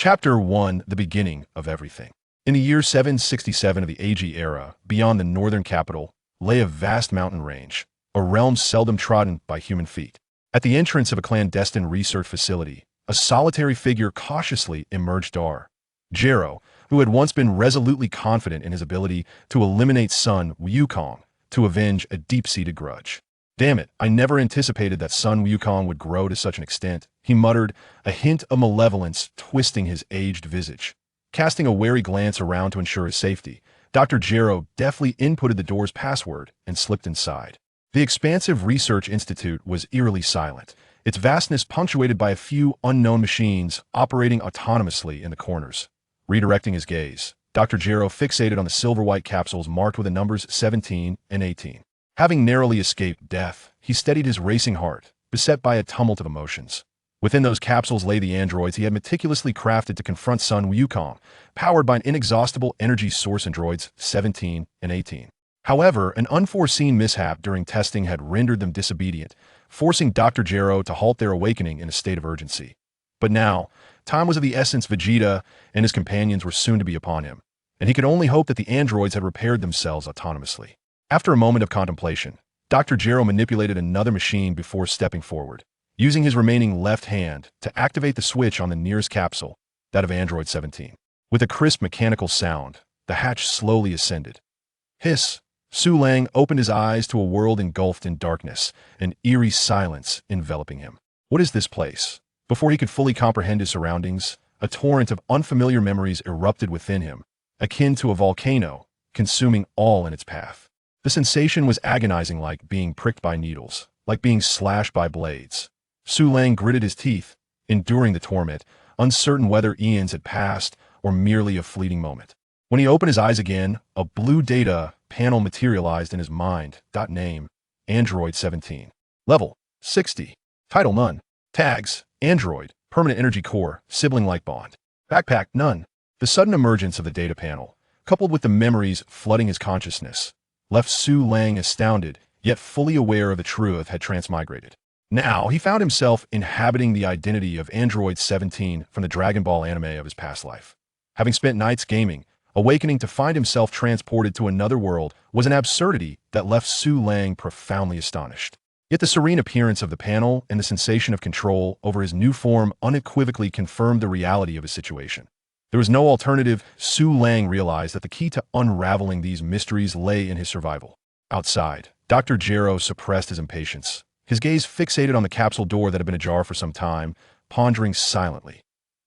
Chapter 1: The Beginning of Everything. In the year 767 of the AG era, beyond the northern capital, lay a vast mountain range, a realm seldom trodden by human feet. At the entrance of a clandestine research facility, a solitary figure cautiously emerged. Jero, who had once been resolutely confident in his ability to eliminate Sun Wukong to avenge a deep-seated grudge. "Damn it, I never anticipated that Sun Wukong would grow to such an extent," he muttered, a hint of malevolence twisting his aged visage. Casting a wary glance around to ensure his safety, Dr. Jero deftly inputted the door's password and slipped inside. The expansive research institute was eerily silent, its vastness punctuated by a few unknown machines operating autonomously in the corners. Redirecting his gaze, Dr. Jero fixated on the silver-white capsules marked with the numbers 17 and 18. Having narrowly escaped death, he steadied his racing heart, beset by a tumult of emotions. Within those capsules lay the androids he had meticulously crafted to confront Sun Wukong, powered by an inexhaustible energy source. Androids 17 and 18. However, an unforeseen mishap during testing had rendered them disobedient, forcing Dr. Jero to halt their awakening in a state of urgency. But now, time was of the essence. Vegeta and his companions were soon to be upon him, and he could only hope that the androids had repaired themselves autonomously. After a moment of contemplation, Dr. Jero manipulated another machine before stepping forward, using his remaining left hand to activate the switch on the nearest capsule, that of Android 17. With a crisp mechanical sound, the hatch slowly ascended. Hiss! Su Lang opened his eyes to a world engulfed in darkness, an eerie silence enveloping him. What is this place? Before he could fully comprehend his surroundings, a torrent of unfamiliar memories erupted within him, akin to a volcano, consuming all in its path. The sensation was agonizing, like being pricked by needles, like being slashed by blades. Su Lang gritted his teeth, enduring the torment, uncertain whether eons had passed or merely a fleeting moment. When he opened his eyes again, a blue data panel materialized in his mind. Name: Android 17. Level: 60. Title: None. Tags: Android, Permanent Energy Core, Sibling-like Bond. Backpack: None. The sudden emergence of the data panel, coupled with the memories flooding his consciousness, left Su Lang astounded, yet fully aware of the truth had transmigrated. Now, he found himself inhabiting the identity of Android 17 from the Dragon Ball anime of his past life. Having spent nights gaming, awakening to find himself transported to another world was an absurdity that left Su Lang profoundly astonished. Yet the serene appearance of the panel and the sensation of control over his new form unequivocally confirmed the reality of his situation. There was no alternative. Su Lang realized that the key to unraveling these mysteries lay in his survival. Outside, Dr. Jero suppressed his impatience, his gaze fixated on the capsule door that had been ajar for some time, pondering silently.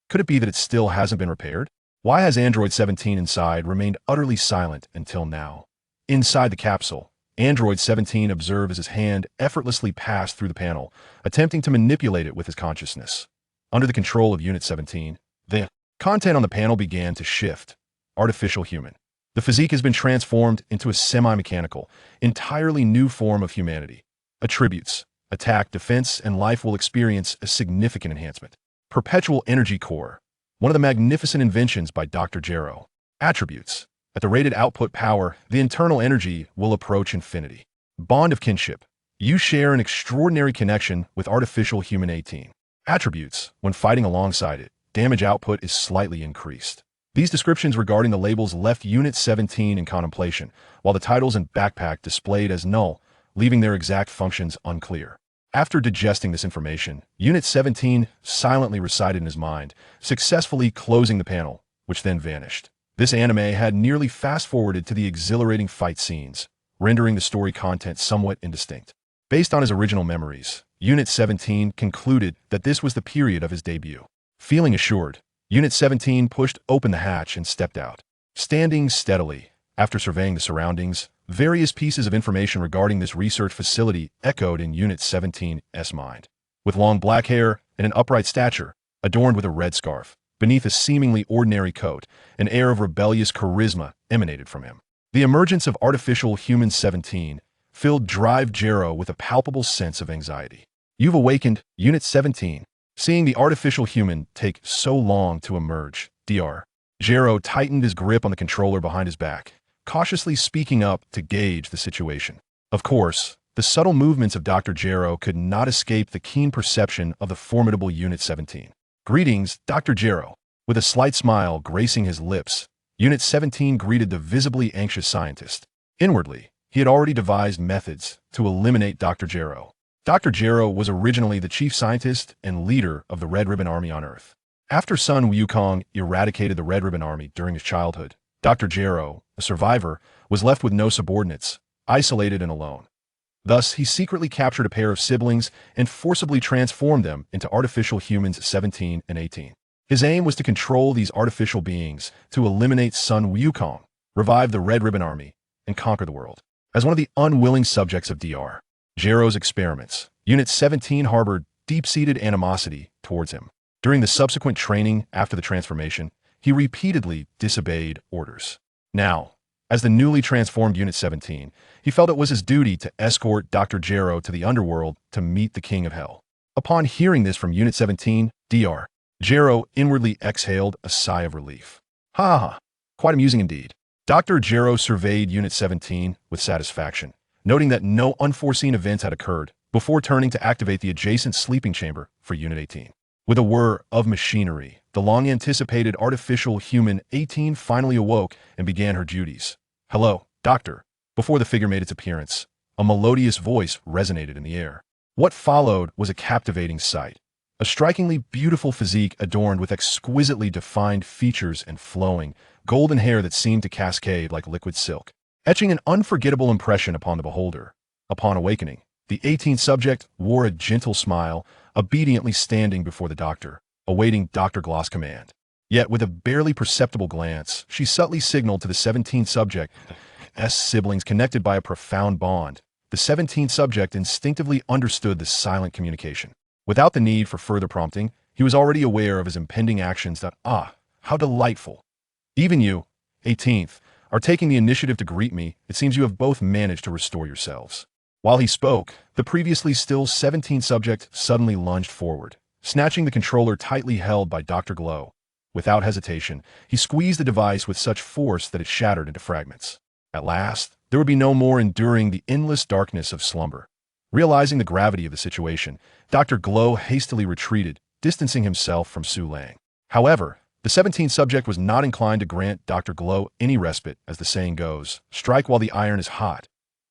Could it be that it still hasn't been repaired? Why has Android 17 inside remained utterly silent until now? Inside the capsule, Android 17 observed as his hand effortlessly passed through the panel, attempting to manipulate it with his consciousness. Under the control of Unit 17, the content on the panel began to shift. Artificial human. The physique has been transformed into a semi-mechanical, entirely new form of humanity. Attributes: attack, defense, and life will experience a significant enhancement. Perpetual energy core. One of the magnificent inventions by Dr. Jero. Attributes: at the rated output power, the internal energy will approach infinity. Bond of kinship. You share an extraordinary connection with artificial human 18. Attributes: when fighting alongside it, damage output is slightly increased. These descriptions regarding the labels left Unit 17 in contemplation, while the titles and backpack displayed as null, leaving their exact functions unclear. After digesting this information, Unit 17 silently recited in his mind, successfully closing the panel, which then vanished. This anime had nearly fast-forwarded to the exhilarating fight scenes, rendering the story content somewhat indistinct. Based on his original memories, Unit 17 concluded that this was the period of his debut. Feeling assured, Unit 17 pushed open the hatch and stepped out. Standing steadily, after surveying the surroundings, various pieces of information regarding this research facility echoed in Unit 17's mind. With long black hair and an upright stature, adorned with a red scarf, beneath a seemingly ordinary coat, an air of rebellious charisma emanated from him. The emergence of artificial human 17 filled Drive Jero with a palpable sense of anxiety. You've awakened, Unit 17. Seeing the artificial human take so long to emerge, Dr. Jero tightened his grip on the controller behind his back, cautiously speaking up to gauge the situation. Of course, the subtle movements of Dr. Jero could not escape the keen perception of the formidable Unit 17. Greetings, Dr. Jero. With a slight smile gracing his lips, Unit 17 greeted the visibly anxious scientist. Inwardly, he had already devised methods to eliminate Dr. Gero. Dr. Gero was originally the chief scientist and leader of the Red Ribbon Army on Earth. After Sun Wukong eradicated the Red Ribbon Army during his childhood, Dr. Gero, a survivor, was left with no subordinates, isolated and alone. Thus, he secretly captured a pair of siblings and forcibly transformed them into artificial humans 17 and 18. His aim was to control these artificial beings, to eliminate Sun Wukong, revive the Red Ribbon Army, and conquer the world. As one of the unwilling subjects of Dr. Gero's experiments, Unit 17 harbored deep-seated animosity towards him. During the subsequent training after the transformation, he repeatedly disobeyed orders. Now, as the newly transformed Unit 17, he felt it was his duty to escort Dr. Gero to the underworld to meet the King of Hell. Upon hearing this from Unit 17, Dr. Gero inwardly exhaled a sigh of relief. Ha ha, quite amusing indeed. Dr. Gero surveyed Unit 17 with satisfaction, noting that no unforeseen events had occurred, before turning to activate the adjacent sleeping chamber for Unit 18. With a whir of machinery, the long-anticipated artificial human 18 finally awoke and began her duties. "Hello, Doctor." Before the figure made its appearance, a melodious voice resonated in the air. What followed was a captivating sight. A strikingly beautiful physique adorned with exquisitely defined features and flowing, golden hair that seemed to cascade like liquid silk, etching an unforgettable impression upon the beholder. Upon awakening, the 18th subject wore a gentle smile, obediently standing before the doctor, awaiting Dr. Gloss's command. Yet, with a barely perceptible glance, she subtly signaled to the 17th subject's siblings connected by a profound bond. The 17th subject instinctively understood this silent communication. Without the need for further prompting, he was already aware of his impending actions that, how delightful. Even you, 18th, are taking the initiative to greet me. It seems you have both managed to restore yourselves. While he spoke, the previously still 17th subject suddenly lunged forward, snatching the controller tightly held by Dr. Glow. Without hesitation, he squeezed the device with such force that it shattered into fragments. At last, there would be no more enduring the endless darkness of slumber. Realizing the gravity of the situation, Dr. Glow hastily retreated, distancing himself from Su Lang. However, the 17th subject was not inclined to grant Dr. Glow any respite, as the saying goes, strike while the iron is hot.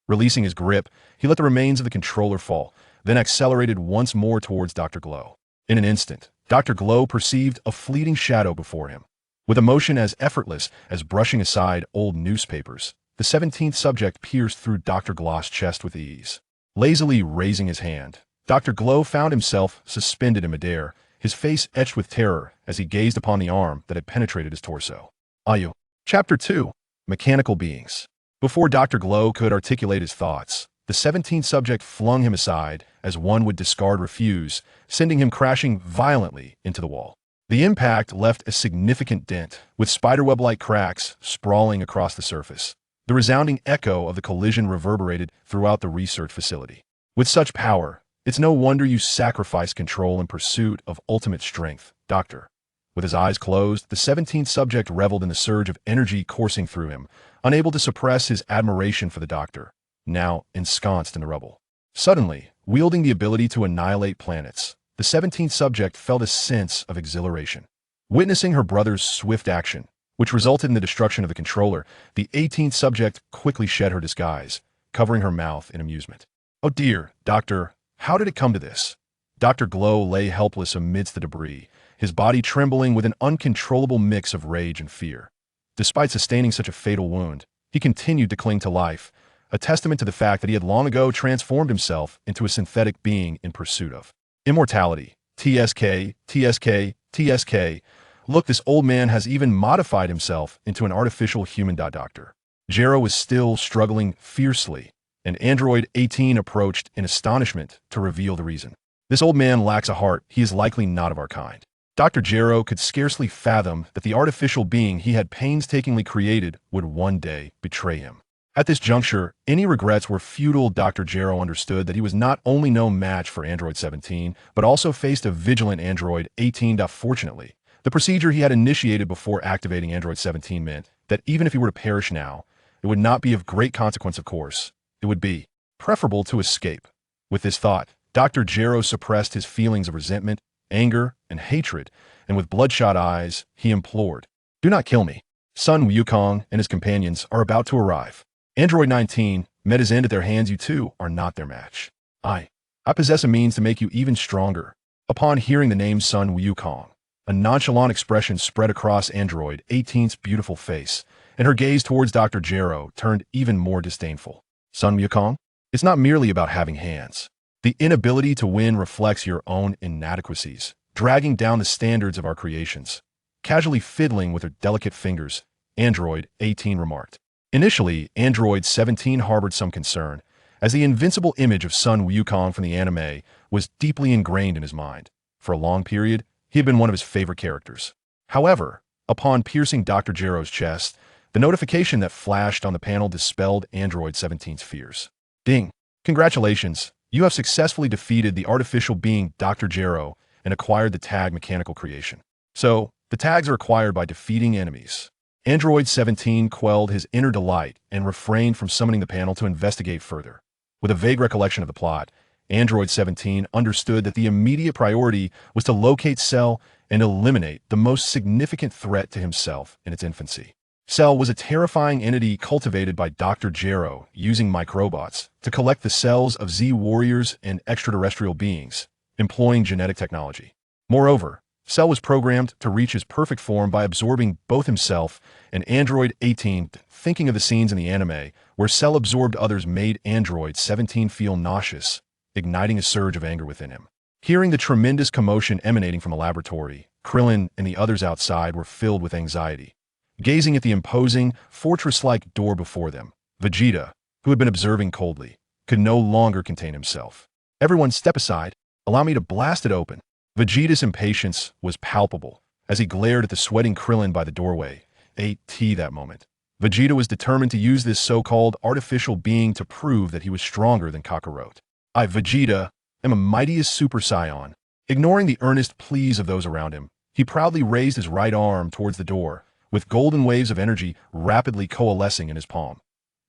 Releasing his grip, he let the remains of the controller fall, then accelerated once more towards Dr. Glow. In an instant, Dr. Glow perceived a fleeting shadow before him. With a motion as effortless as brushing aside old newspapers, the 17th subject pierced through Dr. Gloss's chest with ease. Lazily raising his hand, Dr. Glow found himself suspended in midair, his face etched with terror as he gazed upon the arm that had penetrated his torso. Ayu. Chapter 2. Mechanical Beings. Before Dr. Glow could articulate his thoughts, the 17th subject flung him aside as one would discard refuse, sending him crashing violently into the wall. The impact left a significant dent, with spiderweb-like cracks sprawling across the surface. The resounding echo of the collision reverberated throughout the research facility. With such power, it's no wonder you sacrifice control in pursuit of ultimate strength, Doctor. With his eyes closed, the 17th subject reveled in the surge of energy coursing through him, unable to suppress his admiration for the doctor, now ensconced in the rubble. Suddenly, wielding the ability to annihilate planets, the 17th subject felt a sense of exhilaration. Witnessing her brother's swift action, which resulted in the destruction of the controller, the 18th subject quickly shed her disguise, covering her mouth in amusement. "Oh dear, Doctor, how did it come to this?" Dr. Glow lay helpless amidst the debris, his body trembling with an uncontrollable mix of rage and fear. Despite sustaining such a fatal wound, he continued to cling to life, a testament to the fact that he had long ago transformed himself into a synthetic being in pursuit of immortality. TSK, TSK, TSK. Look, this old man has even modified himself into an artificial human. Dr. Gero was still struggling fiercely, and Android 18 approached in astonishment to reveal the reason. "This old man lacks a heart. He is likely not of our kind." Dr. Gero could scarcely fathom that the artificial being he had painstakingly created would one day betray him. At this juncture, any regrets were futile. Dr. Gero understood that he was not only no match for Android 17, but also faced a vigilant Android 18. Fortunately, the procedure he had initiated before activating Android 17 meant that even if he were to perish now, it would not be of great consequence, of course. It would be preferable to escape. With this thought, Dr. Gero suppressed his feelings of resentment, anger, and hatred, and with bloodshot eyes, he implored, "Do not kill me. Sun Wukong and his companions are about to arrive. Android 19 met his end at their hands. You two are not their match. I possess a means to make you even stronger." Upon hearing the name Sun Wukong, a nonchalant expression spread across Android 18's beautiful face, and her gaze towards Dr. Gero turned even more disdainful. "Sun Wukong? It's not merely about having hands. The inability to win reflects your own inadequacies, dragging down the standards of our creations." Casually fiddling with her delicate fingers, Android 18 remarked. Initially, Android 17 harbored some concern, as the invincible image of Sun Wukong from the anime was deeply ingrained in his mind. For a long period, he had been one of his favorite characters. However, upon piercing Dr. Gero's chest, the notification that flashed on the panel dispelled Android 17's fears. "Ding! Congratulations! You have successfully defeated the artificial being Dr. Gero and acquired the tag Mechanical Creation. So, the tags are acquired by defeating enemies." Android 17 quelled his inner delight and refrained from summoning the panel to investigate further. With a vague recollection of the plot, Android 17 understood that the immediate priority was to locate Cell and eliminate the most significant threat to himself in its infancy. Cell was a terrifying entity cultivated by Dr. Gero using microbots to collect the cells of Z warriors and extraterrestrial beings, employing genetic technology. Moreover, Cell was programmed to reach his perfect form by absorbing both himself and Android 18. Thinking of the scenes in the anime where Cell absorbed others made Android 17 feel nauseous, igniting a surge of anger within him. Hearing the tremendous commotion emanating from the laboratory, Krillin and the others outside were filled with anxiety. Gazing at the imposing, fortress-like door before them, Vegeta, who had been observing coldly, could no longer contain himself. "Everyone step aside. Allow me to blast it open." Vegeta's impatience was palpable as he glared at the sweating Krillin by the doorway. That moment, Vegeta was determined to use this so-called artificial being to prove that he was stronger than Kakarot. "I, Vegeta, am a mightiest Super Saiyan." Ignoring the earnest pleas of those around him, he proudly raised his right arm towards the door, with golden waves of energy rapidly coalescing in his palm.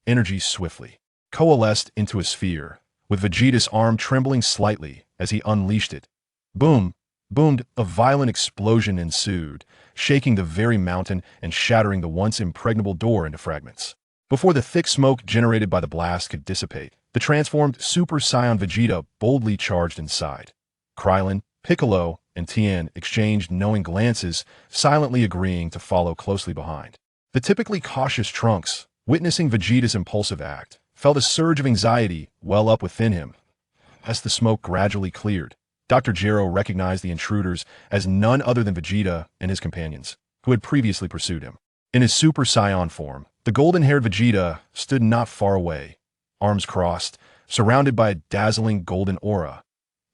Energy swiftly coalesced into a sphere, with Vegeta's arm trembling slightly as he unleashed it. Boom! Boomed, a violent explosion ensued, shaking the very mountain and shattering the once impregnable door into fragments. Before the thick smoke generated by the blast could dissipate, the transformed Super Saiyan Vegeta boldly charged inside. Krillin, Piccolo, and Tien exchanged knowing glances, silently agreeing to follow closely behind. The typically cautious Trunks, witnessing Vegeta's impulsive act, felt a surge of anxiety well up within him. As the smoke gradually cleared, Dr. Gero recognized the intruders as none other than Vegeta and his companions, who had previously pursued him. In his Super Saiyan form, the golden-haired Vegeta stood not far away, arms crossed, surrounded by a dazzling golden aura.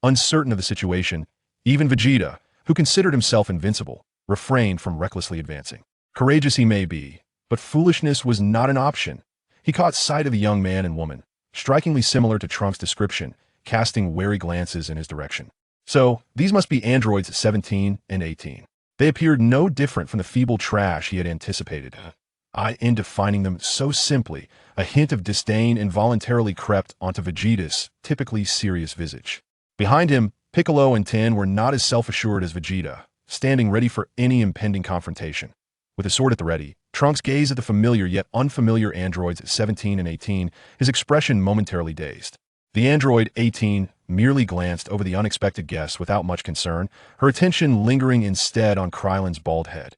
Uncertain of the situation, even Vegeta, who considered himself invincible, refrained from recklessly advancing. Courageous he may be, but foolishness was not an option. He caught sight of the young man and woman, strikingly similar to Trunks' description, casting wary glances in his direction. So, these must be androids 17 and 18. They appeared no different from the feeble trash he had anticipated. In defining them so simply, a hint of disdain involuntarily crept onto Vegeta's typically serious visage. Behind him, Piccolo and Tien were not as self-assured as Vegeta, standing ready for any impending confrontation. With his sword at the ready, Trunks gazed at the familiar yet unfamiliar androids 17 and 18, his expression momentarily dazed. The android 18 merely glanced over the unexpected guest without much concern, her attention lingering instead on Krillin's bald head.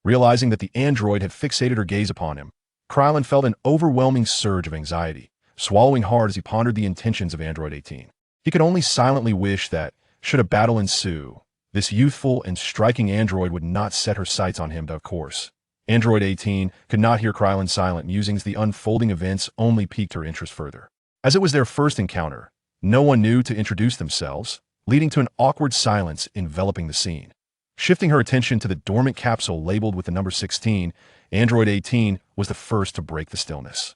Realizing that the android had fixated her gaze upon him, Krillin felt an overwhelming surge of anxiety, swallowing hard as he pondered the intentions of android 18. He could only silently wish that, should a battle ensue, this youthful and striking android would not set her sights on him, of course. Android 18 could not hear Krillin's silent musings. The unfolding events only piqued her interest further. As it was their first encounter, no one knew to introduce themselves, leading to an awkward silence enveloping the scene. Shifting her attention to the dormant capsule labeled with the number 16, Android 18 was the first to break the stillness.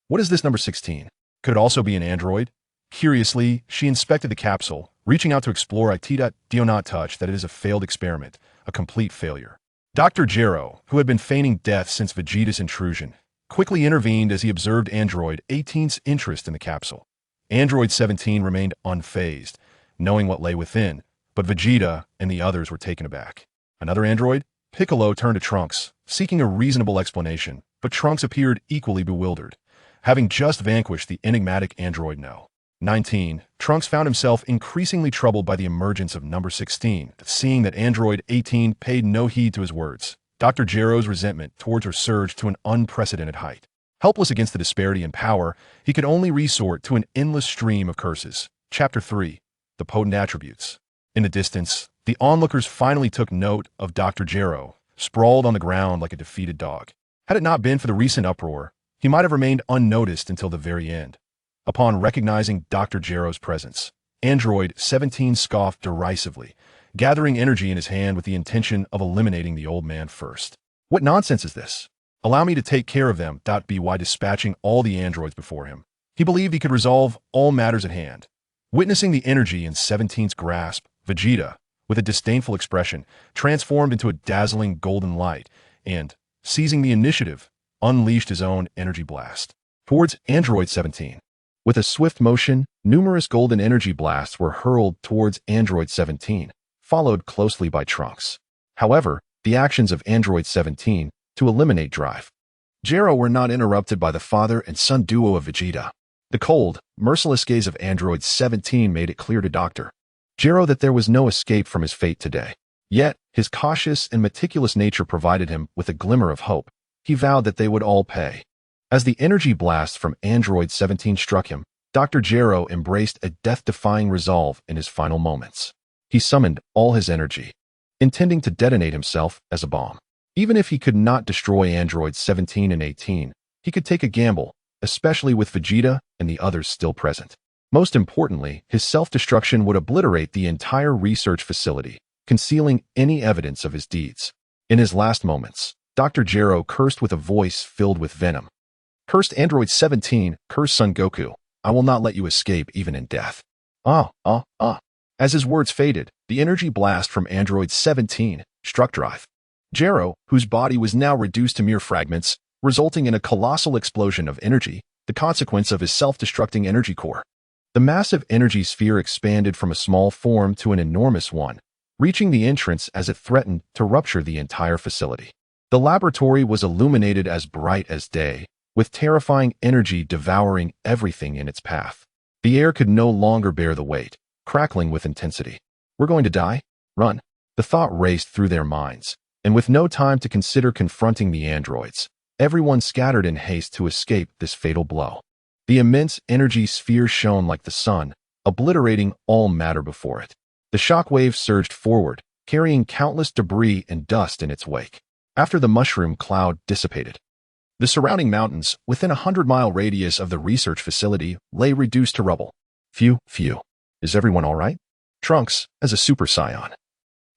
What is this number 16? Could it also be an android? Curiously, she inspected the capsule, reaching out to explore it. Do not touch that it is a failed experiment, a complete failure. Dr. Gero, who had been feigning death since Vegeta's intrusion, quickly intervened as he observed Android 18's interest in the capsule. Android 17 remained unfazed, knowing what lay within, but Vegeta and the others were taken aback. Another android? Piccolo turned to Trunks, seeking a reasonable explanation, but Trunks appeared equally bewildered, having just vanquished the enigmatic android No. 19. Trunks found himself increasingly troubled by the emergence of number 16, seeing that android 18 paid no heed to his words. Dr. Gero's resentment towards her surged to an unprecedented height. Helpless against the disparity in power, he could only resort to an endless stream of curses. Chapter 3. The Potent Attributes. In the distance, the onlookers finally took note of Dr. Gero, sprawled on the ground like a defeated dog. Had it not been for the recent uproar, he might have remained unnoticed until the very end. Upon recognizing Dr. Gero's presence, Android 17 scoffed derisively, gathering energy in his hand with the intention of eliminating the old man first. What nonsense is this? Allow me to take care of them. By dispatching all the androids before him. He believed he could resolve all matters at hand. Witnessing the energy in 17's grasp, Vegeta, with a disdainful expression, transformed into a dazzling golden light and, seizing the initiative, unleashed his own energy blast towards Android 17. With a swift motion, numerous golden energy blasts were hurled towards Android 17, followed closely by Trunks. However, the actions of Android 17 to eliminate Drive Gero were not interrupted by the father and son duo of Vegeta. The cold, merciless gaze of Android 17 made it clear to Dr. Gero that there was no escape from his fate today. Yet, his cautious and meticulous nature provided him with a glimmer of hope. He vowed that they would all pay. As the energy blast from Android 17 struck him, Dr. Gero embraced a death-defying resolve in his final moments. He summoned all his energy, intending to detonate himself as a bomb. Even if he could not destroy Androids 17 and 18, he could take a gamble, especially with Vegeta and the others still present. Most importantly, his self-destruction would obliterate the entire research facility, concealing any evidence of his deeds. In his last moments, Dr. Gero cursed with a voice filled with venom. Cursed Android 17, curse Son Goku, I will not let you escape even in death. As his words faded, the energy blast from Android 17 struck Drive Gero, whose body was now reduced to mere fragments, resulting in a colossal explosion of energy, the consequence of his self-destructing energy core. The massive energy sphere expanded from a small form to an enormous one, reaching the entrance as it threatened to rupture the entire facility. The laboratory was illuminated as bright as day, with terrifying energy devouring everything in its path. The air could no longer bear the weight, crackling with intensity. We're going to die? Run. The thought raced through their minds, and with no time to consider confronting the androids, everyone scattered in haste to escape this fatal blow. The immense energy sphere shone like the sun, obliterating all matter before it. The shockwave surged forward, carrying countless debris and dust in its wake. After the mushroom cloud dissipated, the surrounding mountains, within a 100-mile radius of the research facility, lay reduced to rubble. Phew. Is everyone all right? Trunks, as a Super Saiyan,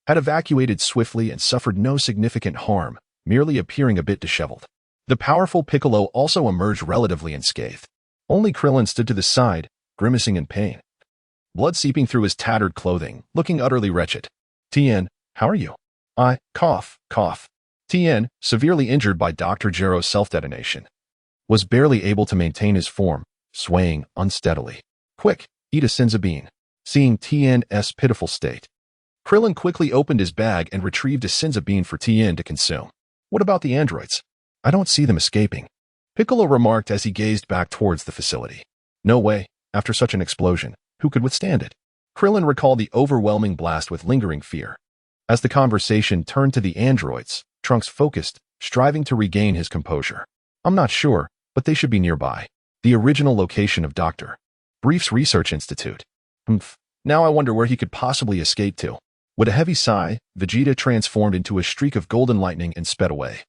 had evacuated swiftly and suffered no significant harm, merely appearing a bit disheveled. The powerful Piccolo also emerged relatively unscathed. Only Krillin stood to the side, grimacing in pain, blood seeping through his tattered clothing, looking utterly wretched. Tien, how are you? Cough. Tien, severely injured by Dr. Gero's self-detonation, was barely able to maintain his form, swaying unsteadily. Quick, eat a senza bean. Seeing Tien's pitiful state, Krillin quickly opened his bag and retrieved a senza bean for Tien to consume. What about the androids? I don't see them escaping, Piccolo remarked as he gazed back towards the facility. No way, after such an explosion, who could withstand it? Krillin recalled the overwhelming blast with lingering fear. As the conversation turned to the androids, Trunks focused, striving to regain his composure. I'm not sure, but they should be nearby. The original location of Dr. Brief's research institute. Now I wonder where he could possibly escape to. With a heavy sigh, Vegeta transformed into a streak of golden lightning and sped away,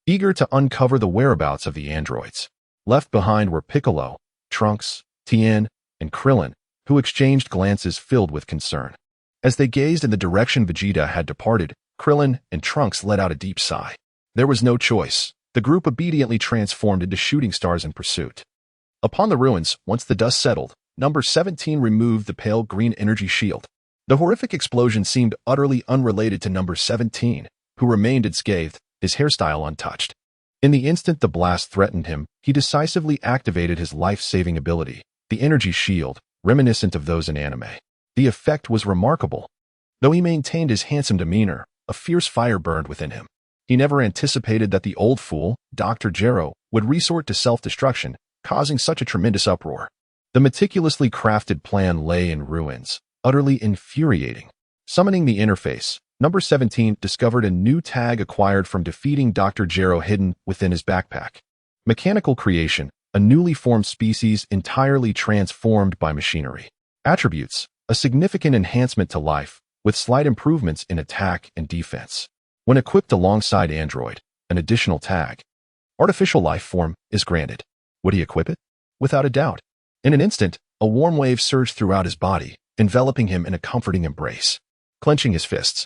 eager to uncover the whereabouts of the androids. Left behind were Piccolo, Trunks, Tien, and Krillin, who exchanged glances filled with concern. As they gazed in the direction Vegeta had departed, Krillin and Trunks let out a deep sigh. There was no choice. The group obediently transformed into shooting stars in pursuit. Upon the ruins, once the dust settled, Number 17 removed the pale green energy shield. The horrific explosion seemed utterly unrelated to Number 17, who remained unscathed, his hairstyle untouched. In the instant the blast threatened him, he decisively activated his life-saving ability, the energy shield, reminiscent of those in anime. The effect was remarkable. Though he maintained his handsome demeanor, a fierce fire burned within him. He never anticipated that the old fool, Dr. Gero, would resort to self-destruction, causing such a tremendous uproar. The meticulously crafted plan lay in ruins, utterly infuriating. Summoning the interface, number 17 discovered a new tag acquired from defeating Dr. Gero hidden within his backpack. Mechanical creation, a newly formed species entirely transformed by machinery. Attributes, a significant enhancement to life, with slight improvements in attack and defense. When equipped alongside Android, an additional tag, artificial life form, is granted. Would he equip it? Without a doubt. In an instant, a warm wave surged throughout his body, enveloping him in a comforting embrace. Clenching his fists,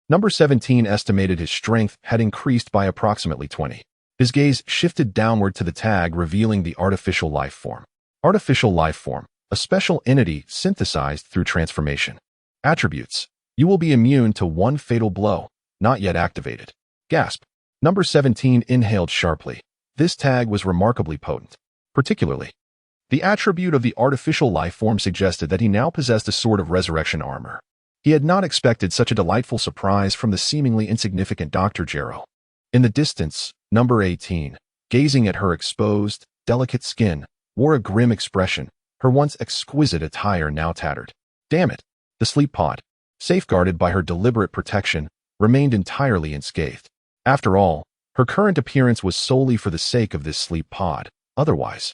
number 17 estimated his strength had increased by approximately 20. His gaze shifted downward to the tag revealing the artificial life form. Artificial life form, a special entity synthesized through transformation. Attributes, you will be immune to one fatal blow, not yet activated. Gasp. Number 17 inhaled sharply. This tag was remarkably potent. Particularly, the attribute of the artificial life form suggested that he now possessed a sort of resurrection armor. He had not expected such a delightful surprise from the seemingly insignificant Dr. Gero. In the distance, number 18, gazing at her exposed, delicate skin, wore a grim expression, her once exquisite attire now tattered. Damn it! The sleep pod, safeguarded by her deliberate protection, remained entirely unscathed. After all, her current appearance was solely for the sake of this sleep pod. Otherwise,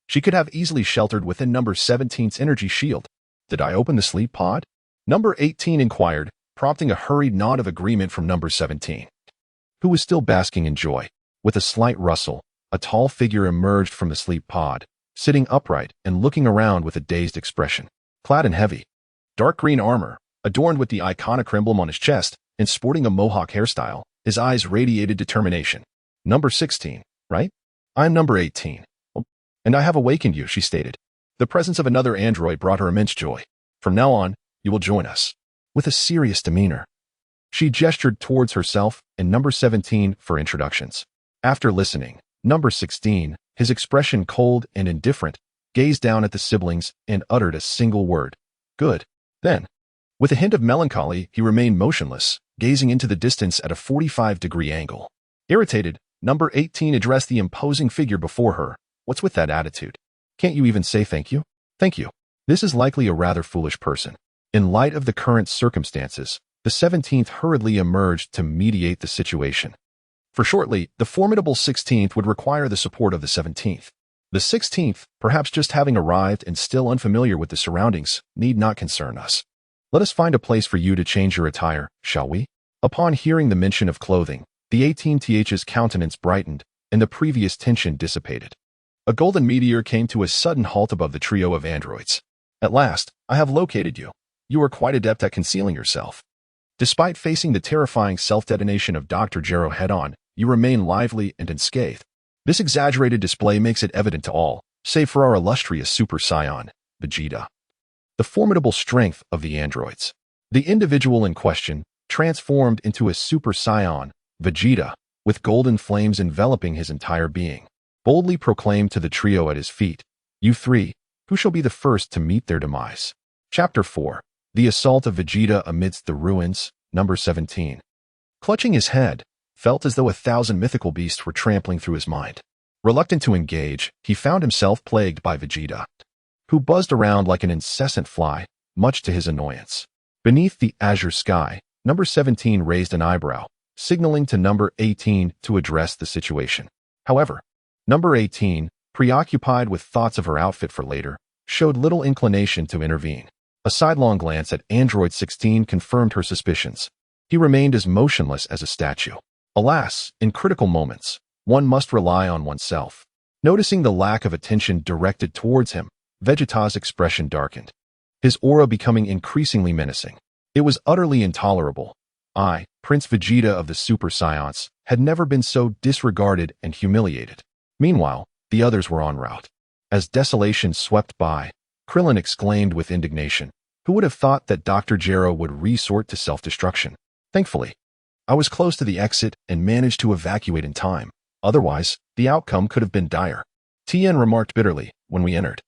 she could have easily sheltered within number 17's energy shield. Did I open the sleep pod? Number 18 inquired, prompting a hurried nod of agreement from number 17, who was still basking in joy. With a slight rustle, a tall figure emerged from the sleep pod, sitting upright and looking around with a dazed expression. Clad in heavy, dark green armor, adorned with the iconic emblem on his chest, and sporting a mohawk hairstyle, his eyes radiated determination. Number 16, right? I'm number 18. And I have awakened you, she stated. The presence of another android brought her immense joy. From now on, you will join us. With a serious demeanor, she gestured towards herself and number 17 for introductions. After listening, number 16, his expression cold and indifferent, gazed down at the siblings and uttered a single word. Good. Then, with a hint of melancholy, he remained motionless, gazing into the distance at a 45-degree angle. Irritated, number 18 addressed the imposing figure before her. What's with that attitude? Can't you even say thank you? Thank you. This is likely a rather foolish person. In light of the current circumstances, the 17th hurriedly emerged to mediate the situation. For shortly, the formidable 16th would require the support of the 17th. The 16th, perhaps just having arrived and still unfamiliar with the surroundings, need not concern us. Let us find a place for you to change your attire, shall we? Upon hearing the mention of clothing, the 18th's countenance brightened, and the previous tension dissipated. A golden meteor came to a sudden halt above the trio of androids. At last, I have located you. You are quite adept at concealing yourself. Despite facing the terrifying self-detonation of Dr. Gero head-on, you remain lively and unscathed. This exaggerated display makes it evident to all, save for our illustrious Super Saiyan, Vegeta. The formidable strength of the androids. The individual in question transformed into a Super Saiyan, Vegeta, with golden flames enveloping his entire being, boldly proclaimed to the trio at his feet, "You three, who shall be the first to meet their demise?" Chapter 4. The Assault of Vegeta Amidst the Ruins, number 17. Clutching his head, felt as though 1,000 mythical beasts were trampling through his mind. Reluctant to engage, he found himself plagued by Vegeta, who buzzed around like an incessant fly, much to his annoyance. Beneath the azure sky, number 17 raised an eyebrow, signaling to number 18 to address the situation. However, number 18, preoccupied with thoughts of her outfit for later, showed little inclination to intervene. A sidelong glance at Android 16 confirmed her suspicions. He remained as motionless as a statue. Alas, in critical moments, one must rely on oneself. Noticing the lack of attention directed towards him, Vegeta's expression darkened, his aura becoming increasingly menacing. It was utterly intolerable. I, Prince Vegeta of the Super Saiyans, had never been so disregarded and humiliated. Meanwhile, the others were en route. As desolation swept by, Krillin exclaimed with indignation, "Who would have thought that Dr. Gero would resort to self-destruction?" Thankfully, I was close to the exit and managed to evacuate in time. Otherwise, the outcome could have been dire. Tien remarked bitterly when we entered.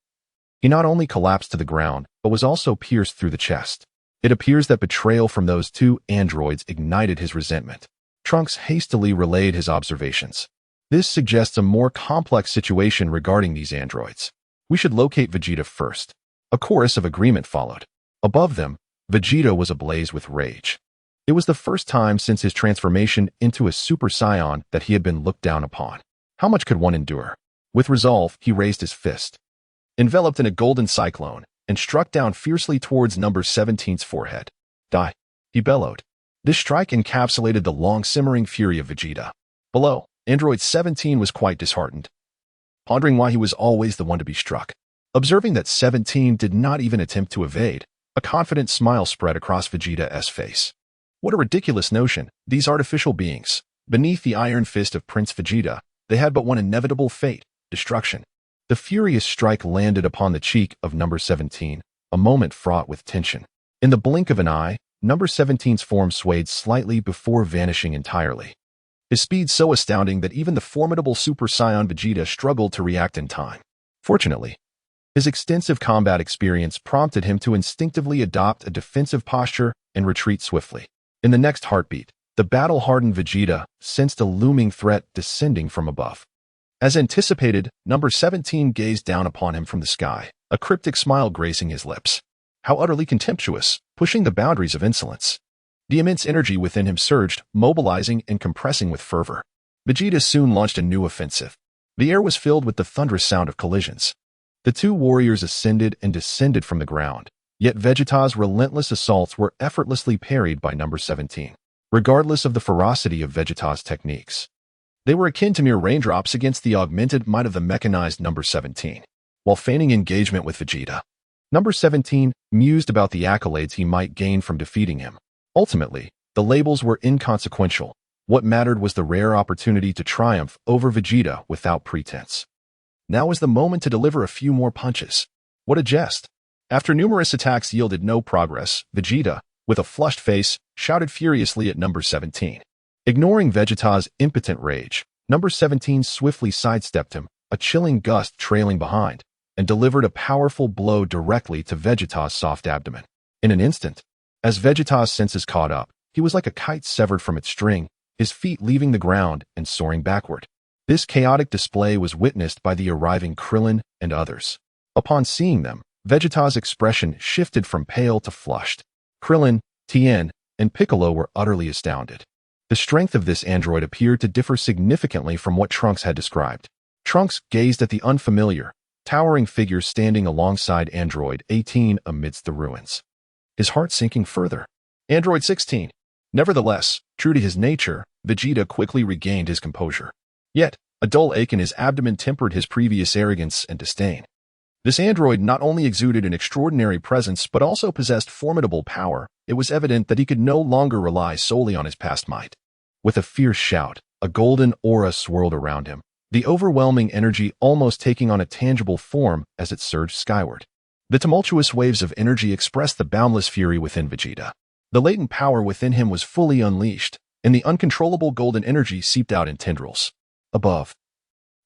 He not only collapsed to the ground, but was also pierced through the chest. It appears that betrayal from those two androids ignited his resentment. Trunks hastily relayed his observations. This suggests a more complex situation regarding these androids. We should locate Vegeta first. A chorus of agreement followed. Above them, Vegeta was ablaze with rage. It was the first time since his transformation into a Super Saiyan that he had been looked down upon. How much could one endure? With resolve, he raised his fist, enveloped in a golden cyclone, and struck down fiercely towards number 17's forehead. Die, he bellowed. This strike encapsulated the long-simmering fury of Vegeta. Below, Android 17 was quite disheartened, pondering why he was always the one to be struck. Observing that 17 did not even attempt to evade, a confident smile spread across Vegeta's face. What a ridiculous notion, these artificial beings. Beneath the iron fist of Prince Vegeta, they had but one inevitable fate, destruction. The furious strike landed upon the cheek of number 17, a moment fraught with tension. In the blink of an eye, number 17's form swayed slightly before vanishing entirely. His speed so astounding that even the formidable Super Saiyan Vegeta struggled to react in time. Fortunately, his extensive combat experience prompted him to instinctively adopt a defensive posture and retreat swiftly. In the next heartbeat, the battle-hardened Vegeta sensed a looming threat descending from above. As anticipated, number 17 gazed down upon him from the sky, a cryptic smile gracing his lips. How utterly contemptuous, pushing the boundaries of insolence. The immense energy within him surged, mobilizing and compressing with fervor. Vegeta soon launched a new offensive. The air was filled with the thunderous sound of collisions. The two warriors ascended and descended from the ground, yet Vegeta's relentless assaults were effortlessly parried by number 17. Regardless of the ferocity of Vegeta's techniques, they were akin to mere raindrops against the augmented might of the mechanized number 17. While feigning engagement with Vegeta, number 17 mused about the accolades he might gain from defeating him. Ultimately, the labels were inconsequential. What mattered was the rare opportunity to triumph over Vegeta without pretense. Now was the moment to deliver a few more punches. What a jest! After numerous attacks yielded no progress, Vegeta, with a flushed face, shouted furiously at number 17. Ignoring Vegeta's impotent rage, number 17 swiftly sidestepped him, a chilling gust trailing behind, and delivered a powerful blow directly to Vegeta's soft abdomen. In an instant, as Vegeta's senses caught up, he was like a kite severed from its string, his feet leaving the ground and soaring backward. This chaotic display was witnessed by the arriving Krillin and others. Upon seeing them, Vegeta's expression shifted from pale to flushed. Krillin, Tien, and Piccolo were utterly astounded. The strength of this android appeared to differ significantly from what Trunks had described. Trunks gazed at the unfamiliar, towering figure standing alongside Android 18 amidst the ruins, his heart sinking further. Android 16. Nevertheless, true to his nature, Vegeta quickly regained his composure. Yet, a dull ache in his abdomen tempered his previous arrogance and disdain. This android not only exuded an extraordinary presence but also possessed formidable power. It was evident that he could no longer rely solely on his past might. With a fierce shout, a golden aura swirled around him, the overwhelming energy almost taking on a tangible form as it surged skyward. The tumultuous waves of energy expressed the boundless fury within Vegeta. The latent power within him was fully unleashed, and the uncontrollable golden energy seeped out in tendrils. Above,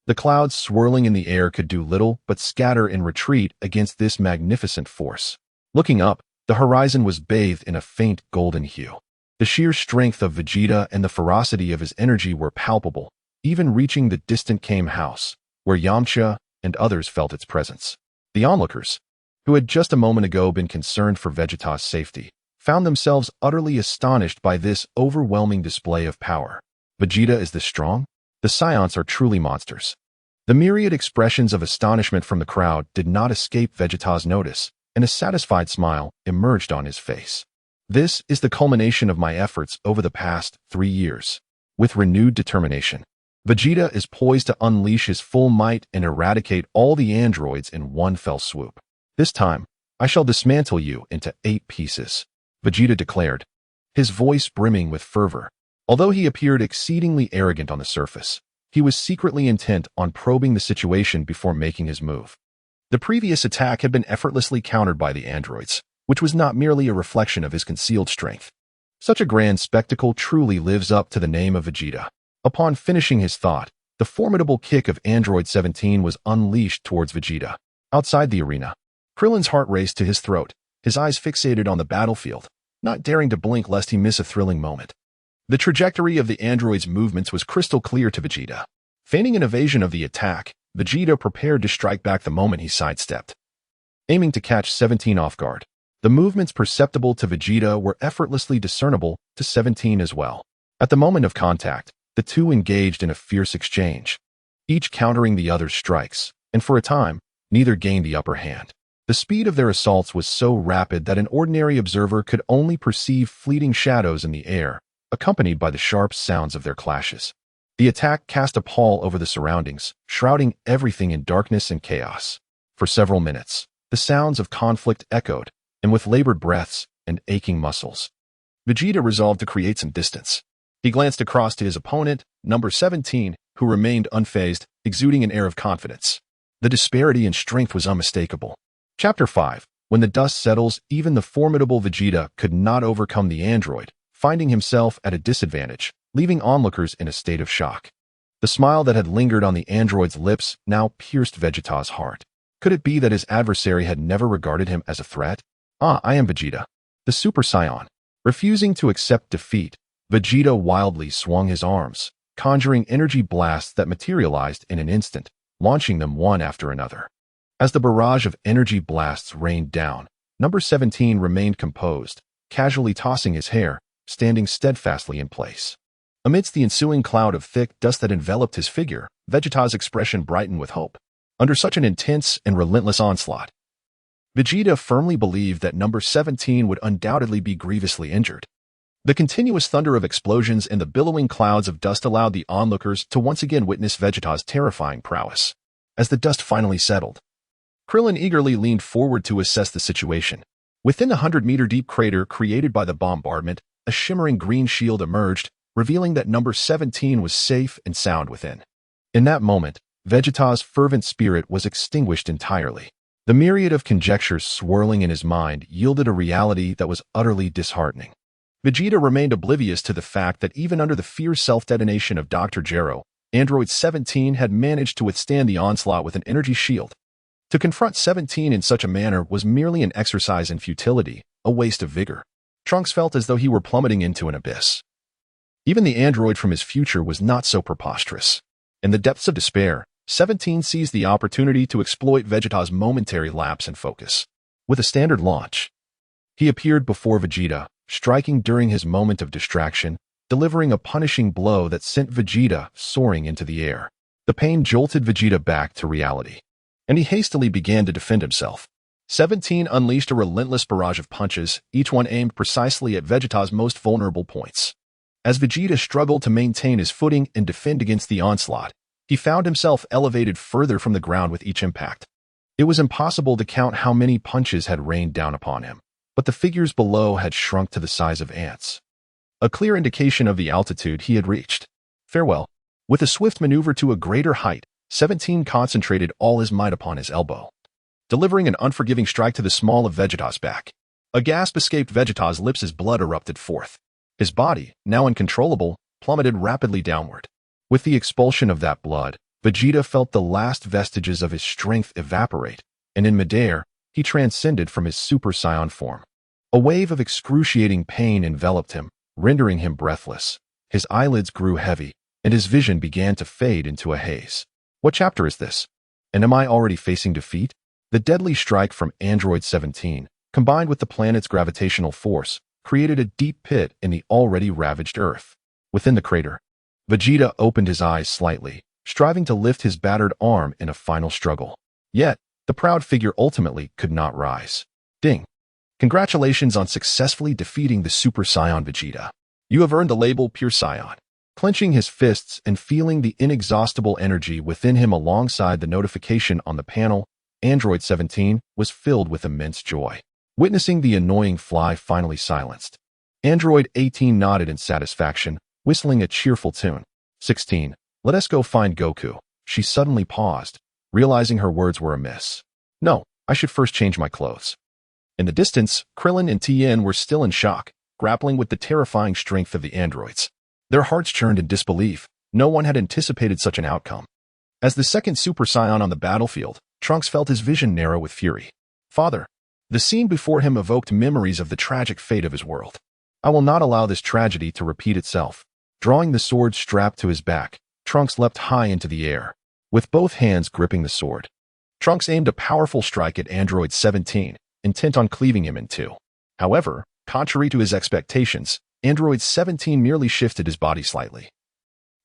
the clouds swirling in the air could do little but scatter in retreat against this magnificent force. Looking up, the horizon was bathed in a faint golden hue. The sheer strength of Vegeta and the ferocity of his energy were palpable, even reaching the distant Kame house, where Yamcha and others felt its presence. The onlookers, who had just a moment ago been concerned for Vegeta's safety, found themselves utterly astonished by this overwhelming display of power. Vegeta is this strong? The Saiyans are truly monsters. The myriad expressions of astonishment from the crowd did not escape Vegeta's notice, and a satisfied smile emerged on his face. This is the culmination of my efforts over the past 3 years. With renewed determination, Vegeta is poised to unleash his full might and eradicate all the androids in one fell swoop. This time, I shall dismantle you into 8 pieces, Vegeta declared, his voice brimming with fervor. Although he appeared exceedingly arrogant on the surface, he was secretly intent on probing the situation before making his move. The previous attack had been effortlessly countered by the androids, which was not merely a reflection of his concealed strength. Such a grand spectacle truly lives up to the name of Vegeta. Upon finishing his thought, the formidable kick of Android 17 was unleashed towards Vegeta. Outside the arena, Krillin's heart raced to his throat, his eyes fixated on the battlefield, not daring to blink lest he miss a thrilling moment. The trajectory of the android's movements was crystal clear to Vegeta. Feigning an evasion of the attack, Vegeta prepared to strike back the moment he sidestepped, aiming to catch 17 off guard. The movements perceptible to Vegeta were effortlessly discernible to 17 as well. At the moment of contact, the two engaged in a fierce exchange, each countering the other's strikes, and for a time, neither gained the upper hand. The speed of their assaults was so rapid that an ordinary observer could only perceive fleeting shadows in the air, accompanied by the sharp sounds of their clashes. The attack cast a pall over the surroundings, shrouding everything in darkness and chaos. For several minutes, the sounds of conflict echoed, and with labored breaths and aching muscles, Vegeta resolved to create some distance. He glanced across to his opponent, number 17, who remained unfazed, exuding an air of confidence. The disparity in strength was unmistakable. Chapter 5. When the dust settles, even the formidable Vegeta could not overcome the android, finding himself at a disadvantage, leaving onlookers in a state of shock. The smile that had lingered on the android's lips now pierced Vegeta's heart. Could it be that his adversary had never regarded him as a threat? I am Vegeta, the Super Saiyan. Refusing to accept defeat, Vegeta wildly swung his arms, conjuring energy blasts that materialized in an instant, launching them one after another. As the barrage of energy blasts rained down, number 17 remained composed, casually tossing his hair, standing steadfastly in place. Amidst the ensuing cloud of thick dust that enveloped his figure, Vegeta's expression brightened with hope. Under such an intense and relentless onslaught, Vegeta firmly believed that number 17 would undoubtedly be grievously injured. The continuous thunder of explosions and the billowing clouds of dust allowed the onlookers to once again witness Vegeta's terrifying prowess. As the dust finally settled, Krillin eagerly leaned forward to assess the situation. Within the 100-meter-deep crater created by the bombardment, a shimmering green shield emerged, revealing that number 17 was safe and sound within. In that moment, Vegeta's fervent spirit was extinguished entirely. The myriad of conjectures swirling in his mind yielded a reality that was utterly disheartening. Vegeta remained oblivious to the fact that even under the fierce self-detonation of Dr. Gero, Android 17 had managed to withstand the onslaught with an energy shield. To confront 17 in such a manner was merely an exercise in futility, a waste of vigor. Trunks felt as though he were plummeting into an abyss. Even the android from his future was not so preposterous. In the depths of despair, 17 seized the opportunity to exploit Vegeta's momentary lapse in focus. With a standard launch, he appeared before Vegeta, striking during his moment of distraction, delivering a punishing blow that sent Vegeta soaring into the air. The pain jolted Vegeta back to reality, and he hastily began to defend himself. 17 unleashed a relentless barrage of punches, each one aimed precisely at Vegeta's most vulnerable points. As Vegeta struggled to maintain his footing and defend against the onslaught, he found himself elevated further from the ground with each impact. It was impossible to count how many punches had rained down upon him, but the figures below had shrunk to the size of ants, a clear indication of the altitude he had reached. Farewell. With a swift maneuver to a greater height, 17 concentrated all his might upon his elbow, delivering an unforgiving strike to the small of Vegeta's back. A gasp escaped Vegeta's lips as blood erupted forth. His body, now uncontrollable, plummeted rapidly downward. With the expulsion of that blood, Vegeta felt the last vestiges of his strength evaporate, and in midair, he transcended from his Super Saiyan form. A wave of excruciating pain enveloped him, rendering him breathless. His eyelids grew heavy, and his vision began to fade into a haze. What chapter is this? And am I already facing defeat? The deadly strike from Android 17, combined with the planet's gravitational force, created a deep pit in the already ravaged Earth. Within the crater, Vegeta opened his eyes slightly, striving to lift his battered arm in a final struggle. Yet, the proud figure ultimately could not rise. Ding! Congratulations on successfully defeating the Super Saiyan Vegeta. You have earned the label Pure Saiyan. Clenching his fists and feeling the inexhaustible energy within him alongside the notification on the panel, Android 17 was filled with immense joy. Witnessing the annoying fly finally silenced, Android 18 nodded in satisfaction, whistling a cheerful tune. 16. Let us go find Goku. She suddenly paused, realizing her words were amiss. No, I should first change my clothes. In the distance, Krillin and Tien were still in shock, grappling with the terrifying strength of the androids. Their hearts churned in disbelief. No one had anticipated such an outcome. As the second Super Saiyan on the battlefield, Trunks felt his vision narrow with fury. Father, The scene before him evoked memories of the tragic fate of his world. I will not allow this tragedy to repeat itself. Drawing the sword strapped to his back, Trunks leapt high into the air, with both hands gripping the sword. Trunks aimed a powerful strike at Android 17, intent on cleaving him in two. However, contrary to his expectations, Android 17 merely shifted his body slightly,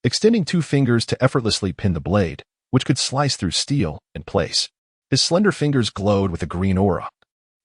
extending two fingers to effortlessly pin the blade, which could slice through steel, in place. His slender fingers glowed with a green aura,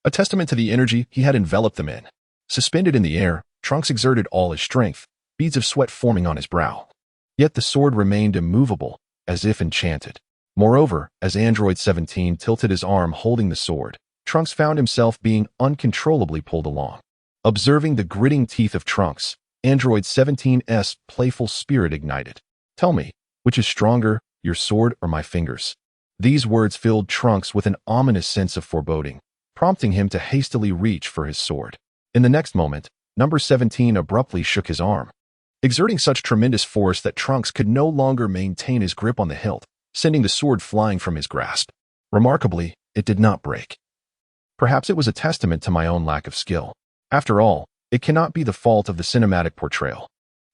a testament to the energy he had enveloped them in. Suspended in the air, Trunks exerted all his strength, beads of sweat forming on his brow. Yet the sword remained immovable, as if enchanted. Moreover, as Android 17 tilted his arm holding the sword, Trunks found himself being uncontrollably pulled along. Observing the gritting teeth of Trunks, Android 17's playful spirit ignited. "Tell me, which is stronger, your sword or my fingers?" These words filled Trunks with an ominous sense of foreboding, prompting him to hastily reach for his sword. In the next moment, number 17 abruptly shook his arm, exerting such tremendous force that Trunks could no longer maintain his grip on the hilt, sending the sword flying from his grasp. Remarkably, it did not break. Perhaps it was a testament to my own lack of skill. After all, it cannot be the fault of the cinematic portrayal.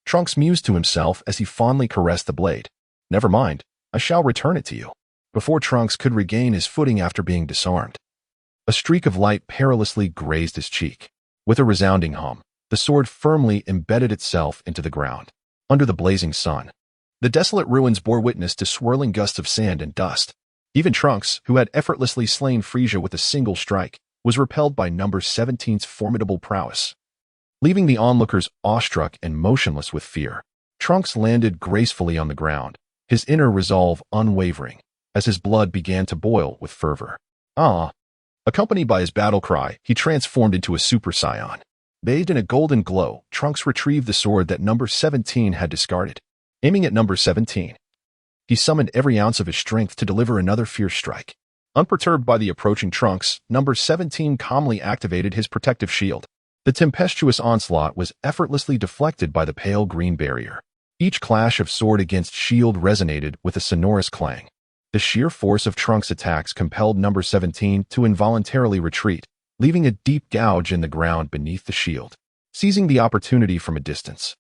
Trunks mused to himself as he fondly caressed the blade. "Never mind, I shall return it to you." Before Trunks could regain his footing after being disarmed, a streak of light perilously grazed his cheek. With a resounding hum, the sword firmly embedded itself into the ground. Under the blazing sun, the desolate ruins bore witness to swirling gusts of sand and dust. Even Trunks, who had effortlessly slain Frieza with a single strike, was repelled by number 17's formidable prowess. Leaving the onlookers awestruck and motionless with fear, Trunks landed gracefully on the ground, his inner resolve unwavering, as his blood began to boil with fervor. "Ah!" Accompanied by his battle cry, he transformed into a Super Saiyan. Bathed in a golden glow, Trunks retrieved the sword that number 17 had discarded. Aiming at number 17, he summoned every ounce of his strength to deliver another fierce strike. Unperturbed by the approaching Trunks, number 17 calmly activated his protective shield. The tempestuous onslaught was effortlessly deflected by the pale green barrier. Each clash of sword against shield resonated with a sonorous clang. The sheer force of Trunks' attacks compelled number 17 to involuntarily retreat, leaving a deep gouge in the ground beneath the shield. Seizing the opportunity from a distance,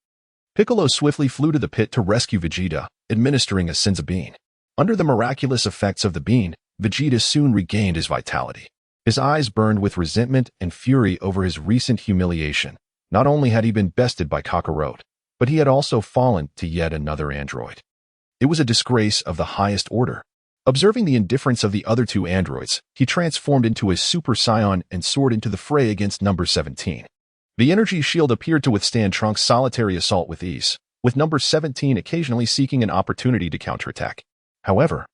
Piccolo swiftly flew to the pit to rescue Vegeta, administering a Senzu bean. Under the miraculous effects of the bean, Vegeta soon regained his vitality. His eyes burned with resentment and fury over his recent humiliation. Not only had he been bested by Kakarot, but he had also fallen to yet another android. It was a disgrace of the highest order. Observing the indifference of the other two androids, he transformed into a Super Saiyan and soared into the fray against number 17. The energy shield appeared to withstand Trunks' solitary assault with ease, with number 17 occasionally seeking an opportunity to counterattack. However,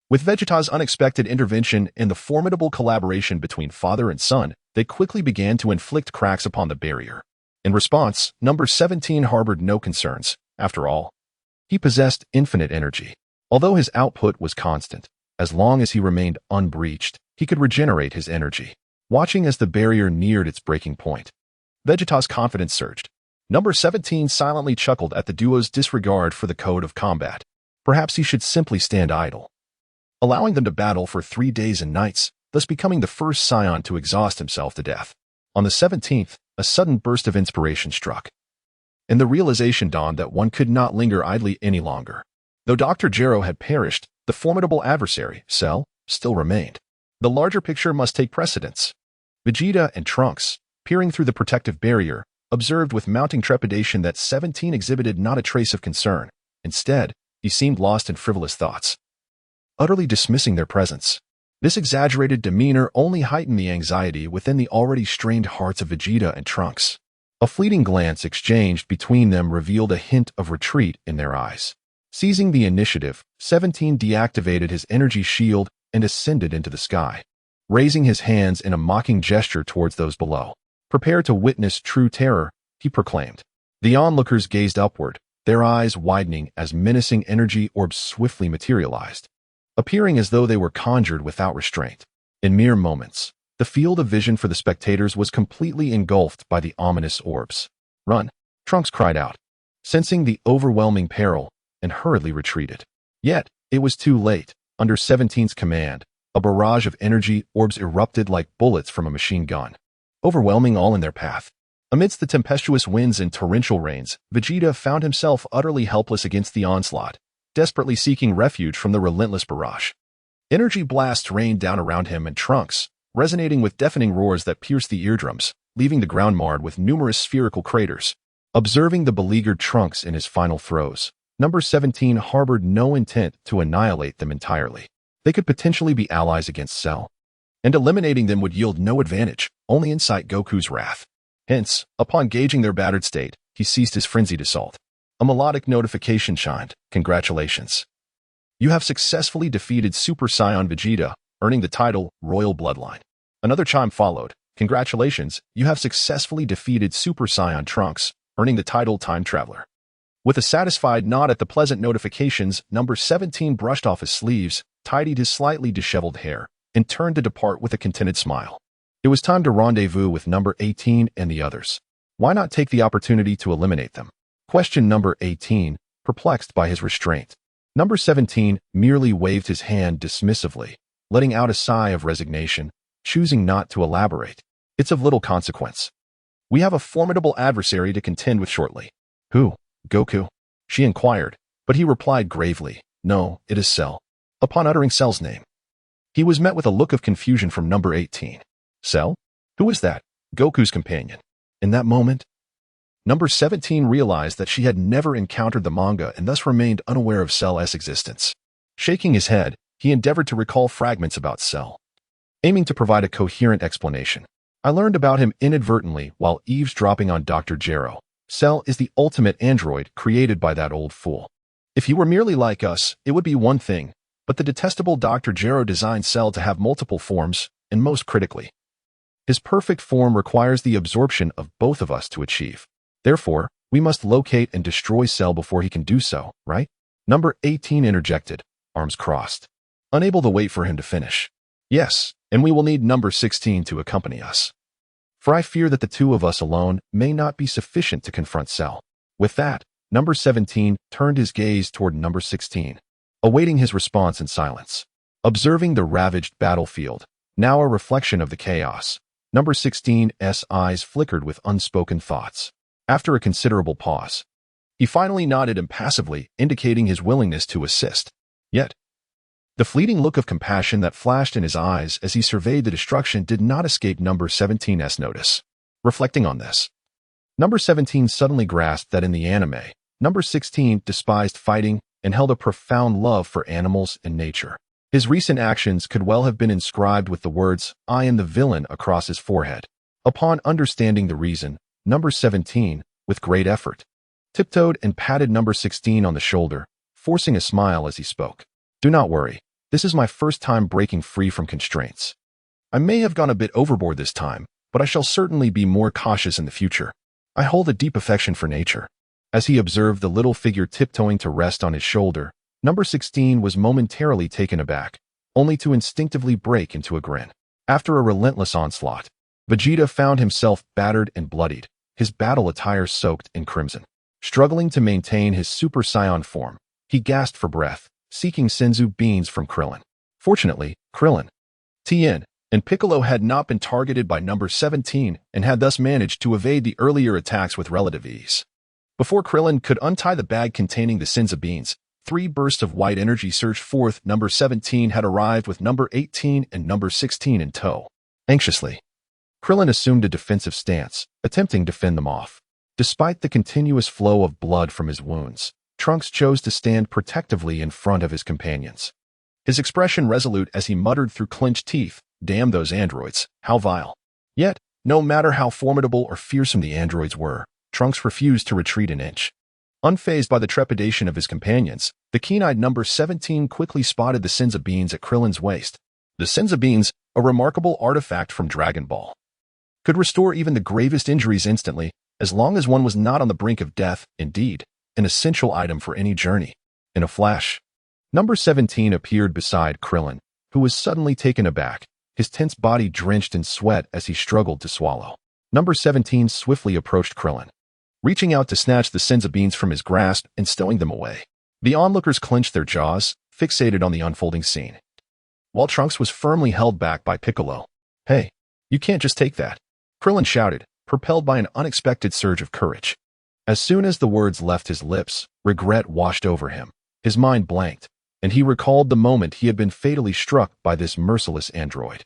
with Vegeta's unexpected intervention and the formidable collaboration between father and son, they quickly began to inflict cracks upon the barrier. In response, number 17 harbored no concerns. After all, he possessed infinite energy. Although his output was constant, as long as he remained unbreached, he could regenerate his energy. Watching as the barrier neared its breaking point, Vegeta's confidence surged. Number 17 silently chuckled at the duo's disregard for the code of combat. Perhaps he should simply stand idle, allowing them to battle for 3 days and nights, thus becoming the first Saiyan to exhaust himself to death. On the 17th, a sudden burst of inspiration struck, and the realization dawned that one could not linger idly any longer. Though Dr. Gero had perished, the formidable adversary, Cell, still remained. The larger picture must take precedence. Vegeta and Trunks, peering through the protective barrier, observed with mounting trepidation that 17 exhibited not a trace of concern. Instead, he seemed lost in frivolous thoughts, utterly dismissing their presence. This exaggerated demeanor only heightened the anxiety within the already strained hearts of Vegeta and Trunks. A fleeting glance exchanged between them revealed a hint of retreat in their eyes. Seizing the initiative, 17 deactivated his energy shield and ascended into the sky, raising his hands in a mocking gesture towards those below. Prepared to witness true terror, he proclaimed. The onlookers gazed upward, their eyes widening as menacing energy orbs swiftly materialized, appearing as though they were conjured without restraint. In mere moments, the field of vision for the spectators was completely engulfed by the ominous orbs. "Run!" Trunks cried out, sensing the overwhelming peril, and hurriedly retreated. Yet, it was too late. Under 17's command, A barrage of energy orbs erupted like bullets from a machine gun, overwhelming all in their path. Amidst the tempestuous winds and torrential rains, Vegeta found himself utterly helpless against the onslaught, desperately seeking refuge from the relentless barrage. Energy blasts rained down around him and Trunks, resonating with deafening roars that pierced the eardrums, leaving the ground marred with numerous spherical craters. Observing the beleaguered Trunks in his final throes, Number 17 harbored no intent to annihilate them entirely. They could potentially be allies against Cell, and eliminating them would yield no advantage, only incite Goku's wrath. Hence, upon gauging their battered state, he ceased his frenzied assault. A melodic notification chimed. Congratulations. You have successfully defeated Super Saiyan Vegeta, earning the title Royal Bloodline. Another chime followed. Congratulations, you have successfully defeated Super Saiyan Trunks, earning the title Time Traveler. With a satisfied nod at the pleasant notifications, Number 17 brushed off his sleeves, tidied his slightly disheveled hair, and turned to depart with a contented smile. It was time to rendezvous with Number 18 and the others. Why not take the opportunity to eliminate them? Questioned Number 18, perplexed by his restraint. Number 17 merely waved his hand dismissively, letting out a sigh of resignation, choosing not to elaborate. It's of little consequence. We have a formidable adversary to contend with shortly. Who? Goku? She inquired, but he replied gravely, No, it is Cell. Upon uttering Cell's name, he was met with a look of confusion from Number 18. Cell? Who was that? Goku's companion. In that moment, Number 17 realized that she had never encountered the manga and thus remained unaware of Cell's existence. Shaking his head, he endeavored to recall fragments about Cell, aiming to provide a coherent explanation. I learned about him inadvertently while eavesdropping on Dr. Gero. Cell is the ultimate android created by that old fool. If he were merely like us, it would be one thing, but the detestable Dr. Gero designed Cell to have multiple forms, and most critically, his perfect form requires the absorption of both of us to achieve. Therefore, we must locate and destroy Cell before he can do so, right? Number 18 interjected, arms crossed, unable to wait for him to finish. Yes, and we will need Number 16 to accompany us. For I fear that the two of us alone may not be sufficient to confront Cell. With that, Number 17 turned his gaze toward Number 16, awaiting his response in silence. Observing the ravaged battlefield, now a reflection of the chaos, Number 16's eyes flickered with unspoken thoughts. After a considerable pause, he finally nodded impassively, indicating his willingness to assist. Yet, the fleeting look of compassion that flashed in his eyes as he surveyed the destruction did not escape Number 17's notice. Reflecting on this, Number 17 suddenly grasped that in the anime, Number 16 despised fighting and held a profound love for animals and nature. His recent actions could well have been inscribed with the words, I am the villain across his forehead. Upon understanding the reason, Number 17, with great effort, tiptoed and patted Number 16 on the shoulder, forcing a smile as he spoke. Do not worry. This is my first time breaking free from constraints. I may have gone a bit overboard this time, but I shall certainly be more cautious in the future. I hold a deep affection for nature. As he observed the little figure tiptoeing to rest on his shoulder, Number 16 was momentarily taken aback, only to instinctively break into a grin. After a relentless onslaught, Vegeta found himself battered and bloodied, his battle attire soaked in crimson. Struggling to maintain his Super Saiyan form, he gasped for breath, seeking Senzu beans from Krillin. Fortunately, Krillin, Tien, and Piccolo had not been targeted by Number 17 and had thus managed to evade the earlier attacks with relative ease. Before Krillin could untie the bag containing the Senzu beans, 3 bursts of white energy surged forth. Number 17 had arrived with Number 18 and Number 16 in tow. Anxiously, Krillin assumed a defensive stance, attempting to fend them off. Despite the continuous flow of blood from his wounds, Trunks chose to stand protectively in front of his companions. His expression resolute as he muttered through clenched teeth, Damn those androids, how vile. Yet, no matter how formidable or fearsome the androids were, Trunks refused to retreat an inch. Unfazed by the trepidation of his companions, the keen-eyed Number 17 quickly spotted the Senzu beans at Krillin's waist. The Senzu beans, a remarkable artifact from Dragon Ball, could restore even the gravest injuries instantly, as long as one was not on the brink of death. Indeed, an essential item for any journey. In a flash, Number 17 appeared beside Krillin, who was suddenly taken aback, his tense body drenched in sweat as he struggled to swallow. Number 17 swiftly approached Krillin, reaching out to snatch the Senzu beans from his grasp and stowing them away. The onlookers clenched their jaws, fixated on the unfolding scene. while Trunks was firmly held back by Piccolo. "Hey, you can't just take that," Krillin shouted, propelled by an unexpected surge of courage. As soon as the words left his lips, regret washed over him. His mind blanked, and he recalled the moment he had been fatally struck by this merciless android.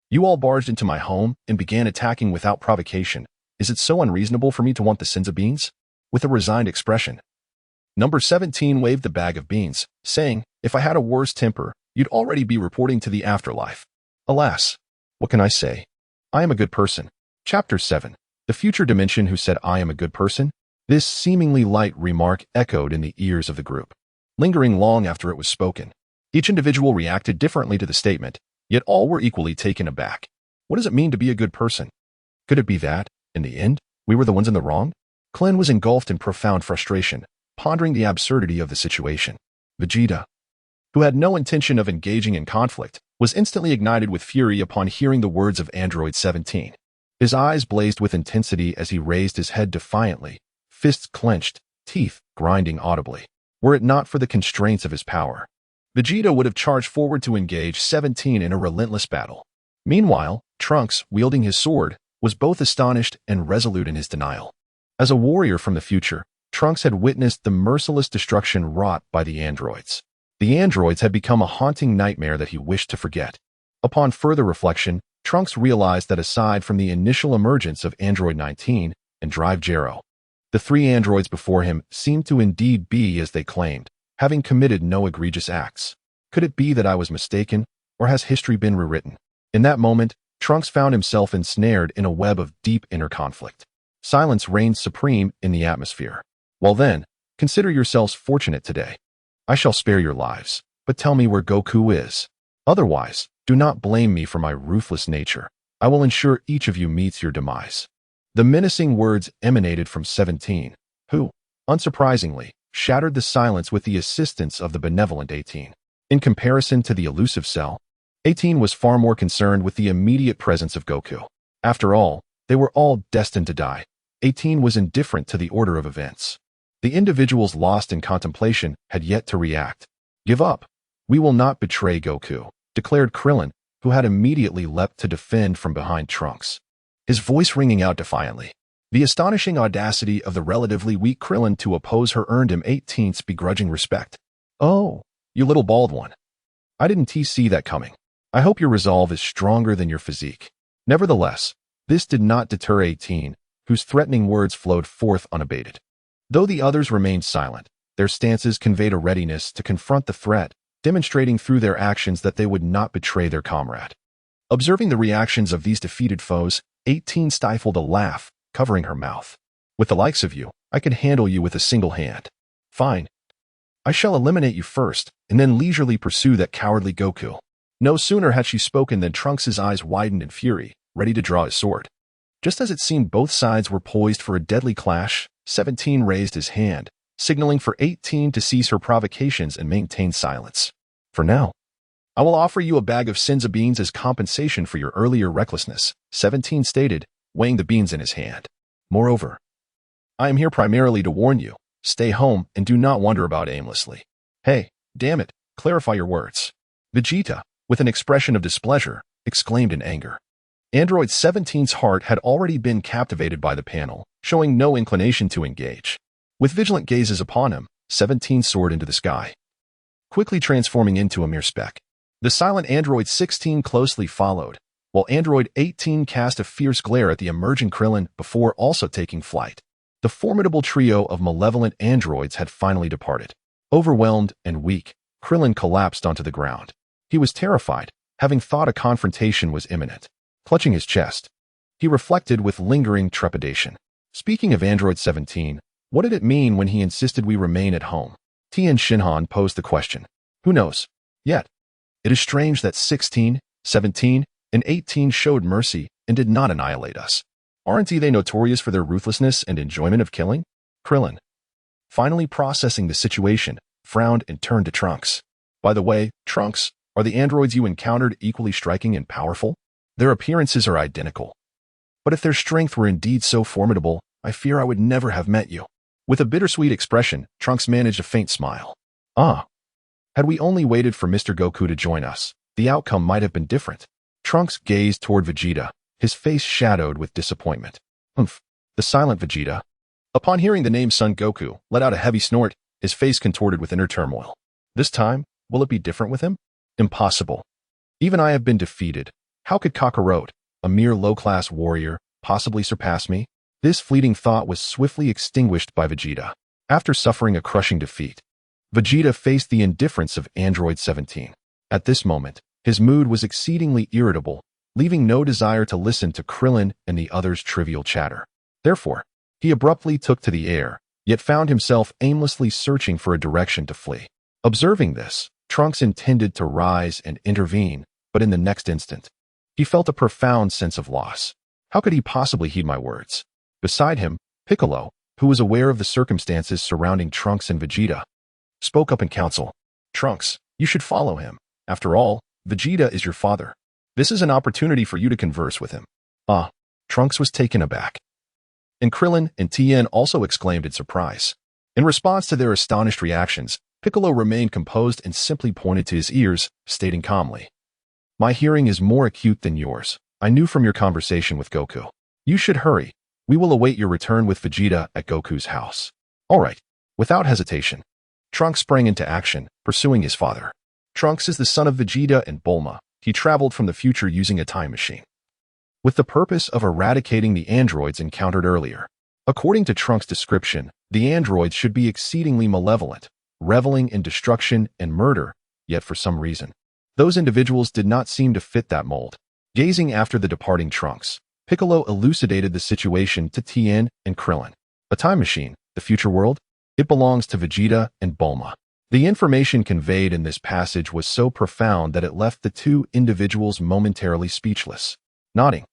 "You all barged into my home and began attacking without provocation. Is it so unreasonable for me to want the Senzu beans?" With a resigned expression, Number 17 waved the bag of beans, saying, "If I had a worse temper, you'd already be reporting to the afterlife." Alas, what can I say? I am a good person. Chapter 7. The future dimension who said I am a good person? This seemingly light remark echoed in the ears of the group, lingering long after it was spoken. Each individual reacted differently to the statement, yet all were equally taken aback. What does it mean to be a good person? Could it be that, in the end, we were the ones in the wrong? Klin was engulfed in profound frustration, pondering the absurdity of the situation. Vegeta, who had no intention of engaging in conflict, was instantly ignited with fury upon hearing the words of Android 17. His eyes blazed with intensity as he raised his head defiantly, fists clenched, teeth grinding audibly. Were it not for the constraints of his power, Vegeta would have charged forward to engage 17 in a relentless battle. Meanwhile, Trunks, wielding his sword, was both astonished and resolute in his denial. As a warrior from the future, Trunks had witnessed the merciless destruction wrought by the androids. The androids had become a haunting nightmare that he wished to forget. Upon further reflection, Trunks realized that aside from the initial emergence of Android 19 and Drive Jero, the three androids before him seemed to indeed be as they claimed, having committed no egregious acts. Could it be that I was mistaken, or has history been rewritten? In that moment, Trunks found himself ensnared in a web of deep inner conflict. Silence reigned supreme in the atmosphere. Well then, consider yourselves fortunate today. I shall spare your lives, but tell me where Goku is. Otherwise, do not blame me for my ruthless nature. I will ensure each of you meets your demise. The menacing words emanated from 17, who, unsurprisingly, shattered the silence with the assistance of the benevolent 18. In comparison to the elusive Cell, 18 was far more concerned with the immediate presence of Goku. After all, they were all destined to die. 18 was indifferent to the order of events. The individuals lost in contemplation had yet to react. "Give up. We will not betray Goku," declared Krillin, who had immediately leapt to defend from behind Trunks, his voice ringing out defiantly. The astonishing audacity of the relatively weak Krillin to oppose her earned him 18's begrudging respect. "Oh, you little bald one. I didn't see that coming. I hope your resolve is stronger than your physique." Nevertheless, this did not deter 18, whose threatening words flowed forth unabated. Though the others remained silent, their stances conveyed a readiness to confront the threat, demonstrating through their actions that they would not betray their comrade. Observing the reactions of these defeated foes, 18 stifled a laugh, covering her mouth. "With the likes of you, I can handle you with a single hand. Fine. I shall eliminate you first, and then leisurely pursue that cowardly Goku." No sooner had she spoken than Trunks' eyes widened in fury, ready to draw his sword. Just as it seemed both sides were poised for a deadly clash, 17 raised his hand, signaling for 18 to cease her provocations and maintain silence. "For now, I will offer you a bag of Senzu beans as compensation for your earlier recklessness," 17 stated, weighing the beans in his hand. "Moreover, I am here primarily to warn you. Stay home and do not wander about aimlessly." "Hey, damn it, clarify your words." Vegeta, with an expression of displeasure, exclaimed in anger. Android 17's heart had already been captivated by the panel, showing no inclination to engage. With vigilant gazes upon him, 17 soared into the sky, quickly transforming into a mere speck. The silent Android 16 closely followed, while Android 18 cast a fierce glare at the emerging Krillin before also taking flight. The formidable trio of malevolent androids had finally departed. Overwhelmed and weak, Krillin collapsed onto the ground. He was terrified, having thought a confrontation was imminent. Clutching his chest, he reflected with lingering trepidation. Speaking of Android 17, what did it mean when he insisted we remain at home? Tien Shinhan posed the question. Who knows? Yet, it is strange that 16, 17, and 18 showed mercy and did not annihilate us. Aren't they notorious for their ruthlessness and enjoyment of killing? Krillin, finally processing the situation, frowned and turned to Trunks. By the way, Trunks, are the androids you encountered equally striking and powerful? Their appearances are identical. But if their strength were indeed so formidable, I fear I would never have met you. With a bittersweet expression, Trunks managed a faint smile. Ah, had we only waited for Mr. Goku to join us, the outcome might have been different. Trunks gazed toward Vegeta, his face shadowed with disappointment. Humph, the silent Vegeta. Upon hearing the name Son Goku let out a heavy snort, his face contorted with inner turmoil. This time, will it be different with him? Impossible. Even I have been defeated. How could Kakarot, a mere low-class warrior, possibly surpass me? This fleeting thought was swiftly extinguished by Vegeta. After suffering a crushing defeat, Vegeta faced the indifference of Android 17. At this moment, his mood was exceedingly irritable, leaving no desire to listen to Krillin and the others' trivial chatter. Therefore, he abruptly took to the air, yet found himself aimlessly searching for a direction to flee. Observing this, Trunks intended to rise and intervene, but in the next instant, he felt a profound sense of loss. How could he possibly heed my words? Beside him, Piccolo, who was aware of the circumstances surrounding Trunks and Vegeta, spoke up in counsel. Trunks, you should follow him. After all, Vegeta is your father. This is an opportunity for you to converse with him. Trunks was taken aback. And Krillin and Tien also exclaimed in surprise. In response to their astonished reactions, Piccolo remained composed and simply pointed to his ears, stating calmly, "My hearing is more acute than yours. I knew from your conversation with Goku. You should hurry. We will await your return with Vegeta at Goku's house." All right. Without hesitation, Trunks sprang into action, pursuing his father. Trunks is the son of Vegeta and Bulma. He traveled from the future using a time machine, with the purpose of eradicating the androids encountered earlier. According to Trunks' description, the androids should be exceedingly malevolent, reveling in destruction and murder, yet for some reason, those individuals did not seem to fit that mold. Gazing after the departing Trunks, Piccolo elucidated the situation to Tien and Krillin. A time machine, the future world? It belongs to Vegeta and Bulma. The information conveyed in this passage was so profound that it left the two individuals momentarily speechless. Nodding,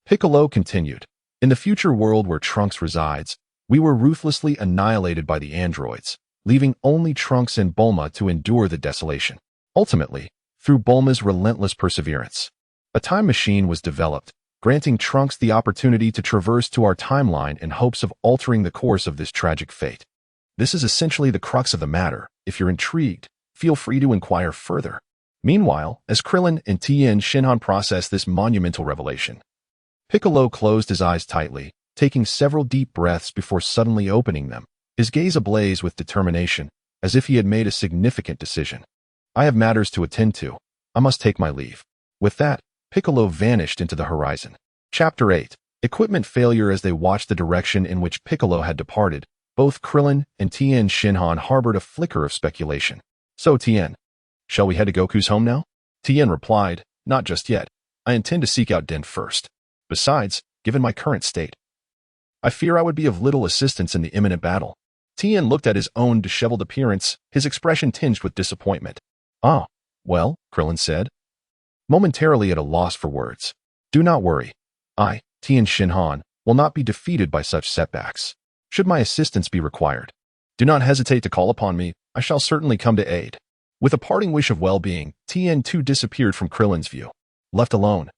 Piccolo continued, "In the future world where Trunks resides, we were ruthlessly annihilated by the androids, leaving only Trunks and Bulma to endure the desolation. Ultimately, through Bulma's relentless perseverance, a time machine was developed, granting Trunks the opportunity to traverse to our timeline in hopes of altering the course of this tragic fate. This is essentially the crux of the matter. If you're intrigued, feel free to inquire further." Meanwhile, as Krillin and Tien Shinhan processed this monumental revelation, Piccolo closed his eyes tightly, taking several deep breaths before suddenly opening them, his gaze ablaze with determination, as if he had made a significant decision. "I have matters to attend to. I must take my leave." With that, Piccolo vanished into the horizon. Chapter 8. Equipment failure. As they watched the direction in which Piccolo had departed, both Krillin and Tien Shinhan harbored a flicker of speculation. "So Tien, shall we head to Goku's home now?" Tien replied, "Not just yet. I intend to seek out Den first. Besides, given my current state, I fear I would be of little assistance in the imminent battle." Tien looked at his own disheveled appearance, his expression tinged with disappointment. "Ah, well," Krillin said, momentarily at a loss for words. "Do not worry. I, Tien Shinhan, will not be defeated by such setbacks. Should my assistance be required, do not hesitate to call upon me. I shall certainly come to aid." With a parting wish of well-being, Tien too disappeared from Krillin's view. Left alone,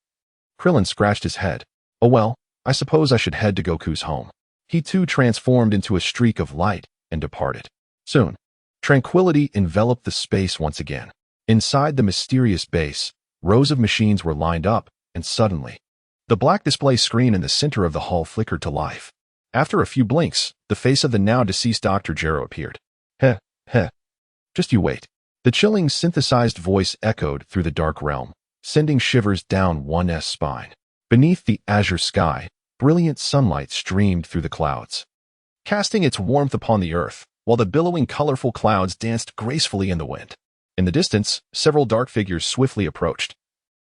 Krillin scratched his head. "Oh well, I suppose I should head to Goku's home." He too transformed into a streak of light and departed. Soon, tranquility enveloped the space once again. Inside the mysterious base, rows of machines were lined up, and suddenly, the black display screen in the center of the hall flickered to life. After a few blinks, the face of the now-deceased Dr. Gero appeared. Heh, just you wait." The chilling synthesized voice echoed through the dark realm, sending shivers down one's spine. Beneath the azure sky, brilliant sunlight streamed through the clouds, casting its warmth upon the earth, while the billowing colorful clouds danced gracefully in the wind. In the distance, several dark figures swiftly approached,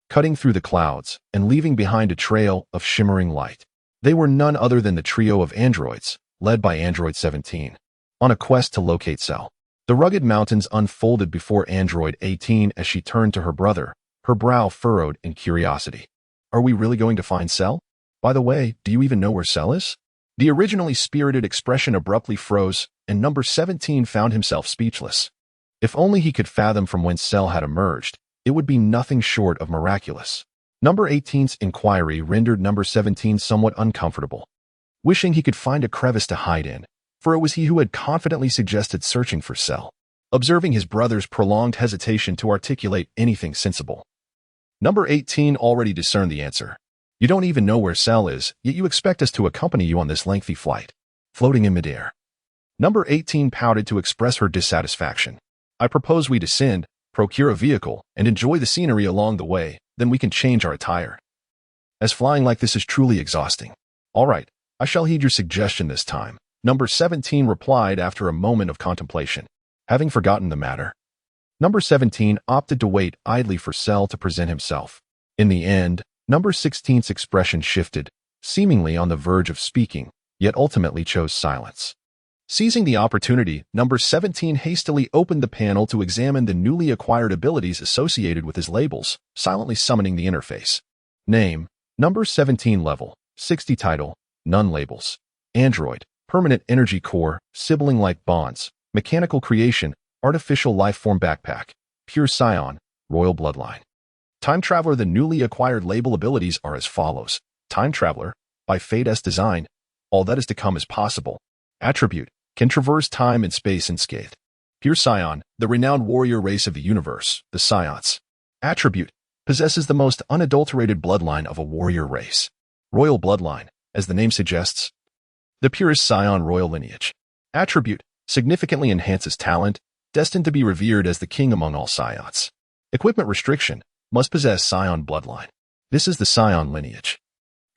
cutting through the clouds and leaving behind a trail of shimmering light. They were none other than the trio of androids, led by Android 17, on a quest to locate Cell. The rugged mountains unfolded before Android 18 as she turned to her brother, her brow furrowed in curiosity. "Are we really going to find Cell? By the way, do you even know where Cell is?" The originally spirited expression abruptly froze, and number 17 found himself speechless. If only he could fathom from whence Cell had emerged, it would be nothing short of miraculous. Number 18's inquiry rendered number 17 somewhat uncomfortable, wishing he could find a crevice to hide in, for it was he who had confidently suggested searching for Cell. Observing his brother's prolonged hesitation to articulate anything sensible, Number 18 already discerned the answer. You don't even know where Cell is, yet you expect us to accompany you on this lengthy flight. Floating in midair. Number 18 pouted to express her dissatisfaction. I propose we descend, procure a vehicle, and enjoy the scenery along the way, then we can change our attire. As flying like this is truly exhausting. All right, I shall heed your suggestion this time. Number 17 replied after a moment of contemplation, having forgotten the matter. Number 17 opted to wait idly for Cell to present himself. In the end, Number 16's expression shifted, seemingly on the verge of speaking, yet ultimately chose silence. Seizing the opportunity, Number 17 hastily opened the panel to examine the newly acquired abilities associated with his labels, silently summoning the interface. Name, Number 17 level, 60 title, none labels. Android, permanent energy core, sibling-like bonds, mechanical creation, artificial life-form backpack, pure Saiyan, royal bloodline. Time Traveler. The newly acquired label abilities are as follows. Time Traveler, by Fate's design, all that is to come is possible. Attribute, can traverse time and space unscathed. Pure Saiyan, the renowned warrior race of the universe, the Saiyans. Attribute, possesses the most unadulterated bloodline of a warrior race. Royal bloodline, as the name suggests, the purest Saiyan royal lineage. Attribute, significantly enhances talent, destined to be revered as the king among all Saiyans. Equipment restriction, must possess Saiyan bloodline. This is the Saiyan lineage.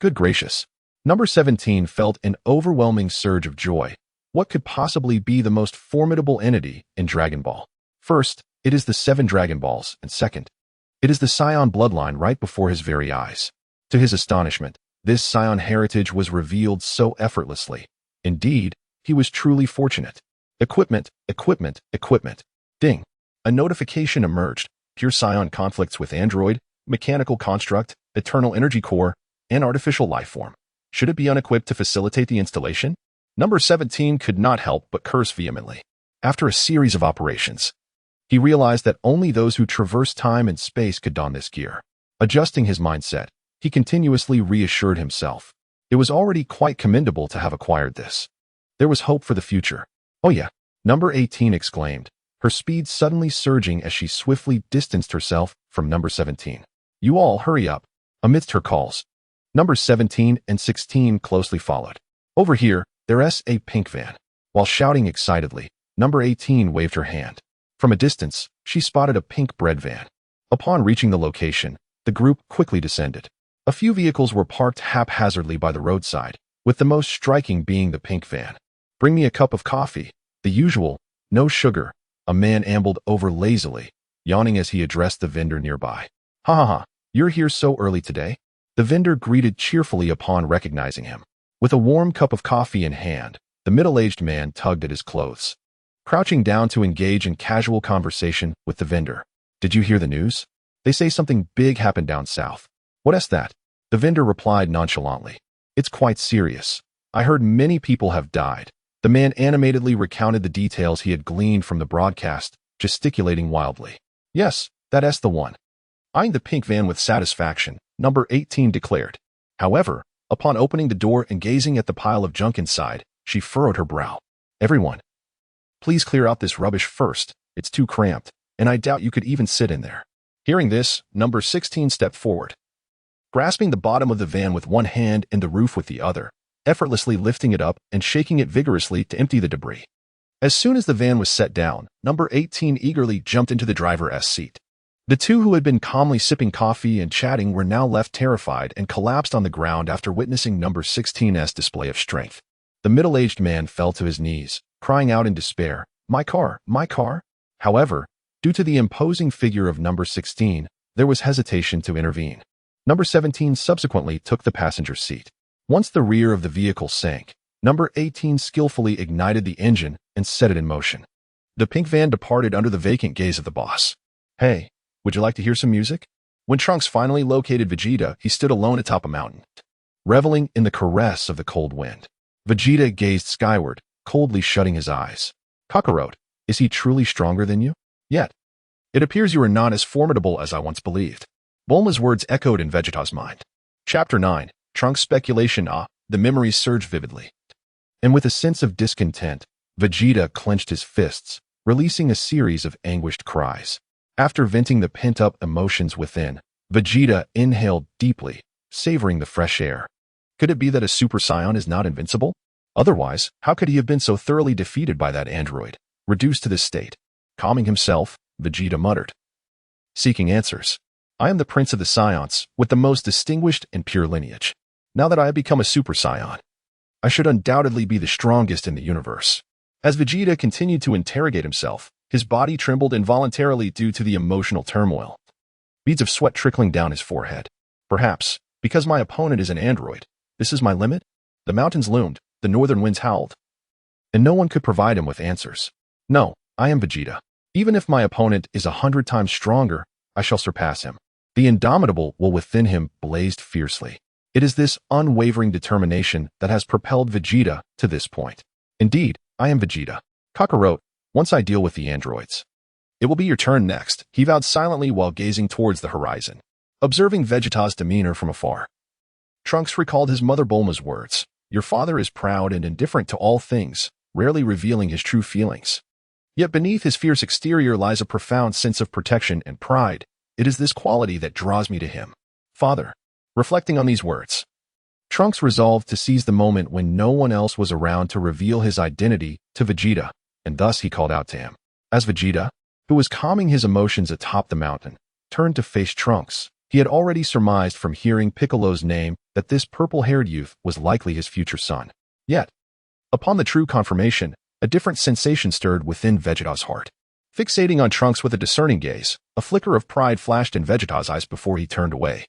Good gracious. Number 17 felt an overwhelming surge of joy. What could possibly be the most formidable entity in Dragon Ball? First, it is the 7 Dragon Balls, and second, it is the Saiyan bloodline right before his very eyes. To his astonishment, this Saiyan heritage was revealed so effortlessly. Indeed, he was truly fortunate. Equipment, equipment, equipment. Ding. A notification emerged. Pure Saiyan conflicts with android, mechanical construct, eternal energy core, and artificial life form. Should it be unequipped to facilitate the installation? Number 17 could not help but curse vehemently. After a series of operations, he realized that only those who traverse time and space could don this gear. Adjusting his mindset, he continuously reassured himself. It was already quite commendable to have acquired this. There was hope for the future. Oh yeah, Number 18 exclaimed, her speed suddenly surging as she swiftly distanced herself from Number 17. You all hurry up. Amidst her calls, Numbers 17 and 16 closely followed. Over here, there's a pink van. While shouting excitedly, Number 18 waved her hand. From a distance, she spotted a pink bread van. Upon reaching the location, the group quickly descended. A few vehicles were parked haphazardly by the roadside, with the most striking being the pink van. Bring me a cup of coffee. The usual, no sugar. A man ambled over lazily, yawning as he addressed the vendor nearby. Ha ha ha, you're here so early today? The vendor greeted cheerfully upon recognizing him. With a warm cup of coffee in hand, the middle-aged man tugged at his clothes, crouching down to engage in casual conversation with the vendor. Did you hear the news? They say something big happened down south. What's that? The vendor replied nonchalantly. It's quite serious. I heard many people have died. The man animatedly recounted the details he had gleaned from the broadcast, gesticulating wildly. Yes, that's the one. Eyeing the pink van with satisfaction, Number 18 declared. However, upon opening the door and gazing at the pile of junk inside, she furrowed her brow. Everyone, please clear out this rubbish first. It's too cramped, and I doubt you could even sit in there. Hearing this, Number 16 stepped forward, grasping the bottom of the van with one hand and the roof with the other, effortlessly lifting it up and shaking it vigorously to empty the debris. As soon as the van was set down, Number 18 eagerly jumped into the driver's seat. The two who had been calmly sipping coffee and chatting were now left terrified and collapsed on the ground after witnessing Number 16's display of strength. The middle-aged man fell to his knees, crying out in despair, My car, my car? However, due to the imposing figure of Number 16, there was hesitation to intervene. Number 17 subsequently took the passenger seat. Once the rear of the vehicle sank, Number 18 skillfully ignited the engine and set it in motion. The pink van departed under the vacant gaze of the boss. Hey, would you like to hear some music? When Trunks finally located Vegeta, he stood alone atop a mountain, reveling in the caress of the cold wind. Vegeta gazed skyward, coldly shutting his eyes. Kakarot, is he truly stronger than you? Yet, it appears you are not as formidable as I once believed. Bulma's words echoed in Vegeta's mind. Chapter 9, Trunks' speculation. The memories surged vividly. And with a sense of discontent, Vegeta clenched his fists, releasing a series of anguished cries. After venting the pent-up emotions within, Vegeta inhaled deeply, savoring the fresh air. Could it be that a Super Saiyan is not invincible? Otherwise, how could he have been so thoroughly defeated by that android, reduced to this state? Calming himself, Vegeta muttered, seeking answers. I am the Prince of the Saiyans, with the most distinguished and pure lineage. Now that I have become a Super Saiyan, I should undoubtedly be the strongest in the universe. As Vegeta continued to interrogate himself, his body trembled involuntarily due to the emotional turmoil. Beads of sweat trickling down his forehead. Perhaps, because my opponent is an android, this is my limit? The mountains loomed, the northern winds howled, and no one could provide him with answers. No, I am Vegeta. Even if my opponent is 100 times stronger, I shall surpass him. The indomitable will within him blazed fiercely. It is this unwavering determination that has propelled Vegeta to this point. Indeed, I am Vegeta. Kakarot, once I deal with the androids. It will be your turn next, he vowed silently while gazing towards the horizon, observing Vegeta's demeanor from afar. Trunks recalled his mother Bulma's words. Your father is proud and indifferent to all things, rarely revealing his true feelings. Yet beneath his fierce exterior lies a profound sense of protection and pride. It is this quality that draws me to him. Father. Reflecting on these words, Trunks resolved to seize the moment when no one else was around to reveal his identity to Vegeta, and thus he called out to him. As Vegeta, who was calming his emotions atop the mountain, turned to face Trunks, he had already surmised from hearing Piccolo's name that this purple-haired youth was likely his future son. Yet, upon the true confirmation, a different sensation stirred within Vegeta's heart. Fixating on Trunks with a discerning gaze, a flicker of pride flashed in Vegeta's eyes before he turned away,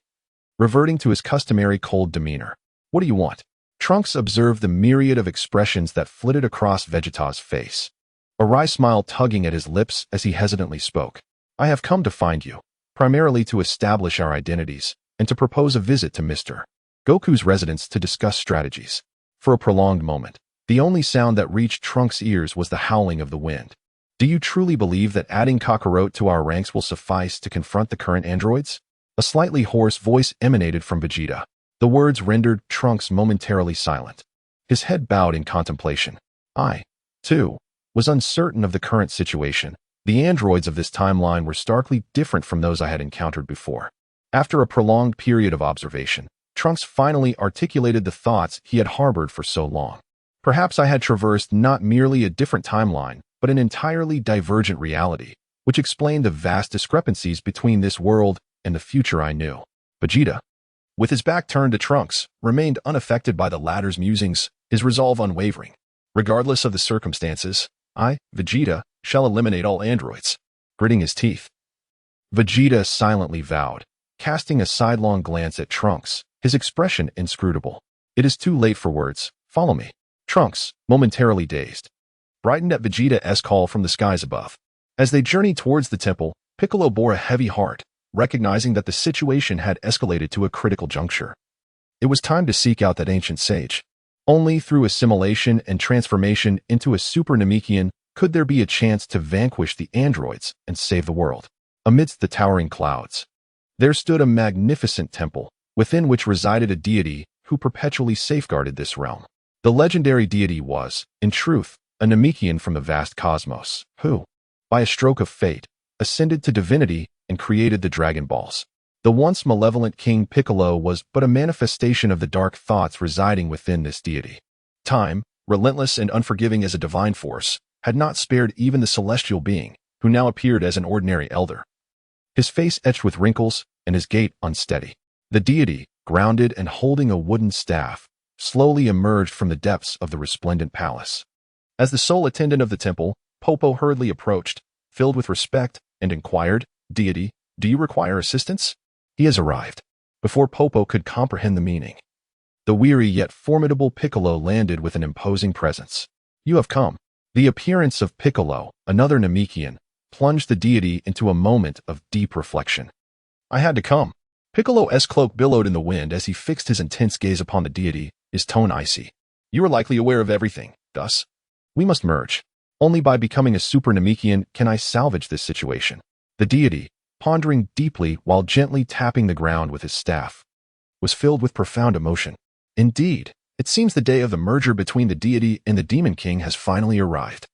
reverting to his customary cold demeanor. What do you want? Trunks observed the myriad of expressions that flitted across Vegeta's face, a wry smile tugging at his lips as he hesitantly spoke. I have come to find you, primarily to establish our identities, and to propose a visit to Mr. Goku's residence to discuss strategies. For a prolonged moment, the only sound that reached Trunks' ears was the howling of the wind. Do you truly believe that adding Kakarot to our ranks will suffice to confront the current androids? A slightly hoarse voice emanated from Vegeta. The words rendered Trunks momentarily silent. His head bowed in contemplation. I, too, was uncertain of the current situation. The androids of this timeline were starkly different from those I had encountered before. After a prolonged period of observation, Trunks finally articulated the thoughts he had harbored for so long. Perhaps I had traversed not merely a different timeline, but an entirely divergent reality, which explained the vast discrepancies between this world and the future I knew. Vegeta, with his back turned to Trunks, remained unaffected by the latter's musings, his resolve unwavering. Regardless of the circumstances, I, Vegeta, shall eliminate all androids. Gritting his teeth, Vegeta silently vowed, casting a sidelong glance at Trunks, his expression inscrutable. It is too late for words. Follow me. Trunks, momentarily dazed, brightened at Vegeta's call from the skies above. As they journeyed towards the temple, Piccolo bore a heavy heart, recognizing that the situation had escalated to a critical juncture. It was time to seek out that ancient sage. Only through assimilation and transformation into a Super Namekian could there be a chance to vanquish the androids and save the world. Amidst the towering clouds, there stood a magnificent temple, within which resided a deity who perpetually safeguarded this realm. The legendary deity was, in truth, a Namekian from the vast cosmos, who, by a stroke of fate, ascended to divinity and created the Dragon Balls. The once malevolent King Piccolo was but a manifestation of the dark thoughts residing within this deity. Time, relentless and unforgiving as a divine force, had not spared even the celestial being, who now appeared as an ordinary elder. His face etched with wrinkles and his gait unsteady. The deity, grounded and holding a wooden staff, slowly emerged from the depths of the resplendent palace. As the sole attendant of the temple, Popo hurriedly approached, filled with respect, and inquired, Deity, do you require assistance? He has arrived. Before Popo could comprehend the meaning, the weary yet formidable Piccolo landed with an imposing presence. You have come. The appearance of Piccolo, another Namekian, plunged the deity into a moment of deep reflection. I had to come. Piccolo's cloak billowed in the wind as he fixed his intense gaze upon the deity, his tone icy. You are likely aware of everything, thus. We must merge. Only by becoming a Super Namekian can I salvage this situation. The deity, pondering deeply while gently tapping the ground with his staff, was filled with profound emotion. Indeed, it seems the day of the merger between the deity and the Demon King has finally arrived.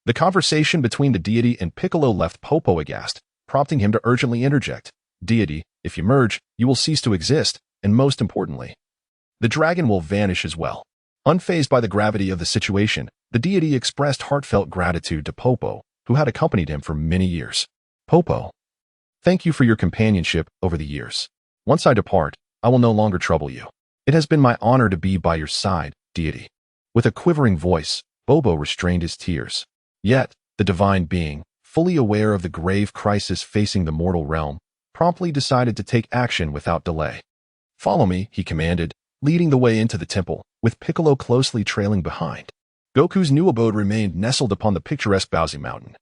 The conversation between the deity and Piccolo left Popo aghast, prompting him to urgently interject. Deity, If you merge, you will cease to exist, and most importantly, the dragon will vanish as well. Unfazed by the gravity of the situation, the deity expressed heartfelt gratitude to Popo, who had accompanied him for many years. Popo, thank you for your companionship over the years. Once I depart, I will no longer trouble you. It has been my honor to be by your side, deity. With a quivering voice, Bobo restrained his tears. Yet, the divine being, fully aware of the grave crisis facing the mortal realm, promptly decided to take action without delay. Follow me, he commanded, leading the way into the temple, with Piccolo closely trailing behind. Goku's new abode remained nestled upon the picturesque Bowsy Mountain,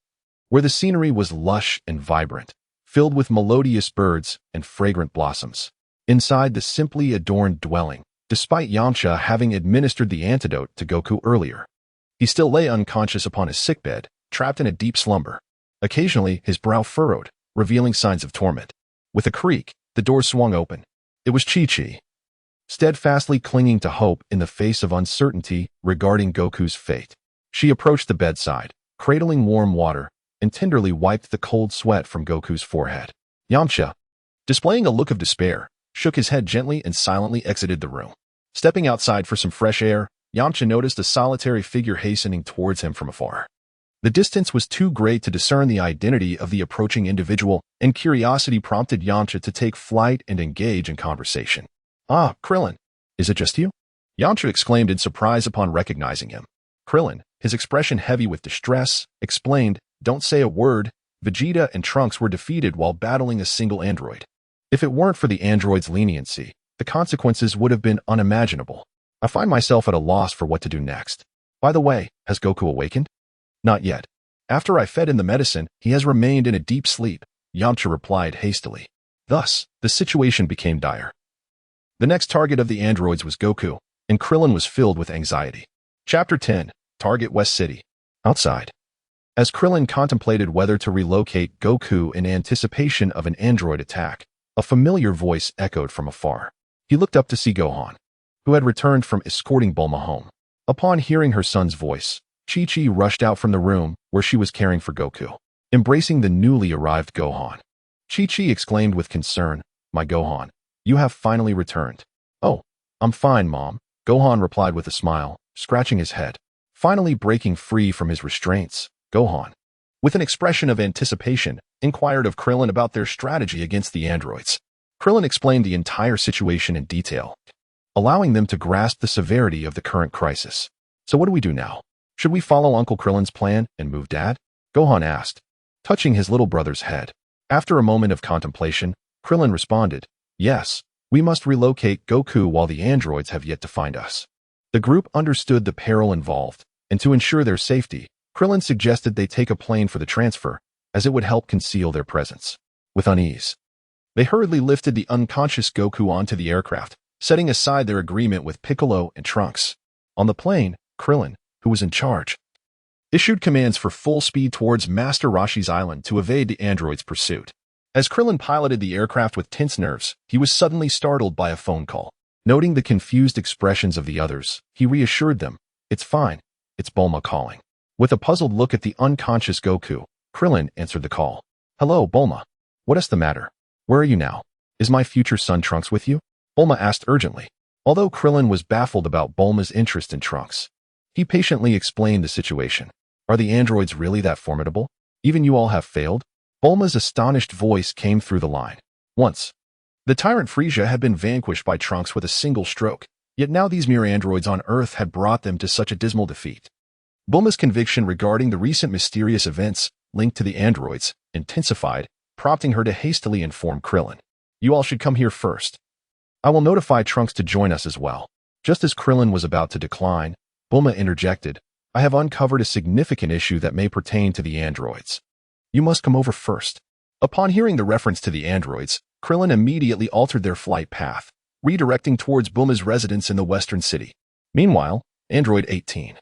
where the scenery was lush and vibrant, filled with melodious birds and fragrant blossoms. Inside the simply adorned dwelling, despite Yamcha having administered the antidote to Goku earlier, he still lay unconscious upon his sickbed, trapped in a deep slumber. Occasionally, his brow furrowed, revealing signs of torment. With a creak, the door swung open. It was Chi-Chi, steadfastly clinging to hope in the face of uncertainty regarding Goku's fate. She approached the bedside, cradling warm water, and tenderly wiped the cold sweat from Goku's forehead. Yamcha, displaying a look of despair, shook his head gently and silently exited the room. Stepping outside for some fresh air, Yamcha noticed a solitary figure hastening towards him from afar. The distance was too great to discern the identity of the approaching individual, and curiosity prompted Yamcha to take flight and engage in conversation. Ah, Krillin, is it just you? Yamcha exclaimed in surprise upon recognizing him. Krillin, his expression heavy with distress, explained, "Don't say a word. Vegeta and Trunks were defeated while battling a single android. If it weren't for the android's leniency, the consequences would have been unimaginable. I find myself at a loss for what to do next. By the way, has Goku awakened?" "Not yet. After I fed him the medicine, he has remained in a deep sleep," Yamcha replied hastily. Thus, the situation became dire. The next target of the androids was Goku, and Krillin was filled with anxiety. Chapter 10, Target West City. Outside. As Krillin contemplated whether to relocate Goku in anticipation of an android attack, a familiar voice echoed from afar. He looked up to see Gohan, who had returned from escorting Bulma home. Upon hearing her son's voice, Chi-Chi rushed out from the room where she was caring for Goku. Embracing the newly arrived Gohan, Chi-Chi exclaimed with concern, "My Gohan, you have finally returned." "Oh, I'm fine, Mom," Gohan replied with a smile, scratching his head. Finally breaking free from his restraints, Gohan, with an expression of anticipation, inquired of Krillin about their strategy against the androids. Krillin explained the entire situation in detail, allowing them to grasp the severity of the current crisis. "So what do we do now? Should we follow Uncle Krillin's plan and move Dad?" Gohan asked, touching his little brother's head. After a moment of contemplation, Krillin responded, "Yes, we must relocate Goku while the androids have yet to find us." The group understood the peril involved, and to ensure their safety, Krillin suggested they take a plane for the transfer, as it would help conceal their presence. With unease, they hurriedly lifted the unconscious Goku onto the aircraft, setting aside their agreement with Piccolo and Trunks. On the plane, Krillin, who was in charge, issued commands for full speed towards Master Roshi's island to evade the android's pursuit. As Krillin piloted the aircraft with tense nerves, he was suddenly startled by a phone call. Noting the confused expressions of the others, he reassured them, "It's fine, it's Bulma calling." With a puzzled look at the unconscious Goku, Krillin answered the call. "Hello, Bulma. What is the matter? Where are you now? Is my future son Trunks with you?" Bulma asked urgently. Although Krillin was baffled about Bulma's interest in Trunks, he patiently explained the situation. "Are the androids really that formidable? Even you all have failed?" Bulma's astonished voice came through the line. Once, the tyrant Frieza had been vanquished by Trunks with a single stroke, yet now these mere androids on Earth had brought them to such a dismal defeat. Bulma's conviction regarding the recent mysterious events linked to the androids intensified, prompting her to hastily inform Krillin, "You all should come here first. I will notify Trunks to join us as well." Just as Krillin was about to decline, Bulma interjected, "I have uncovered a significant issue that may pertain to the androids. You must come over first." Upon hearing the reference to the androids, Krillin immediately altered their flight path, redirecting towards Bulma's residence in the western city. Meanwhile, Android 18,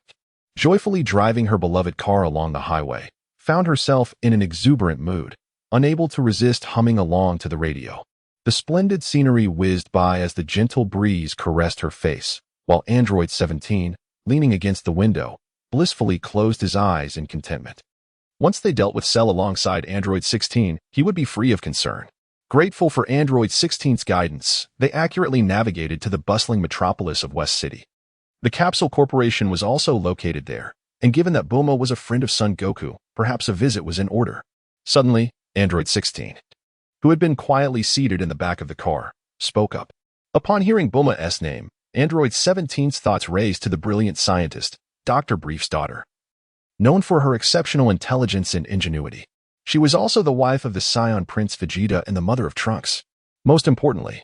joyfully driving her beloved car along the highway, found herself in an exuberant mood, unable to resist humming along to the radio. The splendid scenery whizzed by as the gentle breeze caressed her face, while Android 17, leaning against the window, blissfully closed his eyes in contentment. Once they dealt with Cell alongside Android 16, he would be free of concern. Grateful for Android 16's guidance, they accurately navigated to the bustling metropolis of West City. The Capsule Corporation was also located there, and given that Bulma was a friend of Son Goku, perhaps a visit was in order. Suddenly, Android 16, who had been quietly seated in the back of the car, spoke up. Upon hearing Bulma's name, Android 17's thoughts raised to the brilliant scientist, Dr. Brief's daughter. Known for her exceptional intelligence and ingenuity, she was also the wife of the Saiyan Prince Vegeta and the mother of Trunks. Most importantly,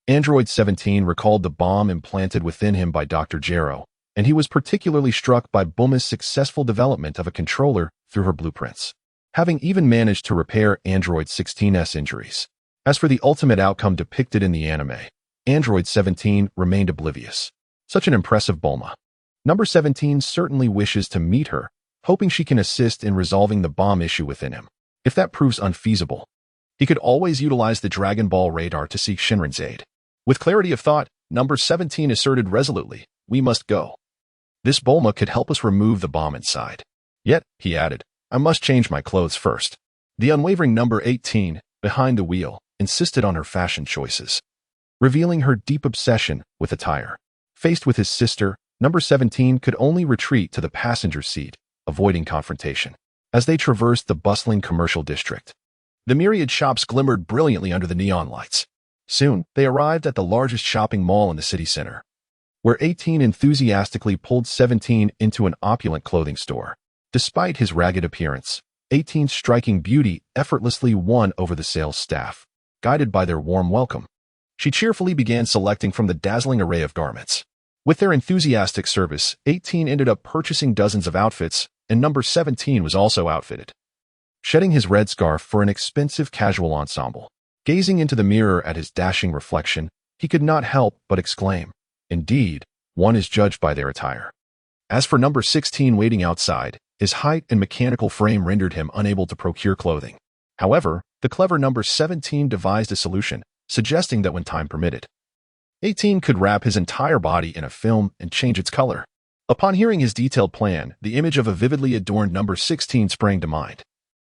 Android 17 recalled the bomb implanted within him by Dr. Gero, and he was particularly struck by Bulma's successful development of a controller through her blueprints, having even managed to repair Android 16's injuries. As for the ultimate outcome depicted in the anime, Android 17 remained oblivious. Such an impressive Bulma. Number 17 certainly wishes to meet her, hoping she can assist in resolving the bomb issue within him. If that proves unfeasible, he could always utilize the Dragon Ball radar to seek Shenron's aid. With clarity of thought, number 17 asserted resolutely, "We must go. This Bulma could help us remove the bomb inside. Yet," he added, "I must change my clothes first." The unwavering number 18, behind the wheel, insisted on her fashion choices, revealing her deep obsession with attire. Faced with his sister, number 17 could only retreat to the passenger seat, avoiding confrontation. As they traversed the bustling commercial district, the myriad shops glimmered brilliantly under the neon lights. Soon, they arrived at the largest shopping mall in the city center, where 18 enthusiastically pulled 17 into an opulent clothing store. Despite his ragged appearance, 18's striking beauty effortlessly won over the sales staff. Guided by their warm welcome, she cheerfully began selecting from the dazzling array of garments. With their enthusiastic service, 18 ended up purchasing dozens of outfits, and number 17 was also outfitted, shedding his red scarf for an expensive casual ensemble. Gazing into the mirror at his dashing reflection, he could not help but exclaim, "Indeed, one is judged by their attire." As for number 16 waiting outside, his height and mechanical frame rendered him unable to procure clothing. However, the clever number 17 devised a solution, suggesting that when time permitted, 18 could wrap his entire body in a film and change its color. Upon hearing his detailed plan, the image of a vividly adorned number 16 sprang to mind,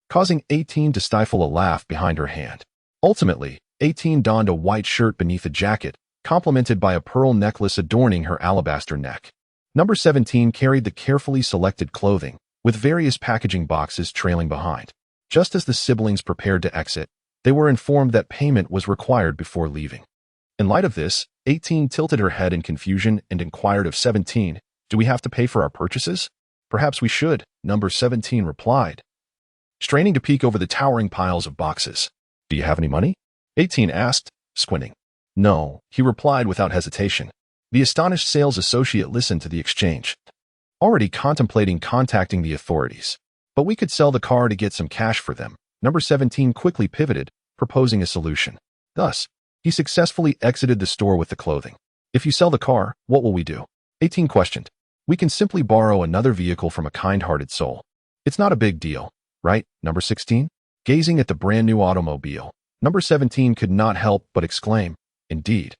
causing 18 to stifle a laugh behind her hand. Ultimately, 18 donned a white shirt beneath a jacket, complemented by a pearl necklace adorning her alabaster neck. Number 17 carried the carefully selected clothing, with various packaging boxes trailing behind. Just as the siblings prepared to exit, they were informed that payment was required before leaving. In light of this, 18 tilted her head in confusion and inquired of 17, "Do we have to pay for our purchases?" "Perhaps we should," number 17 replied, straining to peek over the towering piles of boxes. "Do you have any money?" 18 asked, squinting. "No," he replied without hesitation. The astonished sales associate listened to the exchange, already contemplating contacting the authorities. "But we could sell the car to get some cash for them." Number 17 quickly pivoted, proposing a solution. Thus, he successfully exited the store with the clothing. "If you sell the car, what will we do?" 18 questioned. "We can simply borrow another vehicle from a kind-hearted soul. It's not a big deal, right, number 16? Gazing at the brand-new automobile, number 17 could not help but exclaim, "Indeed.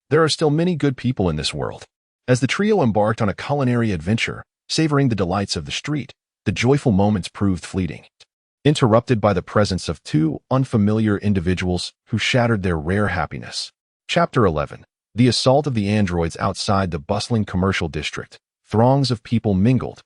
There are still many good people in this world." As the trio embarked on a culinary adventure, savoring the delights of the street, the joyful moments proved fleeting, interrupted by the presence of two unfamiliar individuals who shattered their rare happiness. Chapter 11. The assault of the androids outside the bustling commercial district. Throngs of people mingled,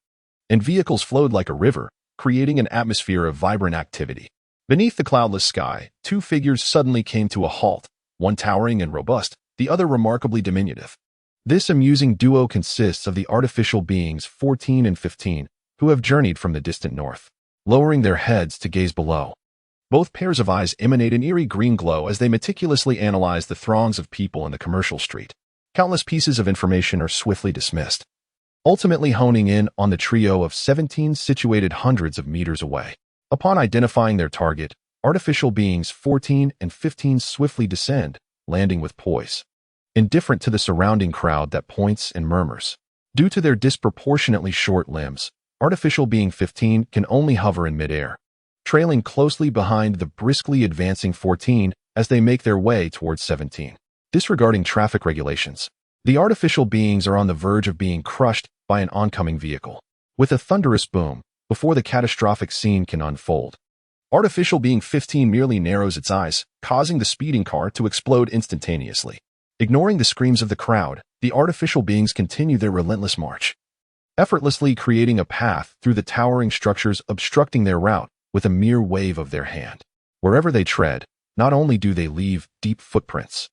and vehicles flowed like a river, creating an atmosphere of vibrant activity. Beneath the cloudless sky, two figures suddenly came to a halt, one towering and robust, the other remarkably diminutive. This amusing duo consists of the artificial beings 14 and 15, who have journeyed from the distant north, lowering their heads to gaze below. Both pairs of eyes emanate an eerie green glow as they meticulously analyze the throngs of people in the commercial street. Countless pieces of information are swiftly dismissed, ultimately honing in on the trio of 17 situated hundreds of meters away. Upon identifying their target, artificial beings 14 and 15 swiftly descend, landing with poise, indifferent to the surrounding crowd that points and murmurs. Due to their disproportionately short limbs, artificial being 15 can only hover in midair, trailing closely behind the briskly advancing 14 as they make their way towards 17. Disregarding traffic regulations, the artificial beings are on the verge of being crushed by an oncoming vehicle. With a thunderous boom, before the catastrophic scene can unfold, Artificial Being 15 merely narrows its eyes, causing the speeding car to explode instantaneously. Ignoring the screams of the crowd, the artificial beings continue their relentless march, effortlessly creating a path through the towering structures obstructing their route with a mere wave of their hand. Wherever they tread, not only do they leave deep footprints,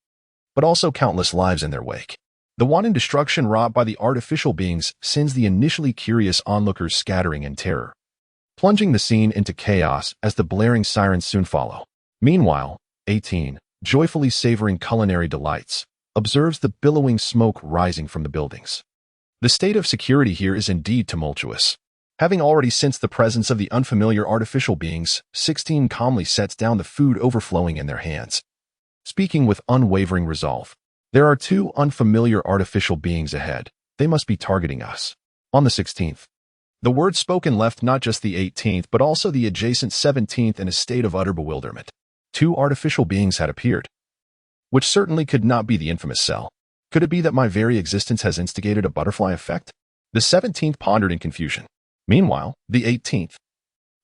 but also countless lives in their wake. The wanton destruction wrought by the artificial beings sends the initially curious onlookers scattering in terror, plunging the scene into chaos as the blaring sirens soon follow. Meanwhile, 18, joyfully savoring culinary delights, observes the billowing smoke rising from the buildings. The state of security here is indeed tumultuous. Having already sensed the presence of the unfamiliar artificial beings, 16 calmly sets down the food overflowing in their hands, speaking with unwavering resolve. There are 2 unfamiliar artificial beings ahead. They must be targeting us. On the 16th, the word spoken left not just the 18th but also the adjacent 17th in a state of utter bewilderment. 2 artificial beings had appeared, which certainly could not be the infamous Cell. Could it be that my very existence has instigated a butterfly effect? The 17th pondered in confusion. Meanwhile, the 18th,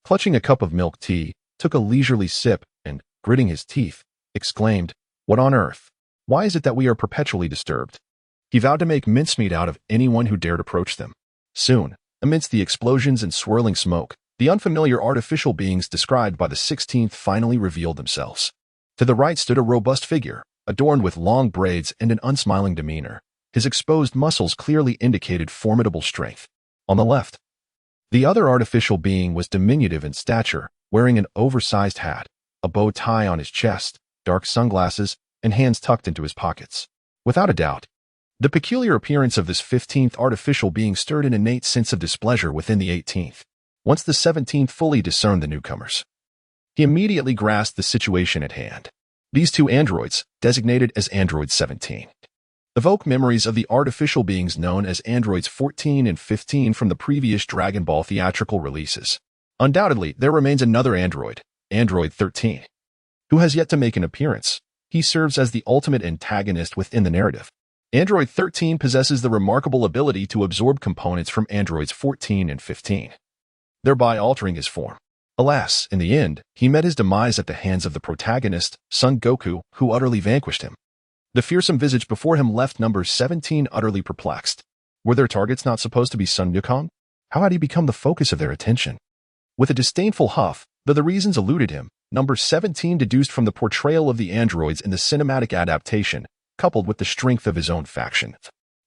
clutching a cup of milk tea, took a leisurely sip and, gritting his teeth, exclaimed, "What on earth? Why is it that we are perpetually disturbed?" He vowed to make mincemeat out of anyone who dared approach them. Soon, amidst the explosions and swirling smoke, the unfamiliar artificial beings described by the 16th finally revealed themselves. To the right stood a robust figure, adorned with long braids and an unsmiling demeanor. His exposed muscles clearly indicated formidable strength. On the left, the other artificial being was diminutive in stature, wearing an oversized hat, a bow tie on his chest, dark sunglasses, and hands tucked into his pockets. Without a doubt, the peculiar appearance of this 15th artificial being stirred an innate sense of displeasure within the 18th. Once the 17th fully discerned the newcomers, he immediately grasped the situation at hand. These 2 androids, designated as Android 17, evoke memories of the artificial beings known as Androids 14 and 15 from the previous Dragon Ball theatrical releases. Undoubtedly, there remains another android, Android 13, who has yet to make an appearance. He serves as the ultimate antagonist within the narrative. Android 13 possesses the remarkable ability to absorb components from Androids 14 and 15, thereby altering his form. Alas, in the end, he met his demise at the hands of the protagonist, Son Goku, who utterly vanquished him. The fearsome visage before him left number 17 utterly perplexed. Were their targets not supposed to be Sun Wukong? How had he become the focus of their attention? With a disdainful huff, though the reasons eluded him, number 17 deduced from the portrayal of the androids in the cinematic adaptation, coupled with the strength of his own faction,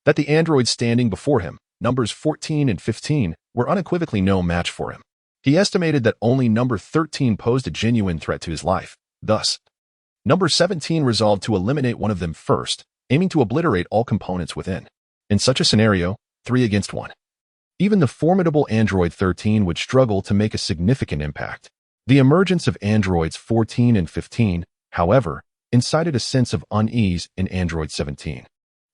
that the androids standing before him, numbers 14 and 15, were unequivocally no match for him. He estimated that only number 13 posed a genuine threat to his life. Thus, number 17 resolved to eliminate one of them first, aiming to obliterate all components within. In such a scenario, 3 against 1. Even the formidable Android 13 would struggle to make a significant impact. The emergence of Androids 14 and 15, however, incited a sense of unease in Android 17,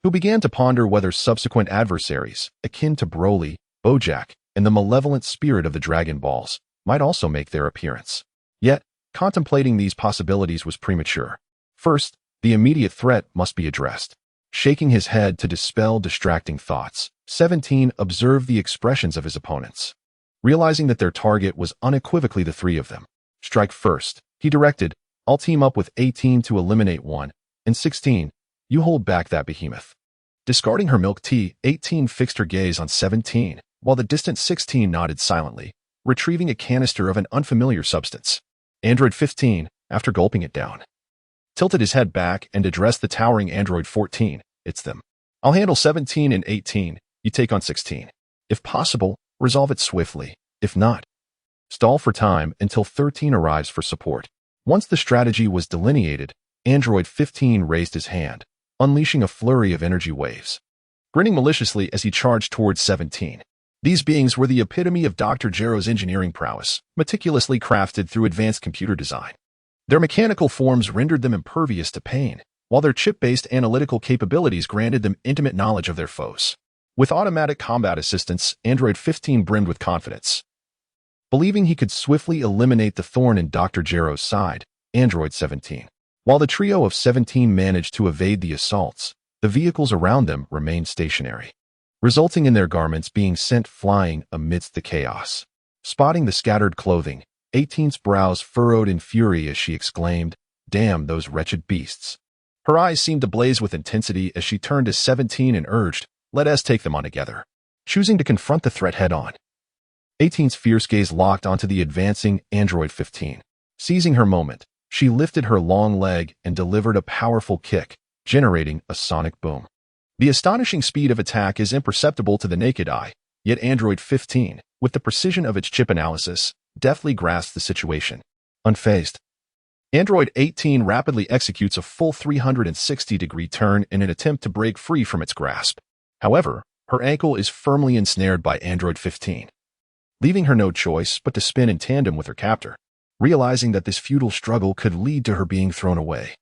who began to ponder whether subsequent adversaries, akin to Broly, Bojack, and the malevolent spirit of the Dragon Balls, might also make their appearance. Yet, contemplating these possibilities was premature. First, the immediate threat must be addressed. Shaking his head to dispel distracting thoughts, 17 observed the expressions of his opponents. Realizing that their target was unequivocally the 3 of them. "Strike first," he directed. "I'll team up with 18 to eliminate one, and 16, you hold back that behemoth." Discarding her milk tea, 18 fixed her gaze on 17, while the distant 16 nodded silently, retrieving a canister of an unfamiliar substance. Android 15, after gulping it down, tilted his head back and addressed the towering Android 14. "It's them. I'll handle 17 and 18. You take on 16. If possible, resolve it swiftly. If not, stall for time until 13 arrives for support." Once the strategy was delineated, Android 15 raised his hand, unleashing a flurry of energy waves, grinning maliciously as he charged towards 17. These beings were the epitome of Dr. Gero's engineering prowess, meticulously crafted through advanced computer design. Their mechanical forms rendered them impervious to pain, while their chip-based analytical capabilities granted them intimate knowledge of their foes. With automatic combat assistance, Android 15 brimmed with confidence. Believing he could swiftly eliminate the thorn in Dr. Gero's side, Android 17. While the trio of 17 managed to evade the assaults, the vehicles around them remained stationary, resulting in their garments being sent flying amidst the chaos. Spotting the scattered clothing, 18's brows furrowed in fury as she exclaimed, "Damn those wretched beasts." Her eyes seemed to blaze with intensity as she turned to 17 and urged, "Let us take them on together." Choosing to confront the threat head-on, 18's fierce gaze locked onto the advancing Android 15. Seizing her moment, she lifted her long leg and delivered a powerful kick, generating a sonic boom. The astonishing speed of attack is imperceptible to the naked eye, yet Android 15, with the precision of its chip analysis, deftly grasped the situation. Unfazed, Android 18 rapidly executes a full 360-degree turn in an attempt to break free from its grasp. However, her ankle is firmly ensnared by Android 15, leaving her no choice but to spin in tandem with her captor. Realizing that this futile struggle could lead to her being thrown away,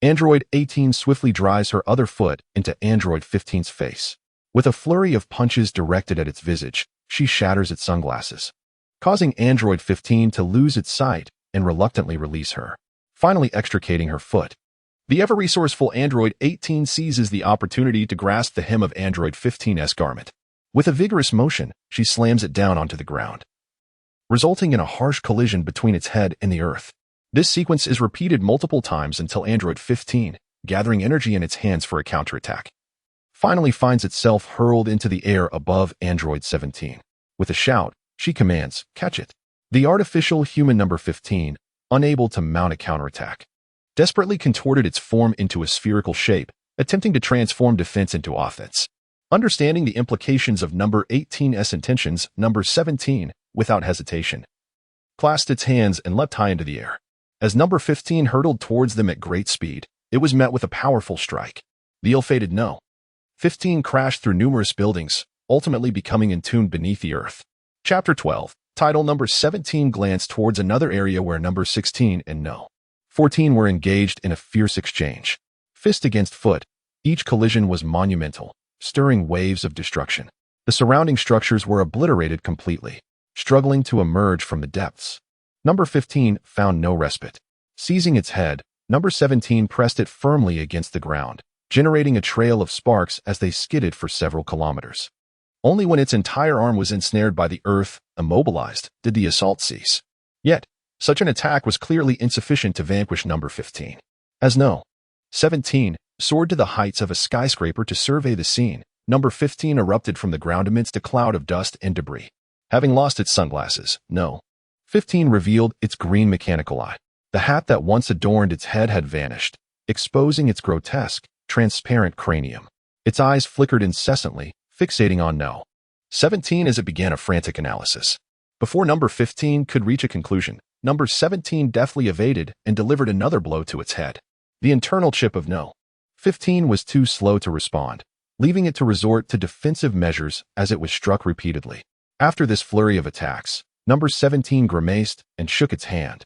Android 18 swiftly drives her other foot into Android 15's face. With a flurry of punches directed at its visage, she shatters its sunglasses, causing Android 15 to lose its sight and reluctantly release her, finally extricating her foot. The ever-resourceful Android 18 seizes the opportunity to grasp the hem of Android 15's garment. With a vigorous motion, she slams it down onto the ground, resulting in a harsh collision between its head and the earth. This sequence is repeated multiple times until Android 15, gathering energy in its hands for a counterattack, finally finds itself hurled into the air above Android 17. With a shout, she commands, "Catch it." The artificial human number 15, unable to mount a counterattack, desperately contorted its form into a spherical shape, attempting to transform defense into offense. Understanding the implications of number 18's intentions, number 17, without hesitation, clasped its hands and leapt high into the air. As number 15 hurtled towards them at great speed, it was met with a powerful strike. The ill-fated No. 15 crashed through numerous buildings, ultimately becoming entombed beneath the earth. Chapter 12, title number 17 glanced towards another area where number 16 and No. 14 were engaged in a fierce exchange. Fist against foot, each collision was monumental, stirring waves of destruction. The surrounding structures were obliterated completely, struggling to emerge from the depths. Number 15 found no respite. Seizing its head, number 17 pressed it firmly against the ground, generating a trail of sparks as they skidded for several kilometers. Only when its entire arm was ensnared by the earth, immobilized, did the assault cease. Yet, such an attack was clearly insufficient to vanquish number 15. As No. 17 soared to the heights of a skyscraper to survey the scene, number 15 erupted from the ground amidst a cloud of dust and debris. Having lost its sunglasses, No. 15 revealed its green mechanical eye. The hat that once adorned its head had vanished, exposing its grotesque, transparent cranium. Its eyes flickered incessantly, fixating on No. 17 as it began a frantic analysis. Before number 15 could reach a conclusion, number 17 deftly evaded and delivered another blow to its head. The internal chip of No. 15 was too slow to respond, leaving it to resort to defensive measures as it was struck repeatedly. After this flurry of attacks, number 17 grimaced and shook its hand.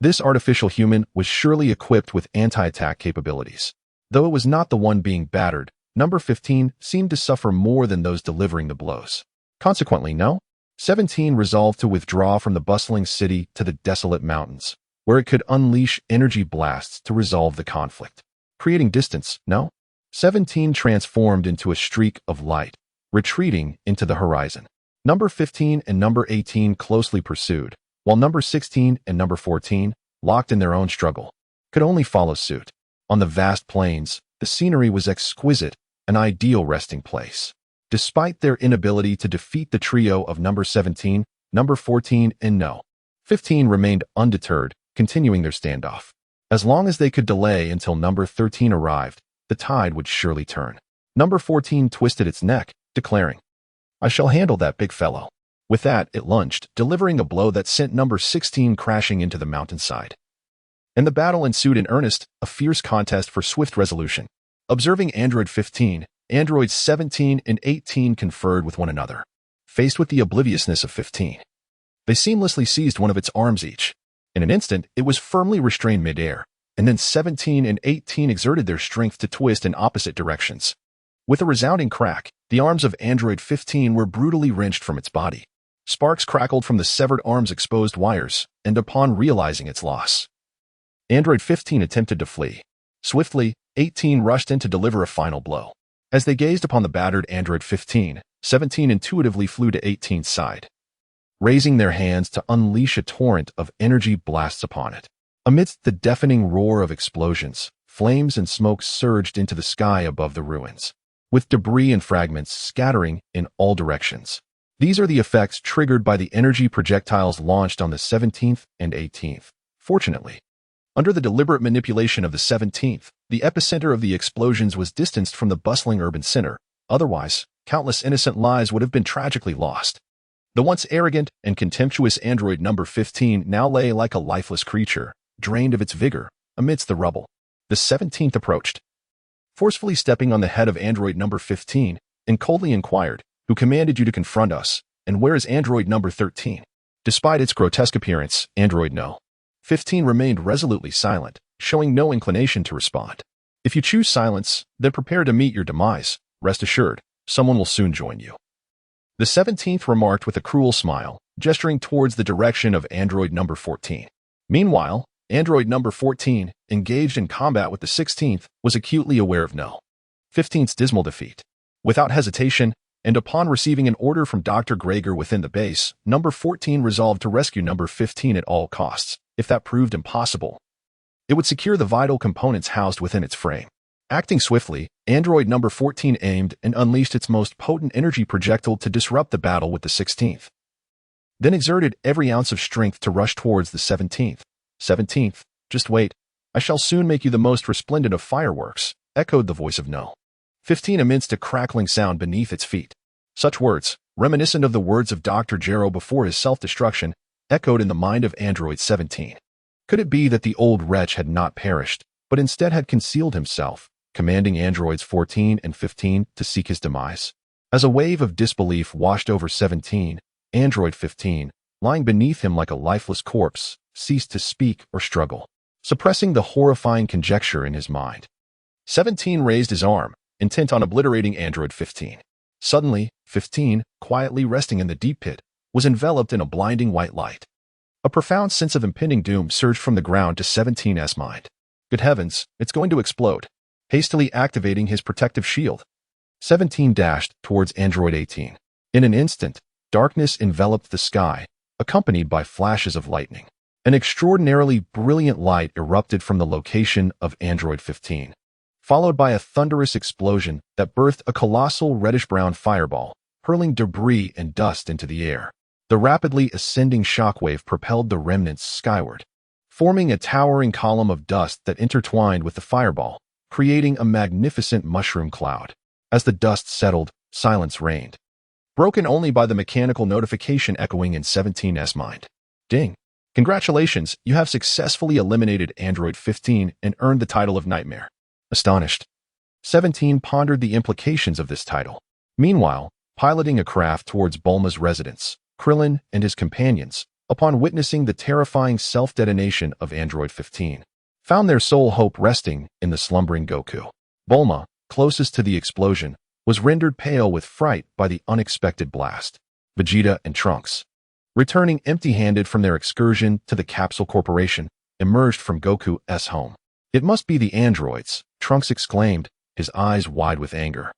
This artificial human was surely equipped with anti-attack capabilities. Though it was not the one being battered, number 15 seemed to suffer more than those delivering the blows. Consequently, No. 17 resolved to withdraw from the bustling city to the desolate mountains, where it could unleash energy blasts to resolve the conflict. Creating distance, No. 17 transformed into a streak of light, retreating into the horizon. Number 15 and number 18 closely pursued, while number 16 and number 14, locked in their own struggle, could only follow suit. On the vast plains, the scenery was exquisite, an ideal resting place. Despite their inability to defeat the trio of number 17, number 14, and No. 15 remained undeterred, continuing their standoff. As long as they could delay until number 13 arrived, the tide would surely turn. Number 14 twisted its neck, declaring, "I shall handle that big fellow." With that, it lunged, delivering a blow that sent number 16 crashing into the mountainside. And the battle ensued in earnest, a fierce contest for swift resolution. Observing Android 15, Androids 17 and 18 conferred with one another. Faced with the obliviousness of 15, they seamlessly seized one of its arms each. In an instant, it was firmly restrained midair, and then 17 and 18 exerted their strength to twist in opposite directions. With a resounding crack, the arms of Android 15 were brutally wrenched from its body. Sparks crackled from the severed arm's exposed wires, and upon realizing its loss, Android 15 attempted to flee. Swiftly, 18 rushed in to deliver a final blow. As they gazed upon the battered Android 15, 17 intuitively flew to 18's side. raising their hands to unleash a torrent of energy blasts upon it. Amidst the deafening roar of explosions, flames and smoke surged into the sky above the ruins, with debris and fragments scattering in all directions. These are the effects triggered by the energy projectiles launched on the 17th and 18th. Fortunately, under the deliberate manipulation of the 17th, the epicenter of the explosions was distanced from the bustling urban center. Otherwise, countless innocent lives would have been tragically lost. The once arrogant and contemptuous android number 15 now lay like a lifeless creature, drained of its vigor, amidst the rubble. The 17th approached, forcefully stepping on the head of android number 15, and coldly inquired, "Who commanded you to confront us, and where is android number 13? Despite its grotesque appearance, android No. 15 remained resolutely silent, showing no inclination to respond. If you choose silence, then prepare to meet your demise. Rest assured, someone will soon join you." The 17th remarked with a cruel smile, gesturing towards the direction of android number 14. Meanwhile, android number 14, engaged in combat with the 16th, was acutely aware of No. 15's dismal defeat. Without hesitation, and upon receiving an order from Dr. Gregor within the base, number 14 resolved to rescue number 15 at all costs. If that proved impossible, it would secure the vital components housed within its frame. Acting swiftly, android number 14 aimed and unleashed its most potent energy projectile to disrupt the battle with the 16th. Then exerted every ounce of strength to rush towards the 17th. 17th, just wait. I shall soon make you the most resplendent of fireworks, echoed the voice of No. 15 amidst a crackling sound beneath its feet. Such words, reminiscent of the words of Dr. Gero before his self-destruction, echoed in the mind of android 17. Could it be that the old wretch had not perished, but instead had concealed himself, commanding androids 14 and 15 to seek his demise? As a wave of disbelief washed over 17, android 15, lying beneath him like a lifeless corpse, ceased to speak or struggle, suppressing the horrifying conjecture in his mind. 17 raised his arm, intent on obliterating android 15. Suddenly, 15, quietly resting in the deep pit, was enveloped in a blinding white light. A profound sense of impending doom surged from the ground to 17's mind. Good heavens, it's going to explode. Hastily activating his protective shield, 17 dashed towards android 18. In an instant, darkness enveloped the sky, accompanied by flashes of lightning. An extraordinarily brilliant light erupted from the location of android 15, followed by a thunderous explosion that birthed a colossal reddish-brown fireball, hurling debris and dust into the air. The rapidly ascending shockwave propelled the remnants skyward, forming a towering column of dust that intertwined with the fireball, creating a magnificent mushroom cloud. As the dust settled, silence reigned, broken only by the mechanical notification echoing in 17's mind. Ding! Congratulations, you have successfully eliminated android 15 and earned the title of Nightmare. Astonished, 17 pondered the implications of this title. Meanwhile, piloting a craft towards Bulma's residence, Krillin and his companions, upon witnessing the terrifying self-detonation of android 15, found their sole hope resting in the slumbering Goku. Bulma, closest to the explosion, was rendered pale with fright by the unexpected blast. Vegeta and Trunks, returning empty-handed from their excursion to the Capsule Corporation, emerged from Goku's home. "It must be the androids," Trunks exclaimed, his eyes wide with anger.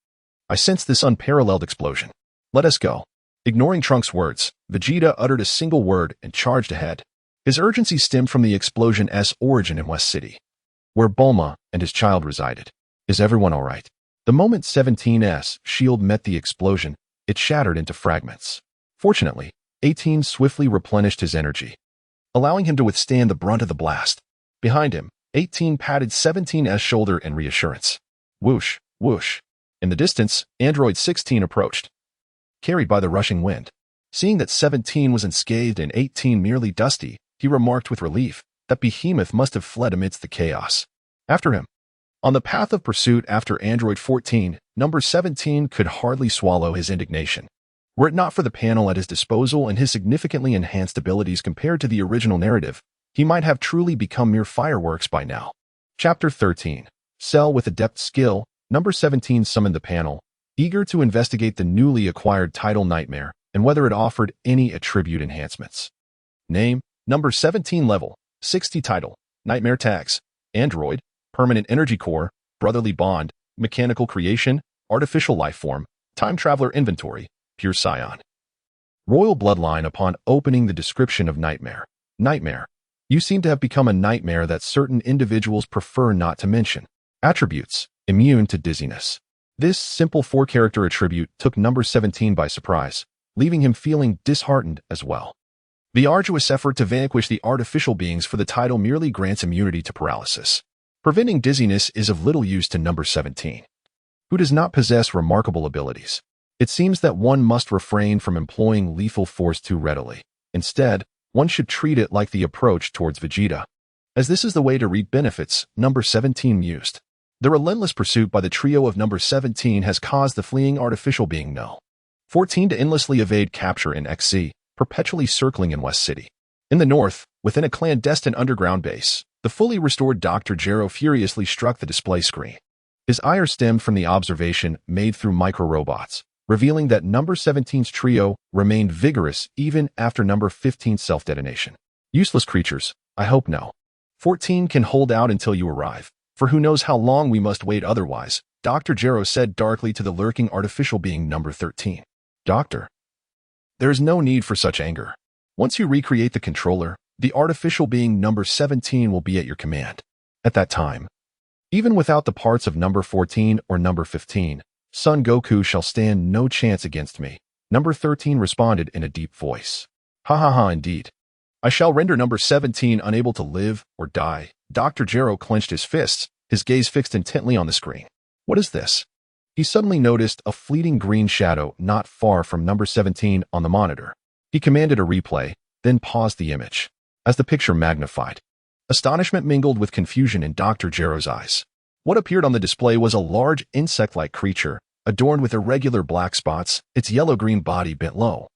"I sense this unparalleled explosion. Let us go." Ignoring Trunks' words, Vegeta uttered a single word and charged ahead. His urgency stemmed from the explosion's origin in West City, where Bulma and his child resided. "Is everyone all right?" The moment 17's shield met the explosion, it shattered into fragments. Fortunately, 18 swiftly replenished his energy, allowing him to withstand the brunt of the blast. Behind him, 18 patted 17's shoulder in reassurance. Whoosh, whoosh. In the distance, android 16 approached, carried by the rushing wind. Seeing that 17 was unscathed and 18 merely dusty, he remarked with relief that Behemoth must have fled amidst the chaos. After him. On the path of pursuit after android 14, number 17 could hardly swallow his indignation. Were it not for the panel at his disposal and his significantly enhanced abilities compared to the original narrative, he might have truly become mere fireworks by now. Chapter 13. Cell with adept skill, number 17 summoned the panel, eager to investigate the newly acquired title Nightmare and whether it offered any attribute enhancements. Name, number 17 level, 60 title, Nightmare tags, Android, Permanent Energy Core, Brotherly Bond, Mechanical Creation, Artificial Life Form, Time Traveler Inventory, Pure Scion. Royal bloodline upon opening the description of nightmare. Nightmare. You seem to have become a nightmare that certain individuals prefer not to mention. Attributes. Immune to dizziness. This simple 4-character attribute took number 17 by surprise, leaving him feeling disheartened as well. The arduous effort to vanquish the artificial beings for the title merely grants immunity to paralysis. Preventing dizziness is of little use to number 17, who does not possess remarkable abilities. It seems that one must refrain from employing lethal force too readily. Instead, one should treat it like the approach towards Vegeta. As this is the way to reap benefits, number 17 mused. The relentless pursuit by the trio of number 17 has caused the fleeing artificial being null. 14 to endlessly evade capture in XC, perpetually circling in West City. In the north, within a clandestine underground base, the fully restored Dr. Gero furiously struck the display screen. His ire stemmed from the observation made through micro-robots, revealing that number 17's trio remained vigorous even after number 15's self-detonation. Useless creatures, I hope no. 14 can hold out until you arrive, for who knows how long we must wait otherwise, Dr. Gero said darkly to the lurking artificial being number 13. Doctor. There is no need for such anger. Once you recreate the controller, the artificial being number 17 will be at your command. At that time, even without the parts of number 14 or number 15, Son Goku shall stand no chance against me. Number 13 responded in a deep voice. Ha ha ha, indeed. I shall render number 17 unable to live or die. Dr. Gero clenched his fists, his gaze fixed intently on the screen. What is this? He suddenly noticed a fleeting green shadow not far from number 17 on the monitor. He commanded a replay, then paused the image. As the picture magnified, astonishment mingled with confusion in Dr. Gero's eyes. What appeared on the display was a large insect-like creature, adorned with irregular black spots, its yellow-green body bent low,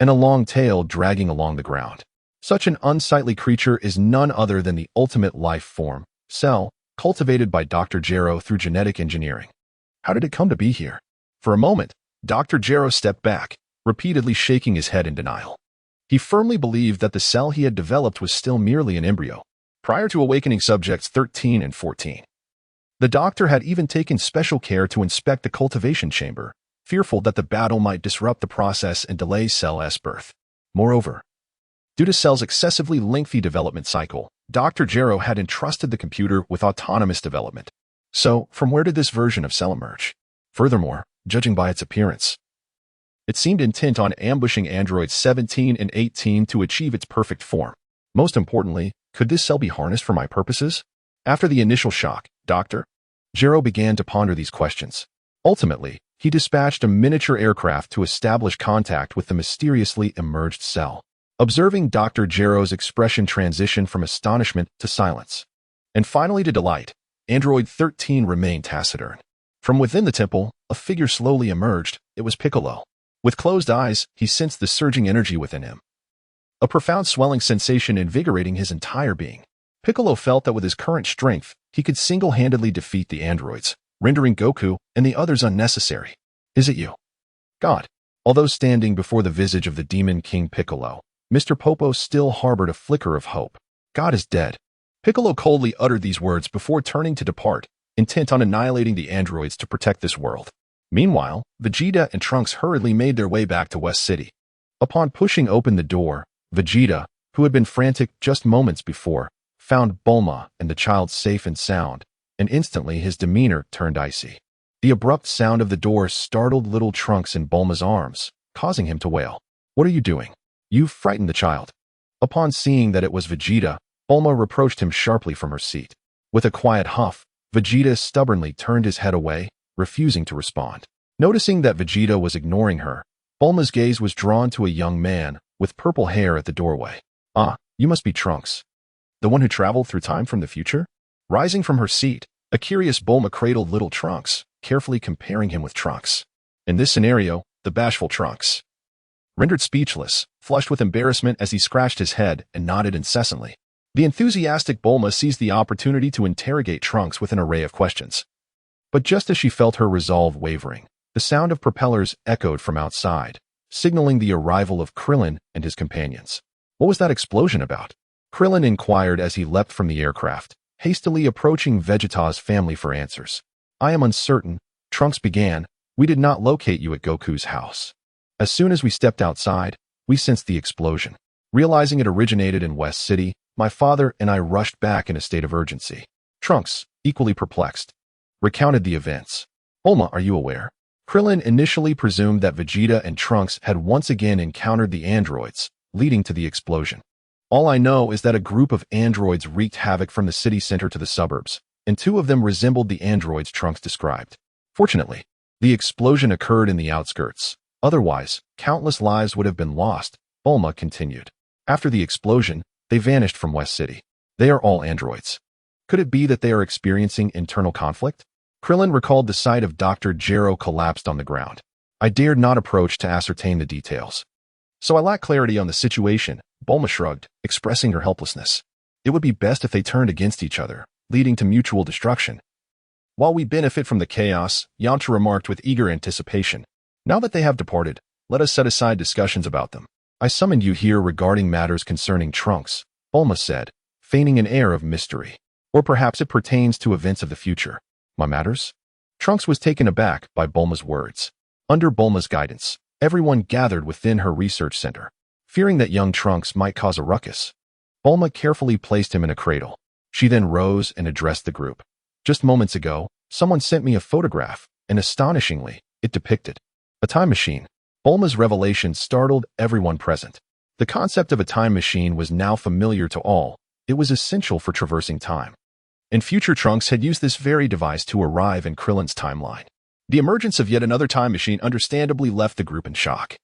and a long tail dragging along the ground. Such an unsightly creature is none other than the ultimate life form, cell, cultivated by Dr. Gero through genetic engineering. How did it come to be here? For a moment, Dr. Gero stepped back, repeatedly shaking his head in denial. He firmly believed that the cell he had developed was still merely an embryo, prior to awakening subjects 13 and 14. The doctor had even taken special care to inspect the cultivation chamber, fearful that the battle might disrupt the process and delay Cell's birth. Moreover, due to Cell's excessively lengthy development cycle, Dr. Gero had entrusted the computer with autonomous development. So, from where did this version of Cell emerge? Furthermore, judging by its appearance, it seemed intent on ambushing androids 17 and 18 to achieve its perfect form. Most importantly, could this cell be harnessed for my purposes? After the initial shock, Dr. Gero began to ponder these questions. Ultimately, he dispatched a miniature aircraft to establish contact with the mysteriously emerged cell. Observing Dr. Gero's expression transition from astonishment to silence, and finally to delight, Android 13 remained taciturn. From within the temple, a figure slowly emerged. It was Piccolo. With closed eyes, he sensed the surging energy within him, a profound swelling sensation invigorating his entire being. Piccolo felt that with his current strength, he could single-handedly defeat the androids, rendering Goku and the others unnecessary. Is it you? God. Although standing before the visage of the Demon King Piccolo, Mr. Popo still harbored a flicker of hope. God is dead. Piccolo coldly uttered these words before turning to depart, intent on annihilating the androids to protect this world. Meanwhile, Vegeta and Trunks hurriedly made their way back to West City. Upon pushing open the door, Vegeta, who had been frantic just moments before, found Bulma and the child safe and sound, and instantly his demeanor turned icy. The abrupt sound of the door startled little Trunks in Bulma's arms, causing him to wail. What are you doing? You've frightened the child. Upon seeing that it was Vegeta, Bulma reproached him sharply from her seat. With a quiet huff, Vegeta stubbornly turned his head away, refusing to respond. Noticing that Vegeta was ignoring her, Bulma's gaze was drawn to a young man with purple hair at the doorway. Ah, you must be Trunks, the one who traveled through time from the future? Rising from her seat, a curious Bulma cradled little Trunks, carefully comparing him with Trunks. In this scenario, the bashful Trunks, rendered speechless, flushed with embarrassment as he scratched his head and nodded incessantly. The enthusiastic Bulma seized the opportunity to interrogate Trunks with an array of questions. But just as she felt her resolve wavering, the sound of propellers echoed from outside, signaling the arrival of Krillin and his companions. What was that explosion about? Krillin inquired as he leapt from the aircraft, hastily approaching Vegeta's family for answers. I am uncertain, Trunks began. We did not locate you at Goku's house. As soon as we stepped outside, We sensed the explosion. Realizing it originated in West City, my father and I rushed back in a state of urgency. Trunks, equally perplexed, recounted the events. Bulma, are you aware? Krillin initially presumed that Vegeta and Trunks had once again encountered the androids, leading to the explosion. All I know is that a group of androids wreaked havoc from the city center to the suburbs, and 2 of them resembled the androids Trunks described. Fortunately, the explosion occurred in the outskirts. Otherwise, countless lives would have been lost, Bulma continued. After the explosion, they vanished from West City. They are all androids. Could it be that they are experiencing internal conflict? Krillin recalled the sight of Dr. Gero collapsed on the ground. I dared not approach to ascertain the details. So I lack clarity on the situation, Bulma shrugged, expressing her helplessness. It would be best if they turned against each other, leading to mutual destruction. While we benefit from the chaos, Yamcha remarked with eager anticipation. Now that they have departed, let us set aside discussions about them. I summoned you here regarding matters concerning Trunks, Bulma said, feigning an air of mystery. Or perhaps it pertains to events of the future. My matters? Trunks was taken aback by Bulma's words. Under Bulma's guidance, everyone gathered within her research center, fearing that young Trunks might cause a ruckus. Bulma carefully placed him in a cradle. She then rose and addressed the group. Just moments ago, someone sent me a photograph, and astonishingly, it depicted a time machine. Bulma's revelation startled everyone present. The concept of a time machine was now familiar to all. It was essential for traversing time. And future Trunks had used this very device to arrive in Krillin's timeline. The emergence of yet another time machine understandably left the group in shock.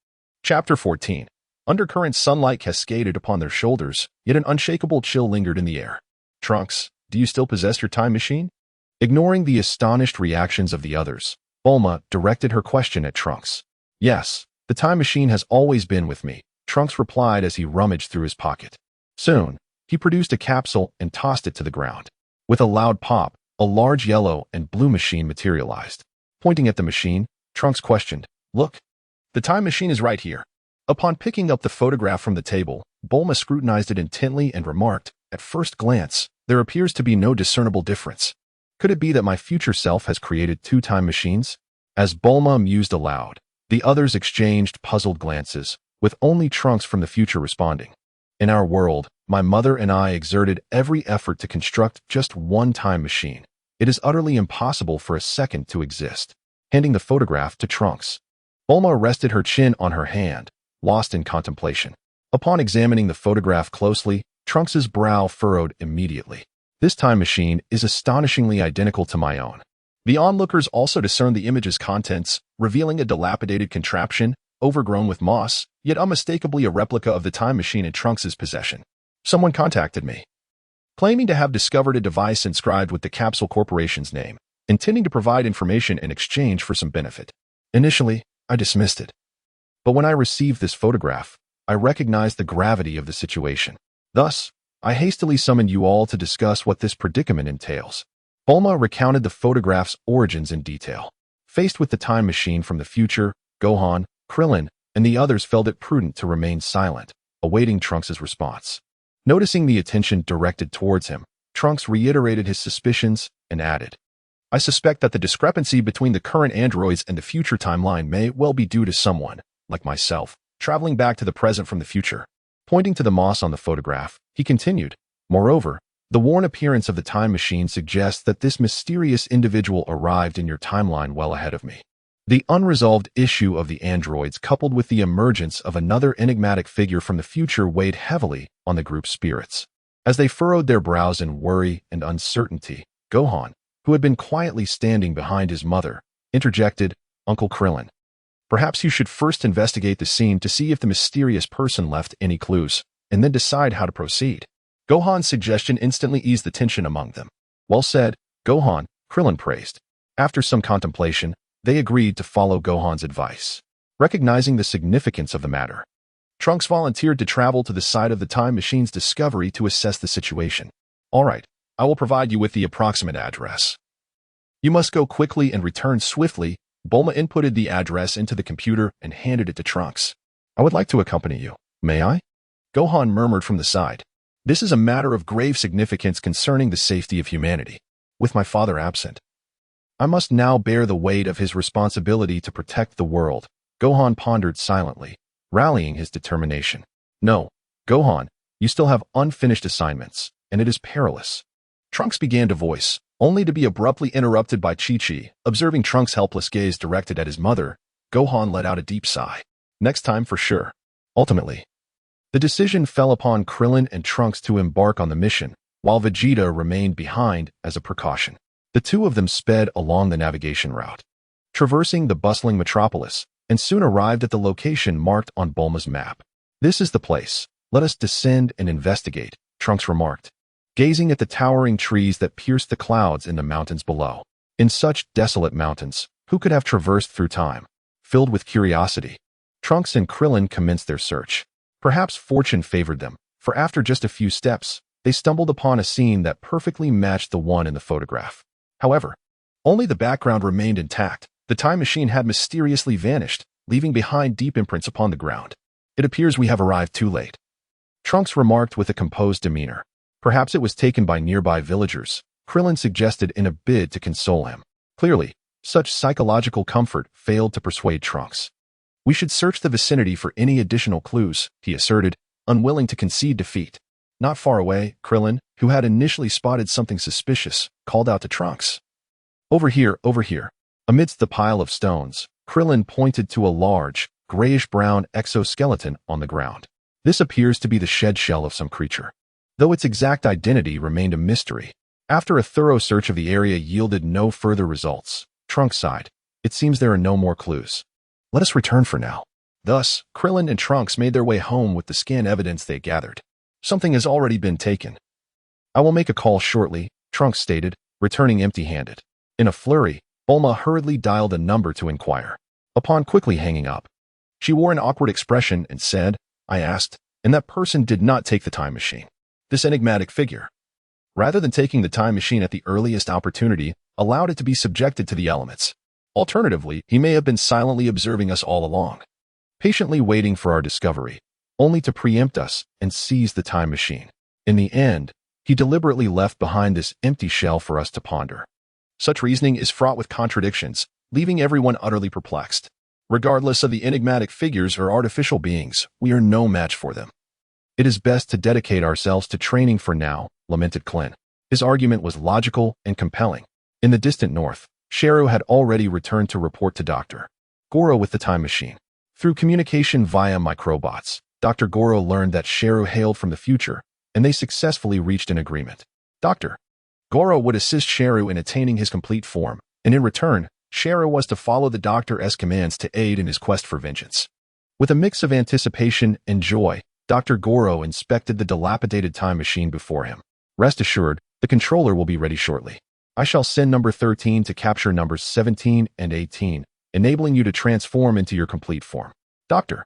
Chapter 14. Undercurrent sunlight cascaded upon their shoulders, yet an unshakable chill lingered in the air. Trunks, do you still possess your time machine? Ignoring the astonished reactions of the others, Bulma directed her question at Trunks. Yes, the time machine has always been with me, Trunks replied as he rummaged through his pocket. Soon, he produced a capsule and tossed it to the ground. With a loud pop, a large yellow and blue machine materialized. Pointing at the machine, Trunks questioned, Look, the time machine is right here. Upon picking up the photograph from the table, Bulma scrutinized it intently and remarked, At first glance, there appears to be no discernible difference. Could it be that my future self has created 2 time machines? As Bulma mused aloud, the others exchanged puzzled glances, with only Trunks from the future responding. In our world, my mother and I exerted every effort to construct just 1 time machine. It is utterly impossible for a second to exist. Handing the photograph to Trunks, Bulma rested her chin on her hand, lost in contemplation. Upon examining the photograph closely, Trunks's brow furrowed immediately. This time machine is astonishingly identical to my own. The onlookers also discerned the image's contents, revealing a dilapidated contraption, overgrown with moss, yet unmistakably a replica of the time machine in Trunks's possession. Someone contacted me, claiming to have discovered a device inscribed with the Capsule Corporation's name, intending to provide information in exchange for some benefit. Initially, I dismissed it. But when I received this photograph, I recognized the gravity of the situation. Thus, I hastily summoned you all to discuss what this predicament entails. Bulma recounted the photograph's origins in detail. Faced with the time machine from the future, Gohan, Krillin, and the others felt it prudent to remain silent, awaiting Trunks' response. Noticing the attention directed towards him, Trunks reiterated his suspicions and added, I suspect that the discrepancy between the current androids and the future timeline may well be due to someone, like myself, traveling back to the present from the future. Pointing to the moss on the photograph, he continued, Moreover, the worn appearance of the time machine suggests that this mysterious individual arrived in your timeline well ahead of me. The unresolved issue of the androids coupled with the emergence of another enigmatic figure from the future weighed heavily on the group's spirits. As they furrowed their brows in worry and uncertainty, Gohan, who had been quietly standing behind his mother, interjected, Uncle Krillin, perhaps you should first investigate the scene to see if the mysterious person left any clues, and then decide how to proceed. Gohan's suggestion instantly eased the tension among them. Well said, Gohan, Krillin praised. After some contemplation, they agreed to follow Gohan's advice. Recognizing the significance of the matter, Trunks volunteered to travel to the site of the time machine's discovery to assess the situation. All right, I will provide you with the approximate address. You must go quickly and return swiftly. Bulma inputted the address into the computer and handed it to Trunks. I would like to accompany you. May I? Gohan murmured from the side. This is a matter of grave significance concerning the safety of humanity. With my father absent, I must now bear the weight of his responsibility to protect the world. Gohan pondered silently, rallying his determination. No, Gohan, you still have unfinished assignments, and it is perilous. Trunks began to voice, only to be abruptly interrupted by Chi-Chi. Observing Trunks' helpless gaze directed at his mother, Gohan let out a deep sigh. Next time for sure. Ultimately, the decision fell upon Krillin and Trunks to embark on the mission, while Vegeta remained behind as a precaution. The two of them sped along the navigation route, traversing the bustling metropolis, and soon arrived at the location marked on Bulma's map. This is the place. Let us descend and investigate, Trunks remarked, gazing at the towering trees that pierced the clouds in the mountains below. In such desolate mountains, who could have traversed through time? Filled with curiosity, Trunks and Krillin commenced their search. Perhaps fortune favored them, for after just a few steps, they stumbled upon a scene that perfectly matched the one in the photograph. However, only the background remained intact. The time machine had mysteriously vanished, leaving behind deep imprints upon the ground. It appears we have arrived too late, Trunks remarked with a composed demeanor. Perhaps it was taken by nearby villagers, Krillin suggested in a bid to console him. Clearly, such psychological comfort failed to persuade Trunks. We should search the vicinity for any additional clues, he asserted, unwilling to concede defeat. Not far away, Krillin, who had initially spotted something suspicious, called out to Trunks. Over here, over here. Amidst the pile of stones, Krillin pointed to a large, grayish-brown exoskeleton on the ground. This appears to be the shed shell of some creature, though its exact identity remained a mystery. After a thorough search of the area yielded no further results, Trunks sighed. It seems there are no more clues. Let us return for now. Thus, Krillin and Trunks made their way home with the scan evidence they gathered. Something has already been taken. I will make a call shortly, Trunks stated, returning empty-handed. In a flurry, Bulma hurriedly dialed a number to inquire. Upon quickly hanging up, she wore an awkward expression and said, I asked, and that person did not take the time machine. This enigmatic figure, rather than taking the time machine at the earliest opportunity, allowed it to be subjected to the elements. Alternatively, he may have been silently observing us all along, patiently waiting for our discovery, only to preempt us and seize the time machine. In the end, he deliberately left behind this empty shell for us to ponder. Such reasoning is fraught with contradictions, leaving everyone utterly perplexed. Regardless of the enigmatic figures or artificial beings, we are no match for them. It is best to dedicate ourselves to training for now, lamented Klin. His argument was logical and compelling. In the distant north, Sheru had already returned to report to Dr. Goro with the time machine. Through communication via microbots, Dr. Goro learned that Sheru hailed from the future, and they successfully reached an agreement. Dr. Goro would assist Sheru in attaining his complete form, and in return, Sheru was to follow the Doctor's commands to aid in his quest for vengeance. With a mix of anticipation and joy, Dr. Goro inspected the dilapidated time machine before him. Rest assured, the controller will be ready shortly. I shall send number 13 to capture numbers 17 and 18, enabling you to transform into your complete form. Dr.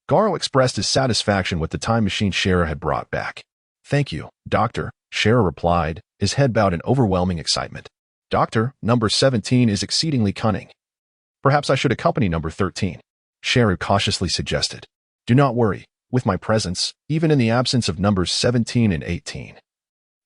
Goro expressed his satisfaction with the time machine Sheru had brought back. Thank you, Doctor, Sheru replied, his head bowed in overwhelming excitement. Doctor, number 17 is exceedingly cunning. Perhaps I should accompany number 13, Sheru cautiously suggested. Do not worry, with my presence, even in the absence of numbers 17 and 18.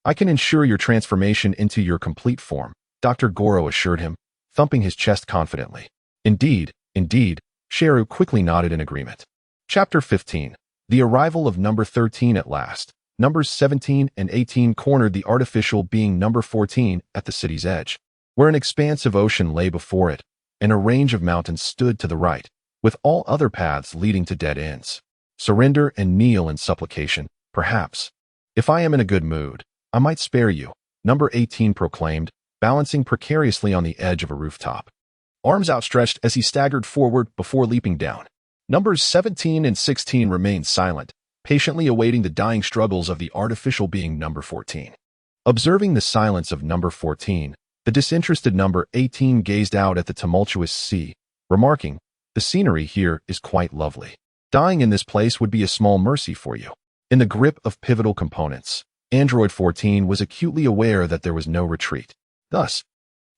I can ensure your transformation into your complete form, Dr. Goro assured him, thumping his chest confidently. Indeed, indeed, Sheru quickly nodded in agreement. Chapter 15. The arrival of number 13 at last. Numbers 17 and 18 cornered the artificial being number 14 at the city's edge, where an expanse of ocean lay before it, and a range of mountains stood to the right, with all other paths leading to dead ends. Surrender and kneel in supplication, perhaps. If I am in a good mood, I might spare you, number 18 proclaimed, balancing precariously on the edge of a rooftop. Arms outstretched as he staggered forward before leaping down. Numbers 17 and 16 remained silent, patiently awaiting the dying struggles of the artificial being number 14. Observing the silence of number 14, the disinterested number 18 gazed out at the tumultuous sea, remarking, the scenery here is quite lovely. Dying in this place would be a small mercy for you. In the grip of pivotal components, Android 14 was acutely aware that there was no retreat. Thus,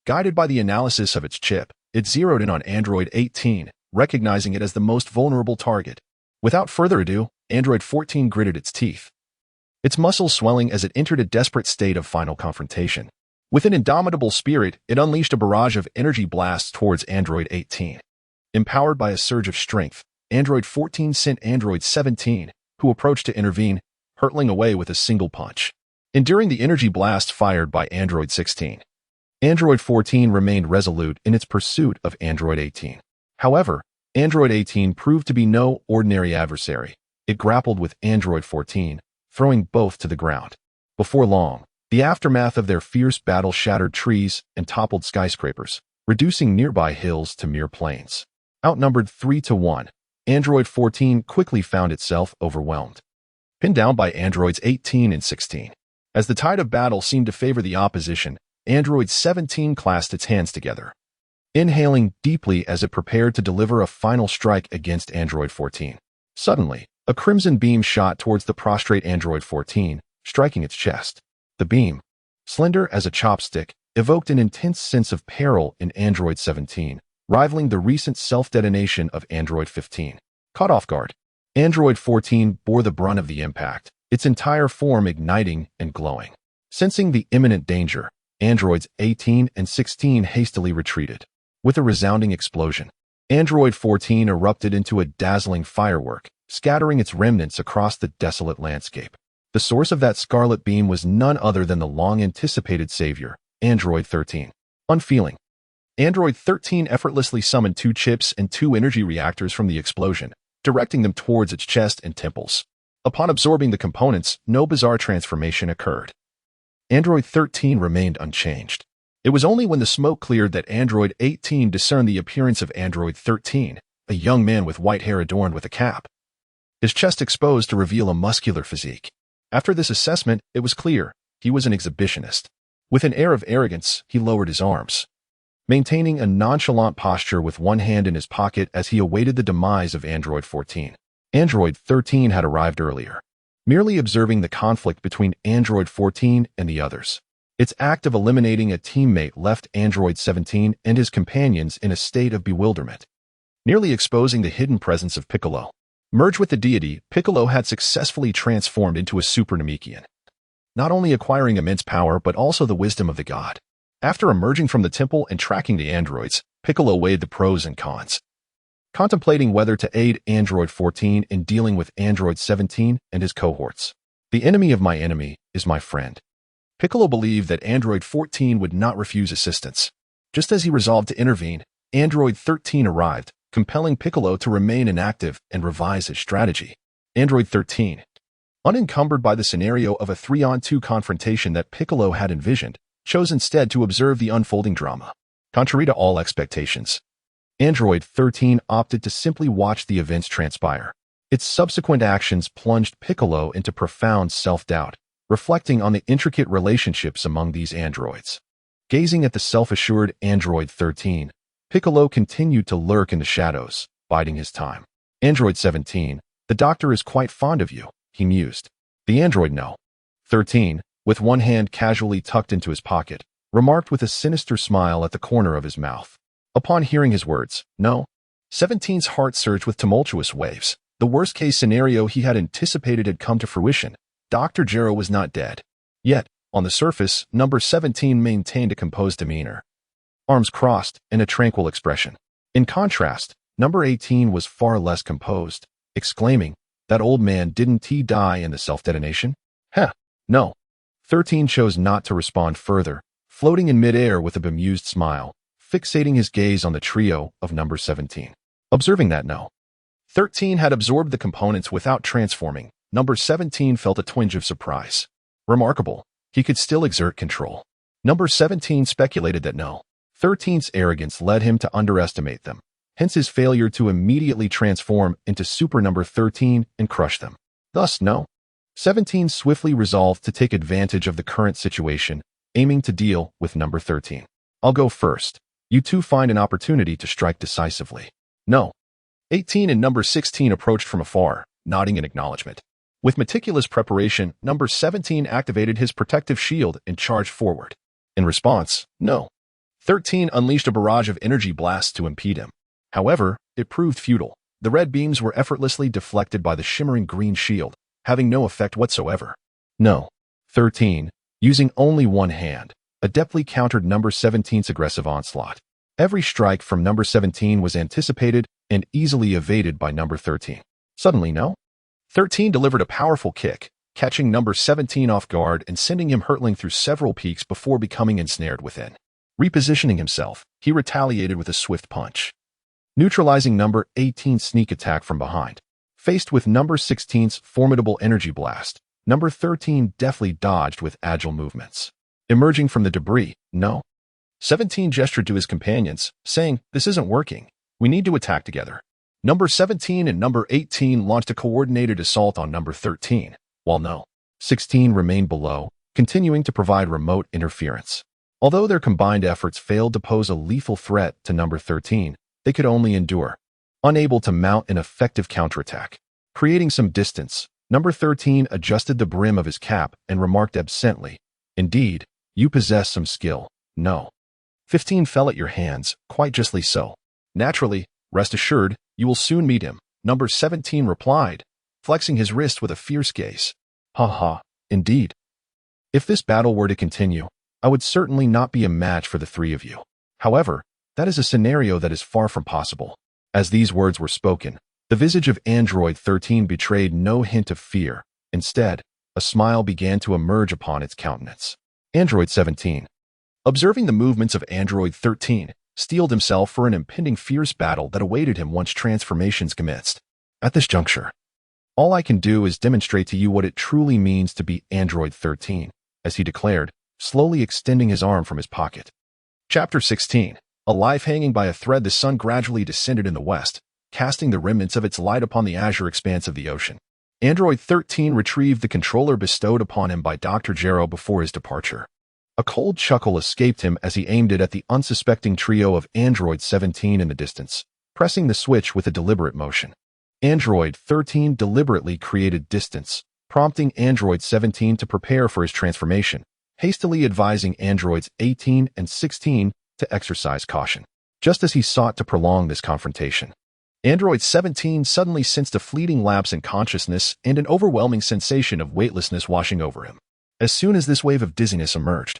guided by the analysis of its chip, it zeroed in on Android 18, recognizing it as the most vulnerable target. Without further ado, Android 14 gritted its teeth, its muscles swelling as it entered a desperate state of final confrontation. With an indomitable spirit, it unleashed a barrage of energy blasts towards Android 18. Empowered by a surge of strength, Android 14 sent Android 17, who approached to intervene, hurtling away with a single punch, enduring the energy blast fired by Android 16. Android 14 remained resolute in its pursuit of Android 18. However, Android 18 proved to be no ordinary adversary. It grappled with Android 14, throwing both to the ground. Before long, the aftermath of their fierce battle shattered trees and toppled skyscrapers, reducing nearby hills to mere plains. Outnumbered 3-1, Android 14 quickly found itself overwhelmed, pinned down by Androids 18 and 16. As the tide of battle seemed to favor the opposition, Android 17 clasped its hands together, inhaling deeply as it prepared to deliver a final strike against Android 14. Suddenly, a crimson beam shot towards the prostrate Android 14, striking its chest. The beam, slender as a chopstick, evoked an intense sense of peril in Android 17, rivaling the recent self-detonation of Android 15. Caught off guard, Android 14 bore the brunt of the impact, its entire form igniting and glowing. Sensing the imminent danger, Androids 18 and 16 hastily retreated. With a resounding explosion, Android 14 erupted into a dazzling firework, scattering its remnants across the desolate landscape. The source of that scarlet beam was none other than the long-anticipated savior, Android 13. Unfeeling, Android 13 effortlessly summoned 2 chips and 2 energy reactors from the explosion, directing them towards its chest and temples. Upon absorbing the components, no bizarre transformation occurred. Android 13 remained unchanged. It was only when the smoke cleared that Android 18 discerned the appearance of Android 13, a young man with white hair adorned with a cap, his chest exposed to reveal a muscular physique. After this assessment, it was clear he was an exhibitionist. With an air of arrogance, he lowered his arms, maintaining a nonchalant posture with one hand in his pocket as he awaited the demise of Android 14. Android 13 had arrived earlier, merely observing the conflict between Android 14 and the others. Its act of eliminating a teammate left Android 17 and his companions in a state of bewilderment, nearly exposing the hidden presence of Piccolo. Merged with the deity, Piccolo had successfully transformed into a Super Namekian, not only acquiring immense power but also the wisdom of the god. After emerging from the temple and tracking the androids, Piccolo weighed the pros and cons, contemplating whether to aid Android 14 in dealing with Android 17 and his cohorts. The enemy of my enemy is my friend. Piccolo believed that Android 14 would not refuse assistance. Just as he resolved to intervene, Android 13 arrived, compelling Piccolo to remain inactive and revise his strategy. Android 13, unencumbered by the scenario of a 3-on-2 confrontation that Piccolo had envisioned, chose instead to observe the unfolding drama. Contrary to all expectations, Android 13 opted to simply watch the events transpire. Its subsequent actions plunged Piccolo into profound self-doubt, reflecting on the intricate relationships among these androids. Gazing at the self-assured Android 13, Piccolo continued to lurk in the shadows, biding his time. Android 17, the doctor is quite fond of you, he mused. The android no. 13, with one hand casually tucked into his pocket, remarked with a sinister smile at the corner of his mouth. Upon hearing his words, no, 17's heart surged with tumultuous waves. The worst-case scenario he had anticipated had come to fruition. Dr. Gero was not dead. Yet, on the surface, number 17 maintained a composed demeanor, arms crossed, and a tranquil expression. In contrast, number 18 was far less composed, exclaiming, "That old man, didn't he die in the self-detonation?" Heh, no. 13 chose not to respond further, floating in midair with a bemused smile, fixating his gaze on the trio of number 17. Observing that no. 13 had absorbed the components without transforming, number 17 felt a twinge of surprise. Remarkable, he could still exert control. Number 17 speculated that no. 13's arrogance led him to underestimate them, hence his failure to immediately transform into Super number 13 and crush them. Thus, no. 17 swiftly resolved to take advantage of the current situation, aiming to deal with number 13. I'll go first. You two find an opportunity to strike decisively. No. 18 and number 16 approached from afar, nodding in acknowledgement. With meticulous preparation, number 17 activated his protective shield and charged forward. In response, no. 13 unleashed a barrage of energy blasts to impede him. However, it proved futile. The red beams were effortlessly deflected by the shimmering green shield, having no effect whatsoever. No. 13, using only one hand, adeptly countered number 17's aggressive onslaught. Every strike from number 17 was anticipated and easily evaded by number 13. Suddenly, no? 13 delivered a powerful kick, catching number 17 off guard and sending him hurtling through several peaks before becoming ensnared within. Repositioning himself, he retaliated with a swift punch, neutralizing number 18's sneak attack from behind. Faced with number 16's formidable energy blast, number 13 deftly dodged with agile movements. Emerging from the debris, no? 17 gestured to his companions, saying, "This isn't working. We need to attack together." Number 17 and number 18 launched a coordinated assault on number 13, while no. 16 remained below, continuing to provide remote interference. Although their combined efforts failed to pose a lethal threat to number 13, they could only endure, unable to mount an effective counterattack. Creating some distance, number 13 adjusted the brim of his cap and remarked absently, "Indeed, you possess some skill, no." 15 fell at your hands, quite justly so. "Naturally, rest assured, you will soon meet him," number 17 replied, flexing his wrist with a fierce gaze. "Ha ha, indeed. If this battle were to continue, I would certainly not be a match for the three of you. However, that is a scenario that is far from possible." As these words were spoken, the visage of Android 13 betrayed no hint of fear. Instead, a smile began to emerge upon its countenance. Android 17, observing the movements of Android 13, steeled himself for an impending fierce battle that awaited him once transformations commenced. "At this juncture, all I can do is demonstrate to you what it truly means to be Android 13, as he declared, slowly extending his arm from his pocket. Chapter 16. Alive hanging by a thread, the sun gradually descended in the west, casting the remnants of its light upon the azure expanse of the ocean. Android 13 retrieved the controller bestowed upon him by Dr. Gero before his departure. A cold chuckle escaped him as he aimed it at the unsuspecting trio of Android 17 in the distance, pressing the switch with a deliberate motion. Android 13 deliberately created distance, prompting Android 17 to prepare for his transformation, hastily advising Androids 18 and 16 to exercise caution. Just as he sought to prolong this confrontation, Android 17 suddenly sensed a fleeting lapse in consciousness and an overwhelming sensation of weightlessness washing over him. As soon as this wave of dizziness emerged,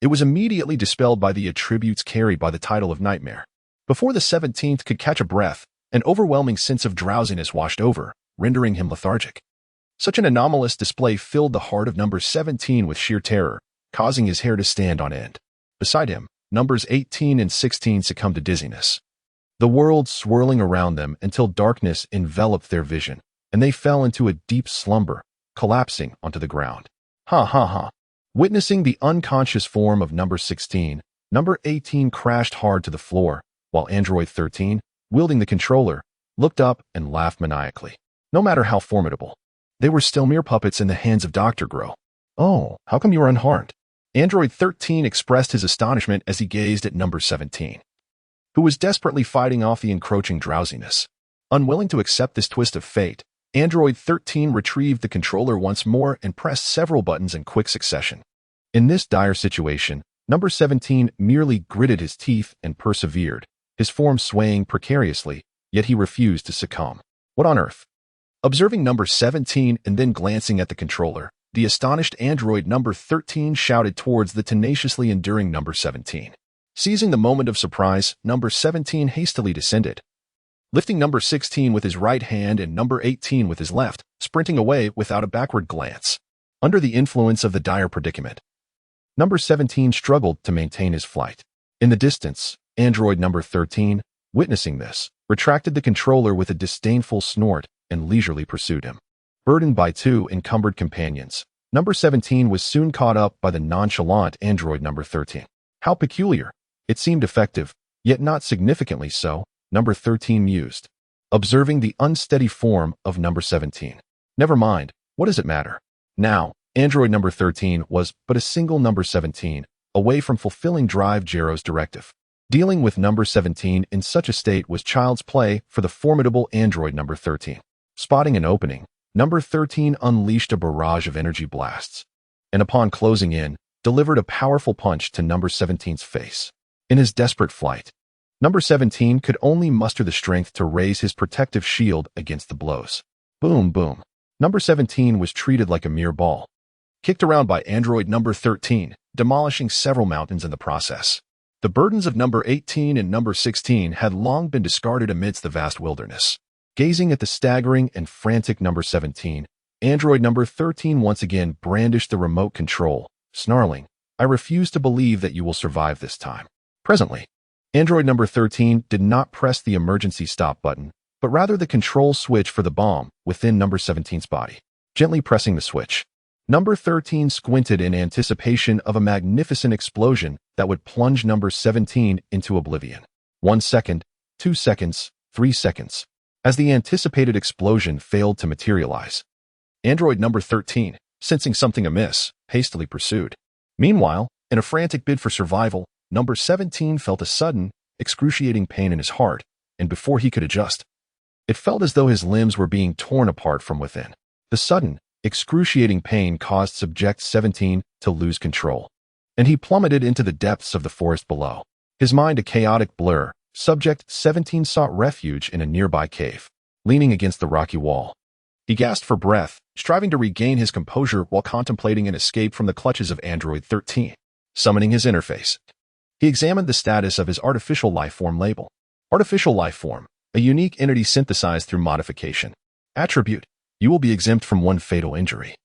it was immediately dispelled by the attributes carried by the title of Nightmare. Before the 17th could catch a breath, an overwhelming sense of drowsiness washed over, rendering him lethargic. Such an anomalous display filled the heart of number 17 with sheer terror, causing his hair to stand on end. Beside him, numbers 18 and 16 succumbed to dizziness, the world swirling around them until darkness enveloped their vision, and they fell into a deep slumber, collapsing onto the ground. Ha ha ha. Witnessing the unconscious form of number 16, number 18 crashed hard to the floor, while Android 13, wielding the controller, looked up and laughed maniacally. No matter how formidable, they were still mere puppets in the hands of Dr. Gro. "Oh, how come you are unharmed?" Android 13 expressed his astonishment as he gazed at number 17, who was desperately fighting off the encroaching drowsiness. Unwilling to accept this twist of fate, Android 13 retrieved the controller once more and pressed several buttons in quick succession. In this dire situation, number 17 merely gritted his teeth and persevered, his form swaying precariously, yet he refused to succumb. "What on earth?" Observing number 17 and then glancing at the controller, the astonished android number 13 shouted towards the tenaciously enduring number 17. Seizing the moment of surprise, number 17 hastily descended, lifting number 16 with his right hand and number 18 with his left, sprinting away without a backward glance. Under the influence of the dire predicament, number 17 struggled to maintain his flight. In the distance, android number 13, witnessing this, retracted the controller with a disdainful snort and leisurely pursued him. Burdened by two encumbered companions, number 17 was soon caught up by the nonchalant android number 13. How peculiar. It seemed effective, yet not significantly so, number 13 mused, observing the unsteady form of number 17. Never mind, what does it matter? Now, android number 13 was but a single number 17 away from fulfilling Drive Gero's directive. Dealing with number 17 in such a state was child's play for the formidable android number 13. Spotting an opening, number 13 unleashed a barrage of energy blasts, and upon closing in, delivered a powerful punch to number 17's face. In his desperate flight, number 17 could only muster the strength to raise his protective shield against the blows. Boom, boom. Number 17 was treated like a mere ball, kicked around by android number 13, demolishing several mountains in the process. The burdens of number 18 and number 16 had long been discarded amidst the vast wilderness. Gazing at the staggering and frantic number 17, android number 13 once again brandished the remote control, snarling, "I refuse to believe that you will survive this time." Presently, android number 13 did not press the emergency stop button, but rather the control switch for the bomb within number 17's body. Gently pressing the switch, number 13 squinted in anticipation of a magnificent explosion that would plunge number 17 into oblivion. 1 second, 2 seconds, 3 seconds. As the anticipated explosion failed to materialize, android number 13, sensing something amiss, hastily pursued. Meanwhile, in a frantic bid for survival, number 17 felt a sudden, excruciating pain in his heart, and before he could adjust, it felt as though his limbs were being torn apart from within. The sudden, excruciating pain caused Subject 17 to lose control, and he plummeted into the depths of the forest below. His mind a chaotic blur, Subject 17 sought refuge in a nearby cave, leaning against the rocky wall. He gasped for breath, striving to regain his composure while contemplating an escape from the clutches of android 13. Summoning his interface, he examined the status of his artificial life form label. Artificial life form, a unique entity synthesized through modification. Attribute, you will be exempt from one fatal injury.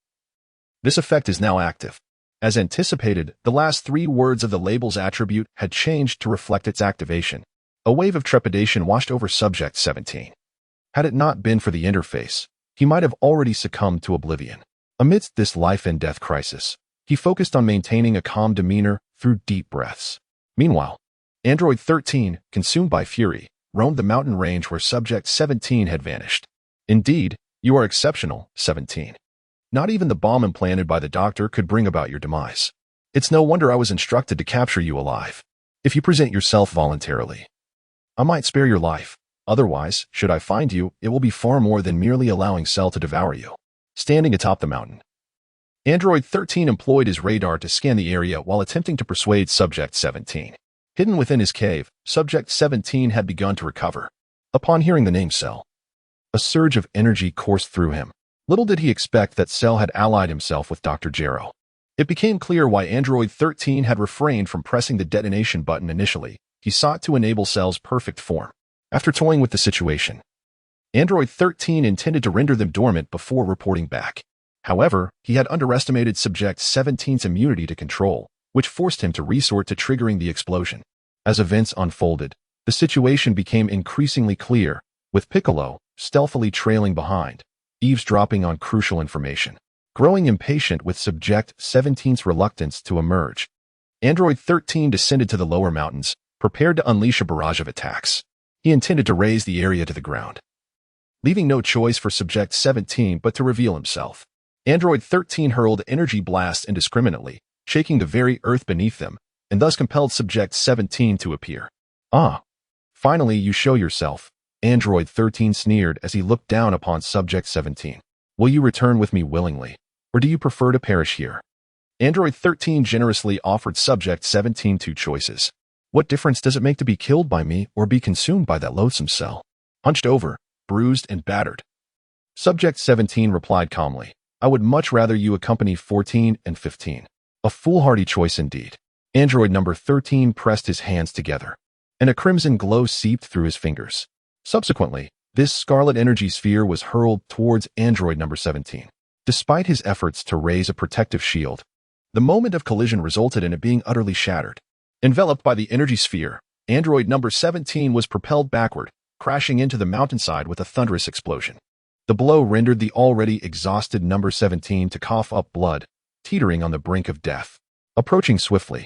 This effect is now active. As anticipated, the last 3 words of the label's attribute had changed to reflect its activation. A wave of trepidation washed over Subject 17. Had it not been for the interface, he might have already succumbed to oblivion. Amidst this life and death crisis, he focused on maintaining a calm demeanor through deep breaths. Meanwhile, android 13, consumed by fury, roamed the mountain range where Subject 17 had vanished. Indeed, you are exceptional, 17. Not even the bomb implanted by the doctor could bring about your demise. It's no wonder I was instructed to capture you alive. If you present yourself voluntarily, I might spare your life. Otherwise, should I find you, it will be far more than merely allowing Cell to devour you. Standing atop the mountain, android 13 employed his radar to scan the area while attempting to persuade Subject 17. Hidden within his cave, Subject 17 had begun to recover. Upon hearing the name Cell, a surge of energy coursed through him. Little did he expect that Cell had allied himself with Dr. Gero. It became clear why android 13 had refrained from pressing the detonation button initially. He sought to enable Cell's perfect form. After toying with the situation, android 13 intended to render them dormant before reporting back. However, he had underestimated Subject 17's immunity to control, which forced him to resort to triggering the explosion. As events unfolded, the situation became increasingly clear, with Piccolo stealthily trailing behind, eavesdropping on crucial information. Growing impatient with Subject 17's reluctance to emerge, android 13 descended to the lower mountains, prepared to unleash a barrage of attacks. He intended to raze the area to the ground, leaving no choice for Subject 17 but to reveal himself. Android 13 hurled energy blasts indiscriminately, shaking the very earth beneath them, and thus compelled Subject 17 to appear. "Ah, finally you show yourself," Android 13 sneered as he looked down upon Subject 17. "Will you return with me willingly, or do you prefer to perish here?" Android 13 generously offered Subject 17 2 choices. "What difference does it make to be killed by me or be consumed by that loathsome Cell?" Hunched over, bruised and battered, Subject 17 replied calmly, "I would much rather you accompany 14 and 15. A foolhardy choice indeed." Android number 13 pressed his hands together, and a crimson glow seeped through his fingers. Subsequently, this scarlet energy sphere was hurled towards android number 17. Despite his efforts to raise a protective shield, the moment of collision resulted in it being utterly shattered. Enveloped by the energy sphere, android number 17 was propelled backward, crashing into the mountainside with a thunderous explosion. The blow rendered the already exhausted number 17 to cough up blood, teetering on the brink of death. Approaching swiftly,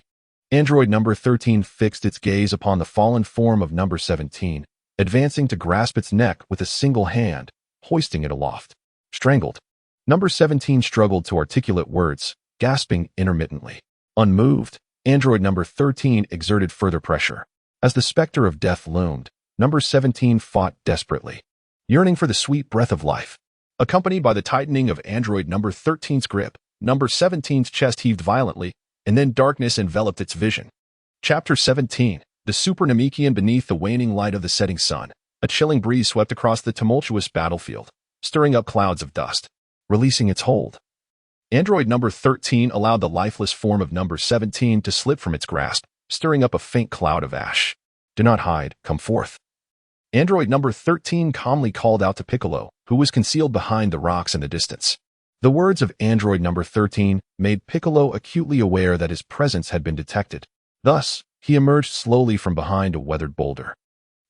android number 13 fixed its gaze upon the fallen form of number 17, advancing to grasp its neck with a single hand, hoisting it aloft. Strangled, number 17 struggled to articulate words, gasping intermittently. Unmoved, android number 13 exerted further pressure. As the specter of death loomed, number 17 fought desperately, yearning for the sweet breath of life. Accompanied by the tightening of android number 13's grip, number 17's chest heaved violently, and then darkness enveloped its vision. Chapter 17. The Super Namekian. Beneath the waning light of the setting sun, a chilling breeze swept across the tumultuous battlefield, stirring up clouds of dust. Releasing its hold, android number 13 allowed the lifeless form of number 17 to slip from its grasp, stirring up a faint cloud of ash. "Do not hide, come forth." Android number 13 calmly called out to Piccolo, who was concealed behind the rocks in the distance. The words of android number 13 made Piccolo acutely aware that his presence had been detected. Thus, he emerged slowly from behind a weathered boulder,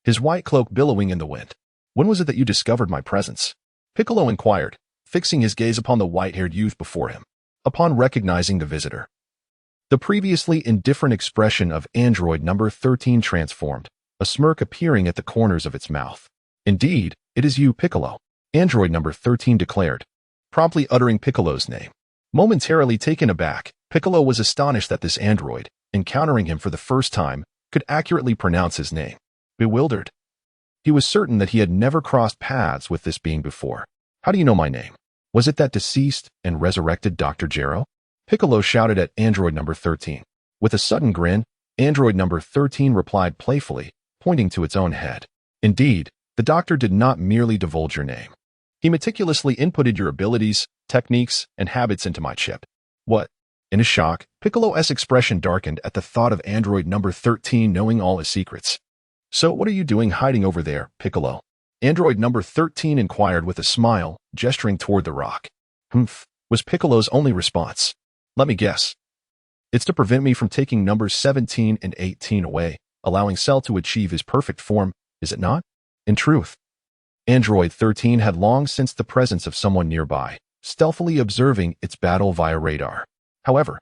his white cloak billowing in the wind. "When was it that you discovered my presence?" Piccolo inquired, fixing his gaze upon the white-haired youth before him. Upon recognizing the visitor, the previously indifferent expression of android number 13 transformed, a smirk appearing at the corners of its mouth. "Indeed, it is you, Piccolo," android number 13 declared, promptly uttering Piccolo's name. Momentarily taken aback, Piccolo was astonished that this android, encountering him for the first time, could accurately pronounce his name. Bewildered, he was certain that he had never crossed paths with this being before. "How do you know my name? Was it that deceased and resurrected Dr. Gero?" Piccolo shouted at android number 13. With a sudden grin, android number 13 replied playfully, pointing to its own head. "Indeed, the doctor did not merely divulge your name. He meticulously inputted your abilities, techniques, and habits into my chip." "What?" In a shock, Piccolo's expression darkened at the thought of android number 13 knowing all his secrets. "So what are you doing hiding over there, Piccolo?" Android number 13 inquired with a smile, gesturing toward the rock. "Humph," was Piccolo's only response. "Let me guess. It's to prevent me from taking numbers 17 and 18 away, allowing Cell to achieve his perfect form, is it not?" In truth, Android 13 had long sensed the presence of someone nearby, stealthily observing its battle via radar. However,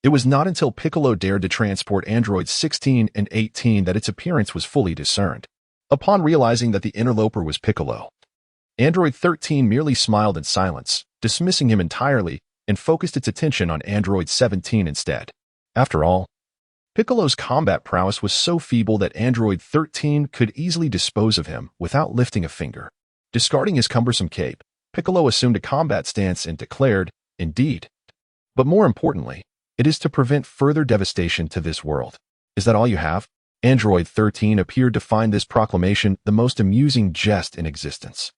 it was not until Piccolo dared to transport androids 16 and 18 that its appearance was fully discerned. Upon realizing that the interloper was Piccolo, android 13 merely smiled in silence, dismissing him entirely, and focused its attention on android 17 instead. After all, Piccolo's combat prowess was so feeble that android 13 could easily dispose of him without lifting a finger. Discarding his cumbersome cape, Piccolo assumed a combat stance and declared, "Indeed. But more importantly, it is to prevent further devastation to this world." "Is that all you have?" Android 13 appeared to find this proclamation the most amusing jest in existence.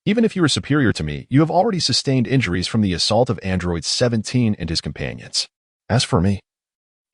"Even if you are superior to me, you have already sustained injuries from the assault of android 17 and his companions. As for me,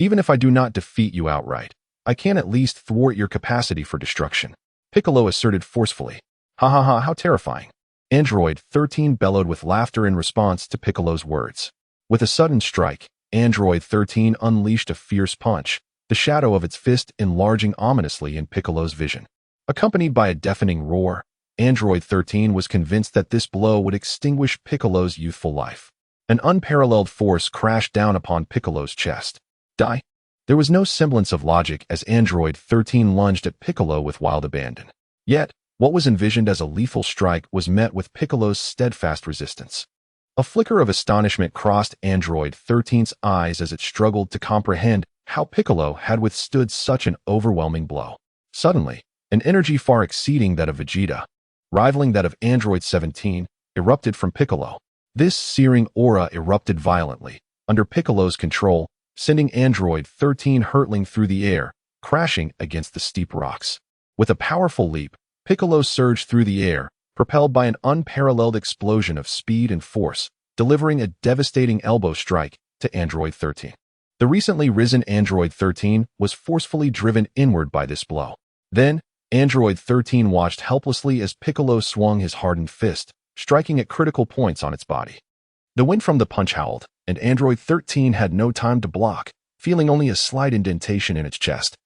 even if I do not defeat you outright, I can at least thwart your capacity for destruction," Piccolo asserted forcefully. "Ha ha ha, how terrifying." Android 13 bellowed with laughter in response to Piccolo's words. With a sudden strike, android 13 unleashed a fierce punch, the shadow of its fist enlarging ominously in Piccolo's vision. Accompanied by a deafening roar, android 13 was convinced that this blow would extinguish Piccolo's youthful life. An unparalleled force crashed down upon Piccolo's chest. "Die?" There was no semblance of logic as android 13 lunged at Piccolo with wild abandon. Yet, what was envisioned as a lethal strike was met with Piccolo's steadfast resistance. A flicker of astonishment crossed android 13's eyes as it struggled to comprehend how Piccolo had withstood such an overwhelming blow. Suddenly, an energy far exceeding that of Vegeta, rivaling that of android 17, erupted from Piccolo. This searing aura erupted violently, under Piccolo's control, sending android 13 hurtling through the air, crashing against the steep rocks. With a powerful leap, Piccolo surged through the air, propelled by an unparalleled explosion of speed and force, delivering a devastating elbow strike to android 13. The recently risen android 13 was forcefully driven inward by this blow. Then, android 13 watched helplessly as Piccolo swung his hardened fist, striking at critical points on its body. The wind from the punch howled, and android 13 had no time to block, feeling only a slight indentation in its chest.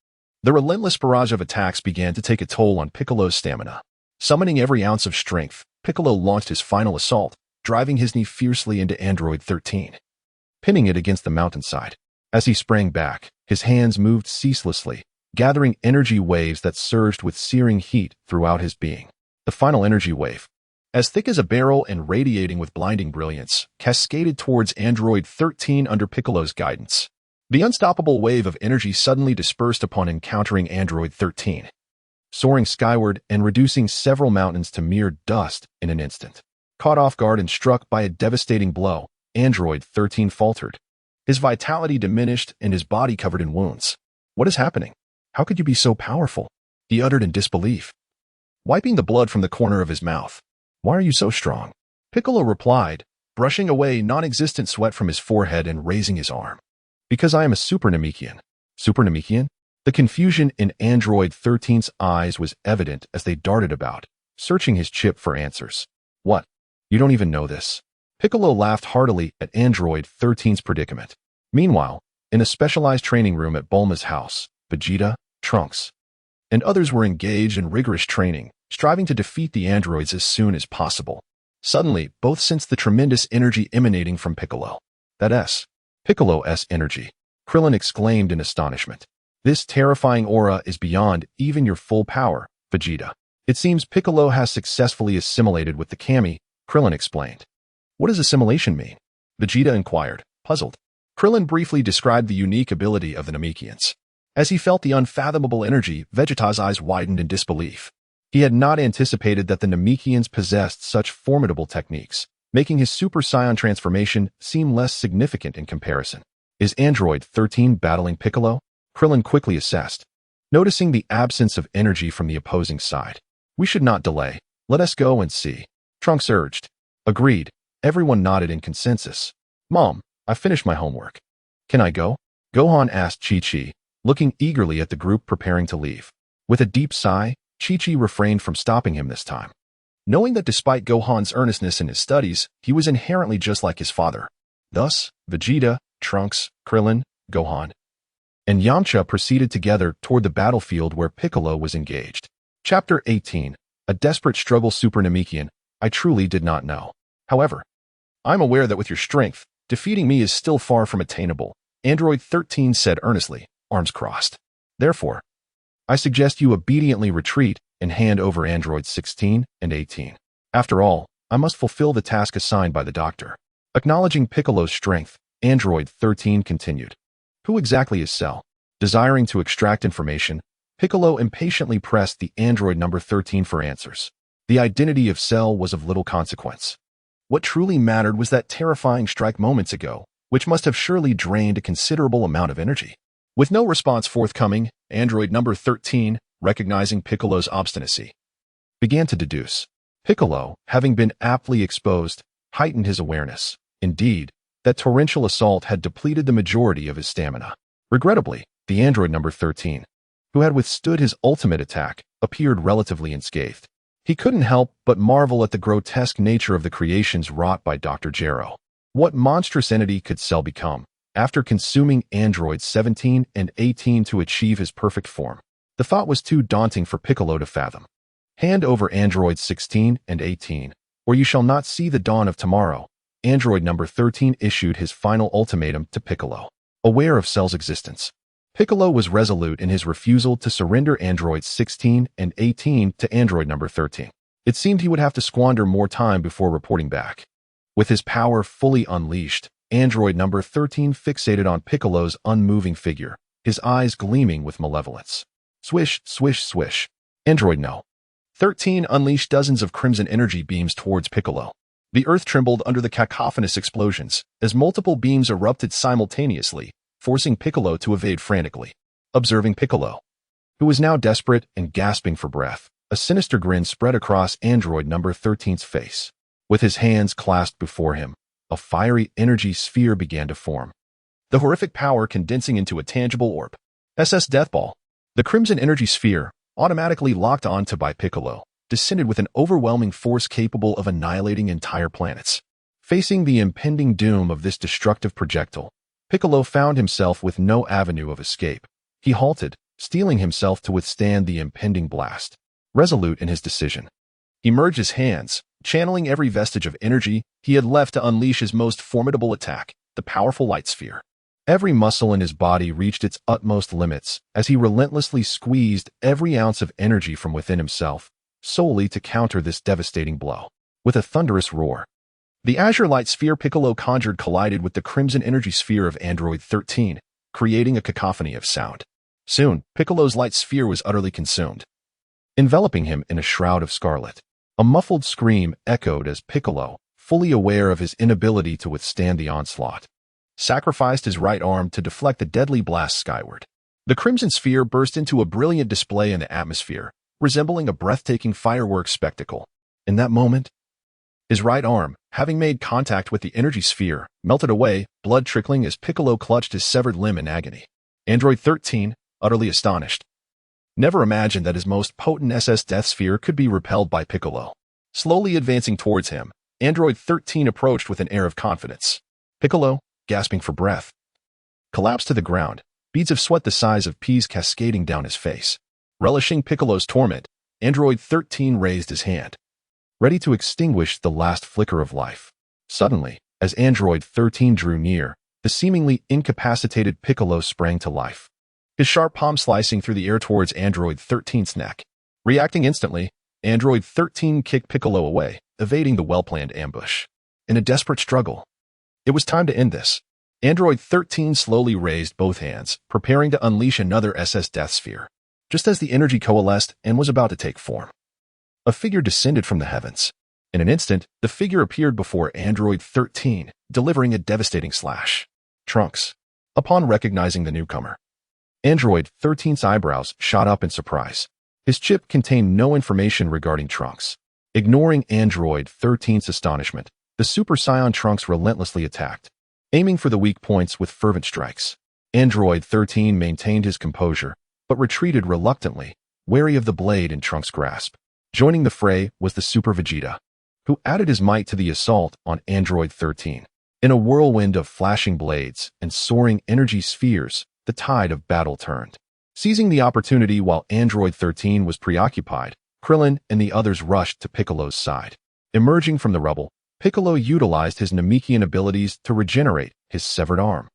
The relentless barrage of attacks began to take a toll on Piccolo's stamina. Summoning every ounce of strength, Piccolo launched his final assault, driving his knee fiercely into android 13, pinning it against the mountainside. As he sprang back, his hands moved ceaselessly, gathering energy waves that surged with searing heat throughout his being. The final energy wave, as thick as a barrel and radiating with blinding brilliance, cascaded towards android 13 under Piccolo's guidance. The unstoppable wave of energy suddenly dispersed upon encountering android 13, soaring skyward and reducing several mountains to mere dust in an instant. Caught off guard and struck by a devastating blow, android 13 faltered. His vitality diminished and his body covered in wounds. "What is happening? How could you be so powerful?" he uttered in disbelief, wiping the blood from the corner of his mouth. "Why are you so strong?" Piccolo replied, brushing away non-existent sweat from his forehead and raising his arm. "Because I am a Super Namekian. Super Namekian? The confusion in Android 13's eyes was evident as they darted about, searching his chip for answers. What? You don't even know this? Piccolo laughed heartily at Android 13's predicament. Meanwhile, in a specialized training room at Bulma's house, Vegeta, Trunks, and others were engaged in rigorous training, striving to defeat the androids as soon as possible. Suddenly, both sensed the tremendous energy emanating from Piccolo. Piccolo's energy, Krillin exclaimed in astonishment. This terrifying aura is beyond even your full power, Vegeta. It seems Piccolo has successfully assimilated with the Kami, Krillin explained. What does assimilation mean? Vegeta inquired, puzzled. Krillin briefly described the unique ability of the Namekians. As he felt the unfathomable energy, Vegeta's eyes widened in disbelief. He had not anticipated that the Namekians possessed such formidable techniques, making his Super Saiyan transformation seem less significant in comparison. Is Android 13 battling Piccolo? Krillin quickly assessed, noticing the absence of energy from the opposing side. We should not delay. Let us go and see. Trunks urged. Agreed. Everyone nodded in consensus. Mom, I finished my homework. Can I go? Gohan asked Chi-Chi, looking eagerly at the group preparing to leave. With a deep sigh, Chi-Chi refrained from stopping him this time, knowing that despite Gohan's earnestness in his studies, he was inherently just like his father. Thus, Vegeta, Trunks, Krillin, Gohan, and Yamcha proceeded together toward the battlefield where Piccolo was engaged. Chapter 18. A desperate struggle. Super Namekian. I truly did not know. However, I'm aware that with your strength, defeating me is still far from attainable, Android 13 said earnestly, arms crossed. Therefore, I suggest you obediently retreat and hand over Androids 16 and 18. After all, I must fulfill the task assigned by the doctor. Acknowledging Piccolo's strength, Android 13 continued. Who exactly is Cell? Desiring to extract information, Piccolo impatiently pressed the android number 13 for answers. The identity of Cell was of little consequence. What truly mattered was that terrifying strike moments ago, which must have surely drained a considerable amount of energy. With no response forthcoming, android number 13, recognizing Piccolo's obstinacy, began to deduce. Piccolo, having been aptly exposed, heightened his awareness. Indeed, that torrential assault had depleted the majority of his stamina. Regrettably, the android number 13, who had withstood his ultimate attack, appeared relatively unscathed. He couldn't help but marvel at the grotesque nature of the creations wrought by Dr. Gero. What monstrous entity could Cell become, after consuming androids 17 and 18 to achieve his perfect form? The thought was too daunting for Piccolo to fathom. Hand over androids 16 and 18, or you shall not see the dawn of tomorrow. Android number 13 issued his final ultimatum to Piccolo. Aware of Cell's existence, Piccolo was resolute in his refusal to surrender androids 16 and 18 to android number 13. It seemed he would have to squander more time before reporting back. With his power fully unleashed, android number 13 fixated on Piccolo's unmoving figure, his eyes gleaming with malevolence. Swish, swish, swish. Android No. 13 unleashed dozens of crimson energy beams towards Piccolo. The earth trembled under the cacophonous explosions as multiple beams erupted simultaneously, forcing Piccolo to evade frantically. Observing Piccolo, who was now desperate and gasping for breath, a sinister grin spread across android number 13's face. With his hands clasped before him, a fiery energy sphere began to form, the horrific power condensing into a tangible orb. SS Deathball. The crimson energy sphere, automatically locked onto by Piccolo, descended with an overwhelming force capable of annihilating entire planets. Facing the impending doom of this destructive projectile, Piccolo found himself with no avenue of escape. He halted, steeling himself to withstand the impending blast. Resolute in his decision, he merged his hands, channeling every vestige of energy he had left to unleash his most formidable attack, the powerful light sphere. Every muscle in his body reached its utmost limits as he relentlessly squeezed every ounce of energy from within himself, solely to counter this devastating blow. With a thunderous roar, the azure light sphere Piccolo conjured collided with the crimson energy sphere of android 13, creating a cacophony of sound. Soon, Piccolo's light sphere was utterly consumed, enveloping him in a shroud of scarlet. A muffled scream echoed as Piccolo, fully aware of his inability to withstand the onslaught, sacrificed his right arm to deflect the deadly blast skyward. The crimson sphere burst into a brilliant display in the atmosphere, resembling a breathtaking fireworks spectacle. In that moment, his right arm, having made contact with the energy sphere, melted away, blood trickling as Piccolo clutched his severed limb in agony. Android 13, utterly astonished. Never imagined that his most potent SS Death Sphere could be repelled by Piccolo. Slowly advancing towards him, Android 13 approached with an air of confidence. Piccolo, gasping for breath, collapsed to the ground, beads of sweat the size of peas cascading down his face. Relishing Piccolo's torment, Android 13 raised his hand, ready to extinguish the last flicker of life. Suddenly, as Android 13 drew near, the seemingly incapacitated Piccolo sprang to life, his sharp palm slicing through the air towards Android 13's neck. Reacting instantly, Android 13 kicked Piccolo away, evading the well-planned ambush. In a desperate struggle, it was time to end this. Android 13 slowly raised both hands, preparing to unleash another SS Death Sphere. Just as the energy coalesced and was about to take form, a figure descended from the heavens. In an instant, the figure appeared before Android 13, delivering a devastating slash. Trunks. Upon recognizing the newcomer, Android 13's eyebrows shot up in surprise. His chip contained no information regarding Trunks. Ignoring Android 13's astonishment, the Super Saiyan Trunks relentlessly attacked, aiming for the weak points with fervent strikes. Android 13 maintained his composure, but retreated reluctantly, wary of the blade in Trunks' grasp. Joining the fray was the Super Vegeta, who added his might to the assault on Android 13. In a whirlwind of flashing blades and soaring energy spheres, the tide of battle turned. Seizing the opportunity while Android 13 was preoccupied, Krillin and the others rushed to Piccolo's side. Emerging from the rubble, Piccolo utilized his Namekian abilities to regenerate his severed arm.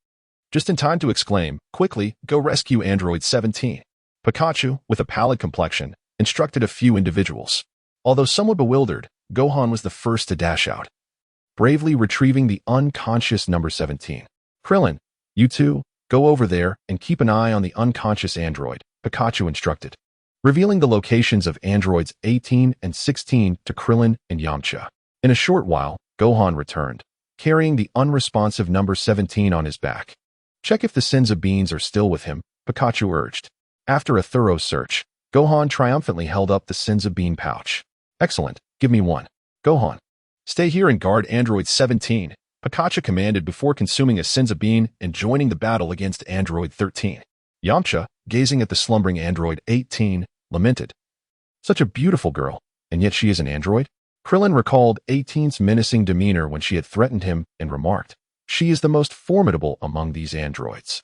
Just in time to exclaim, "Quickly, go rescue Android 17. Pikachu, with a pallid complexion, instructed a few individuals. Although somewhat bewildered, Gohan was the first to dash out, bravely retrieving the unconscious number 17. Krillin, you two, go over there and keep an eye on the unconscious android, Pikachu instructed, revealing the locations of androids 18 and 16 to Krillin and Yamcha. In a short while, Gohan returned, carrying the unresponsive number 17 on his back. Check if the Senzu beans are still with him, Pikachu urged. After a thorough search, Gohan triumphantly held up the Senzu bean pouch. Excellent, give me one. Gohan, stay here and guard Android 17, Pikachu commanded before consuming a Senzu bean and joining the battle against Android 13. Yamcha, gazing at the slumbering Android 18, lamented. Such a beautiful girl, and yet she is an android? Krillin recalled 18's menacing demeanor when she had threatened him and remarked, she is the most formidable among these androids.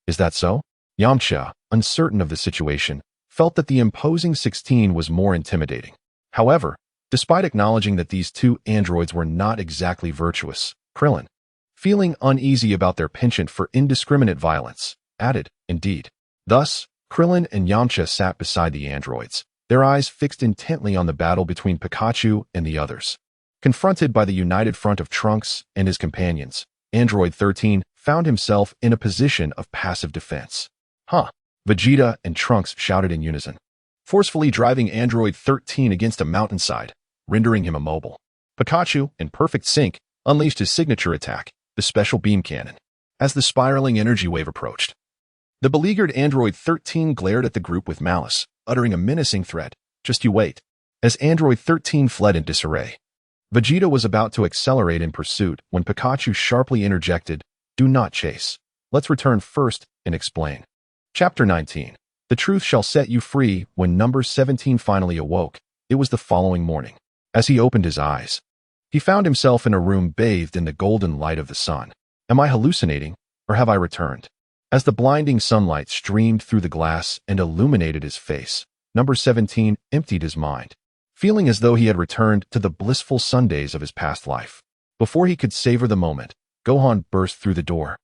Is that so? Yamcha, uncertain of the situation, felt that the imposing 16 was more intimidating. However, despite acknowledging that these two androids were not exactly virtuous, Krillin, feeling uneasy about their penchant for indiscriminate violence, added, indeed. Thus, Krillin and Yamcha sat beside the androids, their eyes fixed intently on the battle between Pikachu and the others. Confronted by the united front of Trunks and his companions, Android 13 found himself in a position of passive defense. Huh! Vegeta and Trunks shouted in unison, forcefully driving Android 13 against a mountainside, rendering him immobile. Pikachu, in perfect sync, unleashed his signature attack, the Special Beam Cannon, as the spiraling energy wave approached. The beleaguered Android 13 glared at the group with malice, uttering a menacing threat. Just you wait. As Android 13 fled in disarray, Vegeta was about to accelerate in pursuit when Pikachu sharply interjected, do not chase. Let's return first and explain. Chapter 19. The truth shall set you free. When number 17 finally awoke, it was the following morning. As he opened his eyes, he found himself in a room bathed in the golden light of the sun. Am I hallucinating, or have I returned? As the blinding sunlight streamed through the glass and illuminated his face, number 17 emptied his mind, feeling as though he had returned to the blissful Sundays of his past life. Before he could savor the moment, Gohan burst through the door,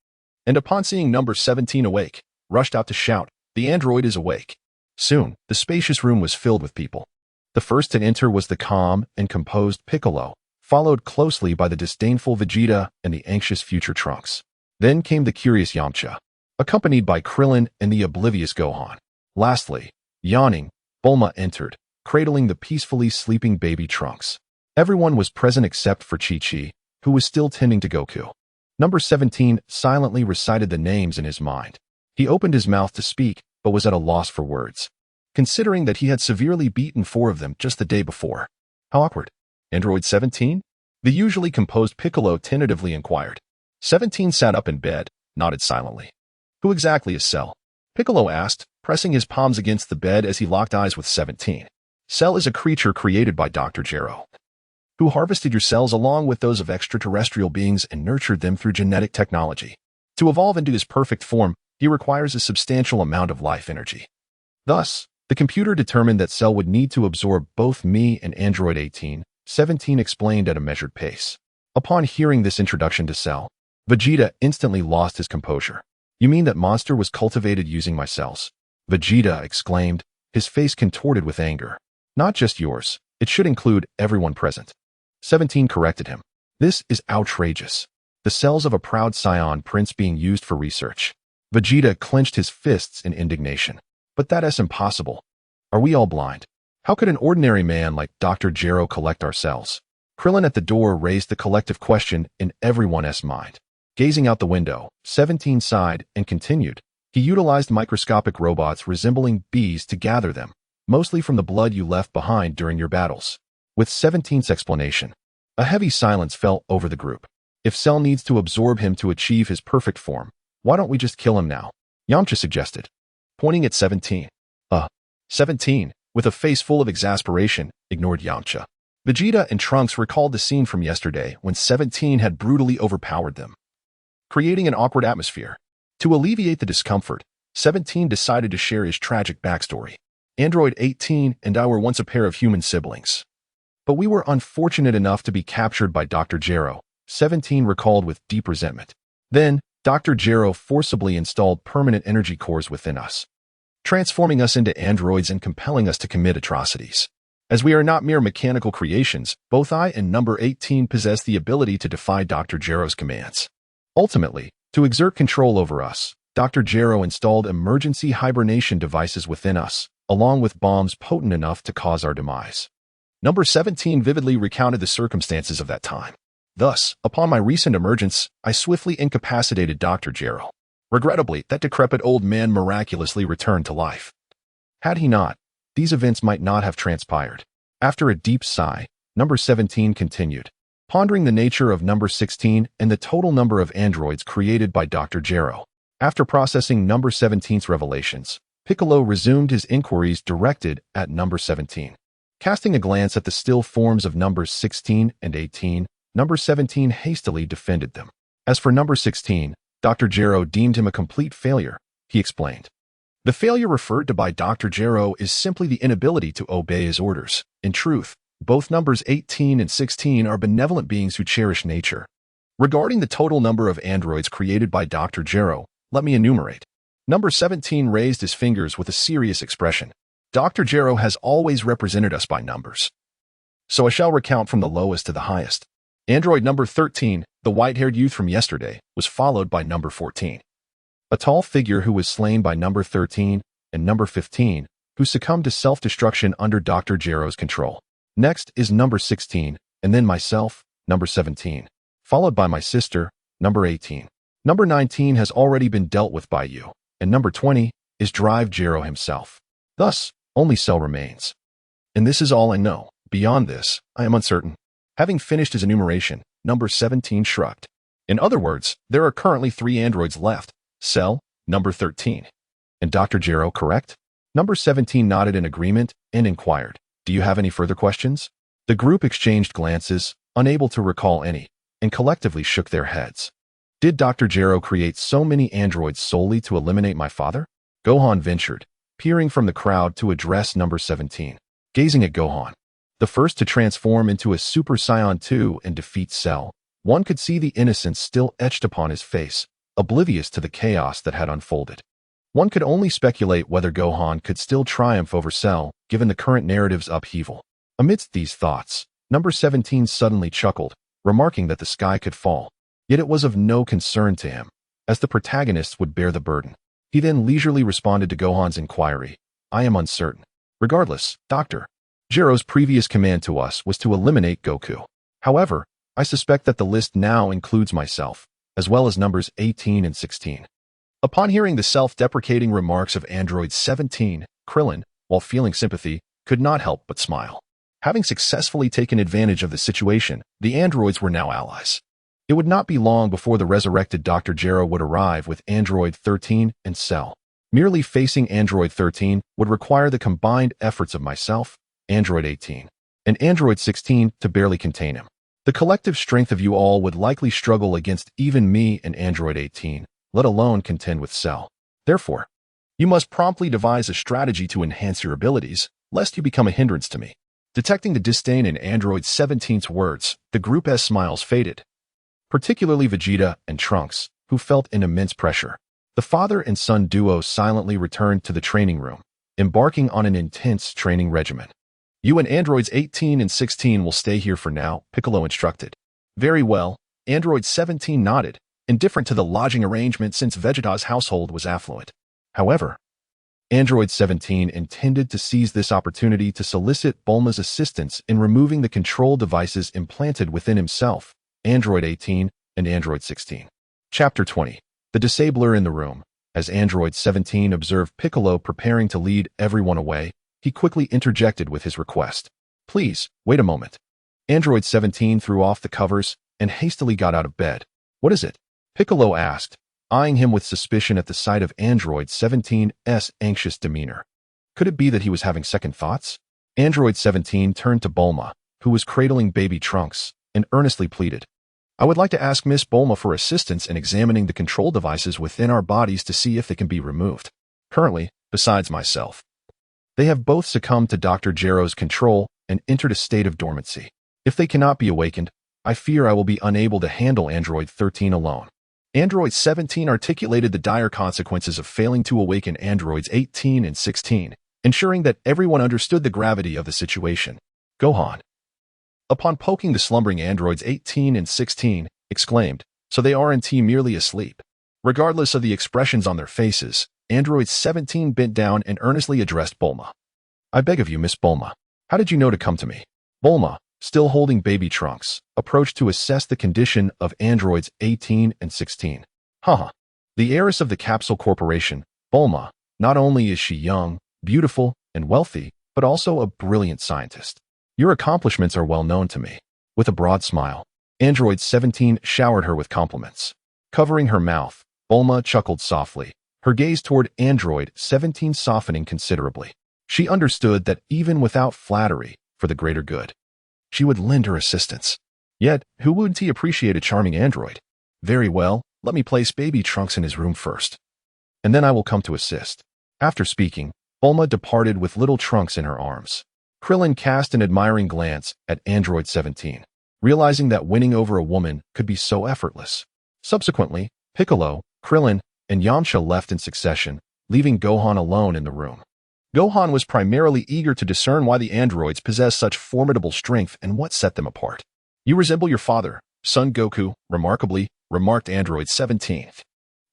and upon seeing number 17 awake, rushed out to shout, the android is awake. Soon, the spacious room was filled with people. The first to enter was the calm and composed Piccolo, followed closely by the disdainful Vegeta and the anxious future Trunks. Then came the curious Yamcha, accompanied by Krillin and the oblivious Gohan. Lastly, yawning, Bulma entered, cradling the peacefully sleeping baby Trunks. Everyone was present except for Chi-Chi, who was still tending to Goku. Number 17 silently recited the names in his mind. He opened his mouth to speak, but was at a loss for words, considering that he had severely beaten 4 of them just the day before. How awkward. Android 17? The usually composed Piccolo tentatively inquired. 17 sat up in bed, nodded silently. Who exactly is Cell? Piccolo asked, pressing his palms against the bed as he locked eyes with 17. Cell is a creature created by Dr. Gero, who harvested your cells along with those of extraterrestrial beings and nurtured them through genetic technology. To evolve into his perfect form, he requires a substantial amount of life energy. Thus, the computer determined that Cell would need to absorb both me and Android 18, 17 explained at a measured pace. Upon hearing this introduction to Cell, Vegeta instantly lost his composure. You mean that monster was cultivated using my cells? Vegeta exclaimed, his face contorted with anger. Not just yours, it should include everyone present. 17 corrected him. This is outrageous. The cells of a proud Saiyan prince being used for research. Vegeta clenched his fists in indignation. But that is impossible. Are we all blind? How could an ordinary man like Dr. Gero collect our cells? Krillin at the door raised the collective question in everyone's mind. Gazing out the window, 17 sighed and continued. He utilized microscopic robots resembling bees to gather them, mostly from the blood you left behind during your battles. With 17's explanation, a heavy silence fell over the group. If Cell needs to absorb him to achieve his perfect form, why don't we just kill him now? Yamcha suggested, pointing at 17. 17, with a face full of exasperation, ignored Yamcha. Vegeta and Trunks recalled the scene from yesterday when 17 had brutally overpowered them, creating an awkward atmosphere. To alleviate the discomfort, 17 decided to share his tragic backstory. Android 18 and I were once a pair of human siblings, but we were unfortunate enough to be captured by Dr. Gero, 17 recalled with deep resentment. Then, Dr. Gero forcibly installed permanent energy cores within us, transforming us into androids and compelling us to commit atrocities. As we are not mere mechanical creations, both I and number 18 possess the ability to defy Dr. Gero's commands. Ultimately, to exert control over us, Dr. Gero installed emergency hibernation devices within us, along with bombs potent enough to cause our demise. Number 17 vividly recounted the circumstances of that time. Thus, upon my recent emergence, I swiftly incapacitated Dr. Gero. Regrettably, that decrepit old man miraculously returned to life. Had he not, these events might not have transpired. After a deep sigh, number 17 continued, pondering the nature of number 16 and the total number of androids created by Dr. Gero. After processing number 17's revelations, Piccolo resumed his inquiries directed at number 17. Casting a glance at the still forms of numbers 16 and 18, number 17 hastily defended them. As for number 16, Dr. Gero deemed him a complete failure, he explained. The failure referred to by Dr. Gero is simply the inability to obey his orders. In truth, both numbers 18 and 16 are benevolent beings who cherish nature. Regarding the total number of androids created by Dr. Gero, let me enumerate. Number 17 raised his fingers with a serious expression. Dr. Gero has always represented us by numbers, so I shall recount from the lowest to the highest. Android number 13, the white-haired youth from yesterday, was followed by number 14. A tall figure who was slain by number 13, and number 15, who succumbed to self-destruction under Dr. Gero's control. Next is number 16, and then myself, number 17, followed by my sister, number 18. Number 19 has already been dealt with by you, and number 20 is Drive Gero himself. Thus, only Cell remains. And this is all I know. Beyond this, I am uncertain. Having finished his enumeration, number 17 shrugged. In other words, there are currently 3 androids left. Cell, number 13. And Dr. Gero, correct? Number 17 nodded in agreement and inquired, do you have any further questions? The group exchanged glances, unable to recall any, and collectively shook their heads. Did Dr. Gero create so many androids solely to eliminate my father? Gohan ventured, peering from the crowd to address number 17. Gazing at Gohan, the first to transform into a Super Saiyan 2 and defeat Cell, one could see the innocence still etched upon his face, oblivious to the chaos that had unfolded. One could only speculate whether Gohan could still triumph over Cell, given the current narrative's upheaval. Amidst these thoughts, number 17 suddenly chuckled, remarking that the sky could fall. Yet it was of no concern to him, as the protagonists would bear the burden. He then leisurely responded to Gohan's inquiry, I am uncertain. Regardless, Dr. Gero's previous command to us was to eliminate Goku. However, I suspect that the list now includes myself, as well as numbers 18 and 16. Upon hearing the self-deprecating remarks of Android 17, Krillin, while feeling sympathy, could not help but smile. Having successfully taken advantage of the situation, the androids were now allies. It would not be long before the resurrected Dr. Gero would arrive with Android 13 and Cell. Merely facing Android 13 would require the combined efforts of myself, Android 18, and Android 16 to barely contain him. The collective strength of you all would likely struggle against even me and Android 18, let alone contend with Cell. Therefore, you must promptly devise a strategy to enhance your abilities, lest you become a hindrance to me. Detecting the disdain in Android 17's words, the Group S smiles faded, particularly Vegeta and Trunks, who felt an immense pressure. The father and son duo silently returned to the training room, embarking on an intense training regimen. You and Androids 18 and 16 will stay here for now, Piccolo instructed. Very well, Android 17 nodded, indifferent to the lodging arrangement since Vegeta's household was affluent. However, Android 17 intended to seize this opportunity to solicit Bulma's assistance in removing the control devices implanted within himself, Android 18 and Android 16. Chapter 20. The Disabler in the Room. As Android 17 observed Piccolo preparing to lead everyone away, he quickly interjected with his request. Please, wait a moment. Android 17 threw off the covers and hastily got out of bed. What is it? Piccolo asked, eyeing him with suspicion at the sight of Android 17's anxious demeanor. Could it be that he was having second thoughts? Android 17 turned to Bulma, who was cradling baby Trunks, and earnestly pleaded. I would like to ask Miss Bulma for assistance in examining the control devices within our bodies to see if they can be removed. Currently, besides myself, they have both succumbed to Dr. Gero's control and entered a state of dormancy. If they cannot be awakened, I fear I will be unable to handle Android 13 alone. Android 17 articulated the dire consequences of failing to awaken Androids 18 and 16, ensuring that everyone understood the gravity of the situation. Gohan, upon poking the slumbering Androids 18 and 16, exclaimed, so they aren't merely asleep. Regardless of the expressions on their faces, Android 17 bent down and earnestly addressed Bulma. I beg of you, Miss Bulma, how did you know to come to me? Bulma, still holding baby Trunks, approached to assess the condition of Androids 18 and 16. Haha. The heiress of the Capsule Corporation, Bulma, not only is she young, beautiful, and wealthy, but also a brilliant scientist. Your accomplishments are well known to me. With a broad smile, Android 17 showered her with compliments. Covering her mouth, Bulma chuckled softly, her gaze toward Android 17 softening considerably. She understood that even without flattery, for the greater good, she would lend her assistance. Yet, who wouldn't he appreciate a charming android? Very well, let me place baby Trunks in his room first, and then I will come to assist. After speaking, Bulma departed with little Trunks in her arms. Krillin cast an admiring glance at Android 17, realizing that winning over a woman could be so effortless. Subsequently, Piccolo, Krillin, and Yamcha left in succession, leaving Gohan alone in the room. Gohan was primarily eager to discern why the androids possessed such formidable strength and what set them apart. You resemble your father, Son Goku, remarkably, remarked Android 17.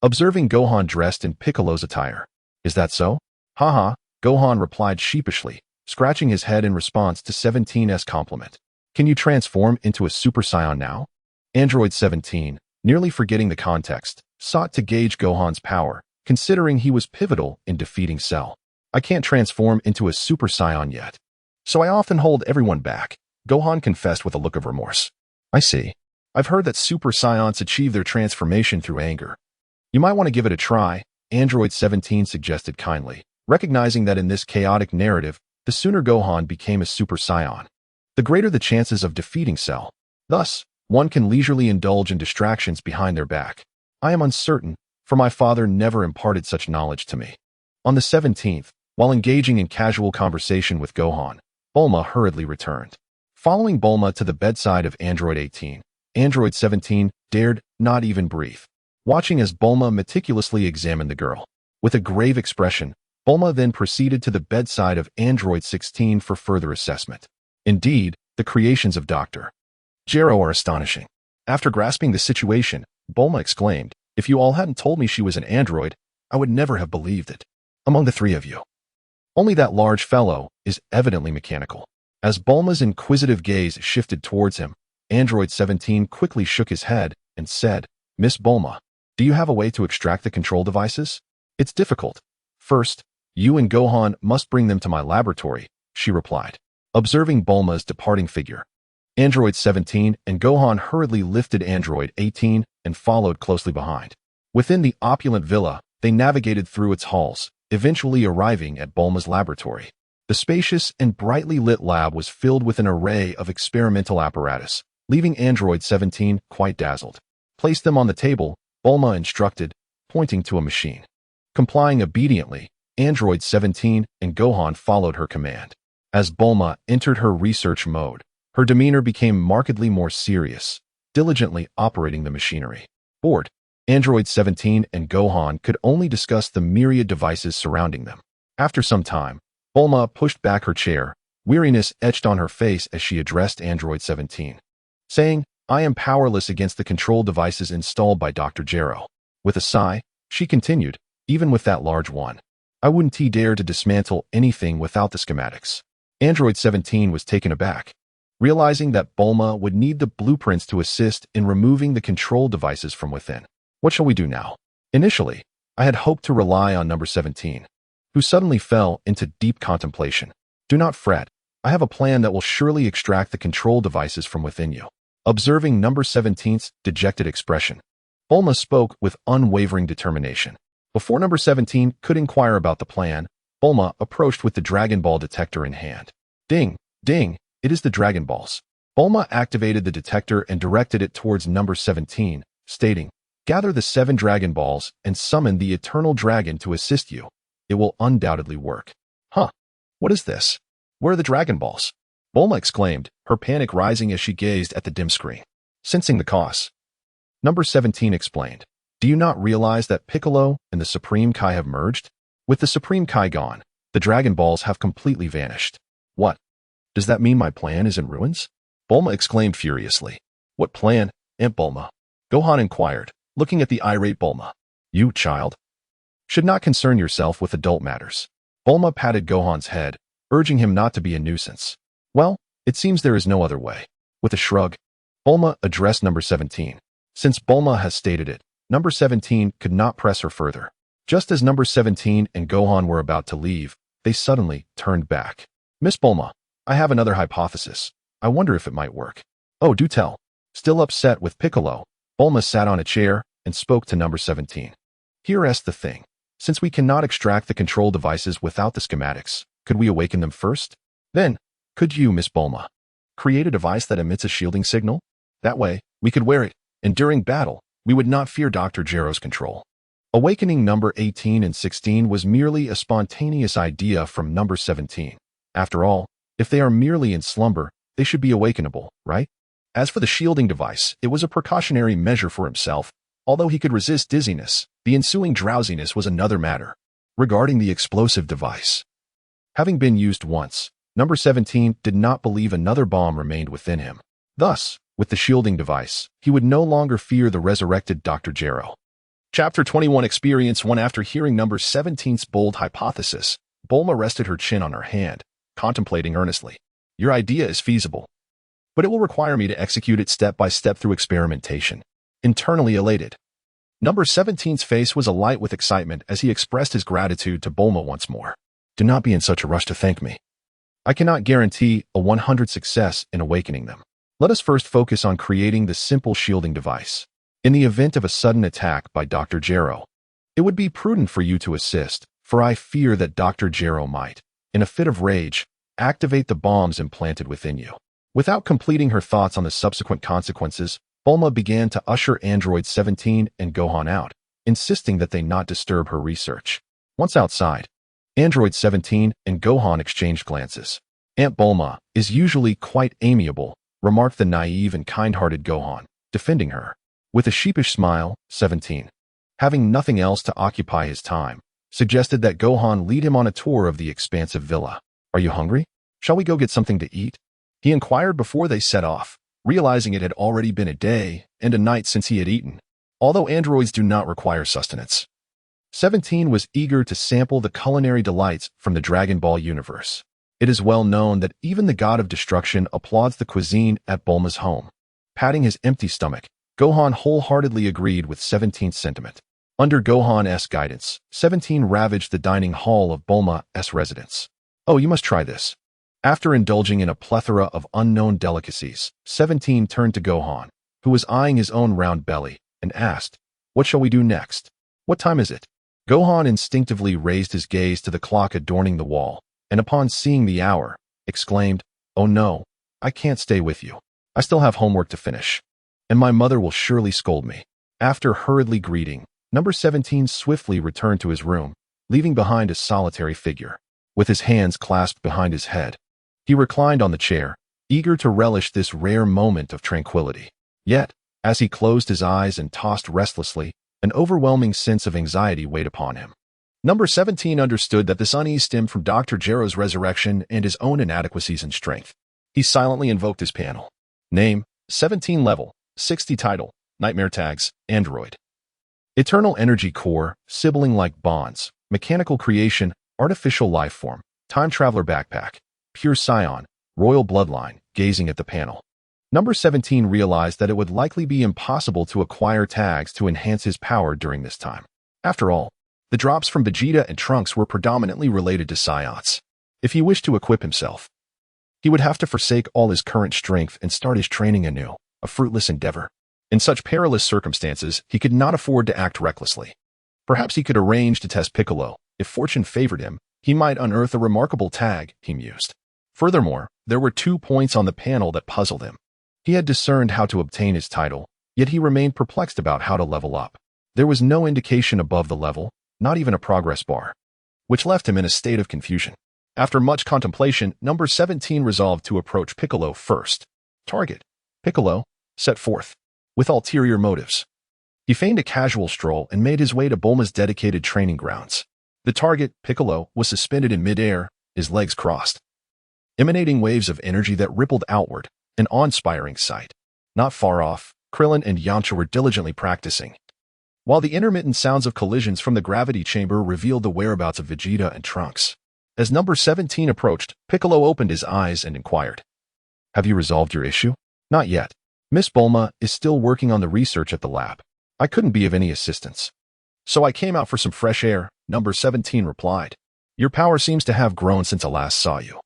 Observing Gohan dressed in Piccolo's attire. Is that so? Haha, Gohan replied sheepishly, scratching his head in response to 17's compliment. Can you transform into a Super Saiyan now? Android 17, nearly forgetting the context, sought to gauge Gohan's power, considering he was pivotal in defeating Cell. I can't transform into a Super Saiyan yet, so I often hold everyone back, Gohan confessed with a look of remorse. I see. I've heard that Super Saiyans achieve their transformation through anger. You might want to give it a try, Android 17 suggested kindly, recognizing that in this chaotic narrative, the sooner Gohan became a Super Saiyan, the greater the chances of defeating Cell. Thus, one can leisurely indulge in distractions behind their back. I am uncertain, for my father never imparted such knowledge to me. On the 17th, while engaging in casual conversation with Gohan, Bulma hurriedly returned. Following Bulma to the bedside of Android 18, Android 17 dared not even breathe, watching as Bulma meticulously examined the girl. With a grave expression, Bulma then proceeded to the bedside of Android 16 for further assessment. Indeed, the creations of Dr. Gero are astonishing. After grasping the situation, Bulma exclaimed, if you all hadn't told me she was an android, I would never have believed it. Among the three of you, only that large fellow is evidently mechanical. As Bulma's inquisitive gaze shifted towards him, Android 17 quickly shook his head and said, Miss Bulma, do you have a way to extract the control devices? It's difficult. First, you and Gohan must bring them to my laboratory, she replied. Observing Bulma's departing figure, Android 17 and Gohan hurriedly lifted Android 18 and followed closely behind. Within the opulent villa, They navigated through its halls, eventually arriving at Bulma's laboratory. The spacious and brightly lit lab was filled with an array of experimental apparatus, leaving Android 17 quite dazzled. Place them on the table, Bulma instructed, pointing to a machine. Complying obediently, Android 17 and Gohan followed her command. As Bulma entered her research mode, her demeanor became markedly more serious, diligently operating the machinery. Bored, Android 17 and Gohan could only discuss the myriad devices surrounding them. After some time, Bulma pushed back her chair, weariness etched on her face as she addressed Android 17, saying, "I am powerless against the control devices installed by Dr. Gero." With a sigh, she continued, "Even with that large one, I wouldn't dare to dismantle anything without the schematics." Android 17 was taken aback, realizing that Bulma would need the blueprints to assist in removing the control devices from within. "What shall we do now?" Initially, I had hoped to rely on number 17, who suddenly fell into deep contemplation. "Do not fret. I have a plan that will surely extract the control devices from within you." Observing number 17's dejected expression, Bulma spoke with unwavering determination. Before number 17 could inquire about the plan, Bulma approached with the Dragon Ball detector in hand. Ding, ding, it is the Dragon Balls. Bulma activated the detector and directed it towards number 17, stating, "Gather the 7 Dragon Balls and summon the Eternal Dragon to assist you. It will undoubtedly work." "Huh? What is this? Where are the Dragon Balls?" Bulma exclaimed, her panic rising as she gazed at the dim screen. Sensing the cause, number 17 explained, "Do you not realize that Piccolo and the Supreme Kai have merged? With the Supreme Kai gone, the Dragon Balls have completely vanished." "What? Does that mean my plan is in ruins?" Bulma exclaimed furiously. "What plan, Aunt Bulma?" Gohan inquired, looking at the irate Bulma. "You, child, should not concern yourself with adult matters." Bulma patted Gohan's head, urging him not to be a nuisance. "Well, it seems there is no other way." With a shrug, Bulma addressed number 17. Since Bulma has stated it, number 17 could not press her further. Just as number 17 and Gohan were about to leave, they suddenly turned back. "Miss Bulma, I have another hypothesis. I wonder if it might work." "Oh, do tell." Still upset with Piccolo, Bulma sat on a chair and spoke to number 17. "Here's the thing. Since we cannot extract the control devices without the schematics, could we awaken them first? Then, could you, Miss Bulma, create a device that emits a shielding signal? That way, we could wear it, and during battle, we would not fear Dr. Gero's control." Awakening number 18 and 16 was merely a spontaneous idea from number 17. After all, if they are merely in slumber, they should be awakenable, right? As for the shielding device, it was a precautionary measure for himself. Although he could resist dizziness, the ensuing drowsiness was another matter. Regarding the explosive device, having been used once, number 17 did not believe another bomb remained within him. Thus, with the shielding device, he would no longer fear the resurrected Dr. Gero. Chapter 21 Experience 1. After hearing number 17's bold hypothesis, Bulma rested her chin on her hand, contemplating earnestly. "Your idea is feasible, but it will require me to execute it step by step through experimentation." Internally elated, number 17's face was alight with excitement as he expressed his gratitude to Bulma once more. "Do not be in such a rush to thank me. I cannot guarantee a 100 success in awakening them. Let us first focus on creating the simple shielding device. In the event of a sudden attack by Dr. Gero, it would be prudent for you to assist, for I fear that Dr. Gero might, in a fit of rage, activate the bombs implanted within you." Without completing her thoughts on the subsequent consequences, Bulma began to usher Android 17 and Gohan out, insisting that they not disturb her research. Once outside, Android 17 and Gohan exchanged glances. "Aunt Bulma is usually quite amiable," remarked the naive and kind-hearted Gohan, defending her. With a sheepish smile, 17, having nothing else to occupy his time, suggested that Gohan lead him on a tour of the expansive villa. "Are you hungry? Shall we go get something to eat?" he inquired before they set off, realizing it had already been a day and a night since he had eaten. Although androids do not require sustenance, 17 was eager to sample the culinary delights from the Dragon Ball universe. It is well known that even the god of destruction applauds the cuisine at Bulma's home. Patting his empty stomach, Gohan wholeheartedly agreed with 17's sentiment. Under Gohan's guidance, 17 ravaged the dining hall of Bulma's residence. "Oh, you must try this." After indulging in a plethora of unknown delicacies, 17 turned to Gohan, who was eyeing his own round belly, and asked, "What shall we do next? What time is it?" Gohan instinctively raised his gaze to the clock adorning the wall, and upon seeing the hour, exclaimed, "Oh no, I can't stay with you. I still have homework to finish, and my mother will surely scold me." After hurriedly greeting, number 17 swiftly returned to his room, leaving behind a solitary figure. With his hands clasped behind his head, he reclined on the chair, eager to relish this rare moment of tranquility. Yet, as he closed his eyes and tossed restlessly, an overwhelming sense of anxiety weighed upon him. Number 17 understood that this unease stemmed from Dr. Gero's resurrection and his own inadequacies in strength. He silently invoked his panel. Name, 17 level, 60 title, Nightmare tags, Android. Eternal energy core, sibling-like bonds, mechanical creation, artificial life form, time traveler backpack, pure Saiyan, royal bloodline, gazing at the panel. Number 17 realized that it would likely be impossible to acquire tags to enhance his power during this time. After all, the drops from Vegeta and Trunks were predominantly related to Saiyans. If he wished to equip himself, he would have to forsake all his current strength and start his training anew, a fruitless endeavor. In such perilous circumstances, he could not afford to act recklessly. Perhaps he could arrange to test Piccolo. If fortune favored him, he might unearth a remarkable tag, he mused. Furthermore, there were 2 points on the panel that puzzled him. He had discerned how to obtain his title, yet he remained perplexed about how to level up. There was no indication above the level, not even a progress bar, which left him in a state of confusion. After much contemplation, number 17 resolved to approach Piccolo first. Target: Piccolo, set forth. With ulterior motives. He feigned a casual stroll and made his way to Bulma's dedicated training grounds. The target, Piccolo, was suspended in midair, his legs crossed, emanating waves of energy that rippled outward, an awe-inspiring sight. Not far off, Krillin and Yamcha were diligently practicing, while the intermittent sounds of collisions from the gravity chamber revealed the whereabouts of Vegeta and Trunks. As number 17 approached, Piccolo opened his eyes and inquired, "Have you resolved your issue?" "Not yet. Miss Bulma is still working on the research at the lab. I couldn't be of any assistance, so I came out for some fresh air," number 17 replied. "Your power seems to have grown since I last saw you."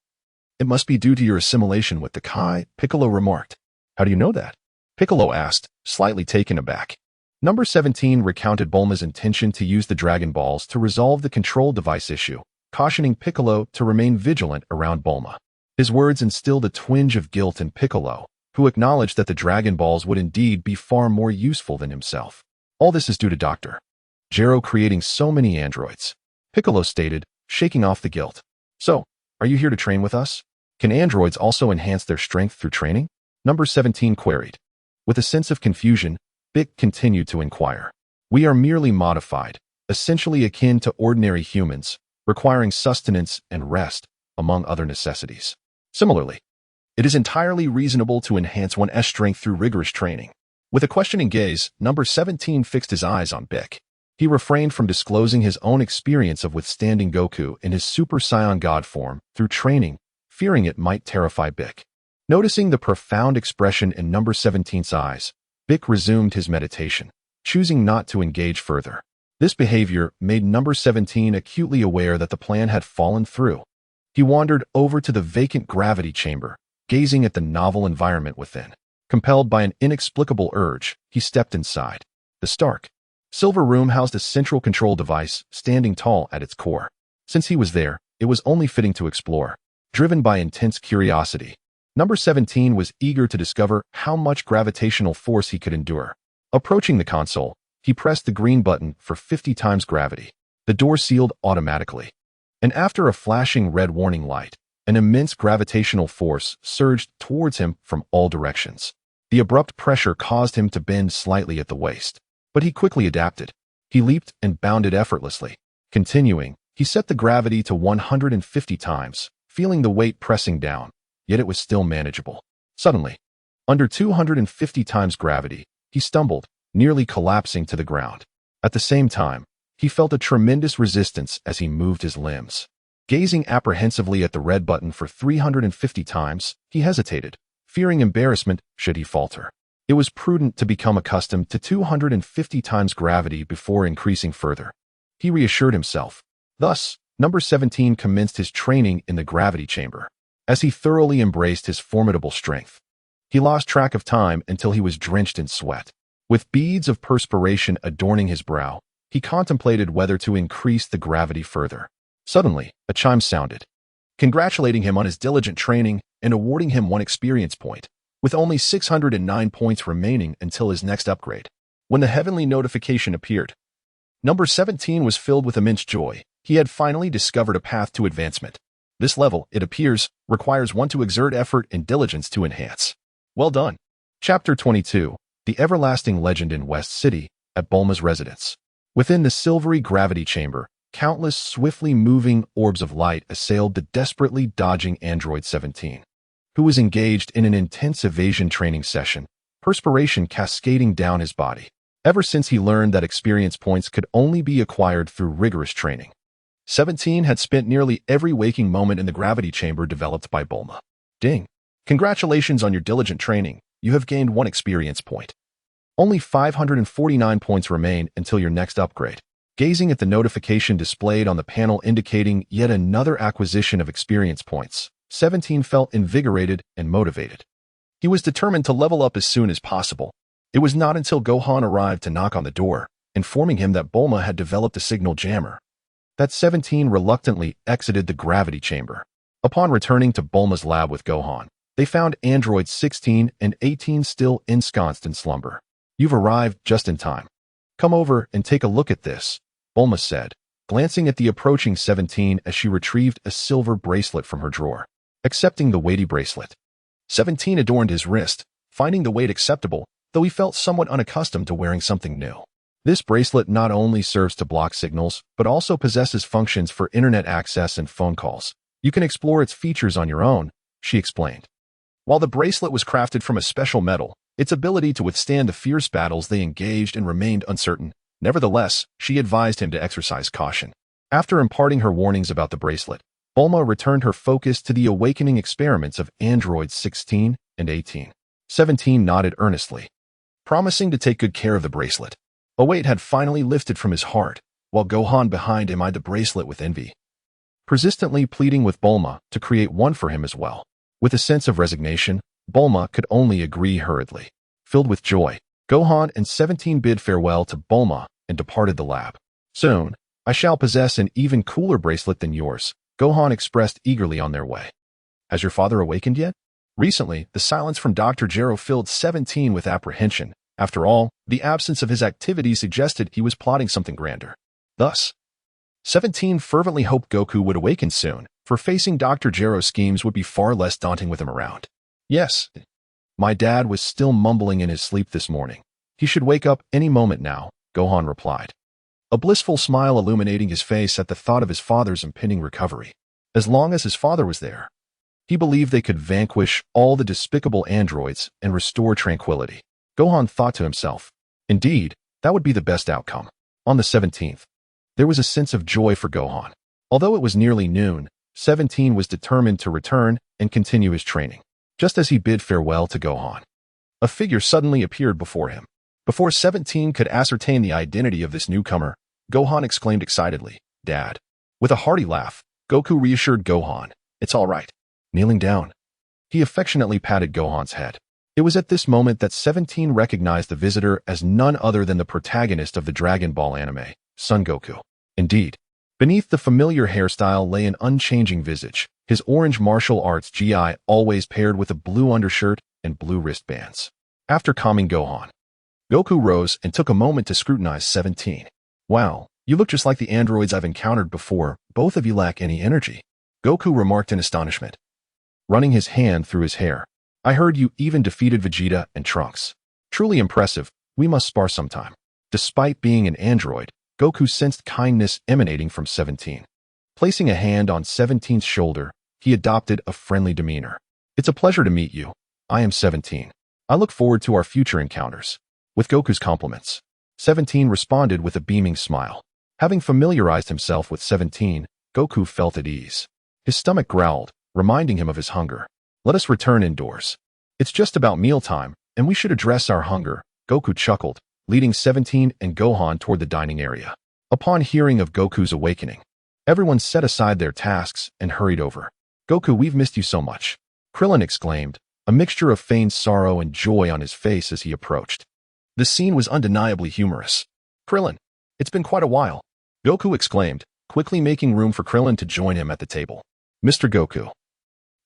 "It must be due to your assimilation with the Kai," Piccolo remarked. "How do you know that?" Piccolo asked, slightly taken aback. Number 17 recounted Bulma's intention to use the Dragon Balls to resolve the control device issue, cautioning Piccolo to remain vigilant around Bulma. His words instilled a twinge of guilt in Piccolo, who acknowledged that the Dragon Balls would indeed be far more useful than himself. "All this is due to Dr. Gero creating so many androids," Piccolo stated, shaking off the guilt. "So, are you here to train with us? Can androids also enhance their strength through training?" Number 17 queried. With a sense of confusion, Bick continued to inquire. "We are merely modified, essentially akin to ordinary humans, requiring sustenance and rest, among other necessities. Similarly, it is entirely reasonable to enhance one's strength through rigorous training." With a questioning gaze, number 17 fixed his eyes on Bick. He refrained from disclosing his own experience of withstanding Goku in his Super Saiyan God form through training, fearing it might terrify Bick. Noticing the profound expression in number 17's eyes, Bick resumed his meditation, choosing not to engage further. This behavior made number 17 acutely aware that the plan had fallen through. He wandered over to the vacant gravity chamber, gazing at the novel environment within. Compelled by an inexplicable urge, he stepped inside. The stark, silver room housed a central control device, standing tall at its core. Since he was there, it was only fitting to explore. Driven by intense curiosity, number 17 was eager to discover how much gravitational force he could endure. Approaching the console, he pressed the green button for 50 times gravity. The door sealed automatically, and after a flashing red warning light, an immense gravitational force surged towards him from all directions. The abrupt pressure caused him to bend slightly at the waist, but he quickly adapted. He leaped and bounded effortlessly. Continuing, he set the gravity to 150 times, feeling the weight pressing down, yet it was still manageable. Suddenly, under 250 times gravity, he stumbled, nearly collapsing to the ground. At the same time, he felt a tremendous resistance as he moved his limbs. Gazing apprehensively at the red button for 350 times, he hesitated, fearing embarrassment should he falter. It was prudent to become accustomed to 250 times gravity before increasing further. He reassured himself. Thus, number 17 commenced his training in the gravity chamber. As he thoroughly embraced his formidable strength, he lost track of time until he was drenched in sweat. With beads of perspiration adorning his brow, He contemplated whether to increase the gravity further. Suddenly, a chime sounded, congratulating him on his diligent training and awarding him 1 experience point, with only 609 points remaining until his next upgrade. When the heavenly notification appeared, number 17 was filled with immense joy. He had finally discovered a path to advancement. This level, it appears, requires one to exert effort and diligence to enhance. Well done. Chapter 22. The Everlasting Legend in West City, at Bulma's residence. Within the silvery gravity chamber, countless swiftly moving orbs of light assailed the desperately dodging Android 17, who was engaged in an intense evasion training session, perspiration cascading down his body. Ever since he learned that experience points could only be acquired through rigorous training, 17 had spent nearly every waking moment in the gravity chamber developed by Bulma. Ding! Congratulations on your diligent training. You have gained 1 experience point. Only 549 points remain until your next upgrade. Gazing at the notification displayed on the panel indicating yet another acquisition of experience points, 17 felt invigorated and motivated. He was determined to level up as soon as possible. It was not until Gohan arrived to knock on the door, informing him that Bulma had developed a signal jammer, that 17 reluctantly exited the gravity chamber. Upon returning to Bulma's lab with Gohan, they found androids 16 and 18 still ensconced in slumber. You've arrived just in time. Come over and take a look at this, Bulma said, glancing at the approaching 17 as she retrieved a silver bracelet from her drawer. Accepting the weighty bracelet, 17 adorned his wrist, finding the weight acceptable, though he felt somewhat unaccustomed to wearing something new. This bracelet not only serves to block signals, but also possesses functions for internet access and phone calls. You can explore its features on your own, she explained. While the bracelet was crafted from a special metal, its ability to withstand the fierce battles they engaged in remained uncertain. Nevertheless, she advised him to exercise caution. After imparting her warnings about the bracelet, Bulma returned her focus to the awakening experiments of androids 16 and 18. 17 nodded earnestly, promising to take good care of the bracelet. A weight had finally lifted from his heart, while Gohan behind him eyed the bracelet with envy, persistently pleading with Bulma to create one for him as well. With a sense of resignation, Bulma could only agree hurriedly. Filled with joy, Gohan and 17 bid farewell to Bulma and departed the lab. Soon, I shall possess an even cooler bracelet than yours, Gohan expressed eagerly on their way. Has your father awakened yet? Recently, the silence from Dr. Gero filled 17 with apprehension. After all, the absence of his activity suggested he was plotting something grander. Thus, 17 fervently hoped Goku would awaken soon, for facing Dr. Gero's schemes would be far less daunting with him around. Yes, my dad was still mumbling in his sleep this morning. He should wake up any moment now, Gohan replied, a blissful smile illuminating his face at the thought of his father's impending recovery. As long as his father was there, he believed they could vanquish all the despicable androids and restore tranquility. Gohan thought to himself, indeed, that would be the best outcome. On the 17th, there was a sense of joy for Gohan. Although it was nearly noon, 17 was determined to return and continue his training. Just as he bid farewell to Gohan, a figure suddenly appeared before him. Before 17 could ascertain the identity of this newcomer, Gohan exclaimed excitedly, Dad. With a hearty laugh, Goku reassured Gohan, it's all right. Kneeling down, he affectionately patted Gohan's head. It was at this moment that 17 recognized the visitor as none other than the protagonist of the Dragon Ball anime, Son Goku. Indeed, beneath the familiar hairstyle lay an unchanging visage, his orange martial arts gi always paired with a blue undershirt and blue wristbands. After calming Gohan, Goku rose and took a moment to scrutinize 17. Wow, you look just like the androids I've encountered before. Both of you lack any energy, Goku remarked in astonishment, running his hand through his hair. I heard you even defeated Vegeta and Trunks. Truly impressive. We must spar sometime. Despite being an android, Goku sensed kindness emanating from 17. Placing a hand on 17's shoulder, he adopted a friendly demeanor. It's a pleasure to meet you. I am 17. I look forward to our future encounters. With Goku's compliments, 17 responded with a beaming smile. Having familiarized himself with 17, Goku felt at ease. His stomach growled, reminding him of his hunger. Let us return indoors. It's just about mealtime, and we should address our hunger, Goku chuckled, leading 17 and Gohan toward the dining area. Upon hearing of Goku's awakening, everyone set aside their tasks and hurried over. Goku, we've missed you so much, Krillin exclaimed, a mixture of feigned sorrow and joy on his face as he approached. The scene was undeniably humorous. Krillin, It's been quite a while, Goku exclaimed, quickly making room for Krillin to join him at the table. Mr. Goku.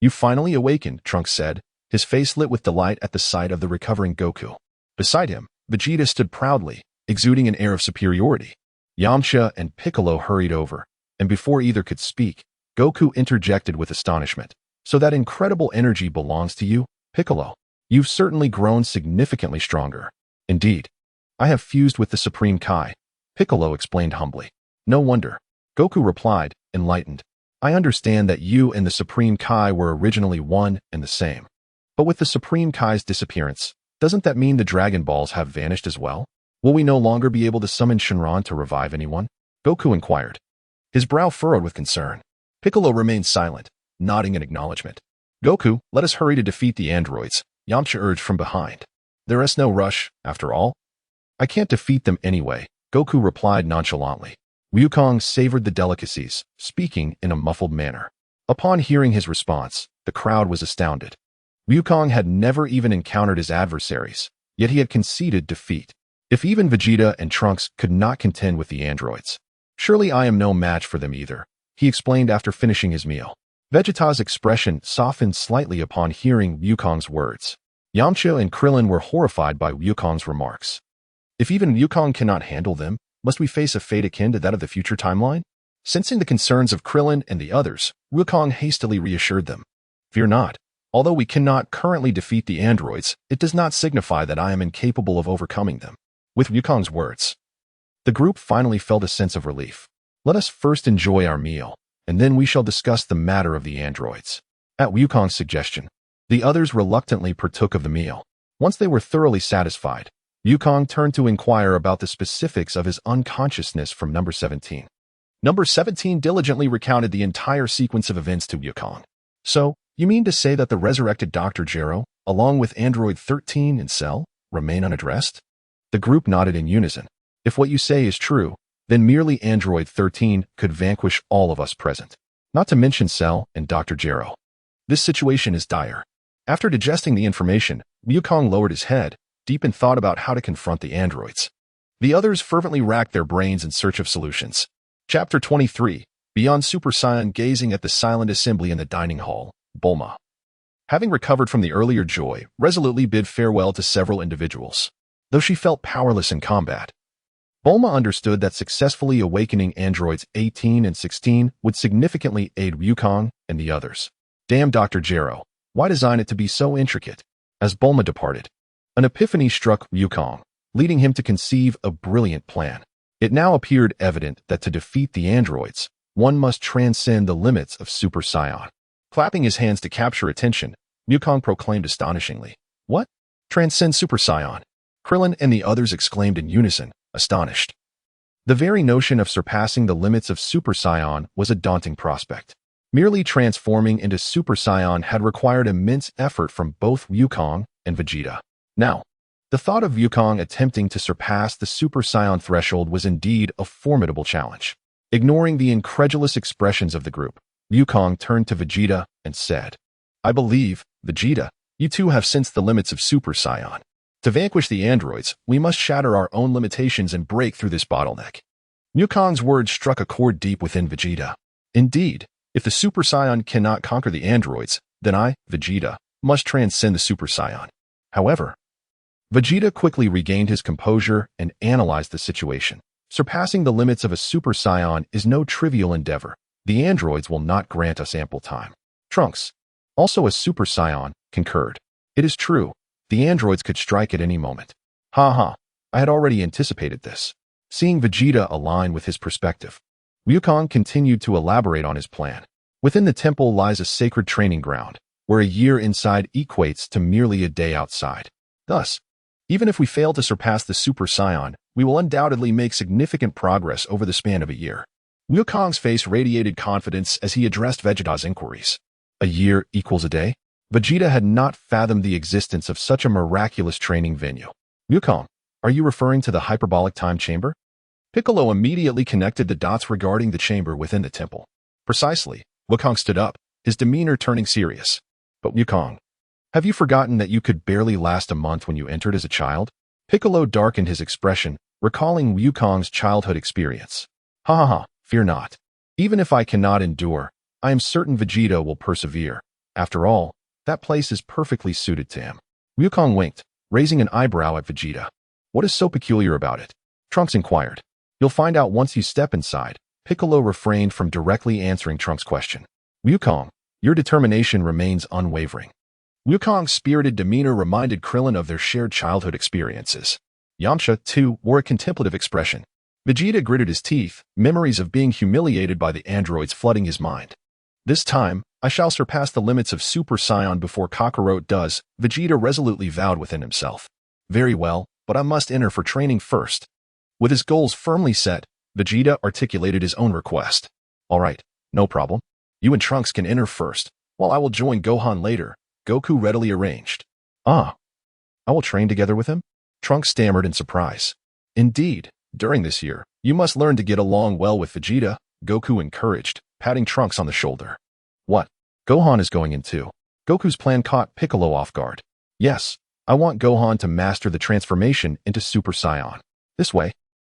You finally awakened, Trunks said, his face lit with delight at the sight of the recovering Goku. Beside him, Vegeta stood proudly, exuding an air of superiority. Yamcha and Piccolo hurried over, and before either could speak, Goku interjected with astonishment. So that incredible energy belongs to you, Piccolo? You've certainly grown significantly stronger. Indeed. I have fused with the Supreme Kai, Piccolo explained humbly. No wonder. Goku replied, enlightened. I understand that you and the Supreme Kai were originally one and the same. But with the Supreme Kai's disappearance, doesn't that mean the Dragon Balls have vanished as well? Will we no longer be able to summon Shenron to revive anyone? Goku inquired. His brow furrowed with concern. Piccolo remained silent, nodding in acknowledgement. Goku, let us hurry to defeat the androids, Yamcha urged from behind. There is no rush, after all. I can't defeat them anyway, Goku replied nonchalantly. Wukong savored the delicacies, speaking in a muffled manner. Upon hearing his response, the crowd was astounded. Wukong had never even encountered his adversaries, yet he had conceded defeat. If even Vegeta and Trunks could not contend with the androids, surely I am no match for them either, he explained after finishing his meal. Vegeta's expression softened slightly upon hearing Wukong's words. Yamcha and Krillin were horrified by Wukong's remarks. If even Wukong cannot handle them, must we face a fate akin to that of the future timeline? Sensing the concerns of Krillin and the others, Wukong hastily reassured them. Fear not. Although we cannot currently defeat the androids, it does not signify that I am incapable of overcoming them. With Wukong's words, the group finally felt a sense of relief. Let us first enjoy our meal, and then we shall discuss the matter of the androids. At Wukong's suggestion, the others reluctantly partook of the meal. Once they were thoroughly satisfied, Wukong turned to inquire about the specifics of his unconsciousness from number 17. Number 17 diligently recounted the entire sequence of events to Wukong. So, you mean to say that the resurrected Dr. Gero, along with Android 13 and Cell, remain unaddressed? The group nodded in unison. If what you say is true, then merely Android 13 could vanquish all of us present. Not to mention Cell and Dr. Gero. This situation is dire. After digesting the information, Wukong lowered his head, deep in thought about how to confront the androids. The others fervently racked their brains in search of solutions. Chapter 23, Beyond Super Saiyan. Gazing at the silent assembly in the dining hall, Bulma, having recovered from the earlier joy, resolutely bid farewell to several individuals. Though she felt powerless in combat, Bulma understood that successfully awakening androids 18 and 16 would significantly aid Wukong and the others. Damn Dr. Gero, why design it to be so intricate? As Bulma departed, an epiphany struck Wukong, leading him to conceive a brilliant plan. It now appeared evident that to defeat the androids, one must transcend the limits of Super Saiyan. Clapping his hands to capture attention, Wukong proclaimed astonishingly, "What? Transcend Super Saiyan?" Krillin and the others exclaimed in unison, astonished. The very notion of surpassing the limits of Super Saiyan was a daunting prospect. Merely transforming into Super Saiyan had required immense effort from both Wukong and Vegeta. Now, the thought of Wukong attempting to surpass the Super Saiyan threshold was indeed a formidable challenge. Ignoring the incredulous expressions of the group, Wukong turned to Vegeta and said, I believe, Vegeta, you too have sensed the limits of Super Saiyan. To vanquish the androids, we must shatter our own limitations and break through this bottleneck. Wukong's words struck a chord deep within Vegeta. Indeed, if the Super Saiyan cannot conquer the androids, then I, Vegeta, must transcend the Super Saiyan. However, Vegeta quickly regained his composure and analyzed the situation. Surpassing the limits of a Super Saiyan is no trivial endeavor. The androids will not grant us ample time. Trunks, also a Super Saiyan, concurred. It is true, the androids could strike at any moment. Ha, I had already anticipated this. Seeing Vegeta align with his perspective, Wukong continued to elaborate on his plan. Within the temple lies a sacred training ground, where a year inside equates to merely a day outside. Thus, even if we fail to surpass the Super Saiyan, we will undoubtedly make significant progress over the span of a year. Wukong's face radiated confidence as he addressed Vegeta's inquiries. A year equals a day? Vegeta had not fathomed the existence of such a miraculous training venue. Wukong, are you referring to the hyperbolic time chamber? Piccolo immediately connected the dots regarding the chamber within the temple. Precisely, Wukong stood up, his demeanor turning serious. But Wukong, have you forgotten that you could barely last a month when you entered as a child? Piccolo darkened his expression, recalling Wukong's childhood experience. Ha ha ha, fear not. Even if I cannot endure, I am certain Vegeta will persevere. After all, that place is perfectly suited to him. Wukong winked, raising an eyebrow at Vegeta. What is so peculiar about it? Trunks inquired. You'll find out once you step inside. Piccolo refrained from directly answering Trunks' question. Wukong, your determination remains unwavering. Wukong's spirited demeanor reminded Krillin of their shared childhood experiences. Yamcha, too, wore a contemplative expression. Vegeta gritted his teeth, memories of being humiliated by the androids flooding his mind. This time, I shall surpass the limits of Super Saiyan before Kakarot does, Vegeta resolutely vowed within himself. Very well, but I must enter for training first. With his goals firmly set, Vegeta articulated his own request. All right, no problem. You and Trunks can enter first, while I will join Gohan later, Goku readily arranged. Ah, I will train together with him? Trunks stammered in surprise. Indeed, during this year, you must learn to get along well with Vegeta, Goku encouraged, patting Trunks on the shoulder. What? Gohan is going in too. Goku's plan caught Piccolo off guard. Yes, I want Gohan to master the transformation into Super Saiyan. This way,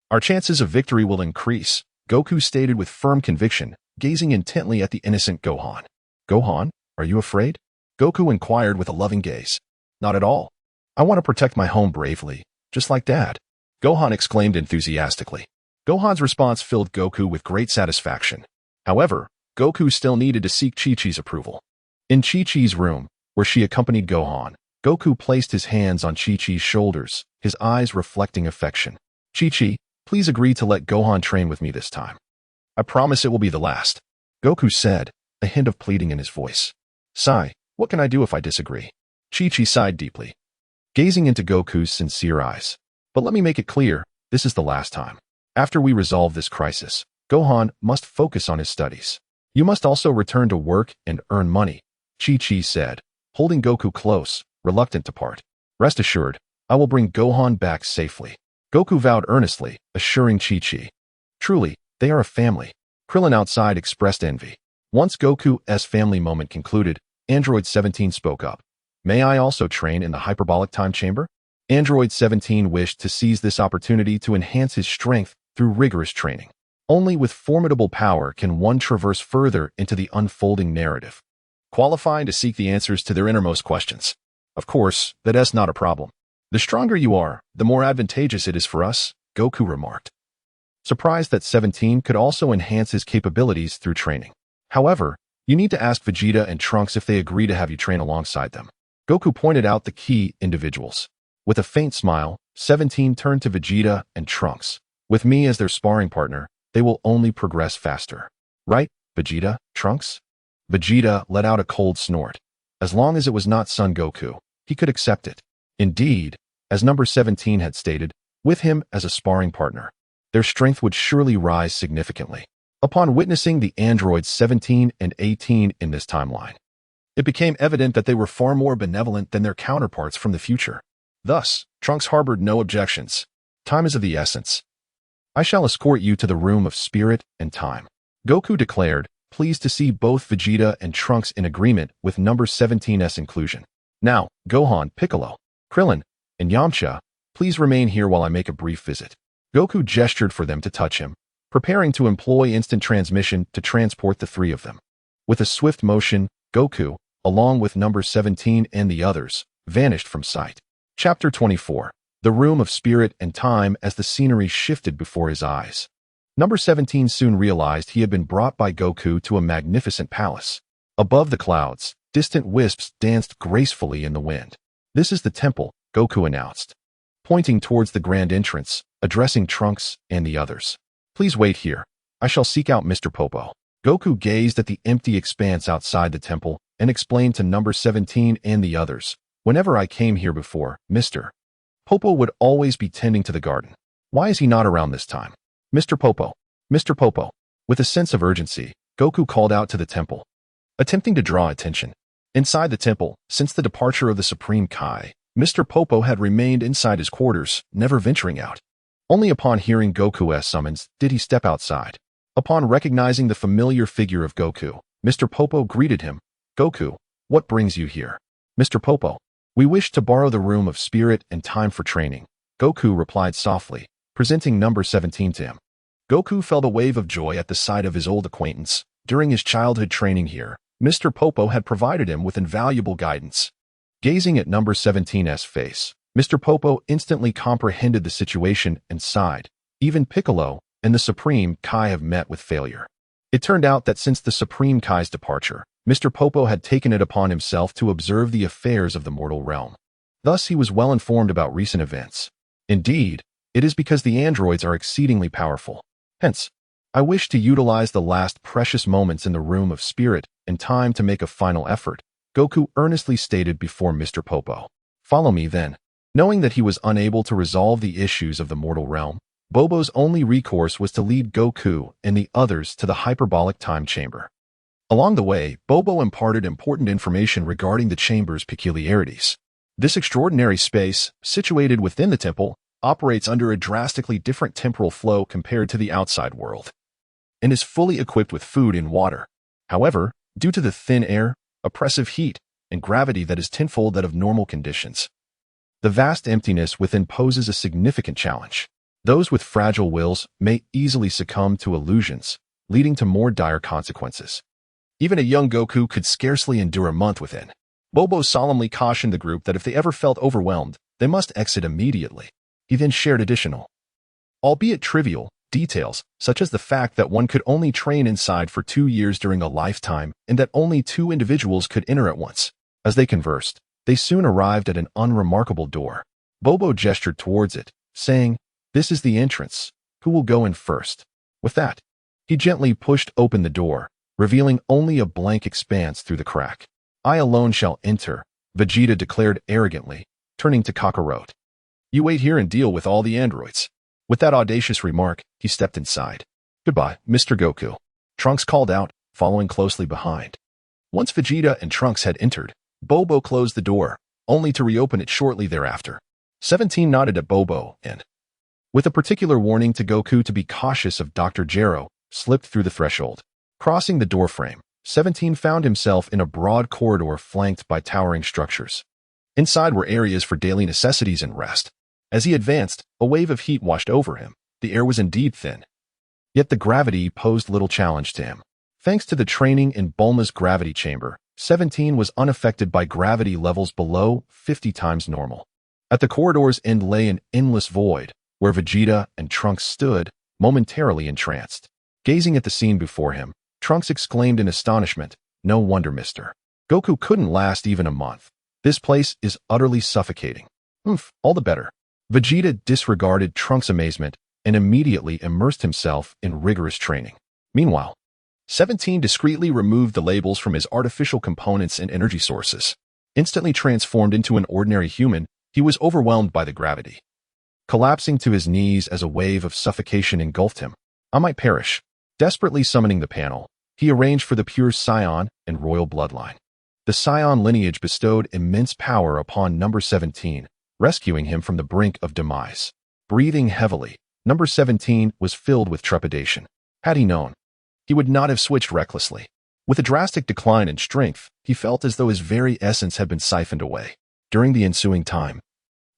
our chances of victory will increase, Goku stated with firm conviction, gazing intently at the innocent Gohan. Gohan, are you afraid? Goku inquired with a loving gaze. Not at all. I want to protect my home bravely, just like Dad. Gohan exclaimed enthusiastically. Gohan's response filled Goku with great satisfaction. However, Goku still needed to seek Chi-Chi's approval. In Chi-Chi's room, where she accompanied Gohan, Goku placed his hands on Chi-Chi's shoulders, his eyes reflecting affection. Chi-Chi, please agree to let Gohan train with me this time. I promise it will be the last. Goku said, a hint of pleading in his voice. Sigh, what can I do if I disagree? Chi-Chi sighed deeply, gazing into Goku's sincere eyes. But let me make it clear, this is the last time. After we resolve this crisis, Gohan must focus on his studies. You must also return to work and earn money, Chi-Chi said, holding Goku close, reluctant to part. Rest assured, I will bring Gohan back safely. Goku vowed earnestly, assuring Chi-Chi. Truly, they are a family. Krillin outside expressed envy. Once Goku's family moment concluded, Android 17 spoke up. May I also train in the hyperbolic time chamber? Android 17 wished to seize this opportunity to enhance his strength through rigorous training. Only with formidable power can one traverse further into the unfolding narrative, qualifying to seek the answers to their innermost questions. Of course, that's not a problem. The stronger you are, the more advantageous it is for us, Goku remarked, surprised that 17 could also enhance his capabilities through training. However, you need to ask Vegeta and Trunks if they agree to have you train alongside them. Goku pointed out the key individuals. With a faint smile, 17 turned to Vegeta and Trunks. With me as their sparring partner, they will only progress faster. Right, Vegeta, Trunks? Vegeta let out a cold snort. As long as it was not Son Goku, he could accept it. Indeed, as number 17 had stated, with him as a sparring partner, their strength would surely rise significantly. Upon witnessing the androids 17 and 18 in this timeline, it became evident that they were far more benevolent than their counterparts from the future. Thus, Trunks harbored no objections. Time is of the essence. I shall escort you to the room of spirit and time, Goku declared, pleased to see both Vegeta and Trunks in agreement with number 17's inclusion. Now, Gohan, Piccolo, Krillin, and Yamcha, please remain here while I make a brief visit. Goku gestured for them to touch him, preparing to employ instant transmission to transport the three of them. With a swift motion, Goku, along with number 17 and the others, vanished from sight. Chapter 24. The Room of Spirit and Time as the scenery shifted before his eyes. Number 17 soon realized he had been brought by Goku to a magnificent palace. Above the clouds, distant wisps danced gracefully in the wind. This is the temple, Goku announced, pointing towards the grand entrance, addressing Trunks and the others. Please wait here. I shall seek out Mr. Popo. Goku gazed at the empty expanse outside the temple and explained to number 17 and the others. Whenever I came here before, Mr. Popo would always be tending to the garden. Why is he not around this time? Mr. Popo. Mr. Popo. With a sense of urgency, Goku called out to the temple, attempting to draw attention. Inside the temple, since the departure of the Supreme Kai, Mr. Popo had remained inside his quarters, never venturing out. Only upon hearing Goku's summons did he step outside. Upon recognizing the familiar figure of Goku, Mr. Popo greeted him. Goku, what brings you here? Mr. Popo. We wish to borrow the room of spirit and time for training, Goku replied softly, presenting number 17 to him. Goku felt a wave of joy at the sight of his old acquaintance. During his childhood training here, Mr. Popo had provided him with invaluable guidance. Gazing at number 17's face, Mr. Popo instantly comprehended the situation and sighed. Even Piccolo and the Supreme Kai have met with failure. It turned out that since the Supreme Kai's departure, Mr. Popo had taken it upon himself to observe the affairs of the mortal realm. Thus, he was well informed about recent events. Indeed, it is because the androids are exceedingly powerful. Hence, I wish to utilize the last precious moments in the room of spirit and time to make a final effort, Goku earnestly stated before Mr. Popo. Follow me then. Knowing that he was unable to resolve the issues of the mortal realm, Bobo's only recourse was to lead Goku and the others to the hyperbolic time chamber. Along the way, Bobo imparted important information regarding the chamber's peculiarities. This extraordinary space, situated within the temple, operates under a drastically different temporal flow compared to the outside world, and is fully equipped with food and water. However, due to the thin air, oppressive heat, and gravity that is tenfold that of normal conditions, the vast emptiness within poses a significant challenge. Those with fragile wills may easily succumb to illusions, leading to more dire consequences. Even a young Goku could scarcely endure a month within. Bobo solemnly cautioned the group that if they ever felt overwhelmed, they must exit immediately. He then shared additional, albeit trivial, details, such as the fact that one could only train inside for 2 years during a lifetime and that only 2 individuals could enter at once. As they conversed, they soon arrived at an unremarkable door. Bobo gestured towards it, saying, "This is the entrance. Who will go in first?" With that, he gently pushed open the door, revealing only a blank expanse through the crack. "I alone shall enter," Vegeta declared arrogantly, turning to Kakarot. "You wait here and deal with all the androids." With that audacious remark, he stepped inside. "Goodbye, Mr. Goku," Trunks called out, following closely behind. Once Vegeta and Trunks had entered, Bobo closed the door, only to reopen it shortly thereafter. 17 nodded at Bobo and, with a particular warning to Goku to be cautious of Dr. Gero, slipped through the threshold. Crossing the doorframe, 17 found himself in a broad corridor flanked by towering structures. Inside were areas for daily necessities and rest. As he advanced, a wave of heat washed over him. The air was indeed thin. Yet the gravity posed little challenge to him. Thanks to the training in Bulma's gravity chamber, 17 was unaffected by gravity levels below 50 times normal. At the corridor's end lay an endless void, where Vegeta and Trunks stood, momentarily entranced. Gazing at the scene before him, Trunks exclaimed in astonishment, "No wonder, Mr. Goku couldn't last even a month. This place is utterly suffocating." All the better." Vegeta disregarded Trunks' amazement and immediately immersed himself in rigorous training. Meanwhile, 17 discreetly removed the labels from his artificial components and energy sources. Instantly transformed into an ordinary human, he was overwhelmed by the gravity. Collapsing to his knees as a wave of suffocation engulfed him. "I might perish." Desperately summoning the panel, he arranged for the pure Saiyan and royal bloodline. The Saiyan lineage bestowed immense power upon number 17, rescuing him from the brink of demise. Breathing heavily, number 17 was filled with trepidation. Had he known, he would not have switched recklessly. With a drastic decline in strength, he felt as though his very essence had been siphoned away. During the ensuing time,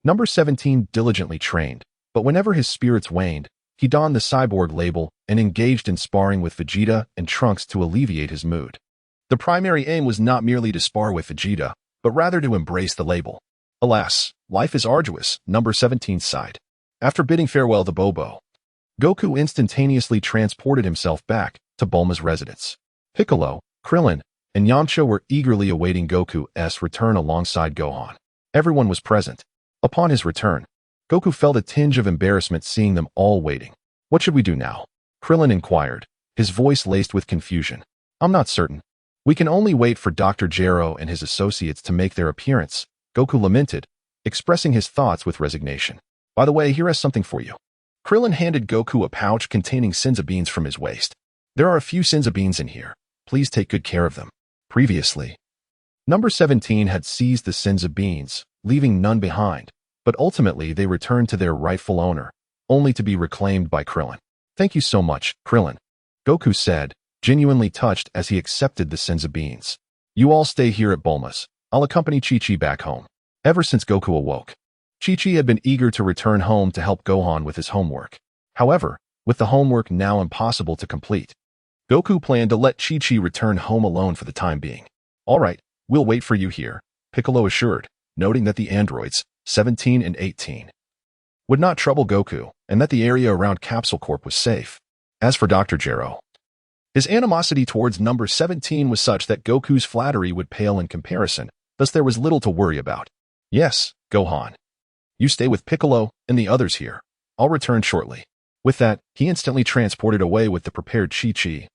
number 17 diligently trained, but whenever his spirits waned, he donned the cyborg label and engaged in sparring with Vegeta and Trunks to alleviate his mood. The primary aim was not merely to spar with Vegeta, but rather to embrace the label. Alas, life is arduous, number 17 sighed. After bidding farewell to Bobo, Goku instantaneously transported himself back to Bulma's residence. Piccolo, Krillin, and Yamcha were eagerly awaiting Goku's return alongside Gohan. Everyone was present. Upon his return, Goku felt a tinge of embarrassment seeing them all waiting. "What should we do now?" Krillin inquired, his voice laced with confusion. "I'm not certain. We can only wait for Dr. Gero and his associates to make their appearance," Goku lamented, expressing his thoughts with resignation. "By the way, here is something for you." Krillin handed Goku a pouch containing senza beans from his waist. "There are a few senza beans in here. Please take good care of them." Previously, number 17 had seized the senza beans, leaving none behind, but ultimately they returned to their rightful owner, only to be reclaimed by Krillin. "Thank you so much, Krillin," Goku said, genuinely touched as he accepted the senza beans. "You all stay here at Bulma's. I'll accompany Chi-Chi back home." Ever since Goku awoke, Chi-Chi had been eager to return home to help Gohan with his homework. However, with the homework now impossible to complete, Goku planned to let Chi-Chi return home alone for the time being. "All right, we'll wait for you here," Piccolo assured, noting that the androids, 17 and 18, would not trouble Goku and that the area around Capsule Corp was safe. As for Dr. Gero, his animosity towards number 17 was such that Goku's flattery would pale in comparison, thus there was little to worry about. "Yes, Gohan. You stay with Piccolo and the others here. I'll return shortly." With that, he instantly transported away with the prepared Chi-Chi.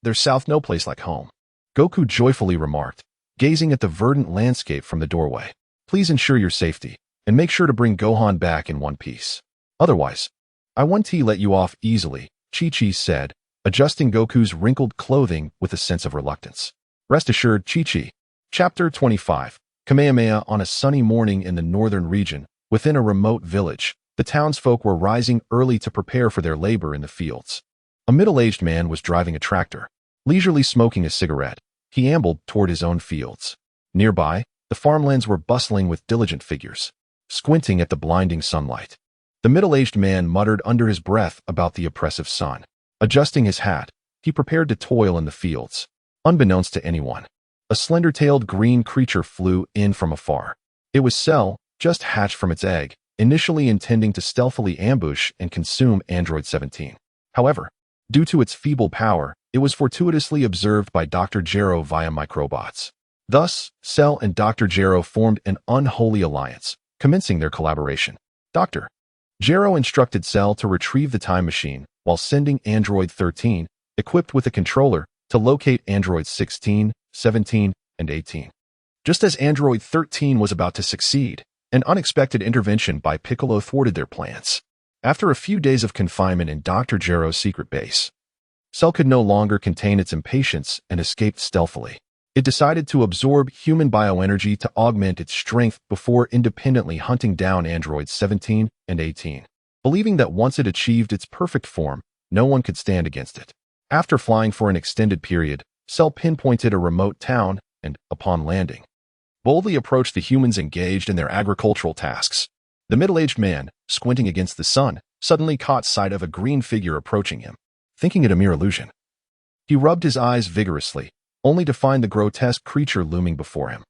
There's south no place like home," Goku joyfully remarked, gazing at the verdant landscape from the doorway. "Please ensure your safety, and make sure to bring Gohan back in one piece. Otherwise, I won't let you off easily," Chi-Chi said, adjusting Goku's wrinkled clothing with a sense of reluctance. Rest assured, Chi-Chi. Chapter 25. Kamehameha. On a sunny morning in the northern region, within a remote village, the townsfolk were rising early to prepare for their labor in the fields. A middle-aged man was driving a tractor. Leisurely smoking a cigarette, he ambled toward his own fields. Nearby, the farmlands were bustling with diligent figures, squinting at the blinding sunlight. The middle-aged man muttered under his breath about the oppressive sun. Adjusting his hat, he prepared to toil in the fields. Unbeknownst to anyone, a slender-tailed green creature flew in from afar. It was Cell, just hatched from its egg, initially intending to stealthily ambush and consume Android 17. However, due to its feeble power, it was fortuitously observed by Dr. Gero via microbots. Thus, Cell and Dr. Gero formed an unholy alliance, commencing their collaboration. Dr. Gero instructed Cell to retrieve the time machine, while sending Android 13, equipped with a controller, to locate Androids 16, 17, and 18. Just as Android 13 was about to succeed, an unexpected intervention by Piccolo thwarted their plans. After a few days of confinement in Dr. Gero's secret base, Cell could no longer contain its impatience and escaped stealthily. It decided to absorb human bioenergy to augment its strength before independently hunting down Androids 17 and 18, believing that once it achieved its perfect form, no one could stand against it. After flying for an extended period, Cell pinpointed a remote town and, upon landing, boldly approached the humans engaged in their agricultural tasks. The middle-aged man, squinting against the sun, suddenly caught sight of a green figure approaching him. Thinking it a mere illusion, he rubbed his eyes vigorously, only to find the grotesque creature looming before him.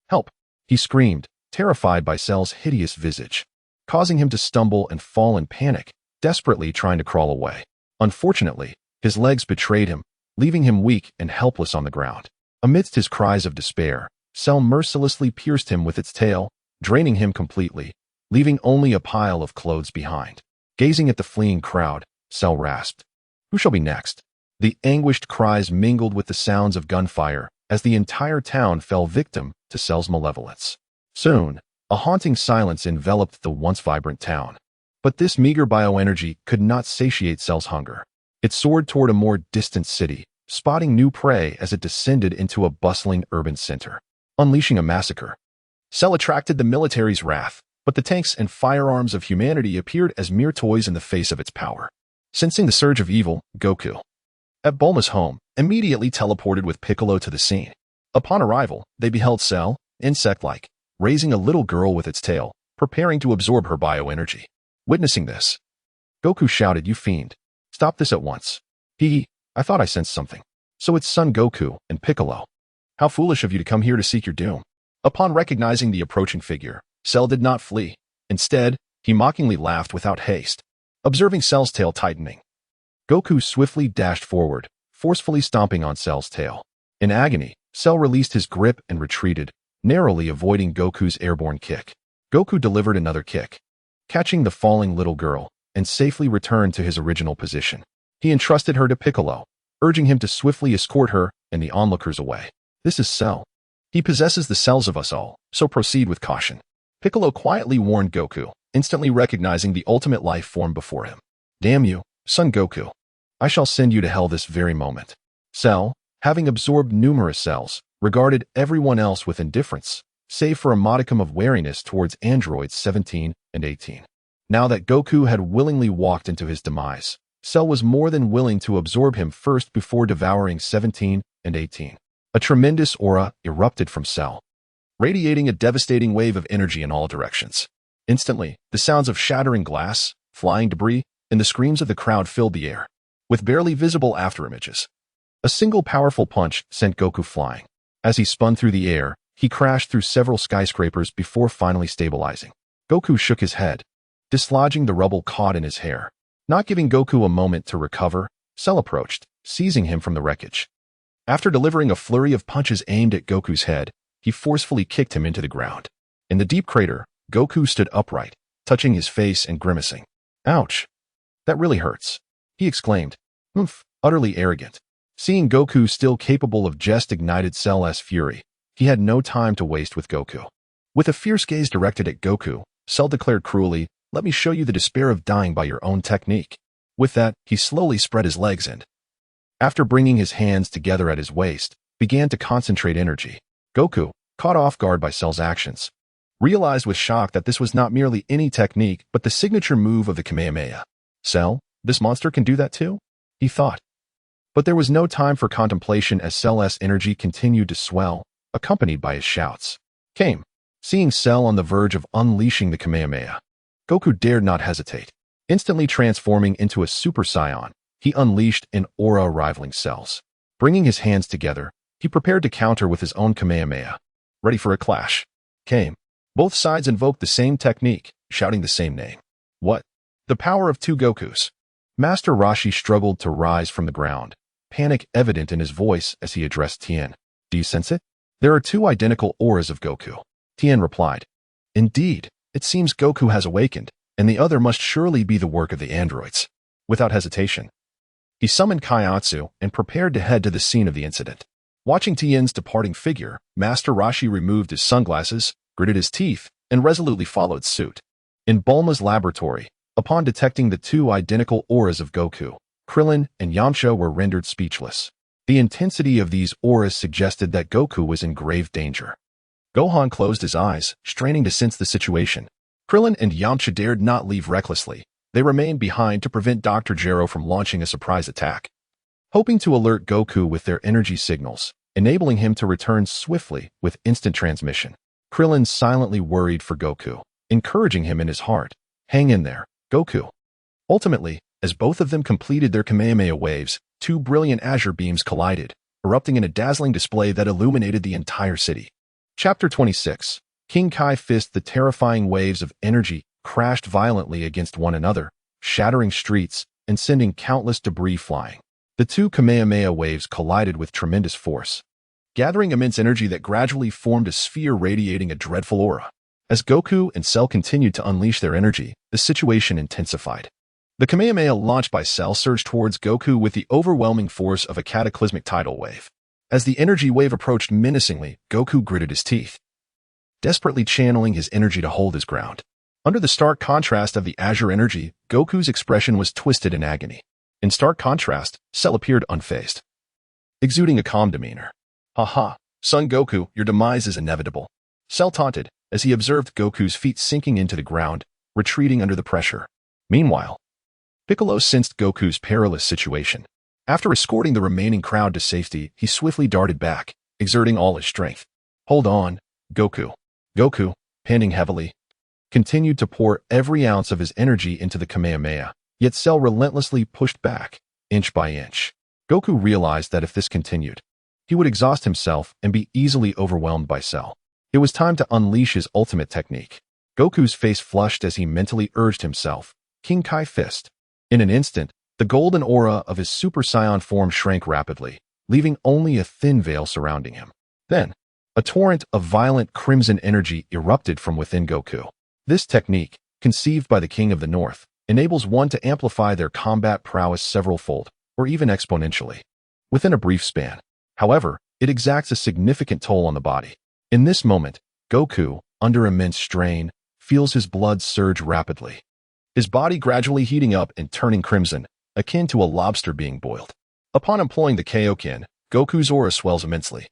Help!" he screamed, terrified by Cell's hideous visage, causing him to stumble and fall in panic, desperately trying to crawl away. Unfortunately, his legs betrayed him, leaving him weak and helpless on the ground. Amidst his cries of despair, Cell mercilessly pierced him with its tail, draining him completely, leaving only a pile of clothes behind. Gazing at the fleeing crowd, Cell rasped, "Who shall be next?" The anguished cries mingled with the sounds of gunfire as the entire town fell victim to Cell's malevolence. Soon, a haunting silence enveloped the once vibrant town. But this meager bioenergy could not satiate Cell's hunger. It soared toward a more distant city, spotting new prey as it descended into a bustling urban center, unleashing a massacre. Cell attracted the military's wrath, but the tanks and firearms of humanity appeared as mere toys in the face of its power. Sensing the surge of evil, Goku, at Bulma's home, immediately teleported with Piccolo to the scene. Upon arrival, they beheld Cell, insect-like, raising a little girl with its tail, preparing to absorb her bioenergy. Witnessing this, Goku shouted, "You fiend! Stop this at once." I thought I sensed something." "So it's Son Goku and Piccolo. How foolish of you to come here to seek your doom." Upon recognizing the approaching figure, Cell did not flee. Instead, he mockingly laughed without haste. Observing Cell's tail tightening, Goku swiftly dashed forward, forcefully stomping on Cell's tail. In agony, Cell released his grip and retreated, narrowly avoiding Goku's airborne kick. Goku delivered another kick, catching the falling little girl, and safely returned to his original position. He entrusted her to Piccolo, urging him to swiftly escort her and the onlookers away. "This is Cell. He possesses the cells of us all, so proceed with caution," Piccolo quietly warned Goku, instantly recognizing the ultimate life form before him. "Damn you, Son Goku. I shall send you to hell this very moment." Cell, having absorbed numerous cells, regarded everyone else with indifference, save for a modicum of wariness towards androids 17 and 18. Now that Goku had willingly walked into his demise, Cell was more than willing to absorb him first before devouring 17 and 18. A tremendous aura erupted from Cell, radiating a devastating wave of energy in all directions. Instantly, the sounds of shattering glass, flying debris, and the screams of the crowd filled the air, with barely visible afterimages. A single powerful punch sent Goku flying. As he spun through the air, he crashed through several skyscrapers before finally stabilizing. Goku shook his head, dislodging the rubble caught in his hair. Not giving Goku a moment to recover, Cell approached, seizing him from the wreckage. After delivering a flurry of punches aimed at Goku's head, he forcefully kicked him into the ground. In the deep crater, Goku stood upright, touching his face and grimacing. "Ouch! That really hurts," he exclaimed, utterly arrogant. Seeing Goku still capable of just ignited Cell's fury, he had no time to waste with Goku. With a fierce gaze directed at Goku, Cell declared cruelly, "Let me show you the despair of dying by your own technique." With that, he slowly spread his legs and, after bringing his hands together at his waist, began to concentrate energy. Goku, caught off guard by Cell's actions, realized with shock that this was not merely any technique but the signature move of the Kamehameha. "Cell, this monster can do that too?" he thought. But there was no time for contemplation as Cell's energy continued to swell, accompanied by his shouts. Came. Seeing Cell on the verge of unleashing the Kamehameha, Goku dared not hesitate. Instantly transforming into a Super Saiyan, he unleashed an aura rivaling Cell's. Bringing his hands together, he prepared to counter with his own Kamehameha. Ready for a clash. Came. Both sides invoked the same technique, shouting the same name. What? The power of two Gokus. Master Roshi struggled to rise from the ground, panic evident in his voice as he addressed Tien. "Do you sense it? There are two identical auras of Goku." Tien replied. "Indeed, it seems Goku has awakened, and the other must surely be the work of the androids." Without hesitation, he summoned Kaiatsu and prepared to head to the scene of the incident. Watching Tien's departing figure, Master Roshi removed his sunglasses, gritted his teeth, and resolutely followed suit. In Bulma's laboratory, upon detecting the two identical auras of Goku, Krillin and Yamcha were rendered speechless. The intensity of these auras suggested that Goku was in grave danger. Gohan closed his eyes, straining to sense the situation. Krillin and Yamcha dared not leave recklessly. They remained behind to prevent Dr. Gero from launching a surprise attack, hoping to alert Goku with their energy signals, enabling him to return swiftly with instant transmission. Krillin silently worried for Goku, encouraging him in his heart. "Hang in there, Goku." Ultimately, as both of them completed their Kamehameha waves, two brilliant azure beams collided, erupting in a dazzling display that illuminated the entire city. Chapter 26. King Kai Fist. The terrifying waves of energy crashed violently against one another, shattering streets and sending countless debris flying. The two Kamehameha waves collided with tremendous force, gathering immense energy that gradually formed a sphere radiating a dreadful aura. As Goku and Cell continued to unleash their energy, the situation intensified. The Kamehameha launched by Cell surged towards Goku with the overwhelming force of a cataclysmic tidal wave. As the energy wave approached menacingly, Goku gritted his teeth, desperately channeling his energy to hold his ground. Under the stark contrast of the azure energy, Goku's expression was twisted in agony. In stark contrast, Cell appeared unfazed, exuding a calm demeanor. "Ha, son Goku, your demise is inevitable," Cell taunted as he observed Goku's feet sinking into the ground, retreating under the pressure. Meanwhile, Piccolo sensed Goku's perilous situation. After escorting the remaining crowd to safety, he swiftly darted back, exerting all his strength. "Hold on, Goku." Goku, panting heavily, continued to pour every ounce of his energy into the Kamehameha, yet Cell relentlessly pushed back, inch by inch. Goku realized that if this continued, he would exhaust himself and be easily overwhelmed by Cell. It was time to unleash his ultimate technique. Goku's face flushed as he mentally urged himself, King Kai Fist. In an instant, the golden aura of his Super Saiyan form shrank rapidly, leaving only a thin veil surrounding him. Then, a torrent of violent crimson energy erupted from within Goku. This technique, conceived by the King of the North, enables one to amplify their combat prowess several-fold, or even exponentially, within a brief span. However, it exacts a significant toll on the body. In this moment, Goku, under immense strain, feels his blood surge rapidly, his body gradually heating up and turning crimson, akin to a lobster being boiled. Upon employing the Kaioken, Goku's aura swells immensely.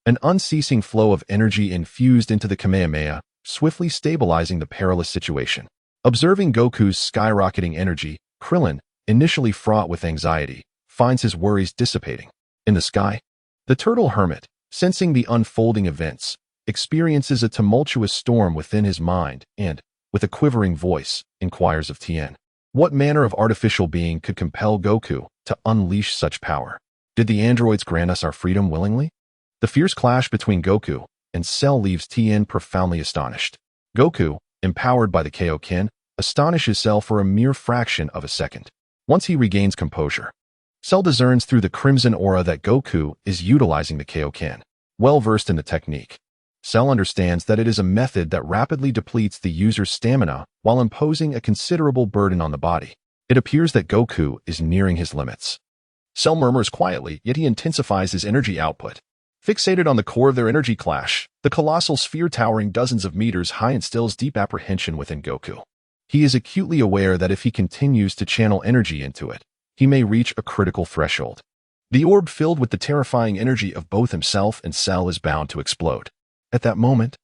An unceasing flow of energy infused into the Kamehameha, swiftly stabilizing the perilous situation. Observing Goku's skyrocketing energy, Krillin, initially fraught with anxiety, finds his worries dissipating. In the sky, the turtle hermit, sensing the unfolding events, experiences a tumultuous storm within his mind and, with a quivering voice, inquires of Tien. What manner of artificial being could compel Goku to unleash such power? Did the androids grant us our freedom willingly? The fierce clash between Goku and Cell leaves Tien profoundly astonished. Goku, empowered by the Kaioken, astonishes Cell for a mere fraction of a second. Once he regains composure, Cell discerns through the crimson aura that Goku is utilizing the Kaioken. Well versed in the technique, Cell understands that it is a method that rapidly depletes the user's stamina while imposing a considerable burden on the body. It appears that Goku is nearing his limits. Cell murmurs quietly, yet he intensifies his energy output. Fixated on the core of their energy clash, the colossal sphere towering dozens of meters high instills deep apprehension within Goku. He is acutely aware that if he continues to channel energy into it, he may reach a critical threshold. The orb filled with the terrifying energy of both himself and Cell is bound to explode. At that moment,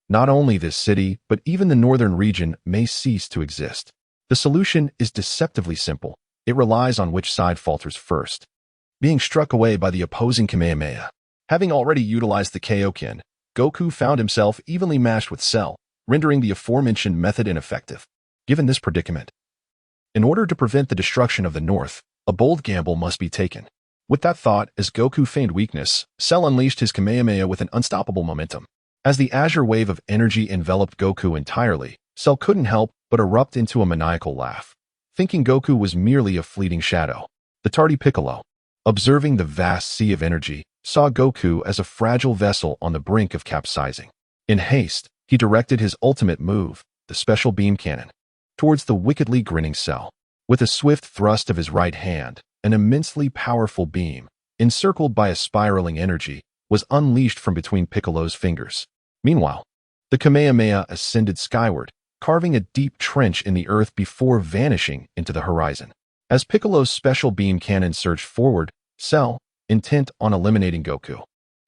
not only this city, but even the northern region may cease to exist. The solution is deceptively simple. It relies on which side falters first. Being struck away by the opposing Kamehameha. Having already utilized the Kaioken, Goku found himself evenly matched with Cell, rendering the aforementioned method ineffective. Given this predicament, in order to prevent the destruction of the North, a bold gamble must be taken. With that thought, as Goku feigned weakness, Cell unleashed his Kamehameha with an unstoppable momentum. As the azure wave of energy enveloped Goku entirely, Cell couldn't help but erupt into a maniacal laugh, thinking Goku was merely a fleeting shadow. The tardy Piccolo, observing the vast sea of energy, saw Goku as a fragile vessel on the brink of capsizing. In haste, he directed his ultimate move, the special beam cannon, towards the wickedly grinning Cell. With a swift thrust of his right hand, an immensely powerful beam, encircled by a spiraling energy, was unleashed from between Piccolo's fingers. Meanwhile, the Kamehameha ascended skyward, carving a deep trench in the earth before vanishing into the horizon. As Piccolo's special beam cannon surged forward, Cell, intent on eliminating Goku,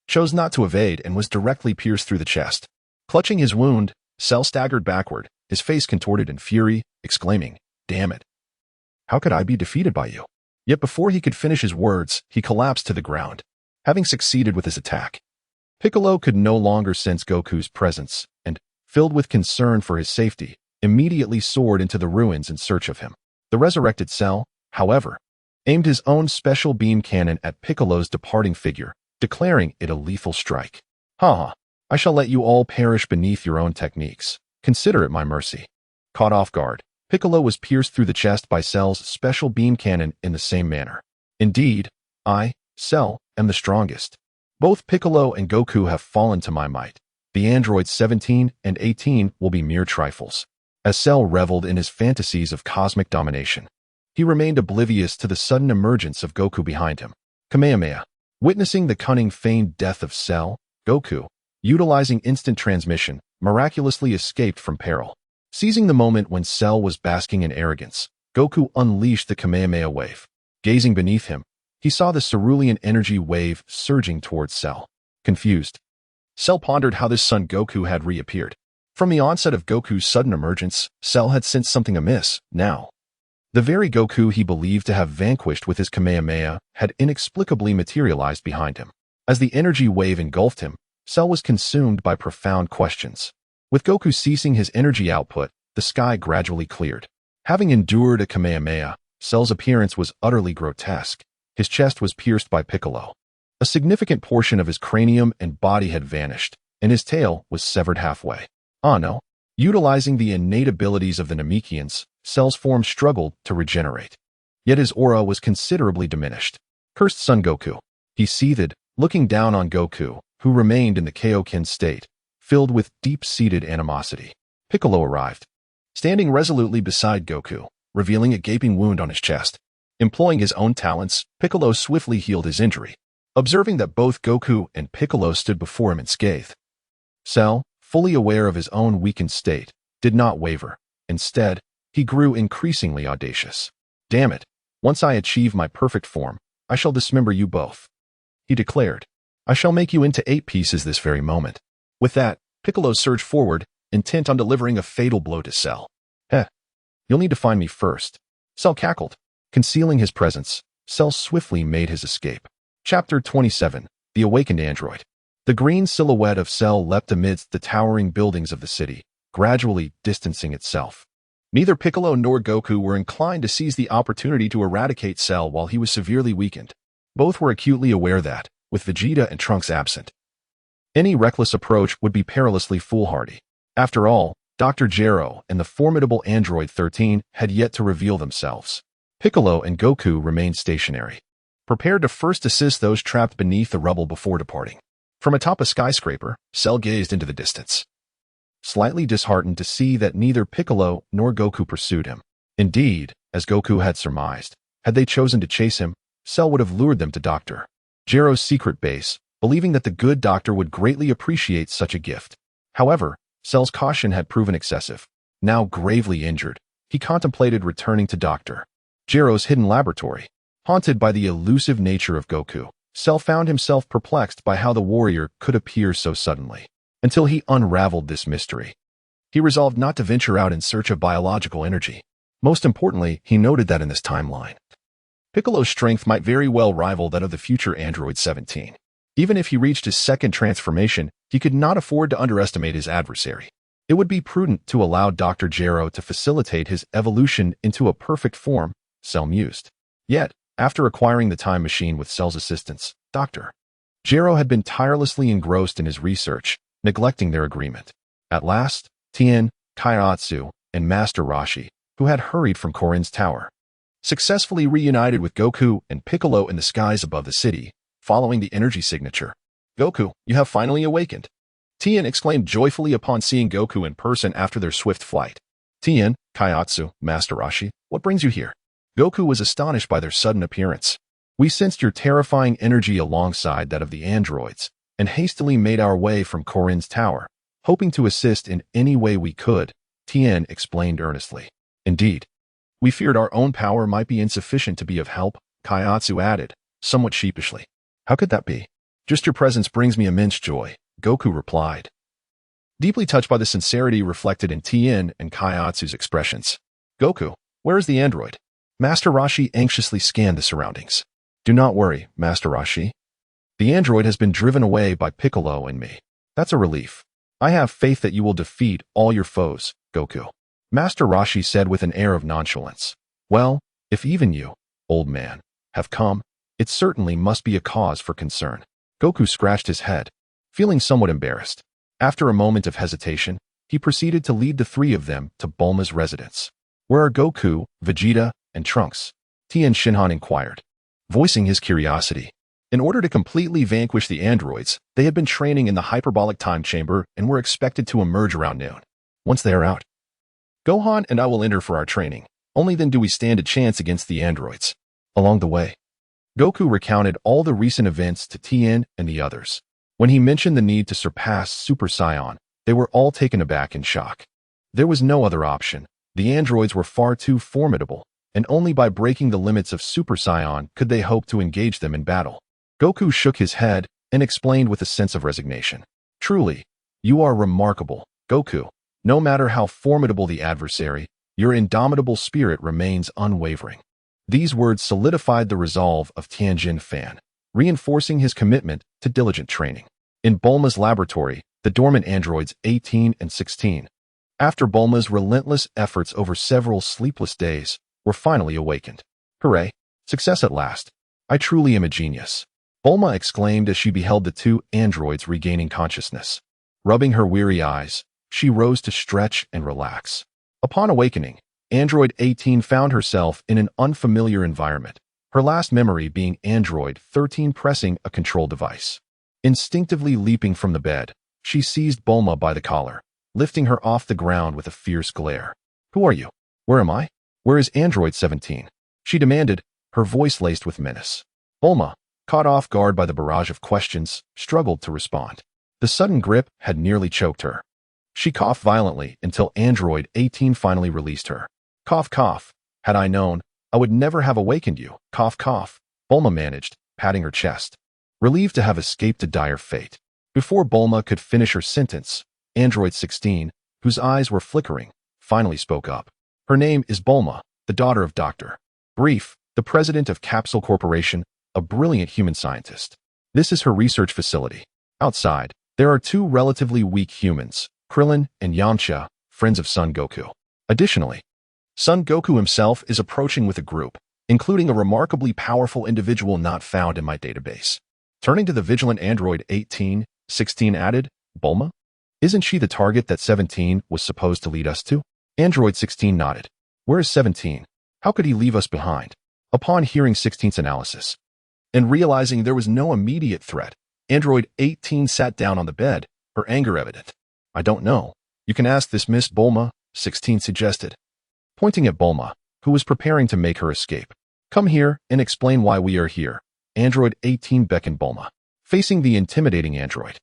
chose not to evade and was directly pierced through the chest. Clutching his wound, Cell staggered backward, his face contorted in fury, exclaiming, "Damn it! How could I be defeated by you?" Yet before he could finish his words, he collapsed to the ground, having succeeded with his attack. Piccolo could no longer sense Goku's presence, and, filled with concern for his safety, immediately soared into the ruins in search of him. The resurrected Cell, however, aimed his own special beam cannon at Piccolo's departing figure, declaring it a lethal strike. "Ha! I shall let you all perish beneath your own techniques. Consider it my mercy." Caught off guard, Piccolo was pierced through the chest by Cell's special beam cannon in the same manner. "Indeed, I, Cell, am the strongest. Both Piccolo and Goku have fallen to my might. The androids 17 and 18 will be mere trifles." As Cell reveled in his fantasies of cosmic domination, he remained oblivious to the sudden emergence of Goku behind him. Kamehameha. Witnessing the cunning feigned death of Cell, Goku, utilizing instant transmission, miraculously escaped from peril. Seizing the moment when Cell was basking in arrogance, Goku unleashed the Kamehameha wave. Gazing beneath him, he saw the cerulean energy wave surging towards Cell. Confused, Cell pondered how this Son Goku had reappeared. From the onset of Goku's sudden emergence, Cell had sensed something amiss. Now, the very Goku he believed to have vanquished with his Kamehameha had inexplicably materialized behind him. As the energy wave engulfed him, Cell was consumed by profound questions. With Goku ceasing his energy output, the sky gradually cleared. Having endured a Kamehameha, Cell's appearance was utterly grotesque. His chest was pierced by Piccolo. A significant portion of his cranium and body had vanished, and his tail was severed halfway. Ah no. Utilizing the innate abilities of the Namekians, Cell's form struggled to regenerate. Yet his aura was considerably diminished. Cursed Son Goku. He seethed, looking down on Goku, who remained in the Kaioken state, filled with deep-seated animosity. Piccolo arrived, standing resolutely beside Goku, revealing a gaping wound on his chest. Employing his own talents, Piccolo swiftly healed his injury. Observing that both Goku and Piccolo stood before him unscathed, Cell, fully aware of his own weakened state, did not waver. Instead, he grew increasingly audacious. "Damn it! Once I achieve my perfect form, I shall dismember you both," he declared. "I shall make you into 8 pieces this very moment." With that, Piccolo surged forward, intent on delivering a fatal blow to Cell. You'll need to find me first." Cell cackled. Concealing his presence, Cell swiftly made his escape. Chapter 27. The Awakened Android. The green silhouette of Cell leapt amidst the towering buildings of the city, gradually distancing itself. Neither Piccolo nor Goku were inclined to seize the opportunity to eradicate Cell while he was severely weakened. Both were acutely aware that, with Vegeta and Trunks absent, any reckless approach would be perilously foolhardy. After all, Dr. Gero and the formidable Android 13 had yet to reveal themselves. Piccolo and Goku remained stationary, prepared to first assist those trapped beneath the rubble before departing. From atop a skyscraper, Cell gazed into the distance, slightly disheartened to see that neither Piccolo nor Goku pursued him. Indeed, as Goku had surmised, had they chosen to chase him, Cell would have lured them to Dr. Gero's secret base, believing that the good doctor would greatly appreciate such a gift. However, Cell's caution had proven excessive. Now gravely injured, he contemplated returning to Dr. Gero's hidden laboratory. Haunted by the elusive nature of Goku, Cell found himself perplexed by how the warrior could appear so suddenly. Until he unraveled this mystery, he resolved not to venture out in search of biological energy. Most importantly, he noted that in this timeline, Piccolo's strength might very well rival that of the future Android 17. Even if he reached his second transformation, he could not afford to underestimate his adversary. It would be prudent to allow Dr. Gero to facilitate his evolution into a perfect form, Cell mused. Yet, after acquiring the time machine with Cell's assistance, Dr. Gero had been tirelessly engrossed in his research, neglecting their agreement. At last, Tien, Kaiatsu, and Master Roshi, who had hurried from Korin's tower, successfully reunited with Goku and Piccolo in the skies above the city, following the energy signature. "Goku, you have finally awakened," Tien exclaimed joyfully upon seeing Goku in person after their swift flight. "Tien, Kaiatsu, Master Roshi, what brings you here?" Goku was astonished by their sudden appearance. "We sensed your terrifying energy alongside that of the androids, and hastily made our way from Korin's tower, hoping to assist in any way we could," Tien explained earnestly. "Indeed, we feared our own power might be insufficient to be of help," Kaiatsu added, somewhat sheepishly. "How could that be?" "Just your presence brings me immense joy," Goku replied, deeply touched by the sincerity reflected in Tien and Kaiatsu's expressions. "Goku, where is the android?" Master Roshi anxiously scanned the surroundings. "Do not worry, Master Roshi. The android has been driven away by Piccolo and me. That's a relief. I have faith that you will defeat all your foes, Goku," Master Roshi said with an air of nonchalance. "Well, if even you, old man, have come, it certainly must be a cause for concern." Goku scratched his head, feeling somewhat embarrassed. After a moment of hesitation, he proceeded to lead the three of them to Bulma's residence. "Where are Goku, Vegeta, and Trunks?" Tien Shinhan inquired, voicing his curiosity. In order to completely vanquish the androids, they had been training in the hyperbolic time chamber and were expected to emerge around noon. "Once they are out, Gohan and I will enter for our training. Only then do we stand a chance against the androids." Along the way, Goku recounted all the recent events to Tien and the others. When he mentioned the need to surpass Super Saiyan, they were all taken aback in shock. There was no other option. The androids were far too formidable, and only by breaking the limits of Super Saiyan could they hope to engage them in battle. Goku shook his head and explained with a sense of resignation. "Truly, you are remarkable, Goku. No matter how formidable the adversary, your indomitable spirit remains unwavering." These words solidified the resolve of Tianjin Fan, reinforcing his commitment to diligent training. In Bulma's laboratory, the dormant androids 18 and 16, after Bulma's relentless efforts over several sleepless days, were finally awakened. "Hooray! Success at last. I truly am a genius," Bulma exclaimed as she beheld the two androids regaining consciousness. Rubbing her weary eyes, she rose to stretch and relax. Upon awakening, Android 18 found herself in an unfamiliar environment, her last memory being Android 13 pressing a control device. Instinctively leaping from the bed, she seized Bulma by the collar, lifting her off the ground with a fierce glare. "Who are you? Where am I? Where is Android 17? She demanded, her voice laced with menace. Bulma, caught off guard by the barrage of questions, struggled to respond. The sudden grip had nearly choked her. She coughed violently until Android 18 finally released her. "Cough, cough. Had I known, I would never have awakened you. Cough, cough," Bulma managed, patting her chest, relieved to have escaped a dire fate. Before Bulma could finish her sentence, Android 16, whose eyes were flickering, finally spoke up. "Her name is Bulma, the daughter of Dr. Brief, the president of Capsule Corporation, a brilliant human scientist. This is her research facility. Outside, there are two relatively weak humans, Krillin and Yamcha, friends of Son Goku. Additionally, Son Goku himself is approaching with a group, including a remarkably powerful individual not found in my database. Turning to the vigilant android 18, 16 added, Bulma? Isn't she the target that 17 was supposed to lead us to? Android 16 nodded. Where is 17? How could he leave us behind? Upon hearing 16's analysis, and realizing there was no immediate threat, Android 18 sat down on the bed, her anger evident. I don't know. You can ask this Miss Bulma, 16 suggested, pointing at Bulma, who was preparing to make her escape. Come here and explain why we are here. Android 18 beckoned Bulma, facing the intimidating android.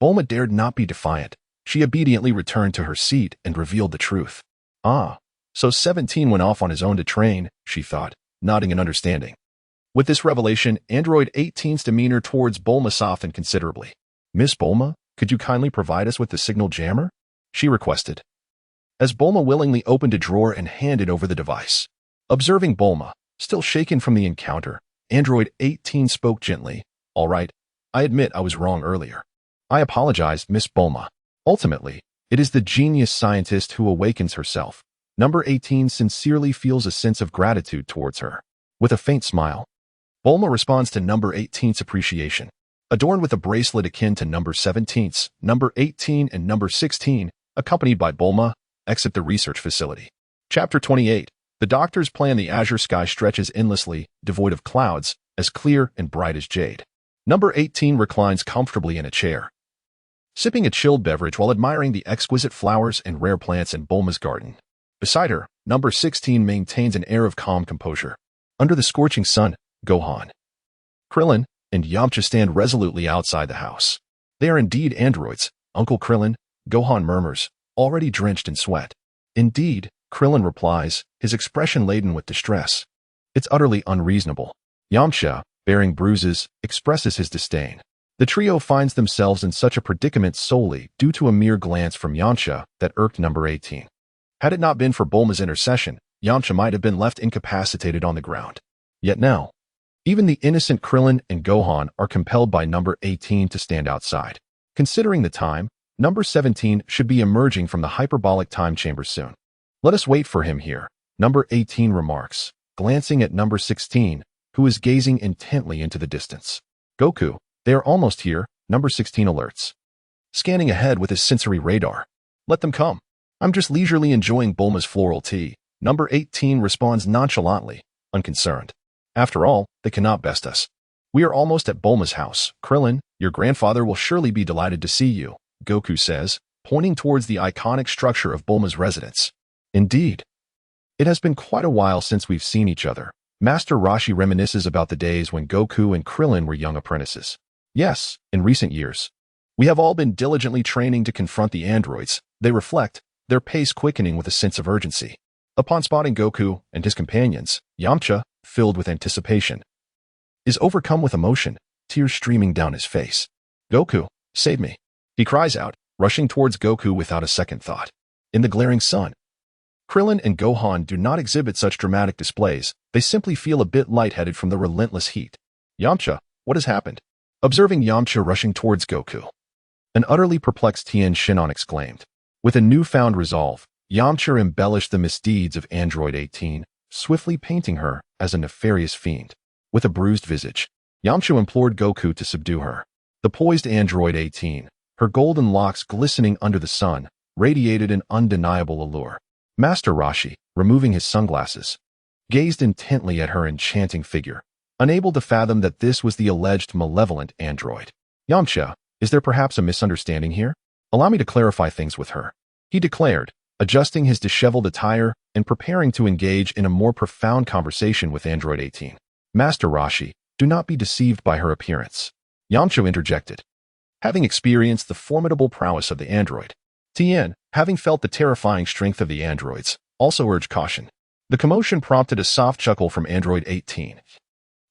Bulma dared not be defiant. She obediently returned to her seat and revealed the truth. Ah, so 17 went off on his own to train, she thought, nodding in understanding. With this revelation, Android 18's demeanor towards Bulma softened considerably. Miss Bulma, could you kindly provide us with the signal jammer? She requested. As Bulma willingly opened a drawer and handed over the device. Observing Bulma, still shaken from the encounter, Android 18 spoke gently. All right, I admit I was wrong earlier. I apologize, Miss Bulma. Ultimately, it is the genius scientist who awakens herself. Number 18 sincerely feels a sense of gratitude towards her. With a faint smile, Bulma responds to number 18's appreciation. Adorned with a bracelet akin to number 17's, number 18 and number 16, accompanied by Bulma, exit the research facility. Chapter 28. The doctor's plan. The azure sky stretches endlessly, devoid of clouds, as clear and bright as jade. Number 18 reclines comfortably in a chair, sipping a chilled beverage while admiring the exquisite flowers and rare plants in Bulma's garden. Beside her, number 16 maintains an air of calm composure. Under the scorching sun, Gohan, Krillin, and Yamcha stand resolutely outside the house. They are indeed androids, Uncle Krillin, Gohan murmurs, already drenched in sweat. Indeed, Krillin replies, his expression laden with distress. It's utterly unreasonable. Yamcha, bearing bruises, expresses his disdain. The trio finds themselves in such a predicament solely due to a mere glance from Yamcha that irked number 18. Had it not been for Bulma's intercession, Yamcha might have been left incapacitated on the ground. Yet now, even the innocent Krillin and Gohan are compelled by number 18 to stand outside. Considering the time, number 17 should be emerging from the hyperbolic time chamber soon. Let us wait for him here, number 18 remarks, glancing at number 16, who is gazing intently into the distance. Goku, they are almost here, number 16 alerts, scanning ahead with his sensory radar. Let them come. I'm just leisurely enjoying Bulma's floral tea. Number 18 responds nonchalantly, unconcerned. After all, they cannot best us. We are almost at Bulma's house. Krillin, your grandfather will surely be delighted to see you, Goku says, pointing towards the iconic structure of Bulma's residence. Indeed. It has been quite a while since we've seen each other. Master Roshi reminisces about the days when Goku and Krillin were young apprentices. Yes, in recent years. We have all been diligently training to confront the androids. They reflect, their pace quickening with a sense of urgency. Upon spotting Goku and his companions, Yamcha, filled with anticipation, is overcome with emotion, tears streaming down his face. Goku, save me. He cries out, rushing towards Goku without a second thought. In the glaring sun, Krillin and Gohan do not exhibit such dramatic displays. They simply feel a bit lightheaded from the relentless heat. Yamcha, what has happened? Observing Yamcha rushing towards Goku, an utterly perplexed Tien Shinhan exclaimed. With a newfound resolve, Yamcha embellished the misdeeds of Android 18, swiftly painting her as a nefarious fiend. With a bruised visage, Yamcha implored Goku to subdue her. The poised Android 18, her golden locks glistening under the sun, radiated an undeniable allure. Master Roshi, removing his sunglasses, gazed intently at her enchanting figure, unable to fathom that this was the alleged malevolent android. Yamcha, is there perhaps a misunderstanding here? Allow me to clarify things with her, he declared, adjusting his disheveled attire and preparing to engage in a more profound conversation with Android 18. Master Roshi, do not be deceived by her appearance, Yamcha interjected. Having experienced the formidable prowess of the android, Tien, having felt the terrifying strength of the androids, also urged caution. The commotion prompted a soft chuckle from Android 18,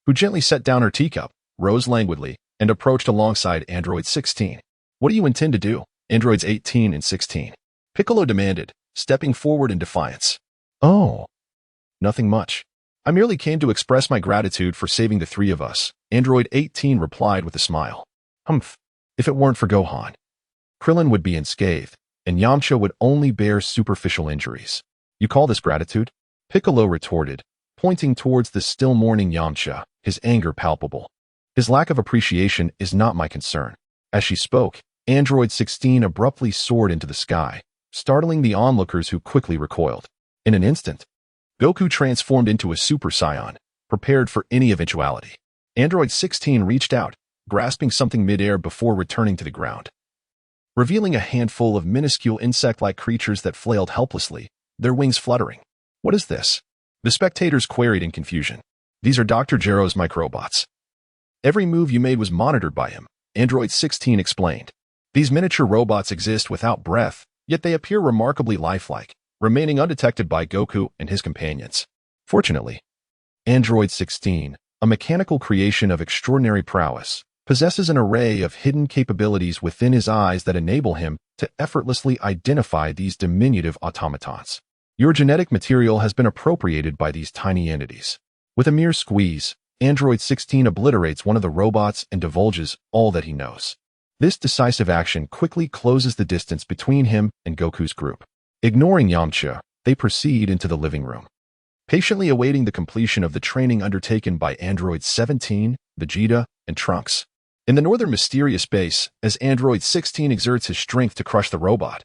who gently set down her teacup, rose languidly, and approached alongside Android 16. What do you intend to do, Androids 18 and 16? Piccolo demanded, stepping forward in defiance. Oh, nothing much. I merely came to express my gratitude for saving the three of us, Android 18 replied with a smile. Humph, if it weren't for Gohan, Krillin would be unscathed. and Yamcha would only bear superficial injuries. You call this gratitude? Piccolo retorted, pointing towards the still mourning Yamcha, his anger palpable. His lack of appreciation is not my concern. As she spoke, Android 16 abruptly soared into the sky, startling the onlookers who quickly recoiled. In an instant, Goku transformed into a Super Saiyan, prepared for any eventuality. Android 16 reached out, grasping something midair before returning to the ground, revealing a handful of minuscule insect-like creatures that flailed helplessly, their wings fluttering. What is this? The spectators queried in confusion. These are Dr. Gero's microbots. Every move you made was monitored by him, Android 16 explained. These miniature robots exist without breath, yet they appear remarkably lifelike, remaining undetected by Goku and his companions. Fortunately, Android 16, a mechanical creation of extraordinary prowess, possesses an array of hidden capabilities within his eyes that enable him to effortlessly identify these diminutive automatons. Your genetic material has been appropriated by these tiny entities. With a mere squeeze, Android 16 obliterates one of the robots and divulges all that he knows. This decisive action quickly closes the distance between him and Goku's group. Ignoring Yamcha, they proceed into the living room, patiently awaiting the completion of the training undertaken by Android 17, Vegeta, and Trunks. In the northern mysterious base, as Android 16 exerts his strength to crush the robot,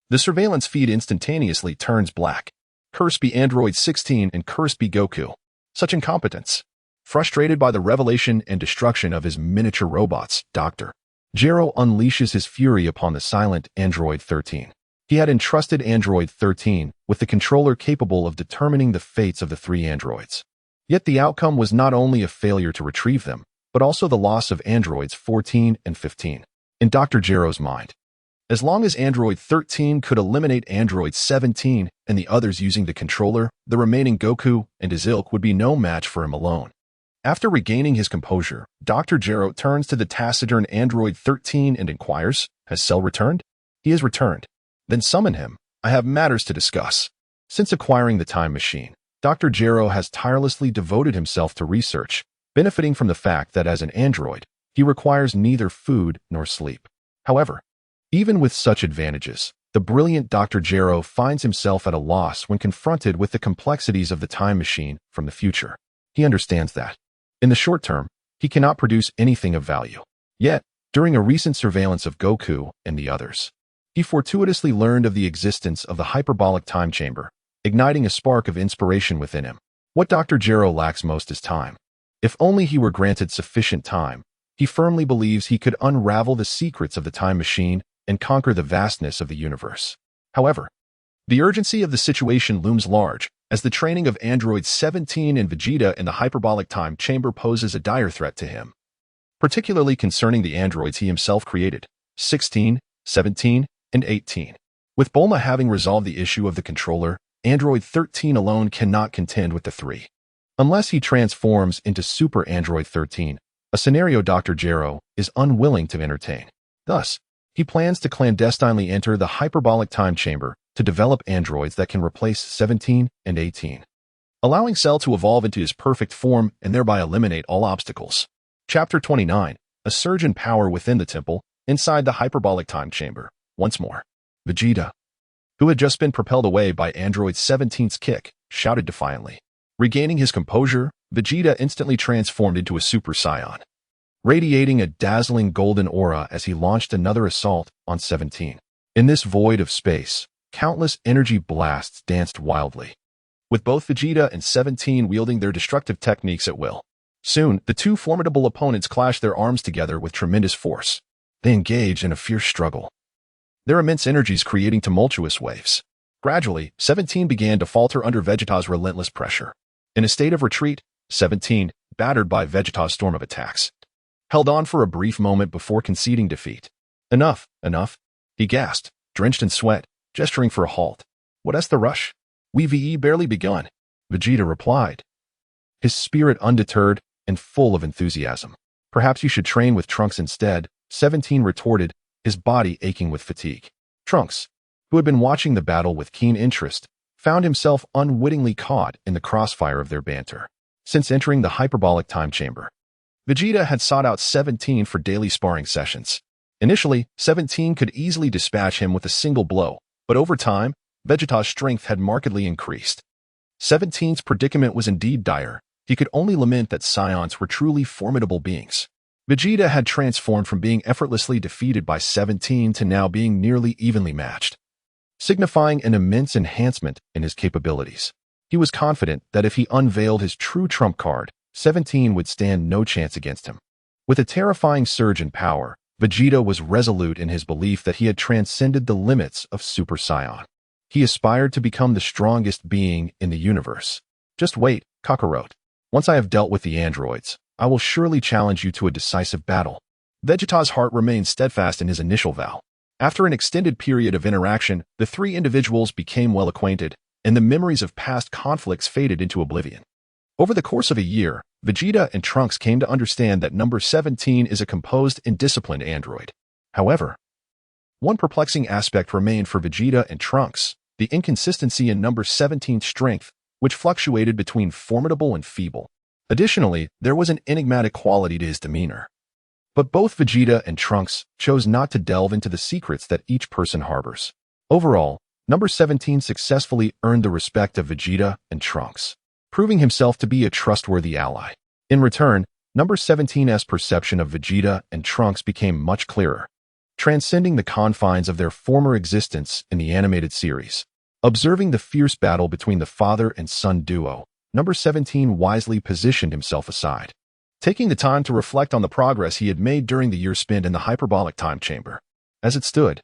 the surveillance feed instantaneously turns black. Cursed be Android 16 and cursed be Goku. Such incompetence. Frustrated by the revelation and destruction of his miniature robots, Dr. Gero unleashes his fury upon the silent Android 13. He had entrusted Android 13 with the controller capable of determining the fates of the three androids. Yet the outcome was not only a failure to retrieve them, but also the loss of androids 14 and 15. In Dr. Gero's mind, as long as Android 13 could eliminate Android 17 and the others using the controller, the remaining Goku and his ilk would be no match for him alone. After regaining his composure, Dr. Gero turns to the taciturn Android 13 and inquires, "Has Cell returned?" "He has returned." "Then summon him. I have matters to discuss." Since acquiring the time machine, Dr. Gero has tirelessly devoted himself to research, benefiting from the fact that as an android, he requires neither food nor sleep. However, even with such advantages, the brilliant Dr. Gero finds himself at a loss when confronted with the complexities of the time machine from the future. He understands that, in the short term, he cannot produce anything of value. Yet, during a recent surveillance of Goku and the others, he fortuitously learned of the existence of the hyperbolic time chamber, igniting a spark of inspiration within him. What Dr. Gero lacks most is time. If only he were granted sufficient time, he firmly believes he could unravel the secrets of the time machine and conquer the vastness of the universe. However, the urgency of the situation looms large, as the training of Android 17 and Vegeta in the hyperbolic time chamber poses a dire threat to him, particularly concerning the androids he himself created, 16, 17, and 18. With Bulma having resolved the issue of the controller, Android 13 alone cannot contend with the three. Unless he transforms into Super Android 13, a scenario Dr. Gero is unwilling to entertain. Thus, he plans to clandestinely enter the hyperbolic time chamber to develop androids that can replace 17 and 18, allowing Cell to evolve into his perfect form and thereby eliminate all obstacles. Chapter 29, a surge in power within the temple, inside the hyperbolic time chamber. Once more, Vegeta, who had just been propelled away by Android 17's kick, shouted defiantly. Regaining his composure, Vegeta instantly transformed into a Super Saiyan, radiating a dazzling golden aura as he launched another assault on 17. In this void of space, countless energy blasts danced wildly, with both Vegeta and 17 wielding their destructive techniques at will. Soon, the two formidable opponents clashed their arms together with tremendous force. They engaged in a fierce struggle, their immense energies creating tumultuous waves. Gradually, 17 began to falter under Vegeta's relentless pressure. In a state of retreat, 17, battered by Vegeta's storm of attacks, held on for a brief moment before conceding defeat. Enough, he gasped, drenched in sweat, gesturing for a halt. What's the rush? We've barely begun, Vegeta replied, his spirit undeterred and full of enthusiasm. Perhaps you should train with Trunks instead, 17 retorted, his body aching with fatigue. Trunks, who had been watching the battle with keen interest, found himself unwittingly caught in the crossfire of their banter. Since entering the hyperbolic time chamber, Vegeta had sought out 17 for daily sparring sessions. Initially, 17 could easily dispatch him with a single blow, but over time, Vegeta's strength had markedly increased. 17's predicament was indeed dire. He could only lament that Saiyans were truly formidable beings. Vegeta had transformed from being effortlessly defeated by 17 to now being nearly evenly matched, signifying an immense enhancement in his capabilities. He was confident that if he unveiled his true trump card, 17 would stand no chance against him. With a terrifying surge in power, Vegeta was resolute in his belief that he had transcended the limits of Super Saiyan. He aspired to become the strongest being in the universe. Just wait, Kakarot. Once I have dealt with the androids, I will surely challenge you to a decisive battle. Vegeta's heart remained steadfast in his initial vow. After an extended period of interaction, the three individuals became well acquainted, and the memories of past conflicts faded into oblivion. Over the course of a year, Vegeta and Trunks came to understand that number 17 is a composed and disciplined android. However, one perplexing aspect remained for Vegeta and Trunks: the inconsistency in number 17's strength, which fluctuated between formidable and feeble. Additionally, there was an enigmatic quality to his demeanor. But both Vegeta and Trunks chose not to delve into the secrets that each person harbors. Overall, number 17 successfully earned the respect of Vegeta and Trunks, proving himself to be a trustworthy ally. In return, number 17's perception of Vegeta and Trunks became much clearer, transcending the confines of their former existence in the animated series. Observing the fierce battle between the father and son duo, number 17 wisely positioned himself aside, taking the time to reflect on the progress he had made during the year spent in the hyperbolic time chamber. As it stood,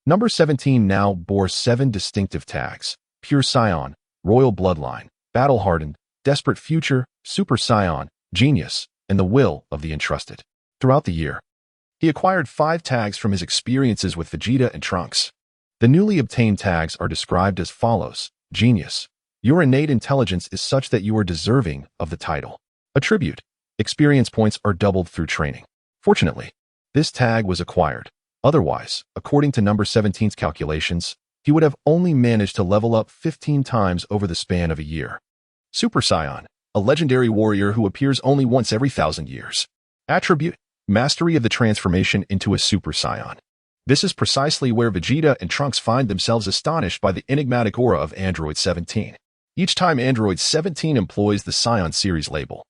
number 17 now bore 7 distinctive tags: Pure Saiyan, Royal Bloodline, Battle-Hardened, Desperate Future, Super Saiyan, Genius, and the Will of the Entrusted. Throughout the year, he acquired 5 tags from his experiences with Vegeta and Trunks. The newly obtained tags are described as follows: Genius. Your innate intelligence is such that you are deserving of the title. Attribute. Experience points are doubled through training. Fortunately, this tag was acquired. Otherwise, according to number 17's calculations, he would have only managed to level up 15 times over the span of a year. Super Saiyan, a legendary warrior who appears only once every 1,000 years. Attribute. Mastery of the transformation into a Super Saiyan. This is precisely where Vegeta and Trunks find themselves astonished by the enigmatic aura of Android 17. Each time Android 17 employs the Saiyan series label,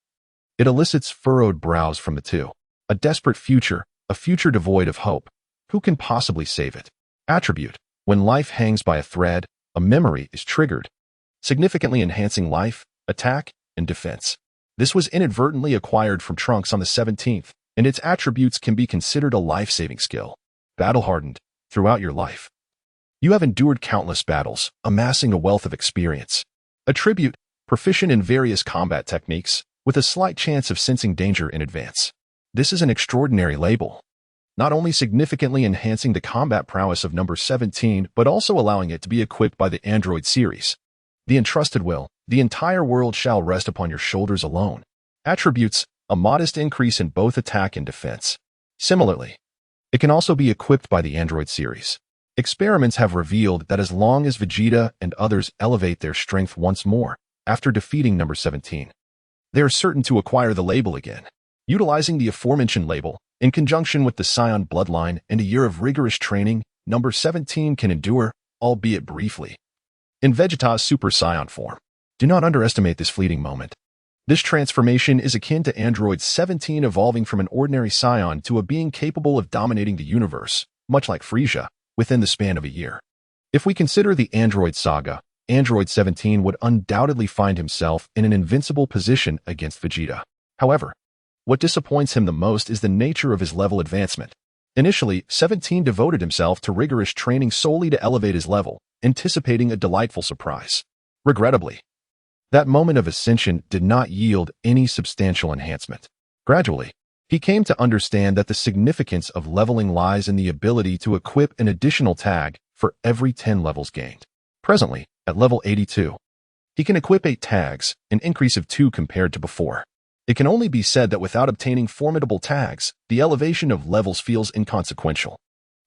it elicits furrowed brows from the two. A desperate future, a future devoid of hope. Who can possibly save it? Attribute. When life hangs by a thread, a memory is triggered, significantly enhancing life, attack, and defense. This was inadvertently acquired from Trunks on the 17th, and its attributes can be considered a life-saving skill. Battle-hardened. Throughout your life, you have endured countless battles, amassing a wealth of experience. Attribute. Proficient in various combat techniques, with a slight chance of sensing danger in advance. This is an extraordinary label, not only significantly enhancing the combat prowess of number 17, but also allowing it to be equipped by the Android series. The Entrusted Will. The entire world shall rest upon your shoulders alone. Attributes. A modest increase in both attack and defense. Similarly, it can also be equipped by the Android series. Experiments have revealed that as long as Vegeta and others elevate their strength once more after defeating number 17, they are certain to acquire the label again. Utilizing the aforementioned label, in conjunction with the Saiyan bloodline and a year of rigorous training, number 17 can endure, albeit briefly, in Vegeta's Super Saiyan form. Do not underestimate this fleeting moment. This transformation is akin to Android 17 evolving from an ordinary Saiyan to a being capable of dominating the universe, much like Frieza, within the span of a year. If we consider the Android saga, Android 17 would undoubtedly find himself in an invincible position against Vegeta. However, what disappoints him the most is the nature of his level advancement. Initially, 17 devoted himself to rigorous training solely to elevate his level, anticipating a delightful surprise. Regrettably, that moment of ascension did not yield any substantial enhancement. Gradually, he came to understand that the significance of leveling lies in the ability to equip an additional tag for every 10 levels gained. Presently, at level 82, he can equip 8 tags, an increase of 2 compared to before. It can only be said that without obtaining formidable tags, the elevation of levels feels inconsequential.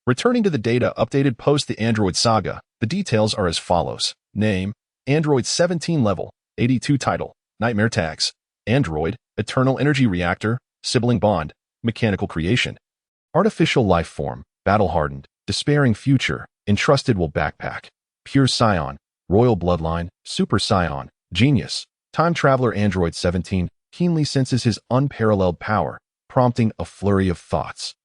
Returning to the data updated post the Android saga, the details are as follows. Name: Android 17 level, 82 title, Nightmare tags, Android, Eternal Energy Reactor, Sibling Bond, Mechanical Creation. Artificial life form, battle-hardened, despairing future, entrusted will backpack. Pure Saiyan, royal bloodline, Super Saiyan, genius. Time traveler Android 17 keenly senses his unparalleled power, prompting a flurry of thoughts.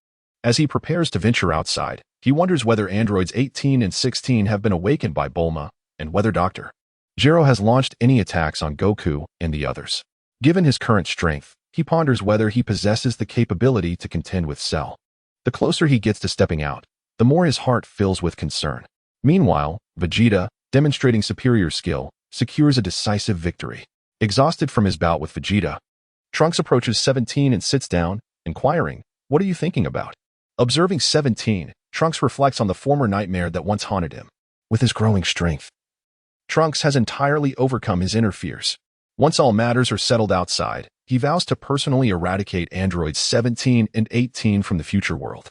As he prepares to venture outside, he wonders whether androids 18 and 16 have been awakened by Bulma, and whether Dr. Gero has launched any attacks on Goku and the others. Given his current strength, he ponders whether he possesses the capability to contend with Cell. The closer he gets to stepping out, the more his heart fills with concern. Meanwhile, Vegeta, demonstrating superior skill, secures a decisive victory. Exhausted from his bout with Vegeta, Trunks approaches 17 and sits down, inquiring, "What are you thinking about?" Observing 17, Trunks reflects on the former nightmare that once haunted him. With his growing strength, Trunks has entirely overcome his inner fears. Once all matters are settled outside, he vows to personally eradicate androids 17 and 18 from the future world.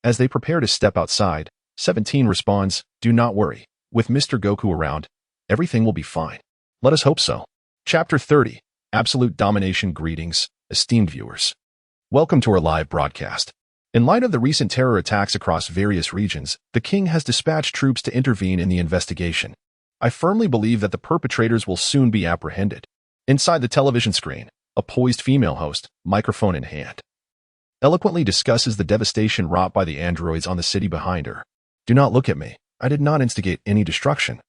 As they prepare to step outside, 17 responds, "Do not worry. With Mr. Goku around, everything will be fine. Let us hope so." Chapter 30. Absolute Domination. Greetings, esteemed viewers. Welcome to our live broadcast. In light of the recent terror attacks across various regions, the king has dispatched troops to intervene in the investigation. I firmly believe that the perpetrators will soon be apprehended. Inside the television screen, a poised female host, microphone in hand, eloquently discusses the devastation wrought by the androids on the city behind her. "Do not look at me. I did not instigate any destruction.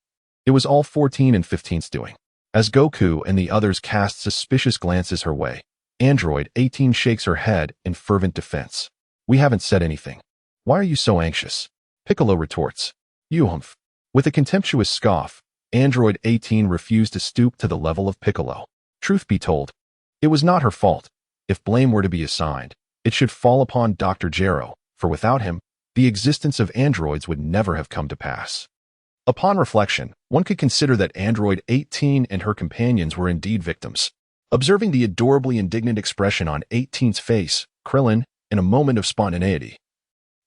It was all 14 and 15's doing." As Goku and the others cast suspicious glances her way, Android 18 shakes her head in fervent defense. "We haven't said anything. Why are you so anxious?" Piccolo retorts. "You humph." With a contemptuous scoff, Android 18 refused to stoop to the level of Piccolo. Truth be told, it was not her fault. If blame were to be assigned, it should fall upon Dr. Gero, for without him, the existence of androids would never have come to pass. Upon reflection, one could consider that Android 18 and her companions were indeed victims. Observing the adorably indignant expression on 18's face, Krillin, in a moment of spontaneity,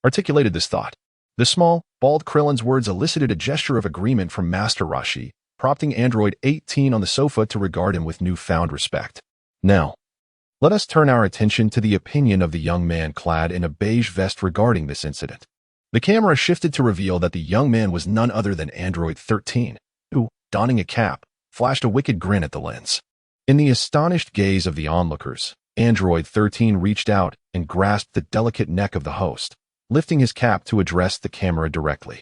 articulated this thought. The small, bald Krillin's words elicited a gesture of agreement from Master Roshi, prompting Android 18 on the sofa to regard him with newfound respect. Now, let us turn our attention to the opinion of the young man clad in a beige vest regarding this incident. The camera shifted to reveal that the young man was none other than Android 13, who, donning a cap, flashed a wicked grin at the lens. In the astonished gaze of the onlookers, Android 13 reached out and grasped the delicate neck of the host, lifting his cap to address the camera directly.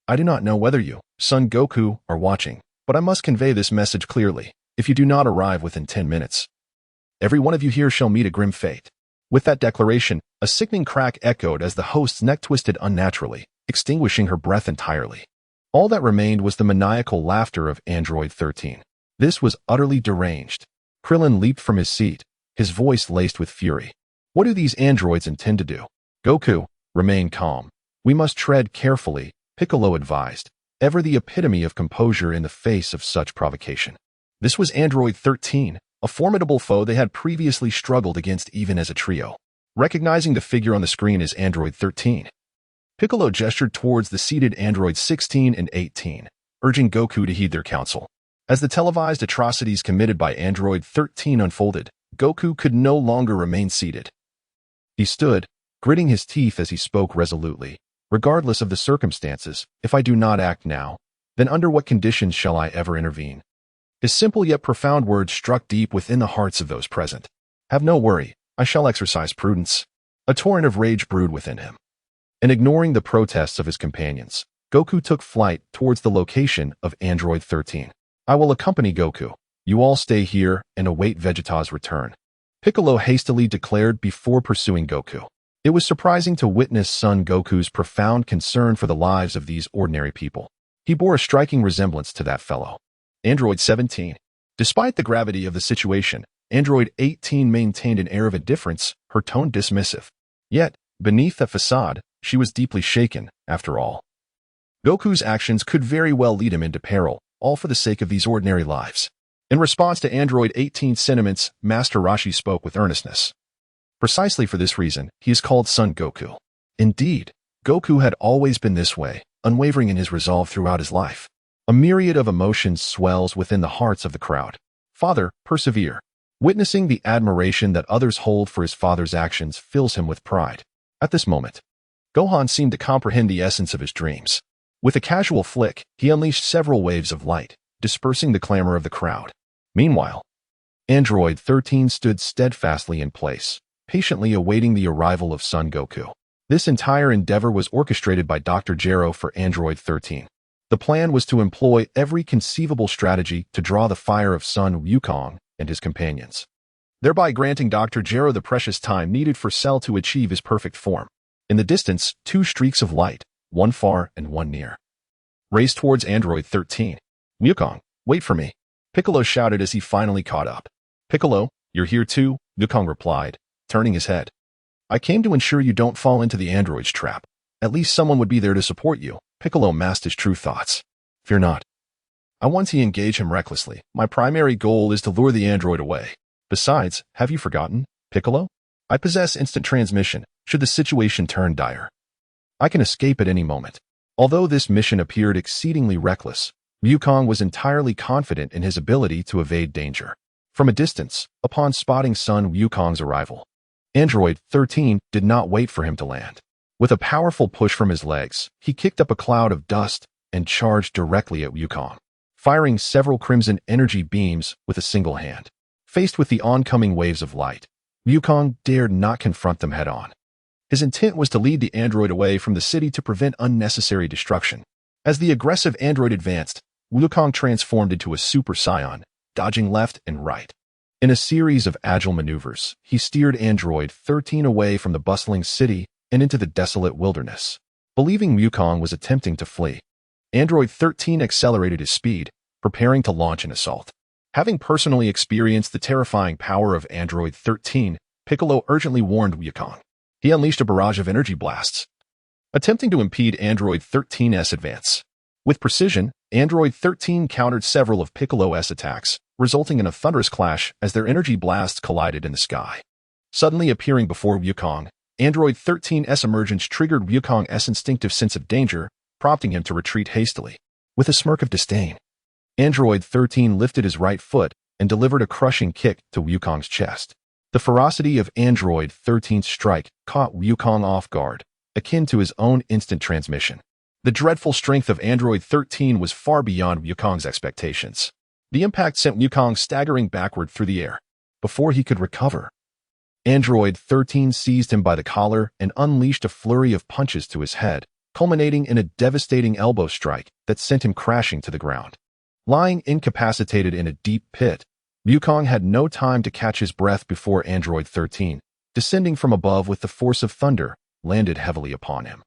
"I do not know whether you, Son Goku, are watching, but I must convey this message clearly. If you do not arrive within 10 minutes, every one of you here shall meet a grim fate." With that declaration, a sickening crack echoed as the host's neck twisted unnaturally, extinguishing her breath entirely. All that remained was the maniacal laughter of Android 13. This was utterly deranged. Krillin leaped from his seat, his voice laced with fury. "What do these androids intend to do?" "Goku, remain calm. We must tread carefully," Piccolo advised, ever the epitome of composure in the face of such provocation. This was Android 13, a formidable foe they had previously struggled against even as a trio. Recognizing the figure on the screen as Android 13, Piccolo gestured towards the seated Androids 16 and 18, urging Goku to heed their counsel. As the televised atrocities committed by Android 13 unfolded, Goku could no longer remain seated. He stood, gritting his teeth as he spoke resolutely. "Regardless of the circumstances, if I do not act now, then under what conditions shall I ever intervene?" His simple yet profound words struck deep within the hearts of those present. "Have no worry, I shall exercise prudence." A torrent of rage brewed within him. And ignoring the protests of his companions, Goku took flight towards the location of Android 13. "I will accompany Goku. You all stay here and await Vegeta's return," Piccolo hastily declared before pursuing Goku. It was surprising to witness Son Goku's profound concern for the lives of these ordinary people. He bore a striking resemblance to that fellow, Android 17. Despite the gravity of the situation, Android 18 maintained an air of indifference, her tone dismissive. Yet, beneath that facade, she was deeply shaken, after all. Goku's actions could very well lead him into peril, all for the sake of these ordinary lives. In response to Android 18's sentiments, Master Roshi spoke with earnestness. Precisely for this reason, he is called Son Goku. Indeed, Goku had always been this way, unwavering in his resolve throughout his life. A myriad of emotions swells within the hearts of the crowd. Father, persevere. Witnessing the admiration that others hold for his father's actions fills him with pride. At this moment, Gohan seemed to comprehend the essence of his dreams. With a casual flick, he unleashed several waves of light, dispersing the clamor of the crowd. Meanwhile, Android 13 stood steadfastly in place, patiently awaiting the arrival of Son Goku. This entire endeavor was orchestrated by Dr. Gero for Android 13. The plan was to employ every conceivable strategy to draw the fire of Son Wukong and his companions, thereby granting Dr. Gero the precious time needed for Cell to achieve his perfect form. In the distance, two streaks of light, one far and one near, raced towards Android 13. "Wukong, wait for me," Piccolo shouted as he finally caught up. "Piccolo, you're here too?" Wukong replied, turning his head. "I came to ensure you don't fall into the android's trap. At least someone would be there to support you." Piccolo masked his true thoughts. "Fear not. I want to engage him recklessly. My primary goal is to lure the android away. Besides, have you forgotten, Piccolo? I possess instant transmission, should the situation turn dire. I can escape at any moment." Although this mission appeared exceedingly reckless, Wukong was entirely confident in his ability to evade danger. From a distance, upon spotting Son Wukong's arrival, Android 13 did not wait for him to land. With a powerful push from his legs, he kicked up a cloud of dust and charged directly at Wukong, firing several crimson energy beams with a single hand. Faced with the oncoming waves of light, Wukong dared not confront them head-on. His intent was to lead the android away from the city to prevent unnecessary destruction. As the aggressive android advanced, Wukong transformed into a Super Saiyan, dodging left and right. In a series of agile maneuvers, he steered Android 13 away from the bustling city and into the desolate wilderness. Believing Wukong was attempting to flee, Android 13 accelerated his speed, preparing to launch an assault. Having personally experienced the terrifying power of Android 13, Piccolo urgently warned Wukong. He unleashed a barrage of energy blasts, attempting to impede Android 13's advance. With precision, Android 13 countered several of Piccolo's attacks, resulting in a thunderous clash as their energy blasts collided in the sky. Suddenly appearing before Wukong, Android 13's emergence triggered Wukong's instinctive sense of danger, prompting him to retreat hastily. With a smirk of disdain, Android 13 lifted his right foot and delivered a crushing kick to Wukong's chest. The ferocity of Android 13's strike caught Wukong off guard, akin to his own instant transmission. The dreadful strength of Android 13 was far beyond Wukong's expectations. The impact sent Wukong staggering backward through the air. Before he could recover, Android 13 seized him by the collar and unleashed a flurry of punches to his head, culminating in a devastating elbow strike that sent him crashing to the ground. Lying incapacitated in a deep pit, Wukong had no time to catch his breath before Android 13, descending from above with the force of thunder, landed heavily upon him.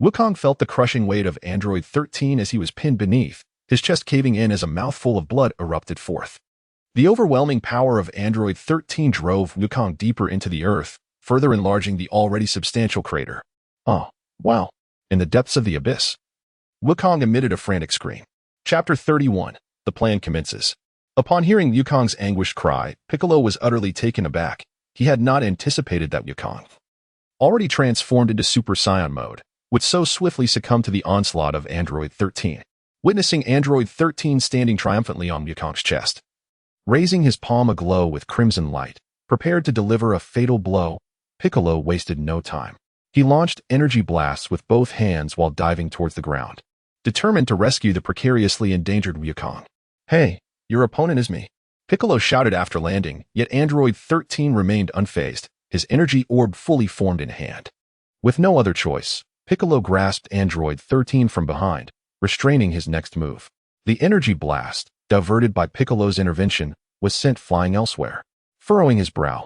Wukong felt the crushing weight of Android 13 as he was pinned beneath, his chest caving in as a mouthful of blood erupted forth. The overwhelming power of Android 13 drove Wukong deeper into the earth, further enlarging the already substantial crater. "Oh, wow." In the depths of the abyss, Wukong emitted a frantic scream. Chapter 31. The plan commences. Upon hearing Wukong's anguished cry, Piccolo was utterly taken aback. He had not anticipated that Wukong, already transformed into Super Saiyan mode, would so swiftly succumb to the onslaught of Android 13. Witnessing Android 13 standing triumphantly on Wukong's chest, raising his palm aglow with crimson light, prepared to deliver a fatal blow, Piccolo wasted no time. He launched energy blasts with both hands while diving towards the ground, determined to rescue the precariously endangered Wukong. "Hey, your opponent is me," Piccolo shouted after landing, yet Android 13 remained unfazed, his energy orb fully formed in hand. With no other choice, Piccolo grasped Android 13 from behind, restraining his next move. The energy blast, diverted by Piccolo's intervention, was sent flying elsewhere. Furrowing his brow,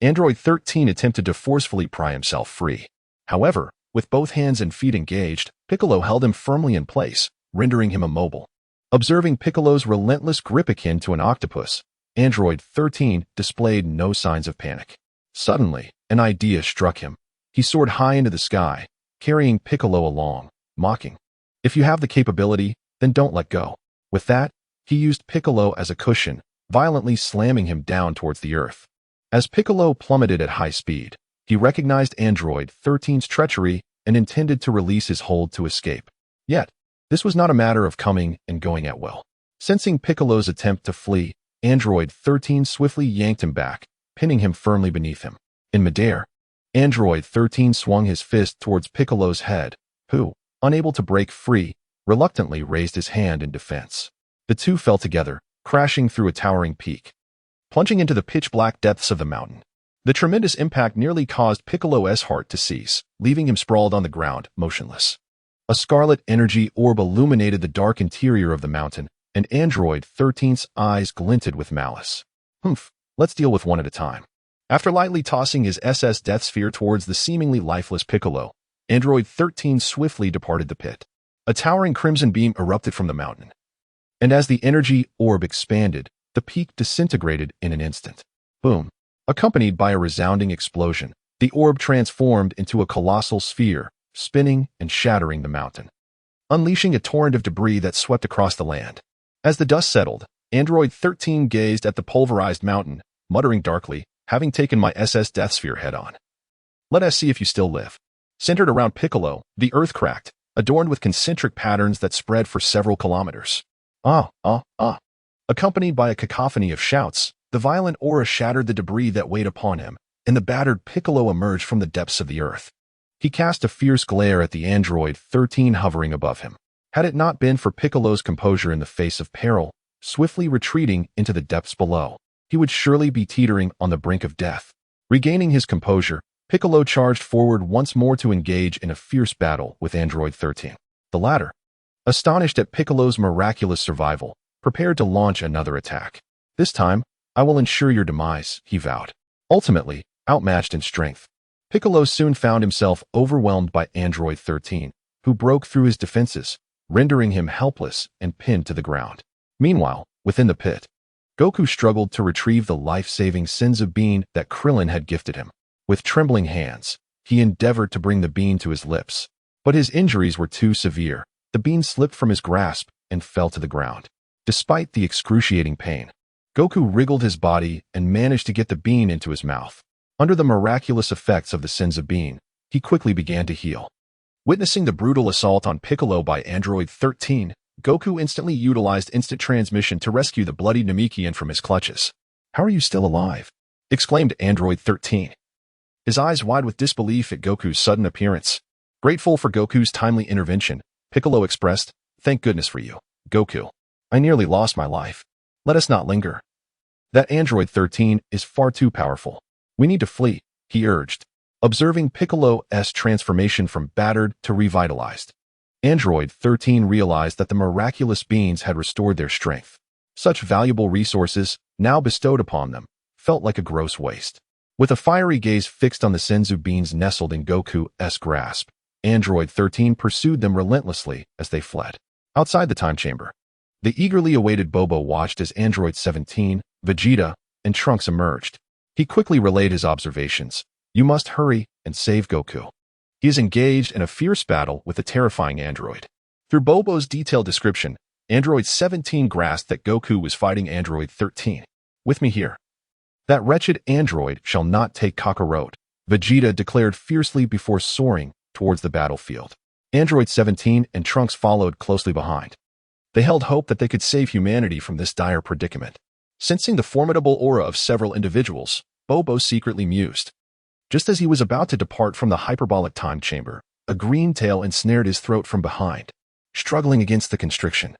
Android 13 attempted to forcefully pry himself free. However, with both hands and feet engaged, Piccolo held him firmly in place, rendering him immobile. Observing Piccolo's relentless grip akin to an octopus, Android 13 displayed no signs of panic. Suddenly, an idea struck him. He soared high into the sky, carrying Piccolo along, mocking. "If you have the capability, then don't let go." With that, he used Piccolo as a cushion, violently slamming him down towards the earth. As Piccolo plummeted at high speed, he recognized Android 13's treachery and intended to release his hold to escape. Yet, this was not a matter of coming and going at will. Sensing Piccolo's attempt to flee, Android 13 swiftly yanked him back, pinning him firmly beneath him. In midair, Android 13 swung his fist towards Piccolo's head, who, unable to break free, reluctantly raised his hand in defense. The two fell together, crashing through a towering peak, plunging into the pitch-black depths of the mountain. The tremendous impact nearly caused Piccolo's heart to cease, leaving him sprawled on the ground, motionless. A scarlet energy orb illuminated the dark interior of the mountain, and Android 13's eyes glinted with malice. Let's deal with one at a time. After lightly tossing his SS Death Sphere towards the seemingly lifeless Piccolo, Android 13 swiftly departed the pit. A towering crimson beam erupted from the mountain, and as the energy orb expanded, the peak disintegrated in an instant. Boom! Accompanied by a resounding explosion, the orb transformed into a colossal sphere, spinning and shattering the mountain, unleashing a torrent of debris that swept across the land. As the dust settled, Android 13 gazed at the pulverized mountain, muttering darkly, having taken my SS Death Sphere head-on. Let us see if you still live. Centered around Piccolo, the earth cracked, adorned with concentric patterns that spread for several kilometers. Accompanied by a cacophony of shouts, the violent aura shattered the debris that weighed upon him, and the battered Piccolo emerged from the depths of the earth. He cast a fierce glare at the Android 13 hovering above him. Had it not been for Piccolo's composure in the face of peril, swiftly retreating into the depths below, he would surely be teetering on the brink of death. Regaining his composure, Piccolo charged forward once more to engage in a fierce battle with Android 13. The latter, astonished at Piccolo's miraculous survival, prepared to launch another attack. This time, I will ensure your demise, he vowed. Ultimately, outmatched in strength, Piccolo soon found himself overwhelmed by Android 13, who broke through his defenses, rendering him helpless and pinned to the ground. Meanwhile, within the pit, Goku struggled to retrieve the life-saving Senzu bean that Krillin had gifted him. With trembling hands, he endeavored to bring the bean to his lips, but his injuries were too severe. The bean slipped from his grasp and fell to the ground. Despite the excruciating pain, Goku wriggled his body and managed to get the bean into his mouth. Under the miraculous effects of the Senzu bean, he quickly began to heal. Witnessing the brutal assault on Piccolo by Android 13, Goku instantly utilized instant transmission to rescue the bloody Namekian from his clutches. "How are you still alive?" exclaimed Android 13, his eyes wide with disbelief at Goku's sudden appearance. Grateful for Goku's timely intervention, Piccolo expressed, "Thank goodness for you, Goku. I nearly lost my life. Let us not linger. That Android 13 is far too powerful. We need to flee," he urged, observing Piccolo's transformation from battered to revitalized. Android 13 realized that the miraculous beans had restored their strength. Such valuable resources, now bestowed upon them, felt like a gross waste. With a fiery gaze fixed on the Senzu beans nestled in Goku's grasp, Android 13 pursued them relentlessly as they fled. Outside the time chamber, the eagerly awaited Bobo watched as Android 17, Vegeta, and Trunks emerged. He quickly relayed his observations. "You must hurry and save Goku. He is engaged in a fierce battle with the terrifying android." Through Bobo's detailed description, Android 17 grasped that Goku was fighting Android 13. "With me here. That wretched android shall not take Kakarot," Vegeta declared fiercely before soaring towards the battlefield. Android 17 and Trunks followed closely behind. They held hope that they could save humanity from this dire predicament. Sensing the formidable aura of several individuals, Bobo secretly mused. Just as he was about to depart from the hyperbolic time chamber, a green tail ensnared his throat from behind, struggling against the constriction.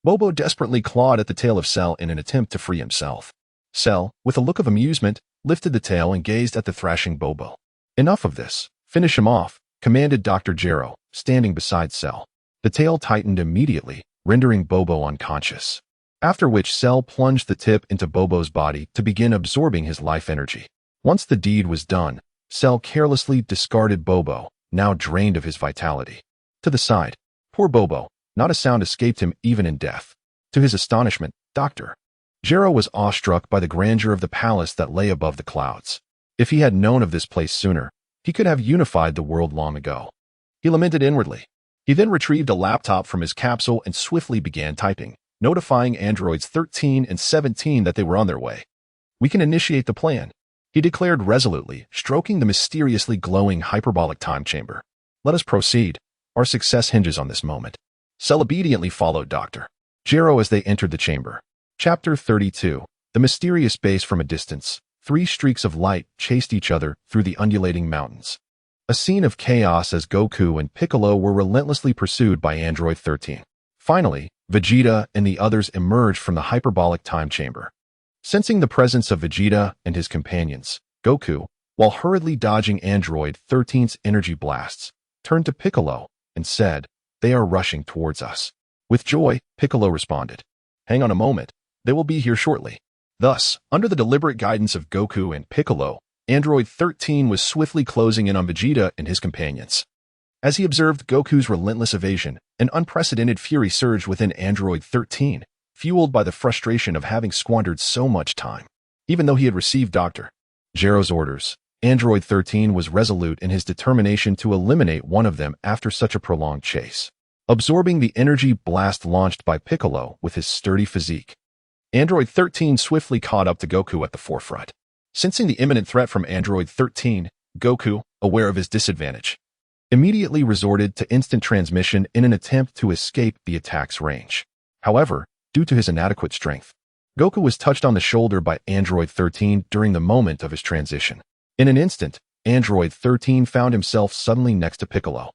Bobo desperately clawed at the tail of Cell in an attempt to free himself. Cell, with a look of amusement, lifted the tail and gazed at the thrashing Bobo. "Enough of this. Finish him off," commanded Dr. Gero, standing beside Cell. The tail tightened immediately, rendering Bobo unconscious. After which Cell plunged the tip into Bobo's body to begin absorbing his life energy. Once the deed was done, Cell carelessly discarded Bobo, now drained of his vitality. To the side. Poor Bobo, not a sound escaped him even in death. To his astonishment, Dr. Gero was awestruck by the grandeur of the palace that lay above the clouds. If he had known of this place sooner, he could have unified the world long ago. He lamented inwardly. He then retrieved a laptop from his capsule and swiftly began typing, notifying androids 13 and 17 that they were on their way. "We can initiate the plan," he declared resolutely, stroking the mysteriously glowing hyperbolic time chamber. "Let us proceed. Our success hinges on this moment." Cell obediently followed Dr. Gero as they entered the chamber. Chapter 32. The Mysterious Base from a Distance. three streaks of light chased each other through the undulating mountains. A scene of chaos as Goku and Piccolo were relentlessly pursued by Android 13. Finally, Vegeta and the others emerged from the hyperbolic time chamber. Sensing the presence of Vegeta and his companions, Goku, while hurriedly dodging Android 13's energy blasts, turned to Piccolo and said, "They are rushing towards us." With joy, Piccolo responded, "Hang on a moment, they will be here shortly." Thus, under the deliberate guidance of Goku and Piccolo, Android 13 was swiftly closing in on Vegeta and his companions. As he observed Goku's relentless evasion, an unprecedented fury surged within Android 13, fueled by the frustration of having squandered so much time. Even though he had received Dr. Gero's orders, Android 13 was resolute in his determination to eliminate one of them after such a prolonged chase. Absorbing the energy blast launched by Piccolo with his sturdy physique, Android 13 swiftly caught up to Goku at the forefront. Sensing the imminent threat from Android 13, Goku, aware of his disadvantage, immediately resorted to instant transmission in an attempt to escape the attack's range. However, due to his inadequate strength, Goku was touched on the shoulder by Android 13 during the moment of his transition. In an instant, Android 13 found himself suddenly next to Piccolo.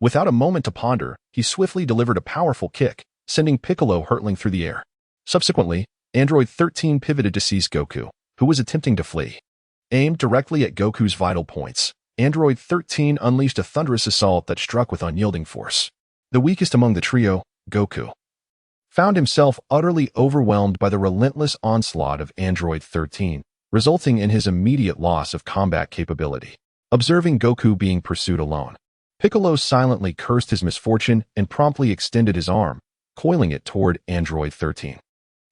Without a moment to ponder, he swiftly delivered a powerful kick, sending Piccolo hurtling through the air. Subsequently, Android 13 pivoted to seize Goku, who was attempting to flee. Aimed directly at Goku's vital points, Android 13 unleashed a thunderous assault that struck with unyielding force. The weakest among the trio, Goku, found himself utterly overwhelmed by the relentless onslaught of Android 13, resulting in his immediate loss of combat capability. Observing Goku being pursued alone, Piccolo silently cursed his misfortune and promptly extended his arm, coiling it toward Android 13.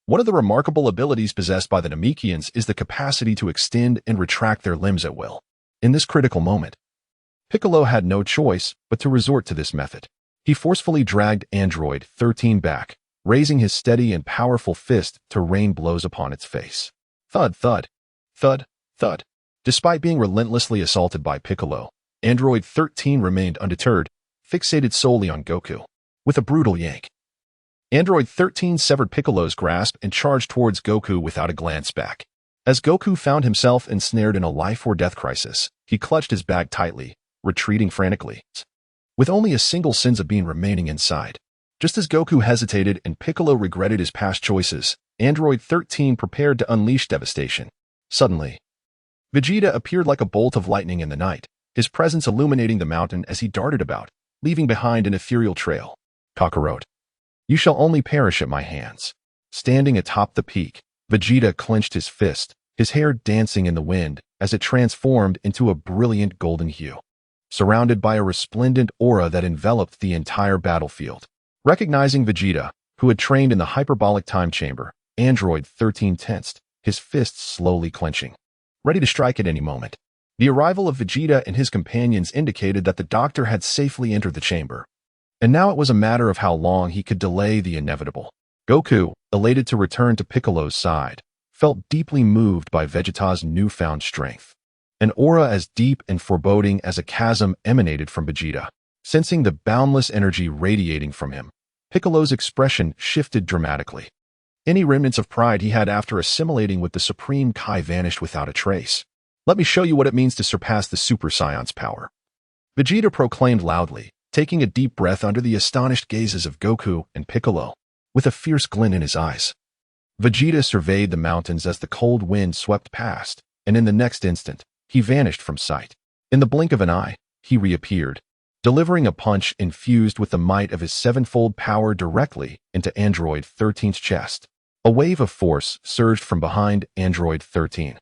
One of the remarkable abilities possessed by the Namekians is the capacity to extend and retract their limbs at will. In this critical moment, Piccolo had no choice but to resort to this method. He forcefully dragged Android 13 back, raising his steady and powerful fist to rain blows upon its face. Thud, thud, thud, thud. Despite being relentlessly assaulted by Piccolo, Android 13 remained undeterred, fixated solely on Goku. With a brutal yank, Android 13 severed Piccolo's grasp and charged towards Goku without a glance back. As Goku found himself ensnared in a life-or-death crisis, he clutched his bag tightly, retreating frantically, with only a single sense of being remaining inside. Just as Goku hesitated and Piccolo regretted his past choices, Android 13 prepared to unleash devastation. Suddenly, Vegeta appeared like a bolt of lightning in the night, his presence illuminating the mountain as he darted about, leaving behind an ethereal trail. Kakarot, you shall only perish at my hands. Standing atop the peak, Vegeta clenched his fist, his hair dancing in the wind as it transformed into a brilliant golden hue, surrounded by a resplendent aura that enveloped the entire battlefield. Recognizing Vegeta, who had trained in the hyperbolic time chamber, Android 13 tensed, his fists slowly clenching, ready to strike at any moment. The arrival of Vegeta and his companions indicated that the doctor had safely entered the chamber, and now it was a matter of how long he could delay the inevitable. Goku, elated to return to Piccolo's side, felt deeply moved by Vegeta's newfound strength. An aura as deep and foreboding as a chasm emanated from Vegeta. Sensing the boundless energy radiating from him, Piccolo's expression shifted dramatically. Any remnants of pride he had after assimilating with the Supreme Kai vanished without a trace. "Let me show you what it means to surpass the Super Saiyan's power," Vegeta proclaimed loudly, taking a deep breath under the astonished gazes of Goku and Piccolo. With a fierce glint in his eyes, Vegeta surveyed the mountains as the cold wind swept past, and in the next instant, he vanished from sight. In the blink of an eye, he reappeared, delivering a punch infused with the might of his sevenfold power directly into Android 13's chest. A wave of force surged from behind Android 13,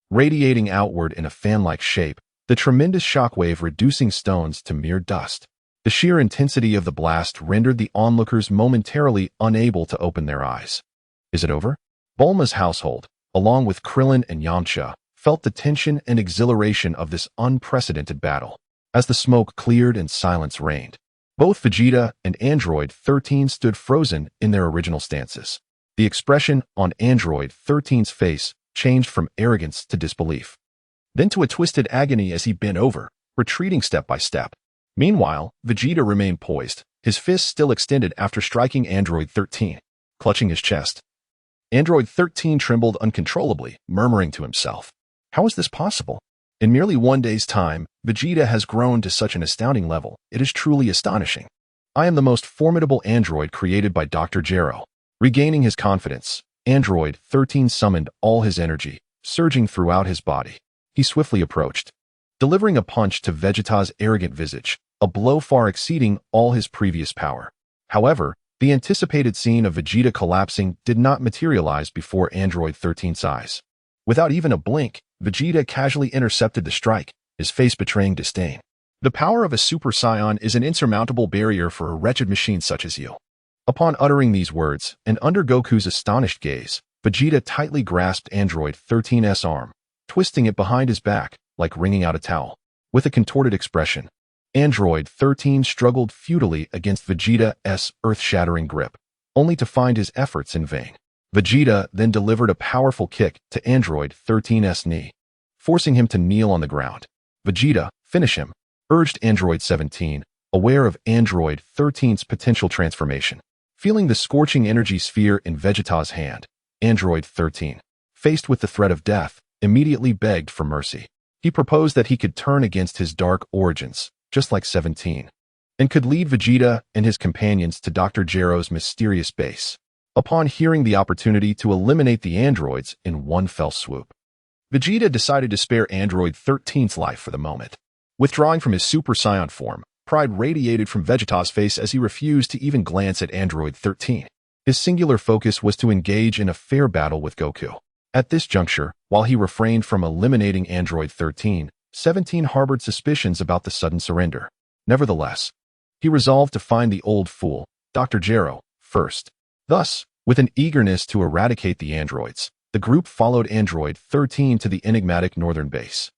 radiating outward in a fan-like shape, the tremendous shockwave reducing stones to mere dust. The sheer intensity of the blast rendered the onlookers momentarily unable to open their eyes. Is it over? Bulma's household, along with Krillin and Yamcha, felt the tension and exhilaration of this unprecedented battle. As the smoke cleared and silence reigned, both Vegeta and Android 13 stood frozen in their original stances. The expression on Android 13's face changed from arrogance to disbelief, then to a twisted agony as he bent over, retreating step by step. Meanwhile, Vegeta remained poised, his fist still extended after striking Android 13, clutching his chest. Android 13 trembled uncontrollably, murmuring to himself, How is this possible? In merely one day's time, Vegeta has grown to such an astounding level. It is truly astonishing. I am the most formidable android created by Dr. Gero. Regaining his confidence, Android 13 summoned all his energy, surging throughout his body. He swiftly approached, delivering a punch to Vegeta's arrogant visage, a blow far exceeding all his previous power. However, the anticipated scene of Vegeta collapsing did not materialize before Android 13's eyes. Without even a blink, Vegeta casually intercepted the strike, his face betraying disdain. The power of a Super Saiyan is an insurmountable barrier for a wretched machine such as you. Upon uttering these words, and under Goku's astonished gaze, Vegeta tightly grasped Android 13's arm, twisting it behind his back, like wringing out a towel. With a contorted expression, Android 13 struggled futilely against Vegeta's earth-shattering grip, only to find his efforts in vain. Vegeta then delivered a powerful kick to Android 13's knee, forcing him to kneel on the ground. Vegeta, finish him, urged Android 17, aware of Android 13's potential transformation. Feeling the scorching energy sphere in Vegeta's hand, Android 13, faced with the threat of death, immediately begged for mercy. He proposed that he could turn against his dark origins, just like 17, and could lead Vegeta and his companions to Dr. Gero's mysterious base. Upon hearing the opportunity to eliminate the androids in one fell swoop, Vegeta decided to spare Android 13's life for the moment. Withdrawing from his Super Saiyan form, pride radiated from Vegeta's face as he refused to even glance at Android 13. His singular focus was to engage in a fair battle with Goku. At this juncture, while he refrained from eliminating Android 13, 17 harbored suspicions about the sudden surrender. Nevertheless, he resolved to find the old fool, Dr. Gero, first. Thus, with an eagerness to eradicate the androids, the group followed Android 13 to the enigmatic northern base.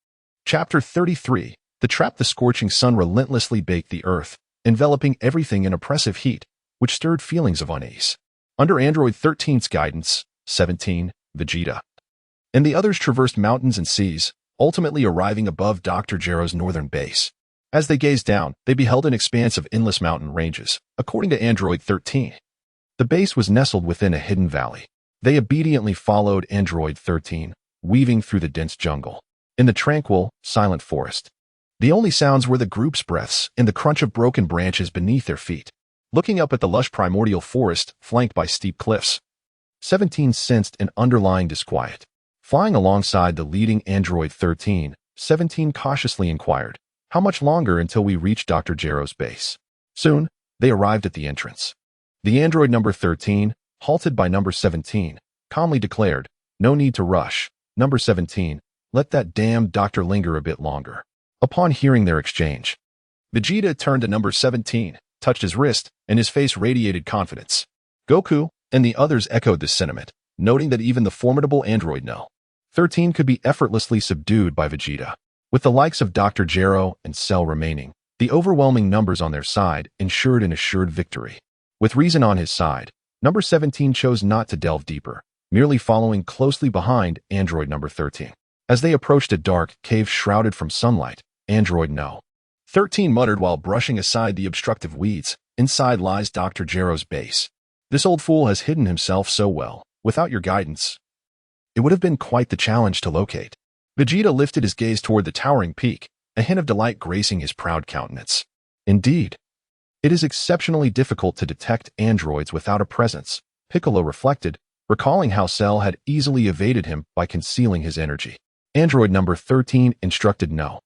Chapter 33. The trap. The scorching sun relentlessly baked the earth, enveloping everything in oppressive heat, which stirred feelings of unease. Under Android 13's guidance, 17, Vegeta, and the others traversed mountains and seas, ultimately arriving above Dr. Gero's northern base. As they gazed down, they beheld an expanse of endless mountain ranges. According to Android 13, the base was nestled within a hidden valley. They obediently followed Android 13, weaving through the dense jungle. In the tranquil, silent forest, the only sounds were the group's breaths and the crunch of broken branches beneath their feet. Looking up at the lush primordial forest, flanked by steep cliffs, 17 sensed an underlying disquiet. Flying alongside the leading Android 13, 17 cautiously inquired, "How much longer until we reach Dr. Gero's base?" Soon, they arrived at the entrance. The android number 13, halted by number 17, calmly declared, "No need to rush. Number 17, let that damned doctor linger a bit longer." Upon hearing their exchange, Vegeta turned to number 17, touched his wrist, and his face radiated confidence. Goku and the others echoed this sentiment, noting that even the formidable android No. 13 could be effortlessly subdued by Vegeta. With the likes of Dr. Gero and Cell remaining, the overwhelming numbers on their side ensured an assured victory. With reason on his side, number 17 chose not to delve deeper, merely following closely behind android number 13. As they approached a dark cave shrouded from sunlight, Android No. 13 muttered while brushing aside the obstructive weeds, "Inside lies Dr. Gero's base. This old fool has hidden himself so well. Without your guidance, it would have been quite the challenge to locate." Vegeta lifted his gaze toward the towering peak, a hint of delight gracing his proud countenance. Indeed, it is exceptionally difficult to detect androids without a presence, Piccolo reflected, recalling how Cell had easily evaded him by concealing his energy. Android number 13 instructed No.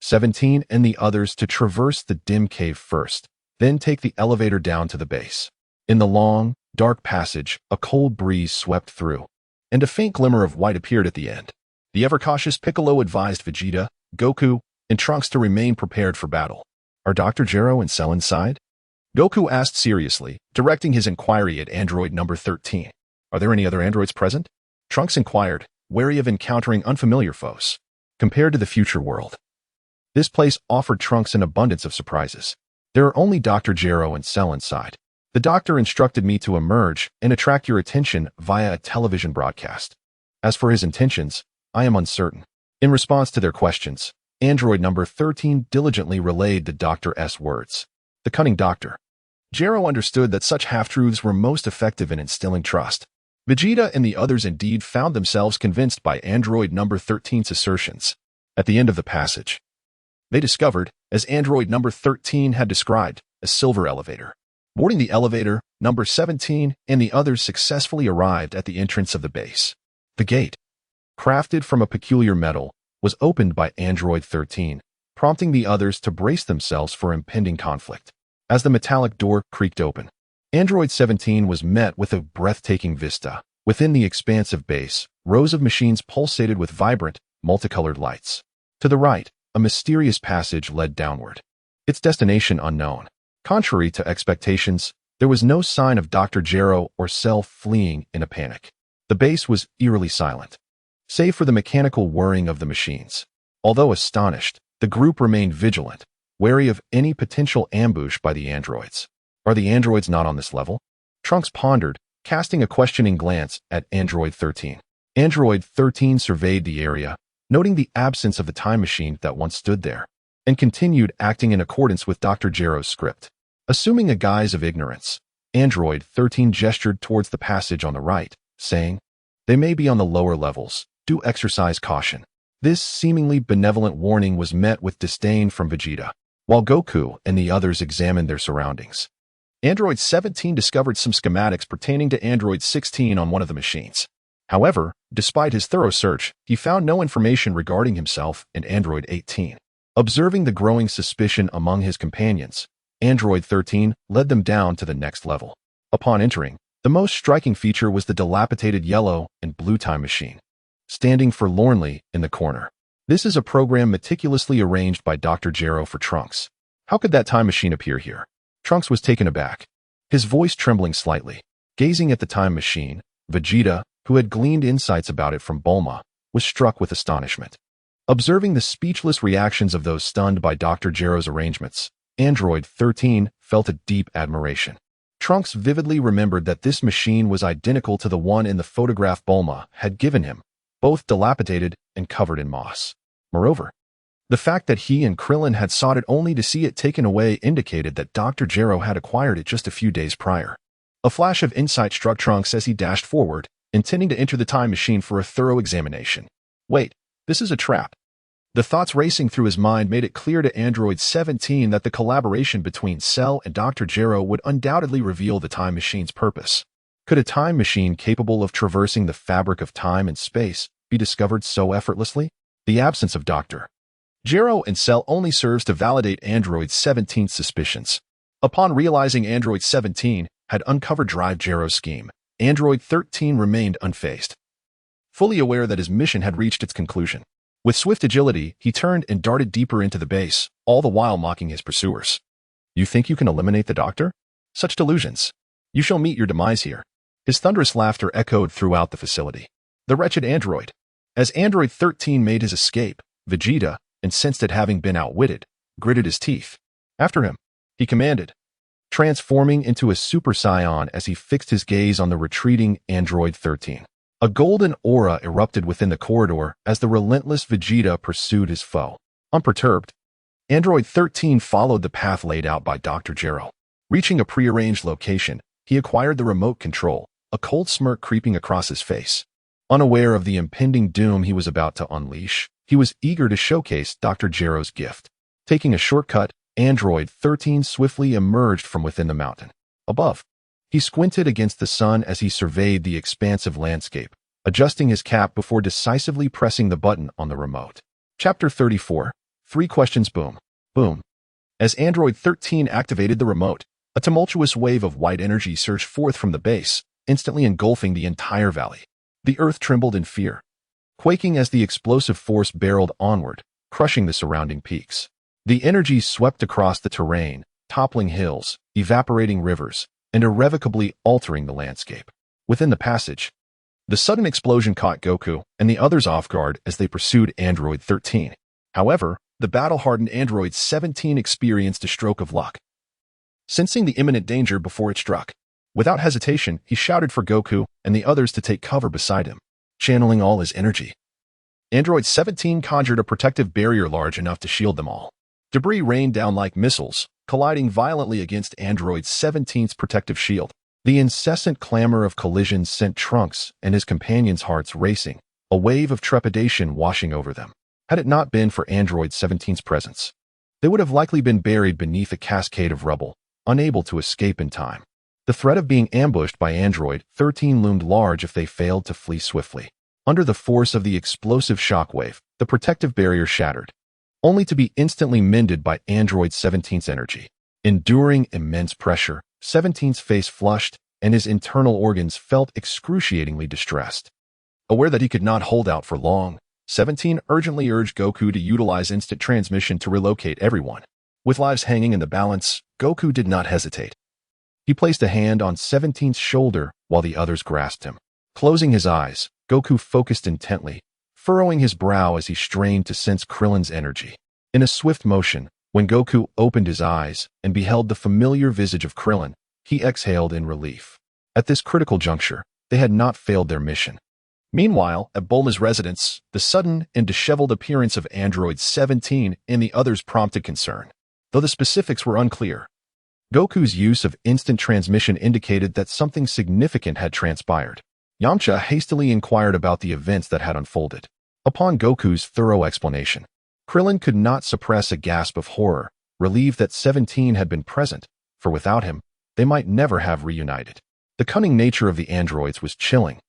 17 and the others to traverse the dim cave first, then take the elevator down to the base. In the long, dark passage, a cold breeze swept through, and a faint glimmer of white appeared at the end. The ever-cautious Piccolo advised Vegeta, Goku, and Trunks to remain prepared for battle. "Are Dr. Gero and Cell inside?" Goku asked seriously, directing his inquiry at android number 13. "Are there any other androids present?" Trunks inquired, wary of encountering unfamiliar foes. Compared to the future world, this place offered Trunks an abundance of surprises. "There are only Dr. Gero and Cell inside. The doctor instructed me to emerge and attract your attention via a television broadcast. As for his intentions, I am uncertain." In response to their questions, android number 13 diligently relayed the doctor's words. The cunning doctor. Gero understood that such half-truths were most effective in instilling trust. Vegeta and the others indeed found themselves convinced by Android number 13's assertions. At the end of the passage, they discovered, as Android number 13 had described, a silver elevator. Boarding the elevator, number 17 and the others successfully arrived at the entrance of the base. The gate, crafted from a peculiar metal, was opened by Android 13, prompting the others to brace themselves for impending conflict. As the metallic door creaked open, Android 17 was met with a breathtaking vista. Within the expansive base, rows of machines pulsated with vibrant, multicolored lights. To the right, a mysterious passage led downward, its destination unknown. Contrary to expectations, there was no sign of Dr. Gero or Cell fleeing in a panic. The base was eerily silent, save for the mechanical whirring of the machines. Although astonished, the group remained vigilant, wary of any potential ambush by the androids. Are the androids not on this level? Trunks pondered, casting a questioning glance at Android 13. Android 13 surveyed the area, noting the absence of the time machine that once stood there, and continued acting in accordance with Dr. Gero's script. Assuming a guise of ignorance, Android 13 gestured towards the passage on the right, saying, "They may be on the lower levels. Do exercise caution." This seemingly benevolent warning was met with disdain from Vegeta, while Goku and the others examined their surroundings. Android 17 discovered some schematics pertaining to Android 16 on one of the machines. However, despite his thorough search, he found no information regarding himself and Android 18. Observing the growing suspicion among his companions, Android 13 led them down to the next level. Upon entering, the most striking feature was the dilapidated yellow and blue time machine, standing forlornly in the corner. This is a program meticulously arranged by Dr. Gero for Trunks. How could that time machine appear here? Trunks was taken aback, his voice trembling slightly. Gazing at the time machine, Vegeta, who had gleaned insights about it from Bulma, was struck with astonishment. Observing the speechless reactions of those stunned by Dr. Gero's arrangements, Android 13 felt a deep admiration. Trunks vividly remembered that this machine was identical to the one in the photograph Bulma had given him, both dilapidated and covered in moss. Moreover, the fact that he and Krillin had sought it only to see it taken away indicated that Dr. Gero had acquired it just a few days prior. A flash of insight struck Trunks as he dashed forward, intending to enter the time machine for a thorough examination. Wait, this is a trap. The thoughts racing through his mind made it clear to Android 17 that the collaboration between Cell and Dr. Gero would undoubtedly reveal the time machine's purpose. Could a time machine capable of traversing the fabric of time and space be discovered so effortlessly? The absence of Dr. Gero and Cell only serves to validate Android 17's suspicions. Upon realizing Android 17 had uncovered Drive Gero's scheme, Android 13 remained unfazed, fully aware that his mission had reached its conclusion. With swift agility, he turned and darted deeper into the base, all the while mocking his pursuers. "You think you can eliminate the Doctor? Such delusions. You shall meet your demise here." His thunderous laughter echoed throughout the facility. The wretched android. As Android 13 made his escape, Vegeta, incensed at having been outwitted, gritted his teeth. "After him," he commanded, transforming into a Super Saiyan as he fixed his gaze on the retreating Android 13. A golden aura erupted within the corridor as the relentless Vegeta pursued his foe. Unperturbed, Android 13 followed the path laid out by Dr. Gero. Reaching a prearranged location, he acquired the remote control, a cold smirk creeping across his face. Unaware of the impending doom he was about to unleash, he was eager to showcase Dr. Gero's gift. Taking a shortcut, Android 13 swiftly emerged from within the mountain. Above, he squinted against the sun as he surveyed the expansive landscape, adjusting his cap before decisively pressing the button on the remote. Chapter 34. 3 questions. Boom. Boom. As Android 13 activated the remote, a tumultuous wave of white energy surged forth from the base, instantly engulfing the entire valley. The earth trembled in fear, quaking as the explosive force barreled onward, crushing the surrounding peaks. The energy swept across the terrain, toppling hills, evaporating rivers, and irrevocably altering the landscape. Within the passage, the sudden explosion caught Goku and the others off guard as they pursued Android 13. However, the battle-hardened Android 17 experienced a stroke of luck. Sensing the imminent danger before it struck, without hesitation, he shouted for Goku and the others to take cover beside him, channeling all his energy. Android 17 conjured a protective barrier large enough to shield them all. Debris rained down like missiles, colliding violently against Android 17's protective shield. The incessant clamor of collisions sent Trunks and his companions' hearts racing, a wave of trepidation washing over them. Had it not been for Android 17's presence, they would have likely been buried beneath a cascade of rubble, unable to escape in time. The threat of being ambushed by Android 13 loomed large if they failed to flee swiftly. Under the force of the explosive shockwave, the protective barrier shattered, only to be instantly mended by Android 17's energy. Enduring immense pressure, 17's face flushed, and his internal organs felt excruciatingly distressed. Aware that he could not hold out for long, 17 urgently urged Goku to utilize instant transmission to relocate everyone. With lives hanging in the balance, Goku did not hesitate. He placed a hand on 17's shoulder while the others grasped him. Closing his eyes, Goku focused intently, furrowing his brow as he strained to sense Krillin's energy. In a swift motion, when Goku opened his eyes and beheld the familiar visage of Krillin, he exhaled in relief. At this critical juncture, they had not failed their mission. Meanwhile, at Bulma's residence, the sudden and disheveled appearance of Android 17 and the others prompted concern, though the specifics were unclear. Goku's use of instant transmission indicated that something significant had transpired. Yamcha hastily inquired about the events that had unfolded. Upon Goku's thorough explanation, Krillin could not suppress a gasp of horror, relieved that 17 had been present, for without him, they might never have reunited. The cunning nature of the androids was chilling,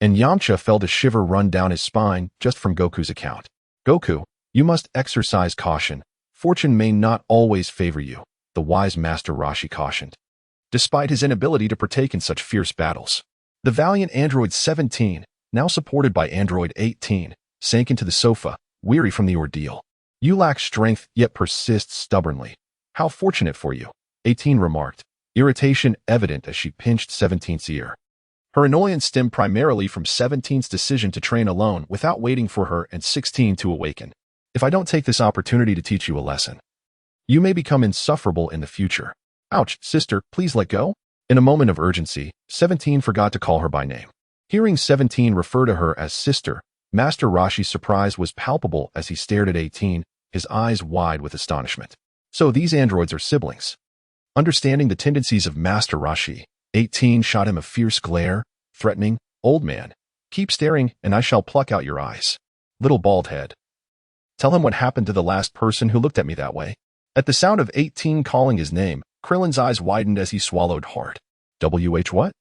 and Yamcha felt a shiver run down his spine just from Goku's account. Goku, you must exercise caution. Fortune may not always favor you, the wise Master Roshi cautioned. Despite his inability to partake in such fierce battles, the valiant Android 17, now supported by Android 18, sank into the sofa, weary from the ordeal. You lack strength, yet persist stubbornly. How fortunate for you, 18 remarked, irritation evident as she pinched 17's ear. Her annoyance stemmed primarily from 17's decision to train alone without waiting for her and 16 to awaken. If I don't take this opportunity to teach you a lesson, you may become insufferable in the future. Ouch, sister, please let go. In a moment of urgency, 17 forgot to call her by name. Hearing 17 refer to her as sister, Master Roshi's surprise was palpable as he stared at 18, his eyes wide with astonishment. So these androids are siblings. Understanding the tendencies of Master Roshi, 18 shot him a fierce glare, threatening, "Old man, keep staring and I shall pluck out your eyes. Little bald head. Tell him what happened to the last person who looked at me that way." At the sound of 18 calling his name, Krillin's eyes widened as he swallowed hard. "WH what?"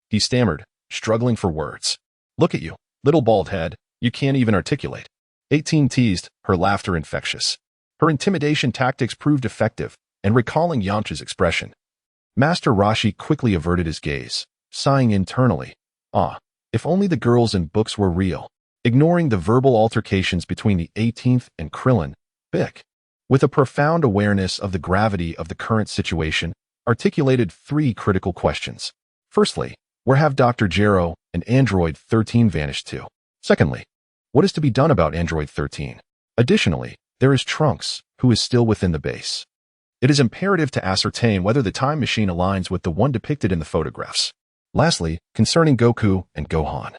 he stammered, struggling for words. "Look at you, little bald head, you can't even articulate." 18 teased, her laughter infectious. Her intimidation tactics proved effective, and recalling Yamcha's expression, Master Roshi quickly averted his gaze, sighing internally. If only the girls in books were real. Ignoring the verbal altercations between the 18th and Krillin, Bick, with a profound awareness of the gravity of the current situation, articulated 3 critical questions. Firstly, where have Dr. Gero and Android 13 vanished to? Secondly, what is to be done about Android 13? Additionally, there is Trunks, who is still within the base. It is imperative to ascertain whether the time machine aligns with the one depicted in the photographs. Lastly, concerning Goku and Gohan,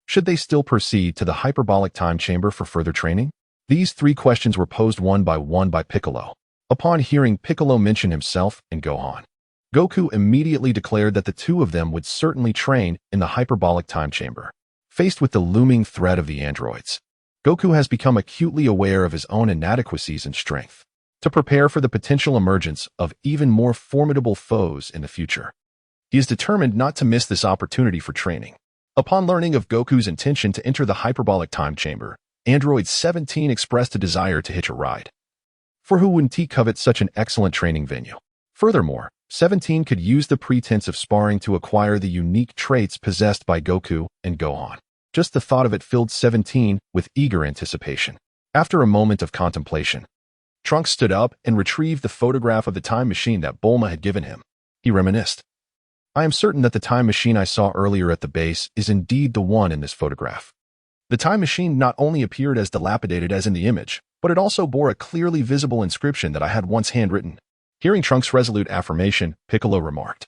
should they still proceed to the hyperbolic time chamber for further training? These 3 questions were posed one by Piccolo. Upon hearing Piccolo mention himself and Gohan, Goku immediately declared that the 2 of them would certainly train in the hyperbolic time chamber. Faced with the looming threat of the androids, Goku has become acutely aware of his own inadequacies and strength. To prepare for the potential emergence of even more formidable foes in the future, he is determined not to miss this opportunity for training. Upon learning of Goku's intention to enter the hyperbolic time chamber, Android 17 expressed a desire to hitch a ride. For who wouldn't he covet such an excellent training venue? Furthermore, 17 could use the pretense of sparring to acquire the unique traits possessed by Goku and Gohan. Just the thought of it filled 17 with eager anticipation. After a moment of contemplation, Trunks stood up and retrieved the photograph of the time machine that Bulma had given him. He reminisced. "I am certain that the time machine I saw earlier at the base is indeed the one in this photograph." The time machine not only appeared as dilapidated as in the image, but it also bore a clearly visible inscription that I had once handwritten. Hearing Trunks' resolute affirmation, Piccolo remarked,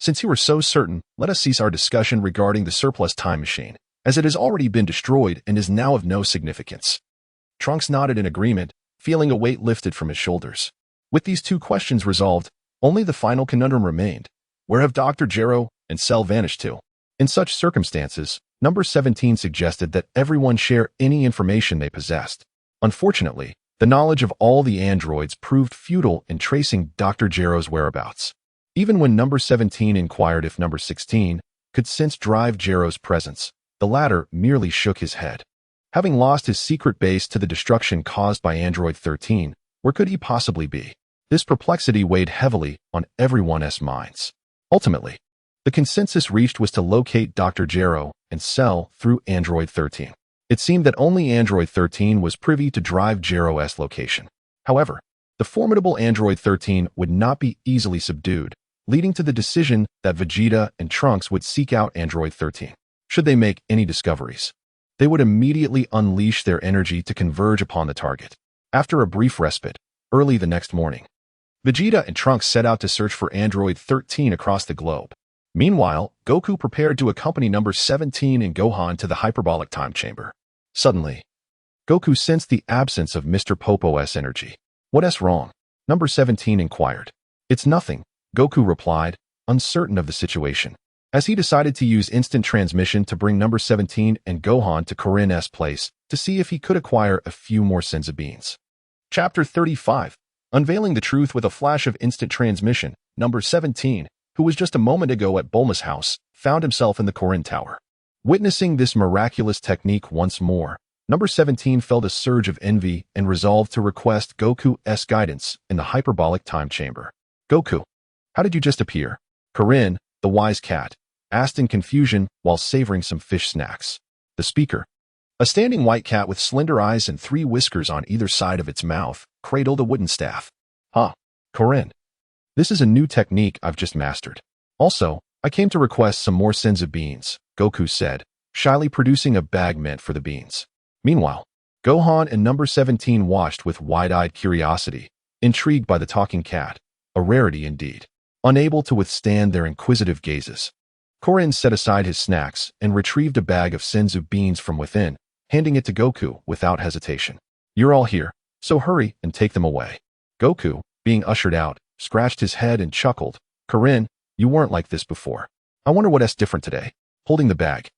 "Since you are so certain, let us cease our discussion regarding the surplus time machine, as it has already been destroyed and is now of no significance." Trunks nodded in agreement, feeling a weight lifted from his shoulders. With these 2 questions resolved, only the final conundrum remained. Where have Dr. Gero and Cell vanished too. In such circumstances, number 17 suggested that everyone share any information they possessed. Unfortunately, the knowledge of all the androids proved futile in tracing Dr. Gero's whereabouts. Even when number 17 inquired if number 16 could sense Drive Gero's presence, the latter merely shook his head. Having lost his secret base to the destruction caused by Android 13, where could he possibly be? This perplexity weighed heavily on everyone's minds. Ultimately, the consensus reached was to locate Dr. Gero and Cell through Android 13. It seemed that only Android 13 was privy to Drive Gero's location. However, the formidable Android 13 would not be easily subdued, leading to the decision that Vegeta and Trunks would seek out Android 13. Should they make any discoveries, they would immediately unleash their energy to converge upon the target. After a brief respite, early the next morning, Vegeta and Trunks set out to search for Android 13 across the globe. Meanwhile, Goku prepared to accompany number 17 and Gohan to the hyperbolic time chamber. Suddenly, Goku sensed the absence of Mr. Popo's energy. "What's wrong?" number 17 inquired. "It's nothing," Goku replied, uncertain of the situation, as he decided to use instant transmission to bring number 17 and Gohan to Corinne's place to see if he could acquire a few more senzu beans. Chapter 35. Unveiling the truth with a flash of instant transmission, number 17, who was just a moment ago at Bulma's house, found himself in the Corinne Tower. Witnessing this miraculous technique once more, number 17 felt a surge of envy and resolved to request Goku's guidance in the hyperbolic time chamber. "Goku, how did you just appear?" Corinne, the wise cat, asked in confusion while savoring some fish snacks. The speaker, a standing white cat with slender eyes and 3 whiskers on either side of its mouth, cradled a wooden staff. "Huh, Corinne. This is a new technique I've just mastered. Also, I came to request some more senzu beans," Goku said, shyly producing a bag meant for the beans. Meanwhile, Gohan and number 17 watched with wide-eyed curiosity, intrigued by the talking cat, a rarity indeed, unable to withstand their inquisitive gazes. Corinne set aside his snacks and retrieved a bag of senzu beans from within, handing it to Goku without hesitation. "You're all here, so hurry and take them away." Goku, being ushered out, scratched his head and chuckled. "Corinne, you weren't like this before. I wonder what's different today." Holding the bag,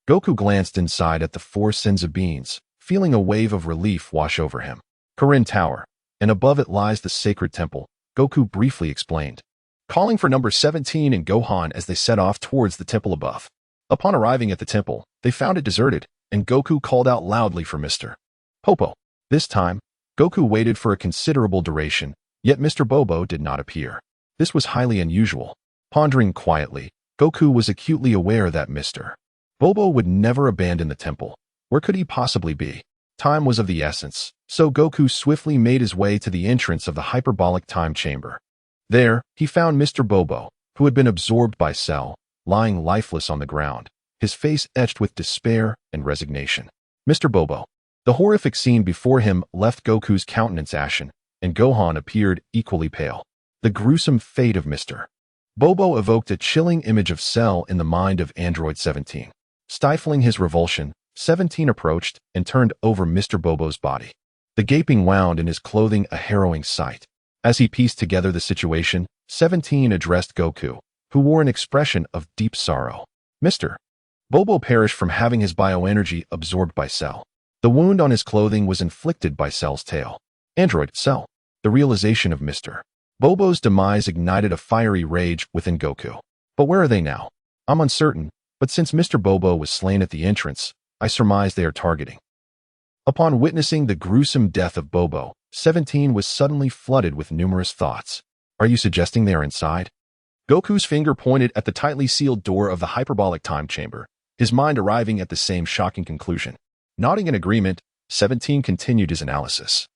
Goku glanced inside at the 4 senzu beans, feeling a wave of relief wash over him. "Corinne Tower, and above it lies the sacred temple," Goku briefly explained, calling for number 17 and Gohan as they set off towards the temple above. Upon arriving at the temple, they found it deserted, and Goku called out loudly for Mr. Popo. This time, Goku waited for a considerable duration, yet Mr. Bobo did not appear. This was highly unusual. Pondering quietly, Goku was acutely aware that Mr. Bobo would never abandon the temple. Where could he possibly be? Time was of the essence, so Goku swiftly made his way to the entrance of the hyperbolic time chamber. There, he found Mr. Bobo, who had been absorbed by Cell, lying lifeless on the ground, his face etched with despair and resignation. Mr. Bobo. The horrific scene before him left Goku's countenance ashen, and Gohan appeared equally pale. The gruesome fate of Mr. Bobo evoked a chilling image of Cell in the mind of Android 17. Stifling his revulsion, 17 approached and turned over Mr. Bobo's body. The gaping wound in his clothing a harrowing sight. As he pieced together the situation, 17 addressed Goku, who wore an expression of deep sorrow. "Mr. Bobo perished from having his bioenergy absorbed by Cell. The wound on his clothing was inflicted by Cell's tail." Android Cell. The realization of Mr. Bobo's demise ignited a fiery rage within Goku. "But where are they now? I'm uncertain, but since Mr. Bobo was slain at the entrance, I surmise they are targeting." Upon witnessing the gruesome death of Bobo, 17 was suddenly flooded with numerous thoughts. "Are you suggesting they are inside?" Goku's finger pointed at the tightly sealed door of the hyperbolic time chamber, his mind arriving at the same shocking conclusion. Nodding in agreement, 17 continued his analysis.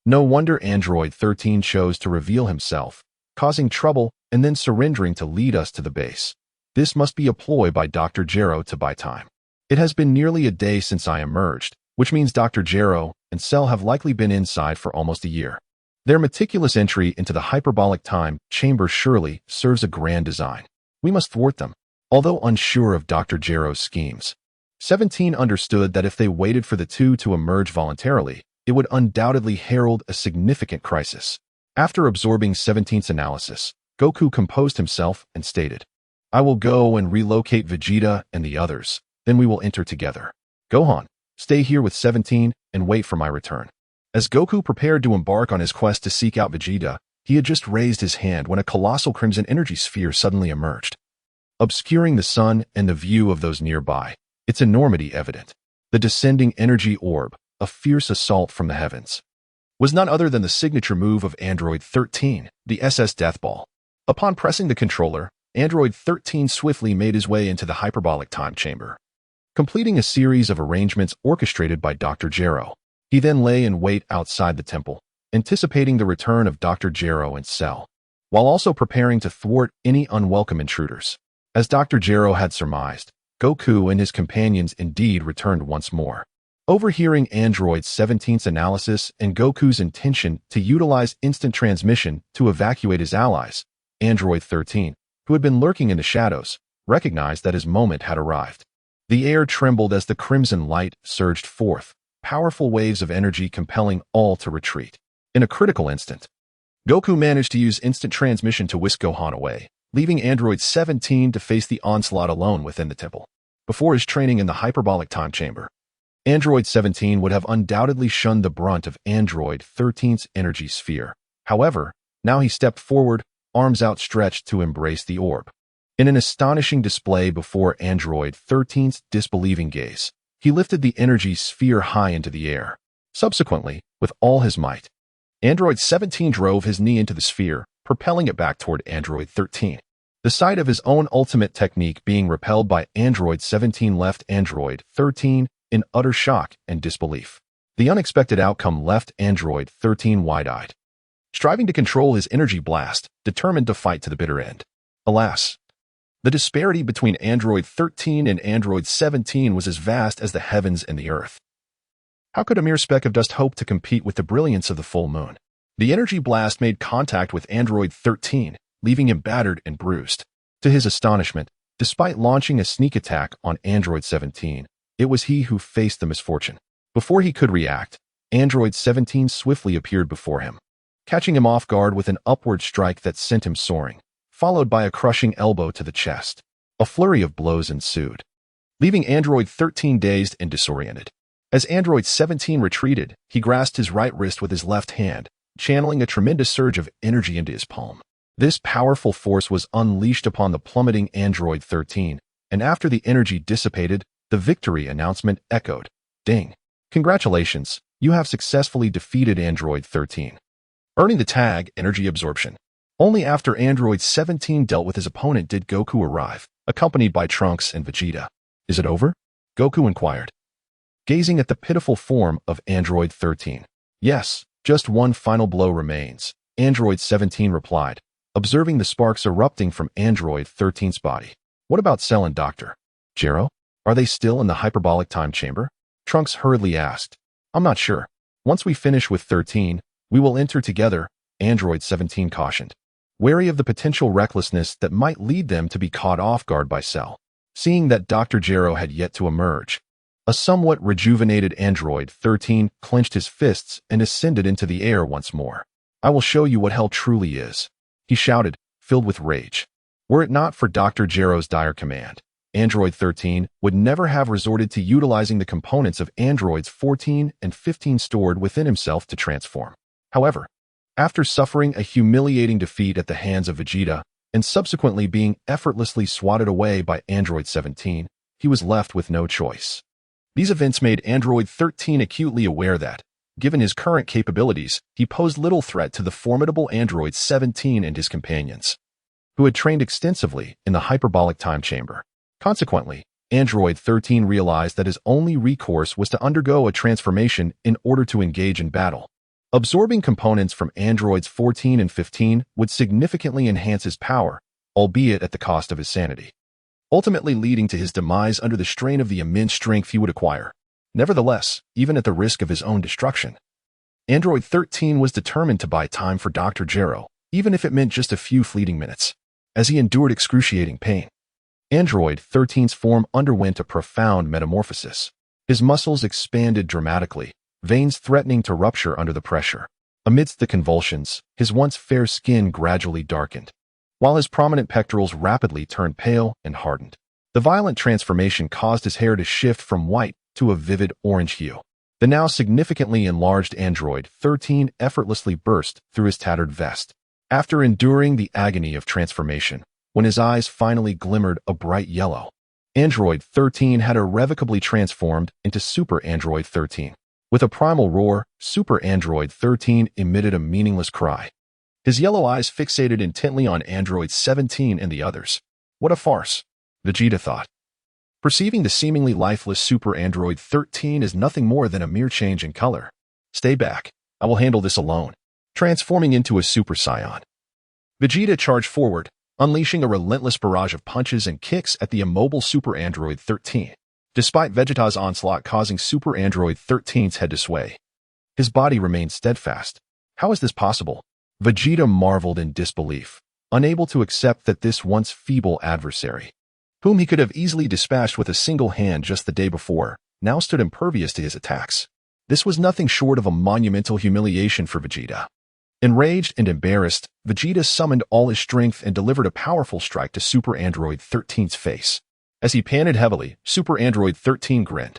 No wonder Android 13 chose to reveal himself, causing trouble and then surrendering to lead us to the base. This must be a ploy by Dr. Gero to buy time. It has been nearly a day since I emerged, which means Dr. Gero and Cell have likely been inside for almost a year. Their meticulous entry into the hyperbolic time chamber surely serves a grand design. We must thwart them. Although unsure of Dr. Gero's schemes, 17 understood that if they waited for the two to emerge voluntarily, it would undoubtedly herald a significant crisis. After absorbing 17's analysis, Goku composed himself and stated, I will go and relocate Vegeta and the others. Then we will enter together. Gohan, stay here with 17 and wait for my return. As Goku prepared to embark on his quest to seek out Vegeta, he had just raised his hand when a colossal crimson energy sphere suddenly emerged, obscuring the sun and the view of those nearby, its enormity evident. The descending energy orb, a fierce assault from the heavens, was none other than the signature move of Android 13, the SS Death Ball. Upon pressing the controller, Android 13 swiftly made his way into the hyperbolic time chamber, completing a series of arrangements orchestrated by Dr. Gero. He then lay in wait outside the temple, anticipating the return of Dr. Gero and Cell, while also preparing to thwart any unwelcome intruders. As Dr. Gero had surmised, Goku and his companions indeed returned once more. Overhearing Android 17's analysis and Goku's intention to utilize instant transmission to evacuate his allies, Android 13, who had been lurking in the shadows, recognized that his moment had arrived. The air trembled as the crimson light surged forth, powerful waves of energy compelling all to retreat. In a critical instant, Goku managed to use instant transmission to whisk Gohan away, leaving Android 17 to face the onslaught alone within the temple. Before his training in the hyperbolic time chamber, Android 17 would have undoubtedly shunned the brunt of Android 13's energy sphere. However, now he stepped forward, arms outstretched to embrace the orb. In an astonishing display before Android 13's disbelieving gaze, he lifted the energy sphere high into the air. Subsequently, with all his might, Android 17 drove his knee into the sphere, propelling it back toward Android 13. The sight of his own ultimate technique being repelled by Android 17 left Android 13 in utter shock and disbelief. The unexpected outcome left Android 13 wide-eyed, striving to control his energy blast, determined to fight to the bitter end. Alas, the disparity between Android 13 and Android 17 was as vast as the heavens and the earth. How could a mere speck of dust hope to compete with the brilliance of the full moon? The energy blast made contact with Android 13, leaving him battered and bruised. To his astonishment, despite launching a sneak attack on Android 17, it was he who faced the misfortune. Before he could react, Android 17 swiftly appeared before him, catching him off guard with an upward strike that sent him soaring, followed by a crushing elbow to the chest. A flurry of blows ensued, leaving Android 13 dazed and disoriented. As Android 17 retreated, he grasped his right wrist with his left hand, channeling a tremendous surge of energy into his palm. This powerful force was unleashed upon the plummeting Android 13, and after the energy dissipated, the victory announcement echoed. Ding! Congratulations, you have successfully defeated Android 13, earning the tag Energy Absorption. Only after Android 17 dealt with his opponent did Goku arrive, accompanied by Trunks and Vegeta. Is it over? Goku inquired, gazing at the pitiful form of Android 13. Yes, just one final blow remains, Android 17 replied, observing the sparks erupting from Android 13's body. What about Cell and Dr. Gero? Are they still in the hyperbolic time chamber? Trunks hurriedly asked. I'm not sure. Once we finish with 13, we will enter together, Android 17 cautioned, wary of the potential recklessness that might lead them to be caught off guard by Cell. Seeing that Dr. Gero had yet to emerge, a somewhat rejuvenated Android 13 clenched his fists and ascended into the air once more. I will show you what hell truly is, he shouted, filled with rage. Were it not for Dr. Gero's dire command, Android 13 would never have resorted to utilizing the components of Androids 14 and 15 stored within himself to transform. However, after suffering a humiliating defeat at the hands of Vegeta and subsequently being effortlessly swatted away by Android 17, he was left with no choice. These events made Android 13 acutely aware that, given his current capabilities, he posed little threat to the formidable Android 17 and his companions, who had trained extensively in the hyperbolic time chamber. Consequently, Android 13 realized that his only recourse was to undergo a transformation in order to engage in battle. Absorbing components from Androids 14 and 15 would significantly enhance his power, albeit at the cost of his sanity, ultimately leading to his demise under the strain of the immense strength he would acquire. Nevertheless, even at the risk of his own destruction, Android 13 was determined to buy time for Dr. Gero, even if it meant just a few fleeting minutes. As he endured excruciating pain, Android 13's form underwent a profound metamorphosis. His muscles expanded dramatically, veins threatening to rupture under the pressure. Amidst the convulsions, his once fair skin gradually darkened, while his prominent pectorals rapidly turned pale and hardened. The violent transformation caused his hair to shift from white to a vivid orange hue. The now significantly enlarged Android 13 effortlessly burst through his tattered vest. After enduring the agony of transformation, when his eyes finally glimmered a bright yellow, Android 13 had irrevocably transformed into Super Android 13. With a primal roar, Super Android 13 emitted a meaningless cry. His yellow eyes fixated intently on Android 17 and the others. What a farce, Vegeta thought. Perceiving the seemingly lifeless Super Android 13 as nothing more than a mere change in color. Stay back. I will handle this alone. Transforming into a Super Saiyan, Vegeta charged forward, unleashing a relentless barrage of punches and kicks at the immobile Super Android 13. Despite Vegeta's onslaught causing Super Android 13's head to sway, his body remained steadfast. How is this possible? Vegeta marveled in disbelief, unable to accept that this once feeble adversary, whom he could have easily dispatched with a single hand just the day before, now stood impervious to his attacks. This was nothing short of a monumental humiliation for Vegeta. Enraged and embarrassed, Vegeta summoned all his strength and delivered a powerful strike to Super Android 13's face. As he panted heavily, Super Android 13 grinned,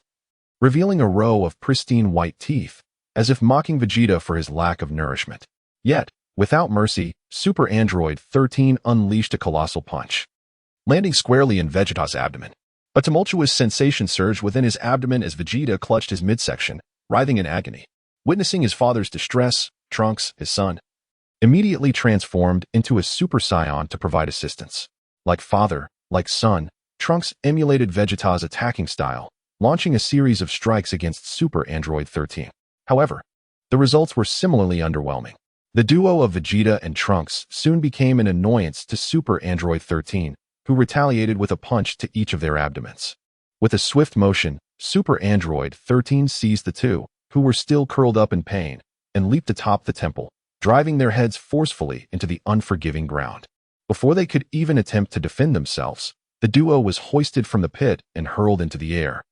revealing a row of pristine white teeth, as if mocking Vegeta for his lack of nourishment. Yet, without mercy, Super Android 13 unleashed a colossal punch, landing squarely in Vegeta's abdomen. A tumultuous sensation surged within his abdomen as Vegeta clutched his midsection, writhing in agony. Witnessing his father's distress, Trunks, his son, immediately transformed into a Super Saiyan to provide assistance. Like father, like son, Trunks emulated Vegeta's attacking style, launching a series of strikes against Super Android 13. However, the results were similarly underwhelming. The duo of Vegeta and Trunks soon became an annoyance to Super Android 13, who retaliated with a punch to each of their abdomens. With a swift motion, Super Android 13 seized the two, who were still curled up in pain, and leaped atop the temple, driving their heads forcefully into the unforgiving ground. Before they could even attempt to defend themselves, the duo was hoisted from the pit and hurled into the air,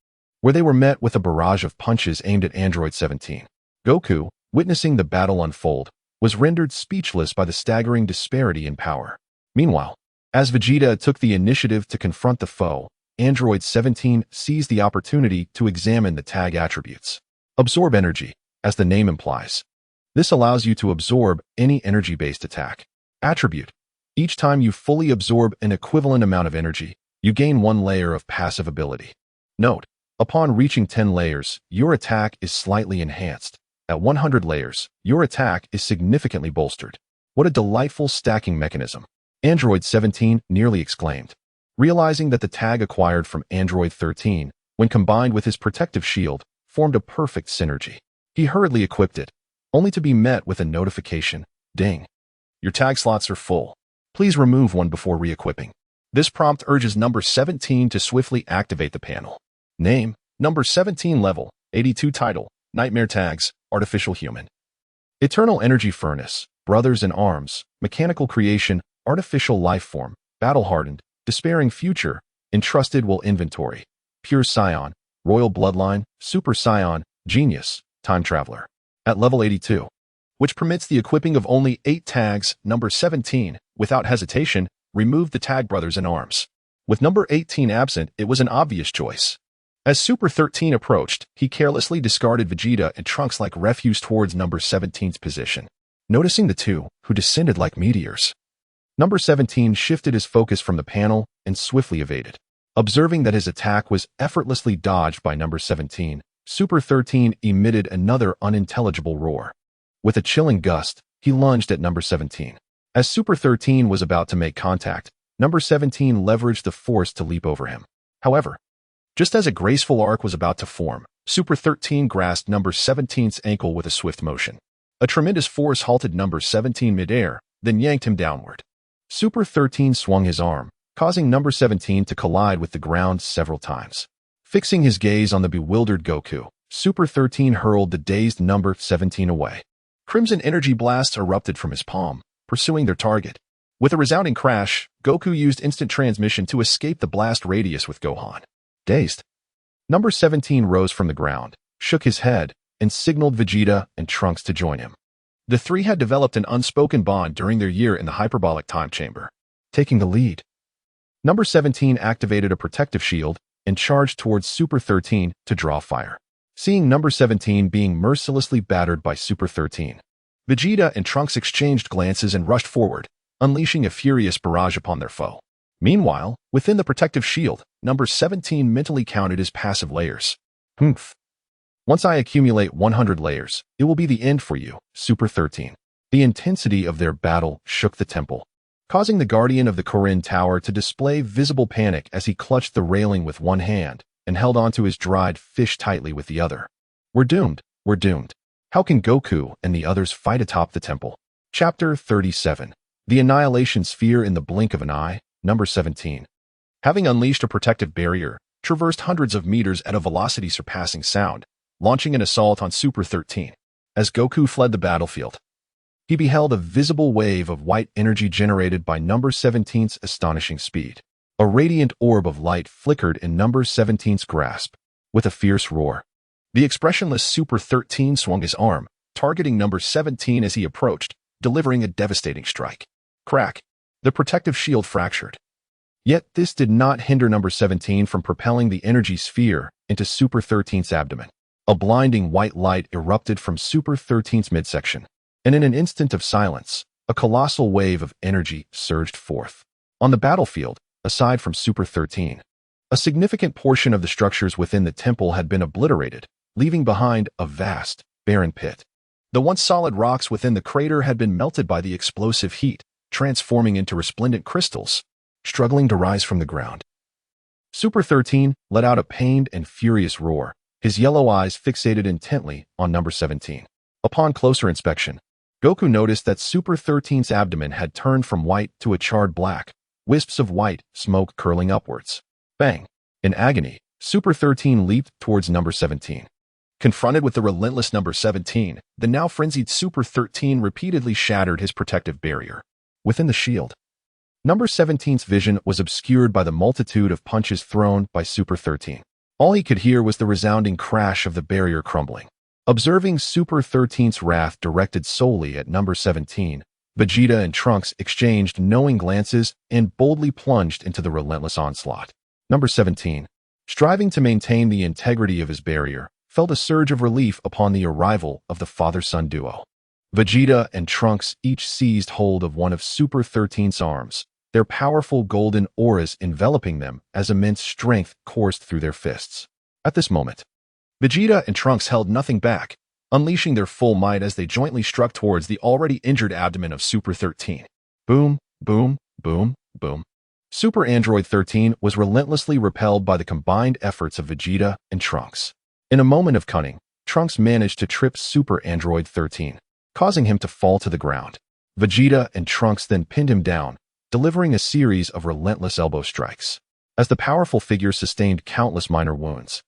where they were met with a barrage of punches aimed at Android 17. Goku, witnessing the battle unfold, was rendered speechless by the staggering disparity in power. Meanwhile, as Vegeta took the initiative to confront the foe, Android 17 seized the opportunity to examine the tag attributes. Absorb energy, as the name implies. This allows you to absorb any energy-based attack. Attribute. Each time you fully absorb an equivalent amount of energy, you gain one layer of passive ability. Note, upon reaching 10 layers, your attack is slightly enhanced. At 100 layers, your attack is significantly bolstered. What a delightful stacking mechanism, Android 17 nearly exclaimed, realizing that the tag acquired from Android 13, when combined with his protective shield, formed a perfect synergy. He hurriedly equipped it, only to be met with a notification. Ding. Your tag slots are full. Please remove one before re-equipping. This prompt urges number 17 to swiftly activate the panel. Name, number 17 level, 82 title, Nightmare Tags, Artificial Human. Eternal Energy Furnace, Brothers in Arms, Mechanical Creation, Artificial Life Form, Battle Hardened, Despairing Future, Entrusted Will Inventory, Pure Scion, Royal Bloodline, Super Saiyan, Genius, Time Traveler. At level 82, which permits the equipping of only 8 tags, number 17, without hesitation, remove the tag Brothers in Arms. With number 18 absent, it was an obvious choice. As Super 13 approached, he carelessly discarded Vegeta and Trunks like refuse towards number 17's position. Noticing the two, who descended like meteors, number 17 shifted his focus from the panel and swiftly evaded. Observing that his attack was effortlessly dodged by number 17, Super 13 emitted another unintelligible roar. With a chilling gust, he lunged at number 17. As Super 13 was about to make contact, number 17 leveraged the force to leap over him. However, just as a graceful arc was about to form, Super 13 grasped number 17's ankle with a swift motion. A tremendous force halted number 17 midair, then yanked him downward. Super 13 swung his arm, causing number 17 to collide with the ground several times. Fixing his gaze on the bewildered Goku, Super 13 hurled the dazed number 17 away. Crimson energy blasts erupted from his palm, pursuing their target. With a resounding crash, Goku used instant transmission to escape the blast radius with Gohan. Dazed, number 17 rose from the ground, shook his head, and signaled Vegeta and Trunks to join him. The three had developed an unspoken bond during their year in the hyperbolic time chamber. taking the lead. Number 17 activated a protective shield and charged towards Super 13 to draw fire. Seeing Number 17 being mercilessly battered by Super 13, Vegeta and Trunks exchanged glances and rushed forward, unleashing a furious barrage upon their foe. Meanwhile, within the protective shield, Number 17 mentally counted his passive layers. Humph. Once I accumulate 100 layers, it will be the end for you, Super 13. The intensity of their battle shook the temple, causing the guardian of the Korin Tower to display visible panic as he clutched the railing with one hand and held onto his dried fish tightly with the other. We're doomed. We're doomed. How can Goku and the others fight atop the temple? Chapter 37. The Annihilation Sphere in the blink of an eye, Number 17. Having unleashed a protective barrier, traversed hundreds of meters at a velocity surpassing sound, launching an assault on Super 13. As Goku fled the battlefield, he beheld a visible wave of white energy generated by Number 17's astonishing speed. A radiant orb of light flickered in Number 17's grasp. With a fierce roar, the expressionless Super 13 swung his arm, targeting Number 17 as he approached, delivering a devastating strike. Crack! The protective shield fractured. Yet this did not hinder Number 17 from propelling the energy sphere into Super 13's abdomen. A blinding white light erupted from Super 13's midsection, and in an instant of silence, a colossal wave of energy surged forth. On the battlefield, aside from Super 13, a significant portion of the structures within the temple had been obliterated, leaving behind a vast, barren pit. The once solid rocks within the crater had been melted by the explosive heat, transforming into resplendent crystals, struggling to rise from the ground. Super 13 let out a pained and furious roar, his yellow eyes fixated intently on Number 17. Upon closer inspection, Goku noticed that Super 13's abdomen had turned from white to a charred black, wisps of white smoke curling upwards. Bang! In agony, Super 13 leaped towards Number 17. Confronted with the relentless Number 17, the now frenzied Super 13 repeatedly shattered his protective barrier. Within the shield, Number 17's vision was obscured by the multitude of punches thrown by Super 13. All he could hear was the resounding crash of the barrier crumbling. Observing Super 13's wrath directed solely at Number 17, Vegeta and Trunks exchanged knowing glances and boldly plunged into the relentless onslaught. Number 17, striving to maintain the integrity of his barrier, felt a surge of relief upon the arrival of the father-son duo. Vegeta and Trunks each seized hold of one of Super 13's arms, their powerful golden auras enveloping them as immense strength coursed through their fists. At this moment, Vegeta and Trunks held nothing back, unleashing their full might as they jointly struck towards the already injured abdomen of Super 13. Boom, boom, boom, boom. Super Android 13 was relentlessly repelled by the combined efforts of Vegeta and Trunks. In a moment of cunning, Trunks managed to trip Super Android 13, causing him to fall to the ground. Vegeta and Trunks then pinned him down, delivering a series of relentless elbow strikes. As the powerful figure sustained countless minor wounds,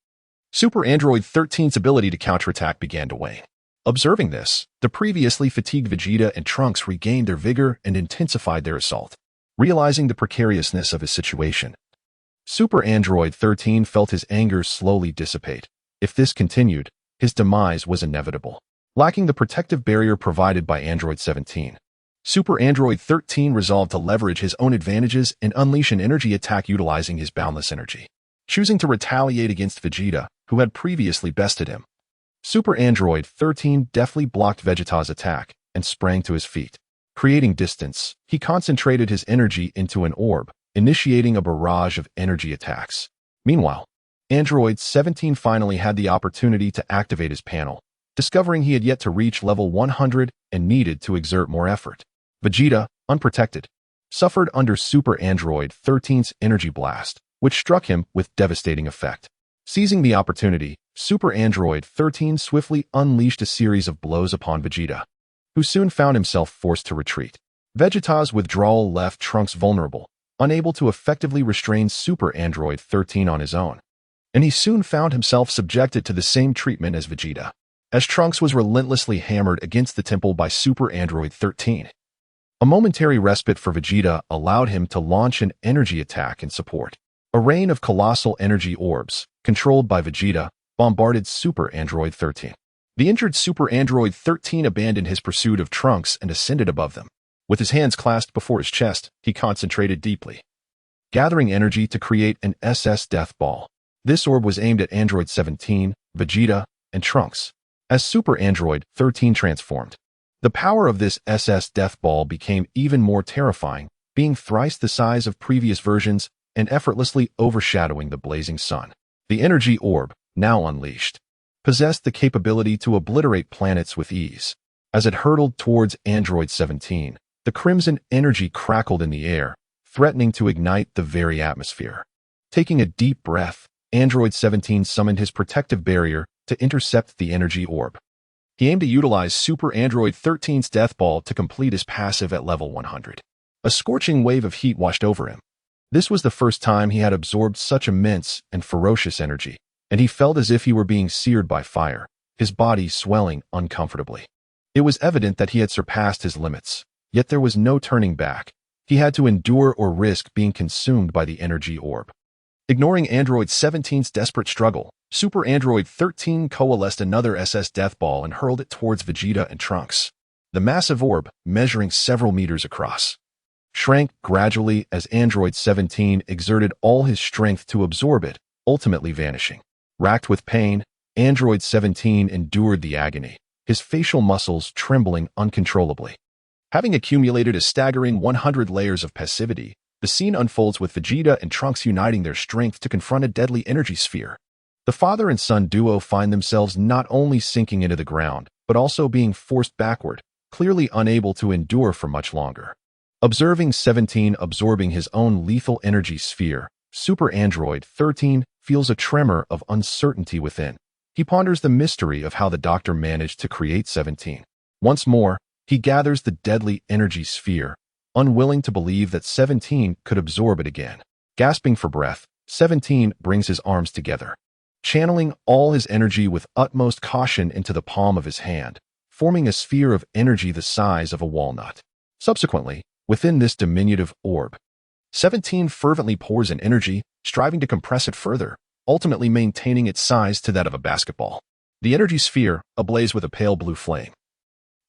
Super Android 13's ability to counterattack began to wane. Observing this, the previously fatigued Vegeta and Trunks regained their vigor and intensified their assault. Realizing the precariousness of his situation, Super Android 13 felt his anger slowly dissipate. If this continued, his demise was inevitable. Lacking the protective barrier provided by Android 17, Super Android 13 resolved to leverage his own advantages and unleash an energy attack utilizing his boundless energy. Choosing to retaliate against Vegeta, who had previously bested him, Super Android 13 deftly blocked Vegeta's attack and sprang to his feet. Creating distance, he concentrated his energy into an orb, initiating a barrage of energy attacks. Meanwhile, Android 17 finally had the opportunity to activate his panel, discovering he had yet to reach level 100 and needed to exert more effort. Vegeta, unprotected, suffered under Super Android 13's energy blast, which struck him with devastating effect. Seizing the opportunity, Super Android 13 swiftly unleashed a series of blows upon Vegeta, who soon found himself forced to retreat. Vegeta's withdrawal left Trunks vulnerable, unable to effectively restrain Super Android 13 on his own, and he soon found himself subjected to the same treatment as Vegeta, as Trunks was relentlessly hammered against the temple by Super Android 13. A momentary respite for Vegeta allowed him to launch an energy attack in support. A rain of colossal energy orbs, controlled by Vegeta, bombarded Super Android 13. The injured Super Android 13 abandoned his pursuit of Trunks and ascended above them. With his hands clasped before his chest, he concentrated deeply, gathering energy to create an SS Death Ball. This orb was aimed at Android 17, Vegeta, and Trunks. As Super Android 13 transformed, the power of this SS Death Ball became even more terrifying, being thrice the size of previous versions and effortlessly overshadowing the blazing sun. The energy orb, now unleashed, possessed the capability to obliterate planets with ease. As it hurtled towards Android 17, the crimson energy crackled in the air, threatening to ignite the very atmosphere. Taking a deep breath, Android 17 summoned his protective barrier to intercept the energy orb. He aimed to utilize Super Android 13's Death Ball to complete his passive at level 100. A scorching wave of heat washed over him. This was the first time he had absorbed such immense and ferocious energy, and he felt as if he were being seared by fire, his body swelling uncomfortably. It was evident that he had surpassed his limits, yet there was no turning back. He had to endure or risk being consumed by the energy orb. Ignoring Android 17's desperate struggle, Super Android 13 coalesced another SS Death Ball and hurled it towards Vegeta and Trunks. The massive orb, measuring several meters across, shrank gradually as Android 17 exerted all his strength to absorb it, ultimately vanishing. Racked with pain, Android 17 endured the agony, his facial muscles trembling uncontrollably. Having accumulated a staggering 100 layers of passivity, the scene unfolds with Vegeta and Trunks uniting their strength to confront a deadly energy sphere. The father and son duo find themselves not only sinking into the ground, but also being forced backward, clearly unable to endure for much longer. Observing 17 absorbing his own lethal energy sphere, Super Android 13 feels a tremor of uncertainty within. He ponders the mystery of how the doctor managed to create 17. Once more, he gathers the deadly energy sphere, unwilling to believe that 17 could absorb it again. Gasping for breath, 17 brings his arms together, channeling all his energy with utmost caution into the palm of his hand, forming a sphere of energy the size of a walnut. Subsequently, within this diminutive orb, 17 fervently pours in energy, striving to compress it further, ultimately maintaining its size to that of a basketball. The energy sphere, ablaze with a pale blue flame,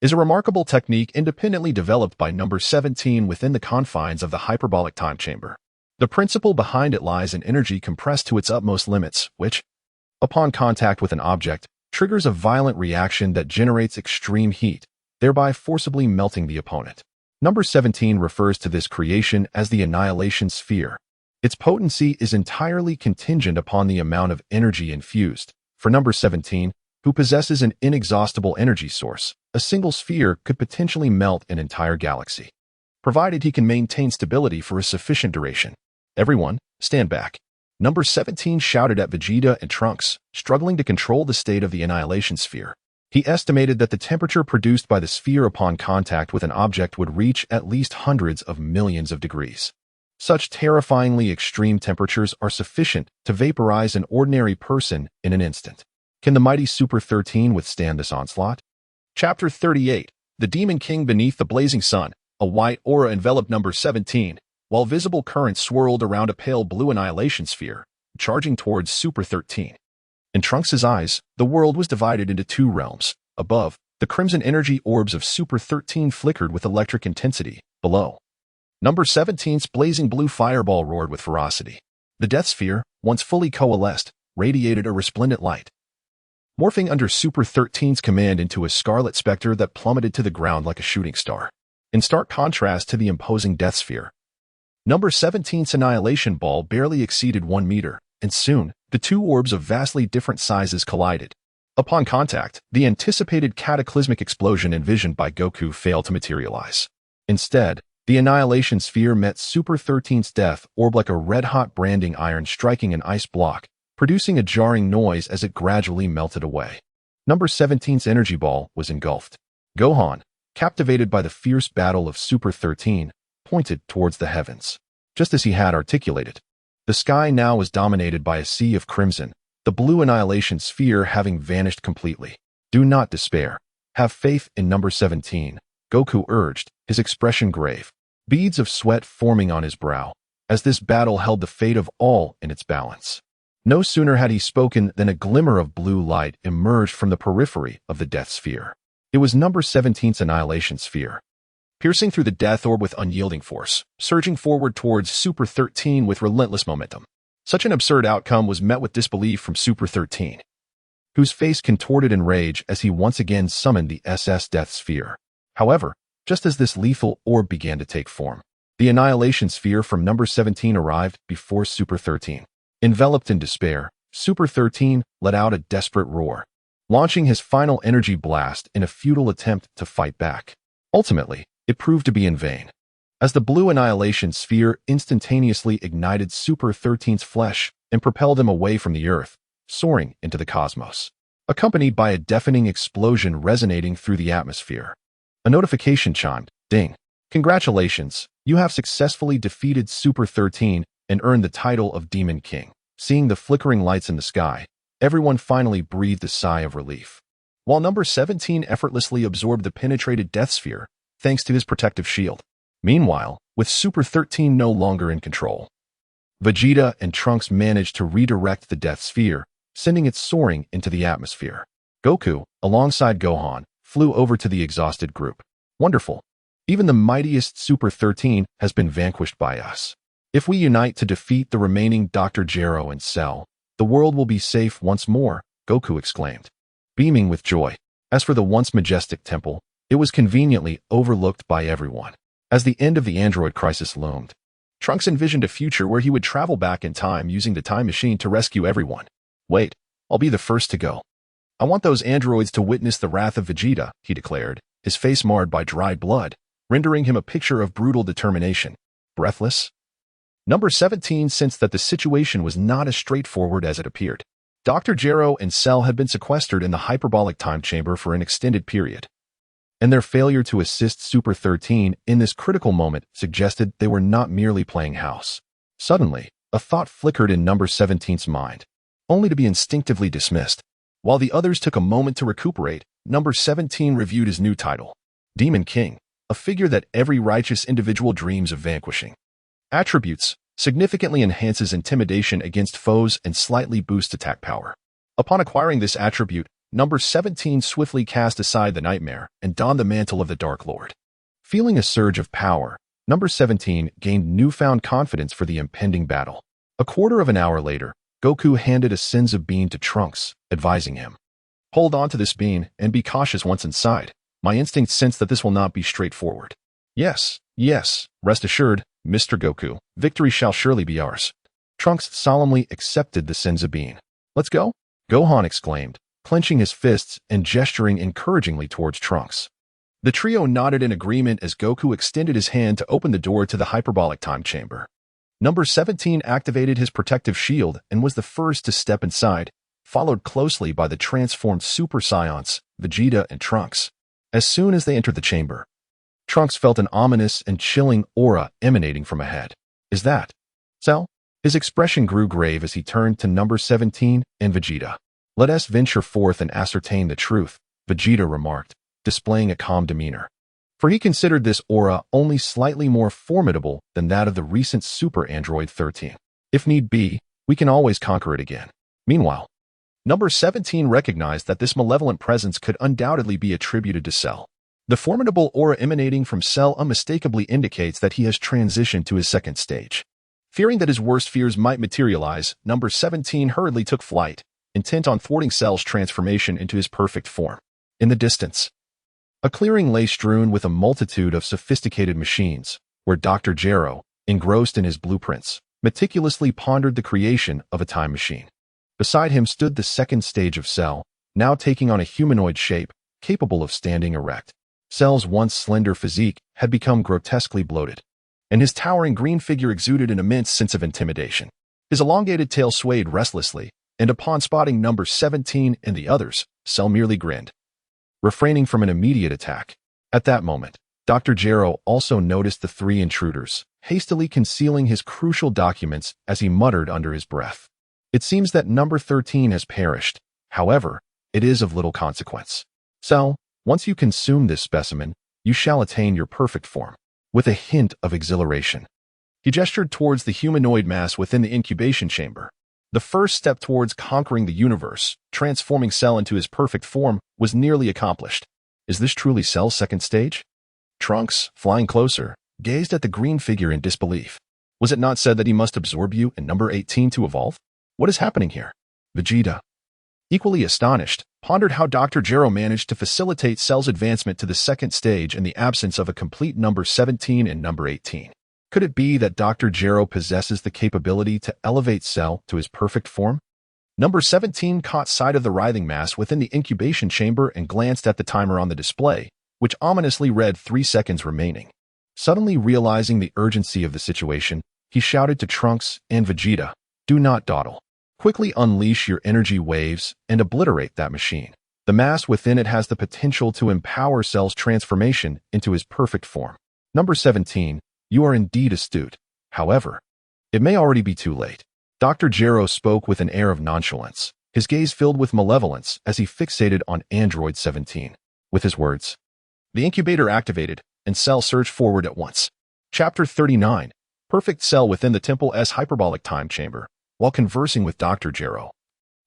is a remarkable technique independently developed by number 17 within the confines of the hyperbolic time chamber. The principle behind it lies in energy compressed to its utmost limits, which, upon contact with an object, triggers a violent reaction that generates extreme heat, thereby forcibly melting the opponent. Number 17 refers to this creation as the annihilation sphere. Its potency is entirely contingent upon the amount of energy infused. For number 17, who possesses an inexhaustible energy source, a single sphere could potentially melt an entire galaxy, provided he can maintain stability for a sufficient duration. Everyone, stand back. Number 17 shouted at Vegeta and Trunks, struggling to control the state of the annihilation sphere. He estimated that the temperature produced by the sphere upon contact with an object would reach at least hundreds of millions of degrees. Such terrifyingly extreme temperatures are sufficient to vaporize an ordinary person in an instant. Can the mighty Super 13 withstand this onslaught? Chapter 38. The Demon King Beneath the Blazing Sun. A white aura enveloped number 17, while visible currents swirled around a pale blue annihilation sphere, charging towards Super 13. In Trunks' eyes, the world was divided into two realms. Above, the crimson energy orbs of Super 13 flickered with electric intensity. Below, number 17's blazing blue fireball roared with ferocity. The Death Sphere, once fully coalesced, radiated a resplendent light, morphing under Super 13's command into a scarlet specter that plummeted to the ground like a shooting star. In stark contrast to the imposing Death Sphere, number 17's annihilation ball barely exceeded 1 meter, and soon, the two orbs of vastly different sizes collided. Upon contact, the anticipated cataclysmic explosion envisioned by Goku failed to materialize. Instead, the annihilation sphere met Super 13's death orb like a red-hot branding iron striking an ice block, producing a jarring noise as it gradually melted away. Number 17's energy ball was engulfed. Gohan, captivated by the fierce battle of Super 13, pointed towards the heavens. Just as he had articulated, the sky now was dominated by a sea of crimson, the blue annihilation sphere having vanished completely. Do not despair. Have faith in number 17, Goku urged, his expression grave, beads of sweat forming on his brow, as this battle held the fate of all in its balance. No sooner had he spoken than a glimmer of blue light emerged from the periphery of the Death Sphere. It was number 17's annihilation sphere. piercing through the death orb with unyielding force, surging forward towards Super 13 with relentless momentum. Such an absurd outcome was met with disbelief from Super 13, whose face contorted in rage as he once again summoned the SS Death Sphere. However, just as this lethal orb began to take form, the Annihilation Sphere from number 17 arrived before Super 13. Enveloped in despair, Super 13 let out a desperate roar, launching his final energy blast in a futile attempt to fight back. Ultimately, it proved to be in vain, as the blue Annihilation Sphere instantaneously ignited Super 13's flesh and propelled him away from the Earth, soaring into the cosmos, accompanied by a deafening explosion resonating through the atmosphere. A notification chimed. Ding. Congratulations, you have successfully defeated Super 13 and earned the title of Demon King. Seeing the flickering lights in the sky, everyone finally breathed a sigh of relief. While number 17 effortlessly absorbed the penetrated Death Sphere, thanks to his protective shield. Meanwhile, with Super 13 no longer in control, Vegeta and Trunks managed to redirect the Death Sphere, sending it soaring into the atmosphere. Goku, alongside Gohan, flew over to the exhausted group. Wonderful. Even the mightiest Super 13 has been vanquished by us. If we unite to defeat the remaining Dr. Gero and Cell, the world will be safe once more, Goku exclaimed, beaming with joy. As for the once majestic temple, it was conveniently overlooked by everyone. As the end of the android crisis loomed, Trunks envisioned a future where he would travel back in time using the time machine to rescue everyone. Wait, I'll be the first to go. I want those androids to witness the wrath of Vegeta, he declared, his face marred by dried blood, rendering him a picture of brutal determination. Breathless? Number 17 sensed that the situation was not as straightforward as it appeared. Dr. Gero and Cell had been sequestered in the hyperbolic time chamber for an extended period, and their failure to assist Super 13 in this critical moment suggested they were not merely playing house. Suddenly, a thought flickered in number 17's mind, only to be instinctively dismissed. While the others took a moment to recuperate, number 17 reviewed his new title, Demon King, a figure that every righteous individual dreams of vanquishing. Attributes: significantly enhances intimidation against foes and slightly boosts attack power. Upon acquiring this attribute, number 17 swiftly cast aside the nightmare and donned the mantle of the Dark Lord. Feeling a surge of power, number 17 gained newfound confidence for the impending battle. A quarter of an hour later, Goku handed a Senzu bean to Trunks, advising him, "Hold on to this bean and be cautious once inside. My instincts sense that this will not be straightforward." Yes, rest assured, Mr. Goku, victory shall surely be ours." Trunks solemnly accepted the Senzu bean. "Let's go?" Gohan exclaimed, clenching his fists and gesturing encouragingly towards Trunks. The trio nodded in agreement as Goku extended his hand to open the door to the hyperbolic time chamber. Number 17 activated his protective shield and was the first to step inside, followed closely by the transformed Super Saiyans, Vegeta and Trunks. As soon as they entered the chamber, Trunks felt an ominous and chilling aura emanating from ahead. "Is that Cell?" His expression grew grave as he turned to number 17 and Vegeta. "Let us venture forth and ascertain the truth," Vegeta remarked, displaying a calm demeanor. For he considered this aura only slightly more formidable than that of the recent Super Android 13. If need be, we can always conquer it again. Meanwhile, number 17 recognized that this malevolent presence could undoubtedly be attributed to Cell. The formidable aura emanating from Cell unmistakably indicates that he has transitioned to his second stage. Fearing that his worst fears might materialize, number 17 hurriedly took flight, intent on thwarting Cell's transformation into his perfect form. In the distance, a clearing lay strewn with a multitude of sophisticated machines, where Dr. Gero, engrossed in his blueprints, meticulously pondered the creation of a time machine. Beside him stood the second stage of Cell, now taking on a humanoid shape, capable of standing erect. Cell's once slender physique had become grotesquely bloated, and his towering green figure exuded an immense sense of intimidation. His elongated tail swayed restlessly, and upon spotting number 17 and the others, Cell merely grinned, refraining from an immediate attack. At that moment, Dr. Gero also noticed the three intruders, hastily concealing his crucial documents as he muttered under his breath. "It seems that number 13 has perished. However, it is of little consequence. Cell, once you consume this specimen, you shall attain your perfect form." With a hint of exhilaration, he gestured towards the humanoid mass within the incubation chamber. The first step towards conquering the universe, transforming Cell into his perfect form, was nearly accomplished. Is this truly Cell's second stage? Trunks, flying closer, gazed at the green figure in disbelief. Was it not said that he must absorb you in number 18 to evolve? What is happening here? Vegeta, equally astonished, pondered how Dr. Gero managed to facilitate Cell's advancement to the second stage in the absence of a complete number 17 and number 18. Could it be that Dr. Gero possesses the capability to elevate Cell to his perfect form? Number 17 caught sight of the writhing mass within the incubation chamber and glanced at the timer on the display, which ominously read 3 seconds remaining. Suddenly realizing the urgency of the situation, he shouted to Trunks and Vegeta, "Do not dawdle. Quickly unleash your energy waves and obliterate that machine. The mass within it has the potential to empower Cell's transformation into his perfect form." Number 17, you are indeed astute. However, it may already be too late. Dr. Gero spoke with an air of nonchalance, his gaze filled with malevolence as he fixated on Android 17. With his words, the incubator activated, and Cell surged forward at once. Chapter 39, Perfect Cell within the Temple S hyperbolic time chamber. While conversing with Dr. Gero,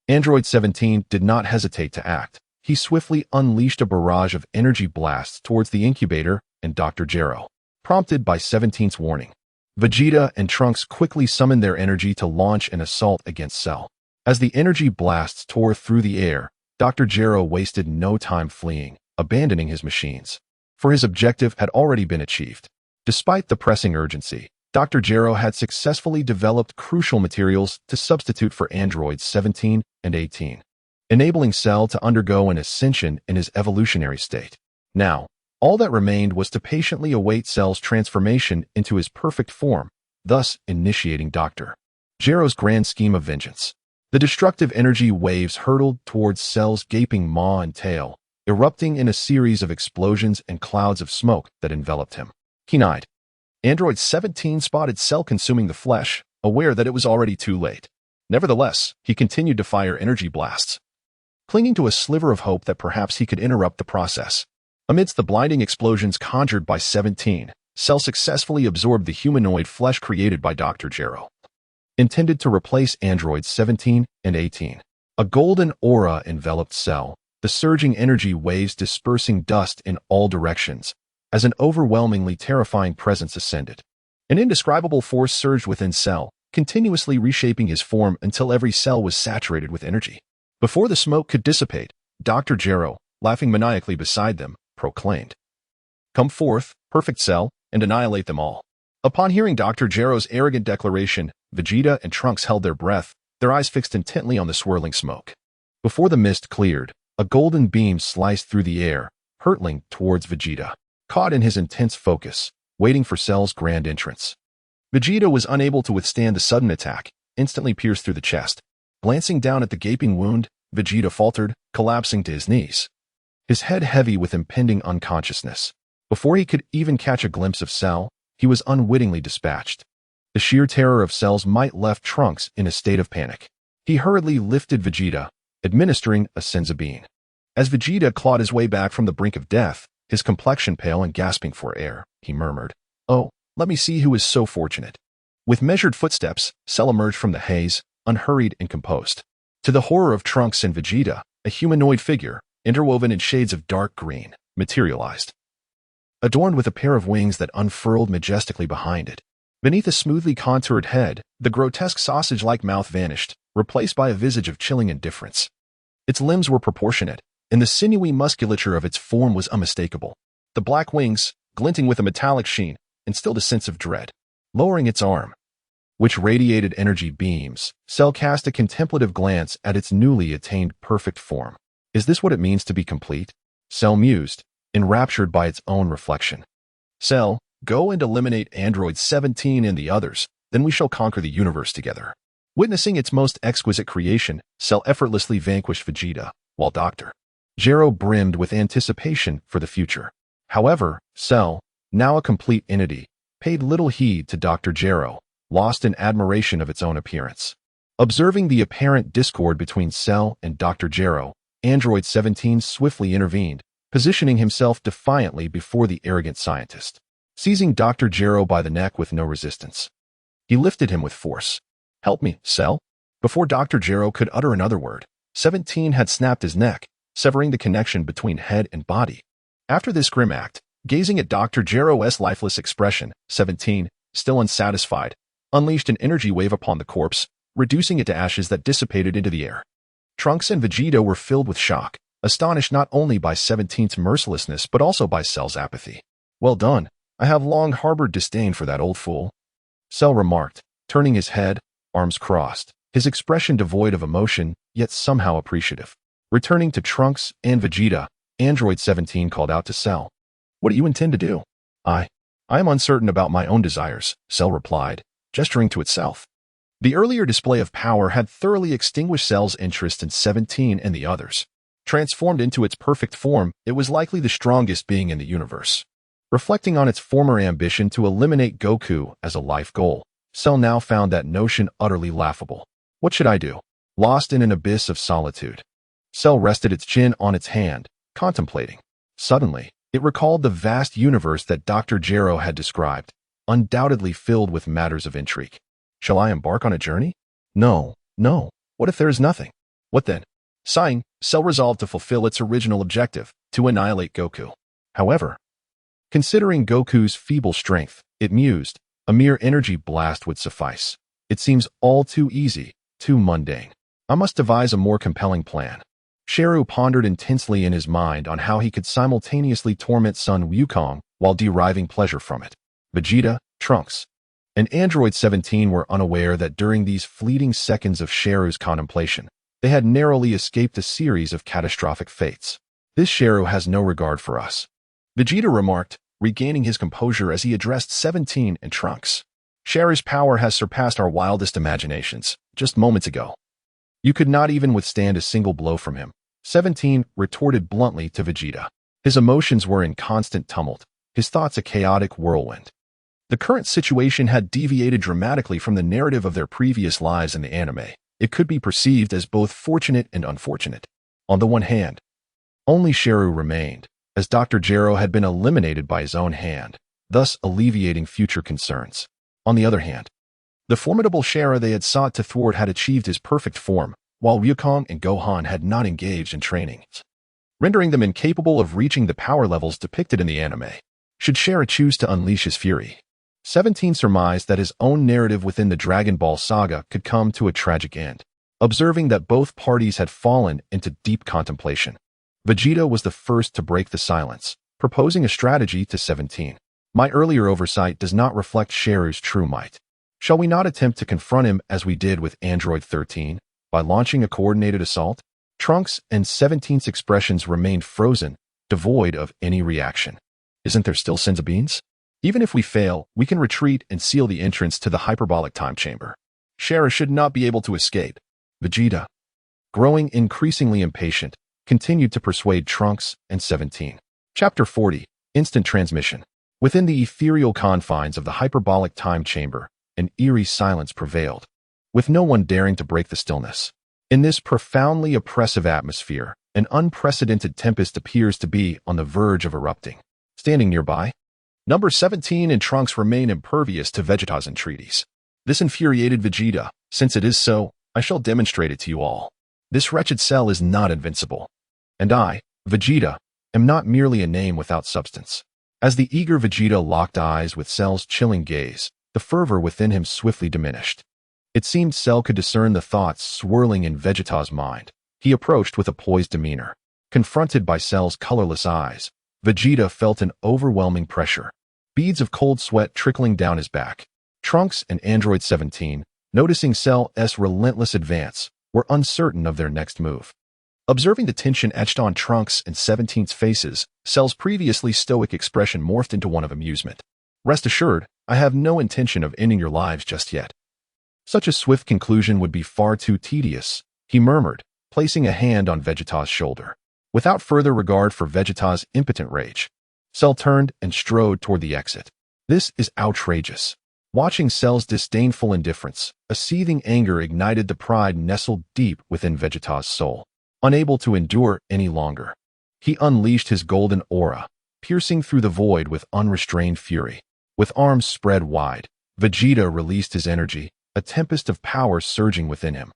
Android 17 did not hesitate to act. He swiftly unleashed a barrage of energy blasts towards the incubator and Dr. Gero, prompted by 17's warning. Vegeta and Trunks quickly summoned their energy to launch an assault against Cell. As the energy blasts tore through the air, Dr. Gero wasted no time fleeing, abandoning his machines, for his objective had already been achieved. Despite the pressing urgency, Dr. Gero had successfully developed crucial materials to substitute for androids 17 and 18, enabling Cell to undergo an ascension in his evolutionary state. Now, all that remained was to patiently await Cell's transformation into his perfect form, thus initiating Dr. Gero's grand scheme of vengeance. The destructive energy waves hurtled towards Cell's gaping maw and tail, erupting in a series of explosions and clouds of smoke that enveloped him. Keen-eyed, Android 17 spotted Cell consuming the flesh, aware that it was already too late. Nevertheless, he continued to fire energy blasts, clinging to a sliver of hope that perhaps he could interrupt the process. Amidst the blinding explosions conjured by 17, Cell successfully absorbed the humanoid flesh created by Dr. Gero, intended to replace androids 17 and 18. A golden aura enveloped Cell, the surging energy waves dispersing dust in all directions, as an overwhelmingly terrifying presence ascended. An indescribable force surged within Cell, continuously reshaping his form until every cell was saturated with energy. Before the smoke could dissipate, Dr. Gero, laughing maniacally beside them, proclaimed, "Come forth, perfect Cell, and annihilate them all." Upon hearing Dr. Gero's arrogant declaration, Vegeta and Trunks held their breath, their eyes fixed intently on the swirling smoke. Before the mist cleared, a golden beam sliced through the air, hurtling towards Vegeta, caught in his intense focus, waiting for Cell's grand entrance. Vegeta was unable to withstand the sudden attack, instantly pierced through the chest. Glancing down at the gaping wound, Vegeta faltered, collapsing to his knees, his head heavy with impending unconsciousness. Before he could even catch a glimpse of Cell, he was unwittingly dispatched. The sheer terror of Cell's might left Trunks in a state of panic. He hurriedly lifted Vegeta, administering a Senzu. As Vegeta clawed his way back from the brink of death, his complexion pale and gasping for air, he murmured, "Oh, let me see who is so fortunate." With measured footsteps, Cell emerged from the haze, unhurried and composed. To the horror of Trunks and Vegeta, a humanoid figure, interwoven in shades of dark green, materialized, adorned with a pair of wings that unfurled majestically behind it. Beneath a smoothly contoured head, the grotesque sausage-like mouth vanished, replaced by a visage of chilling indifference. Its limbs were proportionate, and the sinewy musculature of its form was unmistakable. The black wings, glinting with a metallic sheen, instilled a sense of dread. Lowering its arm, which radiated energy beams, Cell cast a contemplative glance at its newly attained perfect form. Is this what it means to be complete? Cell mused, enraptured by its own reflection. Cell, go and eliminate Android 17 and the others, then we shall conquer the universe together. Witnessing its most exquisite creation, Cell effortlessly vanquished Vegeta, while Dr. Gero brimmed with anticipation for the future. However, Cell, now a complete entity, paid little heed to Dr. Gero, lost in admiration of its own appearance. Observing the apparent discord between Cell and Dr. Gero, Android 17 swiftly intervened, positioning himself defiantly before the arrogant scientist. Seizing Dr. Gero by the neck with no resistance, he lifted him with force. "Help me, Cell." Before Dr. Gero could utter another word, 17 had snapped his neck, severing the connection between head and body. After this grim act, Gazing at Dr. Gero's lifeless expression, 17, still unsatisfied, unleashed an energy wave upon the corpse, reducing it to ashes that dissipated into the air. Trunks and Vegeta were filled with shock, astonished not only by 17's mercilessness but also by Cell's apathy. "Well done. I have long harbored disdain for that old fool," Cell remarked, turning his head, arms crossed, his expression devoid of emotion, yet somehow appreciative. Returning to Trunks and Vegeta, Android 17 called out to Cell. "What do you intend to do?" I am uncertain about my own desires," Cell replied, gesturing to itself. The earlier display of power had thoroughly extinguished Cell's interest in 17 and the others. Transformed into its perfect form, it was likely the strongest being in the universe. Reflecting on its former ambition to eliminate Goku as a life goal, Cell now found that notion utterly laughable. What should I do? Lost in an abyss of solitude. Cell rested its chin on its hand, contemplating. Suddenly, it recalled the vast universe that Dr. Gero had described, undoubtedly filled with matters of intrigue. Shall I embark on a journey? No. What if there is nothing? What then? Sighing, Cell resolved to fulfill its original objective, to annihilate Goku. However, considering Goku's feeble strength, it mused, a mere energy blast would suffice. It seems all too easy, too mundane. I must devise a more compelling plan. Sheru pondered intensely in his mind on how he could simultaneously torment Sun Wukong while deriving pleasure from it. Vegeta, Trunks, and Android 17 were unaware that during these fleeting seconds of Sheru's contemplation, they had narrowly escaped a series of catastrophic fates. "This Sheru has no regard for us," Vegeta remarked, regaining his composure as he addressed 17 and Trunks. "Sheru's power has surpassed our wildest imaginations. Just moments ago, you could not even withstand a single blow from him," 17 retorted bluntly to Vegeta. His emotions were in constant tumult, his thoughts a chaotic whirlwind. The current situation had deviated dramatically from the narrative of their previous lives in the anime. It could be perceived as both fortunate and unfortunate. On the one hand, only Sheru remained, as Dr. Gero had been eliminated by his own hand, thus alleviating future concerns. On the other hand, the formidable Sheru they had sought to thwart had achieved his perfect form, while Wukong and Gohan had not engaged in training, rendering them incapable of reaching the power levels depicted in the anime. Should Sheru choose to unleash his fury, 17 surmised that his own narrative within the Dragon Ball saga could come to a tragic end. Observing that both parties had fallen into deep contemplation, Vegeta was the first to break the silence, proposing a strategy to 17. "My earlier oversight does not reflect Sheru's true might. Shall we not attempt to confront him as we did with Android 13, by launching a coordinated assault?" Trunks and 17's expressions remained frozen, devoid of any reaction. "Isn't there still Senzu Beans? Even if we fail, we can retreat and seal the entrance to the hyperbolic time chamber. Sheru should not be able to escape." Vegeta, growing increasingly impatient, continued to persuade Trunks and 17. Chapter 40, Instant Transmission. Within the ethereal confines of the hyperbolic time chamber, an eerie silence prevailed, with no one daring to break the stillness. In this profoundly oppressive atmosphere, an unprecedented tempest appears to be on the verge of erupting. Standing nearby, Number 17 and Trunks remain impervious to Vegeta's entreaties. This infuriated Vegeta. "Since it is so, I shall demonstrate it to you all. This wretched Cell is not invincible. And I, Vegeta, am not merely a name without substance." As the eager Vegeta locked eyes with Cell's chilling gaze, the fervor within him swiftly diminished. It seemed Cell could discern the thoughts swirling in Vegeta's mind. He approached with a poised demeanor. Confronted by Cell's colorless eyes, Vegeta felt an overwhelming pressure, beads of cold sweat trickling down his back. Trunks and Android 17, noticing Cell's relentless advance, were uncertain of their next move. Observing the tension etched on Trunks and 17's faces, Cell's previously stoic expression morphed into one of amusement. "Rest assured, I have no intention of ending your lives just yet. Such a swift conclusion would be far too tedious," he murmured, placing a hand on Vegeta's shoulder. Without further regard for Vegeta's impotent rage, Cell turned and strode toward the exit. "This is outrageous." Watching Cell's disdainful indifference, a seething anger ignited the pride nestled deep within Vegeta's soul. Unable to endure any longer, he unleashed his golden aura, piercing through the void with unrestrained fury. With arms spread wide, Vegeta released his energy, a tempest of power surging within him.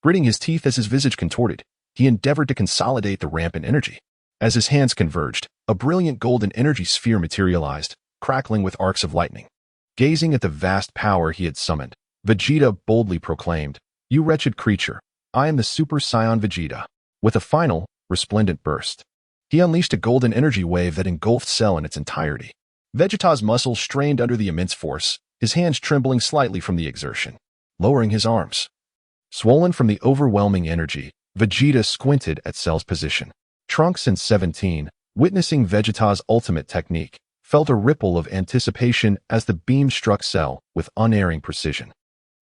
Gritting his teeth as his visage contorted, he endeavored to consolidate the rampant energy. As his hands converged, a brilliant golden energy sphere materialized, crackling with arcs of lightning. Gazing at the vast power he had summoned, Vegeta boldly proclaimed, "You wretched creature, I am the Super Saiyan Vegeta." With a final, resplendent burst, he unleashed a golden energy wave that engulfed Cell in its entirety. Vegeta's muscles strained under the immense force, his hands trembling slightly from the exertion. Lowering his arms, swollen from the overwhelming energy, Vegeta squinted at Cell's position. Trunks and 17, witnessing Vegeta's ultimate technique, felt a ripple of anticipation as the beam struck Cell with unerring precision.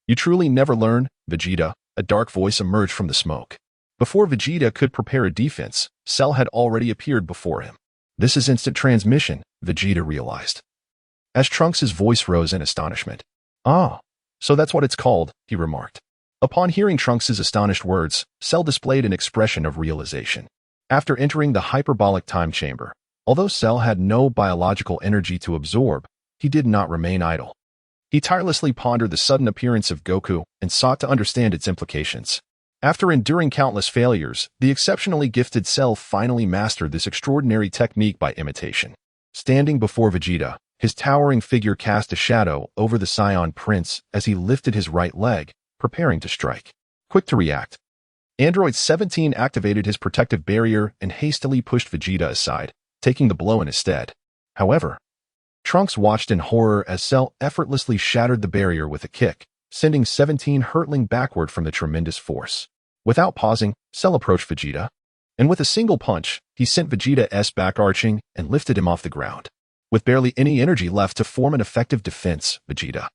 "You truly never learn, Vegeta," a dark voice emerged from the smoke. Before Vegeta could prepare a defense, Cell had already appeared before him. "This is instant transmission," Vegeta realized, as Trunks' voice rose in astonishment. "Ah, so that's what it's called," he remarked. Upon hearing Trunks' astonished words, Cell displayed an expression of realization. After entering the hyperbolic time chamber, although Cell had no biological energy to absorb, he did not remain idle. He tirelessly pondered the sudden appearance of Goku and sought to understand its implications. After enduring countless failures, the exceptionally gifted Cell finally mastered this extraordinary technique by imitation. Standing before Vegeta, his towering figure cast a shadow over the Saiyan Prince as he lifted his right leg, preparing to strike. Quick to react, Android 17 activated his protective barrier and hastily pushed Vegeta aside, taking the blow in his stead. However, Trunks watched in horror as Cell effortlessly shattered the barrier with a kick, sending 17 hurtling backward from the tremendous force. Without pausing, Cell approached Vegeta, and with a single punch, he sent Vegeta's back arching and lifted him off the ground. With barely any energy left to form an effective defense, Vegeta,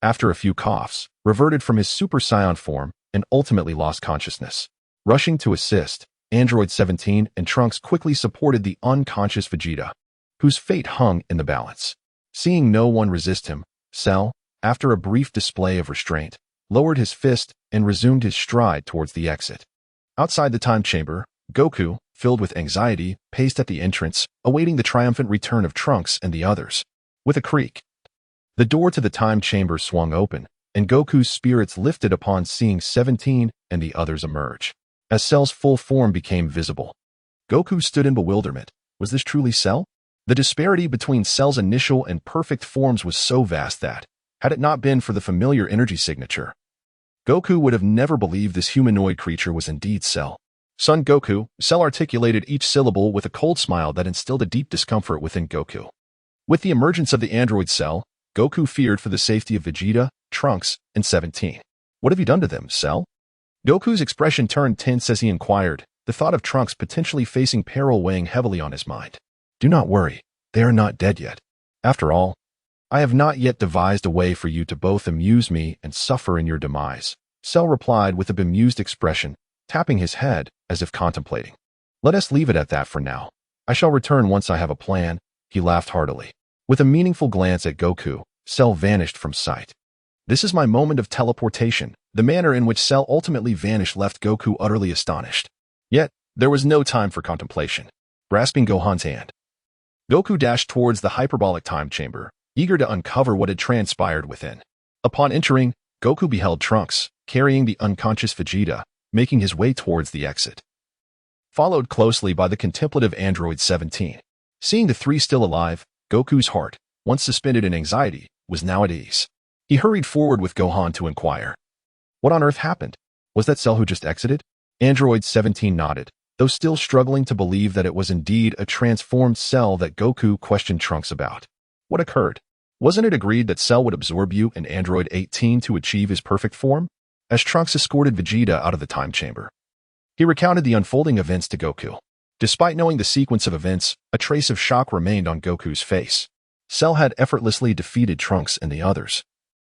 after a few coughs, reverted from his Super Saiyan form and ultimately lost consciousness. Rushing to assist, Android 17 and Trunks quickly supported the unconscious Vegeta, whose fate hung in the balance. Seeing no one resist him, Cell, after a brief display of restraint, lowered his fist and resumed his stride towards the exit. Outside the time chamber, Goku, filled with anxiety, paced at the entrance, awaiting the triumphant return of Trunks and the others. With a creak, the door to the time chamber swung open, and Goku's spirits lifted upon seeing 17 and the others emerge. As Cell's full form became visible, Goku stood in bewilderment. Was this truly Cell? The disparity between Cell's initial and perfect forms was so vast that, had it not been for the familiar energy signature, Goku would have never believed this humanoid creature was indeed Cell. "Son Goku," Cell articulated each syllable with a cold smile that instilled a deep discomfort within Goku. With the emergence of the android Cell, Goku feared for the safety of Vegeta, Trunks, and 17. "What have you done to them, Cell?" Goku's expression turned tense as he inquired, the thought of Trunks potentially facing peril weighing heavily on his mind. "Do not worry, they are not dead yet. After all, I have not yet devised a way for you to both amuse me and suffer in your demise," Cell replied with a bemused expression, tapping his head as if contemplating. "Let us leave it at that for now. I shall return once I have a plan." He laughed heartily. With a meaningful glance at Goku, Cell vanished from sight. This is my moment of teleportation. The manner in which Cell ultimately vanished left Goku utterly astonished. Yet, there was no time for contemplation. Grasping Gohan's hand, Goku dashed towards the hyperbolic time chamber, eager to uncover what had transpired within. Upon entering, Goku beheld Trunks, carrying the unconscious Vegeta, making his way towards the exit, followed closely by the contemplative android 17. Seeing the three still alive, Goku's heart, once suspended in anxiety, was now at ease. He hurried forward with Gohan to inquire, "What on earth happened? Was that Cell who just exited?" Android 17 nodded, though still struggling to believe that it was indeed a transformed Cell that Goku questioned Trunks about. "What occurred? Wasn't it agreed that Cell would absorb you and Android 18 to achieve his perfect form?" As Trunks escorted Vegeta out of the time chamber, he recounted the unfolding events to Goku. Despite knowing the sequence of events, a trace of shock remained on Goku's face. Cell had effortlessly defeated Trunks and the others,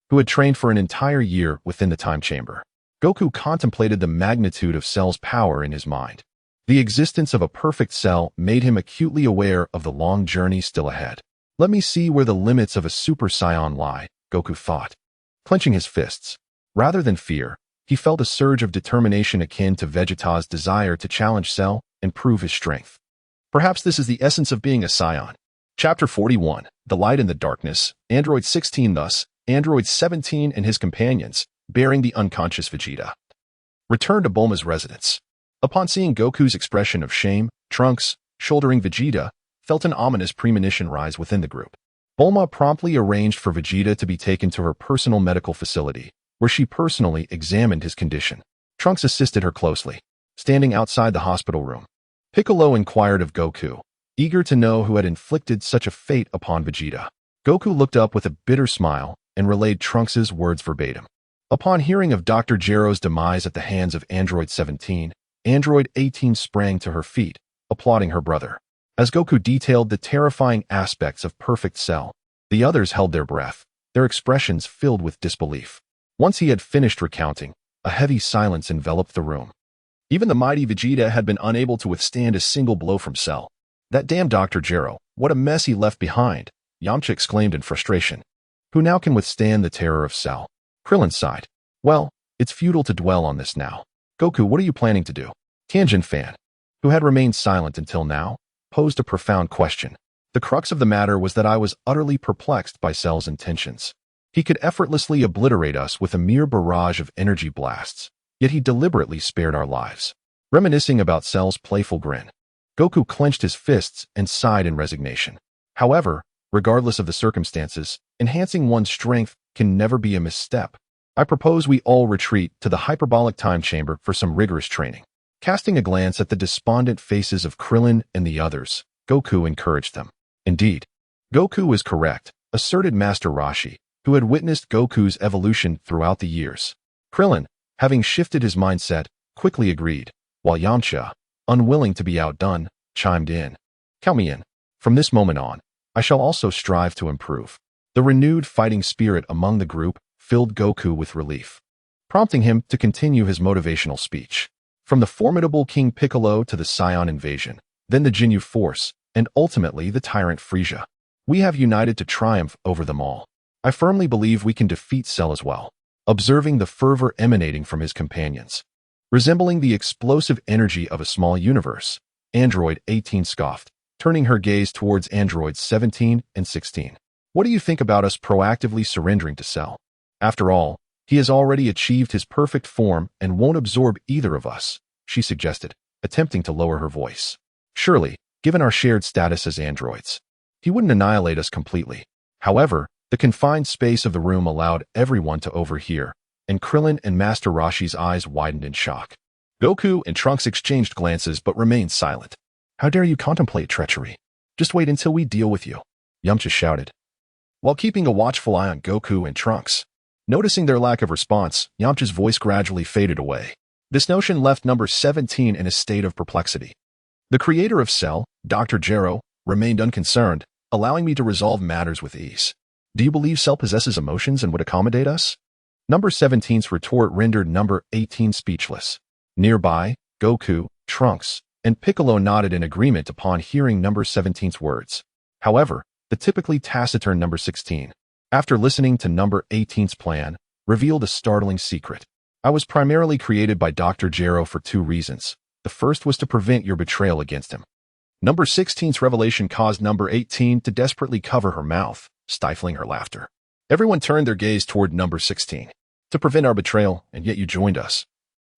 who had trained for an entire year within the time chamber. Goku contemplated the magnitude of Cell's power in his mind. The existence of a perfect Cell made him acutely aware of the long journey still ahead. "Let me see where the limits of a Super Saiyan lie," Goku thought, clenching his fists. Rather than fear, he felt a surge of determination akin to Vegeta's desire to challenge Cell and prove his strength. Perhaps this is the essence of being a Saiyan. Chapter 41, The Light in the Darkness, Android 16. Thus, Android 17 and his companions, bearing the unconscious Vegeta, returned to Bulma's residence. Upon seeing Goku's expression of shame, Trunks, shouldering Vegeta, felt an ominous premonition rise within the group. Bulma promptly arranged for Vegeta to be taken to her personal medical facility, where she personally examined his condition. Trunks assisted her closely. Standing outside the hospital room, Piccolo inquired of Goku, eager to know who had inflicted such a fate upon Vegeta. Goku looked up with a bitter smile and relayed Trunks' words verbatim. Upon hearing of Dr. Gero's demise at the hands of Android 17, Android 18 sprang to her feet, applauding her brother. As Goku detailed the terrifying aspects of Perfect Cell, the others held their breath, their expressions filled with disbelief. Once he had finished recounting, a heavy silence enveloped the room. Even the mighty Vegeta had been unable to withstand a single blow from Cell. That damn Dr. Gero, what a mess he left behind, Yamcha exclaimed in frustration. Who now can withstand the terror of Cell? Krillin sighed. Well, it's futile to dwell on this now. Goku, what are you planning to do? Tianjin Fan, who had remained silent until now, posed a profound question. The crux of the matter was that I was utterly perplexed by Cell's intentions. He could effortlessly obliterate us with a mere barrage of energy blasts, yet he deliberately spared our lives. Reminiscing about Cell's playful grin, Goku clenched his fists and sighed in resignation. However, regardless of the circumstances, enhancing one's strength can never be a misstep. I propose we all retreat to the hyperbolic time chamber for some rigorous training. Casting a glance at the despondent faces of Krillin and the others, Goku encouraged them. Indeed, Goku was correct, asserted Master Roshi, who had witnessed Goku's evolution throughout the years. Krillin, having shifted his mindset, quickly agreed, while Yamcha, unwilling to be outdone, chimed in. Count me in. From this moment on, I shall also strive to improve. The renewed fighting spirit among the group filled Goku with relief, prompting him to continue his motivational speech. From the formidable King Piccolo to the Saiyan invasion, then the Ginyu Force, and ultimately the tyrant Frieza, we have united to triumph over them all. I firmly believe we can defeat Cell as well. Observing the fervor emanating from his companions, resembling the explosive energy of a small universe, Android 18 scoffed, turning her gaze towards Androids 17 and 16. What do you think about us proactively surrendering to Cell? After all, he has already achieved his perfect form and won't absorb either of us, she suggested, attempting to lower her voice. Surely, given our shared status as androids, he wouldn't annihilate us completely. However, the confined space of the room allowed everyone to overhear, and Krillin and Master Roshi's eyes widened in shock. Goku and Trunks exchanged glances but remained silent. How dare you contemplate treachery? Just wait until we deal with you, Yamcha shouted, while keeping a watchful eye on Goku and Trunks. Noticing their lack of response, Yamcha's voice gradually faded away. This notion left number 17 in a state of perplexity. The creator of Cell, Dr. Gero, remained unconcerned, allowing me to resolve matters with ease. Do you believe Cell possesses emotions and would accommodate us? Number 17's retort rendered number 18 speechless. Nearby, Goku, Trunks, and Piccolo nodded in agreement upon hearing number 17's words. However, the typically taciturn number 16, after listening to number 18's plan, revealed a startling secret. I was primarily created by Dr. Gero for two reasons. The first was to prevent your betrayal against him. Number 16's revelation caused number 18 to desperately cover her mouth, stifling her laughter. Everyone turned their gaze toward number 16. To prevent our betrayal, and yet you joined us.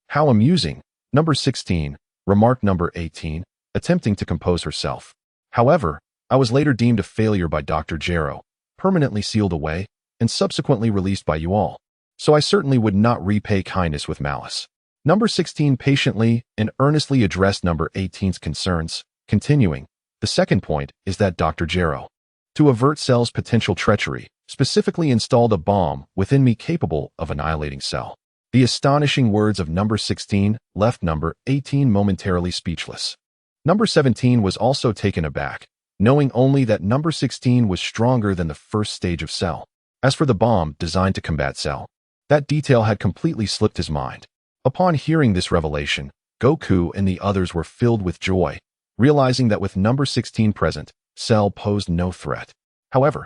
How amusing, number 16, remarked number 18, attempting to compose herself. However, I was later deemed a failure by Dr. Gero, permanently sealed away, and subsequently released by you all. So I certainly would not repay kindness with malice. Number 16 patiently and earnestly addressed number 18's concerns, continuing, the second point is that Dr. Gero, to avert Cell's potential treachery, specifically installed a bomb within me capable of annihilating Cell. The astonishing words of number 16 left number 18 momentarily speechless. Number 17 was also taken aback, knowing only that number 16 was stronger than the first stage of Cell. As for the bomb designed to combat Cell, that detail had completely slipped his mind. Upon hearing this revelation, Goku and the others were filled with joy, realizing that with number 16 present, Cell posed no threat. However,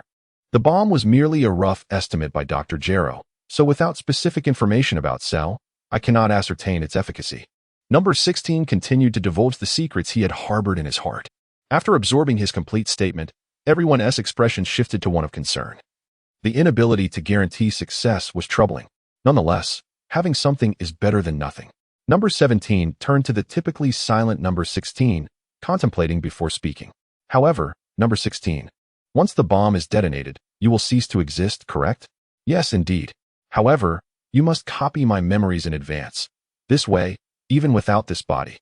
the bomb was merely a rough estimate by Dr. Gero, so without specific information about Cell, I cannot ascertain its efficacy. Number 16 continued to divulge the secrets he had harbored in his heart. After absorbing his complete statement, everyone's expression shifted to one of concern. The inability to guarantee success was troubling. Nonetheless, having something is better than nothing. Number 17 turned to the typically silent number 16, contemplating before speaking. However, number 16. Once the bomb is detonated, you will cease to exist, correct? Yes, indeed. However, you must copy my memories in advance. This way, even without this body,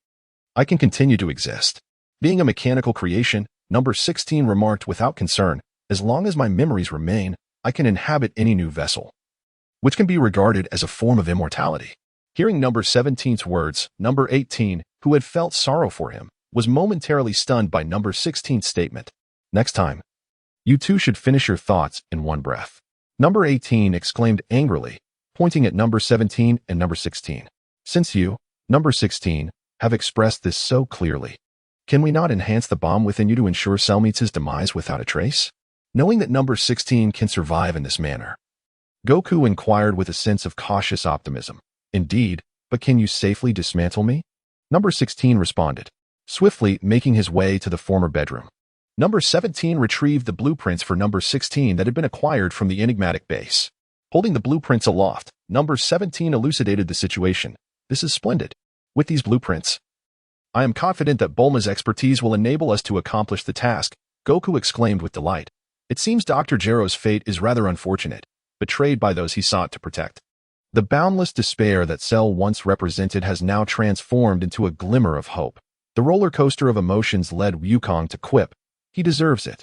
I can continue to exist. Being a mechanical creation, number 16 remarked without concern, as long as my memories remain, I can inhabit any new vessel, which can be regarded as a form of immortality. Hearing number 17's words, number 18, who had felt sorrow for him, was momentarily stunned by number 16's statement. Next time, you two should finish your thoughts in one breath. Number 18 exclaimed angrily, pointing at number 17 and number 16. Since you, number 16, have expressed this so clearly, can we not enhance the bomb within you to ensure Cell meets his demise without a trace? Knowing that number 16 can survive in this manner, Goku inquired with a sense of cautious optimism. Indeed, but can you safely dismantle me? Number 16 responded, swiftly making his way to the former bedroom. Number 17 retrieved the blueprints for number 16 that had been acquired from the enigmatic base. Holding the blueprints aloft, number 17 elucidated the situation. This is splendid. With these blueprints, I am confident that Bulma's expertise will enable us to accomplish the task, Goku exclaimed with delight. It seems Dr. Gero's fate is rather unfortunate, betrayed by those he sought to protect. The boundless despair that Cell once represented has now transformed into a glimmer of hope. The roller coaster of emotions led Wukong to quip, he deserves it.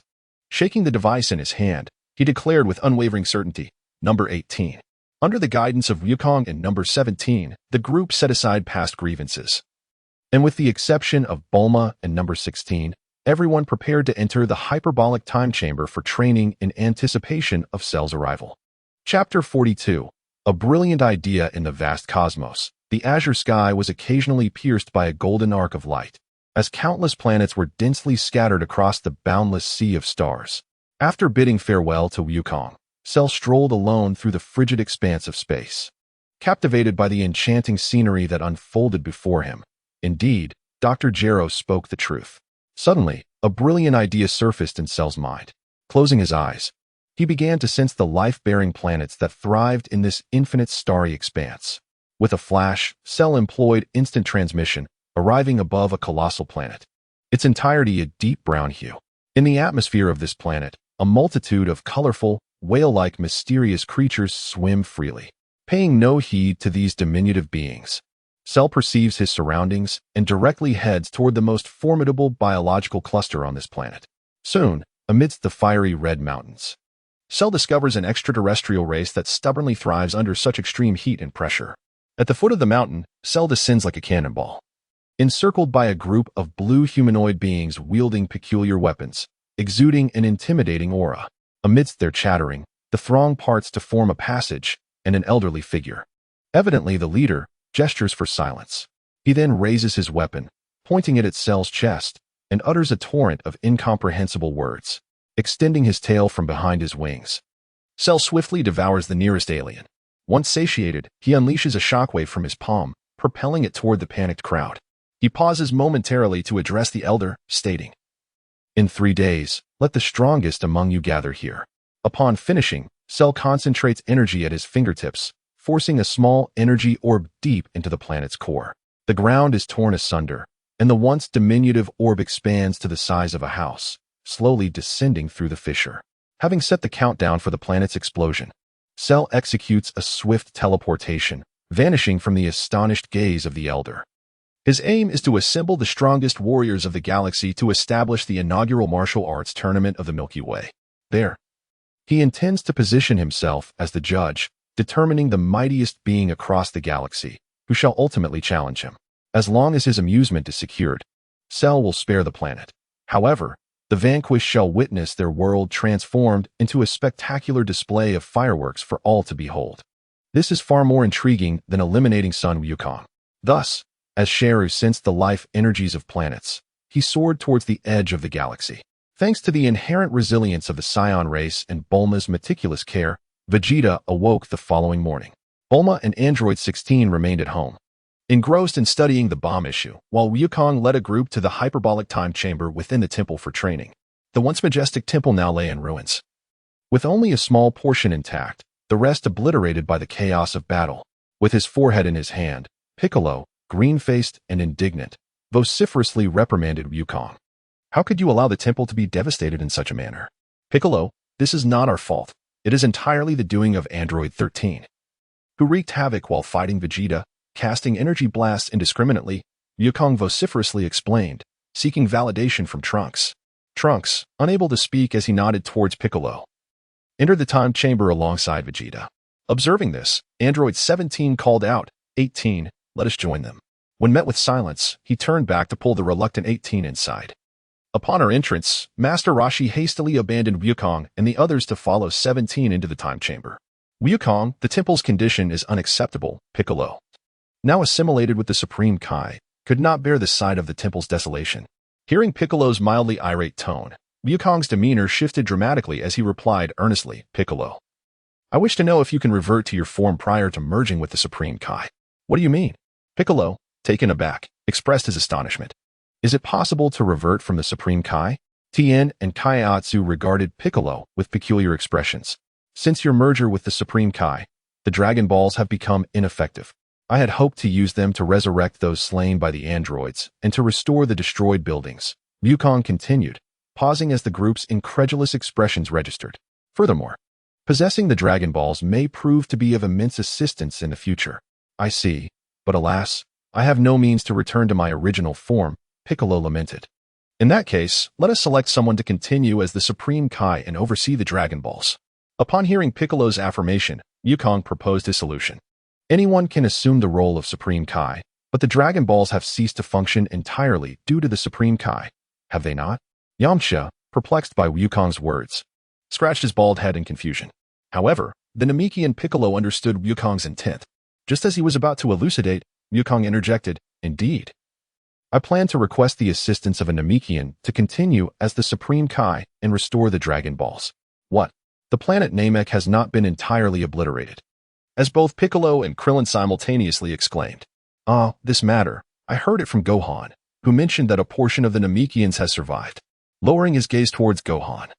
Shaking the device in his hand, he declared with unwavering certainty, number 18. Under the guidance of Wukong and number 17, the group set aside past grievances. And with the exception of Bulma and number 16, everyone prepared to enter the hyperbolic time chamber for training in anticipation of Cell's arrival. Chapter 42. A brilliant idea in the vast cosmos. The azure sky was occasionally pierced by a golden arc of light, as countless planets were densely scattered across the boundless sea of stars. After bidding farewell to Wukong, Cell strolled alone through the frigid expanse of space, captivated by the enchanting scenery that unfolded before him. Indeed, Dr. Gero spoke the truth. Suddenly, a brilliant idea surfaced in Cell's mind. Closing his eyes, he began to sense the life-bearing planets that thrived in this infinite starry expanse. With a flash, Cell employed instant transmission, arriving above a colossal planet, its entirety a deep brown hue. In the atmosphere of this planet, a multitude of colorful, whale-like mysterious creatures swim freely. Paying no heed to these diminutive beings, Cell perceives his surroundings and directly heads toward the most formidable biological cluster on this planet. Soon, amidst the fiery red mountains, Cell discovers an extraterrestrial race that stubbornly thrives under such extreme heat and pressure. At the foot of the mountain, Cell descends like a cannonball, encircled by a group of blue humanoid beings wielding peculiar weapons, exuding an intimidating aura. Amidst their chattering, the throng parts to form a passage, and an elderly figure, evidently the leader, gestures for silence. He then raises his weapon, pointing it at Cell's chest, and utters a torrent of incomprehensible words, extending his tail from behind his wings. Cell swiftly devours the nearest alien. Once satiated, he unleashes a shockwave from his palm, propelling it toward the panicked crowd. He pauses momentarily to address the elder, stating, "In 3 days, let the strongest among you gather here." Upon finishing, Cell concentrates energy at his fingertips, forcing a small energy orb deep into the planet's core. The ground is torn asunder, and the once diminutive orb expands to the size of a house, slowly descending through the fissure. Having set the countdown for the planet's explosion, Cell executes a swift teleportation, vanishing from the astonished gaze of the elder. His aim is to assemble the strongest warriors of the galaxy to establish the inaugural martial arts tournament of the Milky Way. There, he intends to position himself as the judge, determining the mightiest being across the galaxy, who shall ultimately challenge him. As long as his amusement is secured, Cell will spare the planet. However, the vanquished shall witness their world transformed into a spectacular display of fireworks for all to behold. This is far more intriguing than eliminating Sun Wukong. Thus, as Sheru sensed the life energies of planets, he soared towards the edge of the galaxy. Thanks to the inherent resilience of the Saiyan race and Bulma's meticulous care, Vegeta awoke the following morning. Bulma and Android 16 remained at home, engrossed in studying the bomb issue, while Wukong led a group to the hyperbolic time chamber within the temple for training. The once majestic temple now lay in ruins, with only a small portion intact, the rest obliterated by the chaos of battle. With his forehead in his hand, Piccolo, green-faced and indignant, vociferously reprimanded Wukong. How could you allow the temple to be devastated in such a manner? Piccolo, this is not our fault. It is entirely the doing of Android 13, who wreaked havoc while fighting Vegeta, casting energy blasts indiscriminately, Wukong vociferously explained, seeking validation from Trunks. Trunks, unable to speak as he nodded towards Piccolo, entered the time chamber alongside Vegeta. Observing this, Android 17 called out, 18, let us join them. When met with silence, he turned back to pull the reluctant 18 inside. Upon her entrance, Master Roshi hastily abandoned Wukong and the others to follow 17 into the time chamber. Wukong, the temple's condition is unacceptable, Piccolo, now assimilated with the Supreme Kai, could not bear the sight of the temple's desolation. Hearing Piccolo's mildly irate tone, Wukong's demeanor shifted dramatically as he replied earnestly, Piccolo, I wish to know if you can revert to your form prior to merging with the Supreme Kai. What do you mean? Piccolo, taken aback, expressed his astonishment. Is it possible to revert from the Supreme Kai? Tien and Kaiatsu regarded Piccolo with peculiar expressions. Since your merger with the Supreme Kai, the Dragon Balls have become ineffective. I had hoped to use them to resurrect those slain by the androids and to restore the destroyed buildings. Wukong continued, pausing as the group's incredulous expressions registered. Furthermore, possessing the Dragon Balls may prove to be of immense assistance in the future. I see, but alas, I have no means to return to my original form, Piccolo lamented. In that case, let us select someone to continue as the Supreme Kai and oversee the Dragon Balls. Upon hearing Piccolo's affirmation, Wukong proposed his solution. Anyone can assume the role of Supreme Kai, but the Dragon Balls have ceased to function entirely due to the Supreme Kai, have they not? Yamcha, perplexed by Wukong's words, scratched his bald head in confusion. However, the Namekian Piccolo understood Wukong's intent. Just as he was about to elucidate, Wukong interjected, Indeed. I plan to request the assistance of a Namekian to continue as the Supreme Kai and restore the Dragon Balls. What? The planet Namek has not been entirely obliterated. As both Piccolo and Krillin simultaneously exclaimed, Ah, this matter, I heard it from Gohan, who mentioned that a portion of the Namekians has survived. Lowering his gaze towards Gohan,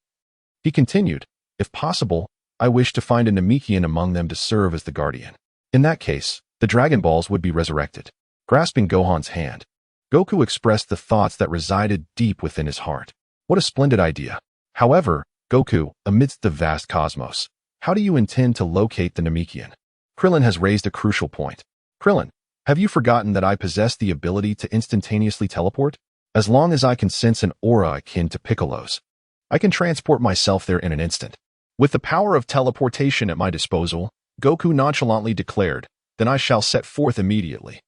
he continued, If possible, I wish to find a Namekian among them to serve as the guardian. In that case, the Dragon Balls would be resurrected. Grasping Gohan's hand, Goku expressed the thoughts that resided deep within his heart. What a splendid idea. However, Goku, amidst the vast cosmos, how do you intend to locate the Namekian? Krillin has raised a crucial point. Krillin, have you forgotten that I possess the ability to instantaneously teleport? As long as I can sense an aura akin to Piccolo's, I can transport myself there in an instant. With the power of teleportation at my disposal, Goku nonchalantly declared, Then I shall set forth immediately.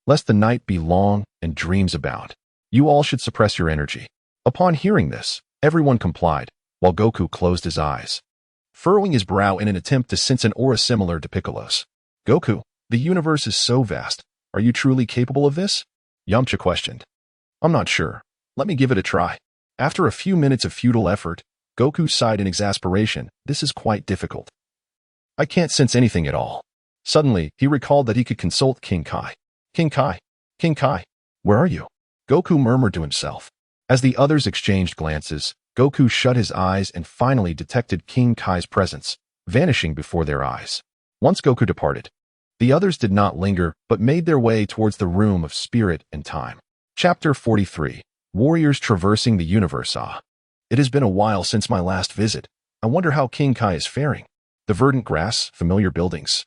Lest the night be long and dreams abound. You all should suppress your energy. Upon hearing this, everyone complied, while Goku closed his eyes, furrowing his brow in an attempt to sense an aura similar to Piccolo's. Goku, the universe is so vast. Are you truly capable of this? Yamcha questioned. I'm not sure. Let me give it a try. After a few minutes of futile effort, Goku sighed in exasperation. This is quite difficult. I can't sense anything at all. Suddenly, he recalled that he could consult King Kai. King Kai, King Kai, where are you? Goku murmured to himself. As the others exchanged glances, Goku shut his eyes and finally detected King Kai's presence, vanishing before their eyes. Once Goku departed, the others did not linger but made their way towards the room of spirit and time. Chapter 43. Warriors Traversing the Universe. It has been a while since my last visit. I wonder how King Kai is faring. The verdant grass, familiar buildings,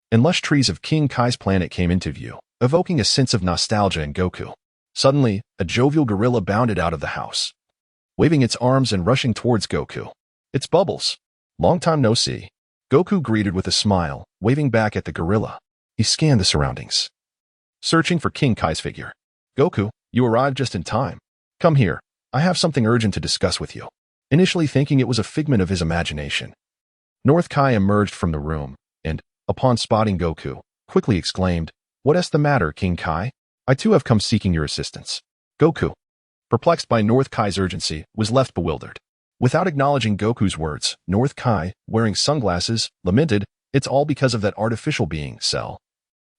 and lush trees of King Kai's planet came into view, evoking a sense of nostalgia in Goku. Suddenly, a jovial gorilla bounded out of the house, waving its arms and rushing towards Goku. It's Bubbles. Long time no see. Goku greeted with a smile, waving back at the gorilla. He scanned the surroundings, searching for King Kai's figure. Goku, you arrived just in time. Come here. I have something urgent to discuss with you. Initially thinking it was a figment of his imagination, North Kai emerged from the room and, upon spotting Goku, quickly exclaimed, What's the matter, King Kai? I too have come seeking your assistance. Goku, perplexed by North Kai's urgency, was left bewildered. Without acknowledging Goku's words, North Kai, wearing sunglasses, lamented, It's all because of that artificial being, Cell,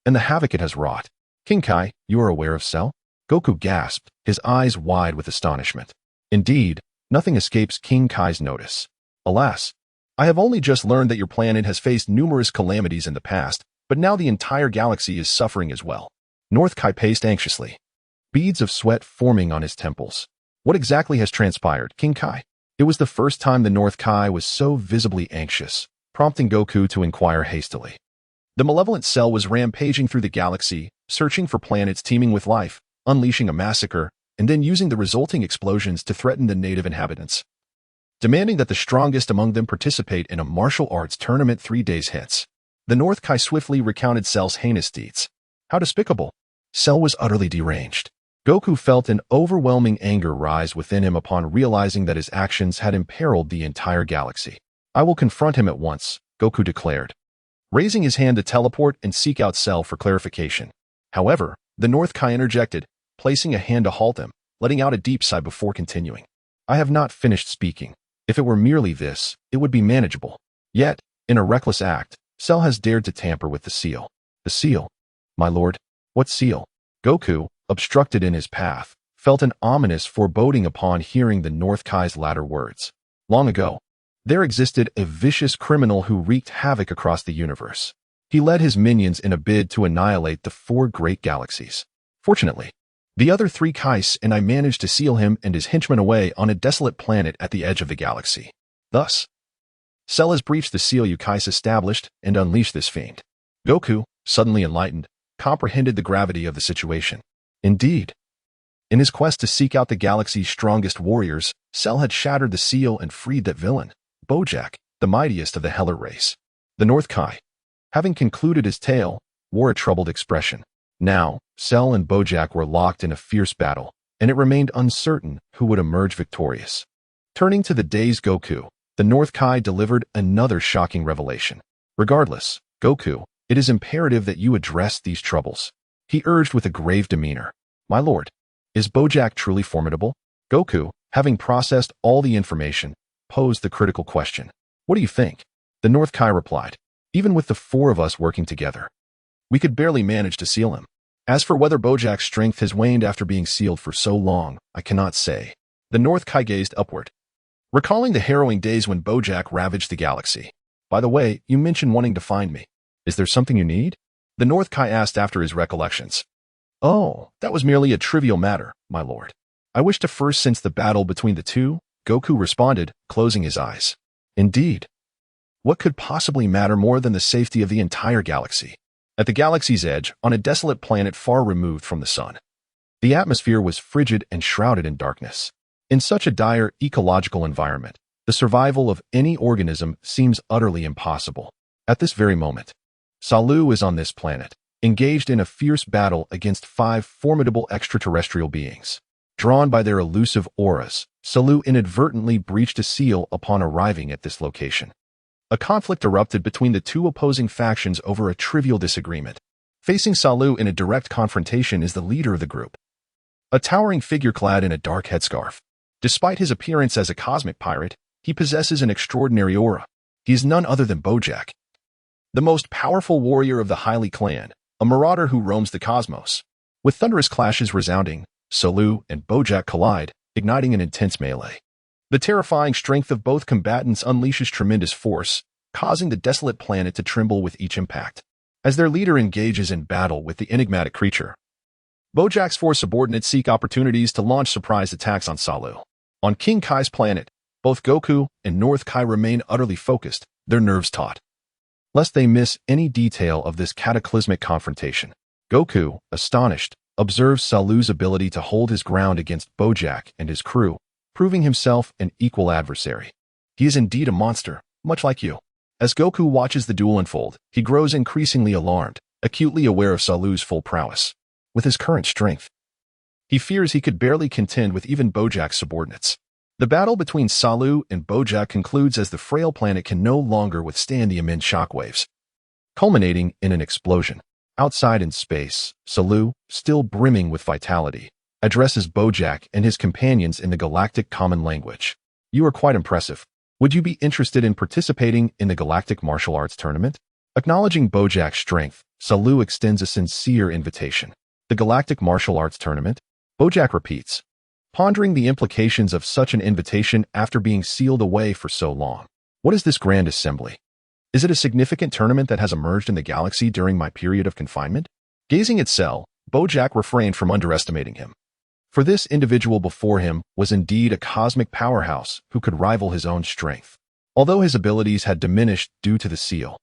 and the havoc it has wrought. King Kai, you are aware of Cell? Goku gasped, his eyes wide with astonishment. Indeed, nothing escapes King Kai's notice. Alas, I have only just learned that your planet has faced numerous calamities in the past, but now the entire galaxy is suffering as well. North Kai paced anxiously. beads of sweat forming on his temples. What exactly has transpired, King Kai? It was the first time the North Kai was so visibly anxious, prompting Goku to inquire hastily. The malevolent cell was rampaging through the galaxy, searching for planets teeming with life, unleashing a massacre, and then using the resulting explosions to threaten the native inhabitants, demanding that the strongest among them participate in a martial arts tournament 3 days hence. The North Kai swiftly recounted Cell's heinous deeds. How despicable! Cell was utterly deranged. Goku felt an overwhelming anger rise within him upon realizing that his actions had imperiled the entire galaxy. I will confront him at once, Goku declared, raising his hand to teleport and seek out Cell for clarification. However, the North Kai interjected, placing a hand to halt him, letting out a deep sigh before continuing. I have not finished speaking. If it were merely this, it would be manageable. Yet, in a reckless act, Cell has dared to tamper with the seal. The seal? My lord, what seal? Goku, obstructed in his path, felt an ominous foreboding upon hearing the North Kai's latter words. Long ago, there existed a vicious criminal who wreaked havoc across the universe. He led his minions in a bid to annihilate the 4 great galaxies. Fortunately, the other 3 Kais and I managed to seal him and his henchmen away on a desolate planet at the edge of the galaxy. Thus, Cell has breached the seal you Kais established and unleashed this fiend. Goku, suddenly enlightened, comprehended the gravity of the situation. Indeed, in his quest to seek out the galaxy's strongest warriors, Cell had shattered the seal and freed that villain, Bojack, the mightiest of the Heller race. The North Kai, having concluded his tale, wore a troubled expression. Now, Cell and Bojack were locked in a fierce battle, and it remained uncertain who would emerge victorious. Turning to the dazed Goku, the North Kai delivered another shocking revelation. Regardless, Goku, it is imperative that you address these troubles, he urged with a grave demeanor. My lord, is Bojack truly formidable? Goku, having processed all the information, posed the critical question. What do you think? The North Kai replied. Even with the 4 of us working together, we could barely manage to seal him. As for whether Bojack's strength has waned after being sealed for so long, I cannot say. The North Kai gazed upward, recalling the harrowing days when Bojack ravaged the galaxy. By the way, you mentioned wanting to find me. Is there something you need? The North Kai asked after his recollections. Oh, that was merely a trivial matter, my lord. I wish to first sense the battle between the 2, Goku responded, closing his eyes. Indeed. What could possibly matter more than the safety of the entire galaxy? At the galaxy's edge, on a desolate planet far removed from the sun, the atmosphere was frigid and shrouded in darkness. In such a dire ecological environment, the survival of any organism seems utterly impossible. At this very moment, Salu is on this planet, engaged in a fierce battle against 5 formidable extraterrestrial beings. Drawn by their elusive auras, Salu inadvertently breached a seal upon arriving at this location. A conflict erupted between the 2 opposing factions over a trivial disagreement. Facing Salu in a direct confrontation is the leader of the group, a towering figure clad in a dark headscarf. Despite his appearance as a cosmic pirate, he possesses an extraordinary aura. He is none other than Bojack, the most powerful warrior of the Hylie clan, a marauder who roams the cosmos. With thunderous clashes resounding, Salu and Bojack collide, igniting an intense melee. The terrifying strength of both combatants unleashes tremendous force, causing the desolate planet to tremble with each impact. As their leader engages in battle with the enigmatic creature, Bojack's 4 subordinates seek opportunities to launch surprise attacks on Salu. On King Kai's planet, both Goku and North Kai remain utterly focused, their nerves taut, lest they miss any detail of this cataclysmic confrontation. Goku, astonished, observes Salu's ability to hold his ground against Bojack and his crew, proving himself an equal adversary. He is indeed a monster, much like you. As Goku watches the duel unfold, he grows increasingly alarmed, acutely aware of Salu's full prowess. With his current strength, he fears he could barely contend with even Bojack's subordinates. The battle between Salu and Bojack concludes as the frail planet can no longer withstand the immense shockwaves, culminating in an explosion. Outside in space, Salu, still brimming with vitality, addresses Bojack and his companions in the galactic common language. You are quite impressive. Would you be interested in participating in the galactic martial arts tournament? Acknowledging Bojack's strength, Salu extends a sincere invitation. The galactic martial arts tournament? Bojack repeats, pondering the implications of such an invitation after being sealed away for so long. What is this grand assembly? Is it a significant tournament that has emerged in the galaxy during my period of confinement? Gazing at Cell, Bojack refrained from underestimating him. For this individual before him was indeed a cosmic powerhouse who could rival his own strength. Although his abilities had diminished due to the seal,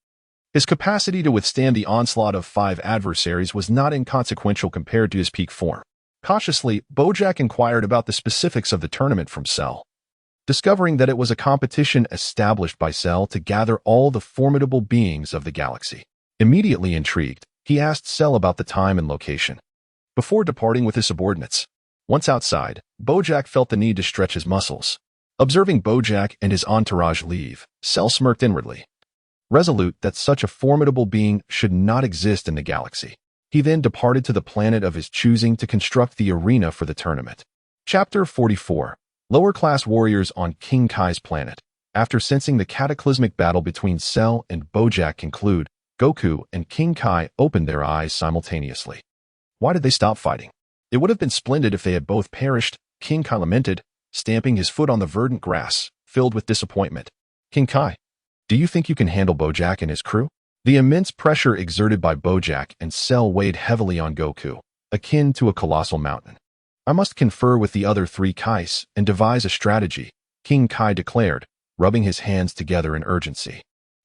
his capacity to withstand the onslaught of 5 adversaries was not inconsequential compared to his peak form. Cautiously, Bojack inquired about the specifics of the tournament from Cell, discovering that it was a competition established by Cell to gather all the formidable beings of the galaxy. Immediately intrigued, he asked Cell about the time and location. Before departing with his subordinates, once outside, Bojack felt the need to stretch his muscles. Observing Bojack and his entourage leave, Cell smirked inwardly, resolute that such a formidable being should not exist in the galaxy. He then departed to the planet of his choosing to construct the arena for the tournament. Chapter 44. Lower-class warriors on King Kai's planet. After sensing the cataclysmic battle between Cell and Bojack conclude, Goku and King Kai opened their eyes simultaneously. Why did they stop fighting? It would have been splendid if they had both perished, King Kai lamented, stamping his foot on the verdant grass, filled with disappointment. King Kai, do you think you can handle Bojack and his crew? The immense pressure exerted by Bojack and Cell weighed heavily on Goku, akin to a colossal mountain. I must confer with the other 3 Kais and devise a strategy, King Kai declared, rubbing his hands together in urgency.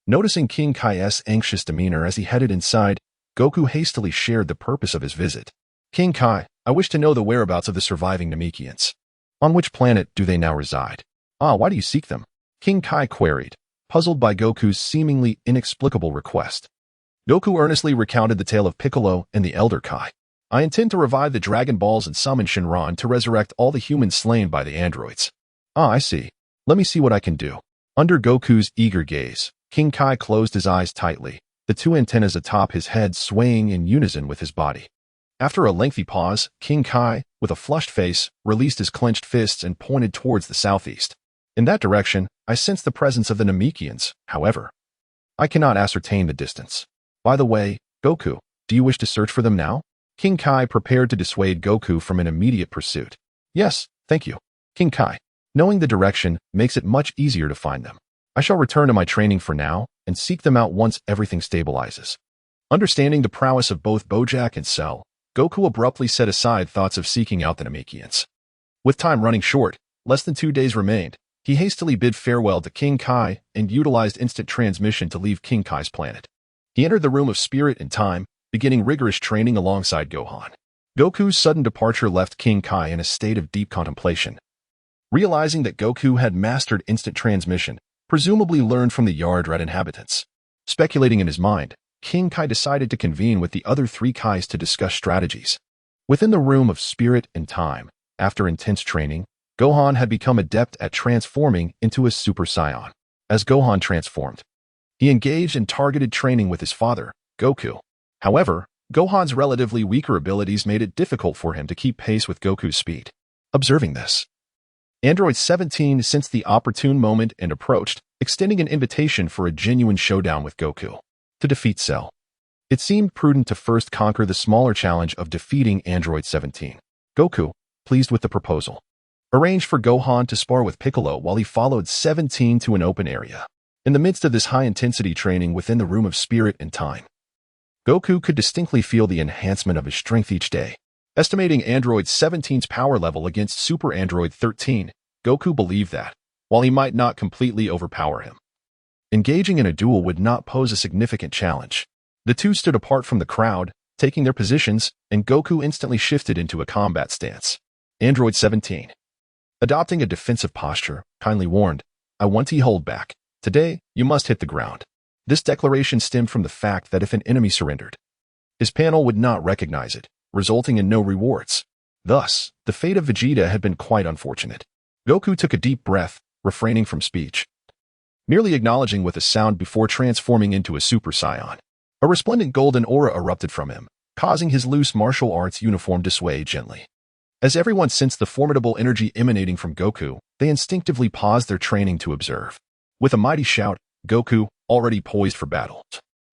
Noticing King Kai's anxious demeanor as he headed inside, Goku hastily shared the purpose of his visit. King Kai, I wish to know the whereabouts of the surviving Namekians. On which planet do they now reside? Why do you seek them? King Kai queried, puzzled by Goku's seemingly inexplicable request. Goku earnestly recounted the tale of Piccolo and the Elder Kai. I intend to revive the Dragon Balls and summon Shenron to resurrect all the humans slain by the androids. I see. Let me see what I can do. Under Goku's eager gaze, King Kai closed his eyes tightly, the 2 antennas atop his head swaying in unison with his body. After a lengthy pause, King Kai, with a flushed face, released his clenched fists and pointed towards the southeast. In that direction, I sense the presence of the Namekians, however. I cannot ascertain the distance. By the way, Goku, do you wish to search for them now? King Kai prepared to dissuade Goku from an immediate pursuit. Yes, thank you. King Kai, knowing the direction makes it much easier to find them. I shall return to my training for now and seek them out once everything stabilizes. Understanding the prowess of both Bojack and Cell, Goku abruptly set aside thoughts of seeking out the Namekians. With time running short, less than 2 days remained, he hastily bid farewell to King Kai and utilized instant transmission to leave King Kai's planet. He entered the room of spirit and time, beginning rigorous training alongside Gohan. Goku's sudden departure left King Kai in a state of deep contemplation. Realizing that Goku had mastered instant transmission, presumably learned from the Yard Red inhabitants. Speculating in his mind, King Kai decided to convene with the other 3 Kais to discuss strategies. Within the room of spirit and time, after intense training, Gohan had become adept at transforming into a Super Saiyan. As Gohan transformed, he engaged in targeted training with his father, Goku. However, Gohan's relatively weaker abilities made it difficult for him to keep pace with Goku's speed. Observing this, Android 17 sensed the opportune moment and approached, extending an invitation for a genuine showdown with Goku. To defeat Cell, it seemed prudent to first conquer the smaller challenge of defeating Android 17. Goku, pleased with the proposal, arranged for Gohan to spar with Piccolo while he followed 17 to an open area. In the midst of this high-intensity training within the room of spirit and time, Goku could distinctly feel the enhancement of his strength each day. Estimating Android 17's power level against Super Android 13, Goku believed that, while he might not completely overpower him, engaging in a duel would not pose a significant challenge. The 2 stood apart from the crowd, taking their positions, and Goku instantly shifted into a combat stance. Android 17, adopting a defensive posture, kindly warned, I want to hold back. Today, you must hit the ground. This declaration stemmed from the fact that if an enemy surrendered, his panel would not recognize it, resulting in no rewards. Thus, the fate of Vegeta had been quite unfortunate. Goku took a deep breath, refraining from speech, merely acknowledging with a sound before transforming into a Super Saiyan. A resplendent golden aura erupted from him, causing his loose martial arts uniform to sway gently. As everyone sensed the formidable energy emanating from Goku, they instinctively paused their training to observe. With a mighty shout, Goku, already poised for battle,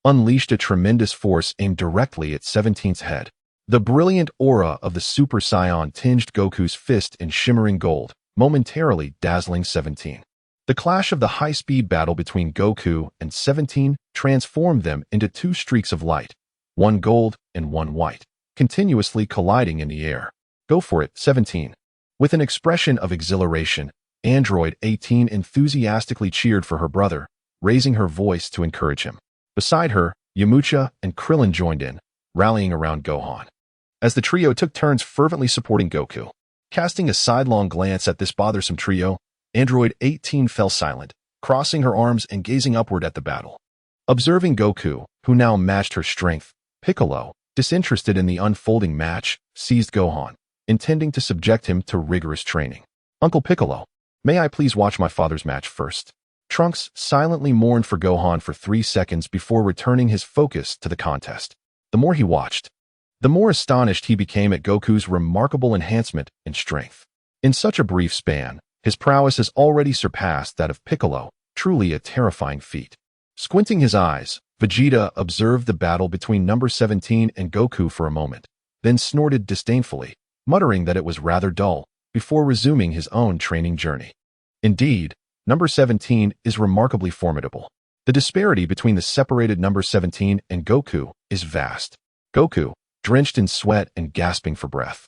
unleashed a tremendous force aimed directly at 17's head. The brilliant aura of the Super Saiyan tinged Goku's fist in shimmering gold, momentarily dazzling 17. The clash of the high-speed battle between Goku and 17 transformed them into 2 streaks of light, one gold and one white, continuously colliding in the air. Go for it, 17. With an expression of exhilaration, Android 18 enthusiastically cheered for her brother, raising her voice to encourage him. Beside her, Yamcha and Krillin joined in, rallying around Gohan. As the trio took turns fervently supporting Goku. Casting a sidelong glance at this bothersome trio, Android 18 fell silent, crossing her arms and gazing upward at the battle. Observing Goku, who now matched her strength, Piccolo, disinterested in the unfolding match, seized Gohan, intending to subject him to rigorous training. Uncle Piccolo, may I please watch my father's match first? Trunks silently mourned for Gohan for 3 seconds before returning his focus to the contest. The more he watched, the more astonished he became at Goku's remarkable enhancement in strength. In such a brief span, his prowess has already surpassed that of Piccolo, truly a terrifying feat. Squinting his eyes, Vegeta observed the battle between number 17 and Goku for a moment, then snorted disdainfully, muttering that it was rather dull, before resuming his own training journey. Indeed, number 17 is remarkably formidable. The disparity between the separated number 17 and Goku is vast. Goku, drenched in sweat and gasping for breath,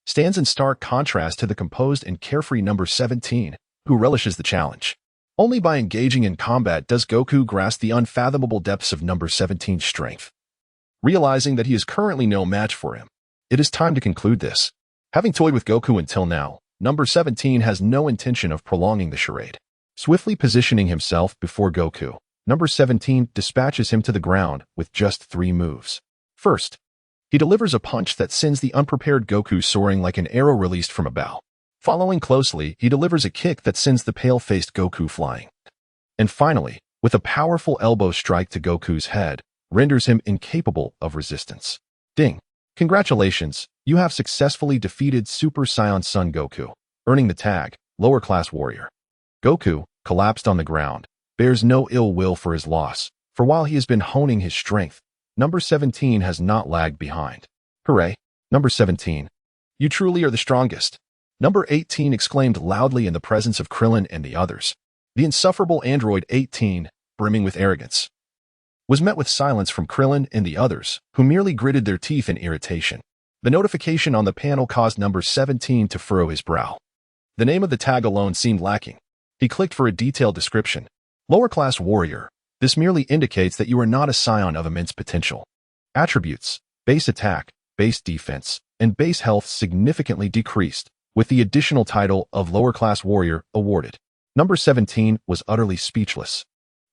stands in stark contrast to the composed and carefree number 17, who relishes the challenge. Only by engaging in combat does Goku grasp the unfathomable depths of number 17's strength. Realizing that he is currently no match for him, it is time to conclude this. Having toyed with Goku until now, number 17 has no intention of prolonging the charade. Swiftly positioning himself before Goku, number 17 dispatches him to the ground with just 3 moves. First, he delivers a punch that sends the unprepared Goku soaring like an arrow released from a bow. Following closely, he delivers a kick that sends the pale-faced Goku flying. And finally, with a powerful elbow strike to Goku's head, renders him incapable of resistance. Ding! Congratulations, you have successfully defeated Super Saiyan Son Goku, earning the tag, Lower Class Warrior. Goku, collapsed on the ground, bears no ill will for his loss, for while he has been honing his strength, number 17 has not lagged behind. Hooray! Number 17. You truly are the strongest. Number 18 exclaimed loudly in the presence of Krillin and the others. The insufferable android 18, brimming with arrogance, was met with silence from Krillin and the others, who merely gritted their teeth in irritation. The notification on the panel caused number 17 to furrow his brow. The name of the tag alone seemed lacking. He clicked for a detailed description. Lower Class Warrior. This merely indicates that you are not a scion of immense potential. Attributes: base attack, base defense, and base health significantly decreased, with the additional title of Lower Class Warrior awarded. Number 17 was utterly speechless.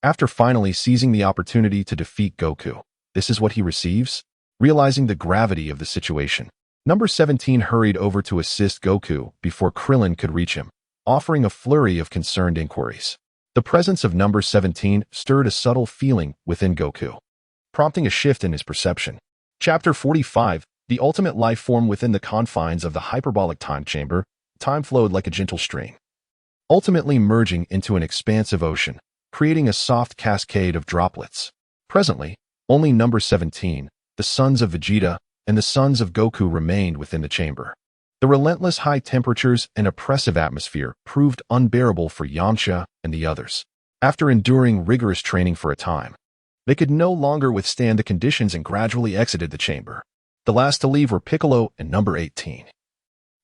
After finally seizing the opportunity to defeat Goku, this is what he receives? Realizing the gravity of the situation, number 17 hurried over to assist Goku before Krillin could reach him, offering a flurry of concerned inquiries. The presence of number 17 stirred a subtle feeling within Goku, prompting a shift in his perception. Chapter 45. The ultimate life form within the confines of the hyperbolic time chamber, time flowed like a gentle stream, ultimately merging into an expansive ocean, creating a soft cascade of droplets. Presently, only number 17, the sons of Vegeta, and the sons of Goku remained within the chamber. The relentless high temperatures and oppressive atmosphere proved unbearable for Yamcha and the others. After enduring rigorous training for a time, they could no longer withstand the conditions and gradually exited the chamber. The last to leave were Piccolo and number 18,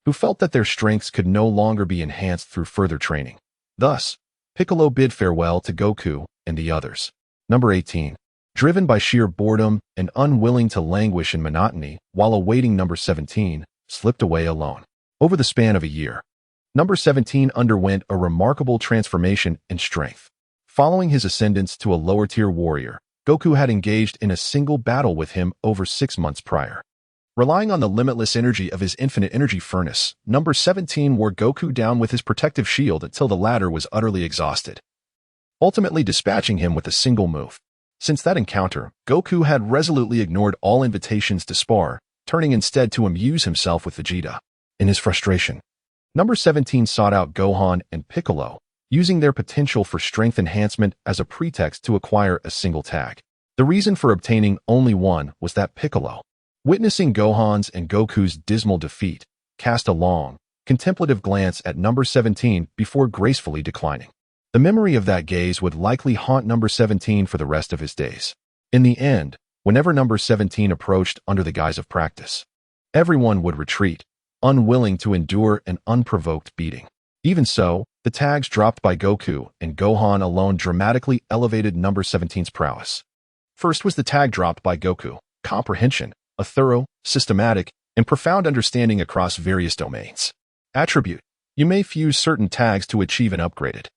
who felt that their strengths could no longer be enhanced through further training. Thus, Piccolo bid farewell to Goku and the others. Number 18, driven by sheer boredom and unwilling to languish in monotony while awaiting number 17, slipped away alone. Over the span of a year, number 17 underwent a remarkable transformation in strength. Following his ascendance to a lower-tier warrior, Goku had engaged in a single battle with him over 6 months prior. Relying on the limitless energy of his infinite energy furnace, number 17 wore Goku down with his protective shield until the latter was utterly exhausted, ultimately dispatching him with a single move. Since that encounter, Goku had resolutely ignored all invitations to spar, turning instead to amuse himself with Vegeta. In his frustration, number 17 sought out Gohan and Piccolo, using their potential for strength enhancement as a pretext to acquire a single tag. The reason for obtaining only one was that Piccolo, witnessing Gohan's and Goku's dismal defeat, cast a long, contemplative glance at number 17 before gracefully declining. The memory of that gaze would likely haunt number 17 for the rest of his days. In the end, whenever number 17 approached under the guise of practice, everyone would retreat, unwilling to endure an unprovoked beating. Even so, the tags dropped by Goku and Gohan alone dramatically elevated number 17's prowess. First was the tag dropped by Goku, comprehension, a thorough, systematic, and profound understanding across various domains. Attribute: you may fuse certain tags to achieve an upgraded,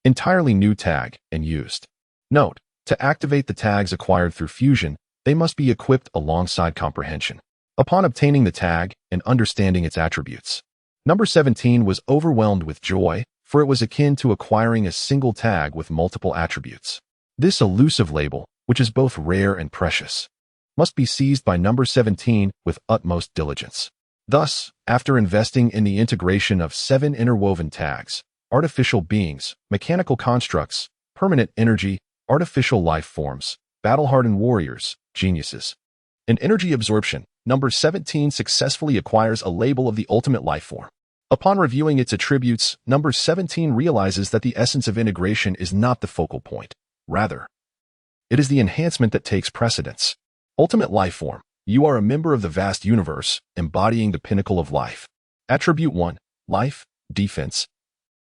entirely new tag, and used. Note: to activate the tags acquired through fusion, they must be equipped alongside comprehension. Upon obtaining the tag and understanding its attributes, number 17 was overwhelmed with joy, for it was akin to acquiring a single tag with multiple attributes. This elusive label, which is both rare and precious, must be seized by number 17 with utmost diligence. Thus, after investing in the integration of 7 interwoven tags, artificial beings, mechanical constructs, permanent energy, artificial life forms, battle-hardened warriors, geniuses, and energy absorption, number 17 successfully acquires a label of the ultimate life form. Upon reviewing its attributes, number 17 realizes that the essence of integration is not the focal point. Rather, it is the enhancement that takes precedence. Ultimate life form: you are a member of the vast universe, embodying the pinnacle of life. Attribute 1, life, defense,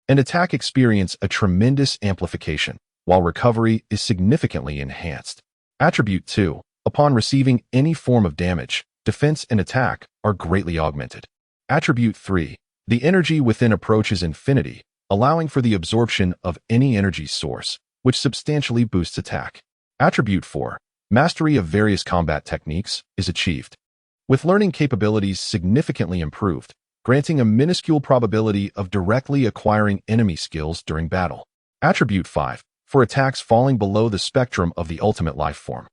and attack experience a tremendous amplification, while recovery is significantly enhanced. Attribute 2, upon receiving any form of damage, defense and attack are greatly augmented. Attribute 3, the energy within approaches infinity, allowing for the absorption of any energy source, which substantially boosts attack. Attribute 4, mastery of various combat techniques, is achieved, with learning capabilities significantly improved, granting a minuscule probability of directly acquiring enemy skills during battle. Attribute 5, for attacks falling below the spectrum of the ultimate life form,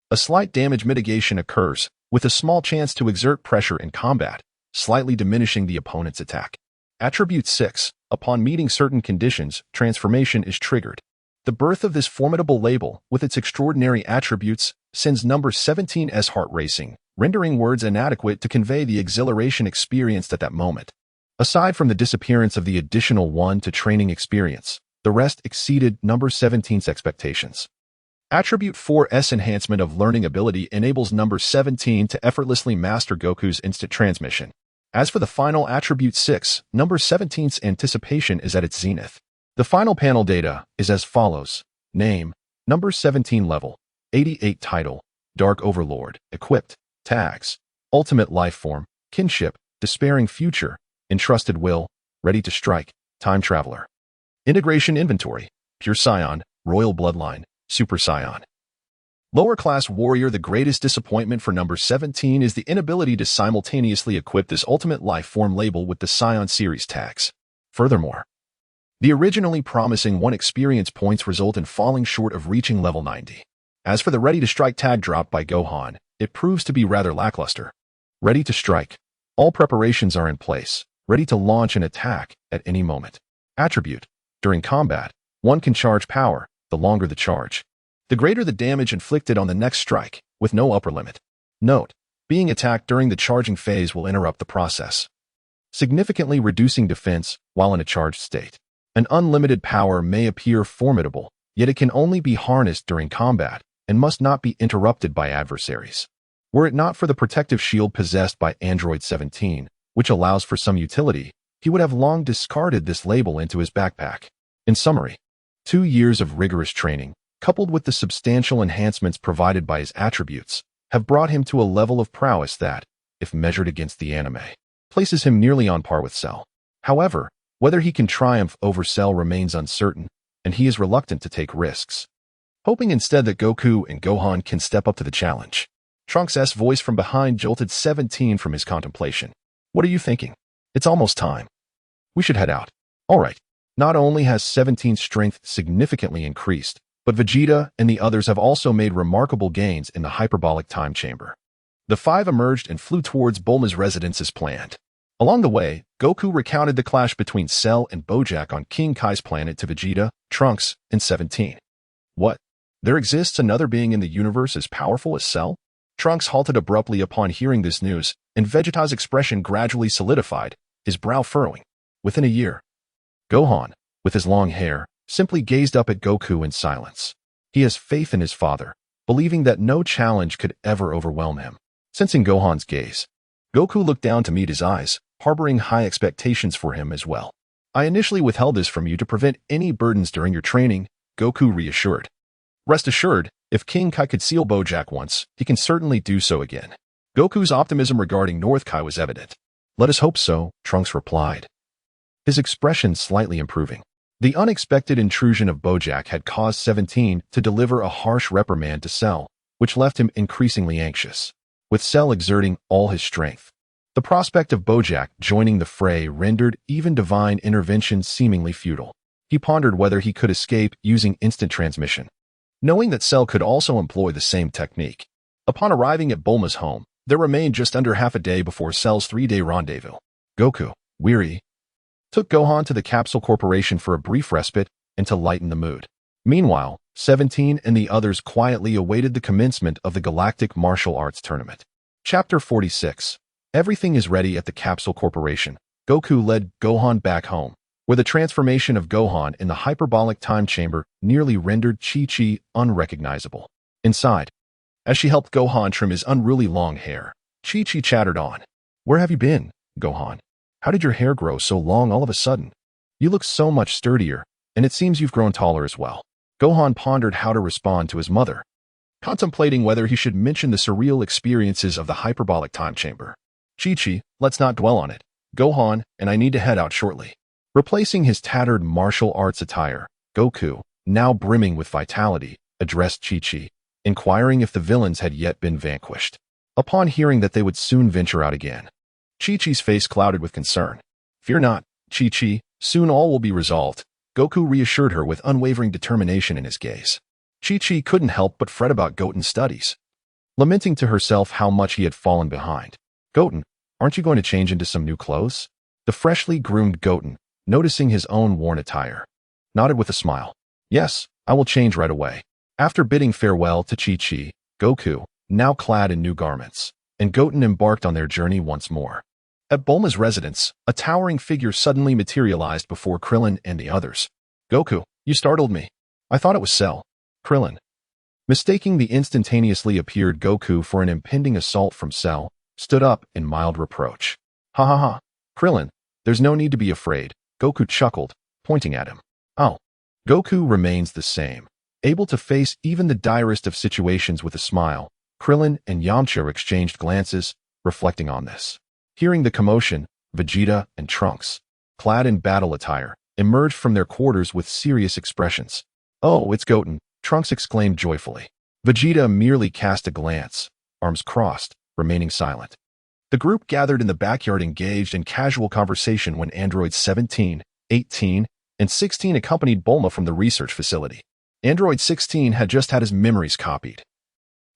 a slight damage mitigation occurs, with a small chance to exert pressure in combat, slightly diminishing the opponent's attack. Attribute 6, upon meeting certain conditions, transformation is triggered. The birth of this formidable label, with its extraordinary attributes, sends number 17's heart racing, rendering words inadequate to convey the exhilaration experienced at that moment. Aside from the disappearance of the additional 1 to training experience, the rest exceeded number 17's expectations. Attribute 4's enhancement of learning ability enables number 17 to effortlessly master Goku's instant transmission. As for the final attribute 6, number 17's anticipation is at its zenith. The final panel data is as follows: name, number 17 level, 88 title, Dark Overlord, equipped, tags, ultimate life form, kinship, despairing future, entrusted will, ready to strike, time traveler. Integration inventory, pure Saiyan, royal bloodline, Super Saiyan. Lower class warrior. The greatest disappointment for number 17 is the inability to simultaneously equip this ultimate life form label with the Saiyan series tags. Furthermore, the originally promising 1 experience points result in falling short of reaching level 90. As for the Ready to Strike tag dropped by Gohan, it proves to be rather lackluster. Ready to strike. All preparations are in place, ready to launch an attack at any moment. Attribute: during combat, 1 can charge power, the longer the charge, the greater the damage inflicted on the next strike, with no upper limit. Note: being attacked during the charging phase will interrupt the process, significantly reducing defense while in a charged state. An unlimited power may appear formidable, yet it can only be harnessed during combat and must not be interrupted by adversaries. Were it not for the protective shield possessed by Android 17, which allows for some utility, he would have long discarded this label into his backpack. In summary, 2 years of rigorous training, coupled with the substantial enhancements provided by his attributes, have brought him to a level of prowess that, if measured against the anime, places him nearly on par with Cell. However, whether he can triumph over Cell remains uncertain, and he is reluctant to take risks, hoping instead that Goku and Gohan can step up to the challenge. Trunks' voice from behind jolted 17 from his contemplation. What are you thinking? It's almost time. We should head out. All right. Not only has 17's strength significantly increased, but Vegeta and the others have also made remarkable gains in the hyperbolic time chamber. The 5 emerged and flew towards Bulma's residence as planned. Along the way, Goku recounted the clash between Cell and Bojack on King Kai's planet to Vegeta, Trunks, and 17. What? There exists another being in the universe as powerful as Cell? Trunks halted abruptly upon hearing this news, and Vegeta's expression gradually solidified, his brow furrowing. Within a year, Gohan, with his long hair, simply gazed up at Goku in silence. He has faith in his father, believing that no challenge could ever overwhelm him. Sensing Gohan's gaze, Goku looked down to meet his eyes, harboring high expectations for him as well. I initially withheld this from you to prevent any burdens during your training, Goku reassured. Rest assured, if King Kai could seal Bojack once, he can certainly do so again. Goku's optimism regarding North Kai was evident. Let us hope so, Trunks replied, his expression slightly improving. The unexpected intrusion of Bojack had caused 17 to deliver a harsh reprimand to Cell, which left him increasingly anxious, with Cell exerting all his strength. The prospect of Bojack joining the fray rendered even divine intervention seemingly futile. He pondered whether he could escape using instant transmission, knowing that Cell could also employ the same technique. Upon arriving at Bulma's home, there remained just under half a day before Cell's 3-day rendezvous. Goku, weary, took Gohan to the Capsule Corporation for a brief respite and to lighten the mood. Meanwhile, 17 and the others quietly awaited the commencement of the Galactic Martial Arts Tournament. Chapter 46. Everything is ready at the Capsule Corporation. Goku led Gohan back home, where the transformation of Gohan in the hyperbolic time chamber nearly rendered Chi-Chi unrecognizable. Inside, as she helped Gohan trim his unruly long hair, Chi-Chi chattered on. Where have you been, Gohan? How did your hair grow so long all of a sudden? You look so much sturdier, and it seems you've grown taller as well. Gohan pondered how to respond to his mother, contemplating whether he should mention the surreal experiences of the hyperbolic time chamber. Chi-Chi, let's not dwell on it. Gohan, and I need to head out shortly. Replacing his tattered martial arts attire, Goku, now brimming with vitality, addressed Chi-Chi, inquiring if the villains had yet been vanquished. Upon hearing that they would soon venture out again, Chi-Chi's face clouded with concern. Fear not, Chi-Chi, soon all will be resolved, Goku reassured her with unwavering determination in his gaze. Chi-Chi couldn't help but fret about Goten's studies, lamenting to herself how much he had fallen behind. Goten, aren't you going to change into some new clothes? The freshly groomed Goten, noticing his own worn attire, nodded with a smile. Yes, I will change right away. After bidding farewell to Chi-Chi, Goku, now clad in new garments, and Goten embarked on their journey once more. At Bulma's residence, a towering figure suddenly materialized before Krillin and the others. Goku, you startled me. I thought it was Cell. Krillin, mistaking the instantaneously appeared Goku for an impending assault from Cell, stood up in mild reproach. Ha ha ha. Krillin, there's no need to be afraid, Goku chuckled, pointing at him. Oh. Goku remains the same, able to face even the direst of situations with a smile. Krillin and Yamcha exchanged glances, reflecting on this. Hearing the commotion, Vegeta and Trunks, clad in battle attire, emerged from their quarters with serious expressions. Oh, it's Goten, Trunks exclaimed joyfully. Vegeta merely cast a glance, arms crossed, remaining silent. The group gathered in the backyard engaged in casual conversation when androids 17, 18, and 16 accompanied Bulma from the research facility. Android 16 had just had his memories copied,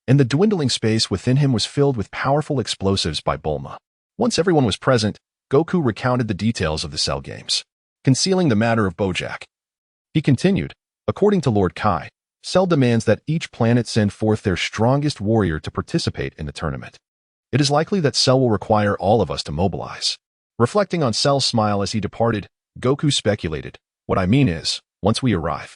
and the dwindling space within him was filled with powerful explosives by Bulma. Once everyone was present, Goku recounted the details of the Cell games, concealing the matter of Bojack. He continued, according to Lord Kai, Cell demands that each planet send forth their strongest warrior to participate in the tournament. It is likely that Cell will require all of us to mobilize. Reflecting on Cell's smile as he departed, Goku speculated, what I mean is, once we arrive,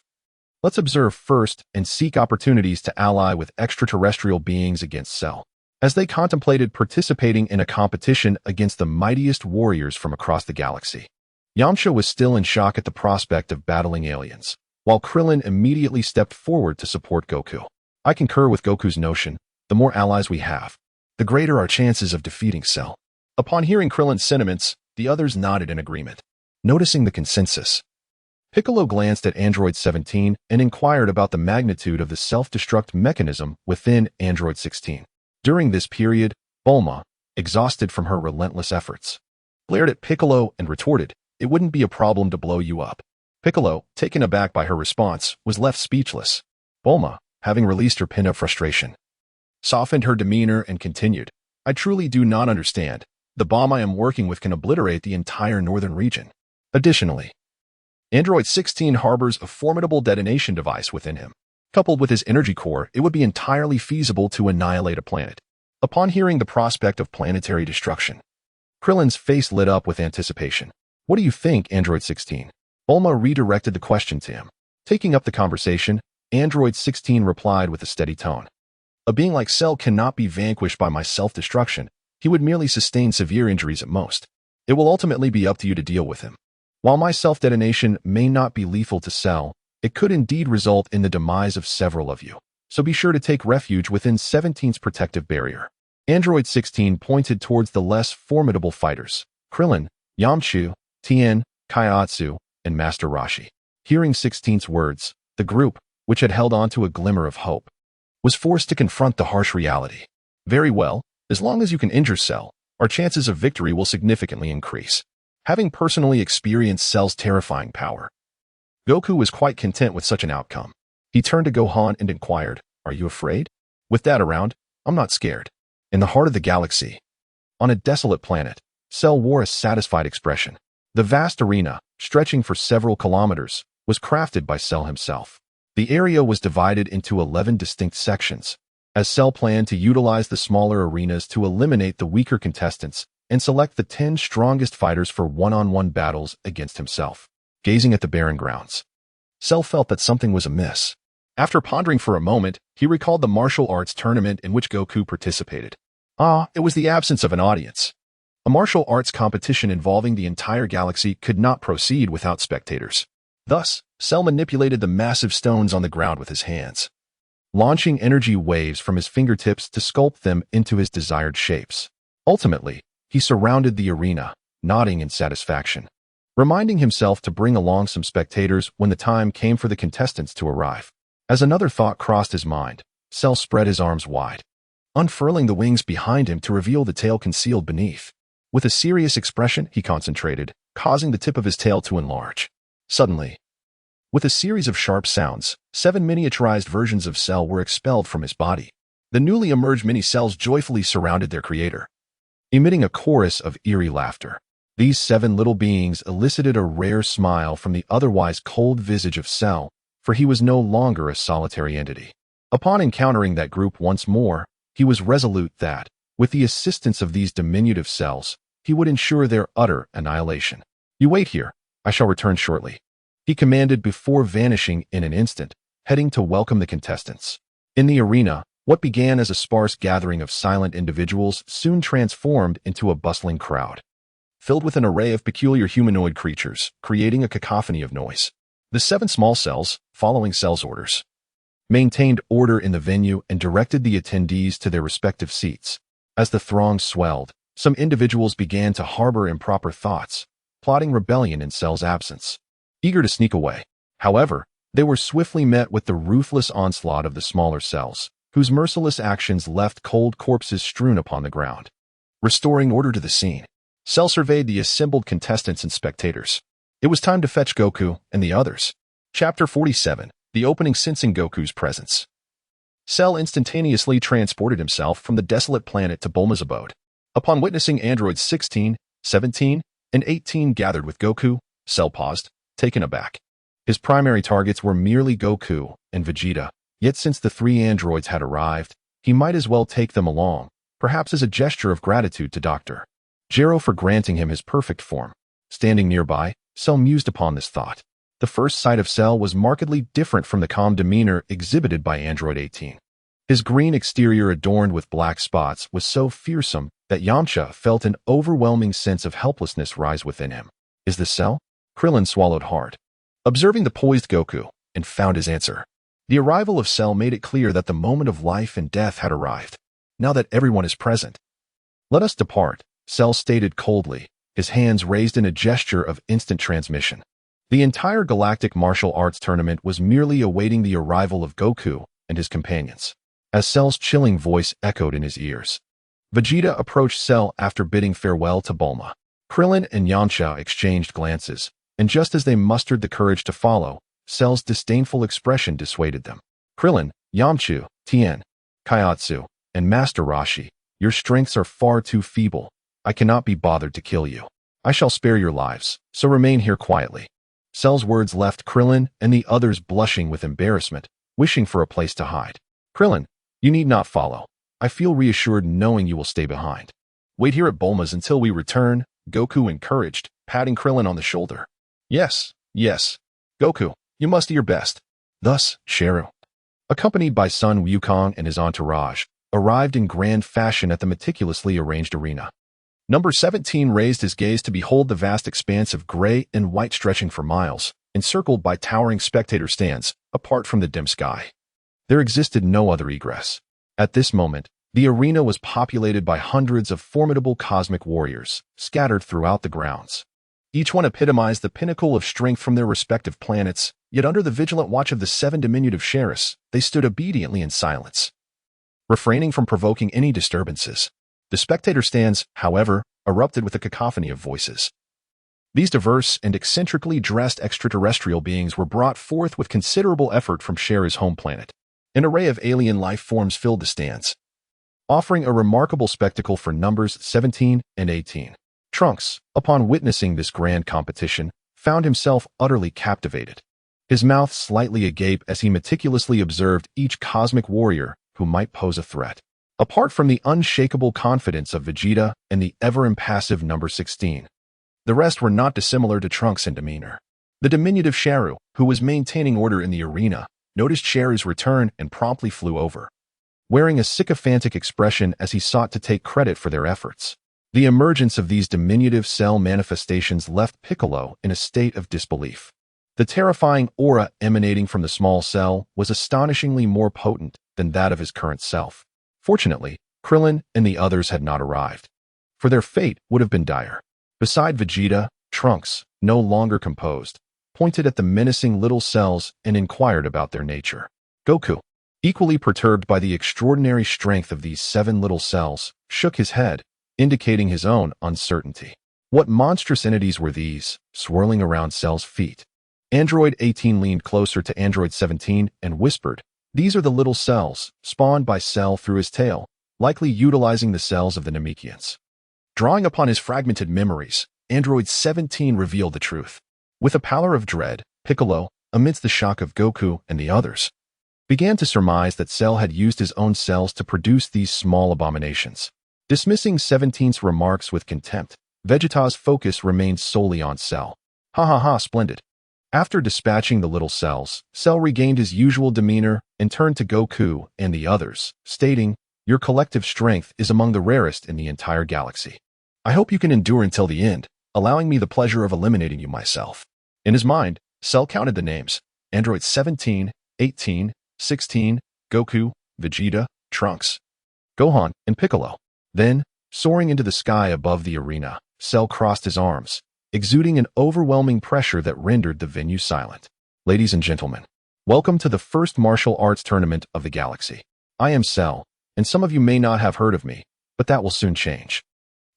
let's observe first and seek opportunities to ally with extraterrestrial beings against Cell. As they contemplated participating in a competition against the mightiest warriors from across the galaxy, Yamcha was still in shock at the prospect of battling aliens, while Krillin immediately stepped forward to support Goku. I concur with Goku's notion, the more allies we have, the greater our chances of defeating Cell. Upon hearing Krillin's sentiments, the others nodded in agreement. Noticing the consensus, Piccolo glanced at Android 17 and inquired about the magnitude of the self-destruct mechanism within Android 16. During this period, Bulma, exhausted from her relentless efforts, glared at Piccolo and retorted, it wouldn't be a problem to blow you up. Piccolo, taken aback by her response, was left speechless. Bulma, having released her pent-up frustration, softened her demeanor and continued, I truly do not understand. The bomb I am working with can obliterate the entire northern region. Additionally, Android 16 harbors a formidable detonation device within him. Coupled with his energy core, it would be entirely feasible to annihilate a planet. Upon hearing the prospect of planetary destruction, Krillin's face lit up with anticipation. What do you think, Android 16? Bulma redirected the question to him. Taking up the conversation, Android 16 replied with a steady tone. A being like Cell cannot be vanquished by my self-destruction. He would merely sustain severe injuries at most. It will ultimately be up to you to deal with him. While my self-detonation may not be lethal to Cell, it could indeed result in the demise of several of you. So be sure to take refuge within 17's protective barrier. Android 16 pointed towards the less formidable fighters, Krillin, Yamcha, Tien, Kaiatsu, and Master Roshi. Hearing 16's words, the group, which had held on to a glimmer of hope, was forced to confront the harsh reality. Very well, as long as you can injure Cell, our chances of victory will significantly increase. Having personally experienced Cell's terrifying power, Goku was quite content with such an outcome. He turned to Gohan and inquired, "Are you afraid?" "With that around, I'm not scared." In the heart of the galaxy, on a desolate planet, Cell wore a satisfied expression. The vast arena, stretching for several kilometers, was crafted by Cell himself. The area was divided into 11 distinct sections, as Cell planned to utilize the smaller arenas to eliminate the weaker contestants and select the 10 strongest fighters for one-on-one battles against himself. Gazing at the barren grounds, Cell felt that something was amiss. After pondering for a moment, he recalled the martial arts tournament in which Goku participated. It was the absence of an audience. A martial arts competition involving the entire galaxy could not proceed without spectators. Thus, Cell manipulated the massive stones on the ground with his hands, launching energy waves from his fingertips to sculpt them into his desired shapes. Ultimately, he surrounded the arena, nodding in satisfaction, reminding himself to bring along some spectators when the time came for the contestants to arrive. As another thought crossed his mind, Cell spread his arms wide, unfurling the wings behind him to reveal the tail concealed beneath. With a serious expression, he concentrated, causing the tip of his tail to enlarge. Suddenly, with a series of sharp sounds, 7 miniaturized versions of Cell were expelled from his body. The newly emerged mini-cells joyfully surrounded their creator, emitting a chorus of eerie laughter. These 7 little beings elicited a rare smile from the otherwise cold visage of Cell, for he was no longer a solitary entity. Upon encountering that group once more, he was resolute that, with the assistance of these diminutive cells, he would ensure their utter annihilation. "You wait here, I shall return shortly," he commanded before vanishing in an instant, heading to welcome the contestants. In the arena, what began as a sparse gathering of silent individuals soon transformed into a bustling crowd, filled with an array of peculiar humanoid creatures, creating a cacophony of noise. The 7 small cells, following Cell's orders, maintained order in the venue and directed the attendees to their respective seats. As the throng swelled, some individuals began to harbor improper thoughts, plotting rebellion in Cell's absence, eager to sneak away. However, they were swiftly met with the ruthless onslaught of the smaller cells, whose merciless actions left cold corpses strewn upon the ground. Restoring order to the scene, Cell surveyed the assembled contestants and spectators. It was time to fetch Goku and the others. Chapter 47, the opening sensing Goku's presence. Cell instantaneously transported himself from the desolate planet to Bulma's abode. Upon witnessing androids 16, 17, and 18 gathered with Goku, Cell paused, taken aback. His primary targets were merely Goku and Vegeta, yet since the 3 androids had arrived, he might as well take them along, perhaps as a gesture of gratitude to Dr. Gero for granting him his perfect form. Standing nearby, Cell mused upon this thought. The first sight of Cell was markedly different from the calm demeanor exhibited by Android 18. His green exterior adorned with black spots was so fearsome that Yamcha felt an overwhelming sense of helplessness rise within him. "Is this Cell?" Krillin swallowed hard, observing the poised Goku, and found his answer. The arrival of Cell made it clear that the moment of life and death had arrived. "Now that everyone is present, let us depart," Cell stated coldly, his hands raised in a gesture of instant transmission. The entire galactic martial arts tournament was merely awaiting the arrival of Goku and his companions. As Cell's chilling voice echoed in his ears, Vegeta approached Cell after bidding farewell to Bulma. Krillin and Yamcha exchanged glances, and just as they mustered the courage to follow, Cell's disdainful expression dissuaded them. "Krillin, Yamcha, Tien, Kaiatsu, and Master Roshi, your strengths are far too feeble. I cannot be bothered to kill you. I shall spare your lives, so remain here quietly." Cell's words left Krillin and the others blushing with embarrassment, wishing for a place to hide. "Krillin, you need not follow. I feel reassured knowing you will stay behind. Wait here at Bulma's until we return," Goku encouraged, patting Krillin on the shoulder. Yes, Goku, you must do your best." Thus, Sheru, accompanied by Sun Wukong and his entourage, arrived in grand fashion at the meticulously arranged arena. Number 17 raised his gaze to behold the vast expanse of gray and white stretching for miles, encircled by towering spectator stands, apart from the dim sky. There existed no other egress. At this moment, the arena was populated by hundreds of formidable cosmic warriors, scattered throughout the grounds. Each one epitomized the pinnacle of strength from their respective planets, yet under the vigilant watch of the 7 diminutive Sheriffs, they stood obediently in silence, refraining from provoking any disturbances. The spectator stands, however, erupted with a cacophony of voices. These diverse and eccentrically dressed extraterrestrial beings were brought forth with considerable effort from Shera's home planet. An array of alien life forms filled the stands, offering a remarkable spectacle for numbers 17 and 18. Trunks, upon witnessing this grand competition, found himself utterly captivated, his mouth slightly agape as he meticulously observed each cosmic warrior who might pose a threat. Apart from the unshakable confidence of Vegeta and the ever-impassive number 16, the rest were not dissimilar to Trunks in demeanor. The diminutive Sharu, who was maintaining order in the arena, noticed Sharu's return and promptly flew over, wearing a sycophantic expression as he sought to take credit for their efforts. The emergence of these diminutive cell manifestations left Piccolo in a state of disbelief. The terrifying aura emanating from the small cell was astonishingly more potent than that of his current self. Fortunately, Krillin and the others had not arrived, for their fate would have been dire. Beside Vegeta, Trunks, no longer composed, pointed at the menacing little cells and inquired about their nature. Goku, equally perturbed by the extraordinary strength of these 7 little cells, shook his head, indicating his own uncertainty. What monstrous entities were these, swirling around Cell's feet? Android 18 leaned closer to Android 17 and whispered, "These are the little cells, spawned by Cell through his tail, likely utilizing the cells of the Namekians." Drawing upon his fragmented memories, Android 17 revealed the truth. With a pallor of dread, Piccolo, amidst the shock of Goku and the others, began to surmise that Cell had used his own cells to produce these small abominations. Dismissing 17's remarks with contempt, Vegeta's focus remained solely on Cell. "Ha ha ha, splendid." After dispatching the little cells, Cell regained his usual demeanor and turned to Goku and the others, stating, "Your collective strength is among the rarest in the entire galaxy. I hope you can endure until the end, allowing me the pleasure of eliminating you myself." In his mind, Cell counted the names: Android 17, 18, 16, Goku, Vegeta, Trunks, Gohan, and Piccolo. Then, soaring into the sky above the arena, Cell crossed his arms, exuding an overwhelming pressure that rendered the venue silent. "Ladies and gentlemen, welcome to the first martial arts tournament of the galaxy. I am Cell, and some of you may not have heard of me, but that will soon change.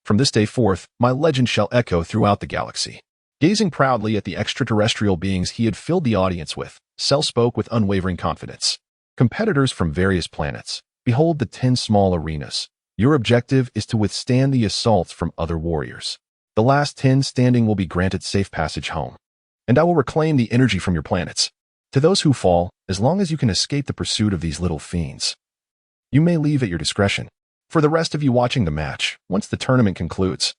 From this day forth, my legend shall echo throughout the galaxy." Gazing proudly at the extraterrestrial beings he had filled the audience with, Cell spoke with unwavering confidence. "Competitors from various planets, behold the 10 small arenas. Your objective is to withstand the assaults from other warriors. The last 10 standing will be granted safe passage home, and I will reclaim the energy from your planets. To those who fall, as long as you can escape the pursuit of these little fiends, you may leave at your discretion. For the rest of you watching the match, once the tournament concludes,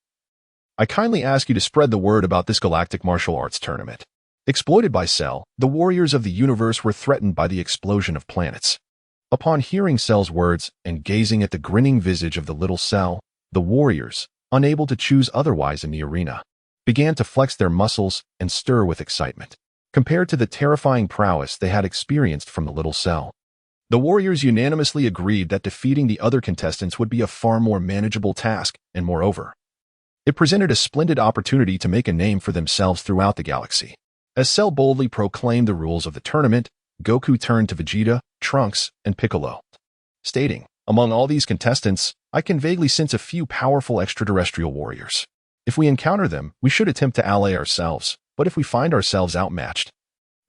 I kindly ask you to spread the word about this galactic martial arts tournament." Exploited by Cell, the warriors of the universe were threatened by the explosion of planets. Upon hearing Cell's words and gazing at the grinning visage of the little Cell, the warriors, unable to choose otherwise in the arena, began to flex their muscles and stir with excitement. Compared to the terrifying prowess they had experienced from the little Cell, the warriors unanimously agreed that defeating the other contestants would be a far more manageable task, and moreover, it presented a splendid opportunity to make a name for themselves throughout the galaxy. As Cell boldly proclaimed the rules of the tournament, Goku turned to Vegeta, Trunks, and Piccolo, stating, "Among all these contestants, I can vaguely sense a few powerful extraterrestrial warriors. If we encounter them, we should attempt to ally ourselves, but if we find ourselves outmatched,